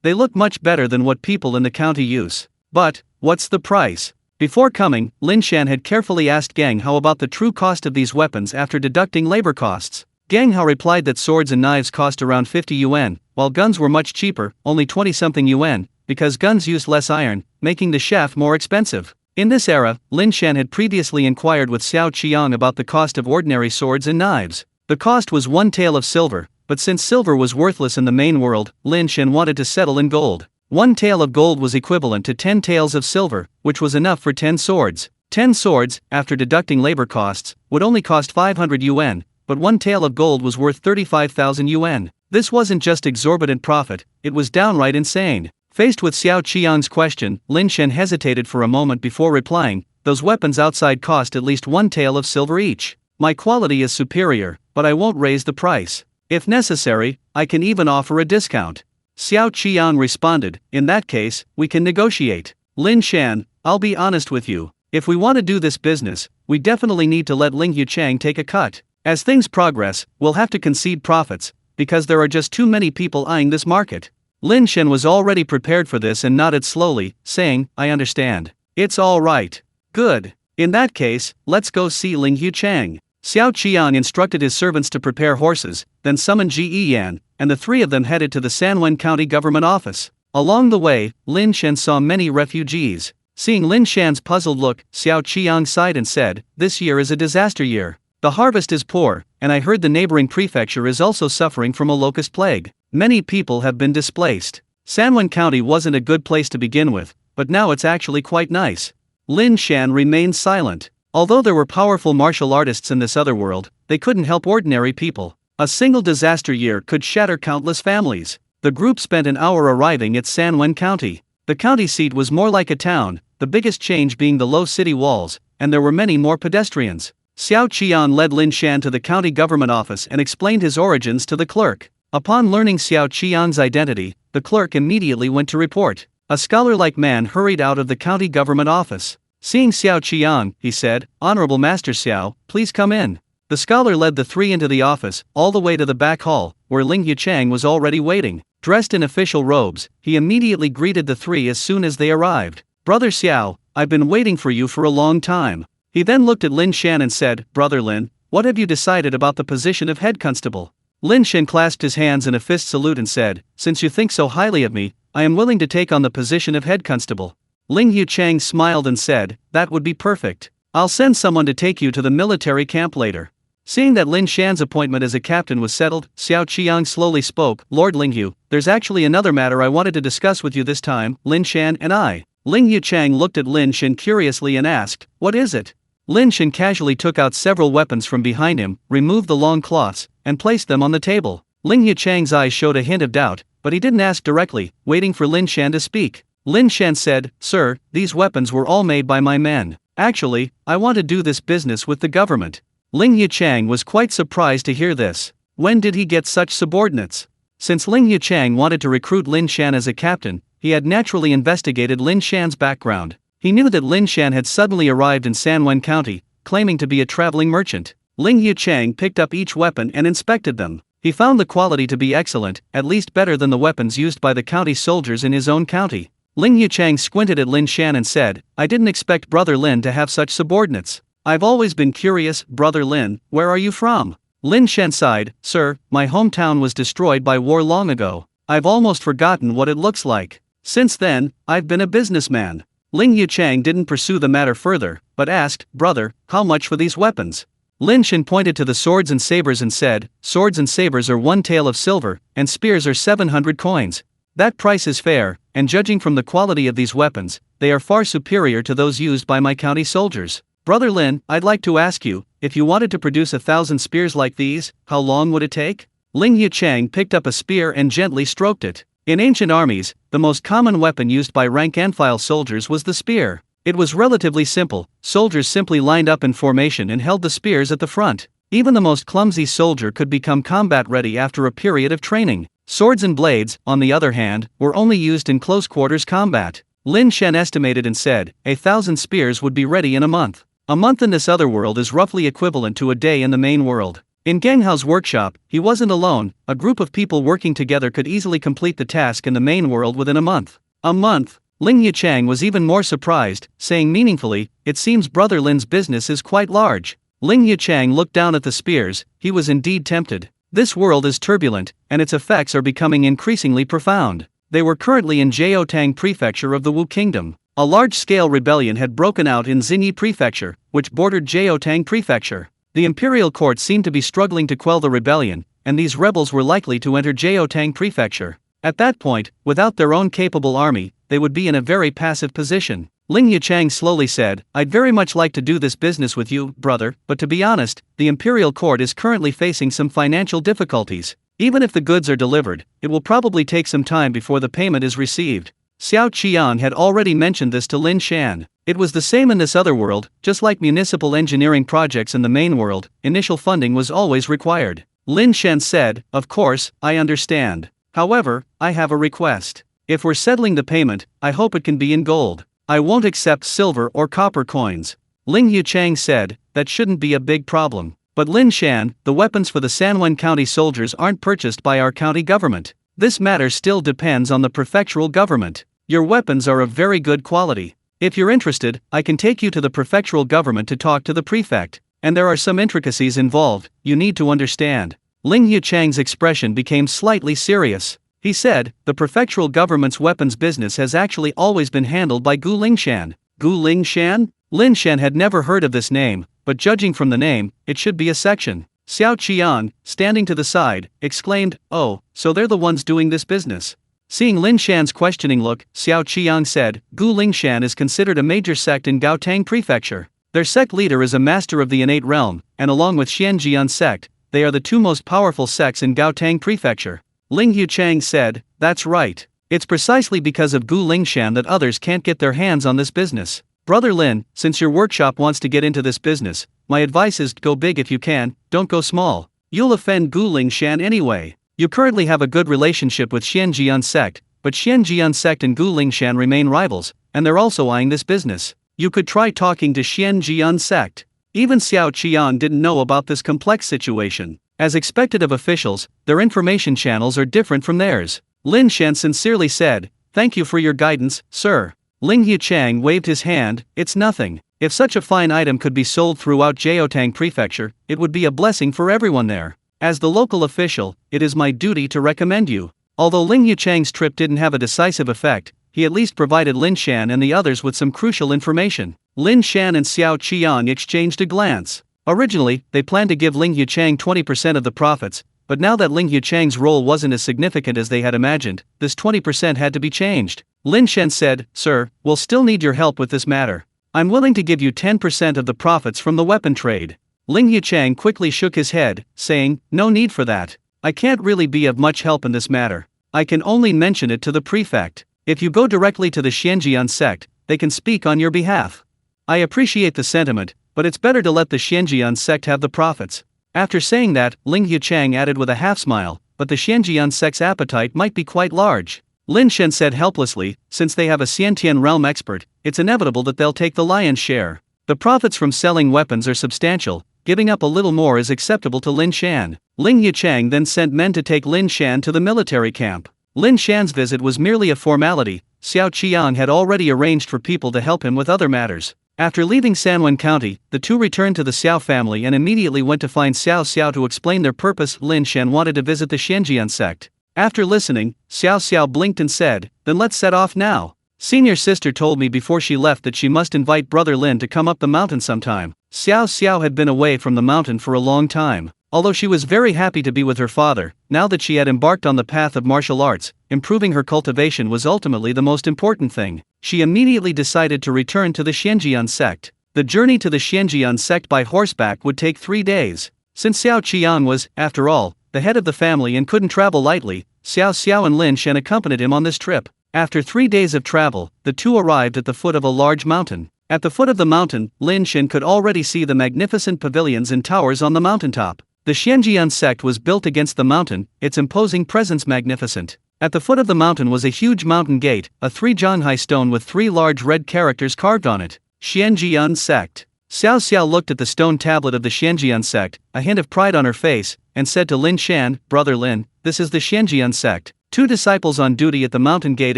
"They look much better than what people in the county use. But, what's the price?" Before coming, Lin Shan had carefully asked Gang Hao about the true cost of these weapons after deducting labor costs. Gang Hao replied that swords and knives cost around 50 yuan, while guns were much cheaper, only 20-something yuan, because guns used less iron, making the shaft more expensive. In this era, Lin Shan had previously inquired with Xiao Qiang about the cost of ordinary swords and knives. The cost was 1 tael of silver, but since silver was worthless in the main world, Lin Shan wanted to settle in gold. 1 tael of gold was equivalent to 10 taels of silver, which was enough for 10 swords. 10 swords, after deducting labor costs, would only cost 500 yuan, but 1 tael of gold was worth 35,000 yuan. This wasn't just exorbitant profit, it was downright insane. Faced with Xiao Qiang's question, Lin Shan hesitated for a moment before replying, "Those weapons outside cost at least 1 tael of silver each. My quality is superior, but I won't raise the price. If necessary, I can even offer a discount." Xiao Qiang responded, "In that case, we can negotiate. Lin Shan, I'll be honest with you. If we want to do this business, we definitely need to let Ling Yuchang take a cut. As things progress, we'll have to concede profits, because there are just too many people eyeing this market." Lin Shan was already prepared for this and nodded slowly, saying, "I understand. It's all right. Good. In that case, let's go see Ling Yuchang." Xiao Qiang instructed his servants to prepare horses, then summoned Ji Yiyan, and the 3 of them headed to the Sanwen County government office. Along the way, Lin Shan saw many refugees. Seeing Lin Shan's puzzled look, Xiao Qiang sighed and said, "This year is a disaster year. The harvest is poor, and I heard the neighboring prefecture is also suffering from a locust plague. Many people have been displaced. Sanwen County wasn't a good place to begin with, but now it's actually quite nice." Lin Shan remained silent. Although there were powerful martial artists in this other world, they couldn't help ordinary people. A single disaster year could shatter countless families. The group spent an hour arriving at Sanwen County. The county seat was more like a town, the biggest change being the low city walls, and there were many more pedestrians. Xiao Qian led Lin Shan to the county government office and explained his origins to the clerk. Upon learning Xiao Qian's identity, the clerk immediately went to report. A scholar-like man hurried out of the county government office. Seeing Xiao Qiang, he said, "Honorable Master Xiao, please come in." The scholar led the 3 into the office, all the way to the back hall, where Ling Yuchang was already waiting. Dressed in official robes, he immediately greeted the 3 as soon as they arrived. "Brother Xiao, I've been waiting for you for a long time." He then looked at Lin Shan and said, "Brother Lin, what have you decided about the position of head constable?" Lin Shan clasped his hands in a fist salute and said, "Since you think so highly of me, I am willing to take on the position of head constable." Ling Yuchang smiled and said, "That would be perfect. I'll send someone to take you to the military camp later." Seeing that Lin Shan's appointment as a captain was settled, Xiao Qiang slowly spoke, "Lord Lingyu, there's actually another matter I wanted to discuss with you this time, Lin Shan and I." Ling Yuchang looked at Lin Shan curiously and asked, "What is it?" Lin Shan casually took out several weapons from behind him, removed the long cloths, and placed them on the table. Ling Yuchang's eyes showed a hint of doubt, but he didn't ask directly, waiting for Lin Shan to speak. Lin Shan said, "Sir, these weapons were all made by my men. Actually, I want to do this business with the government." Ling Yuchang was quite surprised to hear this. When did he get such subordinates? Since Ling Yuchang wanted to recruit Lin Shan as a captain, he had naturally investigated Lin Shan's background. He knew that Lin Shan had suddenly arrived in Sanwen County, claiming to be a traveling merchant. Ling Yuchang picked up each weapon and inspected them. He found the quality to be excellent, at least better than the weapons used by the county soldiers in his own county. Ling Yuchang squinted at Lin Shan and said, "I didn't expect Brother Lin to have such subordinates. I've always been curious, Brother Lin, where are you from?" Lin Shan sighed, "Sir, my hometown was destroyed by war long ago. I've almost forgotten what it looks like. Since then, I've been a businessman." Ling Yuchang didn't pursue the matter further, but asked, "Brother, how much for these weapons?" Lin Shan pointed to the swords and sabers and said, "Swords and sabers are 1 tael of silver, and spears are 700 coins. That price is fair, and judging from the quality of these weapons, they are far superior to those used by my county soldiers. Brother Lin, I'd like to ask you, if you wanted to produce 1,000 spears like these, how long would it take?" Ling Yuchang picked up a spear and gently stroked it. In ancient armies, the most common weapon used by rank-and-file soldiers was the spear. It was relatively simple, soldiers simply lined up in formation and held the spears at the front. Even the most clumsy soldier could become combat-ready after a period of training. Swords and blades, on the other hand, were only used in close-quarters combat. Lin Shan estimated and said, 1,000 spears would be ready in a month. A month in this other world is roughly equivalent to a day in the main world. In Geng Hao's workshop, he wasn't alone. A group of people working together could easily complete the task in the main world within a month. A month? Ling Yuchang was even more surprised, saying meaningfully, "It seems Brother Lin's business is quite large." Ling Yuchang looked down at the spears. He was indeed tempted. This world is turbulent, and its effects are becoming increasingly profound. They were currently in Jiaotang Prefecture of the Wu Kingdom. A large-scale rebellion had broken out in Xinyi Prefecture, which bordered Jiaotang Prefecture. The imperial court seemed to be struggling to quell the rebellion, and these rebels were likely to enter Jiaotang Prefecture. At that point, without their own capable army, they would be in a very passive position. Ling Yuchang slowly said, "I'd very much like to do this business with you, brother, but to be honest, the imperial court is currently facing some financial difficulties. Even if the goods are delivered, it will probably take some time before the payment is received." Xiao Qiang had already mentioned this to Lin Shan. It was the same in this other world. Just like municipal engineering projects in the main world, initial funding was always required. Lin Shan said, "Of course, I understand. However, I have a request. If we're settling the payment, I hope it can be in gold. I won't accept silver or copper coins." Ling Yuchang said, "That shouldn't be a big problem. But Lin Shan, the weapons for the Sanwen County soldiers aren't purchased by our county government. This matter still depends on the prefectural government. Your weapons are of very good quality. If you're interested, I can take you to the prefectural government to talk to the prefect. And there are some intricacies involved, you need to understand." Ling Yuchang's expression became slightly serious. He said, "The prefectural government's weapons business has actually always been handled by Gu Lingshan." Gu Lingshan? Lin Shan had never heard of this name, but judging from the name, it should be a section. Xiao Qiang, standing to the side, exclaimed, "Oh, so they're the ones doing this business." Seeing Lin Shan's questioning look, Xiao Qiang said, "Gu Lingshan is considered a major sect in Gaotang Prefecture. Their sect leader is a master of the innate realm, and along with Xianjian sect, they are the two most powerful sects in Gaotang Prefecture." Ling Yuchang said, "That's right. It's precisely because of Gu Lingshan that others can't get their hands on this business. Brother Lin, since your workshop wants to get into this business, my advice is go big if you can, don't go small. You'll offend Gu Lingshan anyway. You currently have a good relationship with Xianjian sect, but Xianjian sect and Gu Lingshan remain rivals, and they're also eyeing this business. You could try talking to Xianjian sect." Even Xiao Qiang didn't know about this complex situation. As expected of officials, their information channels are different from theirs. Lin Shan sincerely said, "Thank you for your guidance, sir." Ling Yuchang waved his hand, "It's nothing. If such a fine item could be sold throughout Jiaotang Prefecture, it would be a blessing for everyone there." As the local official, it is my duty to recommend you. Although Ling Yuchang's trip didn't have a decisive effect, he at least provided Lin Shan and the others with some crucial information. Lin Shan and Xiao Qiang exchanged a glance. Originally, they planned to give Ling Yuchang 20% of the profits, but now that Ling Yuchang's role wasn't as significant as they had imagined, this 20% had to be changed. Lin Shan said, "Sir, we'll still need your help with this matter. I'm willing to give you 10% of the profits from the weapon trade." Ling Yuchang quickly shook his head, saying, "No need for that. I can't really be of much help in this matter. I can only mention it to the prefect. If you go directly to the Xianjian sect, they can speak on your behalf." I appreciate the sentiment, but it's better to let the Xianjian sect have the profits. After saying that, Ling Yuchang added with a half smile, "But the Xianjian sect's appetite might be quite large." Lin Shan said helplessly, "Since they have a Xiantian realm expert, it's inevitable that they'll take the lion's share. The profits from selling weapons are substantial, giving up a little more is acceptable to Lin Shan." Ling Yuchang then sent men to take Lin Shan to the military camp. Lin Shan's visit was merely a formality. Xiao Qiang had already arranged for people to help him with other matters. After leaving Sanwen County, the two returned to the Xiao family and immediately went to find Xiao Xiao to explain their purpose. Lin Shan wanted to visit the Xianjian sect. After listening, Xiao Xiao blinked and said, "Then let's set off now. Senior sister told me before she left that she must invite brother Lin to come up the mountain sometime." Xiao Xiao had been away from the mountain for a long time. Although she was very happy to be with her father, now that she had embarked on the path of martial arts, improving her cultivation was ultimately the most important thing. She immediately decided to return to the Xianjian sect. The journey to the Xianjian sect by horseback would take 3 days. Since Xiao Qiang was, after all, the head of the family and couldn't travel lightly, Xiao Xiao and Lin Shan accompanied him on this trip. After 3 days of travel, the two arrived at the foot of a large mountain. At the foot of the mountain, Lin Shan could already see the magnificent pavilions and towers on the mountaintop. The Xianjian sect was built against the mountain, its imposing presence magnificent. At the foot of the mountain was a huge mountain gate, a 3-Zhanghai stone with 3 large red characters carved on it. Xianjian sect. Xiao Xiao looked at the stone tablet of the Xianjian sect, a hint of pride on her face, and said to Lin Shan, "Brother Lin, this is the Xianjian sect." 2 disciples on duty at the mountain gate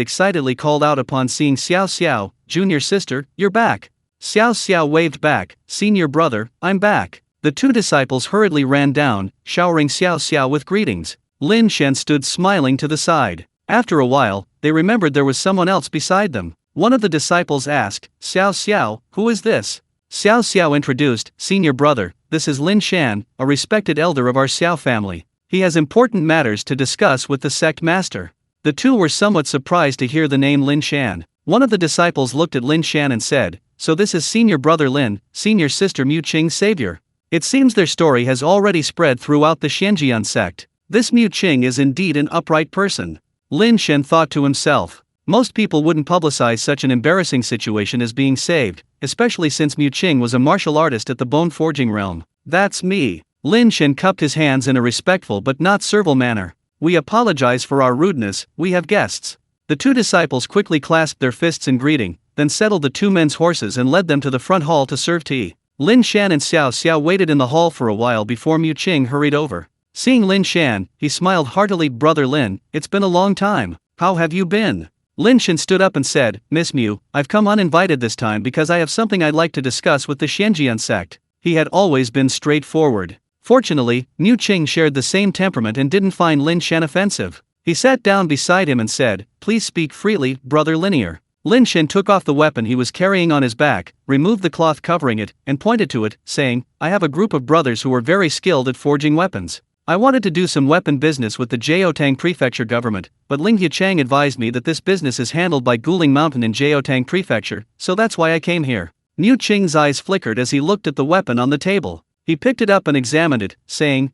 excitedly called out upon seeing Xiao Xiao, "Junior sister, you're back." Xiao Xiao waved back, "Senior brother, I'm back." The 2 disciples hurriedly ran down, showering Xiao Xiao with greetings. Lin Shan stood smiling to the side. After a while, they remembered there was someone else beside them. One of the disciples asked, "Xiao Xiao, who is this?" Xiao Xiao introduced, "Senior brother, this is Lin Shan, a respected elder of our Xiao family. He has important matters to discuss with the sect master." The 2 were somewhat surprised to hear the name Lin Shan. One of the disciples looked at Lin Shan and said, "So this is senior brother Lin, senior sister Mu Qing's savior." It seems their story has already spread throughout the Xianjian sect. This Mu Qing is indeed an upright person. Lin Shan thought to himself. Most people wouldn't publicize such an embarrassing situation as being saved, especially since Mu Qing was a martial artist at the bone forging realm. "That's me." Lin Shan cupped his hands in a respectful but not servile manner. "We apologize for our rudeness, we have guests." The 2 disciples quickly clasped their fists in greeting, then settled the 2 men's horses and led them to the front hall to serve tea. Lin Shan and Xiao Xiao waited in the hall for a while before Mu Qing hurried over. Seeing Lin Shan, he smiled heartily. "Brother Lin, it's been a long time. How have you been?" Lin Shan stood up and said, "Miss Mu, I've come uninvited this time because I have something I'd like to discuss with the Xianjian sect." He had always been straightforward. Fortunately, Mu Qing shared the same temperament and didn't find Lin Shan offensive. He sat down beside him and said, "Please speak freely, Brother Linear." Lin Shan took off the weapon he was carrying on his back, removed the cloth covering it, and pointed to it, saying, "I have a group of brothers who are very skilled at forging weapons. I wanted to do some weapon business with the Jiaotang Prefecture government, but Ling Yuchang advised me that this business is handled by Guling Mountain in Jiaotang Prefecture, so that's why I came here." Mu Qing's eyes flickered as he looked at the weapon on the table. He picked it up and examined it, saying,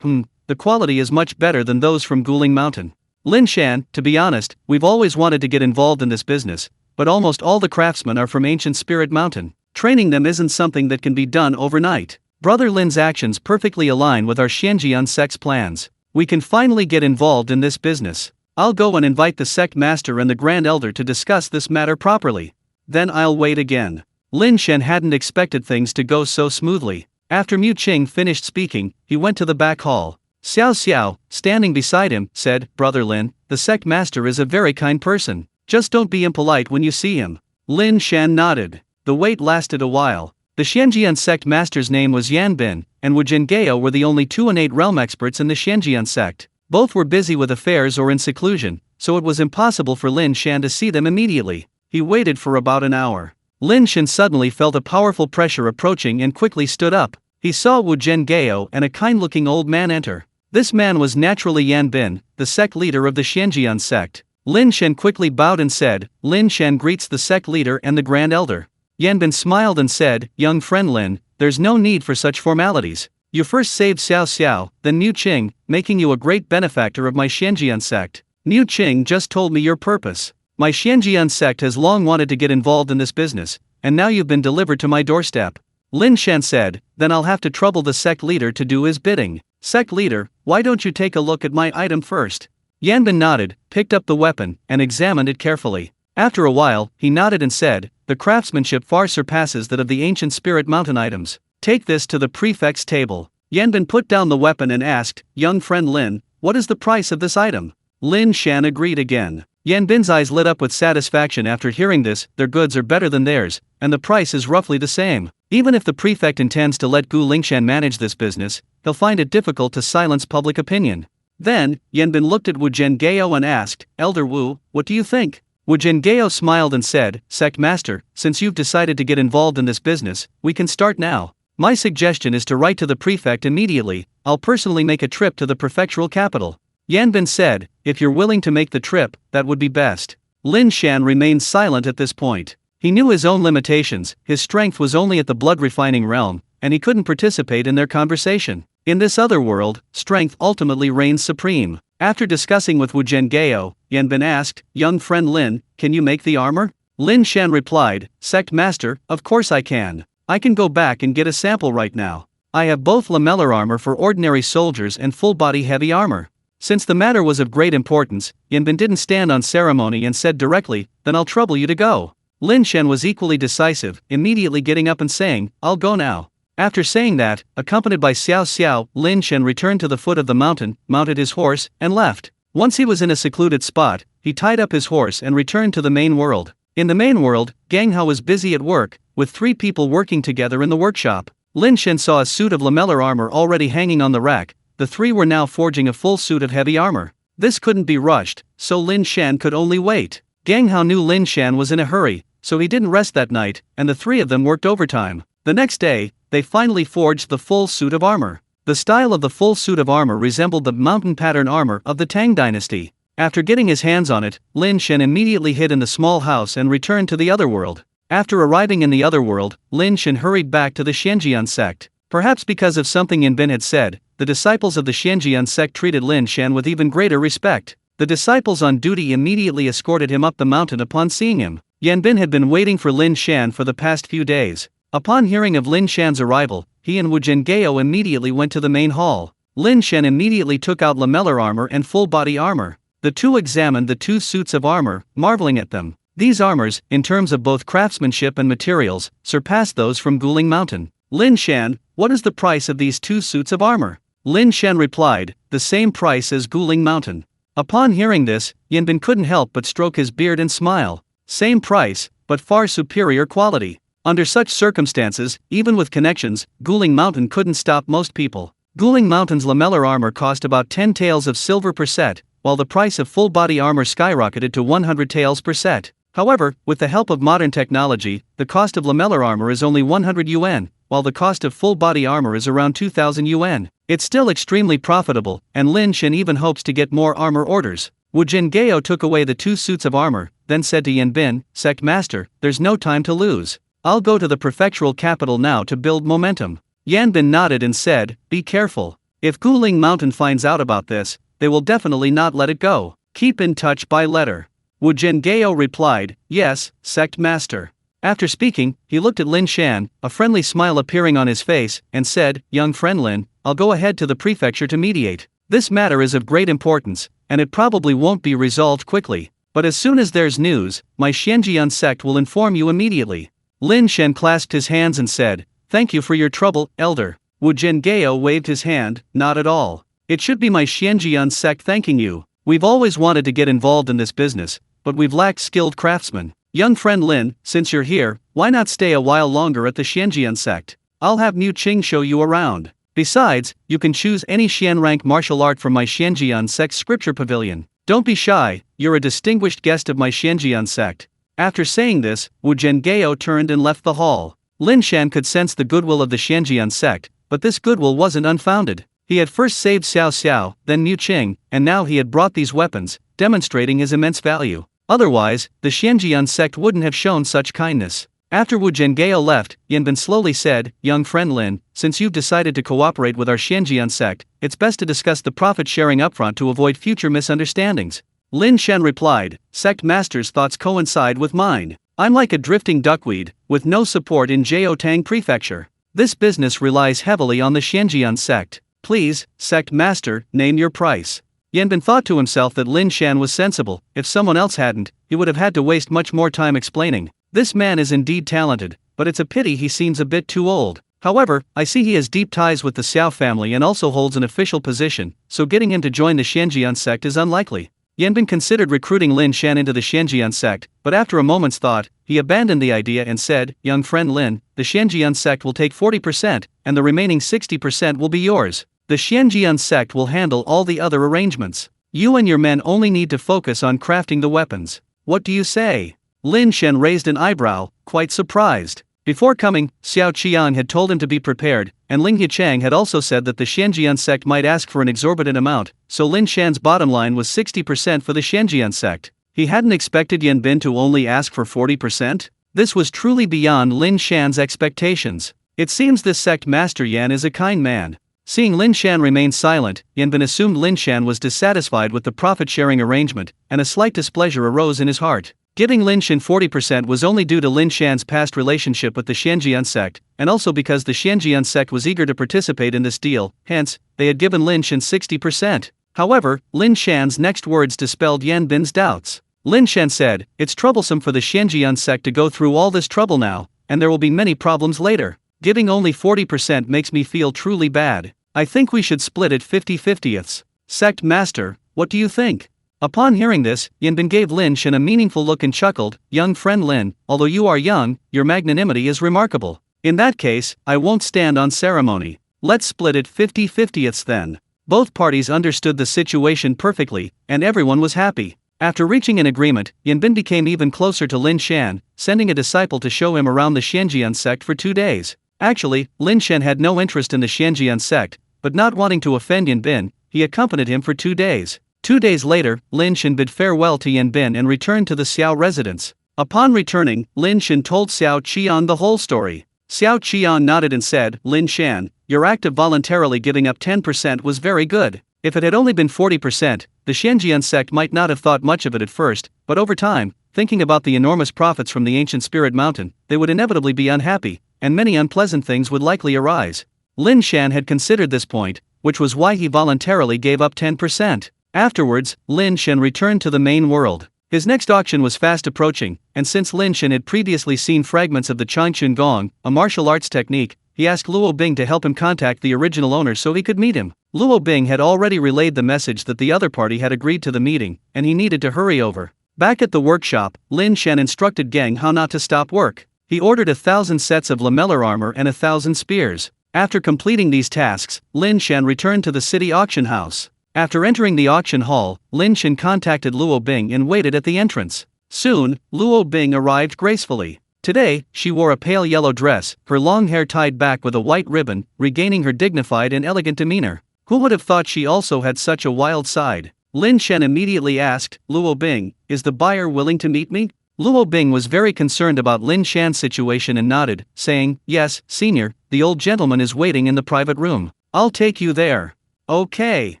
the quality is much better than those from Guling Mountain. Lin Shan, to be honest, we've always wanted to get involved in this business, but almost all the craftsmen are from ancient Spirit Mountain. Training them isn't something that can be done overnight. Brother Lin's actions perfectly align with our Xianjian sect's plans. We can finally get involved in this business. I'll go and invite the sect master and the Grand Elder to discuss this matter properly. Then I'll wait again. Lin Shan hadn't expected things to go so smoothly. After Mu Qing finished speaking, he went to the back hall. Xiao Xiao, standing beside him, said, "Brother Lin, the sect master is a very kind person. Just don't be impolite when you see him." Lin Shan nodded. The wait lasted a while. The Xianjian sect master's name was Yan Bin, and Wu Jingao were the only two innate realm experts in the Xianjian sect. Both were busy with affairs or in seclusion, so it was impossible for Lin Shan to see them immediately. He waited for about an hour. Lin Shan suddenly felt a powerful pressure approaching and quickly stood up. He saw Wu Jingao and a kind-looking old man enter. This man was naturally Yan Bin, the sect leader of the Xianjian sect. Lin Shan quickly bowed and said, "Lin Shan greets the sect leader and the grand elder." Yan Bin smiled and said, "Young friend Lin, there's no need for such formalities. You first saved Xiao Xiao, then Niu Qing, making you a great benefactor of my Xianjian sect. Niu Qing just told me your purpose. My Xianjian sect has long wanted to get involved in this business, and now you've been delivered to my doorstep." Lin Shan said, "Then I'll have to trouble the sect leader to do his bidding." "Sect leader, why don't you take a look at my item first?" Yan Bin nodded, picked up the weapon, and examined it carefully. After a while, he nodded and said, "The craftsmanship far surpasses that of the ancient spirit mountain items. Take this to the prefect's table." Yan Bin put down the weapon and asked, "Young friend Lin, what is the price of this item?" Lin Shan agreed again. Yan Bin's eyes lit up with satisfaction after hearing this. Their goods are better than theirs, and the price is roughly the same. Even if the prefect intends to let Gu Lingshan manage this business, he'll find it difficult to silence public opinion. Then, Yan Bin looked at Wu Jingao and asked, "Elder Wu, what do you think?" Wu Jingao smiled and said, "Sect master, since you've decided to get involved in this business, we can start now. My suggestion is to write to the prefect immediately. I'll personally make a trip to the prefectural capital." Yan Bin said, "If you're willing to make the trip, that would be best." Lin Shan remained silent at this point. He knew his own limitations. His strength was only at the blood refining realm, and he couldn't participate in their conversation. In this other world, strength ultimately reigns supreme. After discussing with Wu Jingao, Yan Bin asked, "Young friend Lin, can you make the armor?" Lin Shan replied, "Sect master, of course I can. I can go back and get a sample right now. I have both lamellar armor for ordinary soldiers and full-body heavy armor." Since the matter was of great importance, Yan Bin didn't stand on ceremony and said directly, "Then I'll trouble you to go." Lin Shan was equally decisive, immediately getting up and saying, "I'll go now." After saying that, accompanied by Xiao Xiao, Lin Shan returned to the foot of the mountain, mounted his horse, and left. Once he was in a secluded spot, he tied up his horse and returned to the main world. In the main world, Gang Hao was busy at work, with 3 people working together in the workshop. Lin Shan saw a suit of lamellar armor already hanging on the rack. The 3 were now forging a full suit of heavy armor. This couldn't be rushed, so Lin Shan could only wait. Gang Hao knew Lin Shan was in a hurry, so he didn't rest that night, and the 3 of them worked overtime. The next day, they finally forged the full suit of armor. The style of the full suit of armor resembled the mountain pattern armor of the Tang dynasty. After getting his hands on it, Lin Shan immediately hid in the small house and returned to the other world. After arriving in the other world, Lin Shan hurried back to the Xianjian sect. Perhaps because of something Yan Bin had said, the disciples of the Xianjian sect treated Lin Shan with even greater respect. The disciples on duty immediately escorted him up the mountain upon seeing him. Yan Bin had been waiting for Lin Shan for the past few days. Upon hearing of Lin Shan's arrival, he and Wu Jingao immediately went to the main hall. Lin Shan immediately took out lamellar armor and full-body armor. The two examined the 2 suits of armor, marveling at them. These armors, in terms of both craftsmanship and materials, surpassed those from Guling Mountain. "Lin Shan, what is the price of these 2 suits of armor?" Lin Shan replied, "The same price as Guling Mountain." Upon hearing this, Yan Bin couldn't help but stroke his beard and smile. Same price, but far superior quality. Under such circumstances, even with connections, Guling Mountain couldn't stop most people. Guling Mountain's lamellar armor cost about 10 taels of silver per set, while the price of full-body armor skyrocketed to 100 taels per set. However, with the help of modern technology, the cost of lamellar armor is only 100 yuan, while the cost of full-body armor is around 2,000 yuan. It's still extremely profitable, and Lin Shan even hopes to get more armor orders. Wu Jingao took away the 2 suits of armor, then said to Yan Bin, "Sect master, there's no time to lose. I'll go to the prefectural capital now to build momentum." Yan Bin nodded and said, "Be careful. If Guling Mountain finds out about this, they will definitely not let it go. Keep in touch by letter." Wu Jingao replied, "Yes, sect master." After speaking, he looked at Lin Shan, a friendly smile appearing on his face, and said, "Young friend Lin, I'll go ahead to the prefecture to mediate. This matter is of great importance, and it probably won't be resolved quickly. But as soon as there's news, my Xianjian sect will inform you immediately." Lin Shan clasped his hands and said, "Thank you for your trouble, elder." Wu Jingao waved his hand, "Not at all. It should be my Xianjian sect thanking you. We've always wanted to get involved in this business, but we've lacked skilled craftsmen. Young friend Lin, since you're here, why not stay a while longer at the Xianjian sect? I'll have Mu Qing show you around. Besides, you can choose any Xian rank martial art from my Xianjian sect scripture pavilion. Don't be shy, you're a distinguished guest of my Xianjian sect. After saying this, Wu Zhenghao turned and left the hall. Lin Shan could sense the goodwill of the Xianjian sect, but this goodwill wasn't unfounded. He had first saved Xiao Xiao, then Mu Qing, and now he had brought these weapons, demonstrating his immense value. Otherwise, the Xianjian sect wouldn't have shown such kindness. After Wu Zhenghao left, Yanbin slowly said, "Young friend Lin, since you've decided to cooperate with our Xianjian sect, it's best to discuss the profit sharing upfront to avoid future misunderstandings." Lin Shan replied, "Sect master's thoughts coincide with mine. I'm like a drifting duckweed, with no support in Jiaotang Prefecture. This business relies heavily on the Xianjian sect. Please, sect master, name your price." Yanbin thought to himself that Lin Shan was sensible. If someone else hadn't, he would have had to waste much more time explaining. This man is indeed talented, but it's a pity he seems a bit too old. However, I see he has deep ties with the Xiao family and also holds an official position, so getting him to join the Xianjian sect is unlikely. Yanbin considered recruiting Lin Shan into the Xianjian sect, but after a moment's thought, he abandoned the idea and said, "Young friend Lin, the Xianjian sect will take 40%, and the remaining 60% will be yours. The Xianjian sect will handle all the other arrangements. You and your men only need to focus on crafting the weapons. What do you say?" Lin Shan raised an eyebrow, quite surprised. Before coming, Xiao Qian had told him to be prepared, and Ling Yichang had also said that the Xianjian sect might ask for an exorbitant amount, so Lin Shan's bottom line was 60% for the Xianjian sect. He hadn't expected Yanbin to only ask for 40%? This was truly beyond Lin Shan's expectations. It seems this sect master Yan is a kind man. Seeing Lin Shan remain silent, Yanbin assumed Lin Shan was dissatisfied with the profit-sharing arrangement, and a slight displeasure arose in his heart. Giving Lin Shan 40% was only due to Lin Shan's past relationship with the Xianjian sect, and also because the Xianjian sect was eager to participate in this deal, hence, they had given Lin Shan 60%. However, Lin Shan's next words dispelled Yanbin's doubts. Lin Shan said, "It's troublesome for the Xianjian sect to go through all this trouble now, and there will be many problems later. Giving only 40% makes me feel truly bad. I think we should split it 50-50ths. Sect master, what do you think?" Upon hearing this, Yanbin gave Lin Shan a meaningful look and chuckled, "Young friend Lin, although you are young, your magnanimity is remarkable. In that case, I won't stand on ceremony. Let's split it 50-50ths then." Both parties understood the situation perfectly, and everyone was happy. After reaching an agreement, Yanbin became even closer to Lin Shan, sending a disciple to show him around the Xianjian sect for 2 days. Actually, Lin Shan had no interest in the Xianjian sect, but not wanting to offend Yanbin, he accompanied him for 2 days. 2 days later, Lin Shan bid farewell to Yanbin and returned to the Xiao residence. Upon returning, Lin Shan told Xiao Qian the whole story. Xiao Qian nodded and said, "Lin Shan, your act of voluntarily giving up 10% was very good. If it had only been 40%, the Xianjian sect might not have thought much of it at first, but over time, thinking about the enormous profits from the ancient spirit mountain, they would inevitably be unhappy, and many unpleasant things would likely arise." Lin Shan had considered this point, which was why he voluntarily gave up 10%. Afterwards, Lin Shan returned to the main world. His next auction was fast approaching, and since Lin Shan had previously seen fragments of the Changchun Gong, a martial arts technique, he asked Luo Bing to help him contact the original owner so he could meet him. Luo Bing had already relayed the message that the other party had agreed to the meeting, and he needed to hurry over. Back at the workshop, Lin Shan instructed Geng how not to stop work. He ordered 1,000 sets of lamellar armor and 1,000 spears. After completing these tasks, Lin Shan returned to the city auction house. After entering the auction hall, Lin Shan contacted Luo Bing and waited at the entrance. Soon, Luo Bing arrived gracefully. Today, she wore a pale yellow dress, her long hair tied back with a white ribbon, regaining her dignified and elegant demeanor. Who would have thought she also had such a wild side? Lin Shan immediately asked, "Luo Bing, is the buyer willing to meet me?" Luo Bing was very concerned about Lin Shan's situation and nodded, saying, "Yes, senior, the old gentleman is waiting in the private room. I'll take you there." "Okay."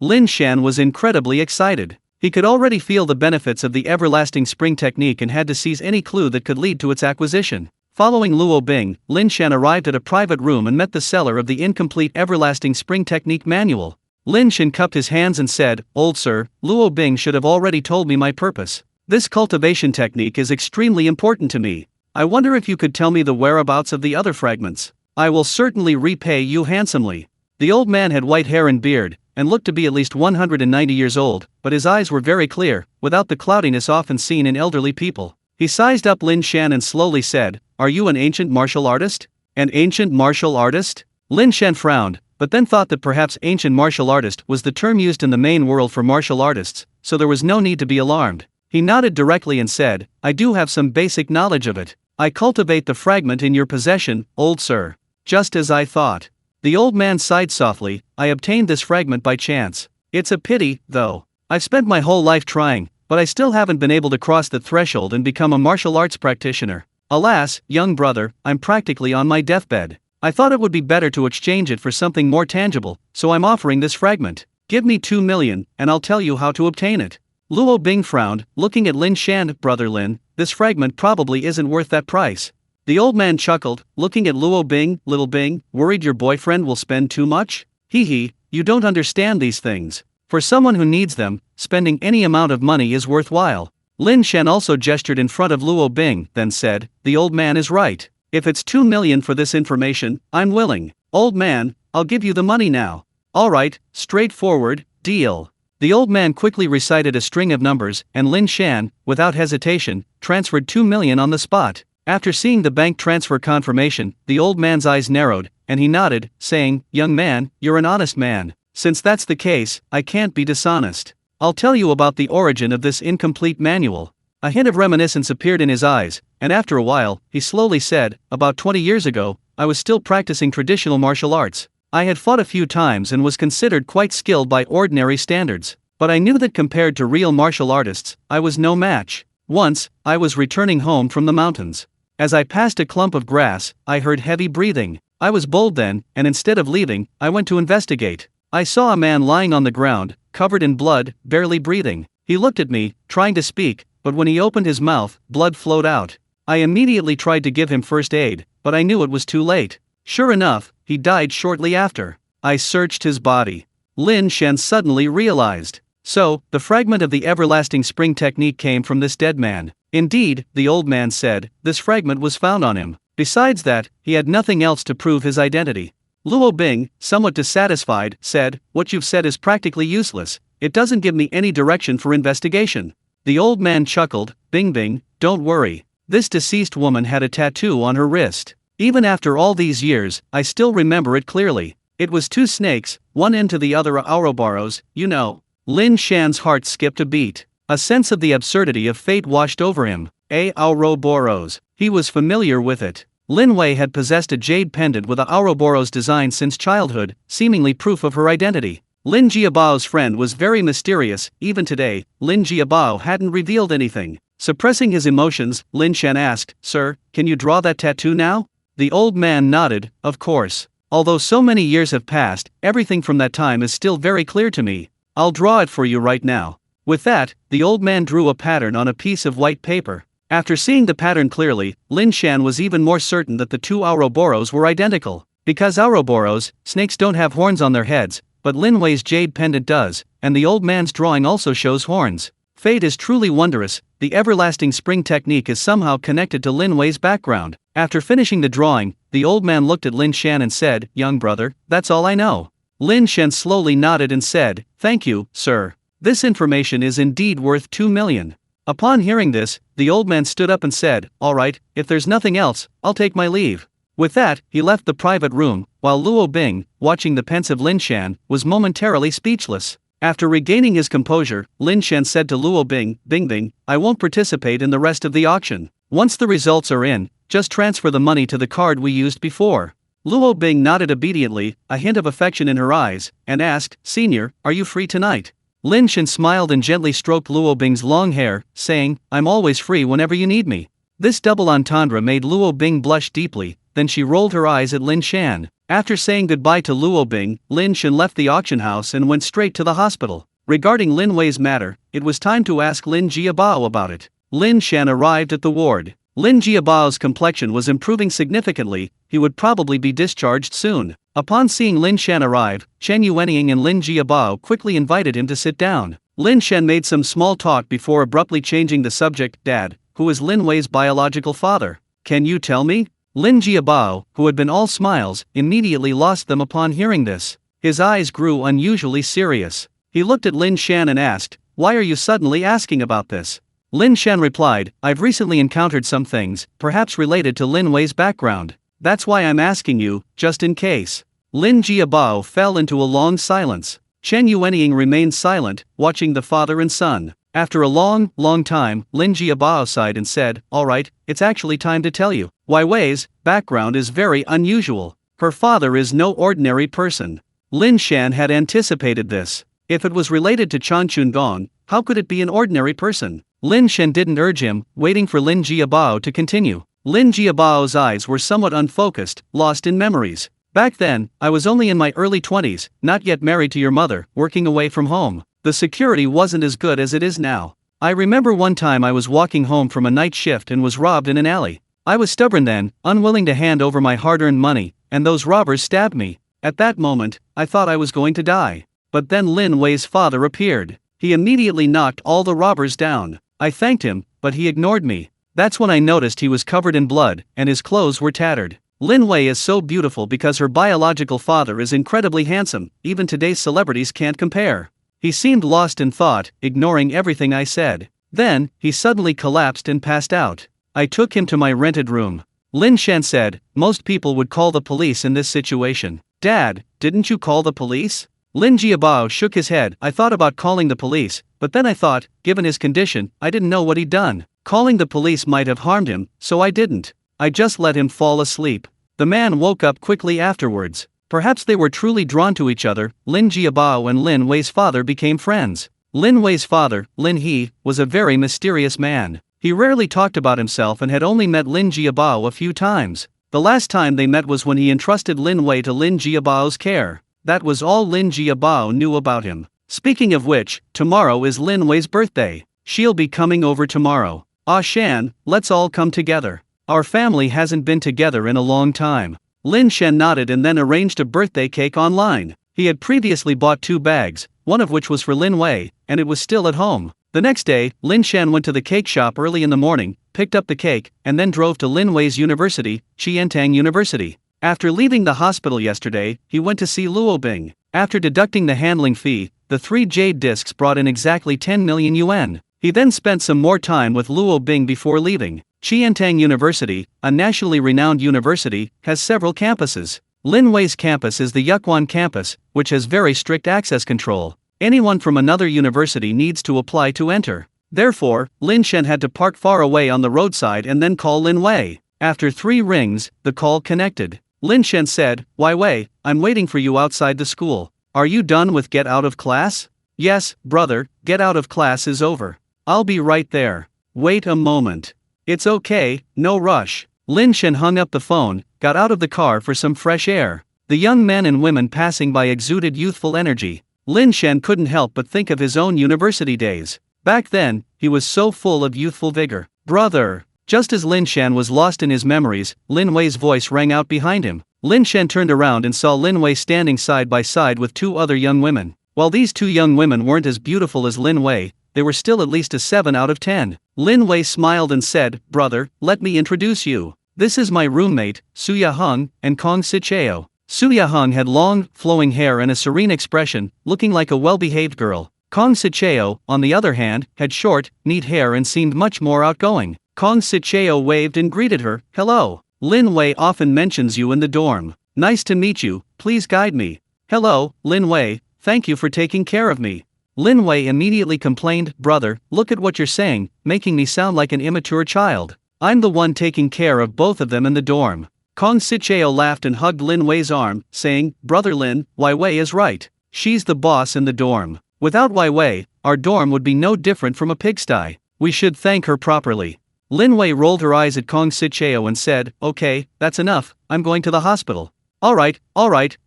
Lin Shan was incredibly excited. He could already feel the benefits of the everlasting spring technique and had to seize any clue that could lead to its acquisition. Following Luo Bing, Lin Shan arrived at a private room and met the seller of the incomplete everlasting spring technique manual. Lin Shan cupped his hands and said, "Old sir, Luo Bing should have already told me my purpose. This cultivation technique is extremely important to me. I wonder if you could tell me the whereabouts of the other fragments. I will certainly repay you handsomely." The old man had white hair and beard, and looked to be at least 190 years old, but his eyes were very clear, without the cloudiness often seen in elderly people. He sized up Lin Shan and slowly said, "Are you an ancient martial artist?" "An ancient martial artist?" Lin Shan frowned, but then thought that perhaps ancient martial artist was the term used in the main world for martial artists, so there was no need to be alarmed. He nodded directly and said, "I do have some basic knowledge of it. I cultivate the fragment in your possession, old sir." "Just as I thought." The old man sighed softly, "I obtained this fragment by chance. It's a pity, though. I've spent my whole life trying, but I still haven't been able to cross the threshold and become a martial arts practitioner. Alas, young brother, I'm practically on my deathbed. I thought it would be better to exchange it for something more tangible, so I'm offering this fragment. Give me 2 million, and I'll tell you how to obtain it." Luo Bing frowned, looking at Lin Shan. "Brother Lin, this fragment probably isn't worth that price." The old man chuckled, looking at Luo Bing. "Little Bing, worried your boyfriend will spend too much? Hee, you don't understand these things. For someone who needs them, spending any amount of money is worthwhile." Lin Shan also gestured in front of Luo Bing, then said, "The old man is right. If it's 2 million for this information, I'm willing. Old man, I'll give you the money now." "Alright, straightforward, deal." The old man quickly recited a string of numbers, and Lin Shan, without hesitation, transferred 2 million on the spot. After seeing the bank transfer confirmation, the old man's eyes narrowed, and he nodded, saying, "Young man, you're an honest man. Since that's the case, I can't be dishonest. I'll tell you about the origin of this incomplete manual." A hint of reminiscence appeared in his eyes, and after a while, he slowly said, "About 20 years ago, I was still practicing traditional martial arts. I had fought a few times and was considered quite skilled by ordinary standards, but I knew that compared to real martial artists, I was no match. Once, I was returning home from the mountains. As I passed a clump of grass, I heard heavy breathing. I was bold then, and instead of leaving, I went to investigate. I saw a man lying on the ground, covered in blood, barely breathing. He looked at me, trying to speak, but when he opened his mouth, blood flowed out. I immediately tried to give him first aid, but I knew it was too late. Sure enough, he died shortly after. I searched his body." Lin Shan suddenly realized. So, the fragment of the everlasting spring technique came from this dead man. Indeed, the old man said, this fragment was found on him. Besides that, he had nothing else to prove his identity. Luo Bing, somewhat dissatisfied, said, "What you've said is practically useless. It doesn't give me any direction for investigation." The old man chuckled, Bing, don't worry. This deceased woman had a tattoo on her wrist. Even after all these years, I still remember it clearly. It was 2 snakes, one into the other Ouroboros, you know." Lin Shan's heart skipped a beat. A sense of the absurdity of fate washed over him. Ouroboros. He was familiar with it. Lin Wei had possessed a jade pendant with a Ouroboros design since childhood, seemingly proof of her identity. Lin Jiabao's friend was very mysterious. Even today, Lin Jiabao hadn't revealed anything. Suppressing his emotions, Lin Shan asked, "Sir, can you draw that tattoo now?" The old man nodded, "Of course. Although so many years have passed, everything from that time is still very clear to me. I'll draw it for you right now." With that, the old man drew a pattern on a piece of white paper. After seeing the pattern clearly, Lin Shan was even more certain that the 2 Ouroboros were identical. Because Ouroboros, snakes don't have horns on their heads, but Lin Wei's jade pendant does, and the old man's drawing also shows horns. Fate is truly wondrous. The everlasting spring technique is somehow connected to Lin Wei's background. After finishing the drawing, the old man looked at Lin Shan and said, "Young brother, that's all I know." Lin Shan slowly nodded and said, "Thank you, sir. This information is indeed worth 2 million. Upon hearing this, the old man stood up and said, "All right, if there's nothing else, I'll take my leave." With that, he left the private room, while Luo Bing, watching the pensive Lin Shan, was momentarily speechless. After regaining his composure, Lin Shan said to Luo Bing, Bing, I won't participate in the rest of the auction. Once the results are in, just transfer the money to the card we used before." Luo Bing nodded obediently, a hint of affection in her eyes, and asked, "Senior, are you free tonight?" Lin Shan smiled and gently stroked Luo Bing's long hair, saying, "I'm always free whenever you need me." This double entendre made Luo Bing blush deeply, then she rolled her eyes at Lin Shan. After saying goodbye to Luo Bing, Lin Shan left the auction house and went straight to the hospital. Regarding Lin Wei's matter, it was time to ask Lin Jiabao about it. Lin Shan arrived at the ward. Lin Jiabao's complexion was improving significantly, he would probably be discharged soon. Upon seeing Lin Shan arrive, Chen Yuanying and Lin Jiabao quickly invited him to sit down. Lin Shan made some small talk before abruptly changing the subject. "Dad, who is Lin Wei's biological father? Can you tell me?" Lin Jiabao, who had been all smiles, immediately lost them upon hearing this. His eyes grew unusually serious. He looked at Lin Shan and asked, "Why are you suddenly asking about this?" Lin Shan replied, I've recently encountered some things, perhaps related to Lin Wei's background. That's why I'm asking you, just in case. Lin Jiabao fell into a long silence. Chen Yuanying remained silent, watching the father and son. After a long time, Lin Jiabao sighed and said, alright, it's actually time to tell you. Wai Wei's background is very unusual. Her father is no ordinary person. Lin Shan had anticipated this. If it was related to Chan Chungong, how could it be an ordinary person? Lin Shan didn't urge him, waiting for Lin Jiabao to continue. Lin Jiabao's eyes were somewhat unfocused, lost in memories. Back then, I was only in my early 20s, not yet married to your mother, working away from home. The security wasn't as good as it is now. I remember one time I was walking home from a night shift and was robbed in an alley. I was stubborn then, unwilling to hand over my hard-earned money, and those robbers stabbed me. At that moment, I thought I was going to die. But then Lin Wei's father appeared. He immediately knocked all the robbers down. I thanked him, but he ignored me. That's when I noticed he was covered in blood, and his clothes were tattered. Lin Wei is so beautiful because her biological father is incredibly handsome, even today's celebrities can't compare. He seemed lost in thought, ignoring everything I said. Then, he suddenly collapsed and passed out. I took him to my rented room. Lin Shan said, most people would call the police in this situation. Dad, didn't you call the police? Lin Jiabao shook his head. I thought about calling the police, but then I thought, given his condition, I didn't know what he'd done. Calling the police might have harmed him, so I didn't. I just let him fall asleep. The man woke up quickly afterwards. Perhaps they were truly drawn to each other. Lin Jiabao and Lin Wei's father became friends. Lin Wei's father, Lin He, was a very mysterious man. He rarely talked about himself and had only met Lin Jiabao a few times. The last time they met was when he entrusted Lin Wei to Lin Jiabao's care. That was all Lin Jiabao knew about him. Speaking of which, tomorrow is Lin Wei's birthday. She'll be coming over tomorrow. Ah Shan, let's all come together. Our family hasn't been together in a long time. Lin Shan nodded and then arranged a birthday cake online. He had previously bought 2 bags, one of which was for Lin Wei, and it was still at home. The next day, Lin Shan went to the cake shop early in the morning, picked up the cake, and then drove to Lin Wei's university, Qiantang University. After leaving the hospital yesterday, he went to see Luo Bing. After deducting the handling fee, the 3 jade discs brought in exactly 10 million yuan. He then spent some more time with Luo Bing before leaving. Qiantang University, a nationally renowned university, has several campuses. Lin Wei's campus is the Yukwan campus, which has very strict access control. Anyone from another university needs to apply to enter. Therefore, Lin Shan had to park far away on the roadside and then call Lin Wei. After 3 rings, the call connected. Lin Shan said, Wai Wei, I'm waiting for you outside the school. Are you done with get out of class? Yes, brother, get out of class is over. I'll be right there. Wait a moment. It's okay, no rush. Lin Shan hung up the phone, got out of the car for some fresh air. The young men and women passing by exuded youthful energy. Lin Shan couldn't help but think of his own university days. Back then, he was so full of youthful vigor. Brother! Just as Lin Shan was lost in his memories, Lin Wei's voice rang out behind him. Lin Shan turned around and saw Lin Wei standing side by side with 2 other young women. While these 2 young women weren't as beautiful as Lin Wei, they were still at least a 7 out of 10. Lin Wei smiled and said, Brother, let me introduce you. This is my roommate, Suya Hung, and Kong Sicheo. Suya Hung had long, flowing hair and a serene expression, looking like a well-behaved girl. Kong Sicheo, on the other hand, had short, neat hair and seemed much more outgoing. Kong Sicheo waved and greeted her, Hello. Lin Wei often mentions you in the dorm. Nice to meet you, please guide me. Hello, Lin Wei, thank you for taking care of me. Lin Wei immediately complained, Brother, look at what you're saying, making me sound like an immature child. I'm the one taking care of both of them in the dorm. Kong Sicheo laughed and hugged Lin Wei's arm, saying, Brother Lin, Wai Wei is right. She's the boss in the dorm. Without Wai Wei, our dorm would be no different from a pigsty. We should thank her properly. Lin Wei rolled her eyes at Kong Sicheo and said, Okay, that's enough, I'm going to the hospital. Alright,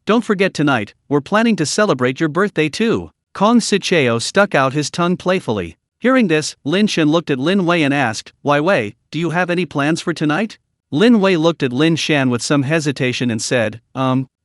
don't forget tonight, we're planning to celebrate your birthday too. Kong Sicheo stuck out his tongue playfully. Hearing this, Lin Shan looked at Lin Wei and asked, Wai Wei, do you have any plans for tonight? Lin Wei looked at Lin Shan with some hesitation and said,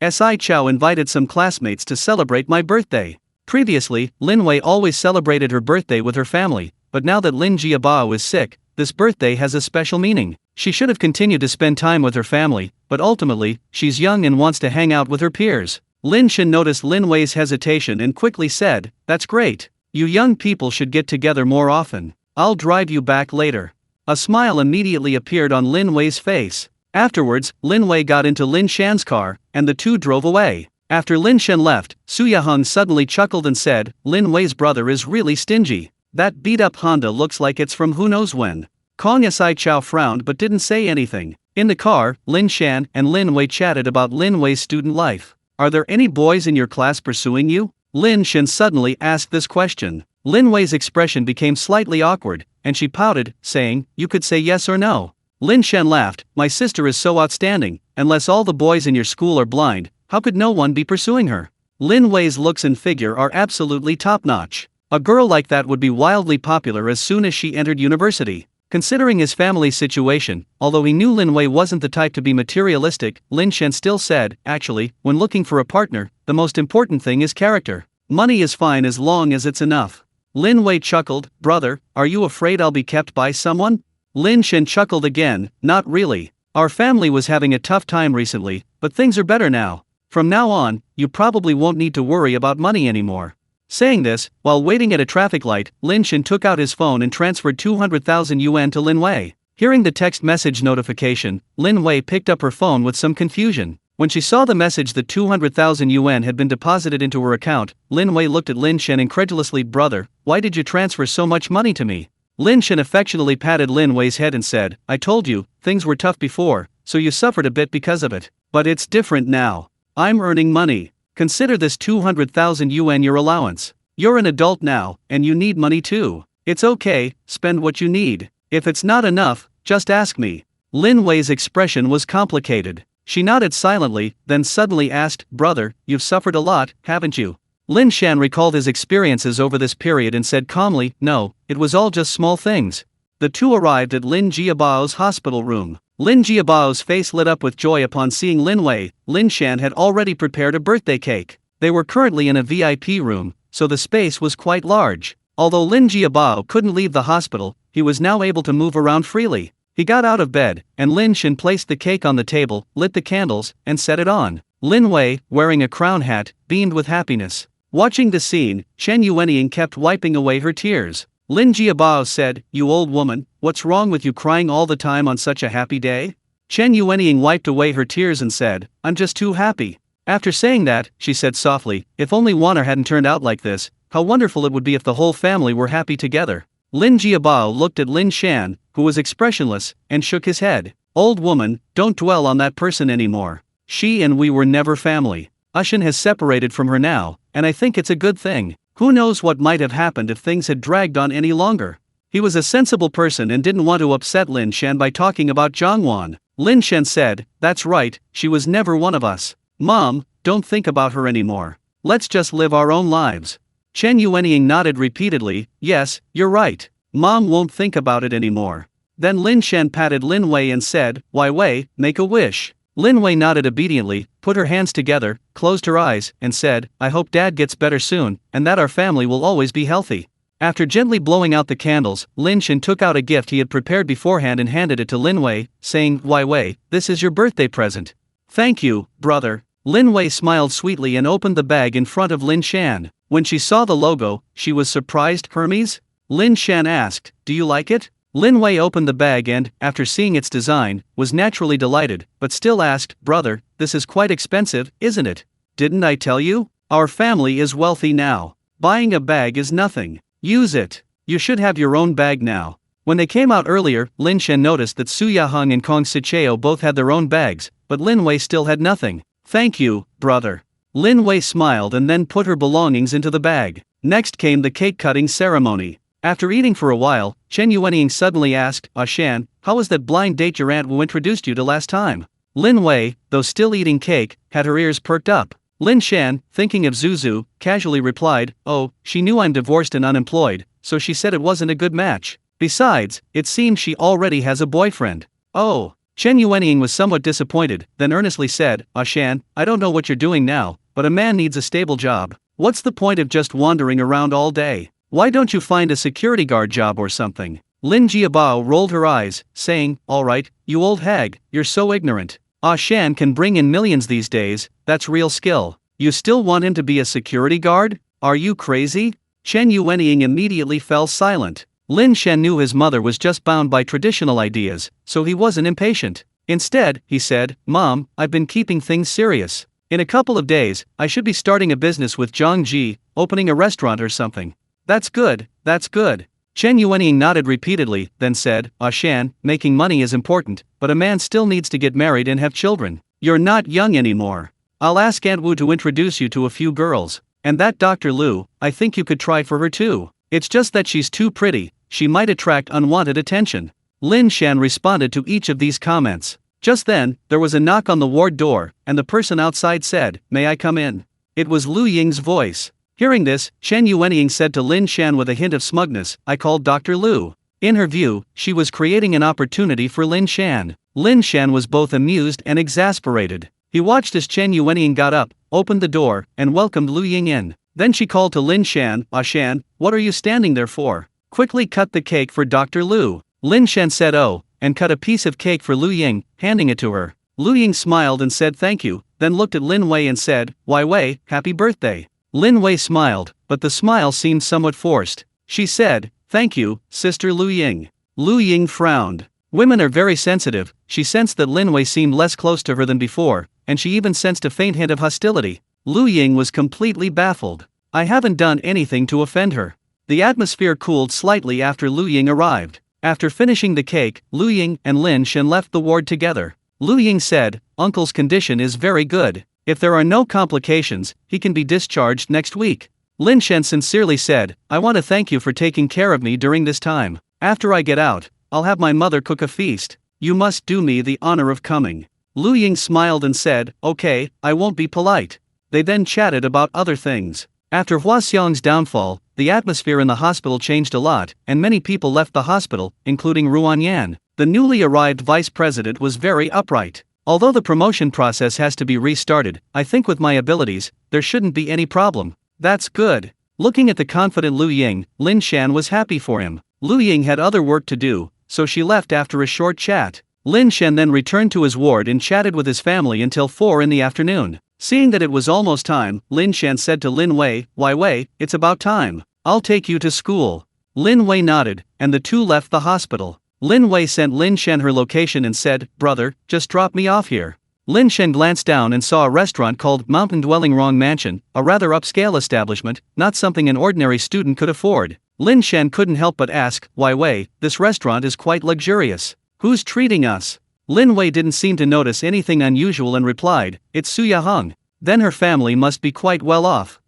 Si Chow invited some classmates to celebrate my birthday. Previously, Lin Wei always celebrated her birthday with her family, but now that Lin Jiabao is sick, this birthday has a special meaning. She should have continued to spend time with her family, but ultimately, she's young and wants to hang out with her peers. Lin Shan noticed Lin Wei's hesitation and quickly said, That's great. You young people should get together more often. I'll drive you back later. A smile immediately appeared on Lin Wei's face. Afterwards, Lin Wei got into Lin Shan's car, and the two drove away. After Lin Shan left, Su Yaheng suddenly chuckled and said, Lin Wei's brother is really stingy. That beat-up Honda looks like it's from who knows when. Kong Sai Chao frowned but didn't say anything. In the car, Lin Shan and Lin Wei chatted about Lin Wei's student life. Are there any boys in your class pursuing you? Lin Shan suddenly asked this question. Lin Wei's expression became slightly awkward, and she pouted, saying, you could say yes or no. Lin Shan laughed, my sister is so outstanding, unless all the boys in your school are blind, how could no one be pursuing her? Lin Wei's looks and figure are absolutely top-notch. A girl like that would be wildly popular as soon as she entered university. Considering his family's situation, although he knew Lin Wei wasn't the type to be materialistic, Lin Shan still said, actually, when looking for a partner, the most important thing is character. Money is fine as long as it's enough. Lin Wei chuckled, brother, are you afraid I'll be kept by someone? Lin Shan chuckled again, not really. Our family was having a tough time recently, but things are better now. From now on, you probably won't need to worry about money anymore. Saying this, while waiting at a traffic light, Lin Shan took out his phone and transferred 200,000 yuan to Lin Wei. Hearing the text message notification, Lin Wei picked up her phone with some confusion. When she saw the message that 200,000 yuan had been deposited into her account, Lin Wei looked at Lin Shan incredulously, brother, why did you transfer so much money to me? Lin Shan affectionately patted Lin Wei's head and said, I told you, things were tough before, so you suffered a bit because of it. But it's different now. I'm earning money. Consider this 200,000 yuan your allowance. You're an adult now, and you need money too. It's okay, spend what you need. If it's not enough, just ask me. Lin Wei's expression was complicated. She nodded silently, then suddenly asked, brother, you've suffered a lot, haven't you? Lin Shan recalled his experiences over this period and said calmly, no, it was all just small things. The two arrived at Lin Jiabao's hospital room. Lin Jiabao's face lit up with joy upon seeing Lin Wei. Lin Shan had already prepared a birthday cake. They were currently in a VIP room, so the space was quite large. Although Lin Jiabao couldn't leave the hospital, he was now able to move around freely. He got out of bed, and Lin Shan placed the cake on the table, lit the candles, and set it on. Lin Wei, wearing a crown hat, beamed with happiness. Watching the scene, Chen Yuanying kept wiping away her tears. Lin Jiabao said, you old woman, what's wrong with you crying all the time on such a happy day? Chen Yuanying wiped away her tears and said, I'm just too happy. After saying that, she said softly, if only Wanner hadn't turned out like this, how wonderful it would be if the whole family were happy together. Lin Jiabao looked at Lin Shan, who was expressionless, and shook his head. Old woman, don't dwell on that person anymore. She and we were never family. Ushin has separated from her now, and I think it's a good thing. Who knows what might have happened if things had dragged on any longer. He was a sensible person and didn't want to upset Lin Shan by talking about Zhangwan. Lin Shan said, that's right, she was never one of us. Mom, don't think about her anymore. Let's just live our own lives. Chen Yuanying nodded repeatedly, yes, you're right. Mom won't think about it anymore. Then Lin Shan patted Lin Wei and said, Wai Wei, make a wish. Lin Wei nodded obediently, put her hands together, closed her eyes, and said, I hope Dad gets better soon, and that our family will always be healthy. After gently blowing out the candles, Lin Shan took out a gift he had prepared beforehand and handed it to Lin Wei, saying, Wai Wei, this is your birthday present. Thank you, brother. Lin Wei smiled sweetly and opened the bag in front of Lin Shan. When she saw the logo, she was surprised. Hermes? Lin Shan asked, do you like it? Lin Wei opened the bag and, after seeing its design, was naturally delighted, but still asked, brother, this is quite expensive, isn't it? Didn't I tell you? Our family is wealthy now. Buying a bag is nothing. Use it. You should have your own bag now. When they came out earlier, Lin Shan noticed that Su Yaheng and Kong Sicheo both had their own bags, but Lin Wei still had nothing. Thank you, brother. Lin Wei smiled and then put her belongings into the bag. Next came the cake-cutting ceremony. After eating for a while, Chen Yuanying suddenly asked, Shan, how was that blind date your aunt who introduced you to last time? Lin Wei, though still eating cake, had her ears perked up. Lin Shan, thinking of Zuzu, casually replied, oh, she knew I'm divorced and unemployed, so she said it wasn't a good match. Besides, it seems she already has a boyfriend. Oh. Chen Yuanying was somewhat disappointed, then earnestly said, Shan, I don't know what you're doing now, but a man needs a stable job. What's the point of just wandering around all day? Why don't you find a security guard job or something? Lin Jiabao rolled her eyes, saying, all right, you old hag, you're so ignorant. Shan can bring in millions these days, that's real skill. You still want him to be a security guard? Are you crazy? Chen Yuanying immediately fell silent. Lin Shan knew his mother was just bound by traditional ideas, so he wasn't impatient. Instead, he said, "Mom, I've been keeping things serious. In a couple of days, I should be starting a business with Zhang Ji, opening a restaurant or something." That's good, that's good. Chen Yuanying nodded repeatedly, then said, Shan, making money is important, but a man still needs to get married and have children. You're not young anymore. I'll ask Aunt Wu to introduce you to a few girls. And that Dr. Lu, I think you could try for her too. It's just that she's too pretty, she might attract unwanted attention. Lin Shan responded to each of these comments. Just then, there was a knock on the ward door, and the person outside said, "May I come in?" It was Lu Ying's voice. Hearing this, Chen Yuanying said to Lin Shan with a hint of smugness, "I called Dr. Lu." In her view, she was creating an opportunity for Lin Shan. Lin Shan was both amused and exasperated. He watched as Chen Yuanying got up, opened the door, and welcomed Lu Ying in. Then she called to Lin Shan, Shan, what are you standing there for? Quickly cut the cake for Dr. Lu." Lin Shan said oh, and cut a piece of cake for Lu Ying, handing it to her. Lu Ying smiled and said thank you, then looked at Lin Wei and said, "Wai Wei, happy birthday." Lin Wei smiled, but the smile seemed somewhat forced. She said, "Thank you, Sister Lu Ying." Lu Ying frowned. Women are very sensitive. She sensed that Lin Wei seemed less close to her than before, and she even sensed a faint hint of hostility. Lu Ying was completely baffled. I haven't done anything to offend her. The atmosphere cooled slightly after Lu Ying arrived. After finishing the cake, Lu Ying and Lin Shan left the ward together. Lu Ying said, "Uncle's condition is very good. If there are no complications, he can be discharged next week." Lin Shan sincerely said, "I want to thank you for taking care of me during this time. After I get out, I'll have my mother cook a feast. You must do me the honor of coming." Lu Ying smiled and said, "Okay, I won't be polite." They then chatted about other things. After Hua Xiong's downfall, the atmosphere in the hospital changed a lot, and many people left the hospital, including Ruan Yan. The newly arrived vice president was very upright. Although the promotion process has to be restarted, I think with my abilities, there shouldn't be any problem. That's good. Looking at the confident Lu Ying, Lin Shan was happy for him. Lu Ying had other work to do, so she left after a short chat. Lin Shan then returned to his ward and chatted with his family until 4 in the afternoon. Seeing that it was almost time, Lin Shan said to Lin Wei, "Wai Wei, it's about time. I'll take you to school." Lin Wei nodded, and the two left the hospital. Lin Wei sent Lin Shan her location and said, "Brother, just drop me off here." Lin Shan glanced down and saw a restaurant called Mountain Dwelling Rong Mansion, a rather upscale establishment, not something an ordinary student could afford. Lin Shan couldn't help but ask, "Wai Wei, this restaurant is quite luxurious. Who's treating us?" Lin Wei didn't seem to notice anything unusual and replied, "It's Su Yaheng. Then her family must be quite well off."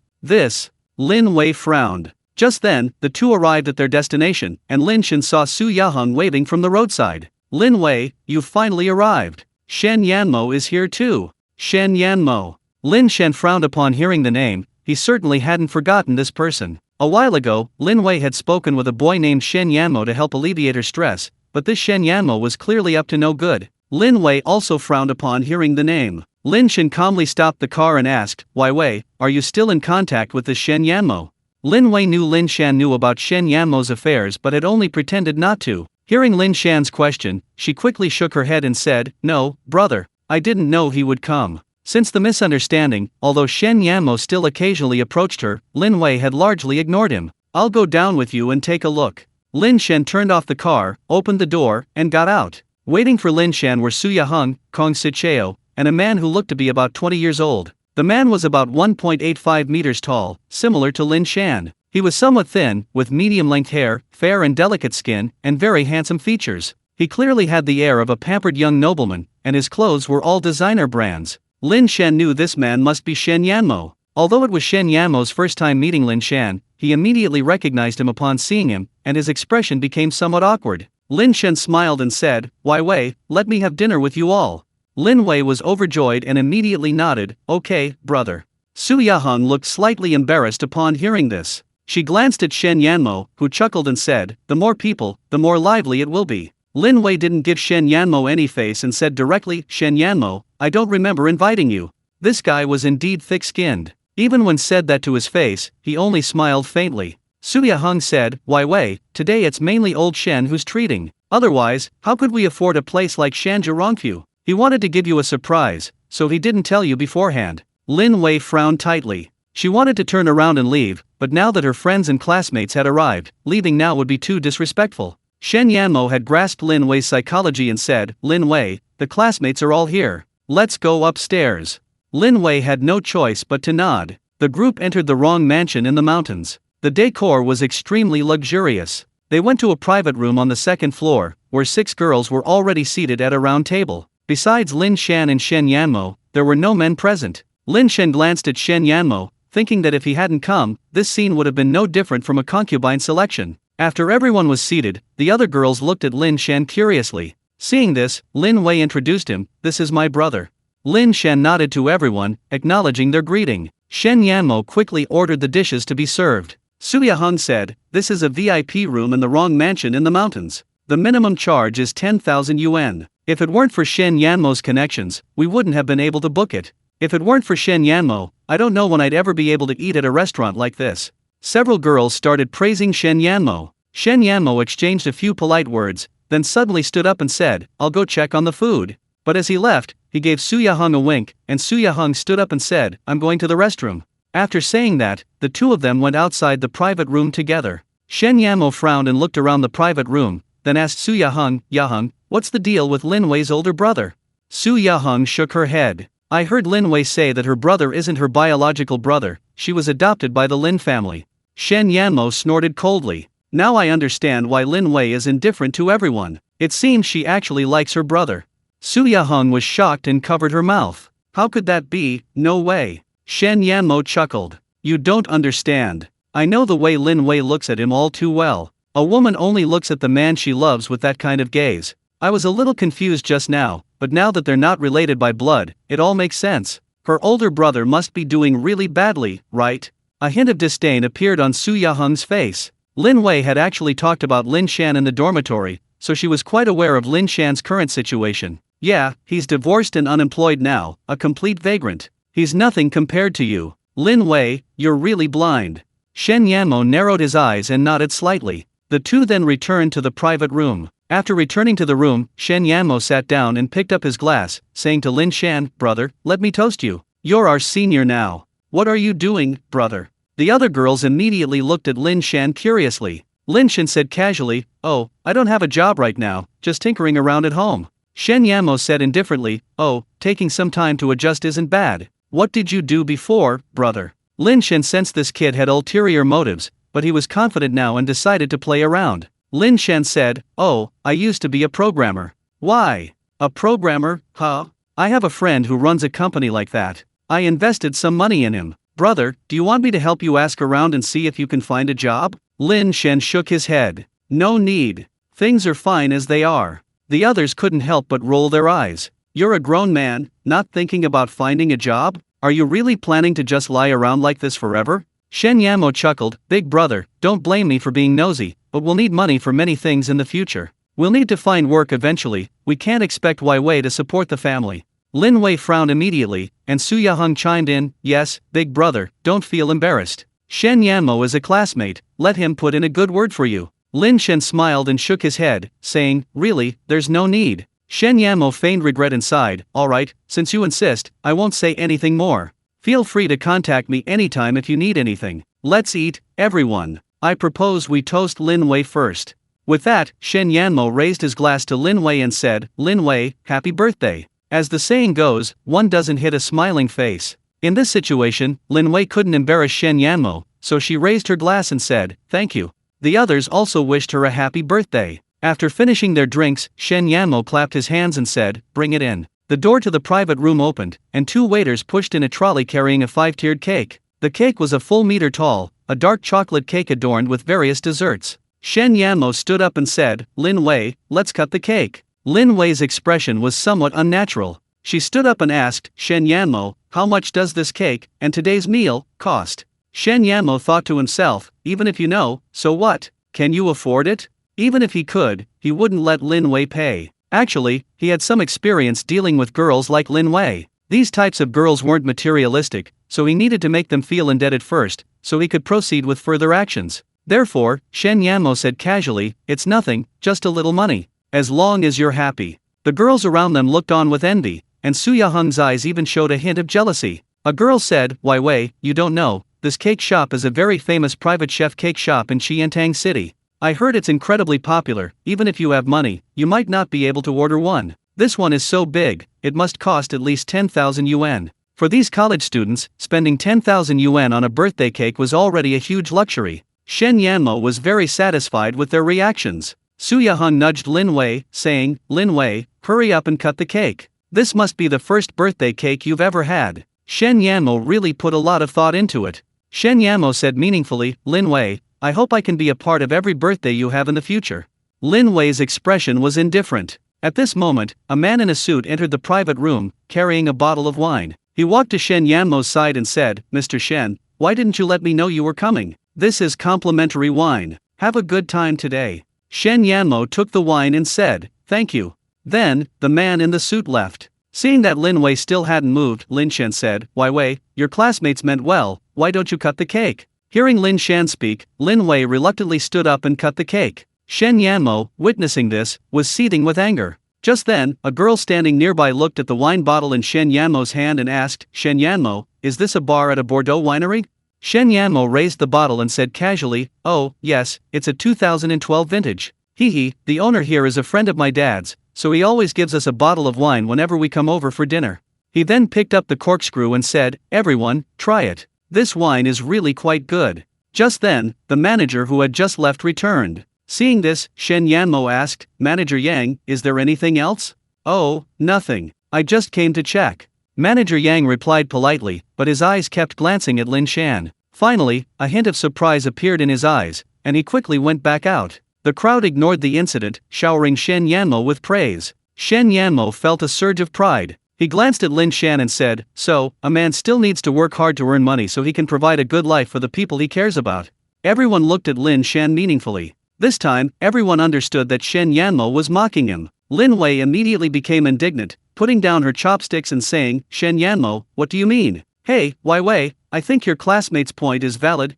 Lin Wei frowned. Just then, the two arrived at their destination, and Lin Shan saw Su Yaheng waving from the roadside. "Lin Wei, you've finally arrived. Shen Yanmo is here too." Shen Yanmo. Lin Shan frowned upon hearing the name. He certainly hadn't forgotten this person. A while ago, Lin Wei had spoken with a boy named Shen Yanmo to help alleviate her stress, but this Shen Yanmo was clearly up to no good. Lin Wei also frowned upon hearing the name. Lin Shan calmly stopped the car and asked, "Wai Wei, are you still in contact with this Shen Yanmo?" Lin Wei knew Lin Shan knew about Shen Yanmo's affairs but had only pretended not to. Hearing Lin Shan's question, she quickly shook her head and said, "No, brother, I didn't know he would come." Since the misunderstanding, although Shen Yanmo still occasionally approached her, Lin Wei had largely ignored him. "I'll go down with you and take a look." Lin Shan turned off the car, opened the door, and got out. Waiting for Lin Shan were Su Yaheng, Kong Sicheo, and a man who looked to be about 20 years old. The man was about 1.85 meters tall, similar to Lin Shan. He was somewhat thin, with medium-length hair, fair and delicate skin, and very handsome features. He clearly had the air of a pampered young nobleman, and his clothes were all designer brands. Lin Shan knew this man must be Shen Yanmo. Although it was Shen Yanmo's first time meeting Lin Shan, he immediately recognized him upon seeing him, and his expression became somewhat awkward. Lin Shan smiled and said, "Wai Wei, let me have dinner with you all." Lin Wei was overjoyed and immediately nodded, "Okay, brother." Su Yaheng looked slightly embarrassed upon hearing this. She glanced at Shen Yanmo, who chuckled and said, "The more people, the more lively it will be." Lin Wei didn't give Shen Yanmo any face and said directly, "Shen Yanmo, I don't remember inviting you." This guy was indeed thick-skinned. Even when said that to his face, he only smiled faintly. Su Yaheng said, "Wai Wei, today it's mainly old Shen who's treating. Otherwise, how could we afford a place like Shanzhurongfu? He wanted to give you a surprise, so he didn't tell you beforehand." Lin Wei frowned tightly. She wanted to turn around and leave, but now that her friends and classmates had arrived, leaving now would be too disrespectful. Shen Yanmo had grasped Lin Wei's psychology and said, "Lin Wei, the classmates are all here. Let's go upstairs." Lin Wei had no choice but to nod. The group entered the wrong mansion in the mountains. The decor was extremely luxurious. They went to a private room on the second floor, where 6 girls were already seated at a round table. Besides Lin Shan and Shen Yanmo, there were no men present. Lin Shan glanced at Shen Yanmo, thinking that if he hadn't come, this scene would have been no different from a concubine selection. After everyone was seated, the other girls looked at Lin Shan curiously. Seeing this, Lin Wei introduced him, "This is my brother." Lin Shan nodded to everyone, acknowledging their greeting. Shen Yanmo quickly ordered the dishes to be served. Suya Hung said, "This is a VIP room in the wrong mansion in the mountains. The minimum charge is 10,000 yuan. If it weren't for Shen Yanmo's connections, we wouldn't have been able to book it. If it weren't for Shen Yanmo, I don't know when I'd ever be able to eat at a restaurant like this." Several girls started praising Shen Yanmo. Shen Yanmo exchanged a few polite words, then suddenly stood up and said, "I'll go check on the food." But as he left, he gave Suya Hung a wink, and Suya Hung stood up and said, "I'm going to the restroom." After saying that, the two of them went outside the private room together. Shen Yanmo frowned and looked around the private room, then asked Suya Hung, "Yahung, what's the deal with Lin Wei's older brother?" Suya Hung shook her head. "I heard Lin Wei say that her brother isn't her biological brother, she was adopted by the Lin family." Shen Yanmo snorted coldly. "Now I understand why Lin Wei is indifferent to everyone. It seems she actually likes her brother." Suya Hung was shocked and covered her mouth. "How could that be? No way." Shen Yanmo chuckled. "You don't understand. I know the way Lin Wei looks at him all too well. A woman only looks at the man she loves with that kind of gaze. I was a little confused just now, but now that they're not related by blood, it all makes sense. Her older brother must be doing really badly, right?" A hint of disdain appeared on Suya Hung's face. Lin Wei had actually talked about Lin Shan in the dormitory, so she was quite aware of Lin Shan's current situation. "Yeah, he's divorced and unemployed now, a complete vagrant. He's nothing compared to you. Lin Wei, you're really blind." Shen Yanmo narrowed his eyes and nodded slightly. The two then returned to the private room. After returning to the room, Shen Yanmo sat down and picked up his glass, saying to Lin Shan, "Brother, let me toast you. You're our senior now." "What are you doing, brother?" The other girls immediately looked at Lin Shan curiously. Lin Shan said casually, "Oh, I don't have a job right now, just tinkering around at home." Shen Yanmo said indifferently, "Oh, taking some time to adjust isn't bad. What did you do before, brother?" Lin Shan sensed this kid had ulterior motives, but he was confident now and decided to play around. Lin Shan said, "Oh, I used to be a programmer." "Why? A programmer, huh? I have a friend who runs a company like that. I invested some money in him." "Brother, do you want me to help you ask around and see if you can find a job?" Lin Shan shook his head. "No need. Things are fine as they are." The others couldn't help but roll their eyes. "You're a grown man, not thinking about finding a job? Are you really planning to just lie around like this forever?" Shen Yanmo chuckled, "Big brother, don't blame me for being nosy, but we'll need money for many things in the future. We'll need to find work eventually, we can't expect Wai Wei to support the family." Lin Wei frowned immediately, and Suya Hung chimed in, "Yes, big brother, don't feel embarrassed. Shen Yanmo is a classmate, let him put in a good word for you." Lin Shan smiled and shook his head, saying, "Really, there's no need." Shen Yanmo feigned regret and sighed, "Alright, since you insist, I won't say anything more. Feel free to contact me anytime if you need anything. Let's eat, everyone. I propose we toast Lin Wei first." With that, Shen Yanmo raised his glass to Lin Wei and said, "Lin Wei, happy birthday." As the saying goes, one doesn't hit a smiling face. In this situation, Lin Wei couldn't embarrass Shen Yanmo, so she raised her glass and said, "Thank you." The others also wished her a happy birthday. After finishing their drinks, Shen Yanmo clapped his hands and said, "Bring it in." The door to the private room opened, and 2 waiters pushed in a trolley carrying a 5-tiered cake. The cake was a full meter tall, a dark chocolate cake adorned with various desserts. Shen Yanmo stood up and said, "Lin Wei, let's cut the cake." Lin Wei's expression was somewhat unnatural. She stood up and asked, "Shen Yanmo, how much does this cake, and today's meal, cost?" Shen Yanmo thought to himself, "Even if you know, so what? Can you afford it?" Even if he could, he wouldn't let Lin Wei pay. Actually, he had some experience dealing with girls like Lin Wei. These types of girls weren't materialistic, so he needed to make them feel indebted first, so he could proceed with further actions. Therefore, Shen Yanmo said casually, "It's nothing, just a little money. As long as you're happy." The girls around them looked on with envy, and Suya Hung's eyes even showed a hint of jealousy. A girl said, "Wai Wei, you don't know, this cake shop is a very famous private chef cake shop in Qiantang City. I heard it's incredibly popular. Even if you have money, you might not be able to order one. This one is so big, it must cost at least 10,000 yuan. For these college students, spending 10,000 yuan on a birthday cake was already a huge luxury. Shen Yanmo was very satisfied with their reactions. Su Yaheng nudged Lin Wei, saying, "Lin Wei, hurry up and cut the cake. This must be the first birthday cake you've ever had." Shen Yanmo really put a lot of thought into it. Shen Yanmo said meaningfully, "Lin Wei, I hope I can be a part of every birthday you have in the future." Lin Wei's expression was indifferent. At this moment, a man in a suit entered the private room, carrying a bottle of wine. He walked to Shen Yanmo's side and said, "Mr. Shen, why didn't you let me know you were coming? This is complimentary wine. Have a good time today." Shen Yanmo took the wine and said, "Thank you." Then, the man in the suit left. Seeing that Lin Wei still hadn't moved, Lin Shan said, "Why Wei, your classmates meant well, why don't you cut the cake?" Hearing Lin Shan speak, Lin Wei reluctantly stood up and cut the cake. Shen Yanmo, witnessing this, was seething with anger. Just then, a girl standing nearby looked at the wine bottle in Shen Yanmo's hand and asked, "Shen Yanmo, is this a bar at a Bordeaux winery?" Shen Yanmo raised the bottle and said casually, "Oh, yes, it's a 2012 vintage. The owner here is a friend of my dad's, so he always gives us a bottle of wine whenever we come over for dinner." He then picked up the corkscrew and said, "Everyone, try it. This wine is really quite good." Just then, the manager who had just left returned. Seeing this, Shen Yanmo asked, "Manager Yang, is there anything else?" "Oh, nothing. I just came to check." Manager Yang replied politely, but his eyes kept glancing at Lin Shan. Finally, a hint of surprise appeared in his eyes, and he quickly went back out. The crowd ignored the incident, showering Shen Yanmo with praise. Shen Yanmo felt a surge of pride. He glanced at Lin Shan and said, "So, a man still needs to work hard to earn money so he can provide a good life for the people he cares about." Everyone looked at Lin Shan meaningfully. This time, everyone understood that Shen Yanmo was mocking him. Lin Wei immediately became indignant, putting down her chopsticks and saying, "Shen Yanmo, what do you mean? Hey, Wai Wei, I think your classmate's point is valid,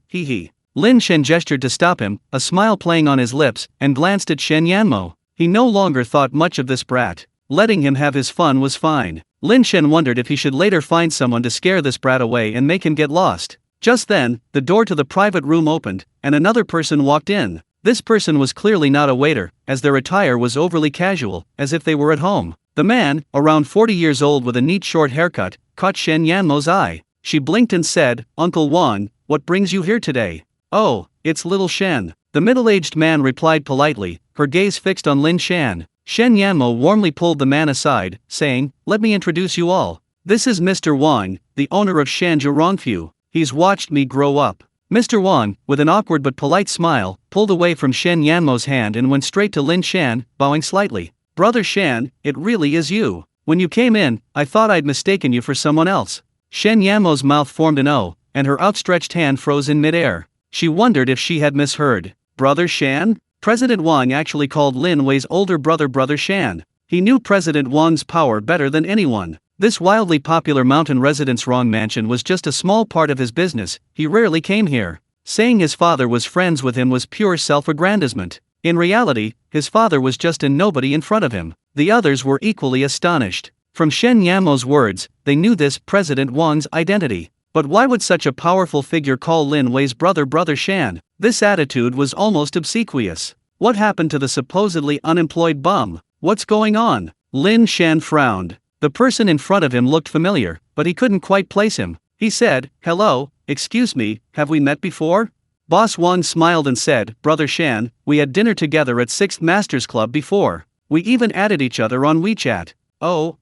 Lin Shan gestured to stop him, a smile playing on his lips, and glanced at Shen Yanmo. He no longer thought much of this brat. Letting him have his fun was fine. Lin Shan wondered if he should later find someone to scare this brat away and make him get lost. Just then, the door to the private room opened, and another person walked in. This person was clearly not a waiter, as their attire was overly casual, as if they were at home. The man, around 40 years old with a neat short haircut, caught Shen Yanmo's eye. She blinked and said, "Uncle Wang, what brings you here today?" "Oh, it's little Shen." The middle-aged man replied politely, her gaze fixed on Lin Shan. Shen Yanmo warmly pulled the man aside, saying, "Let me introduce you all. This is Mr. Wang, the owner of Shanzhou Rongfu. He's watched me grow up." Mr. Wang, with an awkward but polite smile, pulled away from Shen Yanmo's hand and went straight to Lin Shan, bowing slightly. "Brother Shan, it really is you. When you came in, I thought I'd mistaken you for someone else." Shen Yanmo's mouth formed an O, and her outstretched hand froze in midair. She wondered if she had misheard. Brother Shan? President Wang actually called Lin Wei's older brother Shan. He knew President Wang's power better than anyone. This wildly popular mountain residence Rong mansion was just a small part of his business. He rarely came here. Saying his father was friends with him was pure self-aggrandizement. In reality, his father was just a nobody in front of him. The others were equally astonished. From Shen Yanmo's words, they knew this President Wang's identity. But why would such a powerful figure call Lin Wei's brother Shan? This attitude was almost obsequious. What happened to the supposedly unemployed bum? What's going on? Lin Shan frowned. The person in front of him looked familiar, but he couldn't quite place him. He said, "Hello, excuse me, have we met before?" Boss Wang smiled and said, "Brother Shan, we had dinner together at 6th Masters Club before. We even added each other on WeChat." Oh.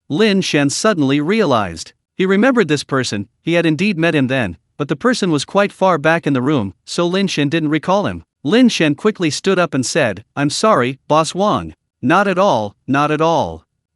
Lin Shan suddenly realized. He remembered this person. He had indeed met him then, but the person was quite far back in the room, so Lin Shan didn't recall him. Lin Shan quickly stood up and said, "I'm sorry, Boss Wang." Not at all.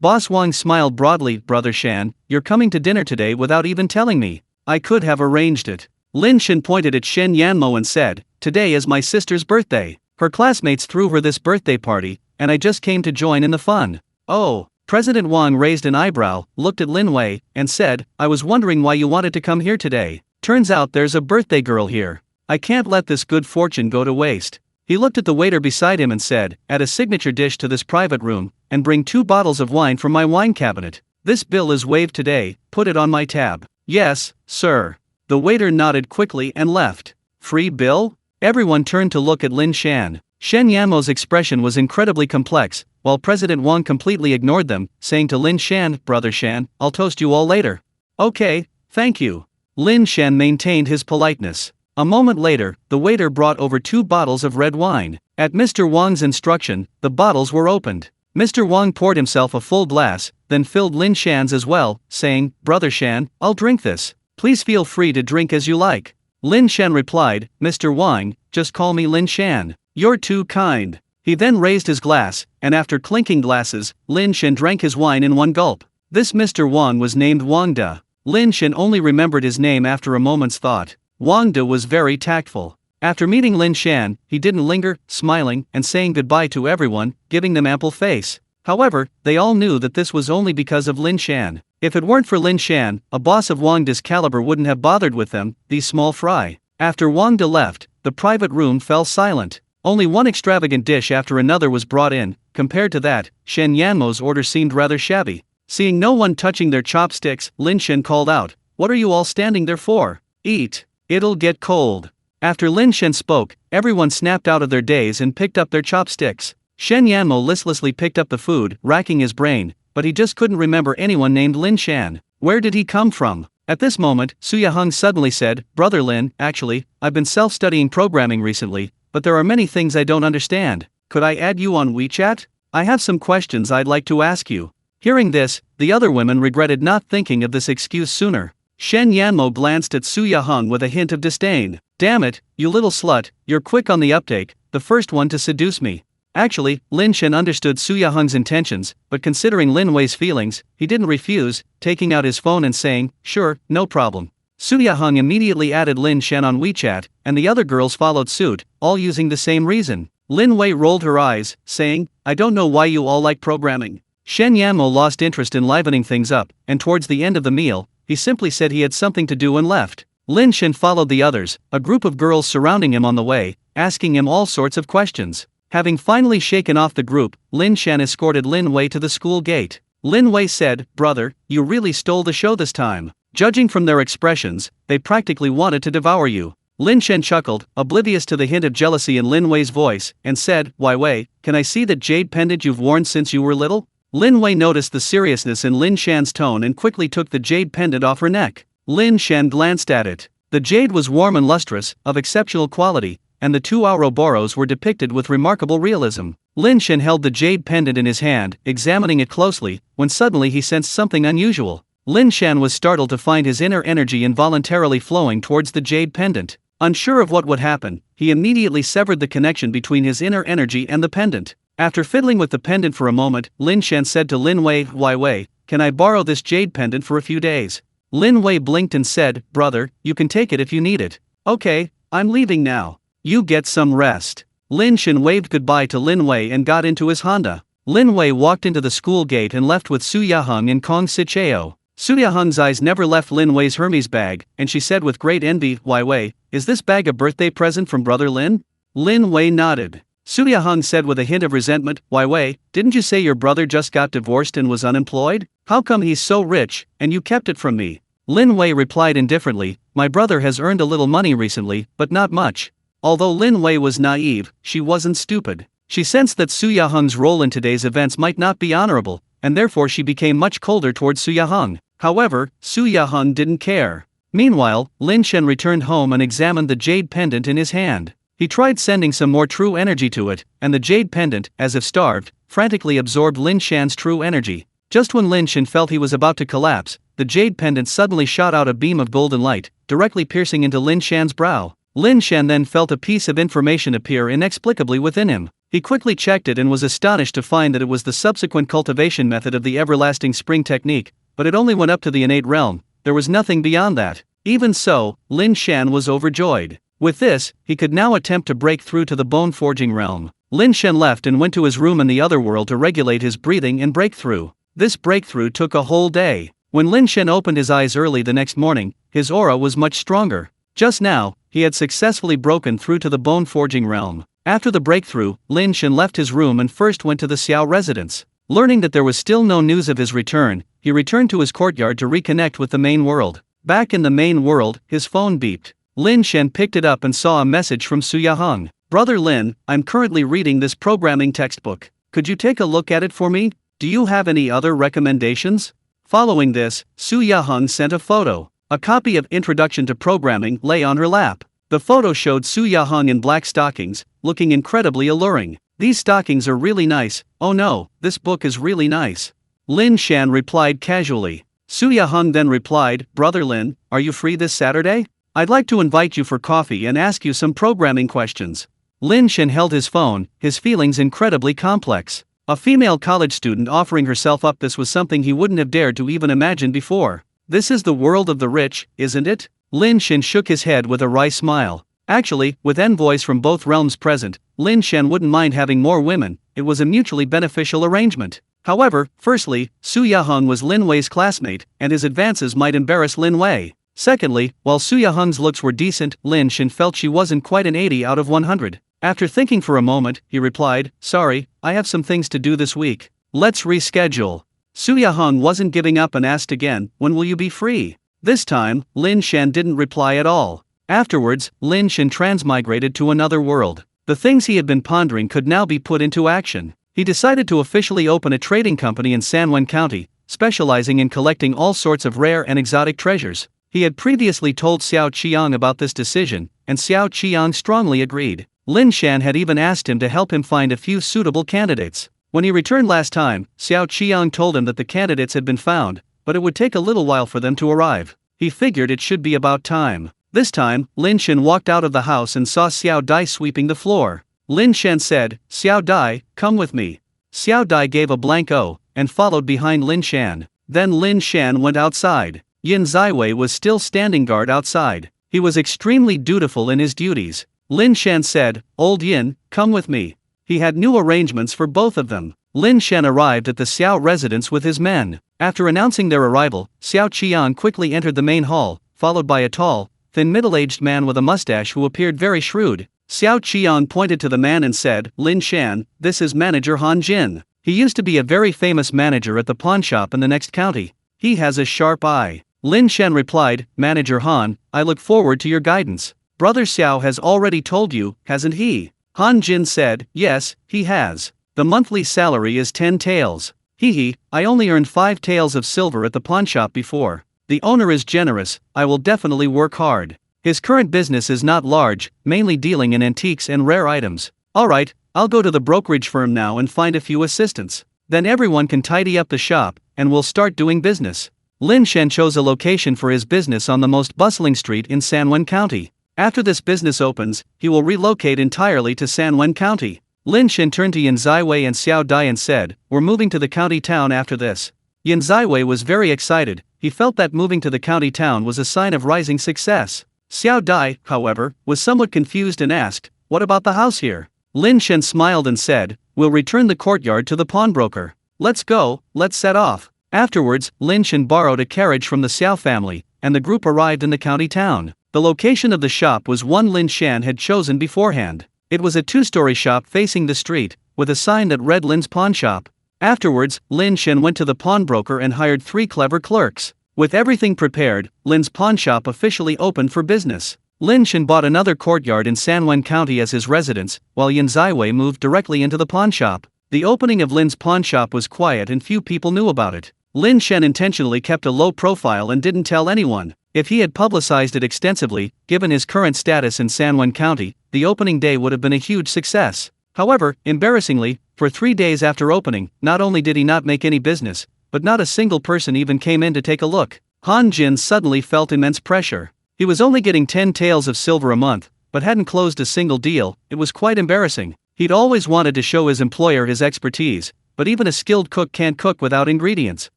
Boss Wang smiled broadly, "Brother Shan, you're coming to dinner today without even telling me. I could have arranged it." Lin Shan pointed at Shen Yanmo and said, "Today is my sister's birthday. Her classmates threw her this birthday party, and I just came to join in the fun." "Oh." President Wang raised an eyebrow, looked at Lin Wei, and said, "I was wondering why you wanted to come here today. Turns out there's a birthday girl here. I can't let this good fortune go to waste." He looked at the waiter beside him and said, "Add a signature dish to this private room, and bring 2 bottles of wine from my wine cabinet. This bill is waived today, put it on my tab." "Yes, sir." The waiter nodded quickly and left. Free bill? Everyone turned to look at Lin Shan. Shen Yanmo's expression was incredibly complex, while President Wang completely ignored them, saying to Lin Shan, "Brother Shan, I'll toast you all later." "Okay, thank you." Lin Shan maintained his politeness. A moment later, the waiter brought over 2 bottles of red wine. At Mr. Wang's instruction, the bottles were opened. Mr. Wang poured himself a full glass, then filled Lin Shan's as well, saying, "Brother Shan, I'll drink this. Please feel free to drink as you like." Lin Shan replied, "Mr. Wang, just call me Lin Shan. You're too kind." He then raised his glass, and after clinking glasses, Lin Shan drank his wine in one gulp. This Mr. Wang was named Wang De. Lin Shan only remembered his name after a moment's thought. Wang De was very tactful. After meeting Lin Shan, he didn't linger, smiling and saying goodbye to everyone, giving them ample face. However, they all knew that this was only because of Lin Shan. If it weren't for Lin Shan, a boss of Wang De's caliber wouldn't have bothered with them, these small fry. After Wang De left, the private room fell silent. Only one extravagant dish after another was brought in. Compared to that, Shen Yanmo's order seemed rather shabby. Seeing no one touching their chopsticks, Lin Shan called out, "What are you all standing there for? Eat. It'll get cold." After Lin Shan spoke, everyone snapped out of their daze and picked up their chopsticks. Shen Yanmo listlessly picked up the food, racking his brain, but he just couldn't remember anyone named Lin Shan. Where did he come from? At this moment, Suya Hung suddenly said, "Brother Lin, actually, I've been self-studying programming recently, but there are many things I don't understand. Could I add you on WeChat? I have some questions I'd like to ask you." Hearing this, the other women regretted not thinking of this excuse sooner. Shen Yanmo glanced at Suya Hung with a hint of disdain. "Damn it, you little slut, you're quick on the uptake, the first one to seduce me." Actually, Lin Shan understood Suya Hung's intentions, but considering Lin Wei's feelings, he didn't refuse, taking out his phone and saying, "Sure, no problem." Suya Hung immediately added Lin Shan on WeChat, and the other girls followed suit, all using the same reason. Lin Wei rolled her eyes, saying, "I don't know why you all like programming." Shen Yanmo lost interest in livening things up, and towards the end of the meal, he simply said he had something to do and left. Lin Shan followed the others, a group of girls surrounding him on the way, asking him all sorts of questions. Having finally shaken off the group, Lin Shan escorted Lin Wei to the school gate. Lin Wei said, "Brother, you really stole the show this time. Judging from their expressions, they practically wanted to devour you." Lin Shan chuckled, oblivious to the hint of jealousy in Lin Wei's voice, and said, "Why Wei, can I see that jade pendant you've worn since you were little?" Lin Wei noticed the seriousness in Lin Shan's tone and quickly took the jade pendant off her neck. Lin Shan glanced at it. The jade was warm and lustrous, of exceptional quality, and the 2 Ouroboros were depicted with remarkable realism. Lin Shan held the jade pendant in his hand, examining it closely, when suddenly he sensed something unusual. Lin Shan was startled to find his inner energy involuntarily flowing towards the jade pendant. Unsure of what would happen, he immediately severed the connection between his inner energy and the pendant. After fiddling with the pendant for a moment, Lin Shan said to Lin Wei, "Why Wei, can I borrow this jade pendant for a few days?" Lin Wei blinked and said, "Brother, you can take it if you need it." "Okay, I'm leaving now. You get some rest." Lin Shan waved goodbye to Lin Wei and got into his Honda. Lin Wei walked into the school gate and left with Suya Hung and Kong Sicheo. Suya Hung's eyes never left Lin Wei's Hermes bag, and she said with great envy, "Why Wei, is this bag a birthday present from Brother Lin?" Lin Wei nodded. Suya Hung said with a hint of resentment, "Why Wei, didn't you say your brother just got divorced and was unemployed? How come he's so rich, and you kept it from me?" Lin Wei replied indifferently, "My brother has earned a little money recently, but not much." Although Lin Wei was naive, she wasn't stupid. She sensed that Suya Hung's role in today's events might not be honorable, and therefore she became much colder towards Suya Hung. However, Suya Hung didn't care. Meanwhile, Lin Shan returned home and examined the jade pendant in his hand. He tried sending some more true energy to it, and the jade pendant, as if starved, frantically absorbed Lin Shan's true energy. Just when Lin Shan felt he was about to collapse, the jade pendant suddenly shot out a beam of golden light, directly piercing into Lin Shan's brow. Lin Shan then felt a piece of information appear inexplicably within him. He quickly checked it and was astonished to find that it was the subsequent cultivation method of the everlasting spring technique, but it only went up to the innate realm. There was nothing beyond that. Even so, Lin Shan was overjoyed. With this, he could now attempt to break through to the bone forging realm. Lin Shan left and went to his room in the other world to regulate his breathing and breakthrough. This breakthrough took a whole day. When Lin Shan opened his eyes early the next morning, his aura was much stronger. Just now, he had successfully broken through to the bone forging realm. After the breakthrough, Lin Shan left his room and first went to the Xiao residence. Learning that there was still no news of his return, he returned to his courtyard to reconnect with the main world. Back in the main world, his phone beeped. Lin Shan picked it up and saw a message from Su Yahong. Brother Lin, I'm currently reading this programming textbook. Could you take a look at it for me? Do you have any other recommendations? Following this, Su Yahong sent a photo. A copy of Introduction to Programming lay on her lap. The photo showed Su Yahong in black stockings, looking incredibly alluring. These stockings are really nice. Oh no, this book is really nice. Lin Shan replied casually. Su Yahong then replied, Brother Lin, are you free this Saturday? I'd like to invite you for coffee and ask you some programming questions. Lin Shan held his phone, his feelings incredibly complex. A female college student offering herself up, this was something he wouldn't have dared to even imagine before. This is the world of the rich, isn't it? Lin Shan shook his head with a wry smile. Actually, with envoys from both realms present, Lin Shan wouldn't mind having more women. It was a mutually beneficial arrangement. However, firstly, Su Yahong was Lin Wei's classmate, and his advances might embarrass Lin Wei. Secondly, while Su Yahong's looks were decent, Lin Shan felt she wasn't quite an 80 out of 100. After thinking for a moment, he replied, Sorry, I have some things to do this week. Let's reschedule. Su Yahong wasn't giving up and asked again, When will you be free? This time, Lin Shan didn't reply at all. Afterwards, Lin Shan transmigrated to another world. The things he had been pondering could now be put into action. He decided to officially open a trading company in Sanwen County, specializing in collecting all sorts of rare and exotic treasures. He had previously told Xiao Qiang about this decision, and Xiao Qiang strongly agreed. Lin Shan had even asked him to help him find a few suitable candidates. When he returned last time, Xiao Qiang told him that the candidates had been found, but it would take a little while for them to arrive. He figured it should be about time. This time, Lin Shan walked out of the house and saw Xiao Dai sweeping the floor. Lin Shan said, Xiao Dai, come with me. Xiao Dai gave a blank O, and followed behind Lin Shan. Then Lin Shan went outside. Yin Ziwei was still standing guard outside. He was extremely dutiful in his duties. Lin Shan said, Old Yin, come with me. He had new arrangements for both of them. Lin Shan arrived at the Xiao residence with his men. After announcing their arrival, Xiao Qian quickly entered the main hall, followed by a tall, thin middle-aged man with a mustache who appeared very shrewd. Xiao Qian pointed to the man and said, Lin Shan, this is manager Han Jin. He used to be a very famous manager at the pawn shop in the next county. He has a sharp eye. Lin Shan replied, Manager Han, I look forward to your guidance. Brother Xiao has already told you, hasn't he? Han Jin said, Yes, he has. The monthly salary is 10 taels. I only earned 5 taels of silver at the pawn shop before. The owner is generous, I will definitely work hard. His current business is not large, mainly dealing in antiques and rare items. Alright, I'll go to the brokerage firm now and find a few assistants. Then everyone can tidy up the shop, and we'll start doing business. Lin Shan chose a location for his business on the most bustling street in Sanwen County. After this business opens, he will relocate entirely to Sanwen County. Lin Shan turned to Yin Ziwei and Xiao Dai and said, We're moving to the county town after this. Yin Ziwei was very excited. He felt that moving to the county town was a sign of rising success. Xiao Dai, however, was somewhat confused and asked, What about the house here? Lin Shan smiled and said, We'll return the courtyard to the pawnbroker. Let's go, let's set off. Afterwards, Lin Shan borrowed a carriage from the Xiao family, and the group arrived in the county town. The location of the shop was one Lin Shan had chosen beforehand. It was a 2-story shop facing the street, with a sign that read Lin's Pawn Shop. Afterwards, Lin Shan went to the pawnbroker and hired 3 clever clerks. With everything prepared, Lin's Pawn Shop officially opened for business. Lin Shan bought another courtyard in Sanwen County as his residence, while Yin Ziwei moved directly into the pawn shop. The opening of Lin's Pawn Shop was quiet and few people knew about it. Lin Shan intentionally kept a low profile and didn't tell anyone. If he had publicized it extensively, given his current status in Sanwen County, the opening day would have been a huge success. However, embarrassingly, for 3 days after opening, not only did he not make any business, but not a single person even came in to take a look. Han Jin suddenly felt immense pressure. He was only getting 10 taels of silver a month, but hadn't closed a single deal. It was quite embarrassing. He'd always wanted to show his employer his expertise, but even a skilled cook can't cook without ingredients.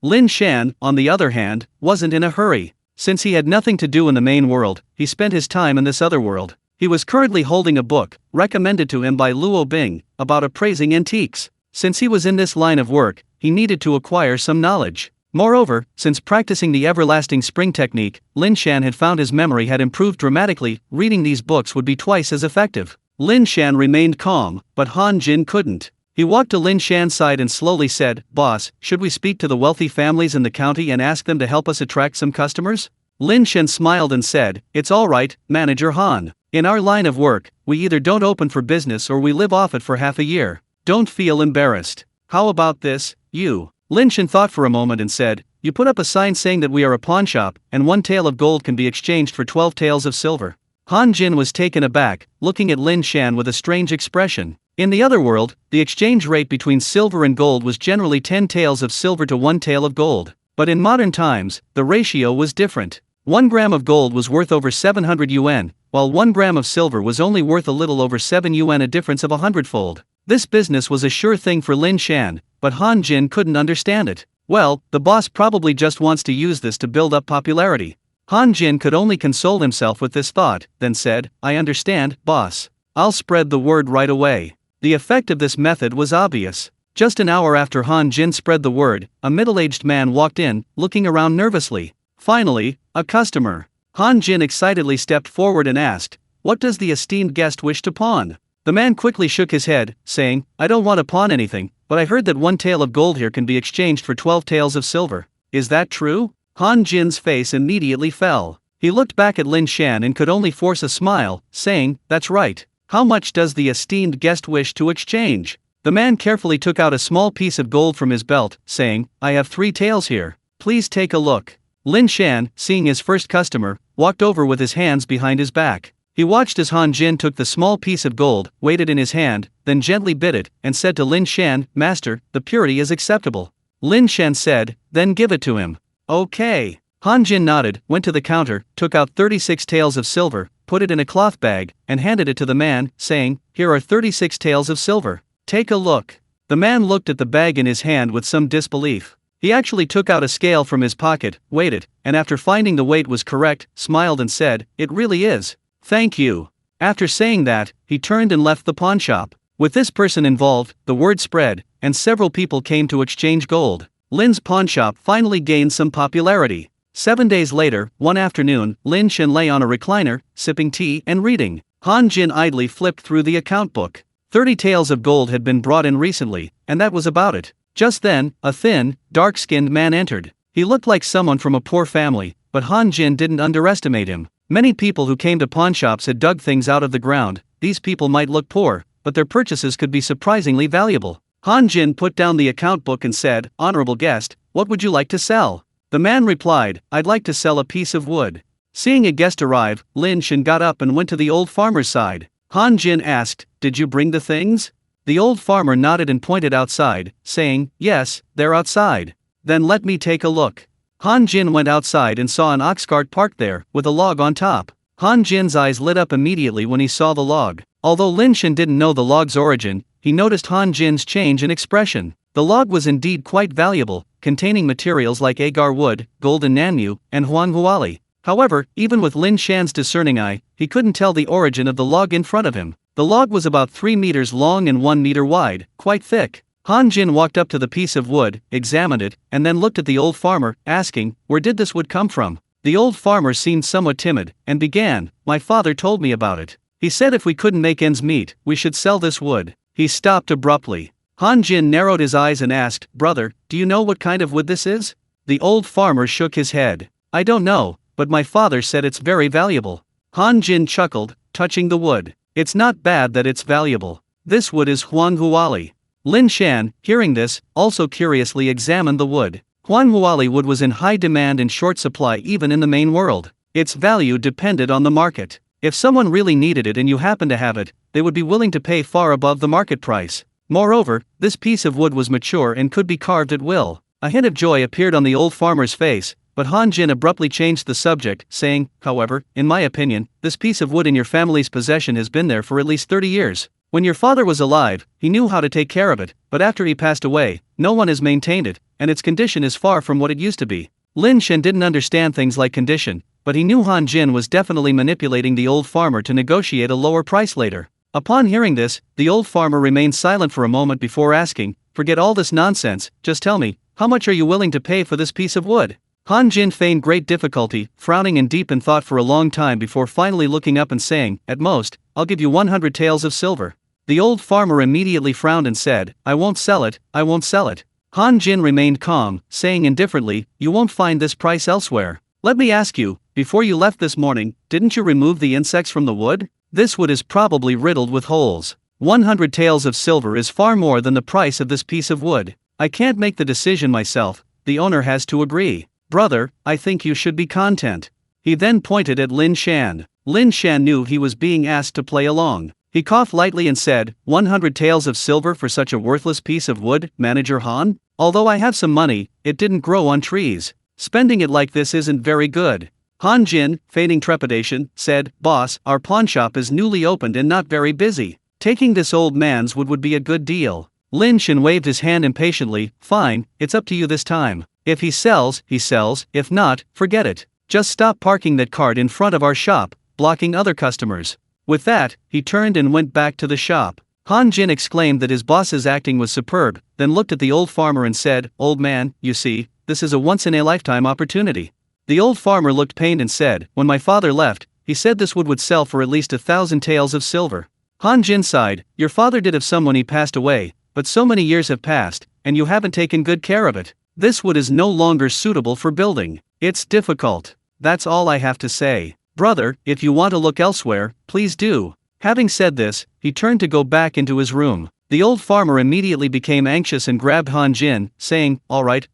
Lin Shan, on the other hand, wasn't in a hurry. Since he had nothing to do in the main world, he spent his time in this other world. He was currently holding a book, recommended to him by Luo Bing, about appraising antiques. Since he was in this line of work, he needed to acquire some knowledge. Moreover, since practicing the everlasting spring technique, Lin Shan had found his memory had improved dramatically. Reading these books would be twice as effective. Lin Shan remained calm, but Han Jin couldn't. He walked to Lin Shan's side and slowly said, Boss, should we speak to the wealthy families in the county and ask them to help us attract some customers? Lin Shan smiled and said, "It's alright, Manager Han. In our line of work, we either don't open for business or we live off it for half a year. Don't feel embarrassed. How about this, you?" Lin Shan thought for a moment and said, "You put up a sign saying that we are a pawn shop, and 1 tael of gold can be exchanged for 12 taels of silver." Han Jin was taken aback, looking at Lin Shan with a strange expression. In the other world, the exchange rate between silver and gold was generally 10 taels of silver to 1 tael of gold. But in modern times, the ratio was different. 1 gram of gold was worth over 700 yuan, while 1 gram of silver was only worth a little over 7 yuan, a difference of 100-fold. This business was a sure thing for Lin Shan, but Han Jin couldn't understand it. Well, the boss probably just wants to use this to build up popularity. Han Jin could only console himself with this thought, then said, "I understand, boss. I'll spread the word right away." The effect of this method was obvious. Just an hour after Han Jin spread the word, a middle-aged man walked in, looking around nervously. Finally, a customer. Han Jin excitedly stepped forward and asked, "What does the esteemed guest wish to pawn?" The man quickly shook his head, saying, "I don't want to pawn anything, but I heard that 1 tael of gold here can be exchanged for 12 taels of silver. Is that true?" Han Jin's face immediately fell. He looked back at Lin Shan and could only force a smile, saying, "That's right. How much does the esteemed guest wish to exchange?" The man carefully took out a small piece of gold from his belt, saying, "I have 3 taels here. Please take a look." Lin Shan, seeing his first customer, walked over with his hands behind his back. He watched as Han Jin took the small piece of gold, weighed it in his hand, then gently bit it, and said to Lin Shan, "Master, the purity is acceptable." Lin Shan said, "Then give it to him." "Okay." Han Jin nodded, went to the counter, took out 36 taels of silver, put it in a cloth bag, and handed it to the man, saying, "Here are 36 taels of silver. Take a look." The man looked at the bag in his hand with some disbelief. He actually took out a scale from his pocket, weighed it, and after finding the weight was correct, smiled and said, "It really is. Thank you." After saying that, he turned and left the pawn shop. With this person involved, the word spread, and several people came to exchange gold. Lin's pawn shop finally gained some popularity. 7 days later, one afternoon, Lin Shan lay on a recliner, sipping tea and reading. Han Jin idly flipped through the account book. 30 taels of gold had been brought in recently, and that was about it. Just then, a thin, dark-skinned man entered. He looked like someone from a poor family, but Han Jin didn't underestimate him. Many people who came to pawnshops had dug things out of the ground. These people might look poor, but their purchases could be surprisingly valuable. Han Jin put down the account book and said, "Honorable guest, what would you like to sell?" The man replied, "I'd like to sell a piece of wood." Seeing a guest arrive, Lin Shan got up and went to the old farmer's side. Han Jin asked, "Did you bring the things?" The old farmer nodded and pointed outside, saying, "Yes, they're outside." "Then let me take a look." Han Jin went outside and saw an ox cart parked there, with a log on top. Han Jin's eyes lit up immediately when he saw the log. Although Lin Shan didn't know the log's origin, he noticed Han Jin's change in expression. The log was indeed quite valuable, containing materials like agar wood, golden nanmu, and huanghuali. However, even with Lin Shan's discerning eye, he couldn't tell the origin of the log in front of him. The log was about 3 meters long and 1 meter wide, quite thick. Han Jin walked up to the piece of wood, examined it, and then looked at the old farmer, asking, "Where did this wood come from?" The old farmer seemed somewhat timid, and began, "My father told me about it. He said if we couldn't make ends meet, we should sell this wood." He stopped abruptly. Han Jin narrowed his eyes and asked, "Brother, do you know what kind of wood this is?" The old farmer shook his head. "I don't know, but my father said it's very valuable." Han Jin chuckled, touching the wood. "It's not bad that it's valuable. This wood is huanghuali." Lin Shan, hearing this, also curiously examined the wood. Huanghuali wood was in high demand and short supply even in the main world. Its value depended on the market. If someone really needed it and you happened to have it, they would be willing to pay far above the market price. Moreover, this piece of wood was mature and could be carved at will. A hint of joy appeared on the old farmer's face, but Han Jin abruptly changed the subject, saying, "However, in my opinion, this piece of wood in your family's possession has been there for at least 30 years. When your father was alive, he knew how to take care of it, but after he passed away, no one has maintained it, and its condition is far from what it used to be." Lin Shan didn't understand things like condition, but he knew Han Jin was definitely manipulating the old farmer to negotiate a lower price later. Upon hearing this, the old farmer remained silent for a moment before asking, "Forget all this nonsense, just tell me, how much are you willing to pay for this piece of wood?" Han Jin feigned great difficulty, frowning in deep in thought for a long time before finally looking up and saying, "At most, I'll give you 100 taels of silver." The old farmer immediately frowned and said, "I won't sell it, I won't sell it." Han Jin remained calm, saying indifferently, "You won't find this price elsewhere. Let me ask you, before you left this morning, didn't you remove the insects from the wood? This wood is probably riddled with holes. 100 taels of silver is far more than the price of this piece of wood. I can't make the decision myself, the owner has to agree. Brother, I think you should be content. He then pointed at Lin Shan. Lin Shan knew he was being asked to play along. He coughed lightly and said, 100 taels of silver for such a worthless piece of wood, Manager Han? Although I have some money, it didn't grow on trees. Spending it like this isn't very good. Han Jin, feigning trepidation, said, Boss, our pawnshop is newly opened and not very busy. Taking this old man's wood be a good deal. Lin Shan waved his hand impatiently. Fine, it's up to you this time. If he sells, if not, forget it. Just stop parking that cart in front of our shop, blocking other customers. With that, he turned and went back to the shop. Han Jin exclaimed that his boss's acting was superb, then looked at the old farmer and said, Old man, you see, this is a once-in-a-lifetime opportunity. The old farmer looked pained and said, When my father left, he said this wood would sell for at least 1,000 taels of silver. Han Jin sighed, Your father did have some when he passed away, but so many years have passed, and you haven't taken good care of it. This wood is no longer suitable for building. It's difficult. That's all I have to say. Brother, if you want to look elsewhere, please do. Having said this, he turned to go back into his room. The old farmer immediately became anxious and grabbed Han Jin, saying, All right,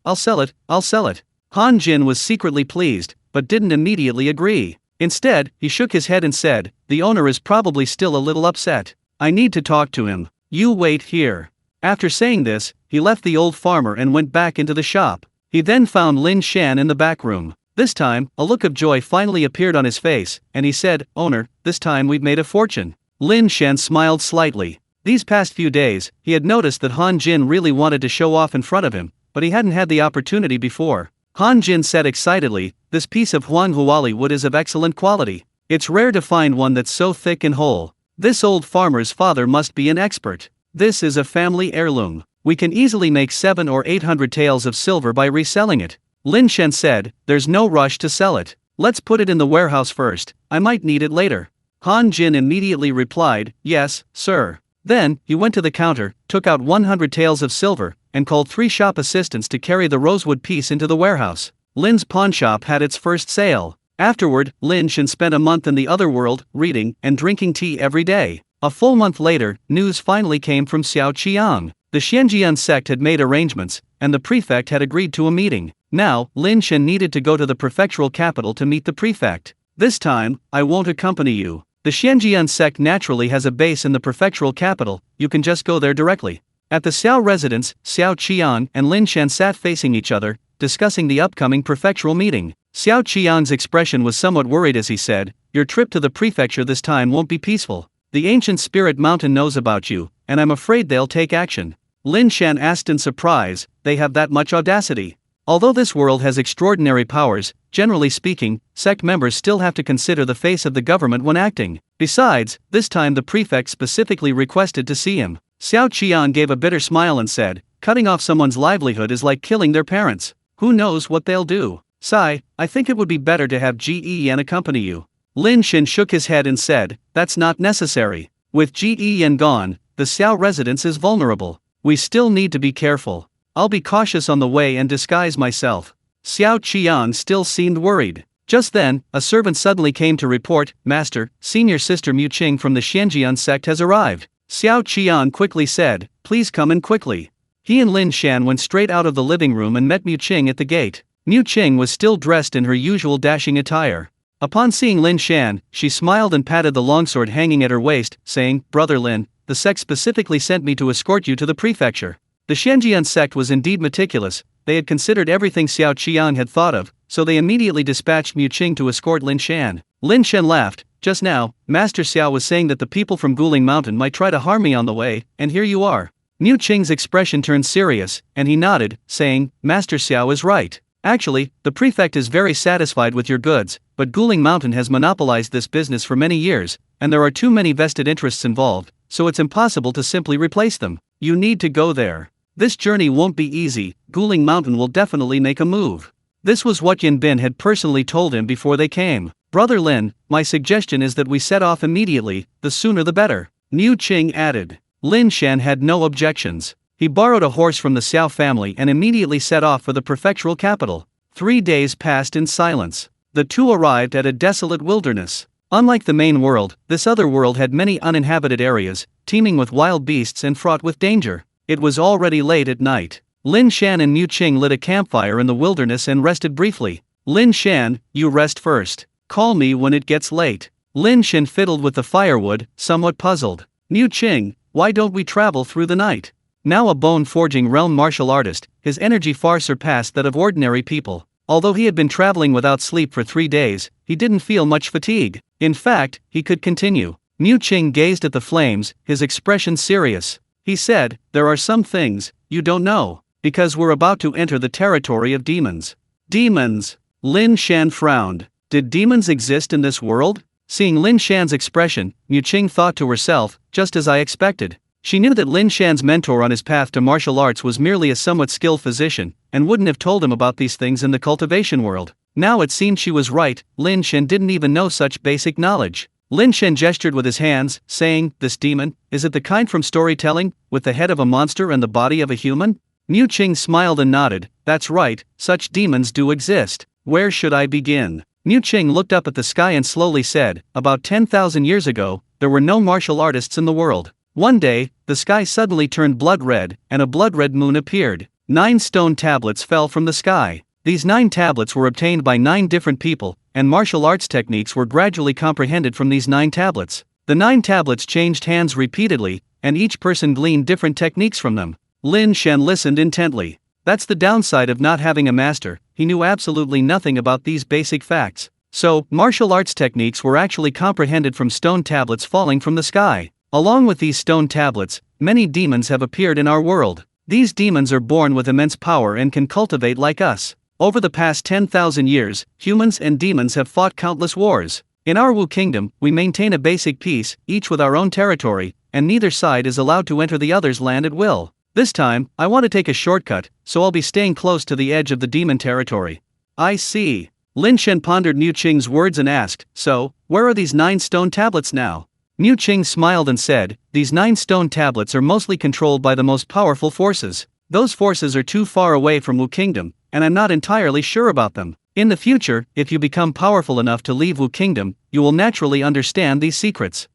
I'll sell it. Han Jin was secretly pleased, but didn't immediately agree. Instead, he shook his head and said, The owner is probably still a little upset. I need to talk to him. You wait here. After saying this, he left the old farmer and went back into the shop. He then found Lin Shan in the back room. This time, a look of joy finally appeared on his face, and he said, Owner, this time we've made a fortune. Lin Shan smiled slightly. These past few days, he had noticed that Han Jin really wanted to show off in front of him, but he hadn't had the opportunity before. Han Jin said excitedly, This piece of Huanghuali wood is of excellent quality. It's rare to find one that's so thick and whole. This old farmer's father must be an expert. This is a family heirloom. We can easily make 700 or 800 taels of silver by reselling it. Lin Shan said, There's no rush to sell it. Let's put it in the warehouse first, I might need it later. Han Jin immediately replied, Yes, sir. Then, he went to the counter, took out 100 taels of silver, and called 3 shop assistants to carry the rosewood piece into the warehouse. Lin's pawnshop had its first sale. Afterward, Lin Shan spent a month in the other world, reading and drinking tea every day. A full month later, news finally came from Xiao Qiang. The Xianjian sect had made arrangements, and the prefect had agreed to a meeting. Now, Lin Shan needed to go to the prefectural capital to meet the prefect. This time, I won't accompany you. The Xianjian sect naturally has a base in the prefectural capital, you can just go there directly. At the Xiao residence, Xiao Qiang and Lin Shan sat facing each other, discussing the upcoming prefectural meeting. Xiao Qiang's expression was somewhat worried as he said, Your trip to the prefecture this time won't be peaceful. The ancient spirit mountain knows about you, and I'm afraid they'll take action. Lin Shan asked in surprise, They have that much audacity? Although this world has extraordinary powers, generally speaking, sect members still have to consider the face of the government when acting. Besides, this time the prefect specifically requested to see him. Xiao Qian gave a bitter smile and said, Cutting off someone's livelihood is like killing their parents. Who knows what they'll do? Sai, I think it would be better to have Ge accompany you. Lin Shan shook his head and said, That's not necessary. With Ge gone, the Xiao residence is vulnerable. We still need to be careful. I'll be cautious on the way and disguise myself. Xiao Qiang still seemed worried. Just then, a servant suddenly came to report, Master, senior sister Mu Qing from the Xianjian sect has arrived. Xiao Qiang quickly said, Please come in quickly. He and Lin Shan went straight out of the living room and met Mu Qing at the gate. Mu Qing was still dressed in her usual dashing attire. Upon seeing Lin Shan, she smiled and patted the longsword hanging at her waist, saying, Brother Lin, the sect specifically sent me to escort you to the prefecture. The Xianjian sect was indeed meticulous, they had considered everything Xiao Qiang had thought of, so they immediately dispatched Mu Qing to escort Lin Shan. Lin Shan laughed, Just now, Master Xiao was saying that the people from Guling Mountain might try to harm me on the way, and here you are. Mu Qing's expression turned serious, and he nodded, saying, Master Xiao is right. Actually, the prefect is very satisfied with your goods, but Guling Mountain has monopolized this business for many years, and there are too many vested interests involved, so it's impossible to simply replace them. You need to go there. This journey won't be easy, Guling Mountain will definitely make a move. This was what Yin Bin had personally told him before they came. Brother Lin, my suggestion is that we set off immediately, the sooner the better. Mu Qing added. Lin Shan had no objections. He borrowed a horse from the Xiao family and immediately set off for the prefectural capital. 3 days passed in silence. The two arrived at a desolate wilderness. Unlike the main world, this other world had many uninhabited areas, teeming with wild beasts and fraught with danger. It was already late at night. Lin Shan and Mu Qing lit a campfire in the wilderness and rested briefly. Lin Shan, you rest first. Call me when it gets late. Lin Shan fiddled with the firewood, somewhat puzzled. Mu Qing, why don't we travel through the night? Now a bone-forging realm martial artist, his energy far surpassed that of ordinary people. Although he had been traveling without sleep for 3 days, he didn't feel much fatigue. In fact, he could continue. Mu Qing gazed at the flames, his expression serious. He said, there are some things you don't know, because we're about to enter the territory of demons. Demons? Lin Shan frowned. Did demons exist in this world? Seeing Lin Shan's expression, Mu Qing thought to herself, just as I expected. She knew that Lin Shan's mentor on his path to martial arts was merely a somewhat skilled physician, and wouldn't have told him about these things in the cultivation world. Now it seemed she was right, Lin Shan didn't even know such basic knowledge. Lin Shan gestured with his hands, saying, this demon, is it the kind from storytelling, with the head of a monster and the body of a human? Mu Qing smiled and nodded, that's right, such demons do exist. Where should I begin? Mu Qing looked up at the sky and slowly said, about 10,000 years ago, there were no martial artists in the world. One day, the sky suddenly turned blood red, and a blood-red moon appeared. 9 stone tablets fell from the sky. These 9 tablets were obtained by 9 different people, and martial arts techniques were gradually comprehended from these 9 tablets. The 9 tablets changed hands repeatedly, and each person gleaned different techniques from them. Lin Shan listened intently. That's the downside of not having a master, he knew absolutely nothing about these basic facts. So, martial arts techniques were actually comprehended from stone tablets falling from the sky. Along with these stone tablets, many demons have appeared in our world. These demons are born with immense power and can cultivate like us. Over the past 10,000 years, humans and demons have fought countless wars. In our Wu Kingdom, we maintain a basic peace, each with our own territory, and neither side is allowed to enter the other's land at will. This time, I want to take a shortcut, so I'll be staying close to the edge of the demon territory. I see. Lin Shan pondered Mu Qing's words and asked, so, where are these 9 stone tablets now? Mu Qing smiled and said, these 9 stone tablets are mostly controlled by the most powerful forces. Those forces are too far away from Wu Kingdom, and I'm not entirely sure about them. In the future, if you become powerful enough to leave Wu Kingdom, you will naturally understand these secrets.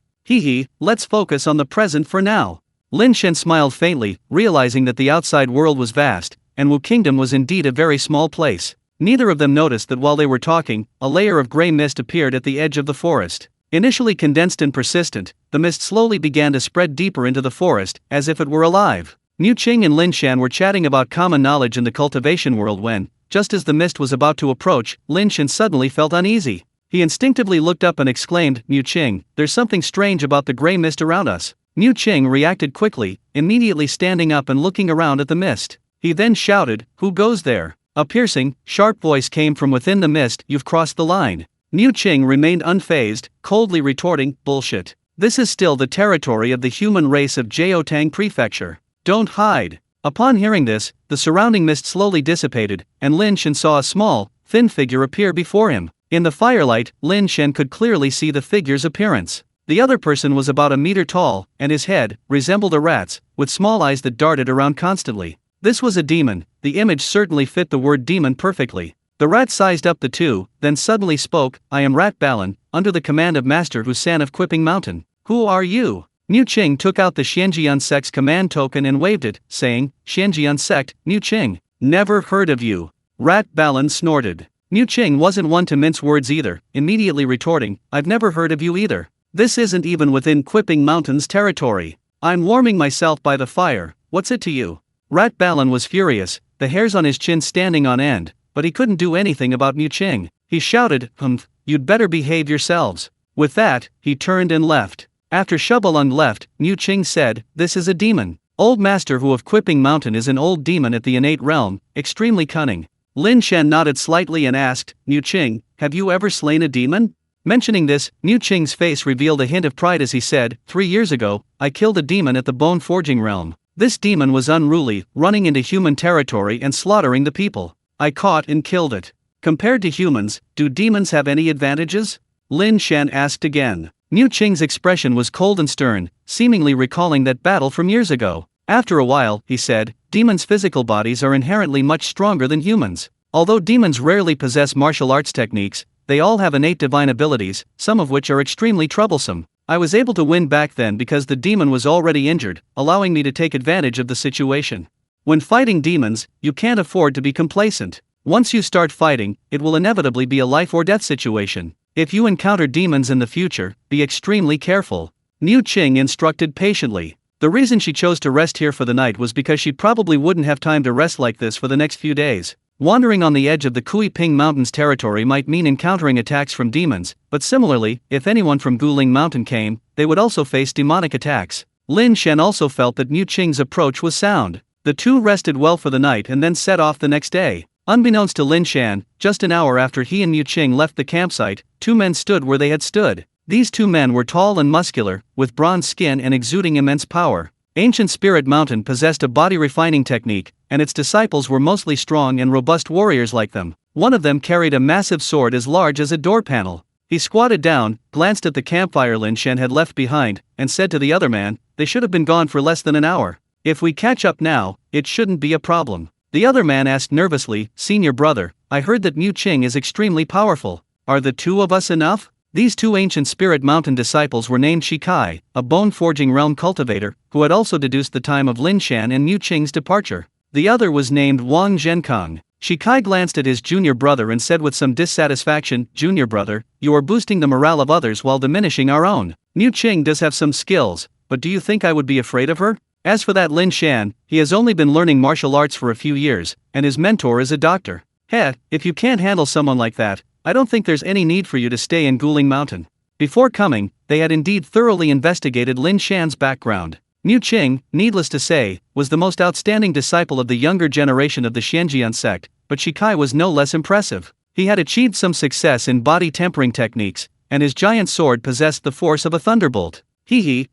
Let's focus on the present for now. Lin Shan smiled faintly, realizing that the outside world was vast, and Wu Kingdom was indeed a very small place. Neither of them noticed that while they were talking, a layer of gray mist appeared at the edge of the forest. Initially condensed and persistent, the mist slowly began to spread deeper into the forest, as if it were alive. Mu Qing and Lin Shan were chatting about common knowledge in the cultivation world when, just as the mist was about to approach, Lin Shan suddenly felt uneasy. He instinctively looked up and exclaimed, Mu Qing, there's something strange about the gray mist around us. Mu Qing reacted quickly, immediately standing up and looking around at the mist. He then shouted, who goes there? A piercing, sharp voice came from within the mist, you've crossed the line. Mu Qing remained unfazed, coldly retorting, bullshit. This is still the territory of the human race of Jiaotang Prefecture. Don't hide. Upon hearing this, the surrounding mist slowly dissipated, and Lin Shan saw a small, thin figure appear before him. In the firelight, Lin Shan could clearly see the figure's appearance. The other person was about a meter tall, and his head resembled a rat's, with small eyes that darted around constantly. This was a demon. The image certainly fit the word demon perfectly. The rat sized up the two, then suddenly spoke, I am Rat Balan, under the command of Master Husan of Quipping Mountain. Who are you? Mu Qing took out the Xianjian sect's command token and waved it, saying, Xianjian sect, Mu Qing. Never heard of you. Rat Balan snorted. Mu Qing wasn't one to mince words either, immediately retorting, I've never heard of you either. This isn't even within Quipping Mountain's territory. I'm warming myself by the fire, what's it to you? Rat Balan was furious, the hairs on his chin standing on end. But he couldn't do anything about Mu Qing. He shouted, you'd better behave yourselves. With that, he turned and left. After Shubalung left, Mu Qing said, this is a demon. Old Master Hu of Quipping Mountain is an old demon at the innate realm, extremely cunning. Lin Shan nodded slightly and asked, Mu Qing, have you ever slain a demon? Mentioning this, Mu Qing's face revealed a hint of pride as he said, 3 years ago, I killed a demon at the bone forging realm. This demon was unruly, running into human territory and slaughtering the people. I caught and killed it. Compared to humans, do demons have any advantages? Lin Shan asked again. Mu Qing's expression was cold and stern, seemingly recalling that battle from years ago. After a while, he said, demons' physical bodies are inherently much stronger than humans. Although demons rarely possess martial arts techniques, they all have innate divine abilities, some of which are extremely troublesome. I was able to win back then because the demon was already injured, allowing me to take advantage of the situation. When fighting demons, you can't afford to be complacent. Once you start fighting, it will inevitably be a life or death situation. If you encounter demons in the future, be extremely careful. Niu Qing instructed patiently. The reason she chose to rest here for the night was because she probably wouldn't have time to rest like this for the next few days. Wandering on the edge of the Kuiping Mountains territory might mean encountering attacks from demons, but similarly, if anyone from Guling Mountain came, they would also face demonic attacks. Lin Shan also felt that Niu Qing's approach was sound. The two rested well for the night and then set off the next day. Unbeknownst to Lin Shan, just an hour after he and Niu Qing left the campsite, two men stood where they had stood. These two men were tall and muscular, with bronze skin and exuding immense power. Ancient Spirit Mountain possessed a body-refining technique, and its disciples were mostly strong and robust warriors like them. One of them carried a massive sword as large as a door panel. He squatted down, glanced at the campfire Lin Shan had left behind, and said to the other man, "They should have been gone for less than an hour. If we catch up now, it shouldn't be a problem." The other man asked nervously, "Senior brother, I heard that Niu Qing is extremely powerful. Are the two of us enough?" These two ancient Spirit Mountain disciples were named Shikai, a bone-forging realm cultivator, who had also deduced the time of Lin Shan and Niu Qing's departure. The other was named Wang Zhenkong. Shikai glanced at his junior brother and said with some dissatisfaction, "Junior brother, you are boosting the morale of others while diminishing our own. Niu Qing does have some skills, but do you think I would be afraid of her? As for that Lin Shan, he has only been learning martial arts for a few years, and his mentor is a doctor. If you can't handle someone like that, I don't think there's any need for you to stay in Guling Mountain." Before coming, they had indeed thoroughly investigated Lin Shan's background. Niu Qing, needless to say, was the most outstanding disciple of the younger generation of the Xianjian sect, but Shikai was no less impressive. He had achieved some success in body tempering techniques, and his giant sword possessed the force of a thunderbolt.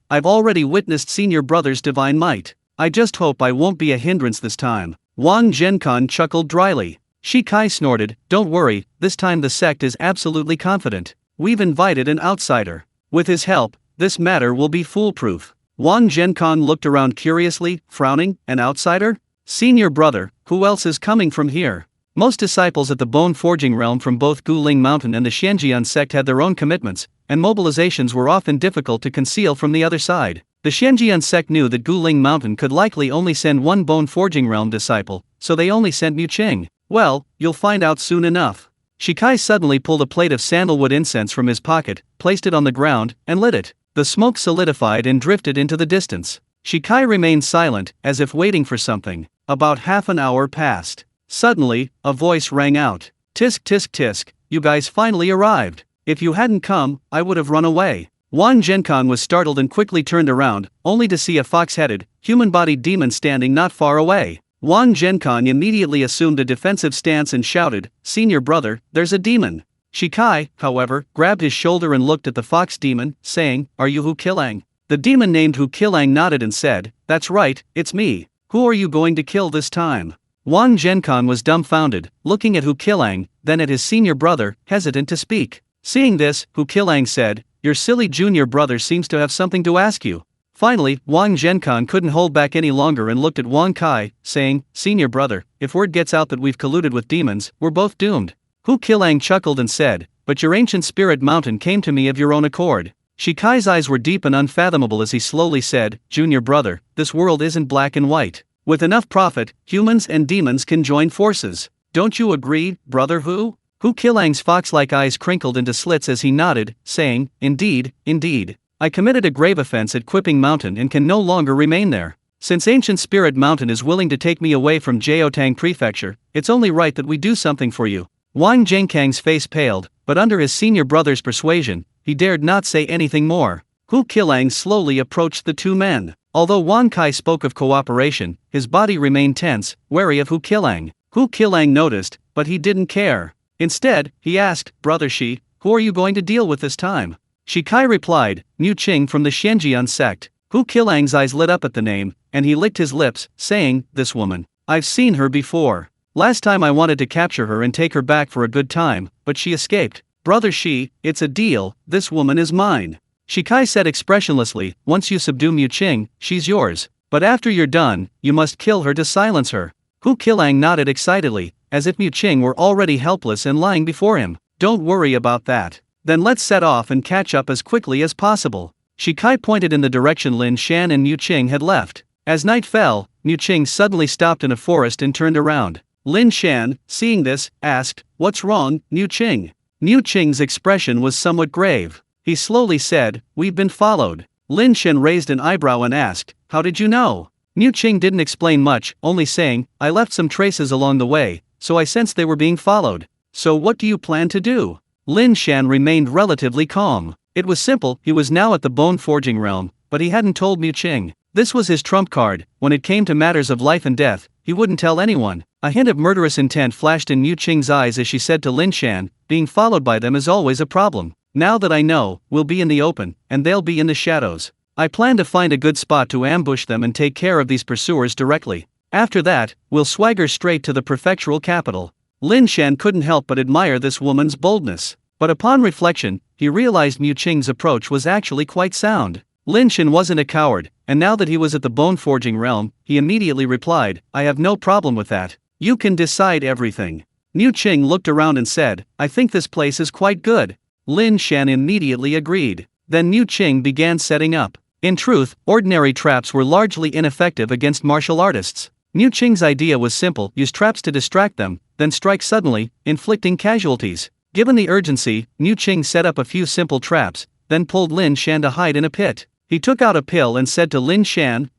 I've already witnessed senior brother's divine might. I just hope I won't be a hindrance this time. Wang Zhenkong chuckled dryly. Shikai snorted, "Don't worry, this time the sect is absolutely confident. We've invited an outsider. With his help, this matter will be foolproof." Wang Zhenkong looked around curiously, frowning. "An outsider? Senior brother, who else is coming from here?" Most disciples at the Bone Forging Realm from both Guling Mountain and the Xianjian sect had their own commitments, and mobilizations were often difficult to conceal from the other side. The Xianjian sect knew that Guling Mountain could likely only send one Bone Forging Realm disciple, so they only sent Niu Qing. "Well, you'll find out soon enough." Shikai suddenly pulled a plate of sandalwood incense from his pocket, placed it on the ground, and lit it. The smoke solidified and drifted into the distance. Shikai remained silent, as if waiting for something. About half an hour passed. Suddenly, a voice rang out. "Tisk tisk tisk, you guys finally arrived. If you hadn't come, I would have run away." Wang Zhenkong was startled and quickly turned around, only to see a fox-headed, human-bodied demon standing not far away. Wang Zhenkong immediately assumed a defensive stance and shouted, "Senior brother, there's a demon." Shikai, however, grabbed his shoulder and looked at the fox demon, saying, "Are you Hu Qilang?" The demon named Hu Qilang nodded and said, "That's right, it's me. Who are you going to kill this time?" Wang Zhenkong was dumbfounded, looking at Hu Qilang, then at his senior brother, hesitant to speak. Seeing this, Hu Qilang said, "Your silly junior brother seems to have something to ask you." Finally, Wang Zhenkong couldn't hold back any longer and looked at Wang Kai, saying, "Senior brother, if word gets out that we've colluded with demons, we're both doomed." Hu Qilang chuckled and said, "But your ancient Spirit Mountain came to me of your own accord." Shikai's eyes were deep and unfathomable as he slowly said, "Junior brother, this world isn't black and white. With enough profit, humans and demons can join forces. Don't you agree, brother Hu?" Hu Qilang's fox-like eyes crinkled into slits as he nodded, saying, "Indeed, indeed. I committed a grave offense at Kuiping Mountain and can no longer remain there. Since Ancient Spirit Mountain is willing to take me away from Jiaotang Prefecture, it's only right that we do something for you." Wang Zhenkang's face paled, but under his senior brother's persuasion, he dared not say anything more. Hu Qilang slowly approached the two men. Although Wang Kai spoke of cooperation, his body remained tense, wary of Hu Qilang. Hu Qilang noticed, but he didn't care. Instead, he asked, "Brother Shi, who are you going to deal with this time?" Shikai replied, "Niu Qing from the Xianjian sect." Hu Qilang's eyes lit up at the name, and he licked his lips, saying, "This woman. I've seen her before. Last time I wanted to capture her and take her back for a good time, but she escaped. Brother Shi, it's a deal, this woman is mine." Shikai said expressionlessly, "Once you subdue Niu Qing, she's yours. But after you're done, you must kill her to silence her." Hu Qilang nodded excitedly, as if Niu Qing were already helpless and lying before him. Don't worry about that. Then let's set off and catch up as quickly as possible. Shikai pointed in the direction Lin Shan and Niu Qing had left. As night fell, Niu Qing suddenly stopped in a forest and turned around. Lin Shan, seeing this, asked, "What's wrong, Niu Qing?" Niu Qing's expression was somewhat grave. He slowly said, "We've been followed." Lin Shan raised an eyebrow and asked, "How did you know?" Niu Qing didn't explain much, only saying, "I left some traces along the way, so I sensed they were being followed." "So what do you plan to do?" Lin Shan remained relatively calm. It was simple, he was now at the bone forging realm, but he hadn't told Niu Qing. This was his trump card. When it came to matters of life and death, he wouldn't tell anyone. A hint of murderous intent flashed in Niu Qing's eyes as she said to Lin Shan, "Being followed by them is always a problem. Now that I know, we'll be in the open, and they'll be in the shadows. I plan to find a good spot to ambush them and take care of these pursuers directly. After that, we'll swagger straight to the prefectural capital." Lin Shan couldn't help but admire this woman's boldness. But upon reflection, he realized Niu Qing's approach was actually quite sound. Lin Shan wasn't a coward, and now that he was at the bone forging realm, he immediately replied, "I have no problem with that. You can decide everything." Niu Qing looked around and said, "I think this place is quite good." Lin Shan immediately agreed. Then Niu Qing began setting up. In truth, ordinary traps were largely ineffective against martial artists. Niu Qing's idea was simple: use traps to distract them, then strike suddenly, inflicting casualties. Given the urgency, Niu Qing set up a few simple traps, then pulled Lin Shan to hide in a pit. He took out a pill and said to Lin Shan,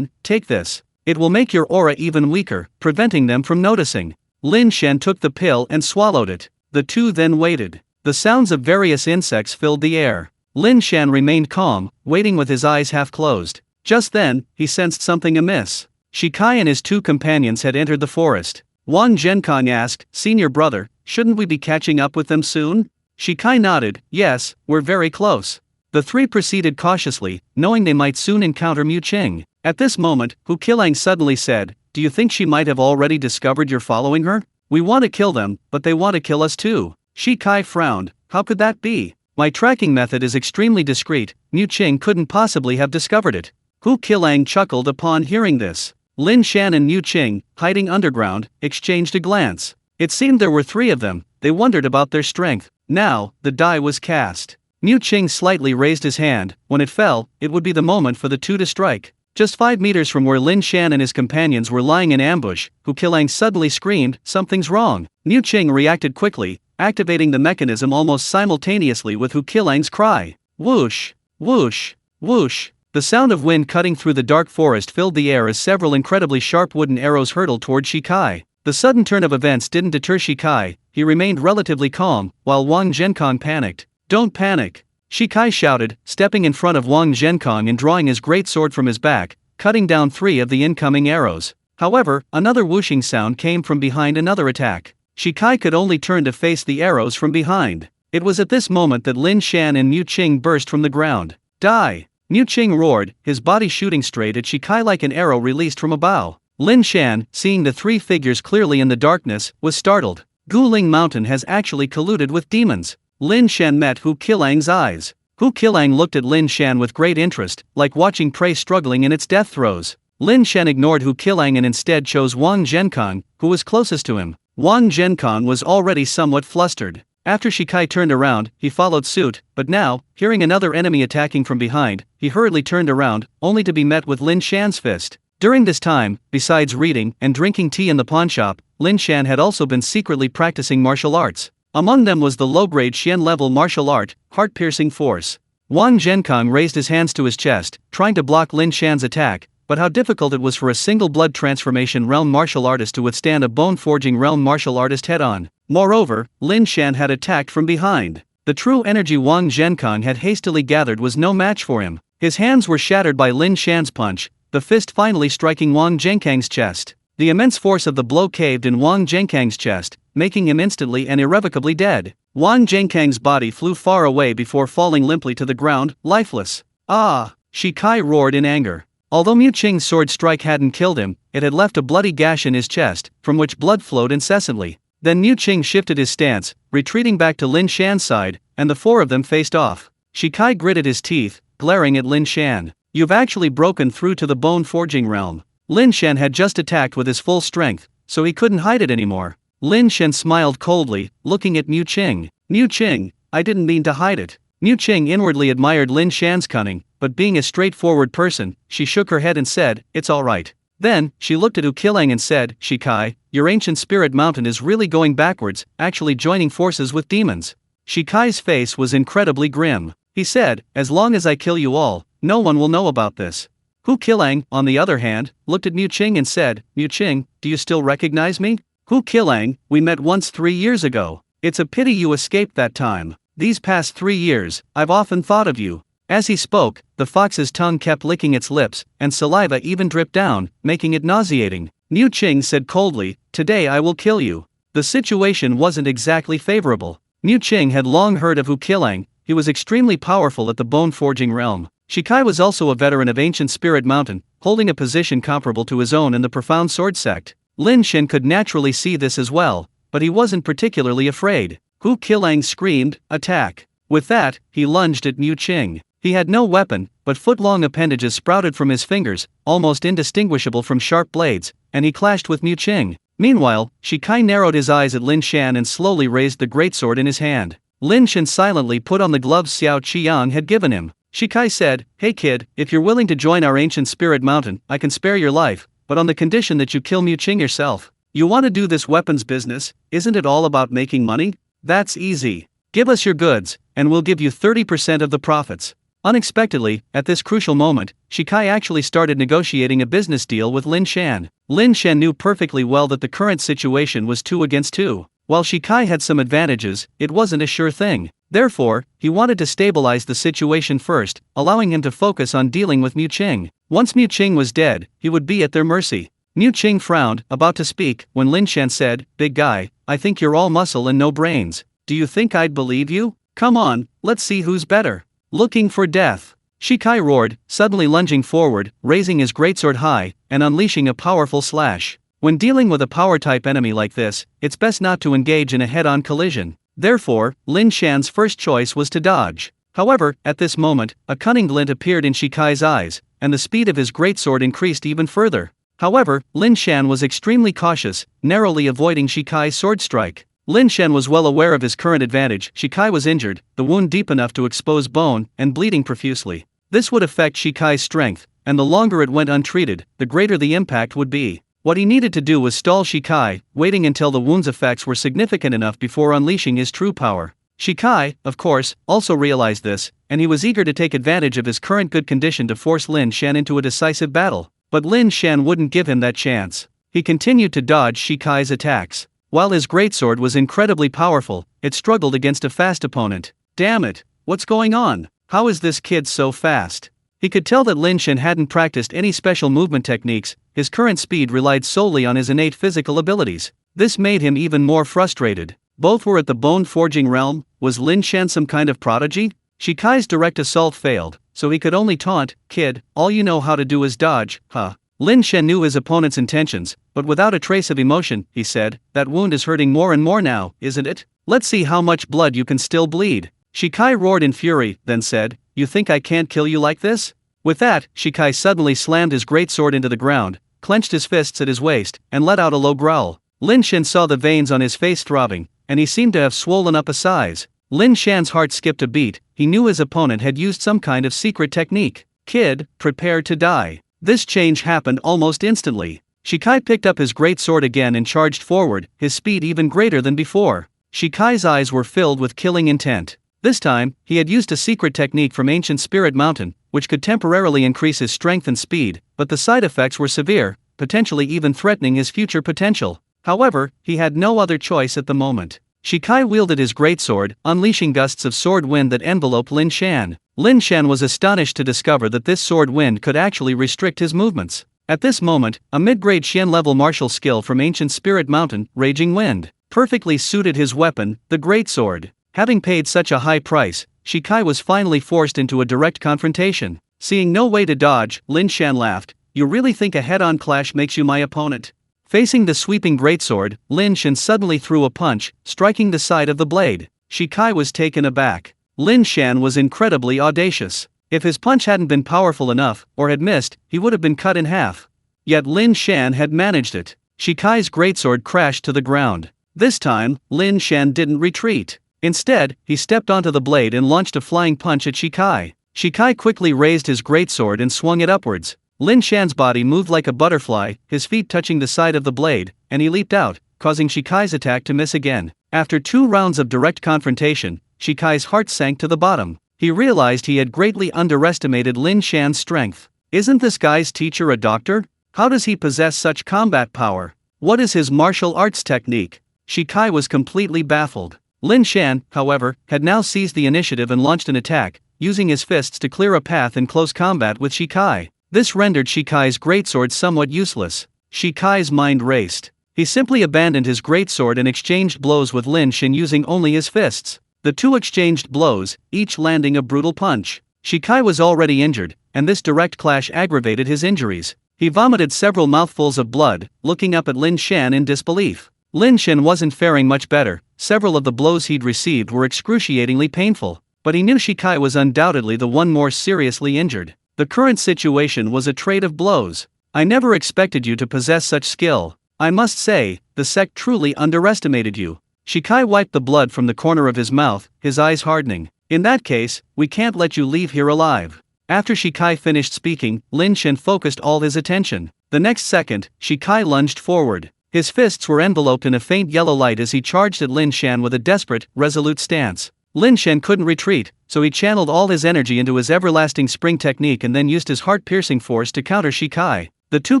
"Take this. It will make your aura even weaker, preventing them from noticing." Lin Shan took the pill and swallowed it. The two then waited. The sounds of various insects filled the air. Lin Shan remained calm, waiting with his eyes half closed. Just then, he sensed something amiss. Shikai and his two companions had entered the forest. Wang Zhenkong asked, "Senior brother, shouldn't we be catching up with them soon?" Shikai nodded, "Yes, we're very close." The three proceeded cautiously, knowing they might soon encounter Niu Qing. At this moment, Hu Qilang suddenly said, "Do you think she might have already discovered you're following her? We want to kill them, but they want to kill us too." Shikai frowned. "How could that be? My tracking method is extremely discreet, Niu Qing couldn't possibly have discovered it." Hu Qilang chuckled upon hearing this. Lin Shan and Niu Qing, hiding underground, exchanged a glance. It seemed there were three of them. They wondered about their strength. Now, the die was cast. Niu Qing slightly raised his hand. When it fell, it would be the moment for the two to strike. Just 5 meters from where Lin Shan and his companions were lying in ambush, Hu Qilang suddenly screamed, "Something's wrong." Niu Qing reacted quickly, activating the mechanism almost simultaneously with Hu Qilang's cry. Whoosh! Whoosh! Whoosh! The sound of wind cutting through the dark forest filled the air as several incredibly sharp wooden arrows hurtled toward Shikai. The sudden turn of events didn't deter Shikai. He remained relatively calm, while Wang Zhenkong panicked. "Don't panic!" Shikai shouted, stepping in front of Wang Zhenkong and drawing his great sword from his back, cutting down 3 of the incoming arrows. However, another whooshing sound came from behind another attack. Shikai could only turn to face the arrows from behind. It was at this moment that Lin Shan and Niu Qing burst from the ground. "Die!" Niu Qing roared, his body shooting straight at Shikai like an arrow released from a bow. Lin Shan, seeing the 3 figures clearly in the darkness, was startled. Guling Mountain has actually colluded with demons. Lin Shan met Hu Qilang's eyes. Hu Qilang looked at Lin Shan with great interest, like watching prey struggling in its death throes. Lin Shan ignored Hu Qilang and instead chose Wang Zhenkong, who was closest to him. Wang Zhenkong was already somewhat flustered. After Shikai turned around, he followed suit, but now, hearing another enemy attacking from behind, he hurriedly turned around, only to be met with Lin Shan's fist. During this time, besides reading and drinking tea in the pawnshop, Lin Shan had also been secretly practicing martial arts. Among them was the low-grade Xian-level martial art, heart-piercing force. Wang Zhenkong raised his hands to his chest, trying to block Lin Shan's attack, but how difficult it was for a single blood transformation realm martial artist to withstand a bone-forging realm martial artist head-on. Moreover, Lin Shan had attacked from behind. The true energy Wang Zhenkong had hastily gathered was no match for him. His hands were shattered by Lin Shan's punch, the fist finally striking Wang Zhenkong's chest. The immense force of the blow caved in Wang Zhenkong's chest, making him instantly and irrevocably dead. Wang Zhenkong's body flew far away before falling limply to the ground, lifeless. "Ah!" Shikai roared in anger. Although Niu Qing's sword strike hadn't killed him, it had left a bloody gash in his chest, from which blood flowed incessantly. Then Niu Qing shifted his stance, retreating back to Lin Shan's side, and the 4 of them faced off. Shikai gritted his teeth, glaring at Lin Shan. "You've actually broken through to the bone forging realm." Lin Shan had just attacked with his full strength, so he couldn't hide it anymore. Lin Shan smiled coldly, looking at Mu Qing. Mu Qing, I didn't mean to hide it. Mu Qing inwardly admired Lin Shan's cunning, but being a straightforward person, she shook her head and said, it's alright. Then, she looked at Ukilang and said, Shikai, your ancient spirit mountain is really going backwards, actually joining forces with demons. Shikai's face was incredibly grim. He said, as long as I kill you all, no one will know about this. Hu Qilang, on the other hand, looked at Mu Qing and said, Mu Qing, do you still recognize me? Hu Qilang, we met once 3 years ago. It's a pity you escaped that time. These past 3 years, I've often thought of you. As he spoke, the fox's tongue kept licking its lips, and saliva even dripped down, making it nauseating. Mu Qing said coldly, today I will kill you. The situation wasn't exactly favorable. Mu Qing had long heard of Hu Qilang. He was extremely powerful at the bone-forging realm. Shikai was also a veteran of ancient spirit mountain, holding a position comparable to his own in the profound sword sect. Lin Shan could naturally see this as well, but he wasn't particularly afraid. Hu Qilang screamed, attack. With that, he lunged at Mu Qing. He had no weapon, but foot-long appendages sprouted from his fingers, almost indistinguishable from sharp blades, and he clashed with Mu Qing. Meanwhile, Shikai narrowed his eyes at Lin Shan and slowly raised the greatsword in his hand. Lin Shan silently put on the gloves Xiao Qiang had given him. Shikai said, hey kid, if you're willing to join our ancient spirit mountain, I can spare your life, but on the condition that you kill Mu Qing yourself. You want to do this weapons business? Isn't it all about making money? That's easy. Give us your goods, and we'll give you 30% of the profits. Unexpectedly, at this crucial moment, Shikai actually started negotiating a business deal with Lin Shan. Lin Shan knew perfectly well that the current situation was 2 against 2. While Shikai had some advantages, it wasn't a sure thing. Therefore, he wanted to stabilize the situation first, allowing him to focus on dealing with Mu Qing. Once Mu Qing was dead, he would be at their mercy. Mu Qing frowned, about to speak, when Lin Shan said, big guy, I think you're all muscle and no brains. Do you think I'd believe you? Come on, let's see who's better. Looking for death. Shikai roared, suddenly lunging forward, raising his greatsword high, and unleashing a powerful slash. When dealing with a power-type enemy like this, it's best not to engage in a head-on collision. Therefore, Lin Shan's first choice was to dodge. However, at this moment, a cunning glint appeared in Shikai's eyes, and the speed of his greatsword increased even further. However, Lin Shan was extremely cautious, narrowly avoiding Shikai's sword strike. Lin Shan was well aware of his current advantage. Shikai was injured, the wound deep enough to expose bone, and bleeding profusely. This would affect Shikai's strength, and the longer it went untreated, the greater the impact would be. What he needed to do was stall Shikai, waiting until the wound's effects were significant enough before unleashing his true power. Shikai, of course, also realized this, and he was eager to take advantage of his current good condition to force Lin Shan into a decisive battle. But Lin Shan wouldn't give him that chance. He continued to dodge Shikai's attacks. While his greatsword was incredibly powerful, it struggled against a fast opponent. Damn it, what's going on? How is this kid so fast? He could tell that Lin Shan hadn't practiced any special movement techniques. His current speed relied solely on his innate physical abilities. This made him even more frustrated. Both were at the bone-forging realm. Was Lin Shan some kind of prodigy? Shikai's direct assault failed, so he could only taunt, kid, all you know how to do is dodge, huh? Lin Shan knew his opponent's intentions, but without a trace of emotion, he said, that wound is hurting more and more now, isn't it? Let's see how much blood you can still bleed. Shikai roared in fury, then said, you think I can't kill you like this? With that, Shikai suddenly slammed his greatsword into the ground, clenched his fists at his waist, and let out a low growl. Lin Shan saw the veins on his face throbbing, and he seemed to have swollen up a size. Lin Shan's heart skipped a beat. He knew his opponent had used some kind of secret technique. Kid, prepare to die. This change happened almost instantly. Shikai picked up his greatsword again and charged forward, his speed even greater than before. Shikai's eyes were filled with killing intent. This time, he had used a secret technique from ancient Spirit Mountain, which could temporarily increase his strength and speed, but the side effects were severe, potentially even threatening his future potential. However, he had no other choice at the moment. Shikai wielded his greatsword, unleashing gusts of sword wind that enveloped Lin Shan. Lin Shan was astonished to discover that this sword wind could actually restrict his movements. At this moment, a mid-grade Xian-level martial skill from ancient Spirit Mountain, Raging Wind, perfectly suited his weapon, the greatsword. Having paid such a high price, Shikai was finally forced into a direct confrontation. Seeing no way to dodge, Lin Shan laughed. You really think a head-on clash makes you my opponent? Facing the sweeping greatsword, Lin Shan suddenly threw a punch, striking the side of the blade. Shikai was taken aback. Lin Shan was incredibly audacious. If his punch hadn't been powerful enough, or had missed, he would have been cut in half. Yet Lin Shan had managed it. Shikai's greatsword crashed to the ground. This time, Lin Shan didn't retreat. Instead, he stepped onto the blade and launched a flying punch at Shikai. Shikai quickly raised his greatsword and swung it upwards. Lin Shan's body moved like a butterfly, his feet touching the side of the blade, and he leaped out, causing Shikai's attack to miss again. After 2 rounds of direct confrontation, Shikai's heart sank to the bottom. He realized he had greatly underestimated Lin Shan's strength. Isn't this guy's teacher a doctor? How does he possess such combat power? What is his martial arts technique? Shikai was completely baffled. Lin Shan, however, had now seized the initiative and launched an attack, using his fists to clear a path in close combat with Shikai. This rendered Shikai's greatsword somewhat useless. Shikai's mind raced. He simply abandoned his greatsword and exchanged blows with Lin Shan using only his fists. The two exchanged blows, each landing a brutal punch. Shikai was already injured, and this direct clash aggravated his injuries. He vomited several mouthfuls of blood, looking up at Lin Shan in disbelief. Lin Shan wasn't faring much better. Several of the blows he'd received were excruciatingly painful, but he knew Shikai was undoubtedly the one more seriously injured. The current situation was a trade of blows. I never expected you to possess such skill. I must say, the sect truly underestimated you. Shikai wiped the blood from the corner of his mouth, his eyes hardening. In that case, we can't let you leave here alive. After Shikai finished speaking, Lin Shan focused all his attention. The next second, Shikai lunged forward. His fists were enveloped in a faint yellow light as he charged at Lin Shan with a desperate, resolute stance. Lin Shan couldn't retreat, so he channeled all his energy into his everlasting spring technique and then used his heart-piercing force to counter Shikai. The two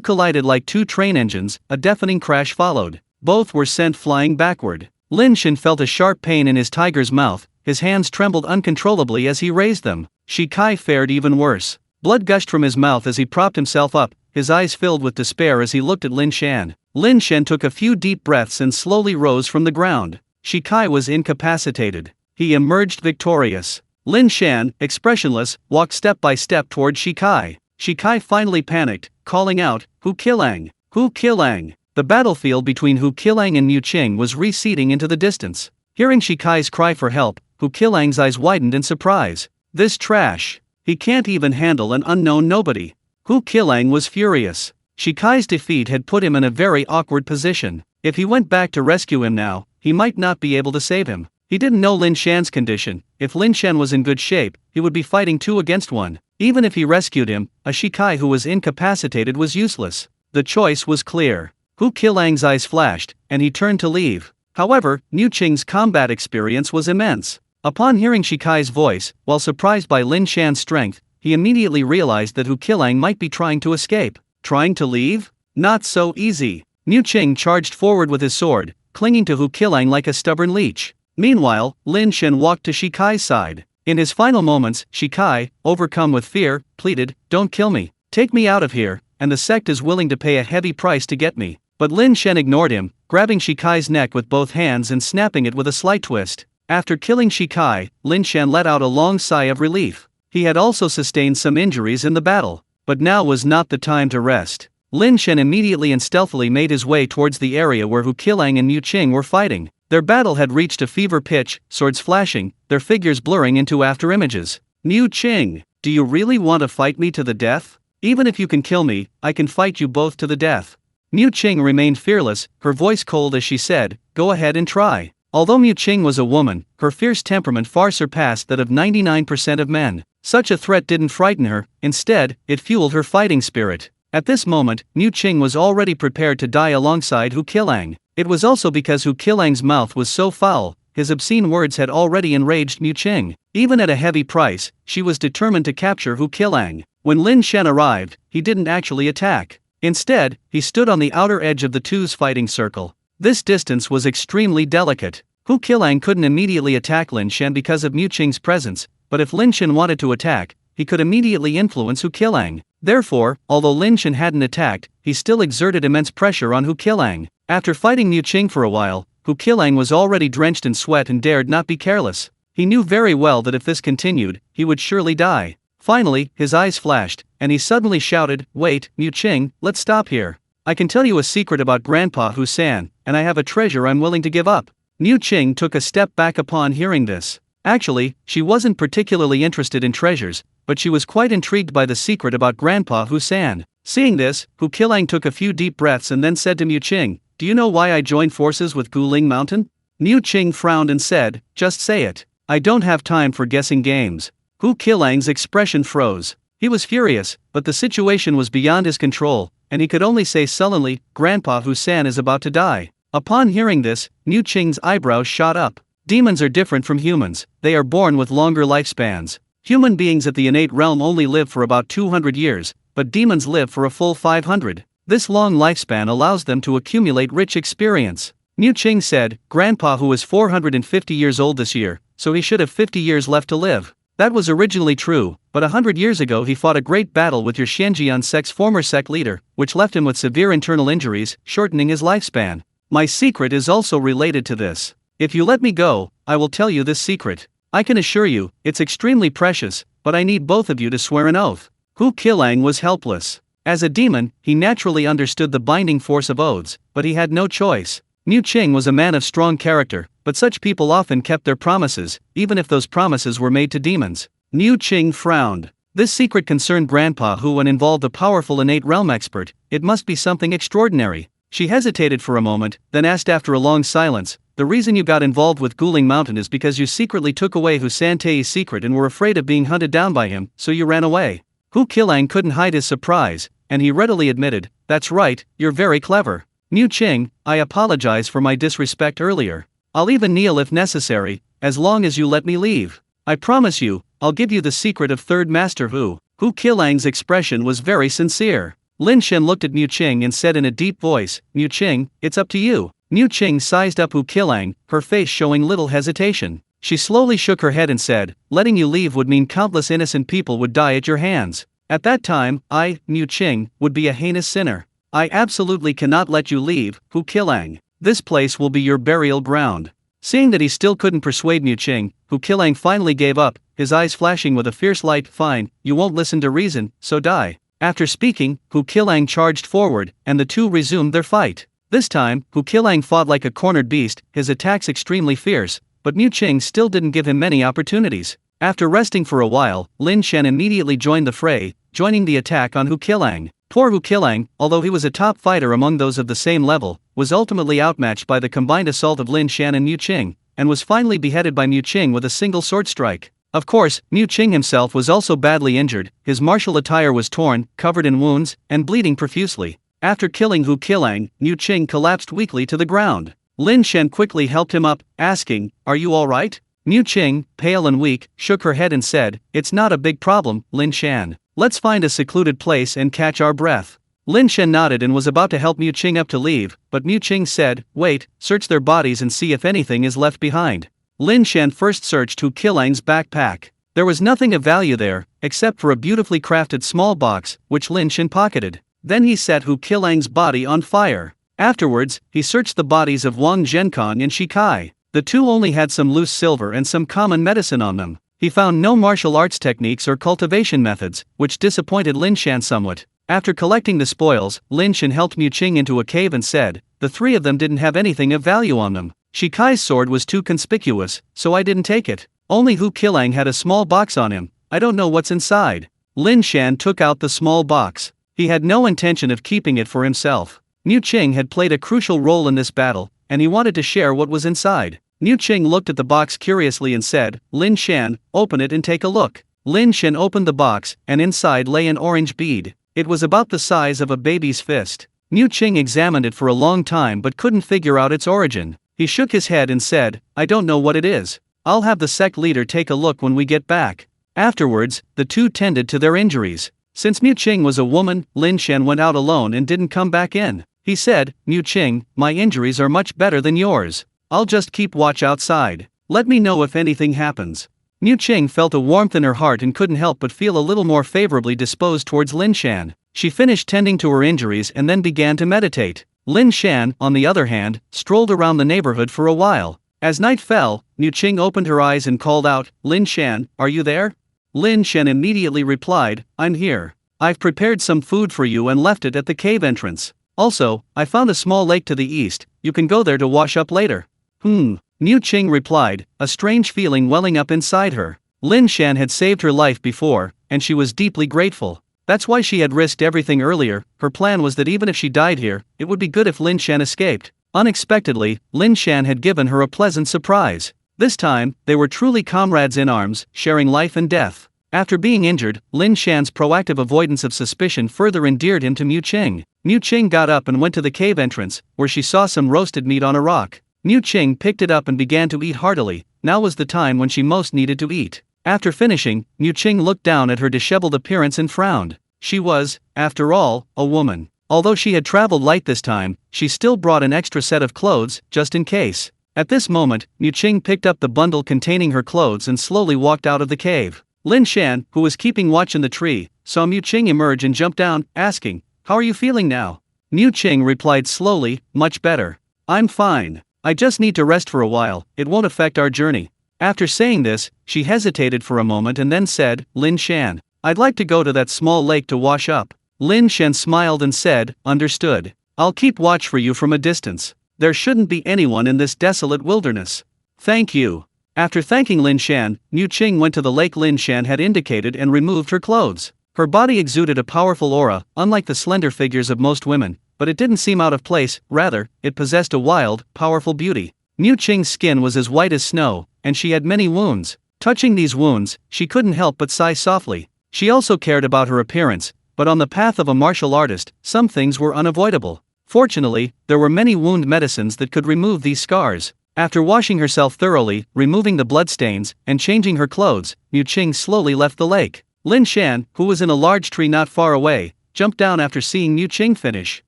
collided like 2 train engines, a deafening crash followed. Both were sent flying backward. Lin Shan felt a sharp pain in his tiger's mouth, his hands trembled uncontrollably as he raised them. Shikai fared even worse. Blood gushed from his mouth as he propped himself up, his eyes filled with despair as he looked at Lin Shan. Lin Shan took a few deep breaths and slowly rose from the ground. Shikai was incapacitated. He emerged victorious. Lin Shan, expressionless, walked step by step toward Shikai. Shikai finally panicked, calling out, "Hu Qilang! Hu Qilang!" The battlefield between Hu Qilang and Mu Qing was receding into the distance. Hearing Shikai's cry for help, Hu Qilang's eyes widened in surprise. This trash! He can't even handle an unknown nobody. Hu Qilang was furious. Shikai's defeat had put him in a very awkward position. If he went back to rescue him now, he might not be able to save him. He didn't know Lin Shan's condition. If Lin Shan was in good shape, he would be fighting 2 against 1. Even if he rescued him, a Shikai who was incapacitated was useless. The choice was clear. Hu Qilang's eyes flashed, and he turned to leave. However, Mu Qing's combat experience was immense. Upon hearing Shikai's voice, while surprised by Lin Shan's strength, he immediately realized that Hu Qilang might be trying to escape. Trying to leave? Not so easy. Mu Qing charged forward with his sword, clinging to Hu Qilang like a stubborn leech. Meanwhile, Lin Shan walked to Shikai's side. In his final moments, Shikai, overcome with fear, pleaded, "Don't kill me. Take me out of here, and the sect is willing to pay a heavy price to get me." But Lin Shan ignored him, grabbing Shikai's neck with both hands and snapping it with a slight twist. After killing Shikai, Lin Shan let out a long sigh of relief. He had also sustained some injuries in the battle, but now was not the time to rest. Lin Shan immediately and stealthily made his way towards the area where Hu Qilang and Mu Qing were fighting. Their battle had reached a fever pitch, swords flashing, their figures blurring into afterimages. "Mu Qing, do you really want to fight me to the death? Even if you can kill me, I can fight you both to the death." Mu Qing remained fearless, her voice cold as she said, "Go ahead and try." Although Mu Qing was a woman, her fierce temperament far surpassed that of 99% of men. Such a threat didn't frighten her, instead, it fueled her fighting spirit. At this moment, Mu Qing was already prepared to die alongside Hu Qilang. It was also because Hu Qilang's mouth was so foul, his obscene words had already enraged Mu Qing. Even at a heavy price, she was determined to capture Hu Qilang. When Lin Shan arrived, he didn't actually attack. Instead, he stood on the outer edge of the two's fighting circle. This distance was extremely delicate. Hu Qilang couldn't immediately attack Lin Shan because of Mu Qing's presence, but if Lin Shan wanted to attack, he could immediately influence Hu Qilang. Therefore, although Lin Shan hadn't attacked, he still exerted immense pressure on Hu Qilang. After fighting Mu Qing for a while, Hu Qilang was already drenched in sweat and dared not be careless. He knew very well that if this continued, he would surely die. Finally, his eyes flashed, and he suddenly shouted, "Wait, Mu Qing, let's stop here. I can tell you a secret about Grandpa Hu San, and I have a treasure I'm willing to give up." Mu Qing took a step back upon hearing this. Actually, she wasn't particularly interested in treasures, but she was quite intrigued by the secret about Grandpa Hu San. Seeing this, Hu Qilang took a few deep breaths and then said to Mu Qing, do you know why I joined forces with Guling Mountain? Niu Qing frowned and said, just say it. I don't have time for guessing games. Hu Qilang's expression froze. He was furious, but the situation was beyond his control, and he could only say sullenly, Grandpa Hu San is about to die. Upon hearing this, Niu Qing's eyebrows shot up. Demons are different from humans, they are born with longer lifespans. Human beings at the innate realm only live for about 200 years, but demons live for a full 500. This long lifespan allows them to accumulate rich experience. Niu Qing said, Grandpa Hu is 450 years old this year, so he should have 50 years left to live. That was originally true, but 100 years ago he fought a great battle with your Xianjian sect's former sect leader, which left him with severe internal injuries, shortening his lifespan. My secret is also related to this. If you let me go, I will tell you this secret. I can assure you, it's extremely precious, but I need both of you to swear an oath. Hu Qilang was helpless. As a demon, he naturally understood the binding force of oaths, but he had no choice. Niu Qing was a man of strong character, but such people often kept their promises, even if those promises were made to demons. Niu Qing frowned. This secret concerned Grandpa Hu and involved a powerful innate realm expert. It must be something extraordinary. She hesitated for a moment, then asked after a long silence, the reason you got involved with Guling Mountain is because you secretly took away Hu Santei's secret and were afraid of being hunted down by him, so you ran away. Hu Qilang couldn't hide his surprise, and he readily admitted, that's right, you're very clever. Niu Qing, I apologize for my disrespect earlier. I'll even kneel if necessary, as long as you let me leave. I promise you, I'll give you the secret of Third Master Hu. Hu Qilang's expression was very sincere. Lin Shan looked at Niu Qing and said in a deep voice, Niu Qing, it's up to you. Niu Qing sized up Hu Qilang, her face showing little hesitation. She slowly shook her head and said, letting you leave would mean countless innocent people would die at your hands. At that time, I, Niu Qing, would be a heinous sinner. I absolutely cannot let you leave, Hu Qilang. This place will be your burial ground. Seeing that he still couldn't persuade Niu Qing, Hu Qilang finally gave up, his eyes flashing with a fierce light. Fine, you won't listen to reason, so die. After speaking, Hu Qilang charged forward, and the two resumed their fight. This time, Hu Qilang fought like a cornered beast, his attacks extremely fierce, but Niu Qing still didn't give him many opportunities. After resting for a while, Lin Shan immediately joined the fray, joining the attack on Hu Qilang. Poor Hu Qilang, although he was a top fighter among those of the same level, was ultimately outmatched by the combined assault of Lin Shan and Niu Qing, and was finally beheaded by Niu Qing with a single sword strike. Of course, Niu Qing himself was also badly injured, his martial attire was torn, covered in wounds, and bleeding profusely. After killing Hu Qilang, Niu Qing collapsed weakly to the ground. Lin Shan quickly helped him up, asking, are you alright? Niu Qing, pale and weak, shook her head and said, it's not a big problem, Lin Shan. Let's find a secluded place and catch our breath. Lin Shan nodded and was about to help Niu Qing up to leave, but Niu Qing said, wait, search their bodies and see if anything is left behind. Lin Shan first searched Hu Qilang's backpack. There was nothing of value there, except for a beautifully crafted small box, which Lin Shan pocketed. Then he set Hu Qilang's body on fire. Afterwards, he searched the bodies of Wang Zhenkong and Shi Kai. The two only had some loose silver and some common medicine on them. He found no martial arts techniques or cultivation methods, which disappointed Lin Shan somewhat. After collecting the spoils, Lin Shan helped Niu Qing into a cave and said, the three of them didn't have anything of value on them. Shi Kai's sword was too conspicuous, so I didn't take it. Only Hu Qilang had a small box on him. I don't know what's inside. Lin Shan took out the small box. He had no intention of keeping it for himself. Niu Qing had played a crucial role in this battle, and he wanted to share what was inside. Niu Qing looked at the box curiously and said, Lin Shan, open it and take a look. Lin Shan opened the box, and inside lay an orange bead. It was about the size of a baby's fist. Niu Qing examined it for a long time but couldn't figure out its origin. He shook his head and said, I don't know what it is. I'll have the sect leader take a look when we get back. Afterwards, the two tended to their injuries. Since Niu Qing was a woman, Lin Shan went out alone and didn't come back in. He said, Niu Qing, my injuries are much better than yours. I'll just keep watch outside. Let me know if anything happens. Niu Qing felt a warmth in her heart and couldn't help but feel a little more favorably disposed towards Lin Shan. She finished tending to her injuries and then began to meditate. Lin Shan, on the other hand, strolled around the neighborhood for a while. As night fell, Niu Qing opened her eyes and called out, Lin Shan, are you there? Lin Shan immediately replied, I'm here. I've prepared some food for you and left it at the cave entrance. Also, I found a small lake to the east, you can go there to wash up later. Niu Qing replied, a strange feeling welling up inside her. Lin Shan had saved her life before, and she was deeply grateful. That's why she had risked everything earlier. Her plan was that even if she died here, it would be good if Lin Shan escaped. Unexpectedly, Lin Shan had given her a pleasant surprise. This time, they were truly comrades in arms, sharing life and death. After being injured, Lin Shan's proactive avoidance of suspicion further endeared him to Mu Qing. Mu Qing got up and went to the cave entrance, where she saw some roasted meat on a rock. Mu Qing picked it up and began to eat heartily. Now was the time when she most needed to eat. After finishing, Mu Qing looked down at her disheveled appearance and frowned. She was, after all, a woman. Although she had traveled light this time, she still brought an extra set of clothes, just in case. At this moment, Mu Qing picked up the bundle containing her clothes and slowly walked out of the cave. Lin Shan, who was keeping watch in the tree, saw Mu Qing emerge and jumped down, asking, "How are you feeling now?" Mu Qing replied slowly, "Much better. I'm fine. I just need to rest for a while, it won't affect our journey." After saying this, she hesitated for a moment and then said, "Lin Shan, I'd like to go to that small lake to wash up." Lin Shan smiled and said, "Understood. I'll keep watch for you from a distance. There shouldn't be anyone in this desolate wilderness." "Thank you." After thanking Lin Shan, Mu Qing went to the lake Lin Shan had indicated and removed her clothes. Her body exuded a powerful aura, unlike the slender figures of most women, but it didn't seem out of place. Rather, it possessed a wild, powerful beauty. Mu Qing's skin was as white as snow, and she had many wounds. Touching these wounds, she couldn't help but sigh softly. She also cared about her appearance, but on the path of a martial artist, some things were unavoidable. Fortunately, there were many wound medicines that could remove these scars. After washing herself thoroughly, removing the bloodstains, and changing her clothes, Mu Qing slowly left the lake. Lin Shan, who was in a large tree not far away, jumped down after seeing Mu Qing finish.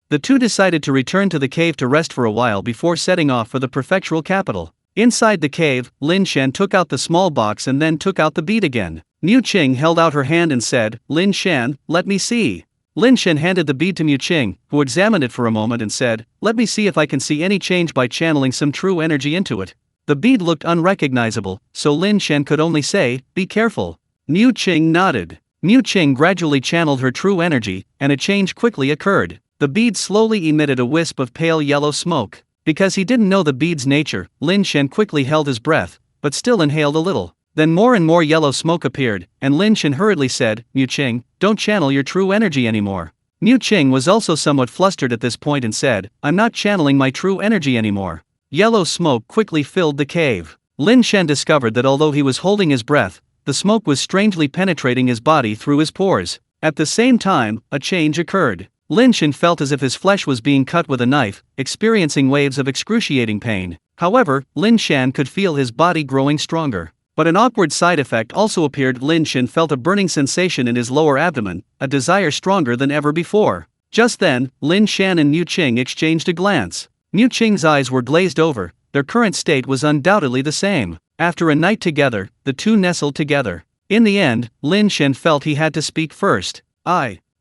The two decided to return to the cave to rest for a while before setting off for the prefectural capital. Inside the cave, Lin Shan took out the small box and then took out the bead again. Mu Qing held out her hand and said, "Lin Shan, let me see." Lin Shan handed the bead to Mu Qing, who examined it for a moment and said, "Let me see if I can see any change by channeling some true energy into it." The bead looked unrecognizable, so Lin Shan could only say, "Be careful." Mu Qing nodded. Mu Qing gradually channeled her true energy, and a change quickly occurred. The bead slowly emitted a wisp of pale yellow smoke. Because he didn't know the bead's nature, Lin Shan quickly held his breath, but still inhaled a little. Then more and more yellow smoke appeared, and Lin Shan hurriedly said, "Mu Qing, don't channel your true energy anymore." Mu Qing was also somewhat flustered at this point and said, "I'm not channeling my true energy anymore." Yellow smoke quickly filled the cave. Lin Shan discovered that although he was holding his breath, the smoke was strangely penetrating his body through his pores. At the same time, a change occurred. Lin Shan felt as if his flesh was being cut with a knife, experiencing waves of excruciating pain. However, Lin Shan could feel his body growing stronger. But an awkward side effect also appeared. Lin Shan felt a burning sensation in his lower abdomen, a desire stronger than ever before. Just then, Lin Shan and Mu Qing exchanged a glance. Mu Qing's eyes were glazed over, their current state was undoubtedly the same. After a night together, the two nestled together. In the end, Lin Shan felt he had to speak first.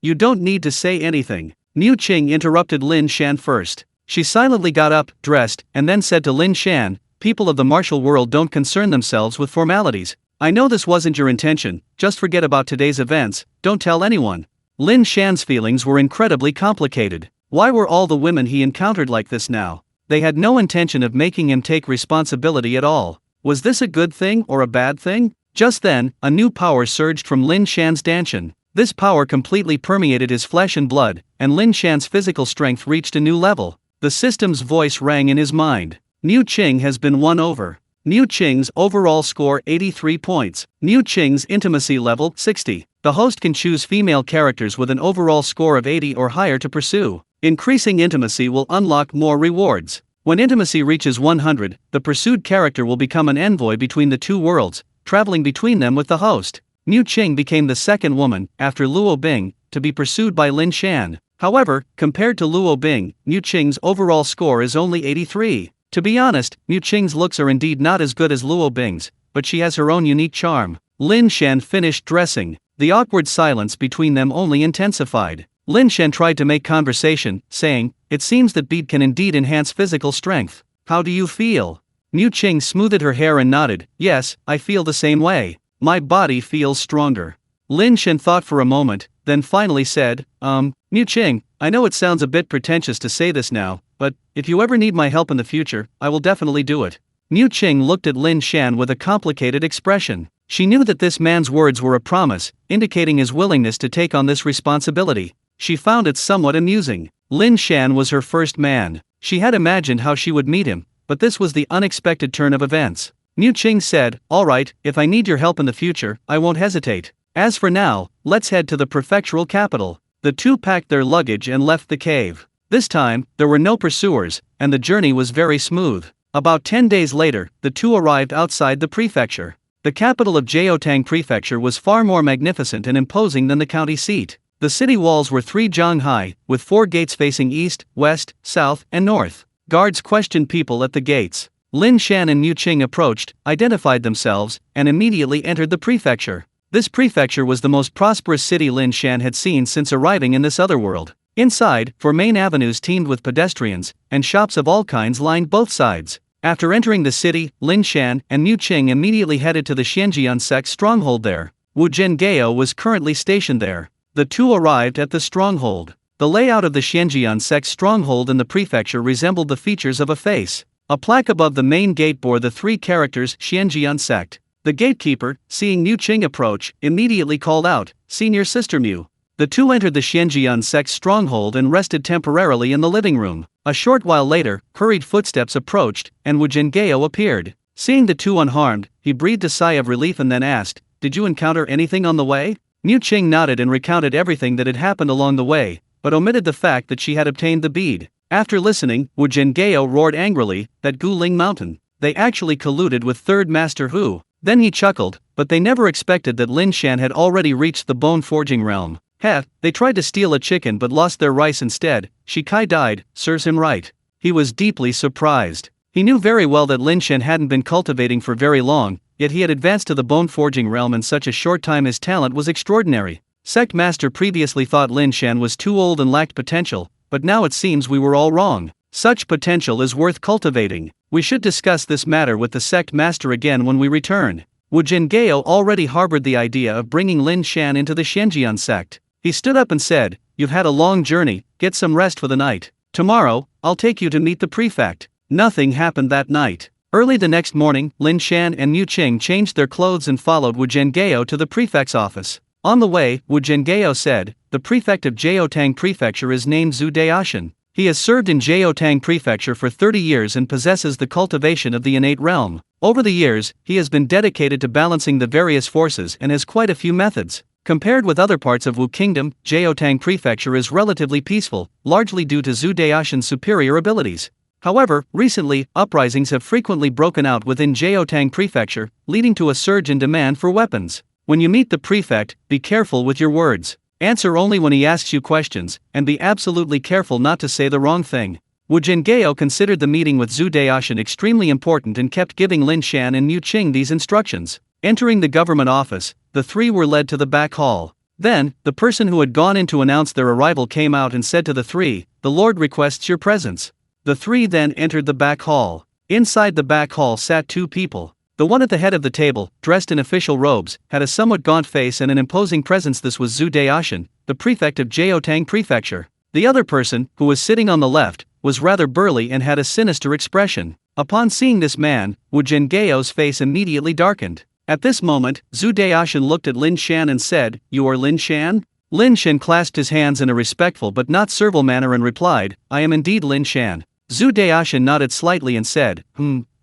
You don't need to say anything." Mu Qing interrupted Lin Shan first. She silently got up, dressed, and then said to Lin Shan, "People of the martial world don't concern themselves with formalities. I know this wasn't your intention, just forget about today's events, don't tell anyone." Lin Shan's feelings were incredibly complicated. Why were all the women he encountered like this now? They had no intention of making him take responsibility at all. Was this a good thing or a bad thing? Just then, a new power surged from Lin Shan's Danshan. This power completely permeated his flesh and blood, and Lin Shan's physical strength reached a new level. The system's voice rang in his mind. Mu Qing has been won over. Mu Qing's overall score 83 points. Mu Qing's intimacy level 60. The host can choose female characters with an overall score of 80 or higher to pursue. Increasing intimacy will unlock more rewards. When intimacy reaches 100, the pursued character will become an envoy between the two worlds, traveling between them with the host. Mu Qing became the second woman, after Luo Bing, to be pursued by Lin Shan. However, compared to Luo Bing, Mu Qing's overall score is only 83. To be honest, Mu Qing's looks are indeed not as good as Luo Bing's, but she has her own unique charm. Lin Shan finished dressing. The awkward silence between them only intensified. Lin Shan tried to make conversation, saying, "It seems that bead can indeed enhance physical strength. How do you feel?" Mu Qing smoothed her hair and nodded, "Yes, I feel the same way. My body feels stronger." Lin Shan thought for a moment, then finally said, Mu Qing, I know it sounds a bit pretentious to say this now, but if you ever need my help in the future, I will definitely do it." Mu Qing looked at Lin Shan with a complicated expression. She knew that this man's words were a promise, indicating his willingness to take on this responsibility. She found it somewhat amusing. Lin Shan was her first man. She had imagined how she would meet him, but this was the unexpected turn of events. Niu Qing said, "Alright, if I need your help in the future, I won't hesitate. As for now, let's head to the prefectural capital." The two packed their luggage and left the cave. This time, there were no pursuers, and the journey was very smooth. About 10 days later, the two arrived outside the prefecture. The capital of Jiaotang Prefecture was far more magnificent and imposing than the county seat. The city walls were 3 zhang high, with 4 gates facing east, west, south, and north. Guards questioned people at the gates. Lin Shan and Niu Qing approached, identified themselves, and immediately entered the prefecture. This prefecture was the most prosperous city Lin Shan had seen since arriving in this other world. Inside, 4 main avenues teemed with pedestrians, and shops of all kinds lined both sides. After entering the city, Lin Shan and Niu Qing immediately headed to the Xianjian sect stronghold there. Wu Zhengao was currently stationed there. The two arrived at the stronghold. The layout of the Xianjian sect stronghold in the prefecture resembled the features of a face. A plaque above the main gate bore the 3 characters Xianjian sect. The gatekeeper, seeing Niu Qing approach, immediately called out, "Senior Sister Mu." The two entered the Xianjian sect stronghold and rested temporarily in the living room. A short while later, hurried footsteps approached, and Wu Zhengao appeared. Seeing the two unharmed, he breathed a sigh of relief and then asked, "Did you encounter anything on the way?" Niu Qing nodded and recounted everything that had happened along the way, but omitted the fact that she had obtained the bead. After listening, Wu Zhengao roared angrily, "That Guling Mountain. They actually colluded with Third Master Hu." Then he chuckled, but they never expected that Lin Shan had already reached the bone forging realm. "Heh, they tried to steal a chicken but lost their rice instead. Shikai died, serves him right." He was deeply surprised. He knew very well that Lin Shan hadn't been cultivating for very long, yet he had advanced to the bone forging realm in such a short time. His talent was extraordinary. Sect Master previously thought Lin Shan was too old and lacked potential, but now it seems we were all wrong. Such potential is worth cultivating. We should discuss this matter with the Sect Master again when we return. Wu Zhengao already harbored the idea of bringing Lin Shan into the Xianjian sect. He stood up and said, "You've had a long journey, get some rest for the night. Tomorrow, I'll take you to meet the prefect." Nothing happened that night. Early the next morning, Lin Shan and Niu Qing changed their clothes and followed Wu Zhengao to the prefect's office. On the way, Wu Zhengao said, "The prefect of Jiaotang Prefecture is named Zhu Daoshan. He has served in Jiaotang Prefecture for 30 years and possesses the cultivation of the innate realm. Over the years, he has been dedicated to balancing the various forces and has quite a few methods. Compared with other parts of Wu Kingdom, Jiaotang Prefecture is relatively peaceful, largely due to Zhu Daoshan's superior abilities. However, recently, uprisings have frequently broken out within Jiaotang Prefecture, leading to a surge in demand for weapons. When you meet the prefect, be careful with your words. Answer only when he asks you questions, and be absolutely careful not to say the wrong thing." Wu Zhengao considered the meeting with Zhu Daoshan extremely important and kept giving Lin Shan and Niu Qing these instructions. Entering the government office, the 3 were led to the back hall. Then, the person who had gone in to announce their arrival came out and said to the 3, "The Lord requests your presence." The 3 then entered the back hall. Inside the back hall sat 2 people. The one at the head of the table, dressed in official robes, had a somewhat gaunt face and an imposing presence. This was Zhu Daoshan, the prefect of Jiaotang Prefecture. The other person, who was sitting on the left, was rather burly and had a sinister expression. Upon seeing this man, Wu Zhengao's face immediately darkened. At this moment, Zhu Daoshan looked at Lin Shan and said, "You are Lin Shan?" Lin Shan clasped his hands in a respectful but not servile manner and replied, "I am indeed Lin Shan." Zhu Daoshan nodded slightly and said,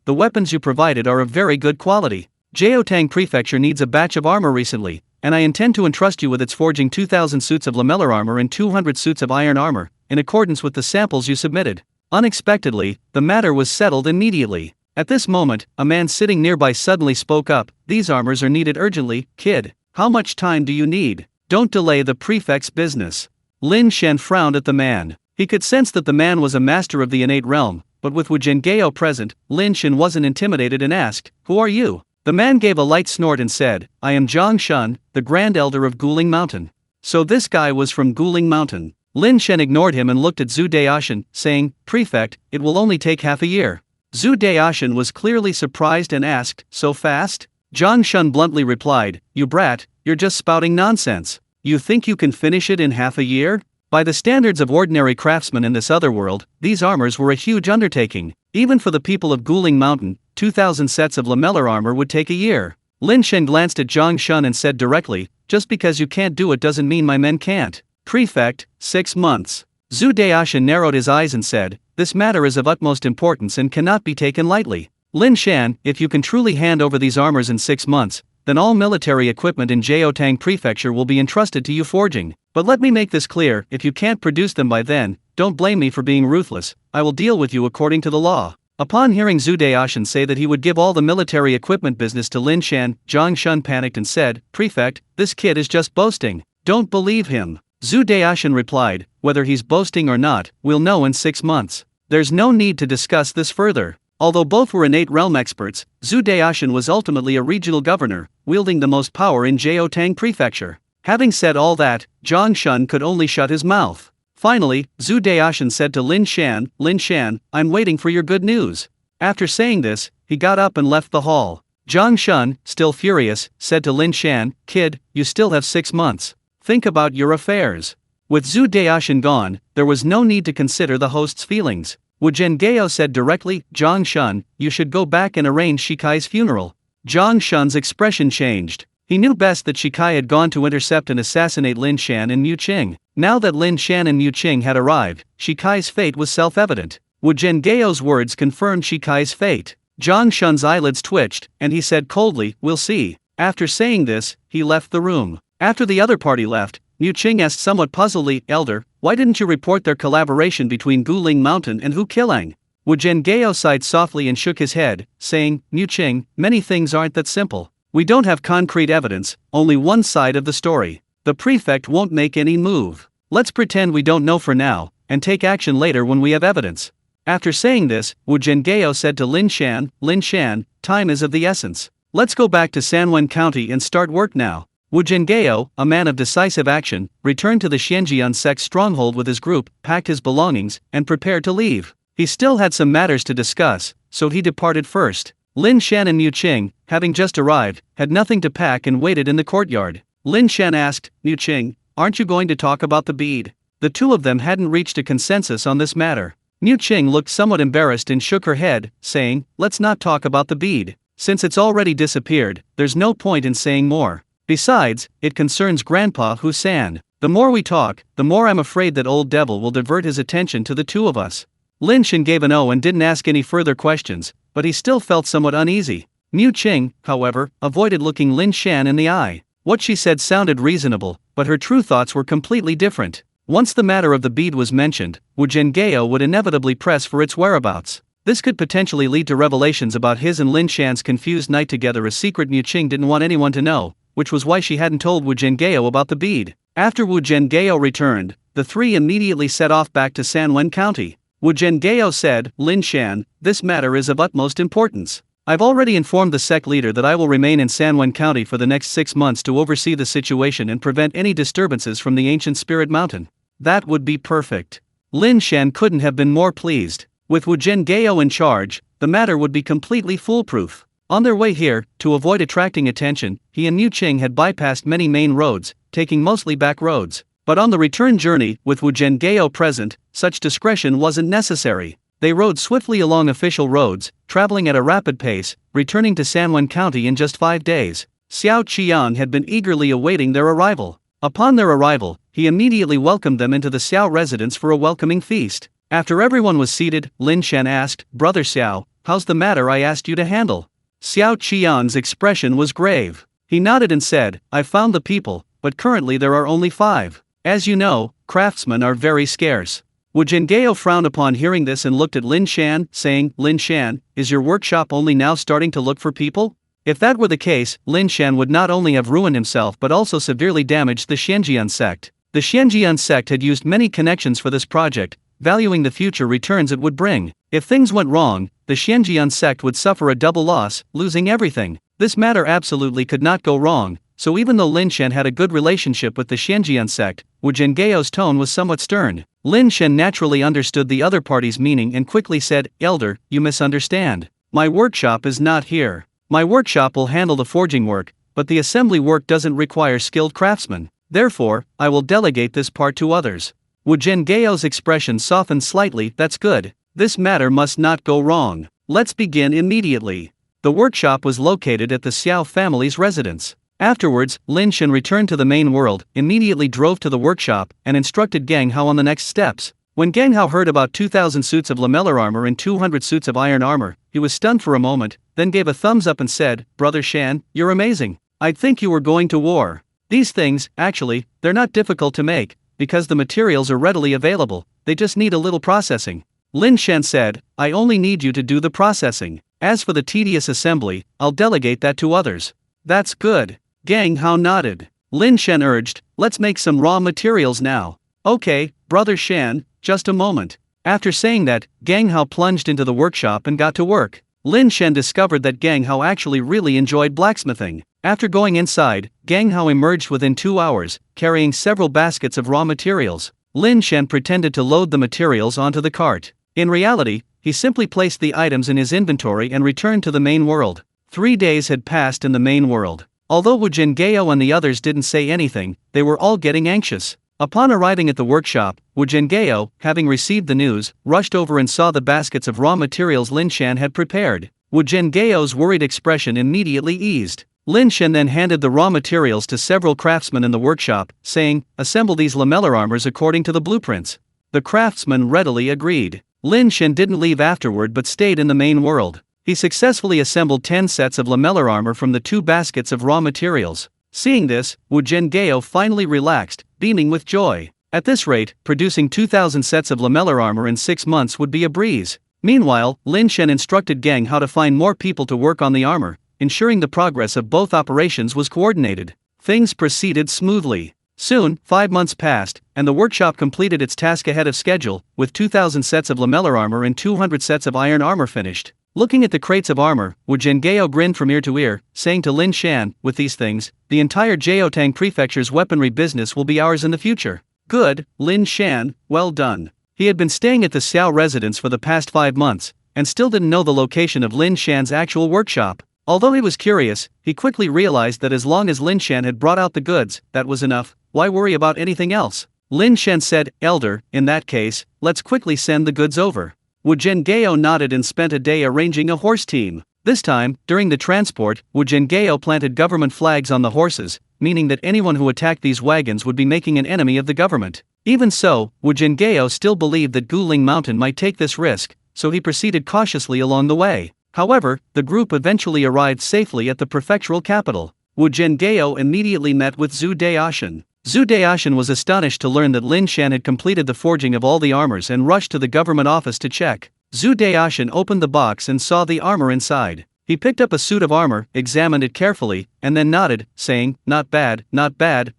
"The weapons you provided are of very good quality. Jiaotang Prefecture needs a batch of armor recently, and I intend to entrust you with its forging 2,000 suits of lamellar armor and 200 suits of iron armor, in accordance with the samples you submitted." Unexpectedly, the matter was settled immediately. At this moment, a man sitting nearby suddenly spoke up, "These armors are needed urgently, kid. How much time do you need? Don't delay the prefect's business." Lin Shan frowned at the man. He could sense that the man was a master of the innate realm, but with Wu Zhengao present, Lin Shan wasn't intimidated and asked, "Who are you?" The man gave a light snort and said, "I am Zhang Shun, the Grand Elder of Guling Mountain." So this guy was from Guling Mountain. Lin Shan ignored him and looked at Zhu Daoshan, saying, "Prefect, it will only take half a year." Zhu Daoshan was clearly surprised and asked, "So fast?" Zhang Shun bluntly replied, "You brat, you're just spouting nonsense. You think you can finish it in half a year?" By the standards of ordinary craftsmen in this other world, these armors were a huge undertaking. Even for the people of Guling Mountain, 2,000 sets of lamellar armor would take a year. Lin Shan glanced at Zhang Shun and said directly, just because you can't do it doesn't mean my men can't. Prefect, 6 months. Zhu Daishan narrowed his eyes and said, this matter is of utmost importance and cannot be taken lightly. Lin Shan, if you can truly hand over these armors in 6 months, then all military equipment in Jiaotang Prefecture will be entrusted to you forging. But let me make this clear, if you can't produce them by then, don't blame me for being ruthless, I will deal with you according to the law. Upon hearing Zhu Daishan say that he would give all the military equipment business to Lin Shan, Zhang Shun panicked and said, Prefect, this kid is just boasting. Don't believe him. Zhu Daishan replied, whether he's boasting or not, we'll know in 6 months. There's no need to discuss this further. Although both were innate realm experts, Zhu Daishan was ultimately a regional governor, wielding the most power in Jiaotang Prefecture. Having said all that, Zhang Shun could only shut his mouth. Finally, Zhu Daishan said to Lin Shan, I'm waiting for your good news. After saying this, he got up and left the hall. Zhang Shun, still furious, said to Lin Shan, kid, you still have 6 months. Think about your affairs. With Zhu Daishan gone, there was no need to consider the host's feelings. Wu Zhengao said directly, Zhang Shun, you should go back and arrange Shikai's funeral. Zhang Shun's expression changed. He knew best that Shikai had gone to intercept and assassinate Lin Shan and Mu Qing. Now that Lin Shan and Mu Qing had arrived, Shikai's fate was self-evident. Wu Zhengao's words confirmed Shikai's fate. Zhang Shun's eyelids twitched, and he said coldly, we'll see. After saying this, he left the room. After the other party left, Mu Qing asked somewhat puzzledly, Elder, why didn't you report their collaboration between Guling Mountain and Hu Qilang? Wu Zhengao sighed softly and shook his head, saying, Mu Qing, many things aren't that simple. We don't have concrete evidence, only one side of the story. The prefect won't make any move. Let's pretend we don't know for now, and take action later when we have evidence. After saying this, Wu Zhengao said to Lin Shan, time is of the essence. Let's go back to Sanwen County and start work now. Wu Zhengao, a man of decisive action, returned to the Xianjian sect's stronghold with his group, packed his belongings, and prepared to leave. He still had some matters to discuss, so he departed first. Lin Shan and Mu Qing, having just arrived, had nothing to pack and waited in the courtyard. Lin Shan asked, Mu Qing, aren't you going to talk about the bead? The two of them hadn't reached a consensus on this matter. Mu Qing looked somewhat embarrassed and shook her head, saying, let's not talk about the bead. Since it's already disappeared, there's no point in saying more. Besides, it concerns Grandpa Husan. The more we talk, the more I'm afraid that old devil will divert his attention to the two of us. Lin Shan gave an O and didn't ask any further questions, but he still felt somewhat uneasy. Mu Qing, however, avoided looking Lin Shan in the eye. What she said sounded reasonable, but her true thoughts were completely different. Once the matter of the bead was mentioned, Wu Zhengao would inevitably press for its whereabouts. This could potentially lead to revelations about his and Lin Shan's confused night together, a secret Mu Qing didn't want anyone to know, which was why she hadn't told Wu Zhengao about the bead. After Wu Zhengao returned, the three immediately set off back to Sanwen County. Wu Zhengao said, Lin Shan, this matter is of utmost importance. I've already informed the sect leader that I will remain in Sanwen County for the next 6 months to oversee the situation and prevent any disturbances from the ancient spirit mountain. That would be perfect. Lin Shan couldn't have been more pleased. With Wu Zhengao in charge, the matter would be completely foolproof. On their way here, to avoid attracting attention, he and Mu Qing had bypassed many main roads, taking mostly back roads. But on the return journey, with Wu Zhengao present, such discretion wasn't necessary. They rode swiftly along official roads, traveling at a rapid pace, returning to Sanwen County in just 5 days. Xiao Qian had been eagerly awaiting their arrival. Upon their arrival, he immediately welcomed them into the Xiao residence for a welcoming feast. After everyone was seated, Lin Shan asked, Brother Xiao, how's the matter I asked you to handle? Xiao Qian's expression was grave. He nodded and said, I've found the people, but currently there are only 5. As you know, craftsmen are very scarce. Wu Zhengao frowned upon hearing this and looked at Lin Shan, saying, Lin Shan, is your workshop only now starting to look for people? If that were the case, Lin Shan would not only have ruined himself but also severely damaged the Xianjian sect. The Xianjian sect had used many connections for this project, valuing the future returns it would bring. If things went wrong, the Xianjian sect would suffer a double loss, losing everything. This matter absolutely could not go wrong. So even though Lin Shan had a good relationship with the Xianjian sect, Wu Zhengao's tone was somewhat stern. Lin Shan naturally understood the other party's meaning and quickly said, Elder, you misunderstand. My workshop is not here. My workshop will handle the forging work, but the assembly work doesn't require skilled craftsmen. Therefore, I will delegate this part to others. Wu Zhengao's expression softened slightly. That's good. This matter must not go wrong. Let's begin immediately. The workshop was located at the Xiao family's residence. Afterwards, Lin Shan returned to the main world, immediately drove to the workshop, and instructed Gang Hao on the next steps. When Gang Hao heard about 2,000 suits of lamellar armor and 200 suits of iron armor, he was stunned for a moment, then gave a thumbs up and said, "Brother Shan, you're amazing. I'd think you were going to war. These things, actually, they're not difficult to make, because the materials are readily available, they just need a little processing." Lin Shan said, "I only need you to do the processing. As for the tedious assembly, I'll delegate that to others." "That's good." Gang Hao nodded. Lin Shan urged, "Let's make some raw materials now." "Okay, Brother Shan, just a moment." After saying that, Gang Hao plunged into the workshop and got to work. Lin Shan discovered that Gang Hao actually really enjoyed blacksmithing. After going inside, Gang Hao emerged within 2 hours, carrying several baskets of raw materials. Lin Shan pretended to load the materials onto the cart. In reality, he simply placed the items in his inventory and returned to the main world. 3 days had passed in the main world. Although Wu Zhenghao and the others didn't say anything, they were all getting anxious. Upon arriving at the workshop, Wu Zhenghao, having received the news, rushed over and saw the baskets of raw materials Lin Shan had prepared. Wu Zhenghao's worried expression immediately eased. Lin Shan then handed the raw materials to several craftsmen in the workshop, saying, "Assemble these lamellar armors according to the blueprints." The craftsmen readily agreed. Lin Shan didn't leave afterward but stayed in the main world. He successfully assembled 10 sets of lamellar armor from the 2 baskets of raw materials. Seeing this, Wu Zhenghao finally relaxed, beaming with joy. At this rate, producing 2,000 sets of lamellar armor in 6 months would be a breeze. Meanwhile, Lin Shan instructed Gang how to find more people to work on the armor, ensuring the progress of both operations was coordinated. Things proceeded smoothly. Soon, 5 months passed, and the workshop completed its task ahead of schedule, with 2,000 sets of lamellar armor and 200 sets of iron armor finished. Looking at the crates of armor, Wu Zhenghao grinned from ear to ear, saying to Lin Shan, "With these things, the entire Jiaotang Prefecture's weaponry business will be ours in the future." "Good, Lin Shan, well done." He had been staying at the Xiao residence for the past 5 months, and still didn't know the location of Lin Shan's actual workshop. Although he was curious, he quickly realized that as long as Lin Shan had brought out the goods, that was enough. Why worry about anything else? Lin Shan said, "Elder, in that case, let's quickly send the goods over." Wu Zhenghao nodded and spent a day arranging a horse team. This time, during the transport, Wu Zhenghao planted government flags on the horses, meaning that anyone who attacked these wagons would be making an enemy of the government. Even so, Wu Zhenghao still believed that Guling Mountain might take this risk, so he proceeded cautiously along the way. However, the group eventually arrived safely at the prefectural capital. Wu Zhenghao immediately met with Zhu Daoshan. Zhu Daoshan was astonished to learn that Lin Shan had completed the forging of all the armors and rushed to the government office to check. Zhu Daoshan opened the box and saw the armor inside. He picked up a suit of armor, examined it carefully, and then nodded, saying, not bad,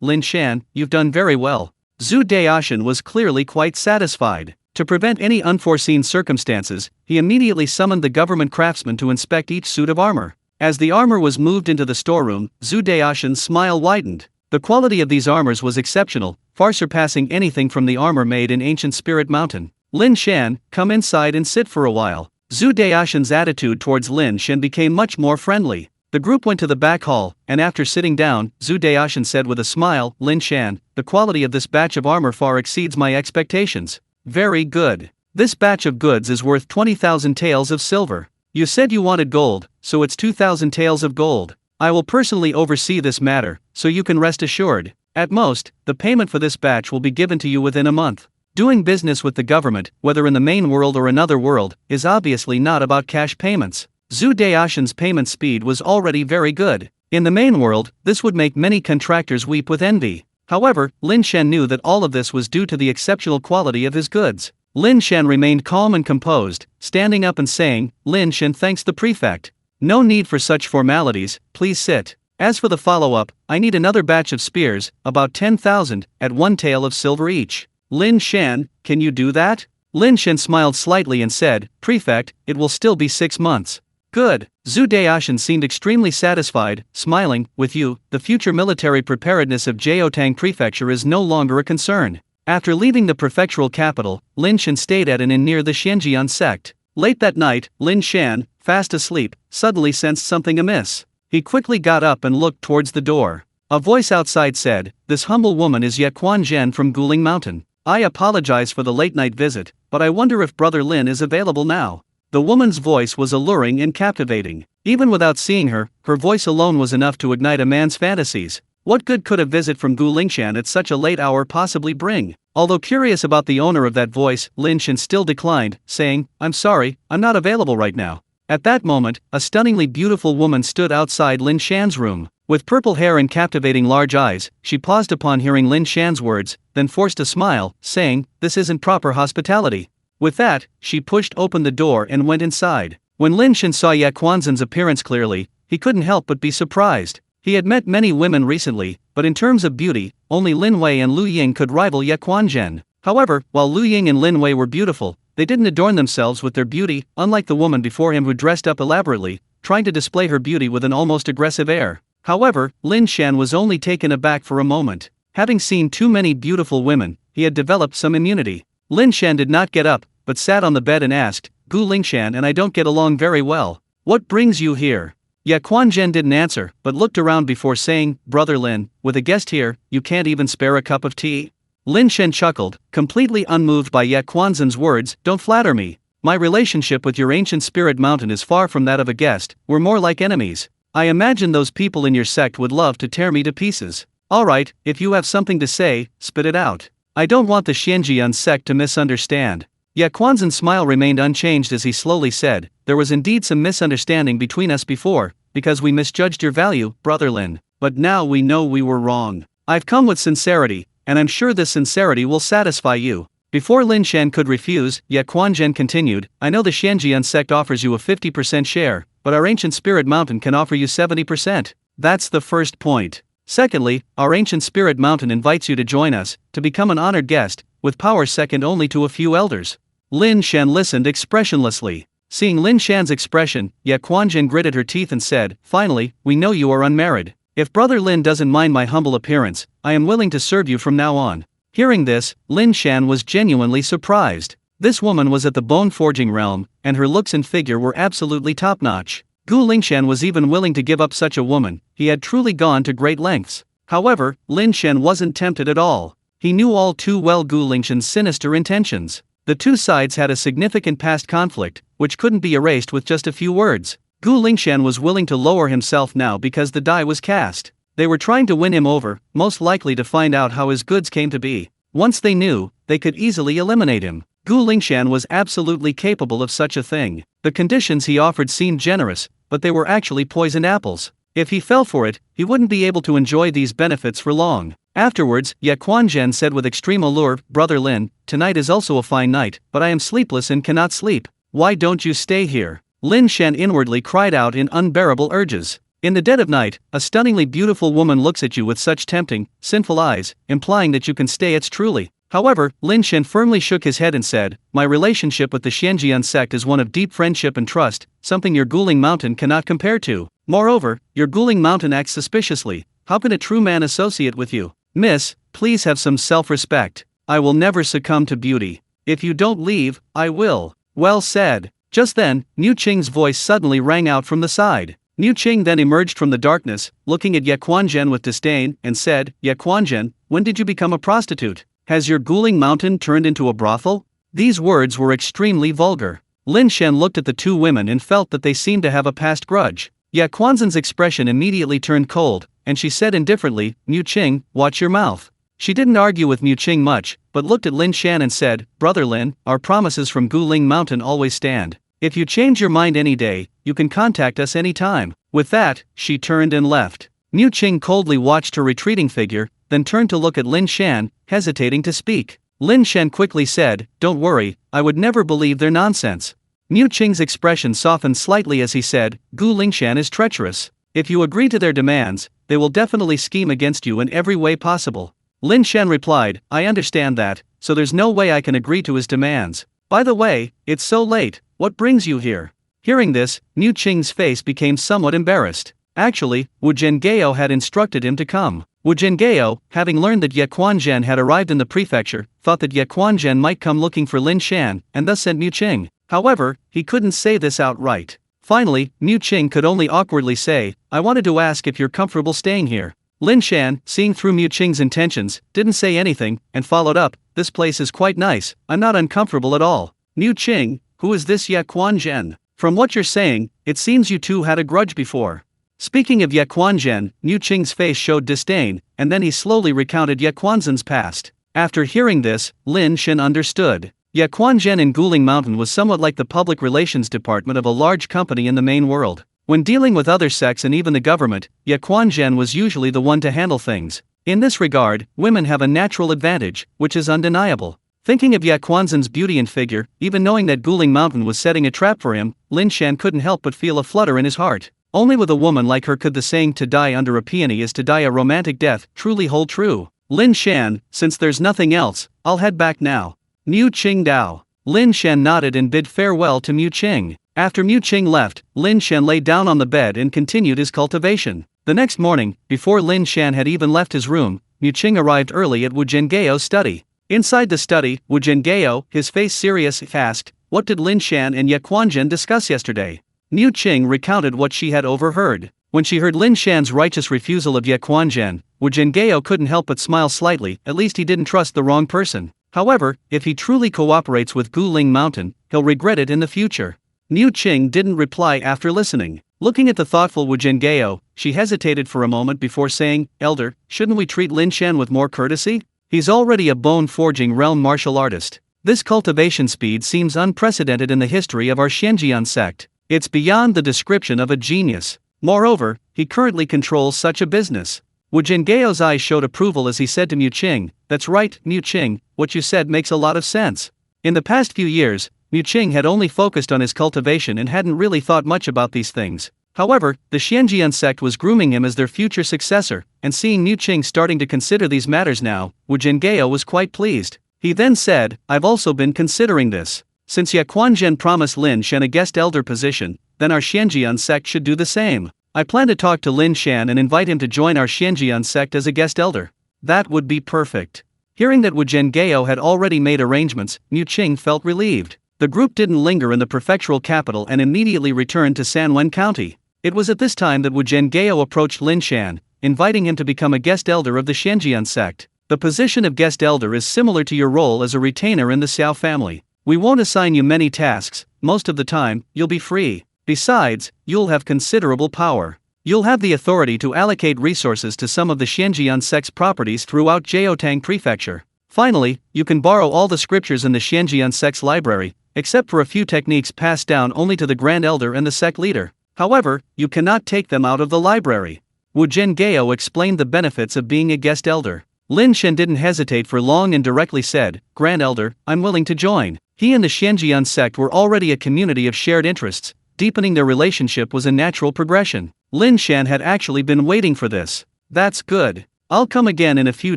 Lin Shan, you've done very well." Zhu Daoshan was clearly quite satisfied. To prevent any unforeseen circumstances, he immediately summoned the government craftsman to inspect each suit of armor. As the armor was moved into the storeroom, Zhu Daoshan's smile widened. The quality of these armors was exceptional, far surpassing anything from the armor made in ancient Spirit Mountain. "Lin Shan, come inside and sit for a while." Zhu Daoshan's attitude towards Lin Shan became much more friendly. The group went to the back hall, and after sitting down, Zhu Daoshan said with a smile, "Lin Shan, the quality of this batch of armor far exceeds my expectations." "Very good. This batch of goods is worth 20,000 taels of silver. You said you wanted gold, so it's 2,000 taels of gold. I will personally oversee this matter, so you can rest assured. At most, the payment for this batch will be given to you within a month." Doing business with the government, whether in the main world or another world, is obviously not about cash payments. Zhu Daoshan's payment speed was already very good. In the main world, this would make many contractors weep with envy. However, Lin Shan knew that all of this was due to the exceptional quality of his goods. Lin Shan remained calm and composed, standing up and saying, "Lin Shan thanks the prefect. No need for such formalities, please sit. As for the follow-up, I need another batch of spears, about 10,000, at 1 tael of silver each." "Lin Shan, can you do that?" Lin Shan smiled slightly and said, "Prefect, it will still be 6 months. "Good." Zhu Daoshan seemed extremely satisfied, smiling, "With you, the future military preparedness of Jiaotang Prefecture is no longer a concern." After leaving the prefectural capital, Lin Shan stayed at an inn near the Xianjian sect. Late that night, Lin Shan, fast asleep, suddenly sensed something amiss. He quickly got up and looked towards the door. A voice outside said, "This humble woman is Ye Quan Zhen from Guling Mountain. I apologize for the late night visit, but I wonder if Brother Lin is available now." The woman's voice was alluring and captivating. Even without seeing her, her voice alone was enough to ignite a man's fantasies. What good could a visit from Lin Shan at such a late hour possibly bring? Although curious about the owner of that voice, Lin Shan still declined, saying, "I'm sorry, I'm not available right now." At that moment, a stunningly beautiful woman stood outside Lin Shan's room. With purple hair and captivating large eyes, she paused upon hearing Lin Shan's words, then forced a smile, saying, "This isn't proper hospitality." With that, she pushed open the door and went inside. When Lin Shan saw Ye Quanzhen's appearance clearly, he couldn't help but be surprised. He had met many women recently, but in terms of beauty, only Lin Wei and Lu Ying could rival Ye Quanzhen. However, while Lu Ying and Lin Wei were beautiful, they didn't adorn themselves with their beauty, unlike the woman before him who dressed up elaborately, trying to display her beauty with an almost aggressive air. However, Lin Shan was only taken aback for a moment. Having seen too many beautiful women, he had developed some immunity. Lin Shan did not get up, but sat on the bed and asked, "Lin Shan and I don't get along very well. What brings you here?" Ye Quanzhen didn't answer, but looked around before saying, "Brother Lin, with a guest here, you can't even spare a cup of tea?" Lin Shan chuckled, completely unmoved by Ye Quanzhen's words. "Don't flatter me. My relationship with your ancient spirit mountain is far from that of a guest, we're more like enemies. I imagine those people in your sect would love to tear me to pieces. Alright, if you have something to say, spit it out. I don't want the Xianjian sect to misunderstand." Ye Quanzhen's smile remained unchanged as he slowly said, "There was indeed some misunderstanding between us before, because we misjudged your value, Brother Lin, but now we know we were wrong. I've come with sincerity, and I'm sure this sincerity will satisfy you." Before Lin Shan could refuse, Ye Quanzhen continued, "I know the Xianjian sect offers you a 50% share, but our ancient spirit mountain can offer you 70%. That's the first point. Secondly, our ancient spirit mountain invites you to join us, to become an honored guest, with power second only to a few elders." Lin Shan listened expressionlessly. Seeing Lin Shan's expression, Ye Quanzhen gritted her teeth and said, "Finally, we know you are unmarried. If Brother Lin doesn't mind my humble appearance, I am willing to serve you from now on." Hearing this, Lin Shan was genuinely surprised. This woman was at the bone-forging realm, and her looks and figure were absolutely top-notch. Lin Shan was even willing to give up such a woman. He had truly gone to great lengths. However, Lin Shan wasn't tempted at all. He knew all too well Lin Shan's sinister intentions. The two sides had a significant past conflict, which couldn't be erased with just a few words. Lin Shan was willing to lower himself now because the die was cast. They were trying to win him over, most likely to find out how his goods came to be. Once they knew, they could easily eliminate him. Lin Shan was absolutely capable of such a thing. The conditions he offered seemed generous, but they were actually poisoned apples. If he fell for it, he wouldn't be able to enjoy these benefits for long. Afterwards, Ye Quanzhen said with extreme allure, "Brother Lin, tonight is also a fine night, but I am sleepless and cannot sleep. Why don't you stay here?" Lin Shan inwardly cried out in unbearable urges. In the dead of night, a stunningly beautiful woman looks at you with such tempting, sinful eyes, implying that you can stay. It's truly. However, Lin Shan firmly shook his head and said, "My relationship with the Xianjian sect is one of deep friendship and trust, something your Guling Mountain cannot compare to. Moreover, your Guling Mountain acts suspiciously. How can a true man associate with you? Miss, please have some self-respect. I will never succumb to beauty. If you don't leave, I will." "Well said." Just then, Niu Qing's voice suddenly rang out from the side. Niu Qing then emerged from the darkness, looking at Ye Quanzhen with disdain, and said, "Ye Quanzhen, when did you become a prostitute? Has your Guling Mountain turned into a brothel?" These words were extremely vulgar. Lin Shan looked at the two women and felt that they seemed to have a past grudge. Ye Quanzhen's expression immediately turned cold, and she said indifferently, "Niu Qing, watch your mouth." She didn't argue with Niu Qing much, but looked at Lin Shan and said, "Brother Lin, our promises from Guling Mountain always stand. If you change your mind any day, you can contact us any time." With that, she turned and left. Niu Qing coldly watched her retreating figure, then turned to look at Lin Shan, hesitating to speak. Lin Shan quickly said, "Don't worry, I would never believe their nonsense." Niu Qing's expression softened slightly as he said, Lin Shan is treacherous. If you agree to their demands, they will definitely scheme against you in every way possible. Lin Shan replied, "I understand that, so there's no way I can agree to his demands. By the way, it's so late, what brings you here?" Hearing this, Niu Qing's face became somewhat embarrassed. Actually, Wu Zhenghao had instructed him to come. Wu Zhenghao, having learned that Ye Quanzhen had arrived in the prefecture, thought that Ye Quanzhen might come looking for Lin Shan, and thus sent Niu Qing. However, he couldn't say this outright. Finally, Niu Qing could only awkwardly say, "I wanted to ask if you're comfortable staying here." Lin Shan, seeing through Niu Qing's intentions, didn't say anything, and followed up, "This place is quite nice, I'm not uncomfortable at all." "Niu Qing, who is this Ye Quan-zhen? From what you're saying, it seems you two had a grudge before. Speaking of Ye Quan-zhen, Mu Qing's face showed disdain, and then he slowly recounted Ye Quan-zhen's past. After hearing this, Lin Shan understood. Ye Quan-zhen in Guling Mountain was somewhat like the public relations department of a large company in the main world. When dealing with other sects and even the government, Ye Quan-zhen was usually the one to handle things. In this regard, women have a natural advantage, which is undeniable. Thinking of Ye Quan-zhen's beauty and figure, even knowing that Guling Mountain was setting a trap for him, Lin Shan couldn't help but feel a flutter in his heart. Only with a woman like her could the saying "to die under a peony is to die a romantic death" truly hold true. Lin Shan, since there's nothing else, I'll head back now. Mu Qing Dao. Lin Shan nodded and bid farewell to Mu Qing. After Mu Qing left, Lin Shan lay down on the bed and continued his cultivation. The next morning, before Lin Shan had even left his room, Mu Qing arrived early at Wu Zhengao's study. Inside the study, Wu Zhengao, his face serious, asked, "What did Lin Shan and Ye Quan-zhen discuss yesterday?" Mu Qing recounted what she had overheard. When she heard Lin Shan's righteous refusal of Ye Quan-zhen, Wu Zhengao couldn't help but smile slightly. At least he didn't trust the wrong person. However, if he truly cooperates with Guling Mountain, he'll regret it in the future. Mu Qing didn't reply after listening. Looking at the thoughtful Wu Zhengao, she hesitated for a moment before saying, "Elder, shouldn't we treat Lin Shan with more courtesy? He's already a bone-forging realm martial artist. This cultivation speed seems unprecedented in the history of our Xianjian sect. It's beyond the description of a genius. Moreover, he currently controls such a business." Wu Zhengao's eyes showed approval as he said to Mu Qing, "That's right, Mu Qing, what you said makes a lot of sense." In the past few years, Mu Qing had only focused on his cultivation and hadn't really thought much about these things. However, the Xianjian sect was grooming him as their future successor, and seeing Mu Qing starting to consider these matters now, Wu Zhengao was quite pleased. He then said, "I've also been considering this. Since Ye Quan-zhen promised Lin Shan a guest elder position, then our Xianjian sect should do the same. I plan to talk to Lin Shan and invite him to join our Xianjian sect as a guest elder. That would be perfect." Hearing that Wu Zhengao had already made arrangements, Mu Qing felt relieved. The group didn't linger in the prefectural capital and immediately returned to Sanwen County. It was at this time that Wu Zhengao approached Lin Shan, inviting him to become a guest elder of the Xianjian sect. "The position of guest elder is similar to your role as a retainer in the Xiao family. We won't assign you many tasks, most of the time, you'll be free. Besides, you'll have considerable power. You'll have the authority to allocate resources to some of the Xianjian sect's properties throughout Jiaotang Prefecture. Finally, you can borrow all the scriptures in the Xianjian sect's library, except for a few techniques passed down only to the Grand Elder and the sect leader. However, you cannot take them out of the library." Wu Zhengao explained the benefits of being a guest elder. Lin Shan didn't hesitate for long and directly said, "Grand Elder, I'm willing to join." He and the Xianjian sect were already a community of shared interests. Deepening their relationship was a natural progression. Lin Shan had actually been waiting for this. "That's good. I'll come again in a few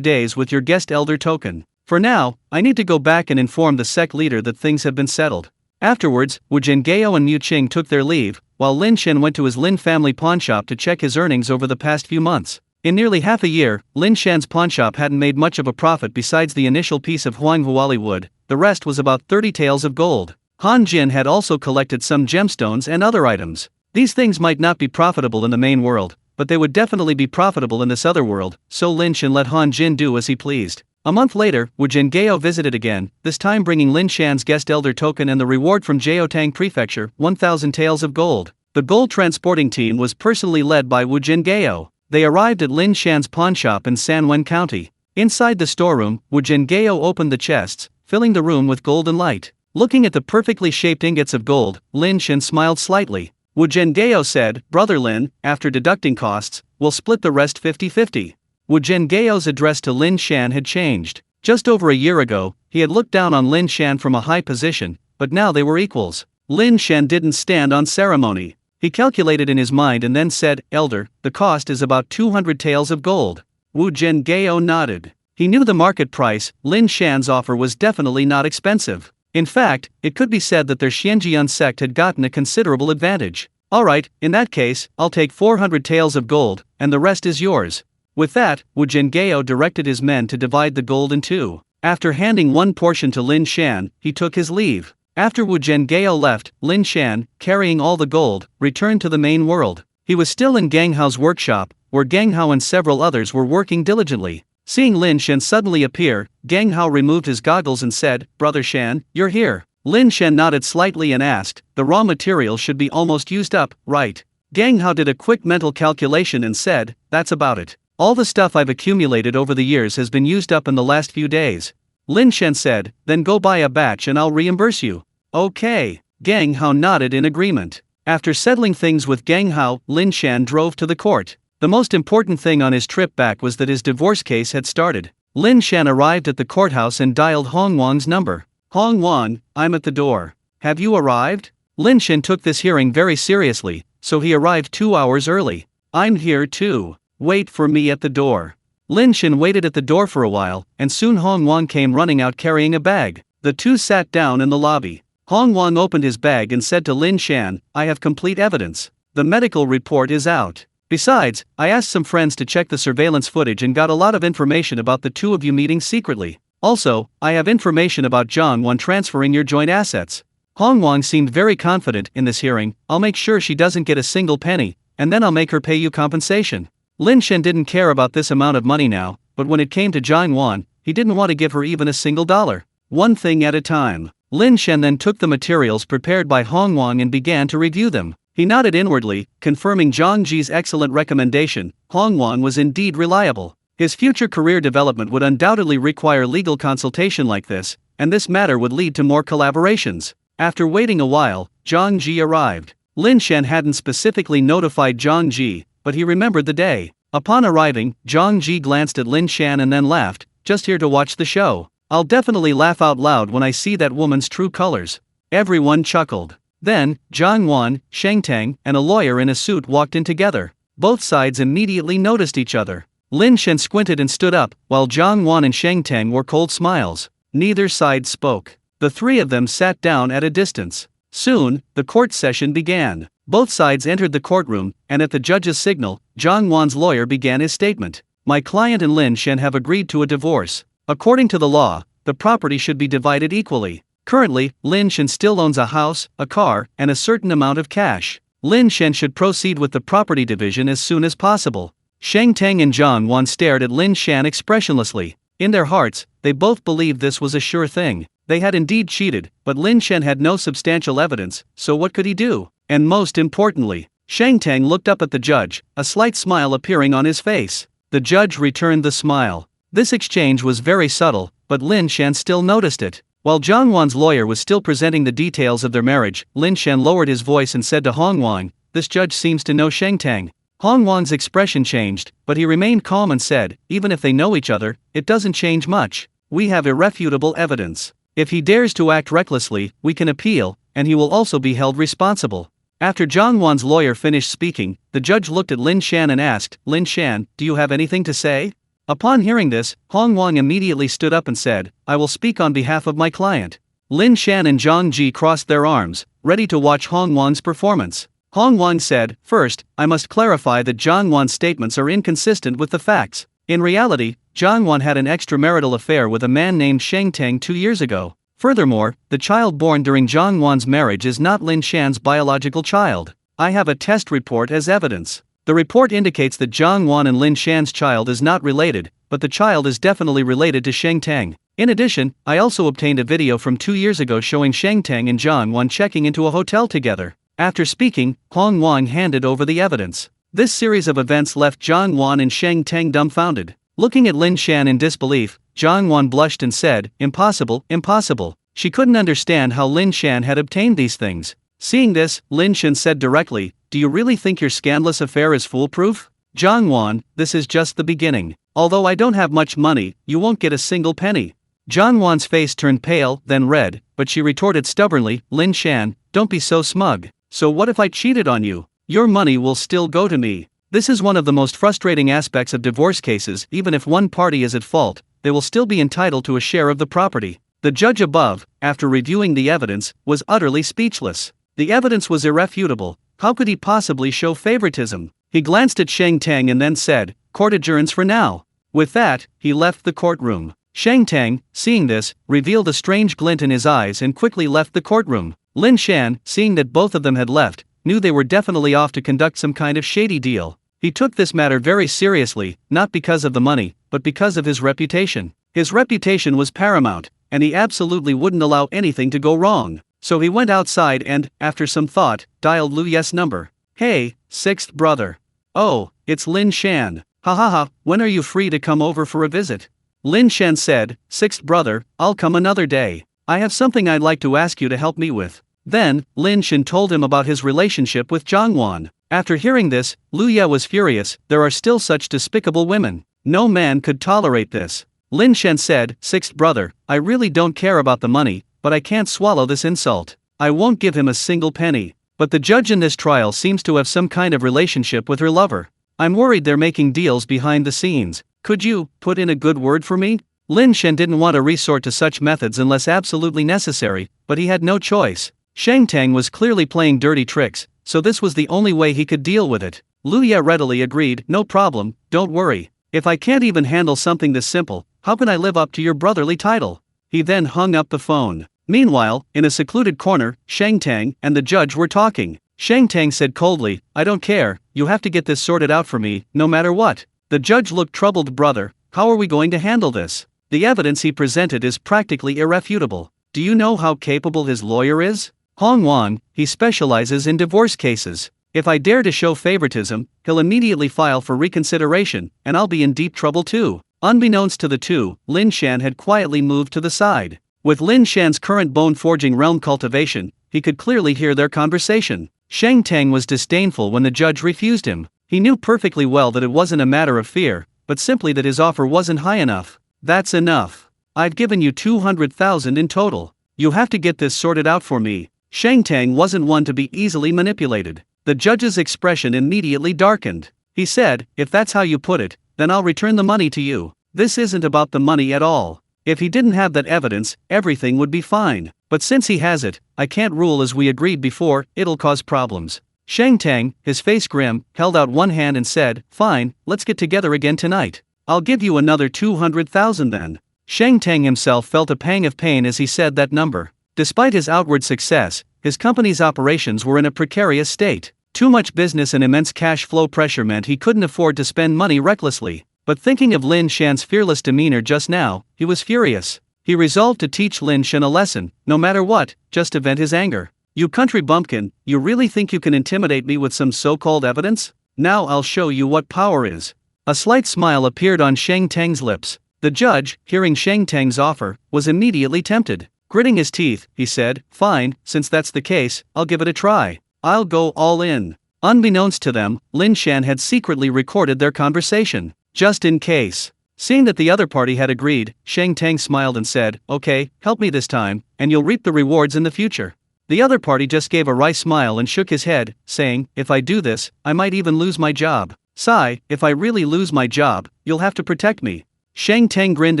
days with your guest elder token. For now, I need to go back and inform the sect leader that things have been settled." Afterwards, Wu Zhengao and Mu Qing took their leave, while Lin Shan went to his Lin family pawnshop to check his earnings over the past few months. In nearly half a year, Lin Shan's pawnshop hadn't made much of a profit besides the initial piece of Huanghuali wood. The rest was about 30 taels of gold. Han Jin had also collected some gemstones and other items. These things might not be profitable in the main world, but they would definitely be profitable in this other world, so Lin Shan let Han Jin do as he pleased. A month later, Wu Zhengao visited again, this time bringing Lin Shan's guest elder token and the reward from Jiaotang Prefecture, 1,000 taels of gold. The gold transporting team was personally led by Wu Zhengao. They arrived at Lin Shan's pawnshop in Sanwen County. Inside the storeroom, Wu Zhengao opened the chests, filling the room with golden light. Looking at the perfectly shaped ingots of gold, Lin Shan smiled slightly. Wu Zhengao said, "Brother Lin, after deducting costs, we'll split the rest 50-50. Wu Zhengao's address to Lin Shan had changed. Just over a year ago, he had looked down on Lin Shan from a high position, but now they were equals. Lin Shan didn't stand on ceremony. He calculated in his mind and then said, "Elder, the cost is about 200 taels of gold." Wu Zhengao nodded. He knew the market price. Lin Shan's offer was definitely not expensive. In fact, it could be said that their Xianjian sect had gotten a considerable advantage. "Alright, in that case, I'll take 400 taels of gold, and the rest is yours." With that, Wu Zhengao directed his men to divide the gold in two. After handing one portion to Lin Shan, he took his leave. After Wu Zhengao left, Lin Shan, carrying all the gold, returned to the main world. He was still in Gang Hao's workshop, where Gang Hao and several others were working diligently. Seeing Lin Shan suddenly appear, Gang Hao removed his goggles and said, "Brother Shan, you're here." Lin Shan nodded slightly and asked, the raw material should be almost used up, right? Gang Hao did a quick mental calculation and said, that's about it. All the stuff I've accumulated over the years has been used up in the last few days. Lin Shan said, then go buy a batch and I'll reimburse you. Okay. Gang Hao nodded in agreement. After settling things with Gang Hao, Lin Shan drove to the court. The most important thing on his trip back was that his divorce case had started. Lin Shan arrived at the courthouse and dialed Hong Wang's number. Hong Wang, I'm at the door. Have you arrived? Lin Shan took this hearing very seriously, so he arrived 2 hours early. I'm here too. Wait for me at the door. Lin Shan waited at the door for a while, and soon Hong Wang came running out carrying a bag. The two sat down in the lobby. Hong Wang opened his bag and said to Lin Shan, I have complete evidence. The medical report is out. Besides, I asked some friends to check the surveillance footage and got a lot of information about the two of you meeting secretly. Also, I have information about Zhang Wan transferring your joint assets. Hong Wang seemed very confident in this hearing. I'll make sure she doesn't get a single penny, and then I'll make her pay you compensation. Lin Shan didn't care about this amount of money now, but when it came to Zhang Wan, he didn't want to give her even a single dollar. One thing at a time. Lin Shan then took the materials prepared by Hong Wang and began to review them. He nodded inwardly, confirming Zhang Ji's excellent recommendation. Hong Wang was indeed reliable. His future career development would undoubtedly require legal consultation like this, and this matter would lead to more collaborations. After waiting a while, Zhang Ji arrived. Lin Shan hadn't specifically notified Zhang Ji, but he remembered the day. Upon arriving, Zhang Ji glanced at Lin Shan and then laughed, just here to watch the show. I'll definitely laugh out loud when I see that woman's true colors. Everyone chuckled. Then, Zhang Wan, Sheng Tang, and a lawyer in a suit walked in together. Both sides immediately noticed each other. Lin Shan squinted and stood up, while Zhang Wan and Sheng Tang wore cold smiles. Neither side spoke. The three of them sat down at a distance. Soon, the court session began. Both sides entered the courtroom, and at the judge's signal, Zhang Wan's lawyer began his statement. My client and Lin Shan have agreed to a divorce. According to the law, the property should be divided equally. Currently, Lin Shan still owns a house, a car, and a certain amount of cash. Lin Shan should proceed with the property division as soon as possible. Sheng Tang and Zhang Wan stared at Lin Shan expressionlessly. In their hearts, they both believed this was a sure thing. They had indeed cheated, but Lin Shan had no substantial evidence, so what could he do? And most importantly, Sheng Tang looked up at the judge, a slight smile appearing on his face. The judge returned the smile. This exchange was very subtle, but Lin Shan still noticed it. While Zhang Wan's lawyer was still presenting the details of their marriage, Lin Shan lowered his voice and said to Hong Wang, this judge seems to know Sheng Tang. Hong Wang's expression changed, but he remained calm and said, even if they know each other, it doesn't change much. We have irrefutable evidence. If he dares to act recklessly, we can appeal, and he will also be held responsible. After Zhang Wan's lawyer finished speaking, the judge looked at Lin Shan and asked, Lin Shan, do you have anything to say? Upon hearing this, Hong Wang immediately stood up and said, I will speak on behalf of my client. Lin Shan and Zhang Ji crossed their arms, ready to watch Hong Wang's performance. Hong Wang said, first, I must clarify that Zhang Wan's statements are inconsistent with the facts. In reality, Zhang Wan had an extramarital affair with a man named Sheng Tang 2 years ago. Furthermore, the child born during Zhang Wan's marriage is not Lin Shan's biological child. I have a test report as evidence. The report indicates that Zhang Wan and Lin Shan's child is not related, but the child is definitely related to Sheng Tang. In addition, I also obtained a video from 2 years ago showing Sheng Tang and Zhang Wan checking into a hotel together. After speaking, Hong Wang handed over the evidence. This series of events left Zhang Wan and Sheng Tang dumbfounded. Looking at Lin Shan in disbelief, Zhang Wan blushed and said, impossible, impossible. She couldn't understand how Lin Shan had obtained these things. Seeing this, Lin Shan said directly, do you really think your scandalous affair is foolproof? Zhang Wan, this is just the beginning. Although I don't have much money, you won't get a single penny. Zhang Wan's face turned pale, then red, but she retorted stubbornly, Lin Shan, don't be so smug. So what if I cheated on you? Your money will still go to me. This is one of the most frustrating aspects of divorce cases. Even if one party is at fault, they will still be entitled to a share of the property. The judge above, after reviewing the evidence, was utterly speechless. The evidence was irrefutable. How could he possibly show favoritism? He glanced at Sheng Tang and then said, court adjourns for now. With that, he left the courtroom. Sheng Tang, seeing this, revealed a strange glint in his eyes and quickly left the courtroom. Lin Shan, seeing that both of them had left, knew they were definitely off to conduct some kind of shady deal. He took this matter very seriously, not because of the money, but because of his reputation. His reputation was paramount. and he absolutely wouldn't allow anything to go wrong. So he went outside and, after some thought, dialed Lu Ye's number. "Hey, sixth brother. Oh, it's Lin Shan. Ha ha ha, when are you free to come over for a visit?" Lin Shan said, "Sixth brother, I'll come another day. I have something I'd like to ask you to help me with." Then, Lin Shan told him about his relationship with Zhangwan. After hearing this, Lu Ye was furious. There are still such despicable women. No man could tolerate this. Lin Shan said, "Sixth brother, I really don't care about the money, but I can't swallow this insult. I won't give him a single penny. But the judge in this trial seems to have some kind of relationship with her lover. I'm worried they're making deals behind the scenes. Could you put in a good word for me?" Lin Shan didn't want to resort to such methods unless absolutely necessary, but he had no choice. Shang Tang was clearly playing dirty tricks, so this was the only way he could deal with it. Lu Ye readily agreed, "No problem, don't worry. If I can't even handle something this simple, how can I live up to your brotherly title?" He then hung up the phone. Meanwhile, in a secluded corner, Shang Tang and the judge were talking. Shang Tang said coldly, "I don't care, you have to get this sorted out for me, no matter what." The judge looked troubled. "Brother, how are we going to handle this? The evidence he presented is practically irrefutable. Do you know how capable his lawyer is? Hong Wang, he specializes in divorce cases. If I dare to show favoritism, he'll immediately file for reconsideration, and I'll be in deep trouble too." Unbeknownst to the two, Lin Shan had quietly moved to the side. With Lin Shan's current bone-forging realm cultivation, he could clearly hear their conversation. Shang Tang was disdainful when the judge refused him. He knew perfectly well that it wasn't a matter of fear, but simply that his offer wasn't high enough. "That's enough. I've given you 200,000 in total. You have to get this sorted out for me." Shang Tang wasn't one to be easily manipulated. The judge's expression immediately darkened. He said, "If that's how you put it, then I'll return the money to you. This isn't about the money at all. If he didn't have that evidence, everything would be fine. But since he has it, I can't rule as we agreed before, it'll cause problems." Shang Tang, his face grim, held out one hand and said, "Fine, let's get together again tonight. I'll give you another 200,000 then." Shang Tang himself felt a pang of pain as he said that number. Despite his outward success, his company's operations were in a precarious state. Too much business and immense cash flow pressure meant he couldn't afford to spend money recklessly. But thinking of Lin Shan's fearless demeanor just now, he was furious. He resolved to teach Lin Shan a lesson, no matter what, just to vent his anger. "You country bumpkin, you really think you can intimidate me with some so-called evidence? Now I'll show you what power is." A slight smile appeared on Shang Tang's lips. The judge, hearing Shang Tang's offer, was immediately tempted. Gritting his teeth, he said, "Fine, since that's the case, I'll give it a try. I'll go all in." Unbeknownst to them, Lin Shan had secretly recorded their conversation, just in case. Seeing that the other party had agreed, Shang Tang smiled and said, "Okay, help me this time, and you'll reap the rewards in the future." The other party just gave a wry smile and shook his head, saying, "If I do this, I might even lose my job." "Sigh, if I really lose my job, you'll have to protect me." Shang Tang grinned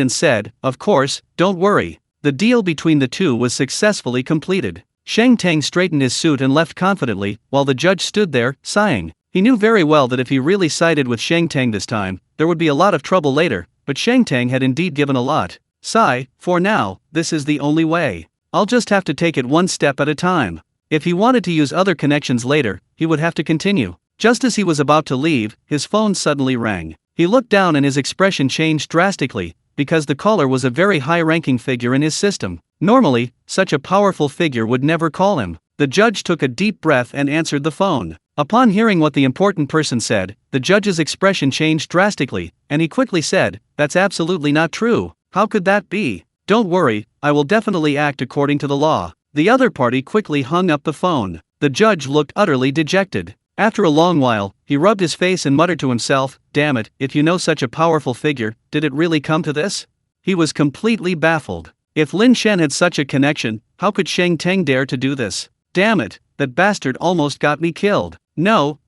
and said, "Of course, don't worry." The deal between the two was successfully completed. Shang Tang straightened his suit and left confidently, while the judge stood there, sighing. He knew very well that if he really sided with Shang Tang this time, there would be a lot of trouble later, but Shang Tang had indeed given a lot. "Sigh, for now, this is the only way. I'll just have to take it one step at a time." If he wanted to use other connections later, he would have to continue. Just as he was about to leave, his phone suddenly rang. He looked down and his expression changed drastically, because the caller was a very high-ranking figure in his system. Normally, such a powerful figure would never call him. The judge took a deep breath and answered the phone. Upon hearing what the important person said, the judge's expression changed drastically, and he quickly said, "That's absolutely not true. How could that be? Don't worry, I will definitely act according to the law." The other party quickly hung up the phone. The judge looked utterly dejected. After a long while, he rubbed his face and muttered to himself, "Damn it, if you know such a powerful figure, did it really come to this?" He was completely baffled. If Lin Shan had such a connection, how could Shang Tang dare to do this? Damn it, that bastard almost got me killed. No,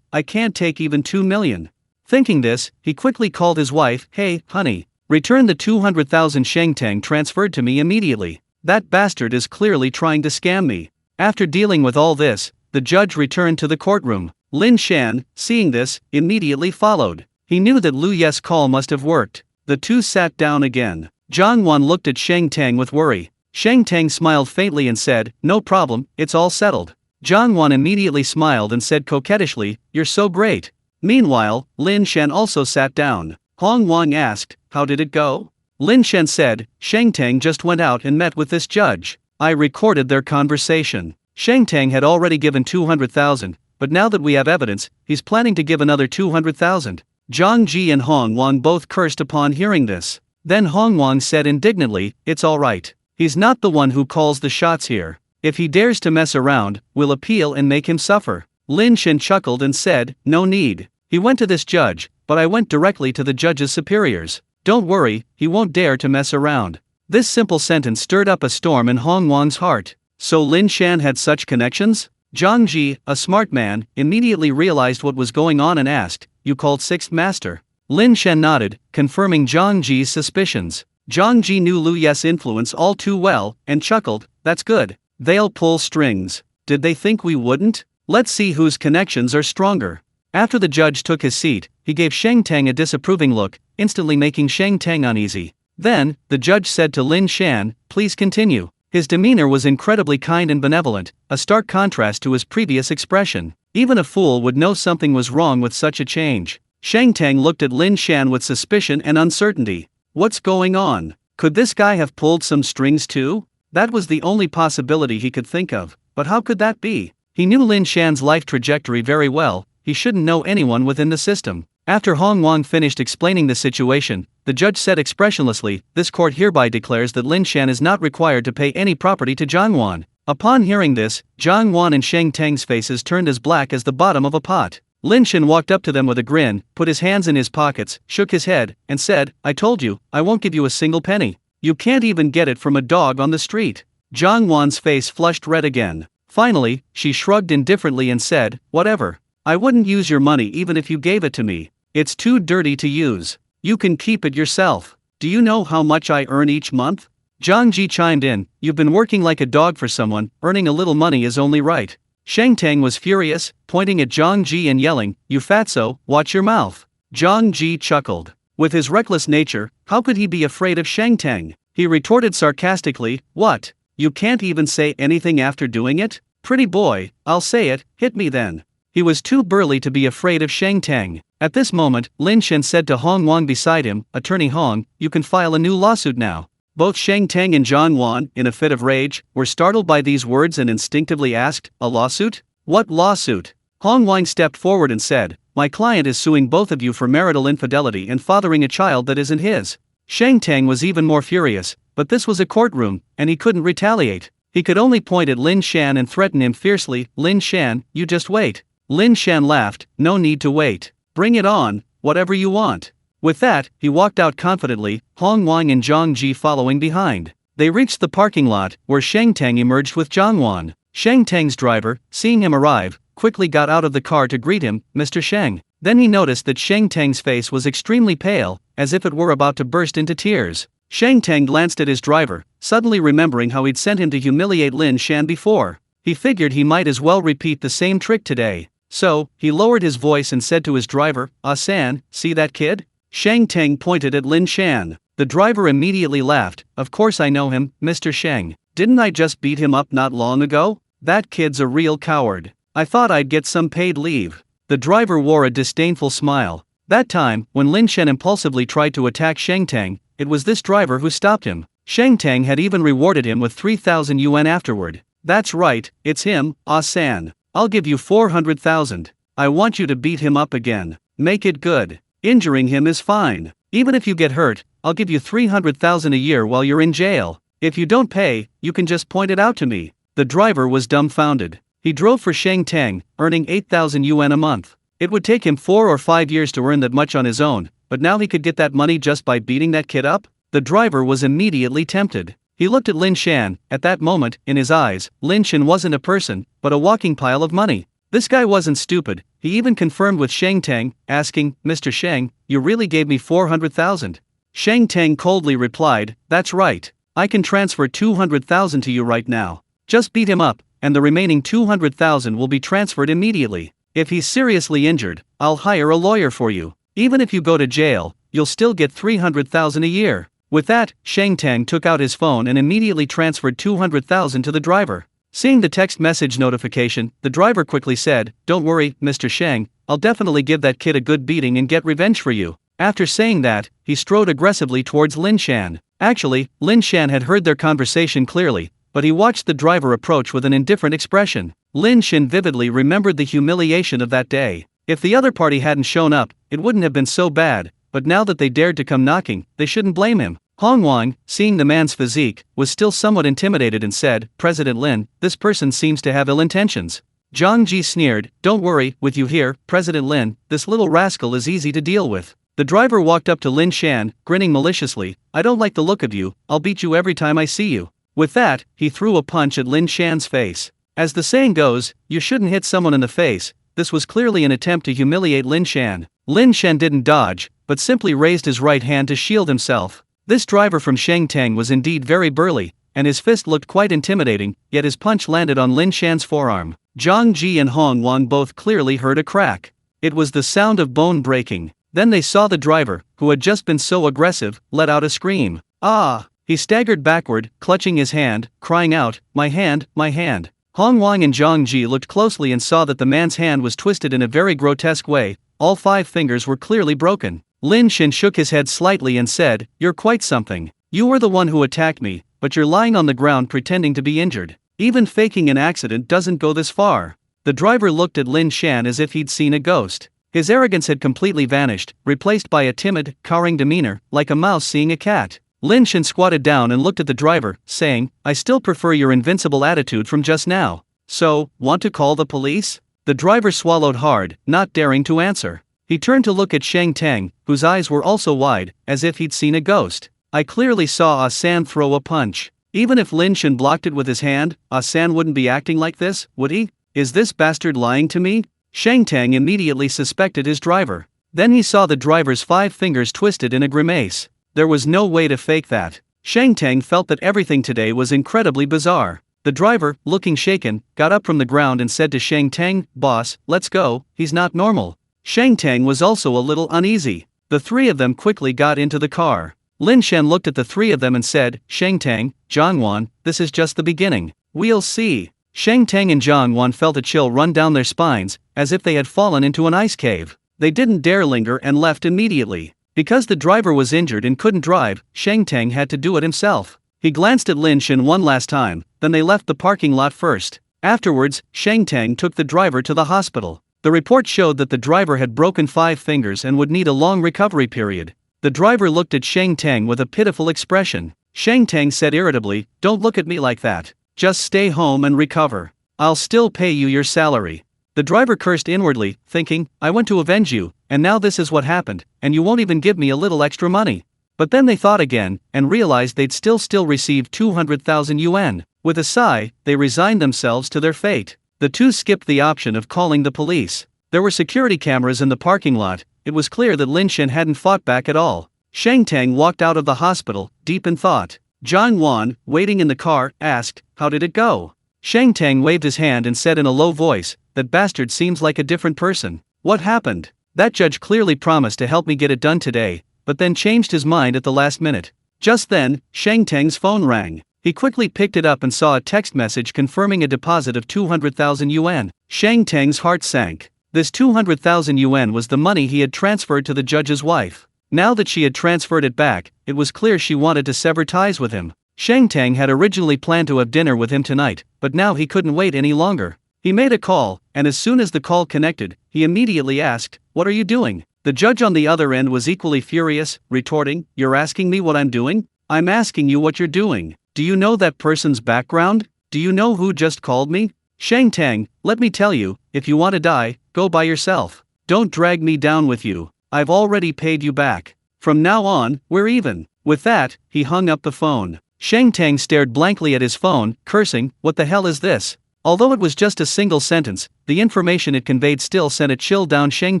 I can't take even 2 million. Thinking this, he quickly called his wife, "Hey, honey, return the 200,000 Shang Tang transferred to me immediately. That bastard is clearly trying to scam me." After dealing with all this, the judge returned to the courtroom. Lin Shan, seeing this, immediately followed. He knew that Lu Ye's call must have worked. The two sat down again. Zhang Wan looked at Shang Tang with worry. Shang Tang smiled faintly and said, "No problem, it's all settled." Zhang Wan immediately smiled and said coquettishly, "You're so great." Meanwhile, Lin Shan also sat down. Hong Wang asked, "How did it go?" Lin Shan said, Shang Tang just went out and met with this judge. I recorded their conversation. Shang Tang had already given 200,000, but now that we have evidence, he's planning to give another 200,000. Zhang Ji and Hong Wang both cursed upon hearing this. Then Hong Wang said indignantly, it's alright. He's not the one who calls the shots here. If he dares to mess around, we'll appeal and make him suffer. Lin Shan chuckled and said, no need. He went to this judge, but I went directly to the judge's superiors. Don't worry, he won't dare to mess around. This simple sentence stirred up a storm in Hong Wang's heart. So Lin Shan had such connections? Zhang Ji, a smart man, immediately realized what was going on and asked, you called Sixth Master? Lin Shan nodded, confirming Zhang Ji's suspicions. Zhang Ji knew Lu Ye's influence all too well, and chuckled, that's good. They'll pull strings. Did they think we wouldn't? Let's see whose connections are stronger. After the judge took his seat, he gave Shang Tang a disapproving look, instantly making Shang Tang uneasy. Then, the judge said to Lin Shan, please continue. His demeanor was incredibly kind and benevolent, a stark contrast to his previous expression. Even a fool would know something was wrong with such a change. Shang Tang looked at Lin Shan with suspicion and uncertainty. What's going on? Could this guy have pulled some strings too? That was the only possibility he could think of, but how could that be? He knew Lin Shan's life trajectory very well, he shouldn't know anyone within the system. After Hong Wang finished explaining the situation, the judge said expressionlessly, this court hereby declares that Lin Shan is not required to pay any property to Zhang Wan. Upon hearing this, Zhang Wan and Shang Tang's faces turned as black as the bottom of a pot. Lin Shan walked up to them with a grin, put his hands in his pockets, shook his head, and said, I told you, I won't give you a single penny. You can't even get it from a dog on the street. Zhang Wan's face flushed red again. Finally, she shrugged indifferently and said, whatever. I wouldn't use your money even if you gave it to me. It's too dirty to use. You can keep it yourself. Do you know how much I earn each month? Zhang Ji chimed in, you've been working like a dog for someone, earning a little money is only right. Shang Tang was furious, pointing at Zhang Ji and yelling, you fatso, watch your mouth. Zhang Ji chuckled. With his reckless nature, how could he be afraid of Shang Tang? He retorted sarcastically, what? You can't even say anything after doing it? Pretty boy, I'll say it, hit me then. He was too burly to be afraid of Shang Tang. At this moment, Lin Shan said to Hong Wang beside him, Attorney Hong, you can file a new lawsuit now. Both Shang Tang and Zhang Wan, in a fit of rage, were startled by these words and instinctively asked, a lawsuit? What lawsuit? Hong Wang stepped forward and said, my client is suing both of you for marital infidelity and fathering a child that isn't his. Shang Tang was even more furious, but this was a courtroom, and he couldn't retaliate. He could only point at Lin Shan and threaten him fiercely, Lin Shan, you just wait. Lin Shan laughed, no need to wait. Bring it on, whatever you want. With that, he walked out confidently, Hong Wang and Zhang Ji following behind. They reached the parking lot, where Shang Tang emerged with Zhang Wan. Shang Tang's driver, seeing him arrive, quickly got out of the car to greet him, Mr. Shang. Then he noticed that Shang Tang's face was extremely pale, as if it were about to burst into tears. Shang Tang glanced at his driver, suddenly remembering how he'd sent him to humiliate Lin Shan before. He figured he might as well repeat the same trick today. So, he lowered his voice and said to his driver, Ah-san, see that kid? Shang Tang pointed at Lin Shan. The driver immediately laughed, of course I know him, Mr. Shang. Didn't I just beat him up not long ago? That kid's a real coward. I thought I'd get some paid leave. The driver wore a disdainful smile. That time, when Lin Shan impulsively tried to attack Shang Tang, it was this driver who stopped him. Shang Tang had even rewarded him with 3,000 yuan afterward. That's right, it's him, Ah-san. I'll give you 400,000. I want you to beat him up again. Make it good. Injuring him is fine. Even if you get hurt, I'll give you 300,000 a year while you're in jail. If you don't pay, you can just point it out to me. The driver was dumbfounded. He drove for Shang Tang, earning 8,000 yuan a month. It would take him 4 or 5 years to earn that much on his own, but now he could get that money just by beating that kid up? The driver was immediately tempted. He looked at Lin Shan. At that moment, in his eyes, Lin Shan wasn't a person, but a walking pile of money. This guy wasn't stupid. He even confirmed with Shang Tang, asking, Mr. Shang, you really gave me 400,000? Shang Tang coldly replied, that's right. I can transfer 200,000 to you right now. Just beat him up, and the remaining 200,000 will be transferred immediately. If he's seriously injured, I'll hire a lawyer for you. Even if you go to jail, you'll still get 300,000 a year. With that, Shang Tang took out his phone and immediately transferred 200,000 to the driver. Seeing the text message notification, the driver quickly said, don't worry, Mr. Shang, I'll definitely give that kid a good beating and get revenge for you. After saying that, he strode aggressively towards Lin Shan. Actually, Lin Shan had heard their conversation clearly, but he watched the driver approach with an indifferent expression. Lin Shan vividly remembered the humiliation of that day. If the other party hadn't shown up, it wouldn't have been so bad, but now that they dared to come knocking, they shouldn't blame him. Hong Wang, seeing the man's physique, was still somewhat intimidated and said, "President Lin, this person seems to have ill intentions." Zhang Ji sneered, "Don't worry, with you here, President Lin, this little rascal is easy to deal with." The driver walked up to Lin Shan, grinning maliciously, "I don't like the look of you, I'll beat you every time I see you." With that, he threw a punch at Lin Shan's face. As the saying goes, you shouldn't hit someone in the face. This was clearly an attempt to humiliate Lin Shan. Lin Shan didn't dodge, but simply raised his right hand to shield himself. This driver from Shangtang was indeed very burly, and his fist looked quite intimidating, yet his punch landed on Lin Shan's forearm. Zhang Ji and Hong Wang both clearly heard a crack. It was the sound of bone breaking. Then they saw the driver, who had just been so aggressive, let out a scream. "Ah!" He staggered backward, clutching his hand, crying out, "My hand, my hand." Hong Wang and Zhang Ji looked closely and saw that the man's hand was twisted in a very grotesque way. All 5 fingers were clearly broken. Lin Shan shook his head slightly and said, "You're quite something. You were the one who attacked me, but you're lying on the ground pretending to be injured. Even faking an accident doesn't go this far." The driver looked at Lin Shan as if he'd seen a ghost. His arrogance had completely vanished, replaced by a timid, cowering demeanor, like a mouse seeing a cat. Lin Shan squatted down and looked at the driver, saying, "I still prefer your invincible attitude from just now. So, want to call the police?" The driver swallowed hard, not daring to answer. He turned to look at Sheng Tang, whose eyes were also wide, as if he'd seen a ghost. "I clearly saw Ah San throw a punch. Even if Lin Shan blocked it with his hand, Ah San wouldn't be acting like this, would he? Is this bastard lying to me?" Sheng Tang immediately suspected his driver. Then he saw the driver's 5 fingers twisted in a grimace. There was no way to fake that. Sheng Tang felt that everything today was incredibly bizarre. The driver, looking shaken, got up from the ground and said to Sheng Tang, "Boss, let's go, he's not normal." Sheng Tang was also a little uneasy. The 3 of them quickly got into the car. Lin Shan looked at the 3 of them and said, "Sheng Tang, Zhang Wan, this is just the beginning. We'll see." Sheng Tang and Zhang Wan felt a chill run down their spines, as if they had fallen into an ice cave. They didn't dare linger and left immediately. Because the driver was injured and couldn't drive, Sheng Tang had to do it himself. He glanced at Lin Shan one last time, then they left the parking lot first. Afterwards, Sheng Tang took the driver to the hospital. The report showed that the driver had broken 5 fingers and would need a long recovery period. The driver looked at Sheng Tang with a pitiful expression. Sheng Tang said irritably, "Don't look at me like that. Just stay home and recover. I'll still pay you your salary." The driver cursed inwardly, thinking, "I went to avenge you, and now this is what happened, and you won't even give me a little extra money." But then they thought again, and realized they'd still receive 200,000 yuan. With a sigh, they resigned themselves to their fate. The 2 skipped the option of calling the police. There were security cameras in the parking lot. It was clear that Lin Shan hadn't fought back at all. Sheng Tang walked out of the hospital, deep in thought. Zhang Wan, waiting in the car, asked, "How did it go?" Sheng Tang waved his hand and said in a low voice, "That bastard seems like a different person." "What happened?" "That judge clearly promised to help me get it done today, but then changed his mind at the last minute." Just then, Sheng Tang's phone rang. He quickly picked it up and saw a text message confirming a deposit of 200,000 yuan. Sheng Tang's heart sank. This 200,000 yuan was the money he had transferred to the judge's wife. Now that she had transferred it back, it was clear she wanted to sever ties with him. Sheng Tang had originally planned to have dinner with him tonight, but now he couldn't wait any longer. He made a call, and as soon as the call connected, he immediately asked, "What are you doing?" The judge on the other end was equally furious, retorting, "You're asking me what I'm doing? I'm asking you what you're doing. Do you know that person's background? Do you know who just called me?" "Sheng Tang, let me tell you, if you want to die, go by yourself. Don't drag me down with you. I've already paid you back. From now on, we're even." With that, he hung up the phone. Sheng Tang stared blankly at his phone, cursing, "What the hell is this?" Although it was just a single sentence, the information it conveyed still sent a chill down Sheng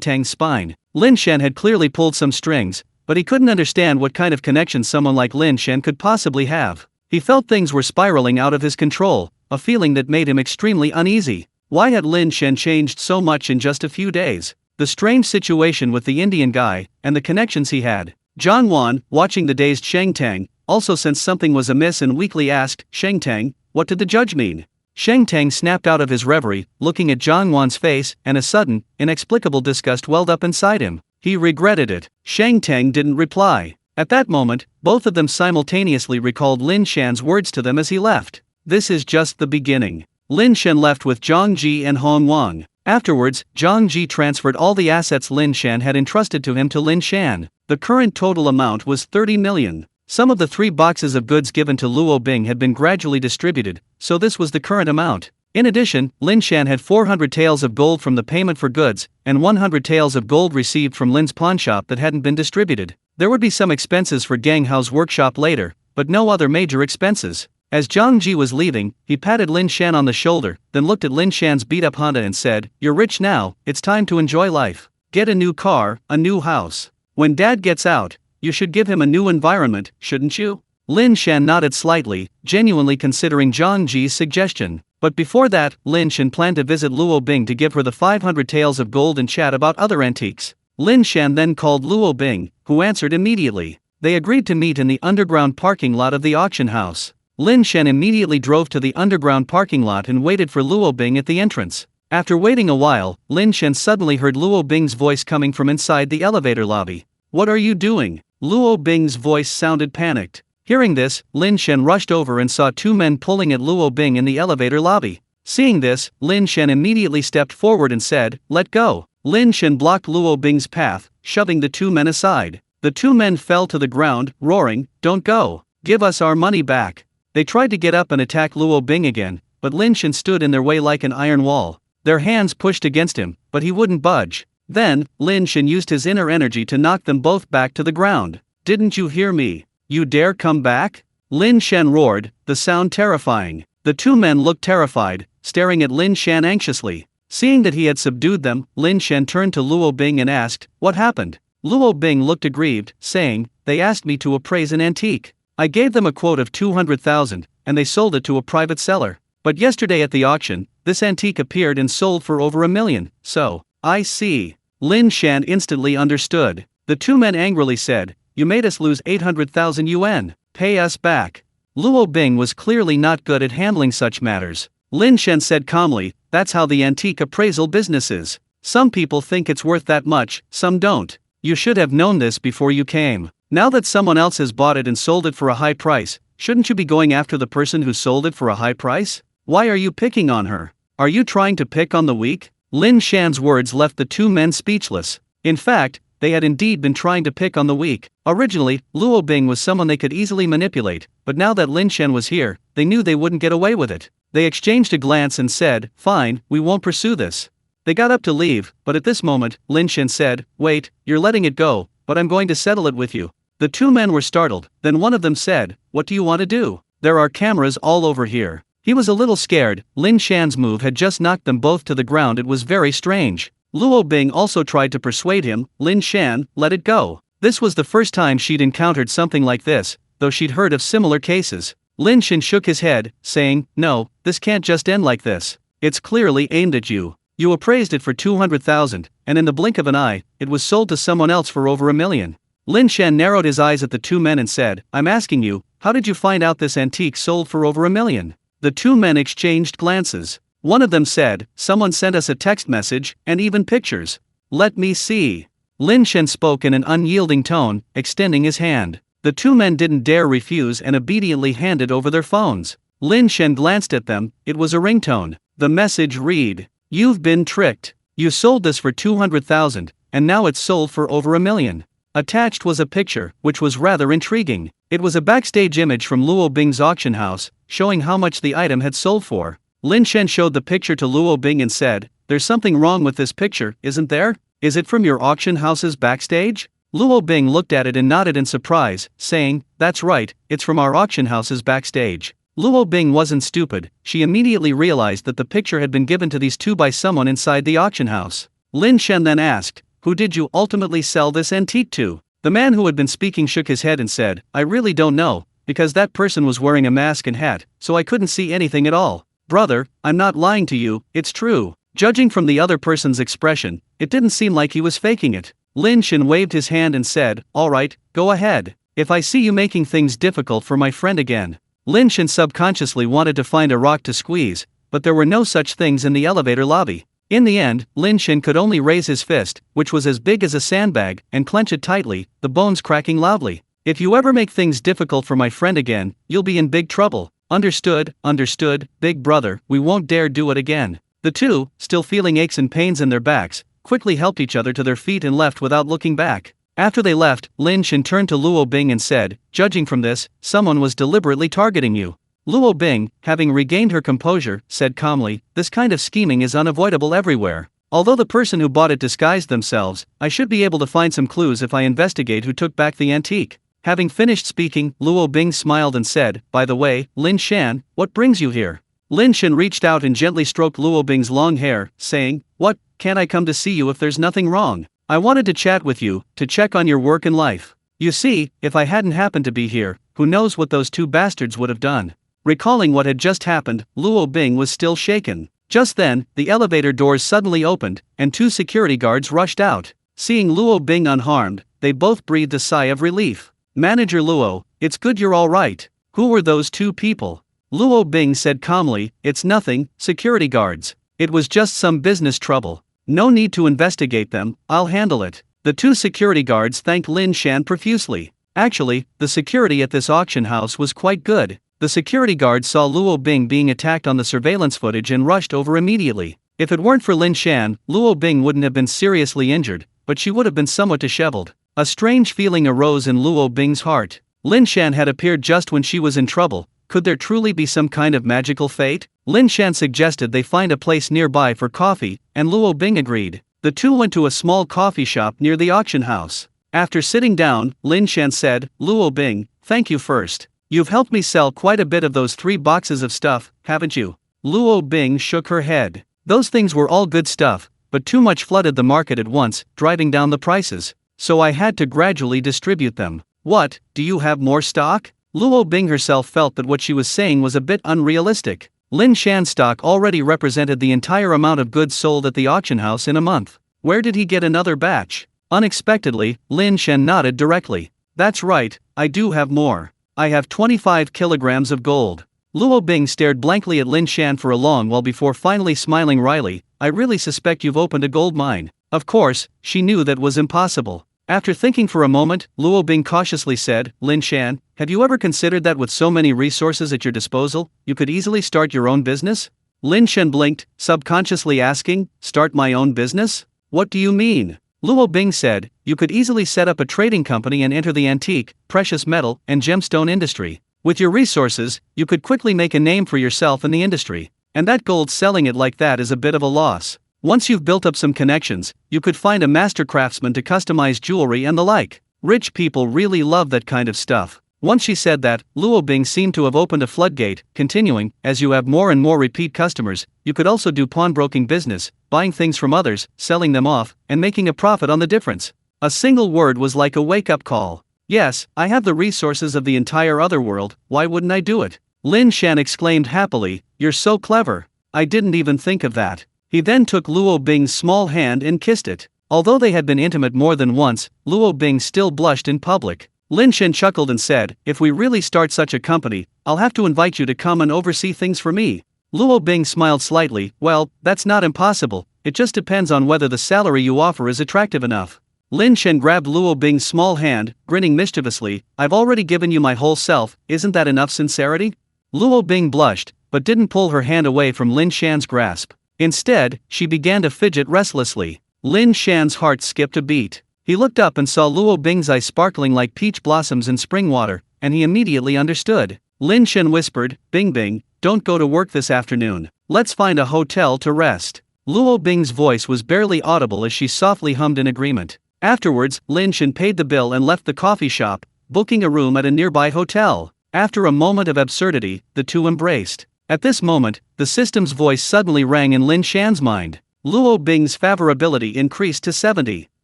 Tang's spine. Lin Shan had clearly pulled some strings, but he couldn't understand what kind of connection someone like Lin Shan could possibly have. He felt things were spiraling out of his control, a feeling that made him extremely uneasy. Why had Lin Shan changed so much in just a few days? The strange situation with the Indian guy, and the connections he had. Zhang Wan, watching the dazed Sheng Tang, also sensed something was amiss and weakly asked, "Sheng Tang, what did the judge mean?" Sheng Tang snapped out of his reverie, looking at Zhang Wan's face, and a sudden, inexplicable disgust welled up inside him. He regretted it. Shang Teng didn't reply. At that moment, both of them simultaneously recalled Lin Shan's words to them as he left. This is just the beginning. Lin Shan left with Zhang Ji and Hong Wang. Afterwards, Zhang Ji transferred all the assets Lin Shan had entrusted to him to Lin Shan. The current total amount was 30 million. Some of the 3 boxes of goods given to Luo Bing had been gradually distributed, so this was the current amount. In addition, Lin Shan had 400 taels of gold from the payment for goods, and 100 taels of gold received from Lin's pawnshop that hadn't been distributed. There would be some expenses for Gang Hao's workshop later, but no other major expenses. As Zhang Ji was leaving, he patted Lin Shan on the shoulder, then looked at Lin Shan's beat-up Honda and said, "You're rich now, it's time to enjoy life. Get a new car, a new house. When Dad gets out, you should give him a new environment, shouldn't you?" Lin Shan nodded slightly, genuinely considering Zhang Ji's suggestion. But before that, Lin Shan planned to visit Luo Bing to give her the 500 taels of gold and chat about other antiques. Lin Shan then called Luo Bing, who answered immediately. They agreed to meet in the underground parking lot of the auction house. Lin Shan immediately drove to the underground parking lot and waited for Luo Bing at the entrance. After waiting a while, Lin Shan suddenly heard Luo Bing's voice coming from inside the elevator lobby. "What are you doing?" Luo Bing's voice sounded panicked. Hearing this, Lin Shan rushed over and saw 2 men pulling at Luo Bing in the elevator lobby. Seeing this, Lin Shan immediately stepped forward and said, "Let go." Lin Shan blocked Luo Bing's path, shoving the 2 men aside. The 2 men fell to the ground, roaring, "Don't go! Give us our money back!" They tried to get up and attack Luo Bing again, but Lin Shan stood in their way like an iron wall. Their hands pushed against him, but he wouldn't budge. Then, Lin Shan used his inner energy to knock them both back to the ground. "Didn't you hear me? You dare come back?" Lin Shan roared, the sound terrifying. The 2 men looked terrified, staring at Lin Shan anxiously. Seeing that he had subdued them, Lin Shan turned to Luo Bing and asked, "What happened?" Luo Bing looked aggrieved, saying, "They asked me to appraise an antique. I gave them a quote of 200,000, and they sold it to a private seller. But yesterday at the auction, this antique appeared and sold for over 1 million, so, I see." Lin Shan instantly understood. The 2 men angrily said, "You made us lose 800,000 yuan. Pay us back." Luo Bing was clearly not good at handling such matters. Lin Shan said calmly, "That's how the antique appraisal business is. Some people think it's worth that much, some don't. You should have known this before you came. Now that someone else has bought it and sold it for a high price, shouldn't you be going after the person who sold it for a high price? Why are you picking on her? Are you trying to pick on the weak?" Lin Shan's words left the 2 men speechless. In fact, they had indeed been trying to pick on the weak. Originally, Luo Bing was someone they could easily manipulate, but now that Lin Shan was here, they knew they wouldn't get away with it. They exchanged a glance and said, "Fine, we won't pursue this." They got up to leave, but at this moment, Lin Shan said, "Wait, you're letting it go, but I'm going to settle it with you." The 2 men were startled, then one of them said, "What do you want to do? There are cameras all over here." He was a little scared. Lin Shan's move had just knocked them both to the ground. It was very strange. Luo Bing also tried to persuade him, "Lin Shan, let it go." This was the first time she'd encountered something like this, though she'd heard of similar cases. Lin Shan shook his head, saying, "No, this can't just end like this. It's clearly aimed at you. You appraised it for 200,000, and in the blink of an eye, it was sold to someone else for over 1 million. Lin Shan narrowed his eyes at the 2 men and said, "I'm asking you, how did you find out this antique sold for over 1 million? The 2 men exchanged glances. One of them said, "Someone sent us a text message, and even pictures." "Let me see." Lin Shan spoke in an unyielding tone, extending his hand. The 2 men didn't dare refuse and obediently handed over their phones. Lin Shan glanced at them. It was a ringtone. The message read, "You've been tricked. You sold this for 200,000, and now it's sold for over 1 million. Attached was a picture, which was rather intriguing. It was a backstage image from Luo Bing's auction house, showing how much the item had sold for. Lin Shan showed the picture to Luo Bing and said, "There's something wrong with this picture, isn't there? Is it from your auction house's backstage?" Luo Bing looked at it and nodded in surprise, saying, "That's right, it's from our auction house's backstage." Luo Bing wasn't stupid. She immediately realized that the picture had been given to these 2 by someone inside the auction house. Lin Shan then asked, "Who did you ultimately sell this antique to?" The man who had been speaking shook his head and said, "I really don't know, because that person was wearing a mask and hat, so I couldn't see anything at all. Brother, I'm not lying to you, it's true." Judging from the other person's expression, it didn't seem like he was faking it. Lin Shan waved his hand and said, "All right, go ahead. If I see you making things difficult for my friend again." Lin Shan subconsciously wanted to find a rock to squeeze, but there were no such things in the elevator lobby. In the end, Lin Shan could only raise his fist, which was as big as a sandbag, and clench it tightly, the bones cracking loudly. "If you ever make things difficult for my friend again, you'll be in big trouble." "Understood, understood, big brother, we won't dare do it again." The two, still feeling aches and pains in their backs, quickly helped each other to their feet and left without looking back. After they left, Lin Shan turned to Luo Bing and said, "Judging from this, someone was deliberately targeting you." Luo Bing, having regained her composure, said calmly, "This kind of scheming is unavoidable everywhere. Although the person who bought it disguised themselves, I should be able to find some clues if I investigate who took back the antique." Having finished speaking, Luo Bing smiled and said, "By the way, Lin Shan, what brings you here?" Lin Shan reached out and gently stroked Luo Bing's long hair, saying, "What, can't I come to see you if there's nothing wrong? I wanted to chat with you, to check on your work and life. You see, if I hadn't happened to be here, who knows what those two bastards would have done." Recalling what had just happened, Luo Bing was still shaken. Just then, the elevator doors suddenly opened, and two security guards rushed out. Seeing Luo Bing unharmed, they both breathed a sigh of relief. "Manager Luo, it's good you're all right. Who were those two people?" Luo Bing said calmly, "It's nothing, security guards. It was just some business trouble. No need to investigate them, I'll handle it." The two security guards thanked Lin Shan profusely. Actually, the security at this auction house was quite good. The security guards saw Luo Bing being attacked on the surveillance footage and rushed over immediately. If it weren't for Lin Shan, Luo Bing wouldn't have been seriously injured, but she would have been somewhat disheveled. A strange feeling arose in Luo Bing's heart. Lin Shan had appeared just when she was in trouble. Could there truly be some kind of magical fate? Lin Shan suggested they find a place nearby for coffee, and Luo Bing agreed. The two went to a small coffee shop near the auction house. After sitting down, Lin Shan said, "Luo Bing, thank you first. You've helped me sell quite a bit of those 3 boxes of stuff, haven't you?" Luo Bing shook her head. "Those things were all good stuff, but too much flooded the market at once, driving down the prices. So I had to gradually distribute them." "What, do you have more stock?" Luo Bing herself felt that what she was saying was a bit unrealistic. Lin Shan's stock already represented the entire amount of goods sold at the auction house in a month. Where did he get another batch? Unexpectedly, Lin Shan nodded directly. "That's right, I do have more. I have 25 kilograms of gold." Luo Bing stared blankly at Lin Shan for a long while before finally smiling wryly. "I really suspect you've opened a gold mine." Of course, she knew that was impossible. After thinking for a moment, Luo Bing cautiously said, "Lin Shan, have you ever considered that with so many resources at your disposal, you could easily start your own business?" Lin Shan blinked, subconsciously asking, "Start my own business? What do you mean?" Luo Bing said, "You could easily set up a trading company and enter the antique, precious metal, and gemstone industry. With your resources, you could quickly make a name for yourself in the industry. And that gold selling it like that is a bit of a loss. Once you've built up some connections, you could find a master craftsman to customize jewelry and the like. Rich people really love that kind of stuff." Once she said that, Luo Bing seemed to have opened a floodgate, continuing, "As you have more and more repeat customers, you could also do pawnbroking business, buying things from others, selling them off, and making a profit on the difference." A single word was like a wake-up call. "Yes, I have the resources of the entire other world, why wouldn't I do it?" Lin Shan exclaimed happily, "You're so clever. I didn't even think of that." He then took Luo Bing's small hand and kissed it. Although they had been intimate more than once, Luo Bing still blushed in public. Lin Shan chuckled and said, "If we really start such a company, I'll have to invite you to come and oversee things for me." Luo Bing smiled slightly. "Well, that's not impossible, it just depends on whether the salary you offer is attractive enough." Lin Shan grabbed Luo Bing's small hand, grinning mischievously. "I've already given you my whole self, isn't that enough sincerity?" Luo Bing blushed, but didn't pull her hand away from Lin Shan's grasp. Instead, she began to fidget restlessly. Lin Shan's heart skipped a beat. He looked up and saw Luo Bing's eyes sparkling like peach blossoms in spring water, and he immediately understood. Lin Shan whispered, "Bing Bing, don't go to work this afternoon. Let's find a hotel to rest." Luo Bing's voice was barely audible as she softly hummed in agreement. Afterwards, Lin Shan paid the bill and left the coffee shop, booking a room at a nearby hotel. After a moment of absurdity, the two embraced. At this moment, the system's voice suddenly rang in Lin Shan's mind. Luo Bing's favorability increased to 70.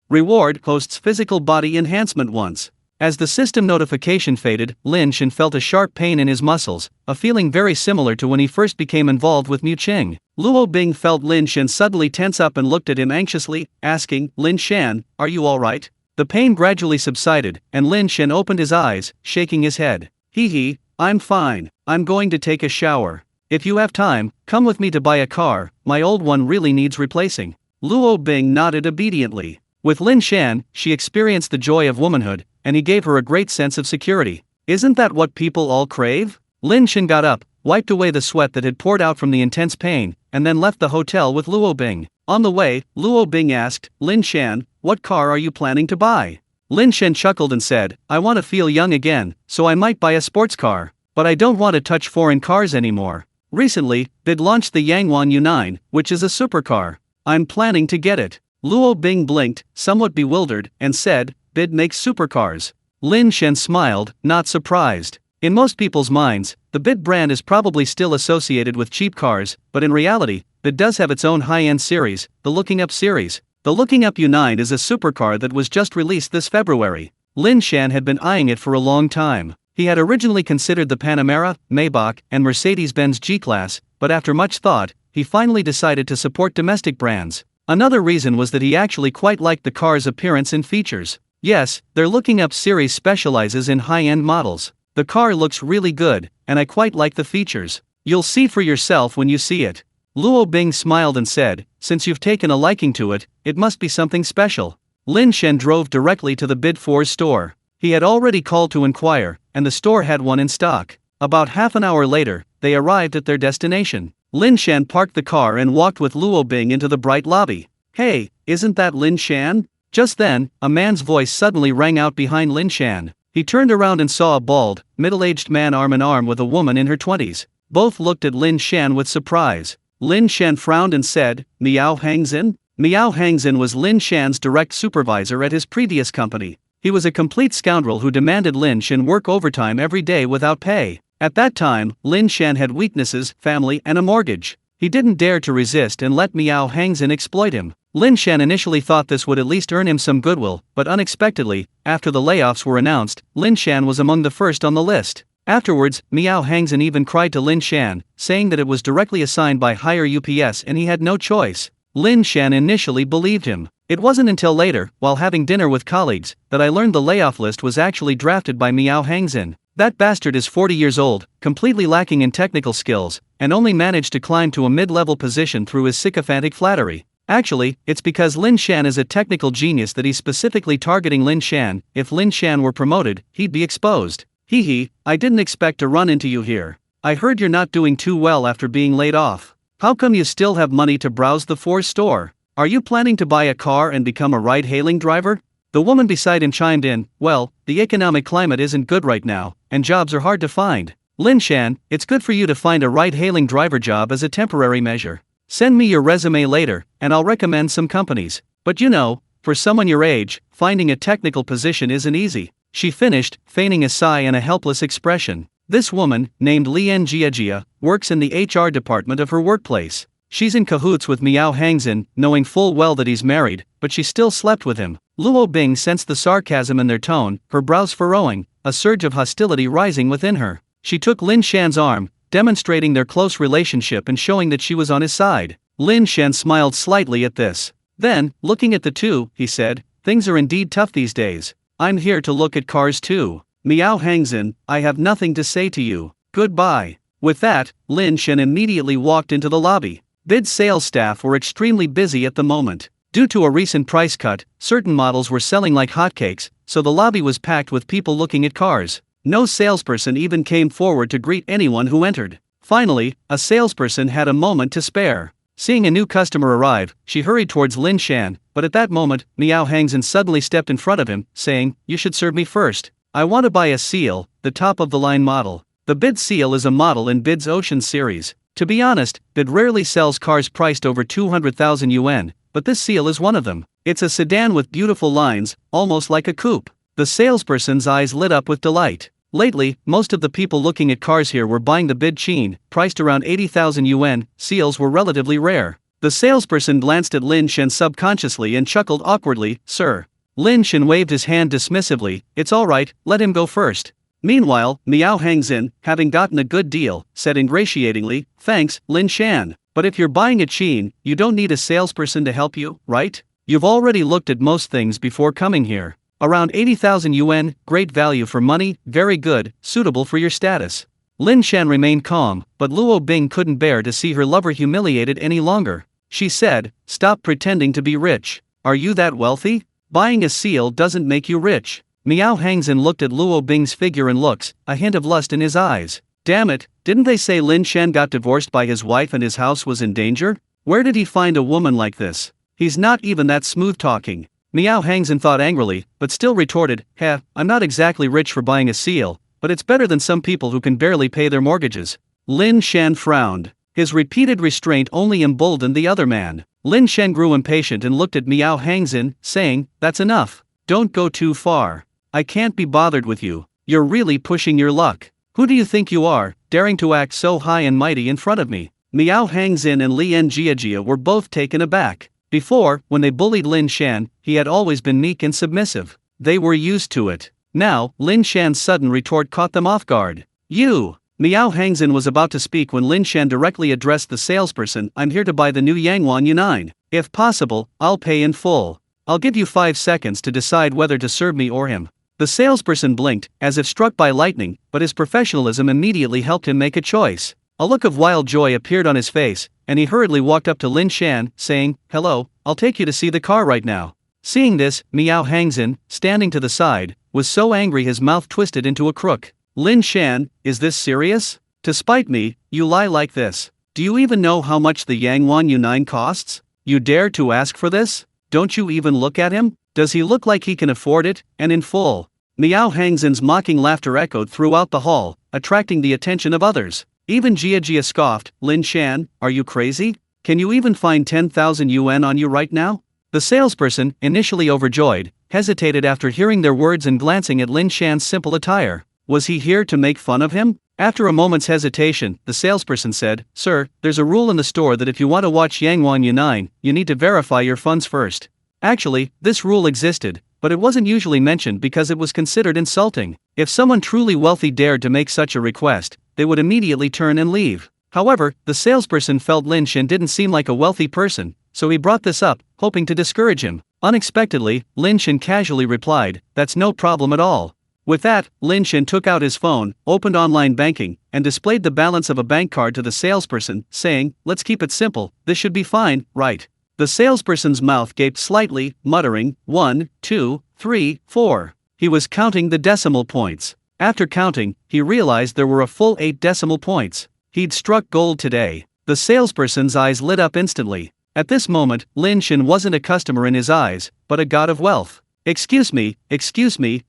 Reward hosts physical body enhancement once. As the system notification faded, Lin Shan felt a sharp pain in his muscles, a feeling very similar to when he first became involved with Mu Qing. Luo Bing felt Lin Shan suddenly tense up and looked at him anxiously, asking, "Lin Shan, are you alright?" The pain gradually subsided, and Lin Shan opened his eyes, shaking his head. "Hee hee, I'm fine, I'm going to take a shower." If you have time, come with me to buy a car, my old one really needs replacing. Luo Bing nodded obediently. With Lin Shan, she experienced the joy of womanhood, and he gave her a great sense of security. Isn't that what people all crave? Lin Shan got up, wiped away the sweat that had poured out from the intense pain, and then left the hotel with Luo Bing. On the way, Luo Bing asked, Lin Shan, what car are you planning to buy? Lin Shan chuckled and said, I want to feel young again, so I might buy a sports car. But I don't want to touch foreign cars anymore. Recently, BID launched the Yangwan U9, which is a supercar. I'm planning to get it. Luo Bing blinked, somewhat bewildered, and said, BID makes supercars. Lin Shan smiled, not surprised. In most people's minds, the BID brand is probably still associated with cheap cars, but in reality, BID does have its own high-end series, the Looking Up series. The Looking Up U9 is a supercar that was just released this February. Lin Shan had been eyeing it for a long time. He had originally considered the Panamera, Maybach, and Mercedes-Benz G-Class, but after much thought, he finally decided to support domestic brands. Another reason was that he actually quite liked the car's appearance and features. Yes, their Looking Up series specializes in high-end models. The car looks really good, and I quite like the features. You'll see for yourself when you see it. Luo Bing smiled and said, since you've taken a liking to it, it must be something special. Lin Shan drove directly to the BID 4's store. He had already called to inquire, and the store had one in stock. About half an hour later, they arrived at their destination. Lin Shan parked the car and walked with Luo Bing into the bright lobby. Hey, isn't that Lin Shan? Just then, a man's voice suddenly rang out behind Lin Shan. He turned around and saw a bald, middle-aged man arm in arm with a woman in her 20s. Both looked at Lin Shan with surprise. Lin Shan frowned and said, Miao Hangzhen? Miao Hangzhen was Lin Shan's direct supervisor at his previous company. He was a complete scoundrel who demanded Lin Shan work overtime every day without pay. At that time, Lin Shan had weaknesses, family, and a mortgage. He didn't dare to resist and let Miao Hangzhen exploit him. Lin Shan initially thought this would at least earn him some goodwill, but unexpectedly, after the layoffs were announced, Lin Shan was among the first on the list. Afterwards, Miao Hangzhen even cried to Lin Shan, saying that it was directly assigned by Higher UPS and he had no choice. Lin Shan initially believed him. It wasn't until later, while having dinner with colleagues, that I learned the layoff list was actually drafted by Miao Hangzhen. That bastard is 40 years old, completely lacking in technical skills, and only managed to climb to a mid-level position through his sycophantic flattery. Actually, it's because Lin Shan is a technical genius that he's specifically targeting Lin Shan. If Lin Shan were promoted, he'd be exposed. Hee hee, I didn't expect to run into you here. I heard you're not doing too well after being laid off. How come you still have money to browse the 4 store? Are you planning to buy a car and become a ride-hailing driver? The woman beside him chimed in, well, the economic climate isn't good right now, and jobs are hard to find. Lin Shan, it's good for you to find a ride-hailing driver job as a temporary measure. Send me your resume later, and I'll recommend some companies. But you know, for someone your age, finding a technical position isn't easy. She finished, feigning a sigh and a helpless expression. This woman, named Lian Jiajia, works in the HR department of her workplace. She's in cahoots with Miao Hangzhen, knowing full well that he's married, but she still slept with him. Luo Bing sensed the sarcasm in their tone, her brows furrowing, a surge of hostility rising within her. She took Lin Shan's arm, demonstrating their close relationship and showing that she was on his side. Lin Shan smiled slightly at this. Then, looking at the two, he said, things are indeed tough these days. I'm here to look at cars too. Miao Hangzhen, I have nothing to say to you. Goodbye. With that, Lin Shan immediately walked into the lobby. BID sales staff were extremely busy at the moment. Due to a recent price cut, certain models were selling like hotcakes, so the lobby was packed with people looking at cars. No salesperson even came forward to greet anyone who entered. Finally, a salesperson had a moment to spare. Seeing a new customer arrive, she hurried towards Lin Shan, but at that moment, Miao Hangzhen suddenly stepped in front of him, saying, you should serve me first. I want to buy a Seal, the top-of-the-line model. The BID Seal is a model in BID's Ocean series. To be honest, BID rarely sells cars priced over 200,000 yuan, but this Seal is one of them. It's a sedan with beautiful lines, almost like a coupe. The salesperson's eyes lit up with delight. Lately, most of the people looking at cars here were buying the BID Qin, priced around 80,000 yuan. Seals were relatively rare. The salesperson glanced at Lin Shan subconsciously and chuckled awkwardly, sir. Lin Shan waved his hand dismissively, it's alright, let him go first. Meanwhile, Miao Hangzhen, having gotten a good deal, said ingratiatingly, thanks, Lin Shan. But if you're buying a Qin, you don't need a salesperson to help you, right? You've already looked at most things before coming here. Around 80,000 yuan, great value for money, very good, suitable for your status. Lin Shan remained calm, but Luo Bing couldn't bear to see her lover humiliated any longer. She said, "Stop pretending to be rich. Are you that wealthy? Buying a seal doesn't make you rich." Miao Hangzhen looked at Luo Bing's figure and looks, a hint of lust in his eyes. Damn it, didn't they say Lin Shan got divorced by his wife and his house was in danger? Where did he find a woman like this? He's not even that smooth talking. Miao Hangzhen thought angrily, but still retorted, "Heh, I'm not exactly rich for buying a seal, but it's better than some people who can barely pay their mortgages." Lin Shan frowned. His repeated restraint only emboldened the other man. Lin Shan grew impatient and looked at Miao Hangzhen, saying, "That's enough. Don't go too far. I can't be bothered with you. You're really pushing your luck. Who do you think you are, daring to act so high and mighty in front of me?" Miao Hangzhen and Lien Jiajia were both taken aback. Before, when they bullied Lin Shan, he had always been meek and submissive. They were used to it. Now, Lin Shan's sudden retort caught them off guard. "You!" Miao Hangzhen was about to speak when Lin Shan directly addressed the salesperson, "I'm here to buy the new Yangwan Yunine. If possible, I'll pay in full. I'll give you 5 seconds to decide whether to serve me or him." The salesperson blinked, as if struck by lightning, but his professionalism immediately helped him make a choice. A look of wild joy appeared on his face, and he hurriedly walked up to Lin Shan, saying, "Hello, I'll take you to see the car right now." Seeing this, Miao Hangzhen, standing to the side, was so angry his mouth twisted into a crook. "Lin Shan, is this serious? To spite me, you lie like this. Do you even know how much the Yangwan Yunine costs? You dare to ask for this? Don't you even look at him? Does he look like he can afford it, and in full?" Miao Hangzhen's mocking laughter echoed throughout the hall, attracting the attention of others. Even Jiajia scoffed, "Lin Shan, are you crazy? Can you even find 10,000 yuan on you right now?" The salesperson, initially overjoyed, hesitated after hearing their words and glancing at Lin Shan's simple attire. Was he here to make fun of him? After a moment's hesitation, the salesperson said, "Sir, there's a rule in the store that if you want to watch Yangwan Yunine, you need to verify your funds first." Actually, this rule existed, but it wasn't usually mentioned because it was considered insulting. If someone truly wealthy dared to make such a request, they would immediately turn and leave. However, the salesperson felt Lin Shan didn't seem like a wealthy person, so he brought this up, hoping to discourage him. Unexpectedly, Lin Shan casually replied, "That's no problem at all." With that, Lin Shan took out his phone, opened online banking, and displayed the balance of a bank card to the salesperson, saying, "Let's keep it simple, this should be fine, right?" The salesperson's mouth gaped slightly, muttering, 1, 2, 3, 4. He was counting the decimal points. After counting, he realized there were a full 8 decimal points. He'd struck gold today. The salesperson's eyes lit up instantly. At this moment, Lin Shan wasn't a customer in his eyes, but a god of wealth. excuse me,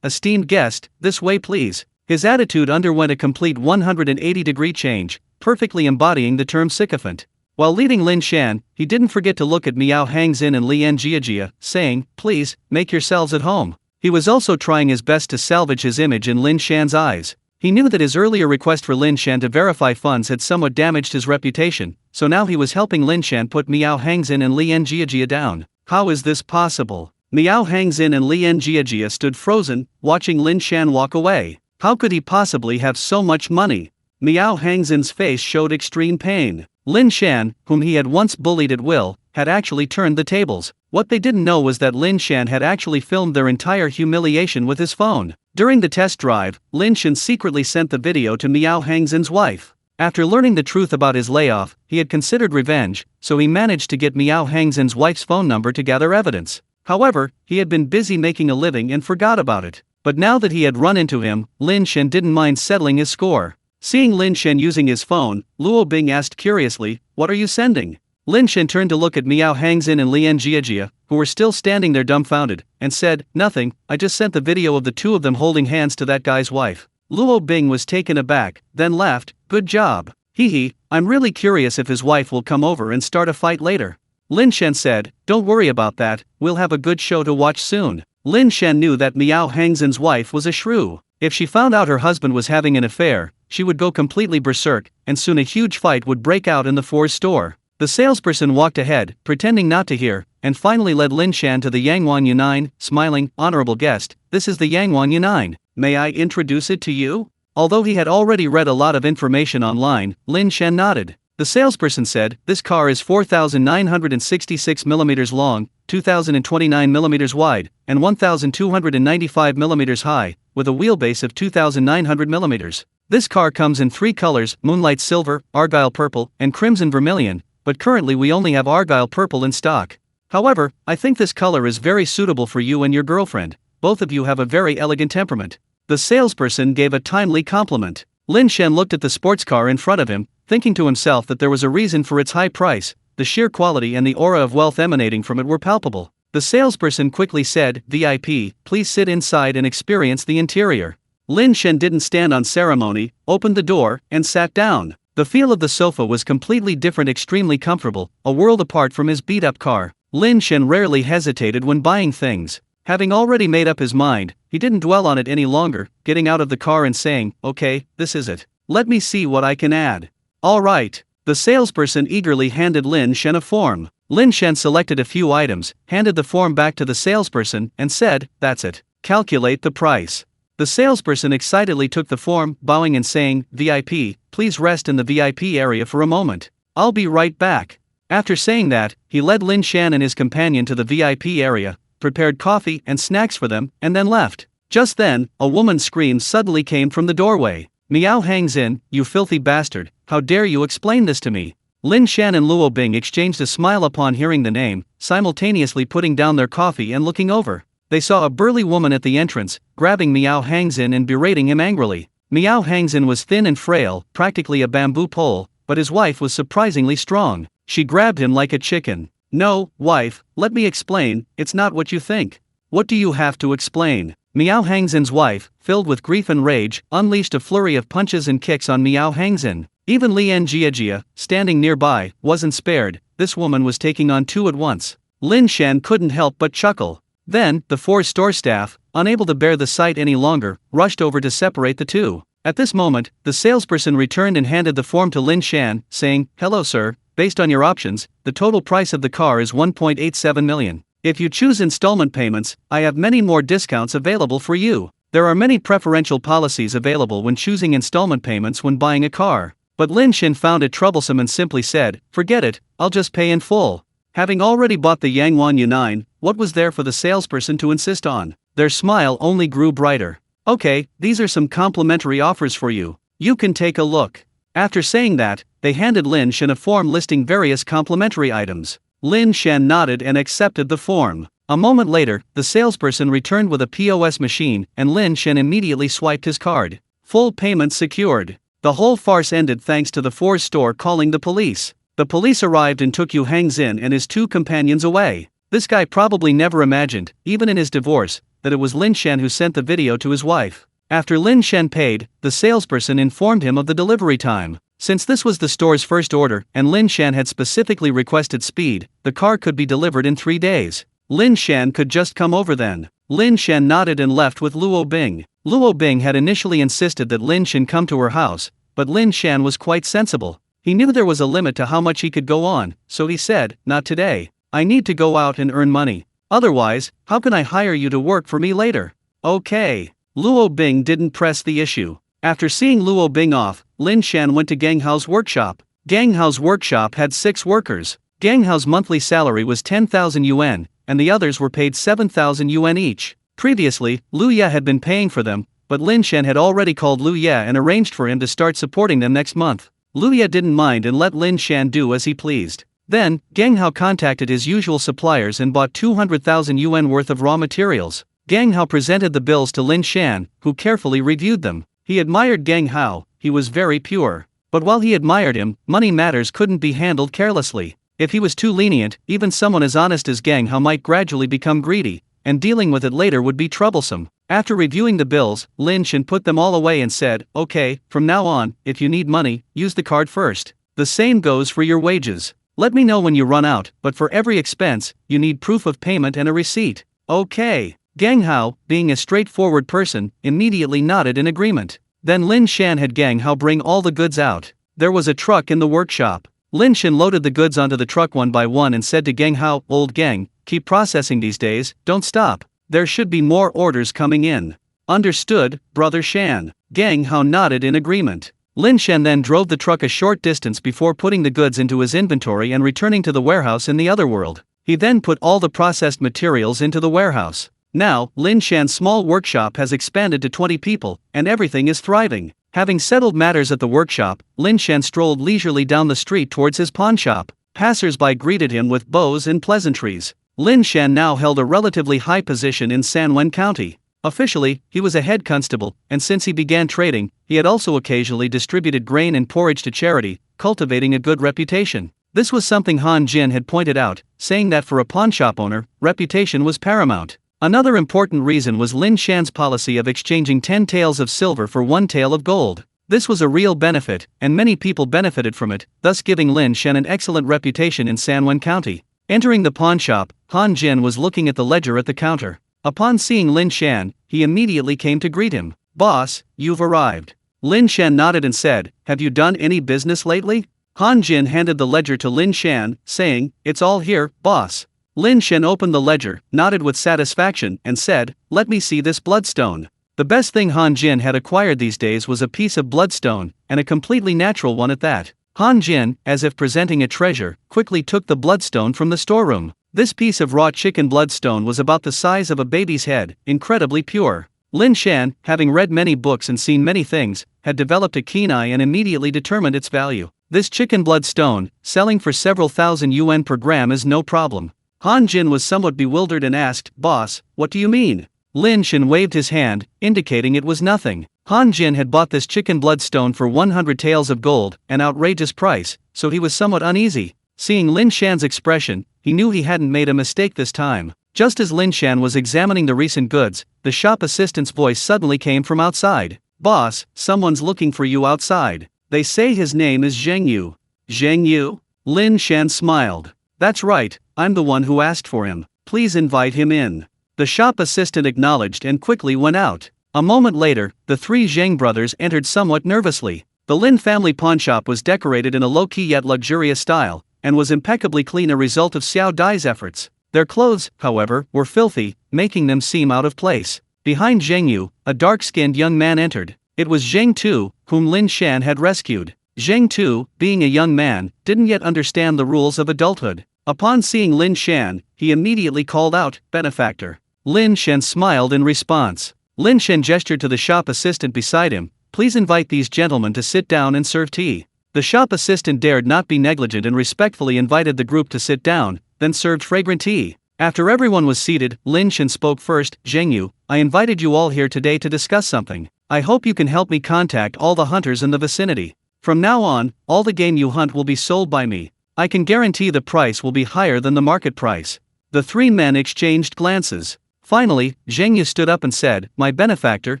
esteemed guest, this way please." His attitude underwent a complete 180-degree change, perfectly embodying the term sycophant. While leading Lin Shan, he didn't forget to look at Miao Hangzhen and Lien Jiajia, saying, "Please, make yourselves at home." He was also trying his best to salvage his image in Lin Shan's eyes. He knew that his earlier request for Lin Shan to verify funds had somewhat damaged his reputation, so now he was helping Lin Shan put Miao Hangzhen and Lien Jiajia down. How is this possible? Miao Hangzhen and Lien Jiajia stood frozen, watching Lin Shan walk away. How could he possibly have so much money? Miao Hangzhen's face showed extreme pain. Lin Shan, whom he had once bullied at will, had actually turned the tables. What they didn't know was that Lin Shan had actually filmed their entire humiliation with his phone. During the test drive, Lin Shan secretly sent the video to Miao Hangzhen's wife. After learning the truth about his layoff, he had considered revenge, so he managed to get Miao Hangzhen's wife's phone number to gather evidence. However, he had been busy making a living and forgot about it. But now that he had run into him, Lin Shan didn't mind settling his score. Seeing Lin Shan using his phone, Luo Bing asked curiously, "What are you sending?" Lin Shan turned to look at Miao Hangzhen and Lien Jiajia, who were still standing there dumbfounded, and said, "Nothing, I just sent the video of the two of them holding hands to that guy's wife." Luo Bing was taken aback, then laughed, "Good job. Hee, I'm really curious if his wife will come over and start a fight later." Lin Shan said, "Don't worry about that, we'll have a good show to watch soon." Lin Shan knew that Miao Hangzhen's wife was a shrew. If she found out her husband was having an affair, she would go completely berserk, and soon a huge fight would break out in the Four's store. The salesperson walked ahead, pretending not to hear, and finally led Lin Shan to the Yangwan Yunine, smiling, "Honorable guest, this is the Yangwan Yunine. May I introduce it to you?" Although he had already read a lot of information online, Lin Shan nodded. The salesperson said, "This car is 4,966 mm long, 2,029 mm wide, and 1,295 mm high, with a wheelbase of 2,900 mm. This car comes in 3 colors: Moonlight Silver, Argyle Purple, and Crimson Vermilion, but currently we only have Argyle Purple in stock. However, I think this color is very suitable for you and your girlfriend. Both of you have a very elegant temperament." The salesperson gave a timely compliment. Lin Shan looked at the sports car in front of him, thinking to himself that there was a reason for its high price. The sheer quality and the aura of wealth emanating from it were palpable. The salesperson quickly said, "VIP, please sit inside and experience the interior." Lin Shan didn't stand on ceremony, opened the door, and sat down. The feel of the sofa was completely different, extremely comfortable, a world apart from his beat-up car. Lin Shan rarely hesitated when buying things. Having already made up his mind, he didn't dwell on it any longer, getting out of the car and saying, "Okay, this is it. Let me see what I can add." "All right." The salesperson eagerly handed Lin Shan a form. Lin Shan selected a few items, handed the form back to the salesperson, and said, "That's it. Calculate the price." The salesperson excitedly took the form, bowing and saying, "VIP, please rest in the VIP area for a moment. I'll be right back." After saying that, he led Lin Shan and his companion to the VIP area, prepared coffee and snacks for them, and then left. Just then, a woman's scream suddenly came from the doorway. "Miao Hangzin, you filthy bastard, how dare you explain this to me?" Lin Shan and Luo Bing exchanged a smile upon hearing the name, simultaneously putting down their coffee and looking over. They saw a burly woman at the entrance, grabbing Miao Hangzin and berating him angrily. Miao Hangzin was thin and frail, practically a bamboo pole, but his wife was surprisingly strong. She grabbed him like a chicken. "No, wife, let me explain, it's not what you think." "What do you have to explain?" Miao Hangzin's wife, filled with grief and rage, unleashed a flurry of punches and kicks on Miao Hangzin. Even Lian Jiajia, standing nearby, wasn't spared. This woman was taking on 2 at once. Lin Shan couldn't help but chuckle. Then, the 4 store staff, unable to bear the sight any longer, rushed over to separate the 2. At this moment, the salesperson returned and handed the form to Lin Shan, saying, "Hello sir, based on your options, the total price of the car is 1.87 million. If you choose installment payments, I have many more discounts available for you. There are many preferential policies available when choosing installment payments when buying a car." But Lin Shan found it troublesome and simply said, "Forget it, I'll just pay in full." Having already bought the Yangwan U9, what was there for the salesperson to insist on? Their smile only grew brighter. "Okay, these are some complimentary offers for you. You can take a look." After saying that, they handed Lin Shan a form listing various complimentary items. Lin Shan nodded and accepted the form. A moment later, the salesperson returned with a POS machine, and Lin Shan immediately swiped his card. Full payment secured. The whole farce ended thanks to the 4 store calling the police. The police arrived and took Yu Hangzin and his 2 companions away. This guy probably never imagined, even in his divorce, that it was Lin Shan who sent the video to his wife. After Lin Shan paid, the salesperson informed him of the delivery time. Since this was the store's first order and Lin Shan had specifically requested speed, the car could be delivered in 3 days. Lin Shan could just come over then. Lin Shan nodded and left with Luo Bing. Luo Bing had initially insisted that Lin Shan come to her house, but Lin Shan was quite sensible. He knew there was a limit to how much he could go on, so he said, "Not today. I need to go out and earn money. Otherwise, how can I hire you to work for me later?" "Okay." Luo Bing didn't press the issue. After seeing Luo Bing off, Lin Shan went to Gang Hao's workshop. Gang Hao's workshop had 6 workers. Gang Hao's monthly salary was 10,000 yuan, and the others were paid 7,000 yuan each. Previously, Lu Ye had been paying for them, but Lin Shan had already called Lu Ye and arranged for him to start supporting them next month. Lu Ye didn't mind and let Lin Shan do as he pleased. Then, Gang Hao contacted his usual suppliers and bought 200,000 yuan worth of raw materials. Gang Hao presented the bills to Lin Shan, who carefully reviewed them. He admired Gang Hao, he was very pure. But while he admired him, money matters couldn't be handled carelessly. If he was too lenient, even someone as honest as Gang Hao might gradually become greedy, and dealing with it later would be troublesome. After reviewing the bills, Lin Shan put them all away and said, "Okay, from now on, if you need money, use the card first. The same goes for your wages. Let me know when you run out, but for every expense, you need proof of payment and a receipt." "Okay." Gang Hao, being a straightforward person, immediately nodded in agreement. Then Lin Shan had Gang Hao bring all the goods out. There was a truck in the workshop. Lin Shan loaded the goods onto the truck one by one and said to Gang Hao, "Old Gang, keep processing these days, don't stop. There should be more orders coming in." "Understood, Brother Shan." Gang Hao nodded in agreement. Lin Shan then drove the truck a short distance before putting the goods into his inventory and returning to the warehouse in the other world. He then put all the processed materials into the warehouse. Now, Lin Shan's small workshop has expanded to 20 people, and everything is thriving. Having settled matters at the workshop, Lin Shan strolled leisurely down the street towards his pawn shop. Passers-by greeted him with bows and pleasantries. Lin Shan now held a relatively high position in Sanwen County. Officially, he was a head constable, and since he began trading, he had also occasionally distributed grain and porridge to charity, cultivating a good reputation. This was something Han Jin had pointed out, saying that for a pawnshop owner, reputation was paramount. Another important reason was Lin Shan's policy of exchanging 10 taels of silver for 1 tael of gold. This was a real benefit, and many people benefited from it, thus giving Lin Shan an excellent reputation in Sanwen County. Entering the pawnshop, Han Jin was looking at the ledger at the counter. Upon seeing Lin Shan, he immediately came to greet him. "Boss, you've arrived." Lin Shan nodded and said, "Have you done any business lately?" Han Jin handed the ledger to Lin Shan, saying, "It's all here, boss." Lin Shan opened the ledger, nodded with satisfaction, and said, "Let me see this bloodstone." The best thing Han Jin had acquired these days was a piece of bloodstone, and a completely natural one at that. Han Jin, as if presenting a treasure, quickly took the bloodstone from the storeroom. This piece of raw chicken bloodstone was about the size of a baby's head, incredibly pure. Lin Shan, having read many books and seen many things, had developed a keen eye and immediately determined its value. This chicken bloodstone, selling for several thousand yuan per gram, is no problem. Han Jin was somewhat bewildered and asked, "Boss, what do you mean?" Lin Shan waved his hand, indicating it was nothing. Han Jin had bought this chicken bloodstone for 100 taels of gold, an outrageous price, so he was somewhat uneasy. Seeing Lin Shan's expression, he knew he hadn't made a mistake this time. Just as Lin Shan was examining the recent goods, the shop assistant's voice suddenly came from outside. "Boss, someone's looking for you outside. They say his name is Zheng Yu." "Zheng Yu?" Lin Shan smiled. "That's right, I'm the one who asked for him. Please invite him in." The shop assistant acknowledged and quickly went out. A moment later, the 3 Zheng brothers entered somewhat nervously. The Lin family pawnshop was decorated in a low-key yet luxurious style, and was impeccably clean, a result of Xiao Dai's efforts. Their clothes, however, were filthy, making them seem out of place. Behind Zheng Yu, a dark-skinned young man entered. It was Zheng Tu, whom Lin Shan had rescued. Zheng Tu, being a young man, didn't yet understand the rules of adulthood. Upon seeing Lin Shan, he immediately called out, "Benefactor." Lin Shan smiled in response. Lin Shan gestured to the shop assistant beside him, "Please invite these gentlemen to sit down and serve tea." The shop assistant dared not be negligent and respectfully invited the group to sit down, then served fragrant tea. After everyone was seated, Lin Shan spoke first. "Zheng Yu, I invited you all here today to discuss something. I hope you can help me contact all the hunters in the vicinity. From now on, all the game you hunt will be sold by me. I can guarantee the price will be higher than the market price." The 3 men exchanged glances. Finally, Zheng Yu stood up and said, "My benefactor,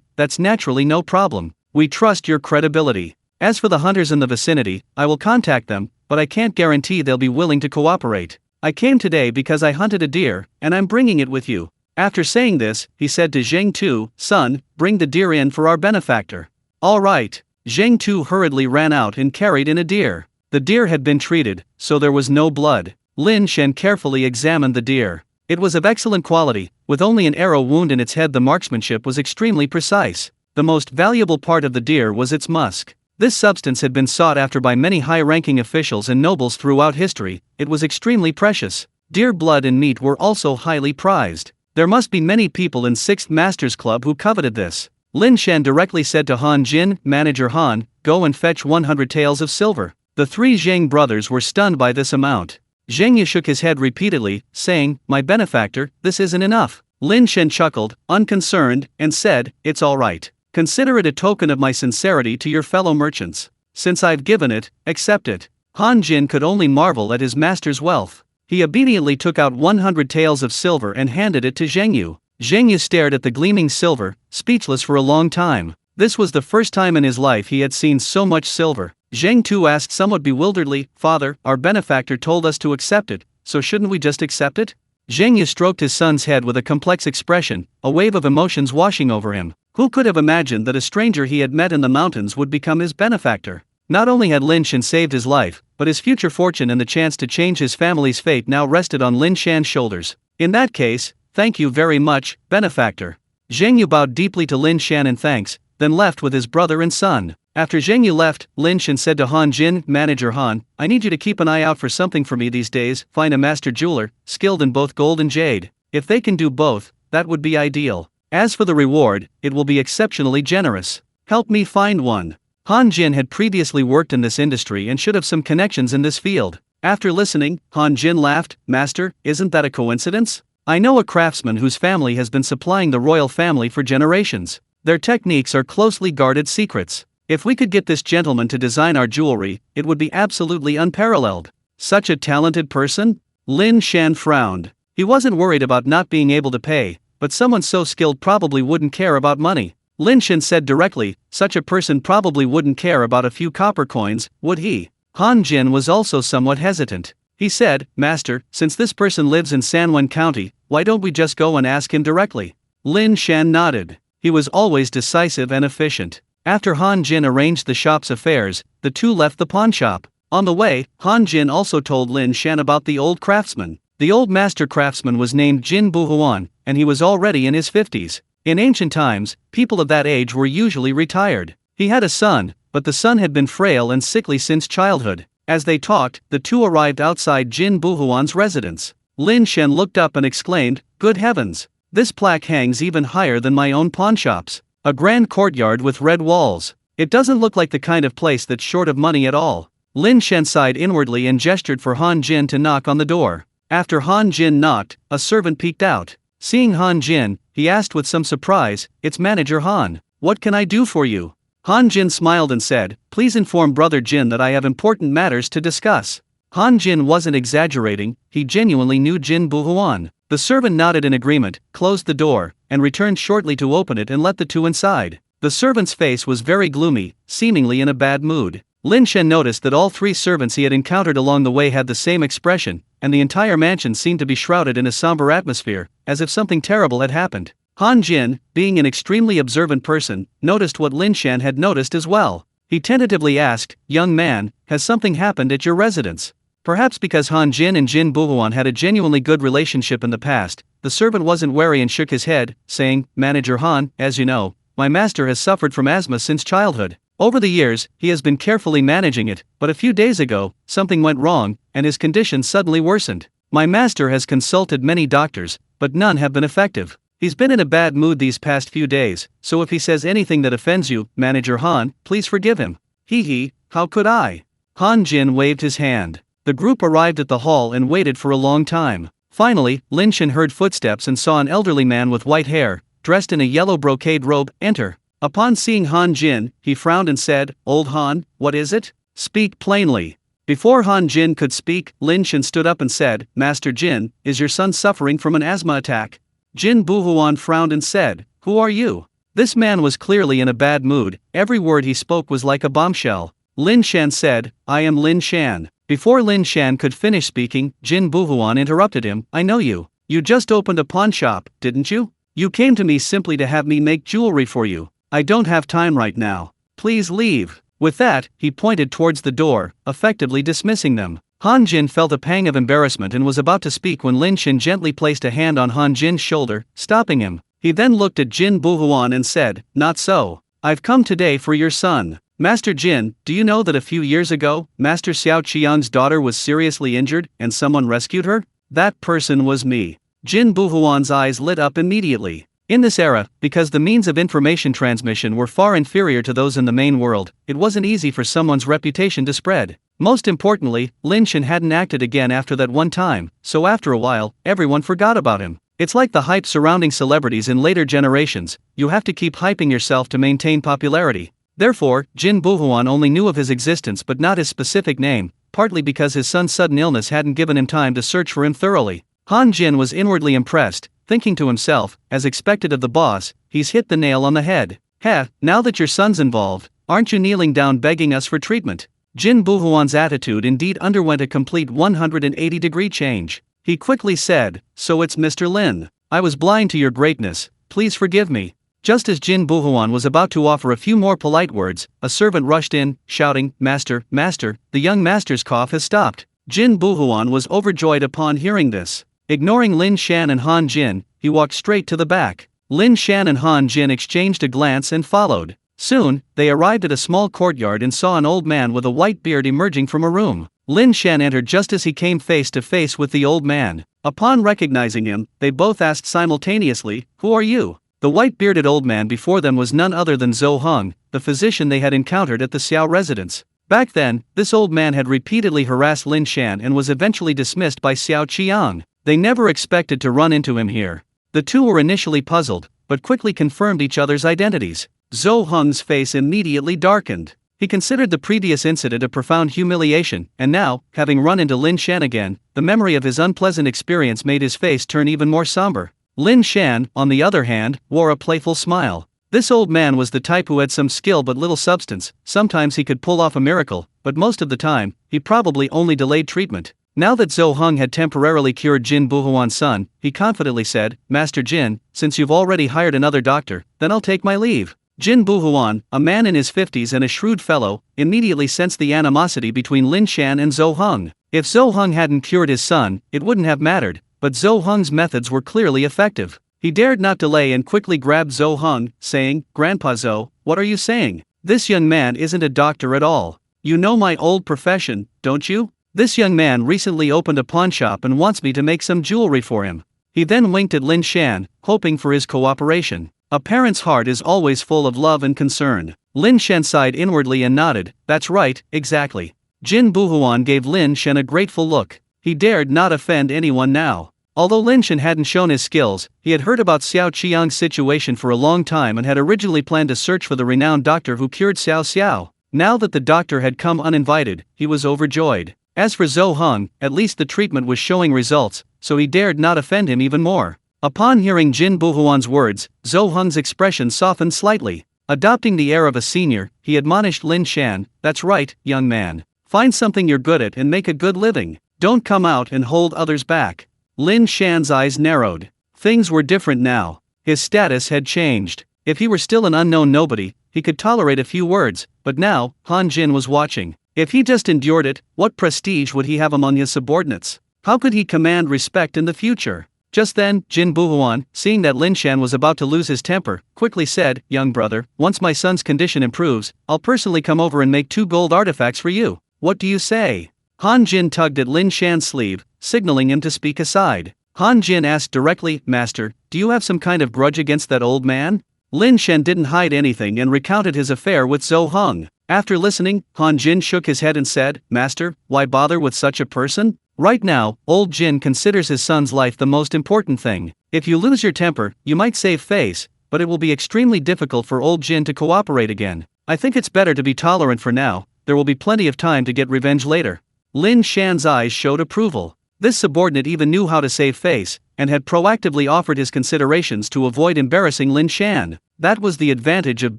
that's naturally no problem. We trust your credibility. As for the hunters in the vicinity, I will contact them, but I can't guarantee they'll be willing to cooperate. I came today because I hunted a deer, and I'm bringing it with you." After saying this, he said to Zheng Tu, "Son, bring the deer in for our benefactor." "All right." Zheng Tu hurriedly ran out and carried in a deer. The deer had been treated, so there was no blood. Lin Shan carefully examined the deer. It was of excellent quality, with only an arrow wound in its head. The marksmanship was extremely precise. The most valuable part of the deer was its musk. This substance had been sought after by many high-ranking officials and nobles throughout history. It was extremely precious. Deer blood and meat were also highly prized. There must be many people in 6th Masters Club who coveted this. Lin Shan directly said to Han Jin, "Manager Han, go and fetch 100 taels of silver." The 3 Zheng brothers were stunned by this amount. Zheng Yu shook his head repeatedly, saying, "My benefactor, this isn't enough." Lin Shan chuckled, unconcerned, and said, "It's all right. Consider it a token of my sincerity to your fellow merchants. Since I've given it, accept it." Han Jin could only marvel at his master's wealth. He obediently took out 100 taels of silver and handed it to Zheng Yu. Zheng Yu stared at the gleaming silver, speechless for a long time. This was the first time in his life he had seen so much silver. Zheng Tu asked somewhat bewilderedly, "Father, our benefactor told us to accept it, so shouldn't we just accept it?" Zheng Yu stroked his son's head with a complex expression, a wave of emotions washing over him. Who could have imagined that a stranger he had met in the mountains would become his benefactor? Not only had Lin Shan saved his life, but his future fortune and the chance to change his family's fate now rested on Lin Shan's shoulders. In that case, thank you very much, benefactor. Zheng Yu bowed deeply to Lin Shan in thanks, then left with his brother and son. After Zheng Yu left, Lin Shan said to Han Jin, "Manager Han, I need you to keep an eye out for something for me these days. Find a master jeweler, skilled in both gold and jade. If they can do both, that would be ideal. As for the reward, it will be exceptionally generous. Help me find one. Han Jin had previously worked in this industry and should have some connections in this field. After listening, Han Jin laughed. Master, isn't that a coincidence? I know a craftsman whose family has been supplying the royal family for generations. Their techniques are closely guarded secrets. If we could get this gentleman to design our jewelry, it would be absolutely unparalleled. Such a talented person? Lin Shan frowned. He wasn't worried about not being able to pay, but someone so skilled probably wouldn't care about money. Lin Shan said directly, such a person probably wouldn't care about a few copper coins, would he? Han Jin was also somewhat hesitant. He said, Master, since this person lives in Sanwen County, why don't we just go and ask him directly? Lin Shan nodded. He was always decisive and efficient. After Han Jin arranged the shop's affairs, the two left the pawn shop. On the way, Han Jin also told Lin Shan about the old craftsman. The old master craftsman was named Jin Buhuan, and he was already in his 50s. In ancient times, people of that age were usually retired. He had a son, but the son had been frail and sickly since childhood. As they talked, the two arrived outside Jin Buhuan's residence. Lin Shan looked up and exclaimed, Good heavens! This plaque hangs even higher than my own pawnshops. A grand courtyard with red walls. It doesn't look like the kind of place that's short of money at all. Lin Shan sighed inwardly and gestured for Han Jin to knock on the door. After Han Jin knocked, a servant peeked out. Seeing Han Jin, he asked with some surprise, It's Manager Han. What can I do for you? Han Jin smiled and said, Please inform Brother Jin that I have important matters to discuss. Han Jin wasn't exaggerating, he genuinely knew Jin Buhuan. The servant nodded in agreement, closed the door, and returned shortly to open it and let the two inside. The servant's face was very gloomy, seemingly in a bad mood. Lin Shan noticed that all three servants he had encountered along the way had the same expression, and the entire mansion seemed to be shrouded in a somber atmosphere, as if something terrible had happened. Han Jin, being an extremely observant person, noticed what Lin Shan had noticed as well. He tentatively asked, Young man, has something happened at your residence? Perhaps because Han Jin and Jin Buhuan had a genuinely good relationship in the past, the servant wasn't wary and shook his head, saying, Manager Han, as you know, my master has suffered from asthma since childhood. Over the years, he has been carefully managing it, but a few days ago, something went wrong, and his condition suddenly worsened. My master has consulted many doctors, but none have been effective. He's been in a bad mood these past few days, so if he says anything that offends you, Manager Han, please forgive him. Hee, how could I? Han Jin waved his hand. The group arrived at the hall and waited for a long time. Finally, Lin Shan heard footsteps and saw an elderly man with white hair, dressed in a yellow brocade robe, enter. Upon seeing Han Jin, he frowned and said, Old Han, what is it? Speak plainly. Before Han Jin could speak, Lin Shan stood up and said, Master Jin, is your son suffering from an asthma attack? Jin Buhuan frowned and said, Who are you? This man was clearly in a bad mood, every word he spoke was like a bombshell. Lin Shan said, I am Lin Shan. Before Lin Shan could finish speaking, Jin Buhuan interrupted him, I know you. You just opened a pawn shop, didn't you? You came to me simply to have me make jewelry for you. I don't have time right now. Please leave. With that, he pointed towards the door, effectively dismissing them. Han Jin felt a pang of embarrassment and was about to speak when Lin Shan gently placed a hand on Han Jin's shoulder, stopping him. He then looked at Jin Buhuan and said, Not so. I've come today for your son. Master Jin, do you know that a few years ago, Master Xiao Qian's daughter was seriously injured and someone rescued her? That person was me. Jin Buhuan's eyes lit up immediately. In this era, because the means of information transmission were far inferior to those in the main world, it wasn't easy for someone's reputation to spread. Most importantly, Lin Shan hadn't acted again after that one time, so after a while, everyone forgot about him. It's like the hype surrounding celebrities in later generations, you have to keep hyping yourself to maintain popularity. Therefore, Jin Buhuan only knew of his existence but not his specific name, partly because his son's sudden illness hadn't given him time to search for him thoroughly. Han Jin was inwardly impressed, thinking to himself, as expected of the boss, he's hit the nail on the head. Heh, now that your son's involved, aren't you kneeling down begging us for treatment? Jin Buhuan's attitude indeed underwent a complete 180-degree change. He quickly said, So it's Mr. Lin. I was blind to your greatness, please forgive me. Just as Jin Buhuan was about to offer a few more polite words, a servant rushed in, shouting, Master, Master, the young master's cough has stopped. Jin Buhuan was overjoyed upon hearing this. Ignoring Lin Shan and Han Jin, he walked straight to the back. Lin Shan and Han Jin exchanged a glance and followed. Soon, they arrived at a small courtyard and saw an old man with a white beard emerging from a room. Lin Shan entered just as he came face to face with the old man. Upon recognizing him, they both asked simultaneously, "Who are you?" The white-bearded old man before them was none other than Zhou Heng, the physician they had encountered at the Xiao residence. Back then, this old man had repeatedly harassed Lin Shan and was eventually dismissed by Xiao Qiang. They never expected to run into him here. The two were initially puzzled, but quickly confirmed each other's identities. Zhou Heng's face immediately darkened. He considered the previous incident a profound humiliation, and now, having run into Lin Shan again, the memory of his unpleasant experience made his face turn even more somber. Lin Shan, on the other hand, wore a playful smile. This old man was the type who had some skill but little substance. Sometimes he could pull off a miracle, but most of the time, he probably only delayed treatment. Now that Zhou Heng had temporarily cured Jin Buhuan's son, he confidently said, "Master Jin, since you've already hired another doctor, then I'll take my leave." Jin Buhuan, a man in his 50s and a shrewd fellow, immediately sensed the animosity between Lin Shan and Zhou Heng. If Zhou Heng hadn't cured his son, it wouldn't have mattered, but Zhou Heng's methods were clearly effective. He dared not delay and quickly grabbed Zhou Heng, saying, "Grandpa Zhou, what are you saying? This young man isn't a doctor at all. You know my old profession, don't you? This young man recently opened a pawn shop and wants me to make some jewelry for him." He then winked at Lin Shan, hoping for his cooperation. A parent's heart is always full of love and concern. Lin Shan sighed inwardly and nodded, "That's right, exactly." Jin Buhuan gave Lin Shan a grateful look. He dared not offend anyone now. Although Lin Shan hadn't shown his skills, he had heard about Xiao Qiang's situation for a long time and had originally planned to search for the renowned doctor who cured Xiao Xiao. Now that the doctor had come uninvited, he was overjoyed. As for Zhou Heng, at least the treatment was showing results, so he dared not offend him even more. Upon hearing Jin Buhuan's words, Zhou Heng's expression softened slightly. Adopting the air of a senior, he admonished Lin Shan, "That's right, young man. Find something you're good at and make a good living. Don't come out and hold others back." Lin Shan's eyes narrowed. Things were different now. His status had changed. If he were still an unknown nobody, he could tolerate a few words, but now, Han Jin was watching. If he just endured it, what prestige would he have among his subordinates? How could he command respect in the future? Just then, Jin Buhuan, seeing that Lin Shan was about to lose his temper, quickly said, "Young brother, once my son's condition improves, I'll personally come over and make 2 gold artifacts for you. What do you say?" Han Jin tugged at Lin Shan's sleeve, signaling him to speak aside. Han Jin asked directly, "Master, do you have some kind of grudge against that old man?" Lin Shan didn't hide anything and recounted his affair with Zhou Heng. After listening, Han Jin shook his head and said, "Master, why bother with such a person? Right now, old Jin considers his son's life the most important thing. If you lose your temper, you might save face, but it will be extremely difficult for old Jin to cooperate again. I think it's better to be tolerant for now. There will be plenty of time to get revenge later." Lin Shan's eyes showed approval. This subordinate even knew how to save face, and had proactively offered his considerations to avoid embarrassing Lin Shan. That was the advantage of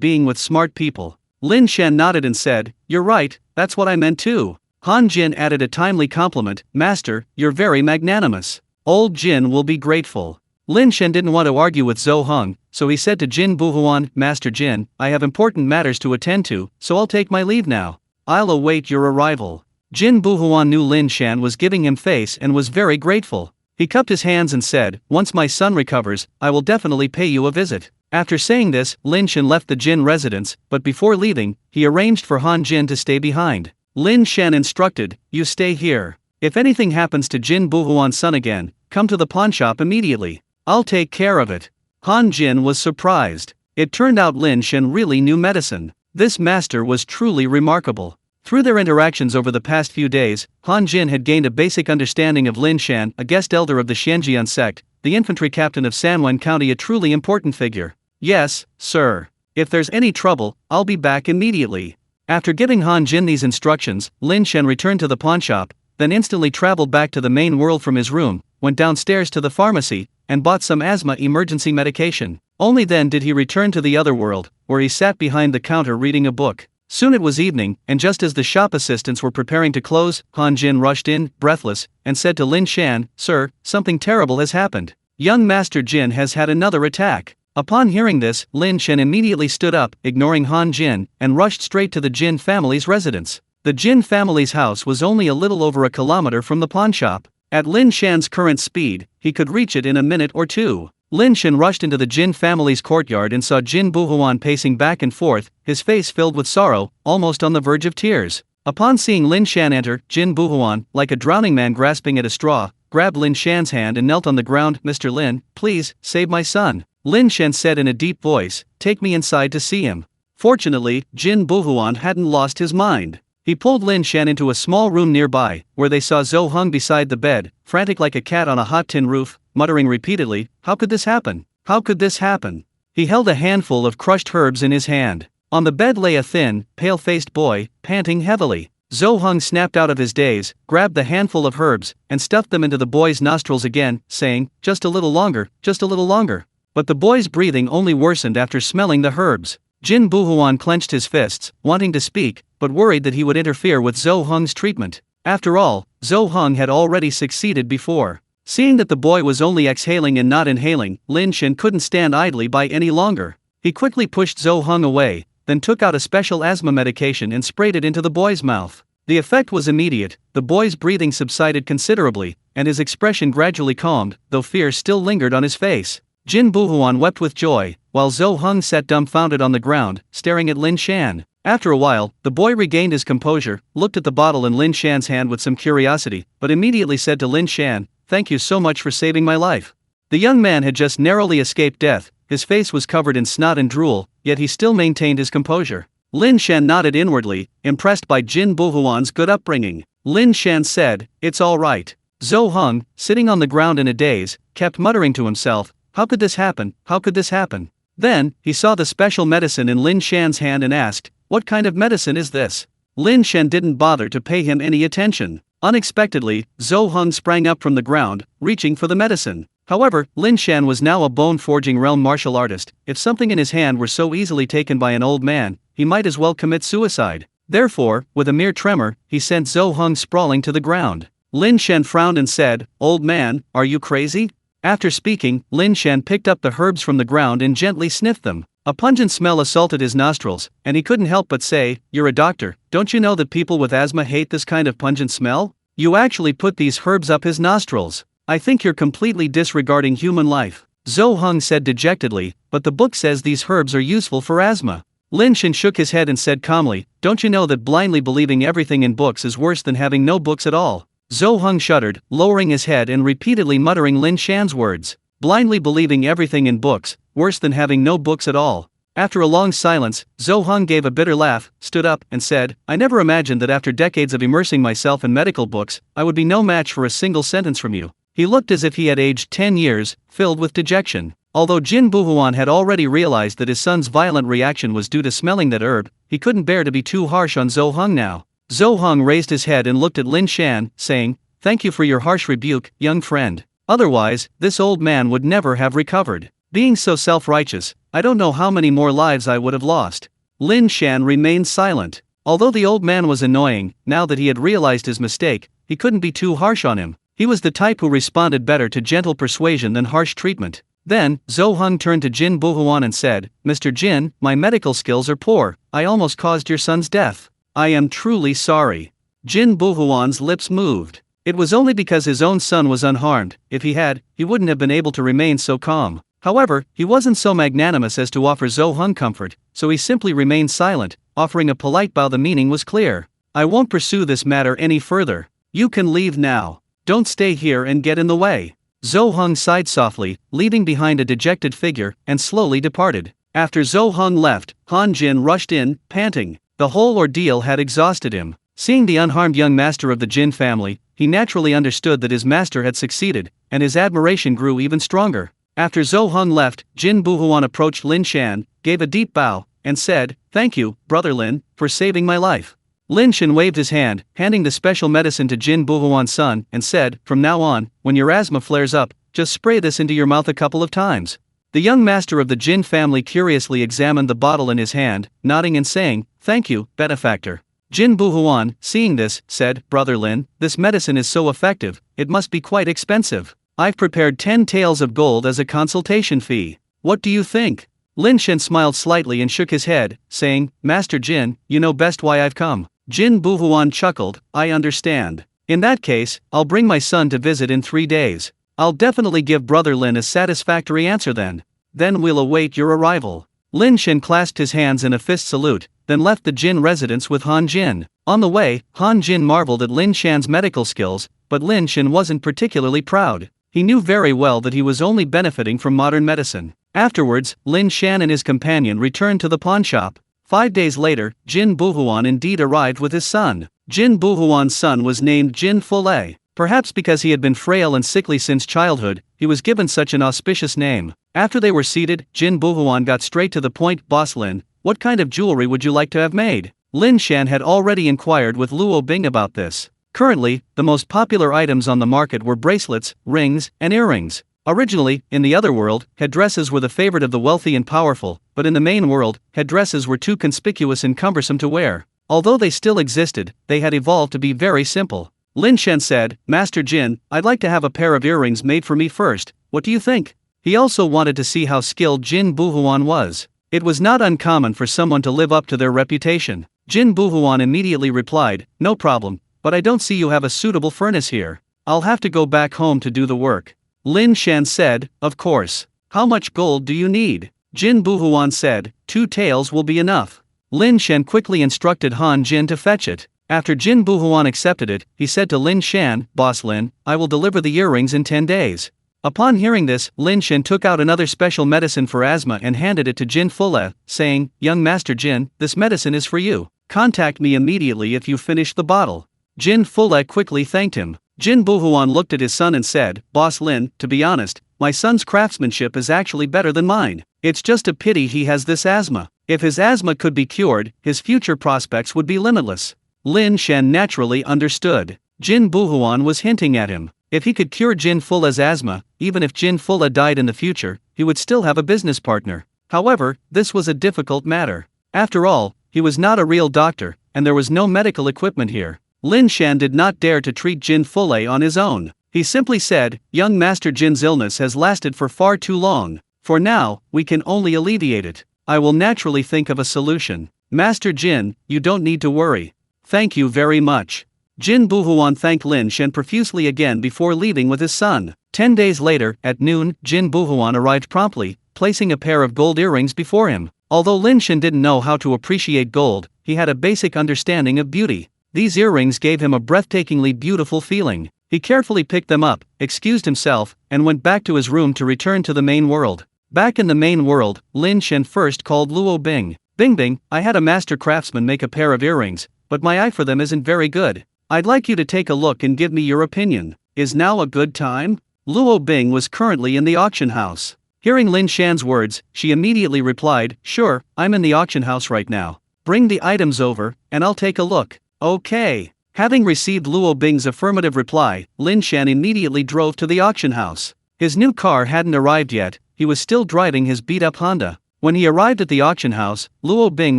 being with smart people. Lin Shan nodded and said, "You're right, that's what I meant too." Han Jin added a timely compliment, "Master, you're very magnanimous. Old Jin will be grateful." Lin Shan didn't want to argue with Zhou Heng, so he said to Jin Buhuan, "Master Jin, I have important matters to attend to, so I'll take my leave now. I'll await your arrival." Jin Buhuan knew Lin Shan was giving him face and was very grateful. He cupped his hands and said, "Once my son recovers, I will definitely pay you a visit." After saying this, Lin Shan left the Jin residence, but before leaving, he arranged for Han Jin to stay behind. Lin Shan instructed, "You stay here. If anything happens to Jin Buhuan's son again, come to the pawnshop immediately. I'll take care of it." Han Jin was surprised. It turned out Lin Shan really knew medicine. This master was truly remarkable. Through their interactions over the past few days, Han Jin had gained a basic understanding of Lin Shan, a guest elder of the Xianjian sect, the infantry captain of Sanwen County, a truly important figure. "Yes, sir. If there's any trouble, I'll be back immediately." After giving Han Jin these instructions, Lin Shan returned to the pawnshop, then instantly traveled back to the main world from his room, went downstairs to the pharmacy, and bought some asthma emergency medication. Only then did he return to the other world, where he sat behind the counter reading a book. Soon it was evening, and just as the shop assistants were preparing to close, Han Jin rushed in, breathless, and said to Lin Shan, "Sir, something terrible has happened. Young Master Jin has had another attack." Upon hearing this, Lin Shan immediately stood up, ignoring Han Jin, and rushed straight to the Jin family's residence. The Jin family's house was only a little over a kilometer from the pawnshop. At Lin Shan's current speed, he could reach it in a minute or two. Lin Shan rushed into the Jin family's courtyard and saw Jin Buhuan pacing back and forth, his face filled with sorrow, almost on the verge of tears. Upon seeing Lin Shan enter, Jin Buhuan, like a drowning man grasping at a straw, grabbed Lin Shan's hand and knelt on the ground. "Mr. Lin, please, save my son," Lin Shan said in a deep voice. "Take me inside to see him." Fortunately, Jin Buhuan hadn't lost his mind. He pulled Lin Shan into a small room nearby, where they saw Zhou Heng beside the bed, frantic like a cat on a hot tin roof, muttering repeatedly, "How could this happen? How could this happen?" He held a handful of crushed herbs in his hand. On the bed lay a thin, pale-faced boy, panting heavily. Zhou Heng snapped out of his daze, grabbed the handful of herbs, and stuffed them into the boy's nostrils again, saying, "Just a little longer, just a little longer." But the boy's breathing only worsened after smelling the herbs. Jin Buhuan clenched his fists, wanting to speak, but worried that he would interfere with Zhou Heng's treatment. After all, Zhou Heng had already succeeded before. Seeing that the boy was only exhaling and not inhaling, Lin Shan couldn't stand idly by any longer. He quickly pushed Zhou Heng away, then took out a special asthma medication and sprayed it into the boy's mouth. The effect was immediate, the boy's breathing subsided considerably, and his expression gradually calmed, though fear still lingered on his face. Jin Buhuan wept with joy, while Zhou Heng sat dumbfounded on the ground, staring at Lin Shan. After a while, the boy regained his composure, looked at the bottle in Lin Shan's hand with some curiosity, but immediately said to Lin Shan, "Thank you so much for saving my life." The young man had just narrowly escaped death, his face was covered in snot and drool, yet he still maintained his composure. Lin Shan nodded inwardly, impressed by Jin Buhuan's good upbringing. Lin Shan said, "It's all right." Zhou Heng, sitting on the ground in a daze, kept muttering to himself, "How could this happen? How could this happen?" Then, he saw the special medicine in Lin Shan's hand and asked, "What kind of medicine is this?" Lin Shan didn't bother to pay him any attention. Unexpectedly, Zhou Heng sprang up from the ground, reaching for the medicine. However, Lin Shan was now a bone-forging realm martial artist. If something in his hand were so easily taken by an old man, he might as well commit suicide. Therefore, with a mere tremor, he sent Zhou Heng sprawling to the ground. Lin Shan frowned and said, "Old man, are you crazy?" After speaking, Lin Shan picked up the herbs from the ground and gently sniffed them. A pungent smell assaulted his nostrils, and he couldn't help but say, "You're a doctor, don't you know that people with asthma hate this kind of pungent smell? You actually put these herbs up his nostrils. I think you're completely disregarding human life." Zhou Heng said dejectedly, "But the book says these herbs are useful for asthma." Lin Shan shook his head and said calmly, "Don't you know that blindly believing everything in books is worse than having no books at all?" Zhou Heng shuddered, lowering his head and repeatedly muttering Lin Shan's words. Blindly believing everything in books, worse than having no books at all. After a long silence, Zhou Heng gave a bitter laugh, stood up, and said, "I never imagined that after decades of immersing myself in medical books, I would be no match for a single sentence from you." He looked as if he had aged 10 years, filled with dejection. Although Jin Buhuan had already realized that his son's violent reaction was due to smelling that herb, he couldn't bear to be too harsh on Zhou Heng now. Zhou Heng raised his head and looked at Lin Shan, saying, "Thank you for your harsh rebuke, young friend. Otherwise, this old man would never have recovered. Being so self-righteous, I don't know how many more lives I would have lost." Lin Shan remained silent. Although the old man was annoying, now that he had realized his mistake, he couldn't be too harsh on him. He was the type who responded better to gentle persuasion than harsh treatment. Then, Zhou Heng turned to Jin Buhuan and said, "Mr. Jin, my medical skills are poor. I almost caused your son's death. I am truly sorry." Jin Buhuan's lips moved. It was only because his own son was unharmed. If he had, he wouldn't have been able to remain so calm. However, he wasn't so magnanimous as to offer Zhou Heng comfort, so he simply remained silent, offering a polite bow. The meaning was clear. "I won't pursue this matter any further. You can leave now. Don't stay here and get in the way." Zhou Heng sighed softly, leaving behind a dejected figure, and slowly departed. After Zhou Heng left, Han Jin rushed in, panting. The whole ordeal had exhausted him. Seeing the unharmed young master of the Jin family, he naturally understood that his master had succeeded, and his admiration grew even stronger. After Zhou Heng left, Jin Buhuan approached Lin Shan, gave a deep bow, and said, "Thank you, Brother Lin, for saving my life." Lin Shan waved his hand, handing the special medicine to Jin Buhuan's son, and said, "From now on, when your asthma flares up, just spray this into your mouth a couple of times." The young master of the Jin family curiously examined the bottle in his hand, nodding and saying, "Thank you, benefactor." Jin Buhuan, seeing this, said, "Brother Lin, this medicine is so effective, it must be quite expensive. I've prepared 10 taels of gold as a consultation fee. What do you think?" Lin Shan smiled slightly and shook his head, saying, "Master Jin, you know best why I've come." Jin Buhuan chuckled, "I understand. In that case, I'll bring my son to visit in 3 days. I'll definitely give Brother Lin a satisfactory answer then. Then we'll await your arrival." Lin Shan clasped his hands in a fist salute, then left the Jin residence with Han Jin. On the way, Han Jin marveled at Lin Shan's medical skills, but Lin Shan wasn't particularly proud. He knew very well that he was only benefiting from modern medicine. Afterwards, Lin Shan and his companion returned to the pawnshop. 5 days later, Jin Buhuan indeed arrived with his son. Jin Buhuan's son was named Jin Fule. Perhaps because he had been frail and sickly since childhood, he was given such an auspicious name. After they were seated, Jin Buhuan got straight to the point. Boss Lin, what kind of jewelry would you like to have made? Lin Shan had already inquired with Luo Bing about this. Currently, the most popular items on the market were bracelets, rings, and earrings. Originally, in the other world, headdresses were the favorite of the wealthy and powerful, but in the main world, headdresses were too conspicuous and cumbersome to wear. Although they still existed, they had evolved to be very simple. Lin Shan said, Master Jin, I'd like to have a pair of earrings made for me first, what do you think? He also wanted to see how skilled Jin Buhuan was. It was not uncommon for someone to live up to their reputation. Jin Buhuan immediately replied, no problem, but I don't see you have a suitable furnace here. I'll have to go back home to do the work. Lin Shan said, of course. How much gold do you need? Jin Buhuan said, 2 taels will be enough. Lin Shan quickly instructed Han Jin to fetch it. After Jin Buhuan accepted it, he said to Lin Shan, Boss Lin, I will deliver the earrings in 10 days. Upon hearing this, Lin Shan took out another special medicine for asthma and handed it to Jin Fule, saying, Young Master Jin, this medicine is for you. Contact me immediately if you finish the bottle. Jin Fule quickly thanked him. Jin Buhuan looked at his son and said, Boss Lin, to be honest, my son's craftsmanship is actually better than mine. It's just a pity he has this asthma. If his asthma could be cured, his future prospects would be limitless. Lin Shan naturally understood. Jin Buhuan was hinting at him. If he could cure Jin Fule's asthma, even if Jin Fule died in the future, he would still have a business partner. However, this was a difficult matter. After all, he was not a real doctor, and there was no medical equipment here. Lin Shan did not dare to treat Jin Fule on his own. He simply said, Young Master Jin's illness has lasted for far too long. For now, we can only alleviate it. I will naturally think of a solution. Master Jin, you don't need to worry. Thank you very much. Jin Buhuan thanked Lin Shan profusely again before leaving with his son. 10 days later, at noon, Jin Buhuan arrived promptly, placing a pair of gold earrings before him. Although Lin Shan didn't know how to appreciate gold, he had a basic understanding of beauty. These earrings gave him a breathtakingly beautiful feeling. He carefully picked them up, excused himself, and went back to his room to return to the main world. Back in the main world, Lin Shan first called Luo Bing. Bing, I had a master craftsman make a pair of earrings, but my eye for them isn't very good. I'd like you to take a look and give me your opinion. Is now a good time? Luo Bing was currently in the auction house. Hearing Lin Shan's words, she immediately replied, Sure, I'm in the auction house right now. Bring the items over, and I'll take a look. Okay. Having received Luo Bing's affirmative reply, Lin Shan immediately drove to the auction house. His new car hadn't arrived yet, he was still driving his beat-up Honda. When he arrived at the auction house, Luo Bing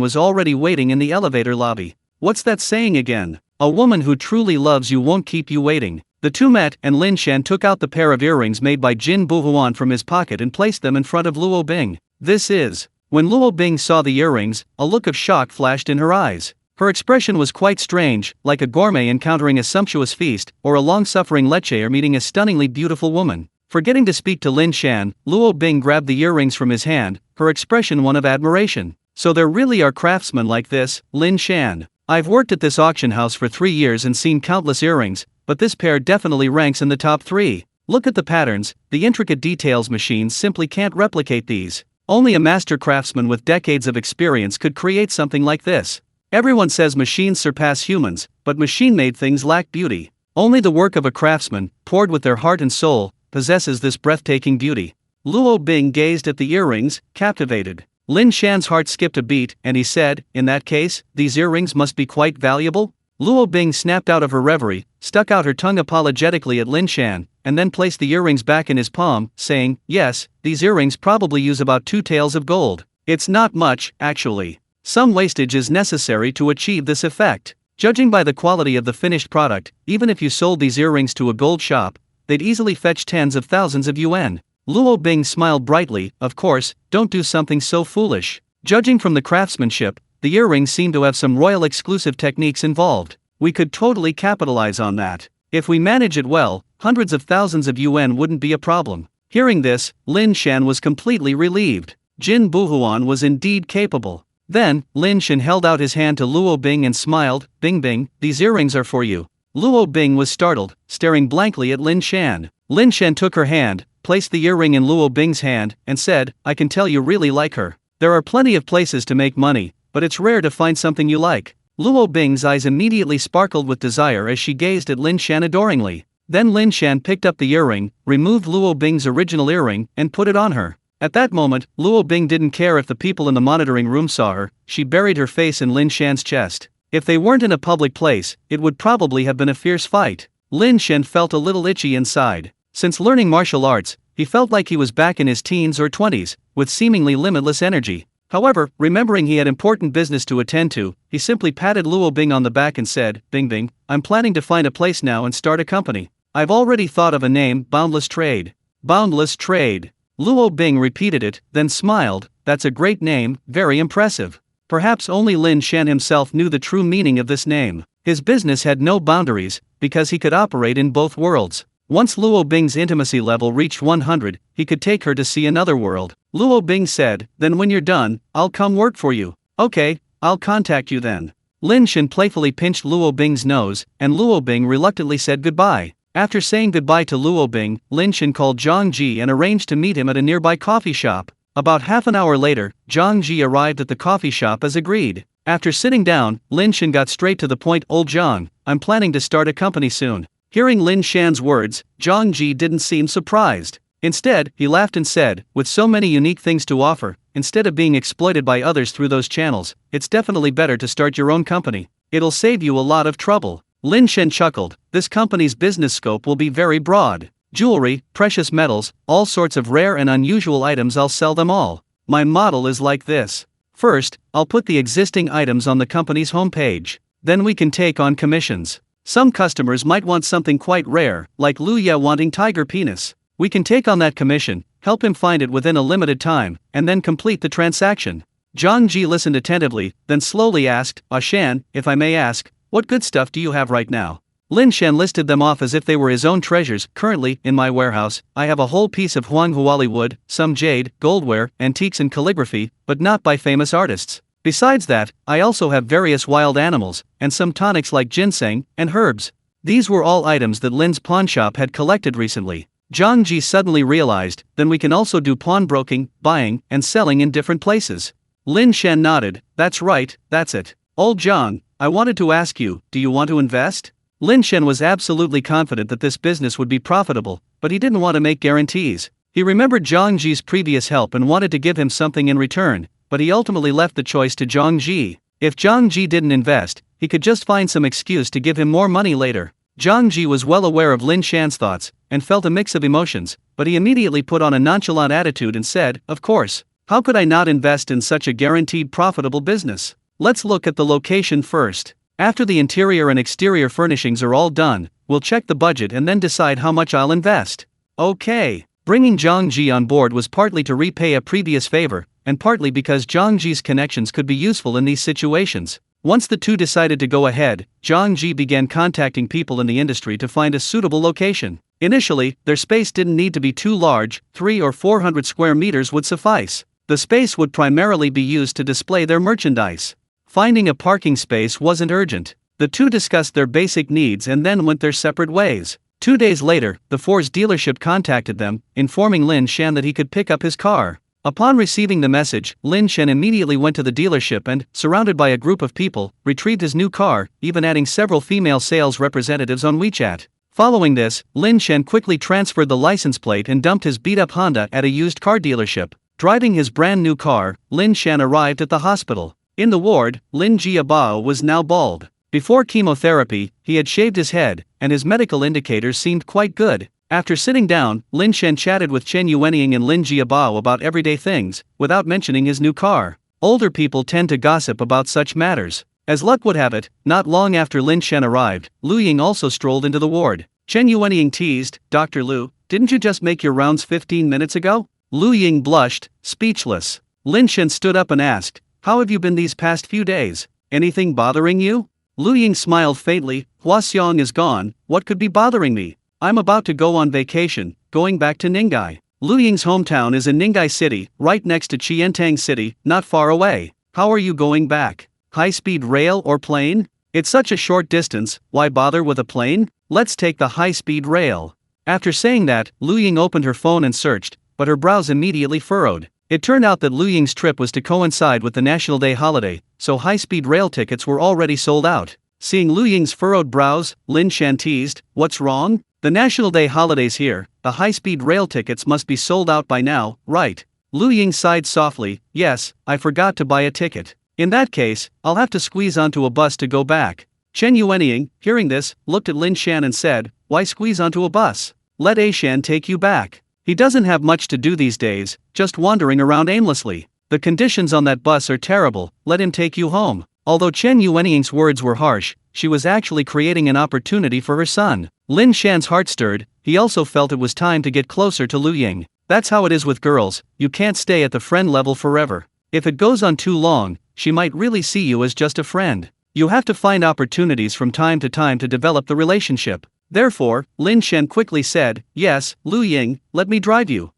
was already waiting in the elevator lobby. What's that saying again? A woman who truly loves you won't keep you waiting. The two met, and Lin Shan took out the pair of earrings made by Jin Buhuan from his pocket and placed them in front of Luo Bing. This is. When Luo Bing saw the earrings, a look of shock flashed in her eyes. Her expression was quite strange, like a gourmet encountering a sumptuous feast, or a long-suffering lecher meeting a stunningly beautiful woman. Forgetting to speak to Lin Shan, Luo Bing grabbed the earrings from his hand, her expression one of admiration. So there really are craftsmen like this, Lin Shan. I've worked at this auction house for 3 years and seen countless earrings, but this pair definitely ranks in the top 3. Look at the patterns, the intricate details. Machines simply can't replicate these. Only a master craftsman with decades of experience could create something like this. Everyone says machines surpass humans, but machine-made things lack beauty. Only the work of a craftsman, poured with their heart and soul, possesses this breathtaking beauty. Luo Bing gazed at the earrings, captivated. Lin Shan's heart skipped a beat, and he said, In that case, these earrings must be quite valuable? Luo Bing snapped out of her reverie, stuck out her tongue apologetically at Lin Shan, and then placed the earrings back in his palm, saying, Yes, these earrings probably use about 2 taels of gold. It's not much, actually. Some wastage is necessary to achieve this effect. Judging by the quality of the finished product, even if you sold these earrings to a gold shop, they'd easily fetch tens of thousands of yuan. Luo Bing smiled brightly. Of course, don't do something so foolish. Judging from the craftsmanship, the earrings seem to have some royal exclusive techniques involved. We could totally capitalize on that. If we manage it well, hundreds of thousands of yuan wouldn't be a problem. Hearing this, Lin Shan was completely relieved. Jin Buhuan was indeed capable. Then, Lin Shan held out his hand to Luo Bing and smiled. Bing Bing, these earrings are for you. Luo Bing was startled, staring blankly at Lin Shan. Lin Shan took her hand, placed the earring in Luo Bing's hand, and said, I can tell you really like her. There are plenty of places to make money, but it's rare to find something you like. Luo Bing's eyes immediately sparkled with desire as she gazed at Lin Shan adoringly. Then Lin Shan picked up the earring, removed Luo Bing's original earring, and put it on her. At that moment, Luo Bing didn't care if the people in the monitoring room saw her. She buried her face in Lin Shan's chest. If they weren't in a public place, it would probably have been a fierce fight. Lin Shan felt a little itchy inside. Since learning martial arts, he felt like he was back in his teens or 20s, with seemingly limitless energy. However, remembering he had important business to attend to, he simply patted Luo Bing on the back and said, Bing Bing, I'm planning to find a place now and start a company. I've already thought of a name, Boundless Trade. Boundless Trade. Luo Bing repeated it, then smiled. That's a great name, very impressive. Perhaps only Lin Shan himself knew the true meaning of this name. His business had no boundaries, because he could operate in both worlds. Once Luo Bing's intimacy level reached 100, he could take her to see another world. Luo Bing said, then when you're done, I'll come work for you. Okay, I'll contact you then. Lin Shan playfully pinched Luo Bing's nose, and Luo Bing reluctantly said goodbye. After saying goodbye to Luo Bing, Lin Shan called Zhang Ji and arranged to meet him at a nearby coffee shop. About half an hour later, Zhang Ji arrived at the coffee shop as agreed. After sitting down, Lin Shan got straight to the point. Old Zhang, I'm planning to start a company soon. Hearing Lin Shan's words, Zhang Ji didn't seem surprised. Instead, he laughed and said, with so many unique things to offer, instead of being exploited by others through those channels, it's definitely better to start your own company. It'll save you a lot of trouble. Lin Shan chuckled, this company's business scope will be very broad. Jewelry, precious metals, all sorts of rare and unusual items, I'll sell them all. My model is like this. First, I'll put the existing items on the company's homepage. Then we can take on commissions. Some customers might want something quite rare, like Lu Ye wanting tiger penis. We can take on that commission, help him find it within a limited time, and then complete the transaction. Zhang Ji listened attentively, then slowly asked, Shan, if I may ask, what good stuff do you have right now? Lin Shan listed them off as if they were his own treasures. Currently, in my warehouse, I have a whole piece of Huanghuali wood, some jade, goldware, antiques and calligraphy, but not by famous artists. Besides that, I also have various wild animals, and some tonics like ginseng, and herbs. These were all items that Lin's pawnshop had collected recently. Zhang Ji suddenly realized, then we can also do pawnbroking, buying, and selling in different places. Lin Shan nodded, that's right, that's it. Old Zhang, I wanted to ask you, do you want to invest? Lin Shan was absolutely confident that this business would be profitable, but he didn't want to make guarantees. He remembered Zhang Ji's previous help and wanted to give him something in return, but he ultimately left the choice to Zhang Ji. If Zhang Ji didn't invest, he could just find some excuse to give him more money later. Zhang Ji was well aware of Lin Shan's thoughts, and felt a mix of emotions, but he immediately put on a nonchalant attitude and said, of course. How could I not invest in such a guaranteed profitable business? Let's look at the location first. After the interior and exterior furnishings are all done, we'll check the budget and then decide how much I'll invest. Okay. Bringing Zhang Ji on board was partly to repay a previous favor, and partly because Zhang Ji's connections could be useful in these situations. Once the two decided to go ahead, Zhang Ji began contacting people in the industry to find a suitable location. Initially, their space didn't need to be too large, 300 or 400 square meters would suffice. The space would primarily be used to display their merchandise. Finding a parking space wasn't urgent. The two discussed their basic needs and then went their separate ways. 2 days later, the Ford's dealership contacted them, informing Lin Shan that he could pick up his car. Upon receiving the message, Lin Shan immediately went to the dealership and, surrounded by a group of people, retrieved his new car, even adding several female sales representatives on WeChat. Following this, Lin Shan quickly transferred the license plate and dumped his beat-up Honda at a used car dealership. Driving his brand new car, Lin Shan arrived at the hospital. In the ward, Lin Jiabao was now bald. Before chemotherapy, he had shaved his head, and his medical indicators seemed quite good. After sitting down, Lin Shan chatted with Chen Yuanying and Lin Jiabao about everyday things, without mentioning his new car. Older people tend to gossip about such matters. As luck would have it, not long after Lin Shan arrived, Lu Ying also strolled into the ward. Chen Yuanying teased, Dr. Lu, didn't you just make your rounds 15 minutes ago? Lu Ying blushed, speechless. Lin Shan stood up and asked, how have you been these past few days? Anything bothering you? Lu Ying smiled faintly, Hua Xiong is gone, what could be bothering me? I'm about to go on vacation, going back to Ning'ai. Lu Ying's hometown is in Ning'ai City, right next to Qiantang City, not far away. How are you going back? High-speed rail or plane? It's such a short distance, why bother with a plane? Let's take the high-speed rail. After saying that, Lu Ying opened her phone and searched, but her brows immediately furrowed. It turned out that Lu Ying's trip was to coincide with the National Day holiday, so high-speed rail tickets were already sold out. Seeing Lu Ying's furrowed brows, Lin Shan teased, "What's wrong? The National Day holiday's here, the high-speed rail tickets must be sold out by now, right?" Lu Ying sighed softly, "Yes, I forgot to buy a ticket. In that case, I'll have to squeeze onto a bus to go back." Chen Yuanying, hearing this, looked at Lin Shan and said, "Why squeeze onto a bus? Let A Shan take you back. He doesn't have much to do these days, just wandering around aimlessly. The conditions on that bus are terrible, let him take you home." Although Chen Yuanying's words were harsh, she was actually creating an opportunity for her son. Lin Shan's heart stirred, he also felt it was time to get closer to Lu Ying. That's how it is with girls, you can't stay at the friend level forever. If it goes on too long, she might really see you as just a friend. You have to find opportunities from time to develop the relationship. Therefore, Lin Shan quickly said, "Yes, Lu Ying, let me drive you."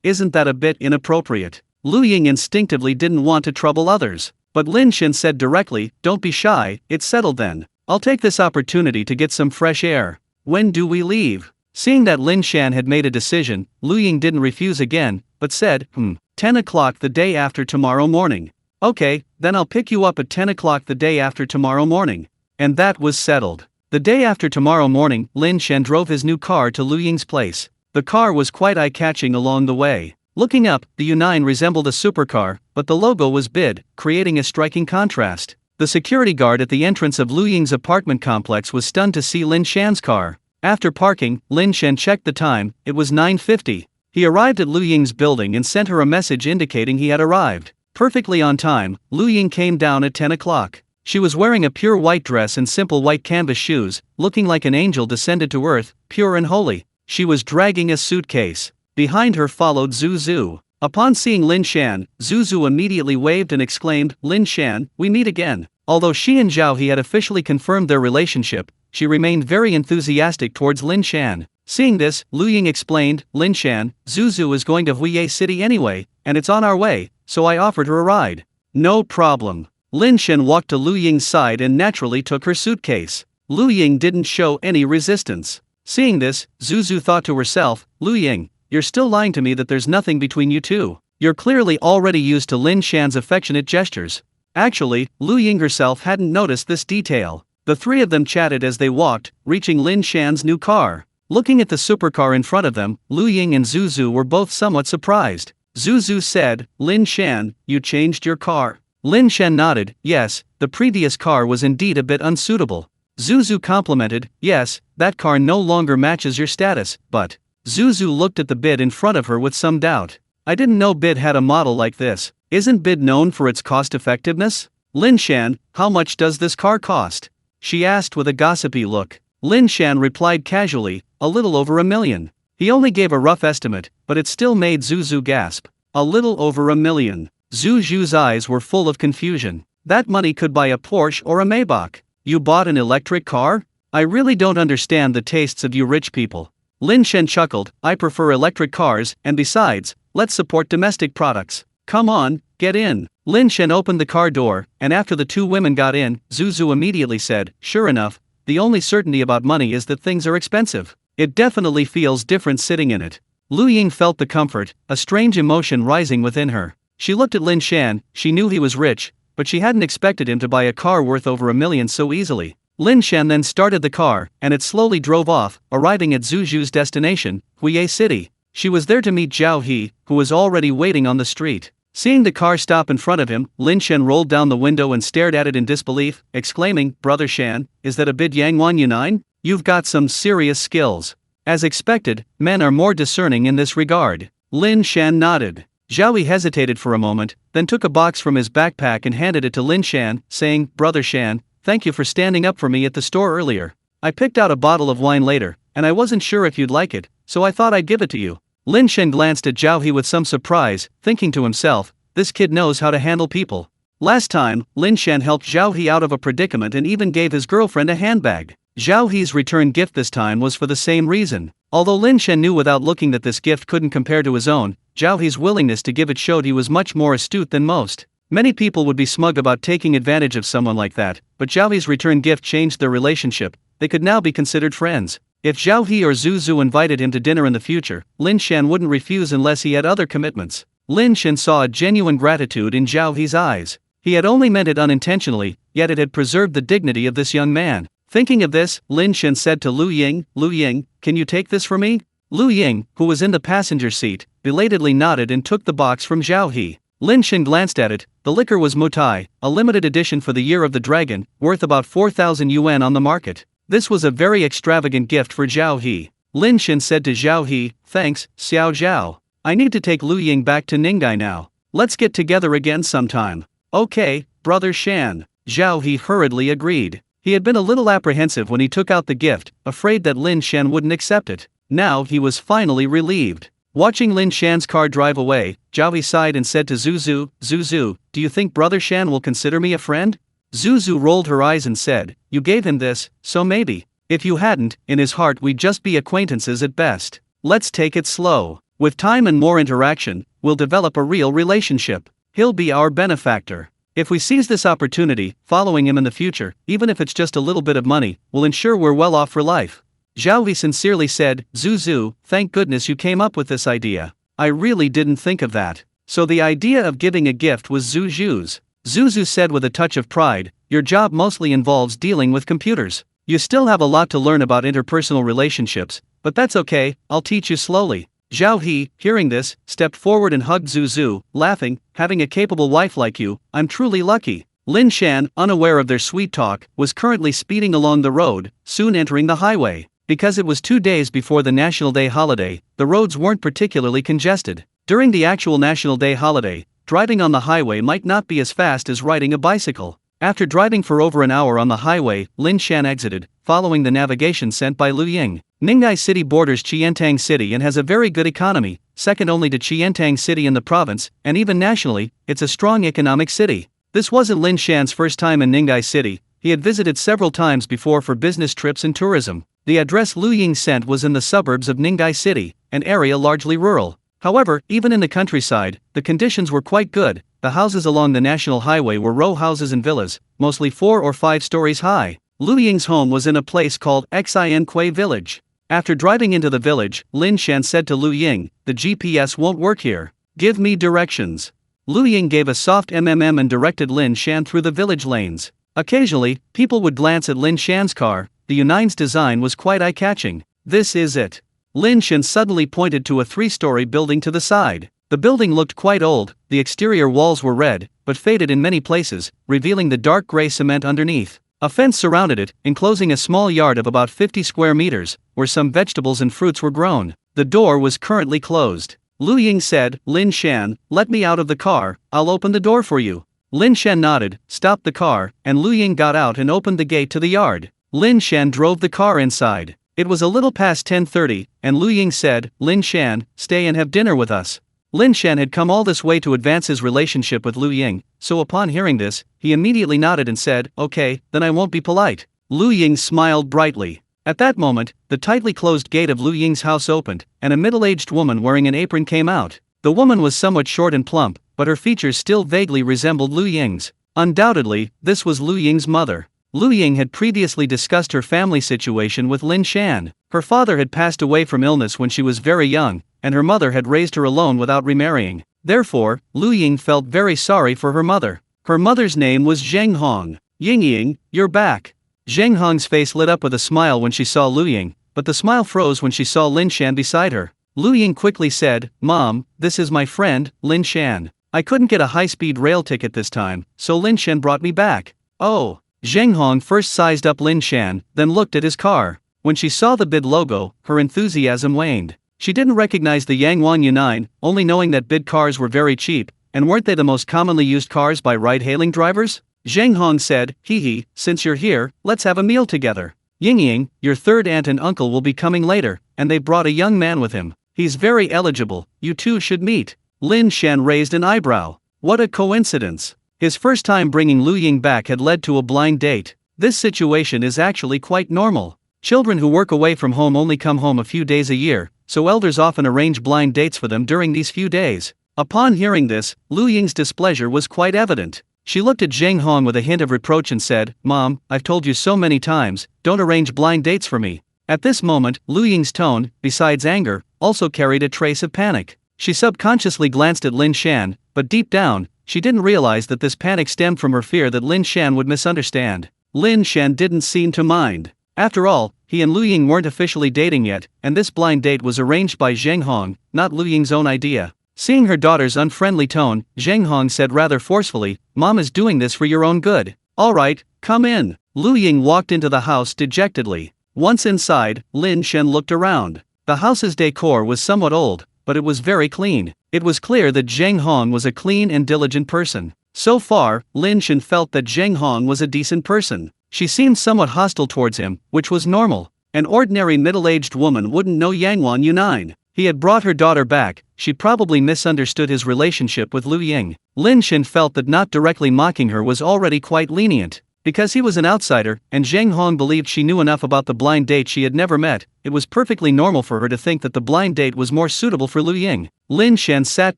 Isn't that a bit inappropriate? Lu Ying instinctively didn't want to trouble others. But Lin Shan said directly, "Don't be shy, it's settled then. I'll take this opportunity to get some fresh air. When do we leave?" Seeing that Lin Shan had made a decision, Lu Ying didn't refuse again, but said, 10 o'clock the day after tomorrow morning. "Okay, then I'll pick you up at 10 o'clock the day after tomorrow morning." And that was settled. The day after tomorrow morning, Lin Shan drove his new car to Lu Ying's place. The car was quite eye-catching along the way. Looking up, the U9 resembled a supercar, but the logo was bid, creating a striking contrast. The security guard at the entrance of Lu Ying's apartment complex was stunned to see Lin Shan's car. After parking, Lin Shan checked the time, it was 9:50. He arrived at Lu Ying's building and sent her a message indicating he had arrived. Perfectly on time, Lu Ying came down at 10 o'clock. She was wearing a pure white dress and simple white canvas shoes, looking like an angel descended to earth, pure and holy. She was dragging a suitcase. Behind her followed Zhu Zhu. Upon seeing Lin Shan, Zhu Zhu immediately waved and exclaimed, "Lin Shan, we meet again." Although she and Zhao He had officially confirmed their relationship, she remained very enthusiastic towards Lin Shan. Seeing this, Lu Ying explained, "Lin Shan, Zhu Zhu is going to Huiye City anyway, and it's on our way, so I offered her a ride." "No problem." Lin Shan walked to Lu Ying's side and naturally took her suitcase. Lu Ying didn't show any resistance. Seeing this, Zhu Zhu thought to herself, "Lu Ying, you're still lying to me that there's nothing between you two. You're clearly already used to Lin Shan's affectionate gestures." Actually, Lu Ying herself hadn't noticed this detail. The three of them chatted as they walked, reaching Lin Shan's new car. Looking at the supercar in front of them, Lu Ying and Zhu Zhu were both somewhat surprised. Zhu Zhu said, "Lin Shan, you changed your car?" Lin Shan nodded, "Yes, the previous car was indeed a bit unsuitable." Zhu Zhu complimented, "Yes, that car no longer matches your status, but..." Zhu Zhu looked at the bid in front of her with some doubt. "I didn't know bid had a model like this. Isn't bid known for its cost-effectiveness?" "Lin Shan, how much does this car cost?" she asked with a gossipy look. Lin Shan replied casually, "A little over $1 million." He only gave a rough estimate, but it still made Zhu Zhu gasp. A little over $1 million. Zhu Zhu's eyes were full of confusion. That money could buy a Porsche or a Maybach. "You bought an electric car? I really don't understand the tastes of you rich people." Lin Shan chuckled, "I prefer electric cars, and besides, let's support domestic products. Come on, get in." Lin Shan opened the car door, and after the two women got in, Zhu Zhu immediately said, "Sure enough, the only certainty about money is that things are expensive. It definitely feels different sitting in it." Lu Ying felt the comfort, a strange emotion rising within her. She looked at Lin Shan, she knew he was rich, but she hadn't expected him to buy a car worth over $1 million so easily. Lin Shan then started the car, and it slowly drove off, arriving at Zhu Zhu's destination, Huiye City. She was there to meet Zhao He, who was already waiting on the street. Seeing the car stop in front of him, Lin Shan rolled down the window and stared at it in disbelief, exclaiming, "Brother Shan, is that a bid Yangwan U9? You've got some serious skills." As expected, men are more discerning in this regard. Lin Shan nodded. Zhao He hesitated for a moment, then took a box from his backpack and handed it to Lin Shan, saying, "Brother Shan, thank you for standing up for me at the store earlier. I picked out a bottle of wine later, and I wasn't sure if you'd like it, so I thought I'd give it to you." Lin Shan glanced at Zhao He with some surprise, thinking to himself, "This kid knows how to handle people." Last time, Lin Shan helped Zhao He out of a predicament and even gave his girlfriend a handbag. Zhao He's return gift this time was for the same reason. Although Lin Shan knew without looking that this gift couldn't compare to his own, Zhao He's willingness to give it showed he was much more astute than most. Many people would be smug about taking advantage of someone like that, but Zhao He's return gift changed their relationship. They could now be considered friends. If Zhao He or Zhu Zhu invited him to dinner in the future, Lin Shan wouldn't refuse unless he had other commitments. Lin Shan saw a genuine gratitude in Zhao He's eyes. He had only meant it unintentionally, yet it had preserved the dignity of this young man. Thinking of this, Lin Shan said to Lu Ying, can you take this for me? Lu Ying, who was in the passenger seat, belatedly nodded and took the box from Zhao He. Lin Shan glanced at it. The liquor was Mutai, a limited edition for the Year of the Dragon, worth about 4,000 yuan on the market. This was a very extravagant gift for Zhao He. Lin Shan said to Zhao He, thanks, Xiao Zhao. I need to take Lu Ying back to Ninggai now. Let's get together again sometime. Okay, brother Shan. Zhao He hurriedly agreed. He had been a little apprehensive when he took out the gift, afraid that Lin Shan wouldn't accept it. Now he was finally relieved. Watching Lin Shan's car drive away, Zhao He sighed and said to Zhu Zhu, do you think brother Shan will consider me a friend? Zhu Zhu rolled her eyes and said, you gave him this, so maybe. If you hadn't, in his heart we'd just be acquaintances at best. Let's take it slow. With time and more interaction, we'll develop a real relationship. He'll be our benefactor. If we seize this opportunity, following him in the future, even if it's just a little bit of money, will ensure we're well off for life. Zhao He sincerely said, Zhu Zhu, thank goodness you came up with this idea. I really didn't think of that. So the idea of giving a gift was Zhu Zhu's. Zhu Zhu said with a touch of pride, your job mostly involves dealing with computers. You still have a lot to learn about interpersonal relationships, but that's okay, I'll teach you slowly. Zhao He, hearing this, stepped forward and hugged Zhu Zhu, laughing, having a capable wife like you, I'm truly lucky. Lin Shan, unaware of their sweet talk, was currently speeding along the road, soon entering the highway. Because it was 2 days before the National Day holiday, the roads weren't particularly congested. During the actual National Day holiday, driving on the highway might not be as fast as riding a bicycle. After driving for over an hour on the highway, Lin Shan exited, following the navigation sent by Lu Ying. Ninggai City borders Qiantang City and has a very good economy, second only to Qiantang City in the province, and even nationally, it's a strong economic city. This wasn't Lin Shan's first time in Ninggai City. He had visited several times before for business trips and tourism. The address Lu Ying sent was in the suburbs of Ninggai City, an area largely rural. However, even in the countryside, the conditions were quite good. The houses along the national highway were row houses and villas, mostly 4 or 5 stories high. Lu Ying's home was in a place called Xin Village. After driving into the village, Lin Shan said to Lu Ying, the GPS won't work here. Give me directions. Lu Ying gave a soft mm and directed Lin Shan through the village lanes. Occasionally, people would glance at Lin Shan's car. The Unine's design was quite eye-catching. This is it. Lin Shan suddenly pointed to a 3-story building to the side. The building looked quite old, the exterior walls were red, but faded in many places, revealing the dark gray cement underneath. A fence surrounded it, enclosing a small yard of about 50 square meters, where some vegetables and fruits were grown. The door was currently closed. Lu Ying said, Lin Shan, let me out of the car, I'll open the door for you. Lin Shan nodded, stopped the car, and Lu Ying got out and opened the gate to the yard. Lin Shan drove the car inside. It was a little past 10:30, and Lu Ying said, Lin Shan, stay and have dinner with us. Lin Shan had come all this way to advance his relationship with Lu Ying, so upon hearing this, he immediately nodded and said, okay, then I won't be polite. Lu Ying smiled brightly. At that moment, the tightly closed gate of Lu Ying's house opened, and a middle-aged woman wearing an apron came out. The woman was somewhat short and plump, but her features still vaguely resembled Lu Ying's. Undoubtedly, this was Lu Ying's mother. Lu Ying had previously discussed her family situation with Lin Shan. Her father had passed away from illness when she was very young, and her mother had raised her alone without remarrying. Therefore, Lu Ying felt very sorry for her mother. Her mother's name was Zheng Hong. Ying, you're back. Zheng Hong's face lit up with a smile when she saw Lu Ying, but the smile froze when she saw Lin Shan beside her. Lu Ying quickly said, Mom, this is my friend, Lin Shan. I couldn't get a high-speed rail ticket this time, so Lin Shan brought me back. Oh. Zheng Hong first sized up Lin Shan, then looked at his car. When she saw the BID logo, her enthusiasm waned. She didn't recognize the Yangwang Unine, only knowing that BID cars were very cheap, and weren't they the most commonly used cars by ride-hailing drivers? Zheng Hong said, hee, since you're here, let's have a meal together. Ying, your third aunt and uncle will be coming later, and they brought a young man with him. He's very eligible, you two should meet. Lin Shan raised an eyebrow. What a coincidence. His first time bringing Lu Ying back had led to a blind date. This situation is actually quite normal. Children who work away from home only come home a few days a year, so elders often arrange blind dates for them during these few days. Upon hearing this, Lu Ying's displeasure was quite evident. She looked at Zheng Hong with a hint of reproach and said, "Mom, I've told you so many times, don't arrange blind dates for me." At this moment, Lu Ying's tone, besides anger, also carried a trace of panic. She subconsciously glanced at Lin Shan, but deep down, she didn't realize that this panic stemmed from her fear that Lin Shan would misunderstand. Lin Shan didn't seem to mind. After all, he and Lu Ying weren't officially dating yet, and this blind date was arranged by Zheng Hong, not Lu Ying's own idea. Seeing her daughter's unfriendly tone, Zheng Hong said rather forcefully, "Mom is doing this for your own good. Alright, come in." Lu Ying walked into the house dejectedly. Once inside, Lin Shan looked around. The house's decor was somewhat old, but it was very clean. It was clear that Zheng Hong was a clean and diligent person. So far, Lin Shan felt that Zheng Hong was a decent person. She seemed somewhat hostile towards him, which was normal. An ordinary middle-aged woman wouldn't know Yangwan Yunine. He had brought her daughter back, she probably misunderstood his relationship with Lu Ying. Lin Shan felt that not directly mocking her was already quite lenient. Because he was an outsider, and Zheng Hong believed she knew enough about the blind date she had never met, it was perfectly normal for her to think that the blind date was more suitable for Lu Ying. Lin Shan sat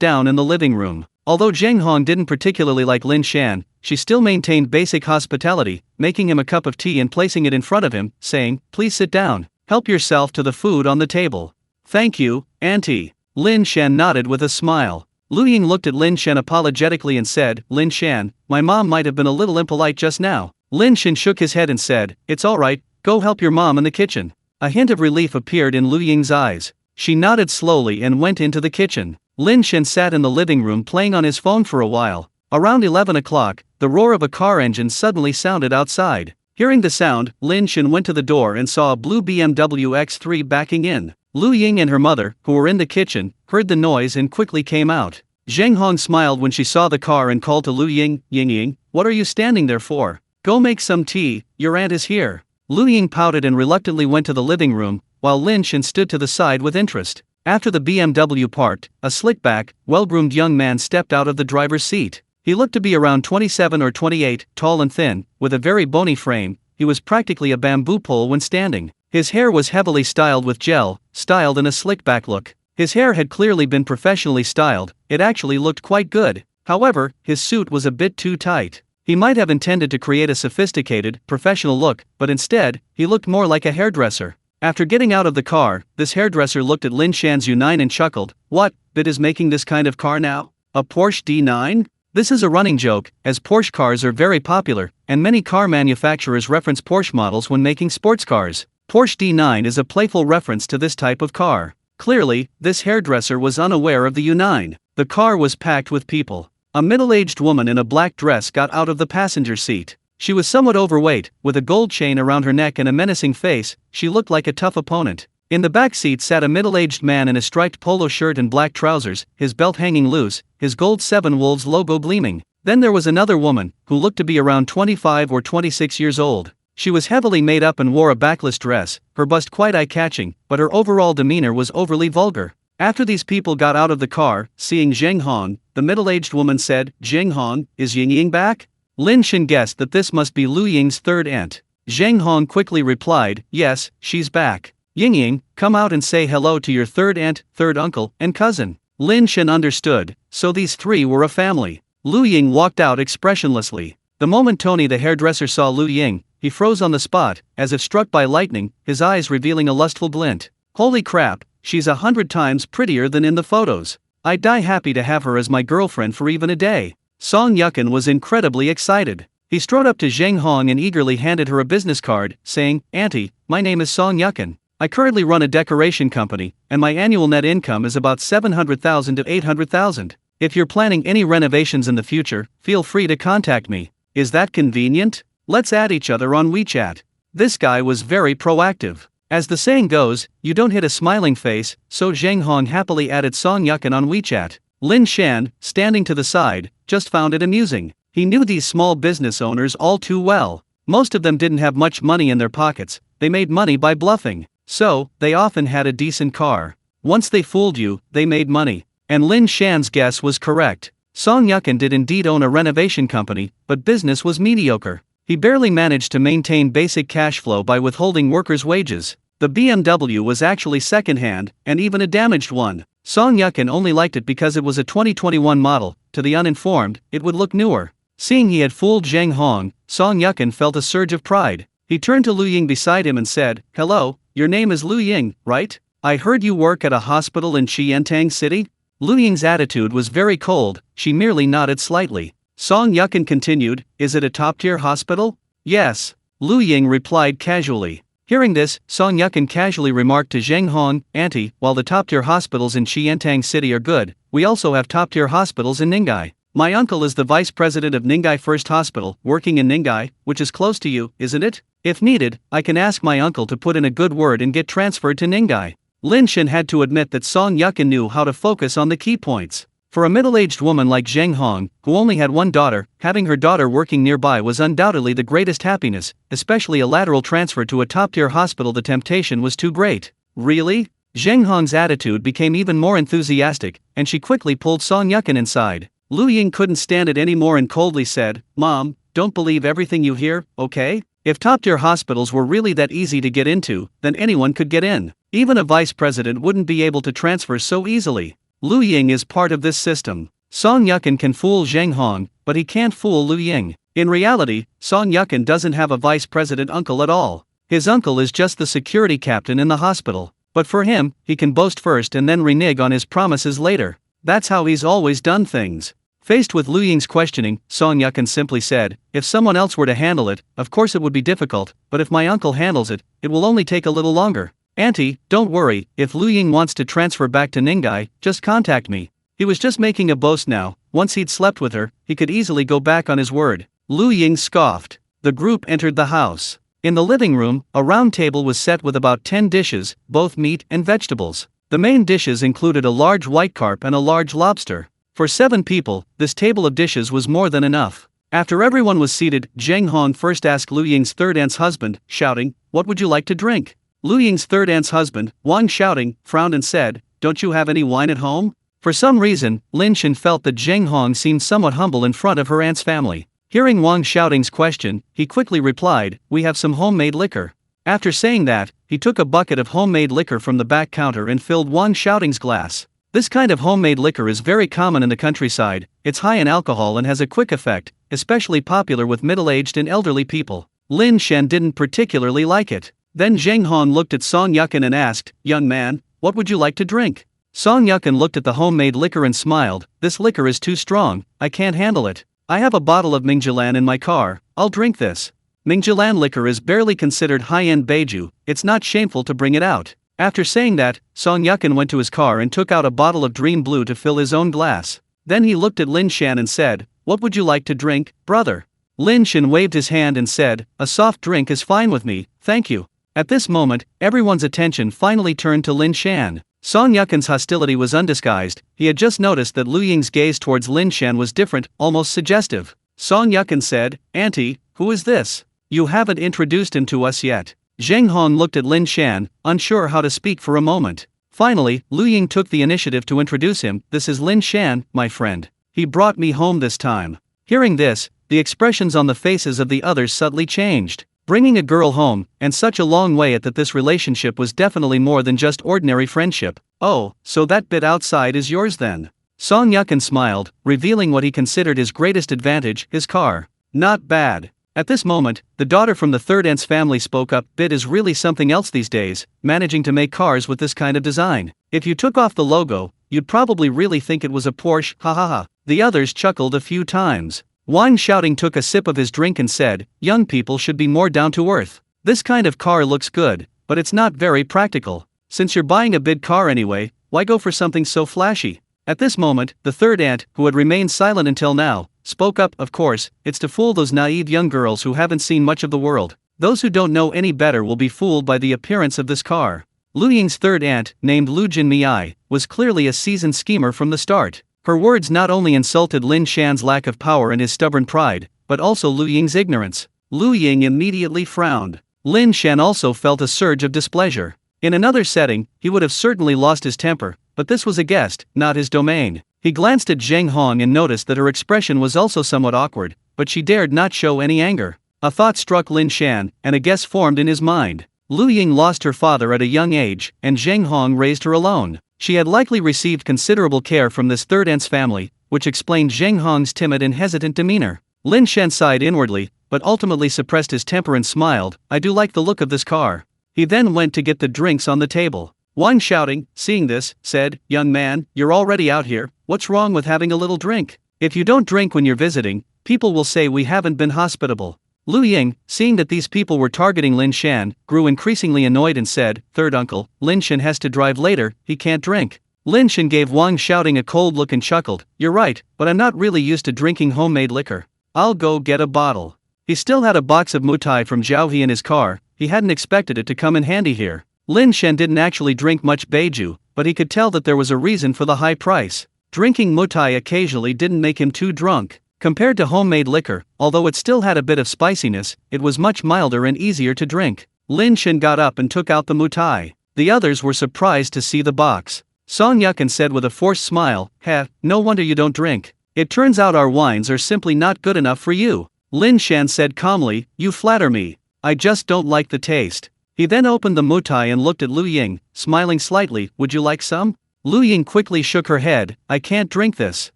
down in the living room. Although Zheng Hong didn't particularly like Lin Shan, she still maintained basic hospitality, making him a cup of tea and placing it in front of him, saying, "Please sit down. Help yourself to the food on the table." "Thank you, Auntie." Lin Shan nodded with a smile. Lu Ying looked at Lin Shan apologetically and said, "Lin Shan, my mom might have been a little impolite just now." Lin Shan shook his head and said, "It's alright, go help your mom in the kitchen." A hint of relief appeared in Lu Ying's eyes. She nodded slowly and went into the kitchen. Lin Shan sat in the living room playing on his phone for a while. Around 11 o'clock, the roar of a car engine suddenly sounded outside. Hearing the sound, Lin Shan went to the door and saw a blue BMW X3 backing in. Lu Ying and her mother, who were in the kitchen, heard the noise and quickly came out. Zheng Hong smiled when she saw the car and called to Lu Ying, "Ying, what are you standing there for? Go make some tea, your aunt is here." Lu Ying pouted and reluctantly went to the living room, while Lin Shan stood to the side with interest. After the BMW parked, a slick-back, well-groomed young man stepped out of the driver's seat. He looked to be around 27 or 28, tall and thin, with a very bony frame. He was practically a bamboo pole when standing. His hair was heavily styled with gel, styled in a slick-back look. His hair had clearly been professionally styled, it actually looked quite good. However, his suit was a bit too tight. He might have intended to create a sophisticated, professional look, but instead, he looked more like a hairdresser. After getting out of the car, this hairdresser looked at Lin Shan's U9 and chuckled, "What, Bit is making this kind of car now? A Porsche D9? This is a running joke, as Porsche cars are very popular, and many car manufacturers reference Porsche models when making sports cars. Porsche D9 is a playful reference to this type of car." Clearly, this hairdresser was unaware of the U9. The car was packed with people. A middle-aged woman in a black dress got out of the passenger seat. She was somewhat overweight, with a gold chain around her neck and a menacing face. She looked like a tough opponent. In the back seat sat a middle-aged man in a striped polo shirt and black trousers, his belt hanging loose, his gold 7 Wolves logo gleaming. Then there was another woman, who looked to be around 25 or 26 years old. She was heavily made up and wore a backless dress, her bust quite eye-catching, but her overall demeanor was overly vulgar. After these people got out of the car, seeing Zheng Hong, the middle-aged woman said, "Zheng Hong, is Ying Ying back?" Lin Shan guessed that this must be Lu Ying's third aunt. Zheng Hong quickly replied, "Yes, she's back. Ying Ying, come out and say hello to your third aunt, third uncle, and cousin." Lin Shan understood, so these three were a family. Lu Ying walked out expressionlessly. The moment Tony the hairdresser saw Lu Ying, he froze on the spot, as if struck by lightning, his eyes revealing a lustful glint. "Holy crap, she's 100 times prettier than in the photos. I'd die happy to have her as my girlfriend for even a day." Song Yukin was incredibly excited. He strode up to Zheng Hong and eagerly handed her a business card, saying, "Auntie, my name is Song Yukin. I currently run a decoration company, and my annual net income is about 700,000 to 800,000. If you're planning any renovations in the future, feel free to contact me. Is that convenient? Let's add each other on WeChat." This guy was very proactive. As the saying goes, you don't hit a smiling face, so Zheng Hong happily added Song Yukin on WeChat. Lin Shan, standing to the side, just found it amusing. He knew these small business owners all too well. Most of them didn't have much money in their pockets, they made money by bluffing. So, they often had a decent car. Once they fooled you, they made money. And Lin Shan's guess was correct. Song Yukin did indeed own a renovation company, but business was mediocre. He barely managed to maintain basic cash flow by withholding workers' wages. The BMW was actually second-hand, and even a damaged one. Song Yukin only liked it because it was a 2021 model. To the uninformed, it would look newer. Seeing he had fooled Zheng Hong, Song Yukin felt a surge of pride. He turned to Lu Ying beside him and said, "Hello, your name is Lu Ying, right? I heard you work at a hospital in Qiantang City?" Lu Ying's attitude was very cold, she merely nodded slightly. Song Yukin continued, "Is it a top-tier hospital?" "Yes," Lu Ying replied casually. Hearing this, Song Yukin casually remarked to Zheng Hong, "Auntie, while the top-tier hospitals in Qiantang City are good, we also have top-tier hospitals in Ning'ai. My uncle is the vice president of Ning'ai First Hospital, working in Ning'ai, which is close to you, isn't it? If needed, I can ask my uncle to put in a good word and get transferred to Ning'ai." Lin Shan had to admit that Song Yukin knew how to focus on the key points. For a middle-aged woman like Zheng Hong, who only had one daughter, having her daughter working nearby was undoubtedly the greatest happiness, especially a lateral transfer to a top-tier hospital. The temptation was too great. "Really?" Zheng Hong's attitude became even more enthusiastic, and she quickly pulled Song Yukin inside. Lu Ying couldn't stand it anymore and coldly said, "Mom, don't believe everything you hear, okay? If top-tier hospitals were really that easy to get into, then anyone could get in. Even a vice president wouldn't be able to transfer so easily. Lu Ying is part of this system. Song Yukin can fool Zheng Hong, but he can't fool Lu Ying. In reality, Song Yukin doesn't have a vice president uncle at all. His uncle is just the security captain in the hospital. But for him, he can boast first and then renege on his promises later. That's how he's always done things." Faced with Lu Ying's questioning, Song Yukin simply said, "If someone else were to handle it, of course it would be difficult, but if my uncle handles it, it will only take a little longer. Auntie, don't worry, if Lu Ying wants to transfer back to Ning'ai, just contact me." He was just making a boast now. Once he'd slept with her, he could easily go back on his word. Lu Ying scoffed. The group entered the house. In the living room, a round table was set with about 10 dishes, both meat and vegetables. The main dishes included a large white carp and a large lobster. For 7 people, this table of dishes was more than enough. After everyone was seated, Zheng Hong first asked Lu Ying's third aunt's husband, shouting, "What would you like to drink?" Lu Ying's third aunt's husband, Wang shouting, frowned and said, "Don't you have any wine at home?" For some reason, Lin Shan felt that Zheng Hong seemed somewhat humble in front of her aunt's family. Hearing Wang shouting's question, he quickly replied, "We have some homemade liquor." After saying that, he took a bucket of homemade liquor from the back counter and filled Wang shouting's glass. This kind of homemade liquor is very common in the countryside. It's high in alcohol and has a quick effect, especially popular with middle-aged and elderly people. Lin Shan didn't particularly like it. Then Zheng Hong looked at Song Yukin and asked, "Young man, what would you like to drink?" Song Yukin looked at the homemade liquor and smiled, "This liquor is too strong, I can't handle it. I have a bottle of Mingjilan in my car, I'll drink this." Mingjilan liquor is barely considered high-end Beiju, it's not shameful to bring it out. After saying that, Song Yukin went to his car and took out a bottle of Dream Blue to fill his own glass. Then he looked at Lin Shan and said, "What would you like to drink, brother?" Lin Shan waved his hand and said, "A soft drink is fine with me, thank you." At this moment, everyone's attention finally turned to Lin Shan. Song Yukin's hostility was undisguised. He had just noticed that Lu Ying's gaze towards Lin Shan was different, almost suggestive. Song Yukin said, "Auntie, who is this? You haven't introduced him to us yet." Zheng Hong looked at Lin Shan, unsure how to speak for a moment. Finally, Lu Ying took the initiative to introduce him. "This is Lin Shan, my friend. He brought me home this time." Hearing this, the expressions on the faces of the others subtly changed. Bringing a girl home, and such a long way at that, this relationship was definitely more than just ordinary friendship. "Oh, so that bit outside is yours then?" Song Yukin smiled, revealing what he considered his greatest advantage, his car. "Not bad." At this moment, the daughter from the third aunt's family spoke up. "Bit is really something else these days, managing to make cars with this kind of design. If you took off the logo, you'd probably really think it was a Porsche, ha ha ha." The others chuckled a few times. Wang shouting took a sip of his drink and said, "Young people should be more down to earth. This kind of car looks good, but it's not very practical. Since you're buying a big car anyway, why go for something so flashy?" At this moment, the third aunt, who had remained silent until now, spoke up. "Of course, it's to fool those naive young girls who haven't seen much of the world. Those who don't know any better will be fooled by the appearance of this car." Lu Ying's third aunt, named Lu Jinmiai, was clearly a seasoned schemer from the start. Her words not only insulted Lin Shan's lack of power and his stubborn pride, but also Lu Ying's ignorance. Lu Ying immediately frowned. Lin Shan also felt a surge of displeasure. In another setting, he would have certainly lost his temper, but this was a guest, not his domain. He glanced at Zheng Hong and noticed that her expression was also somewhat awkward, but she dared not show any anger. A thought struck Lin Shan, and a guess formed in his mind. Lu Ying lost her father at a young age, and Zheng Hong raised her alone. She had likely received considerable care from this third aunt's family, which explained Zheng Hong's timid and hesitant demeanor. Lin Shan sighed inwardly, but ultimately suppressed his temper and smiled. I do like the look of this car. He then went to get the drinks on the table. Wang Shouting, seeing this, said, young man, you're already out here, what's wrong with having a little drink? If you don't drink when you're visiting, people will say we haven't been hospitable. Lu Ying, seeing that these people were targeting Lin Shan, grew increasingly annoyed and said, third uncle, Lin Shan has to drive later, he can't drink. Lin Shan gave Wang Shouting a cold look and chuckled, you're right, but I'm not really used to drinking homemade liquor. I'll go get a bottle. He still had a box of mutai from Zhao in his car, he hadn't expected it to come in handy here. Lin Shan didn't actually drink much beiju, but he could tell that there was a reason for the high price. Drinking mutai occasionally didn't make him too drunk. Compared to homemade liquor, although it still had a bit of spiciness, it was much milder and easier to drink. Lin Shan got up and took out the mutai. The others were surprised to see the box. Song Yukin said with a forced smile, heh, no wonder you don't drink. It turns out our wines are simply not good enough for you. Lin Shan said calmly, you flatter me. I just don't like the taste. He then opened the mutai and looked at Lu Ying, smiling slightly, would you like some? Lu Ying quickly shook her head, I can't drink this.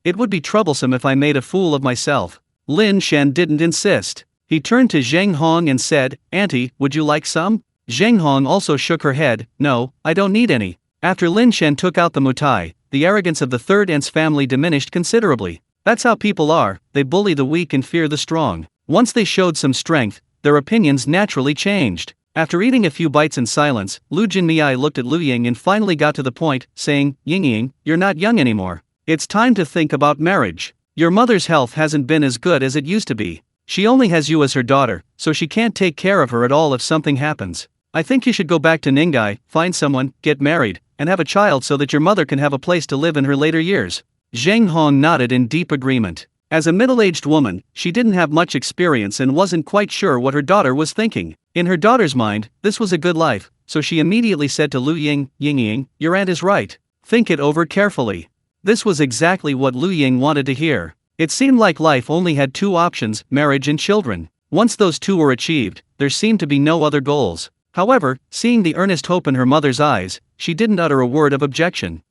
It would be troublesome if I made a fool of myself. Lin Shan didn't insist. He turned to Zheng Hong and said, Auntie, would you like some? Zheng Hong also shook her head, no, I don't need any. After Lin Shan took out the mutai, the arrogance of the third aunt's family diminished considerably. That's how people are, they bully the weak and fear the strong. Once they showed some strength, their opinions naturally changed. After eating a few bites in silence, Lu Jinmiai looked at Lu Ying and finally got to the point, saying, Ying, you're not young anymore. It's time to think about marriage. Your mother's health hasn't been as good as it used to be. She only has you as her daughter, so she can't take care of her at all if something happens. I think you should go back to Ning'ai, find someone, get married, and have a child so that your mother can have a place to live in her later years. Zheng Hong nodded in deep agreement. As a middle-aged woman, she didn't have much experience and wasn't quite sure what her daughter was thinking. In her daughter's mind, this was a good life, so she immediately said to Lu Ying, Ying, your aunt is right. Think it over carefully. This was exactly what Lu Ying wanted to hear. It seemed like life only had two options, marriage and children. Once those two were achieved, there seemed to be no other goals. However, seeing the earnest hope in her mother's eyes, she didn't utter a word of objection.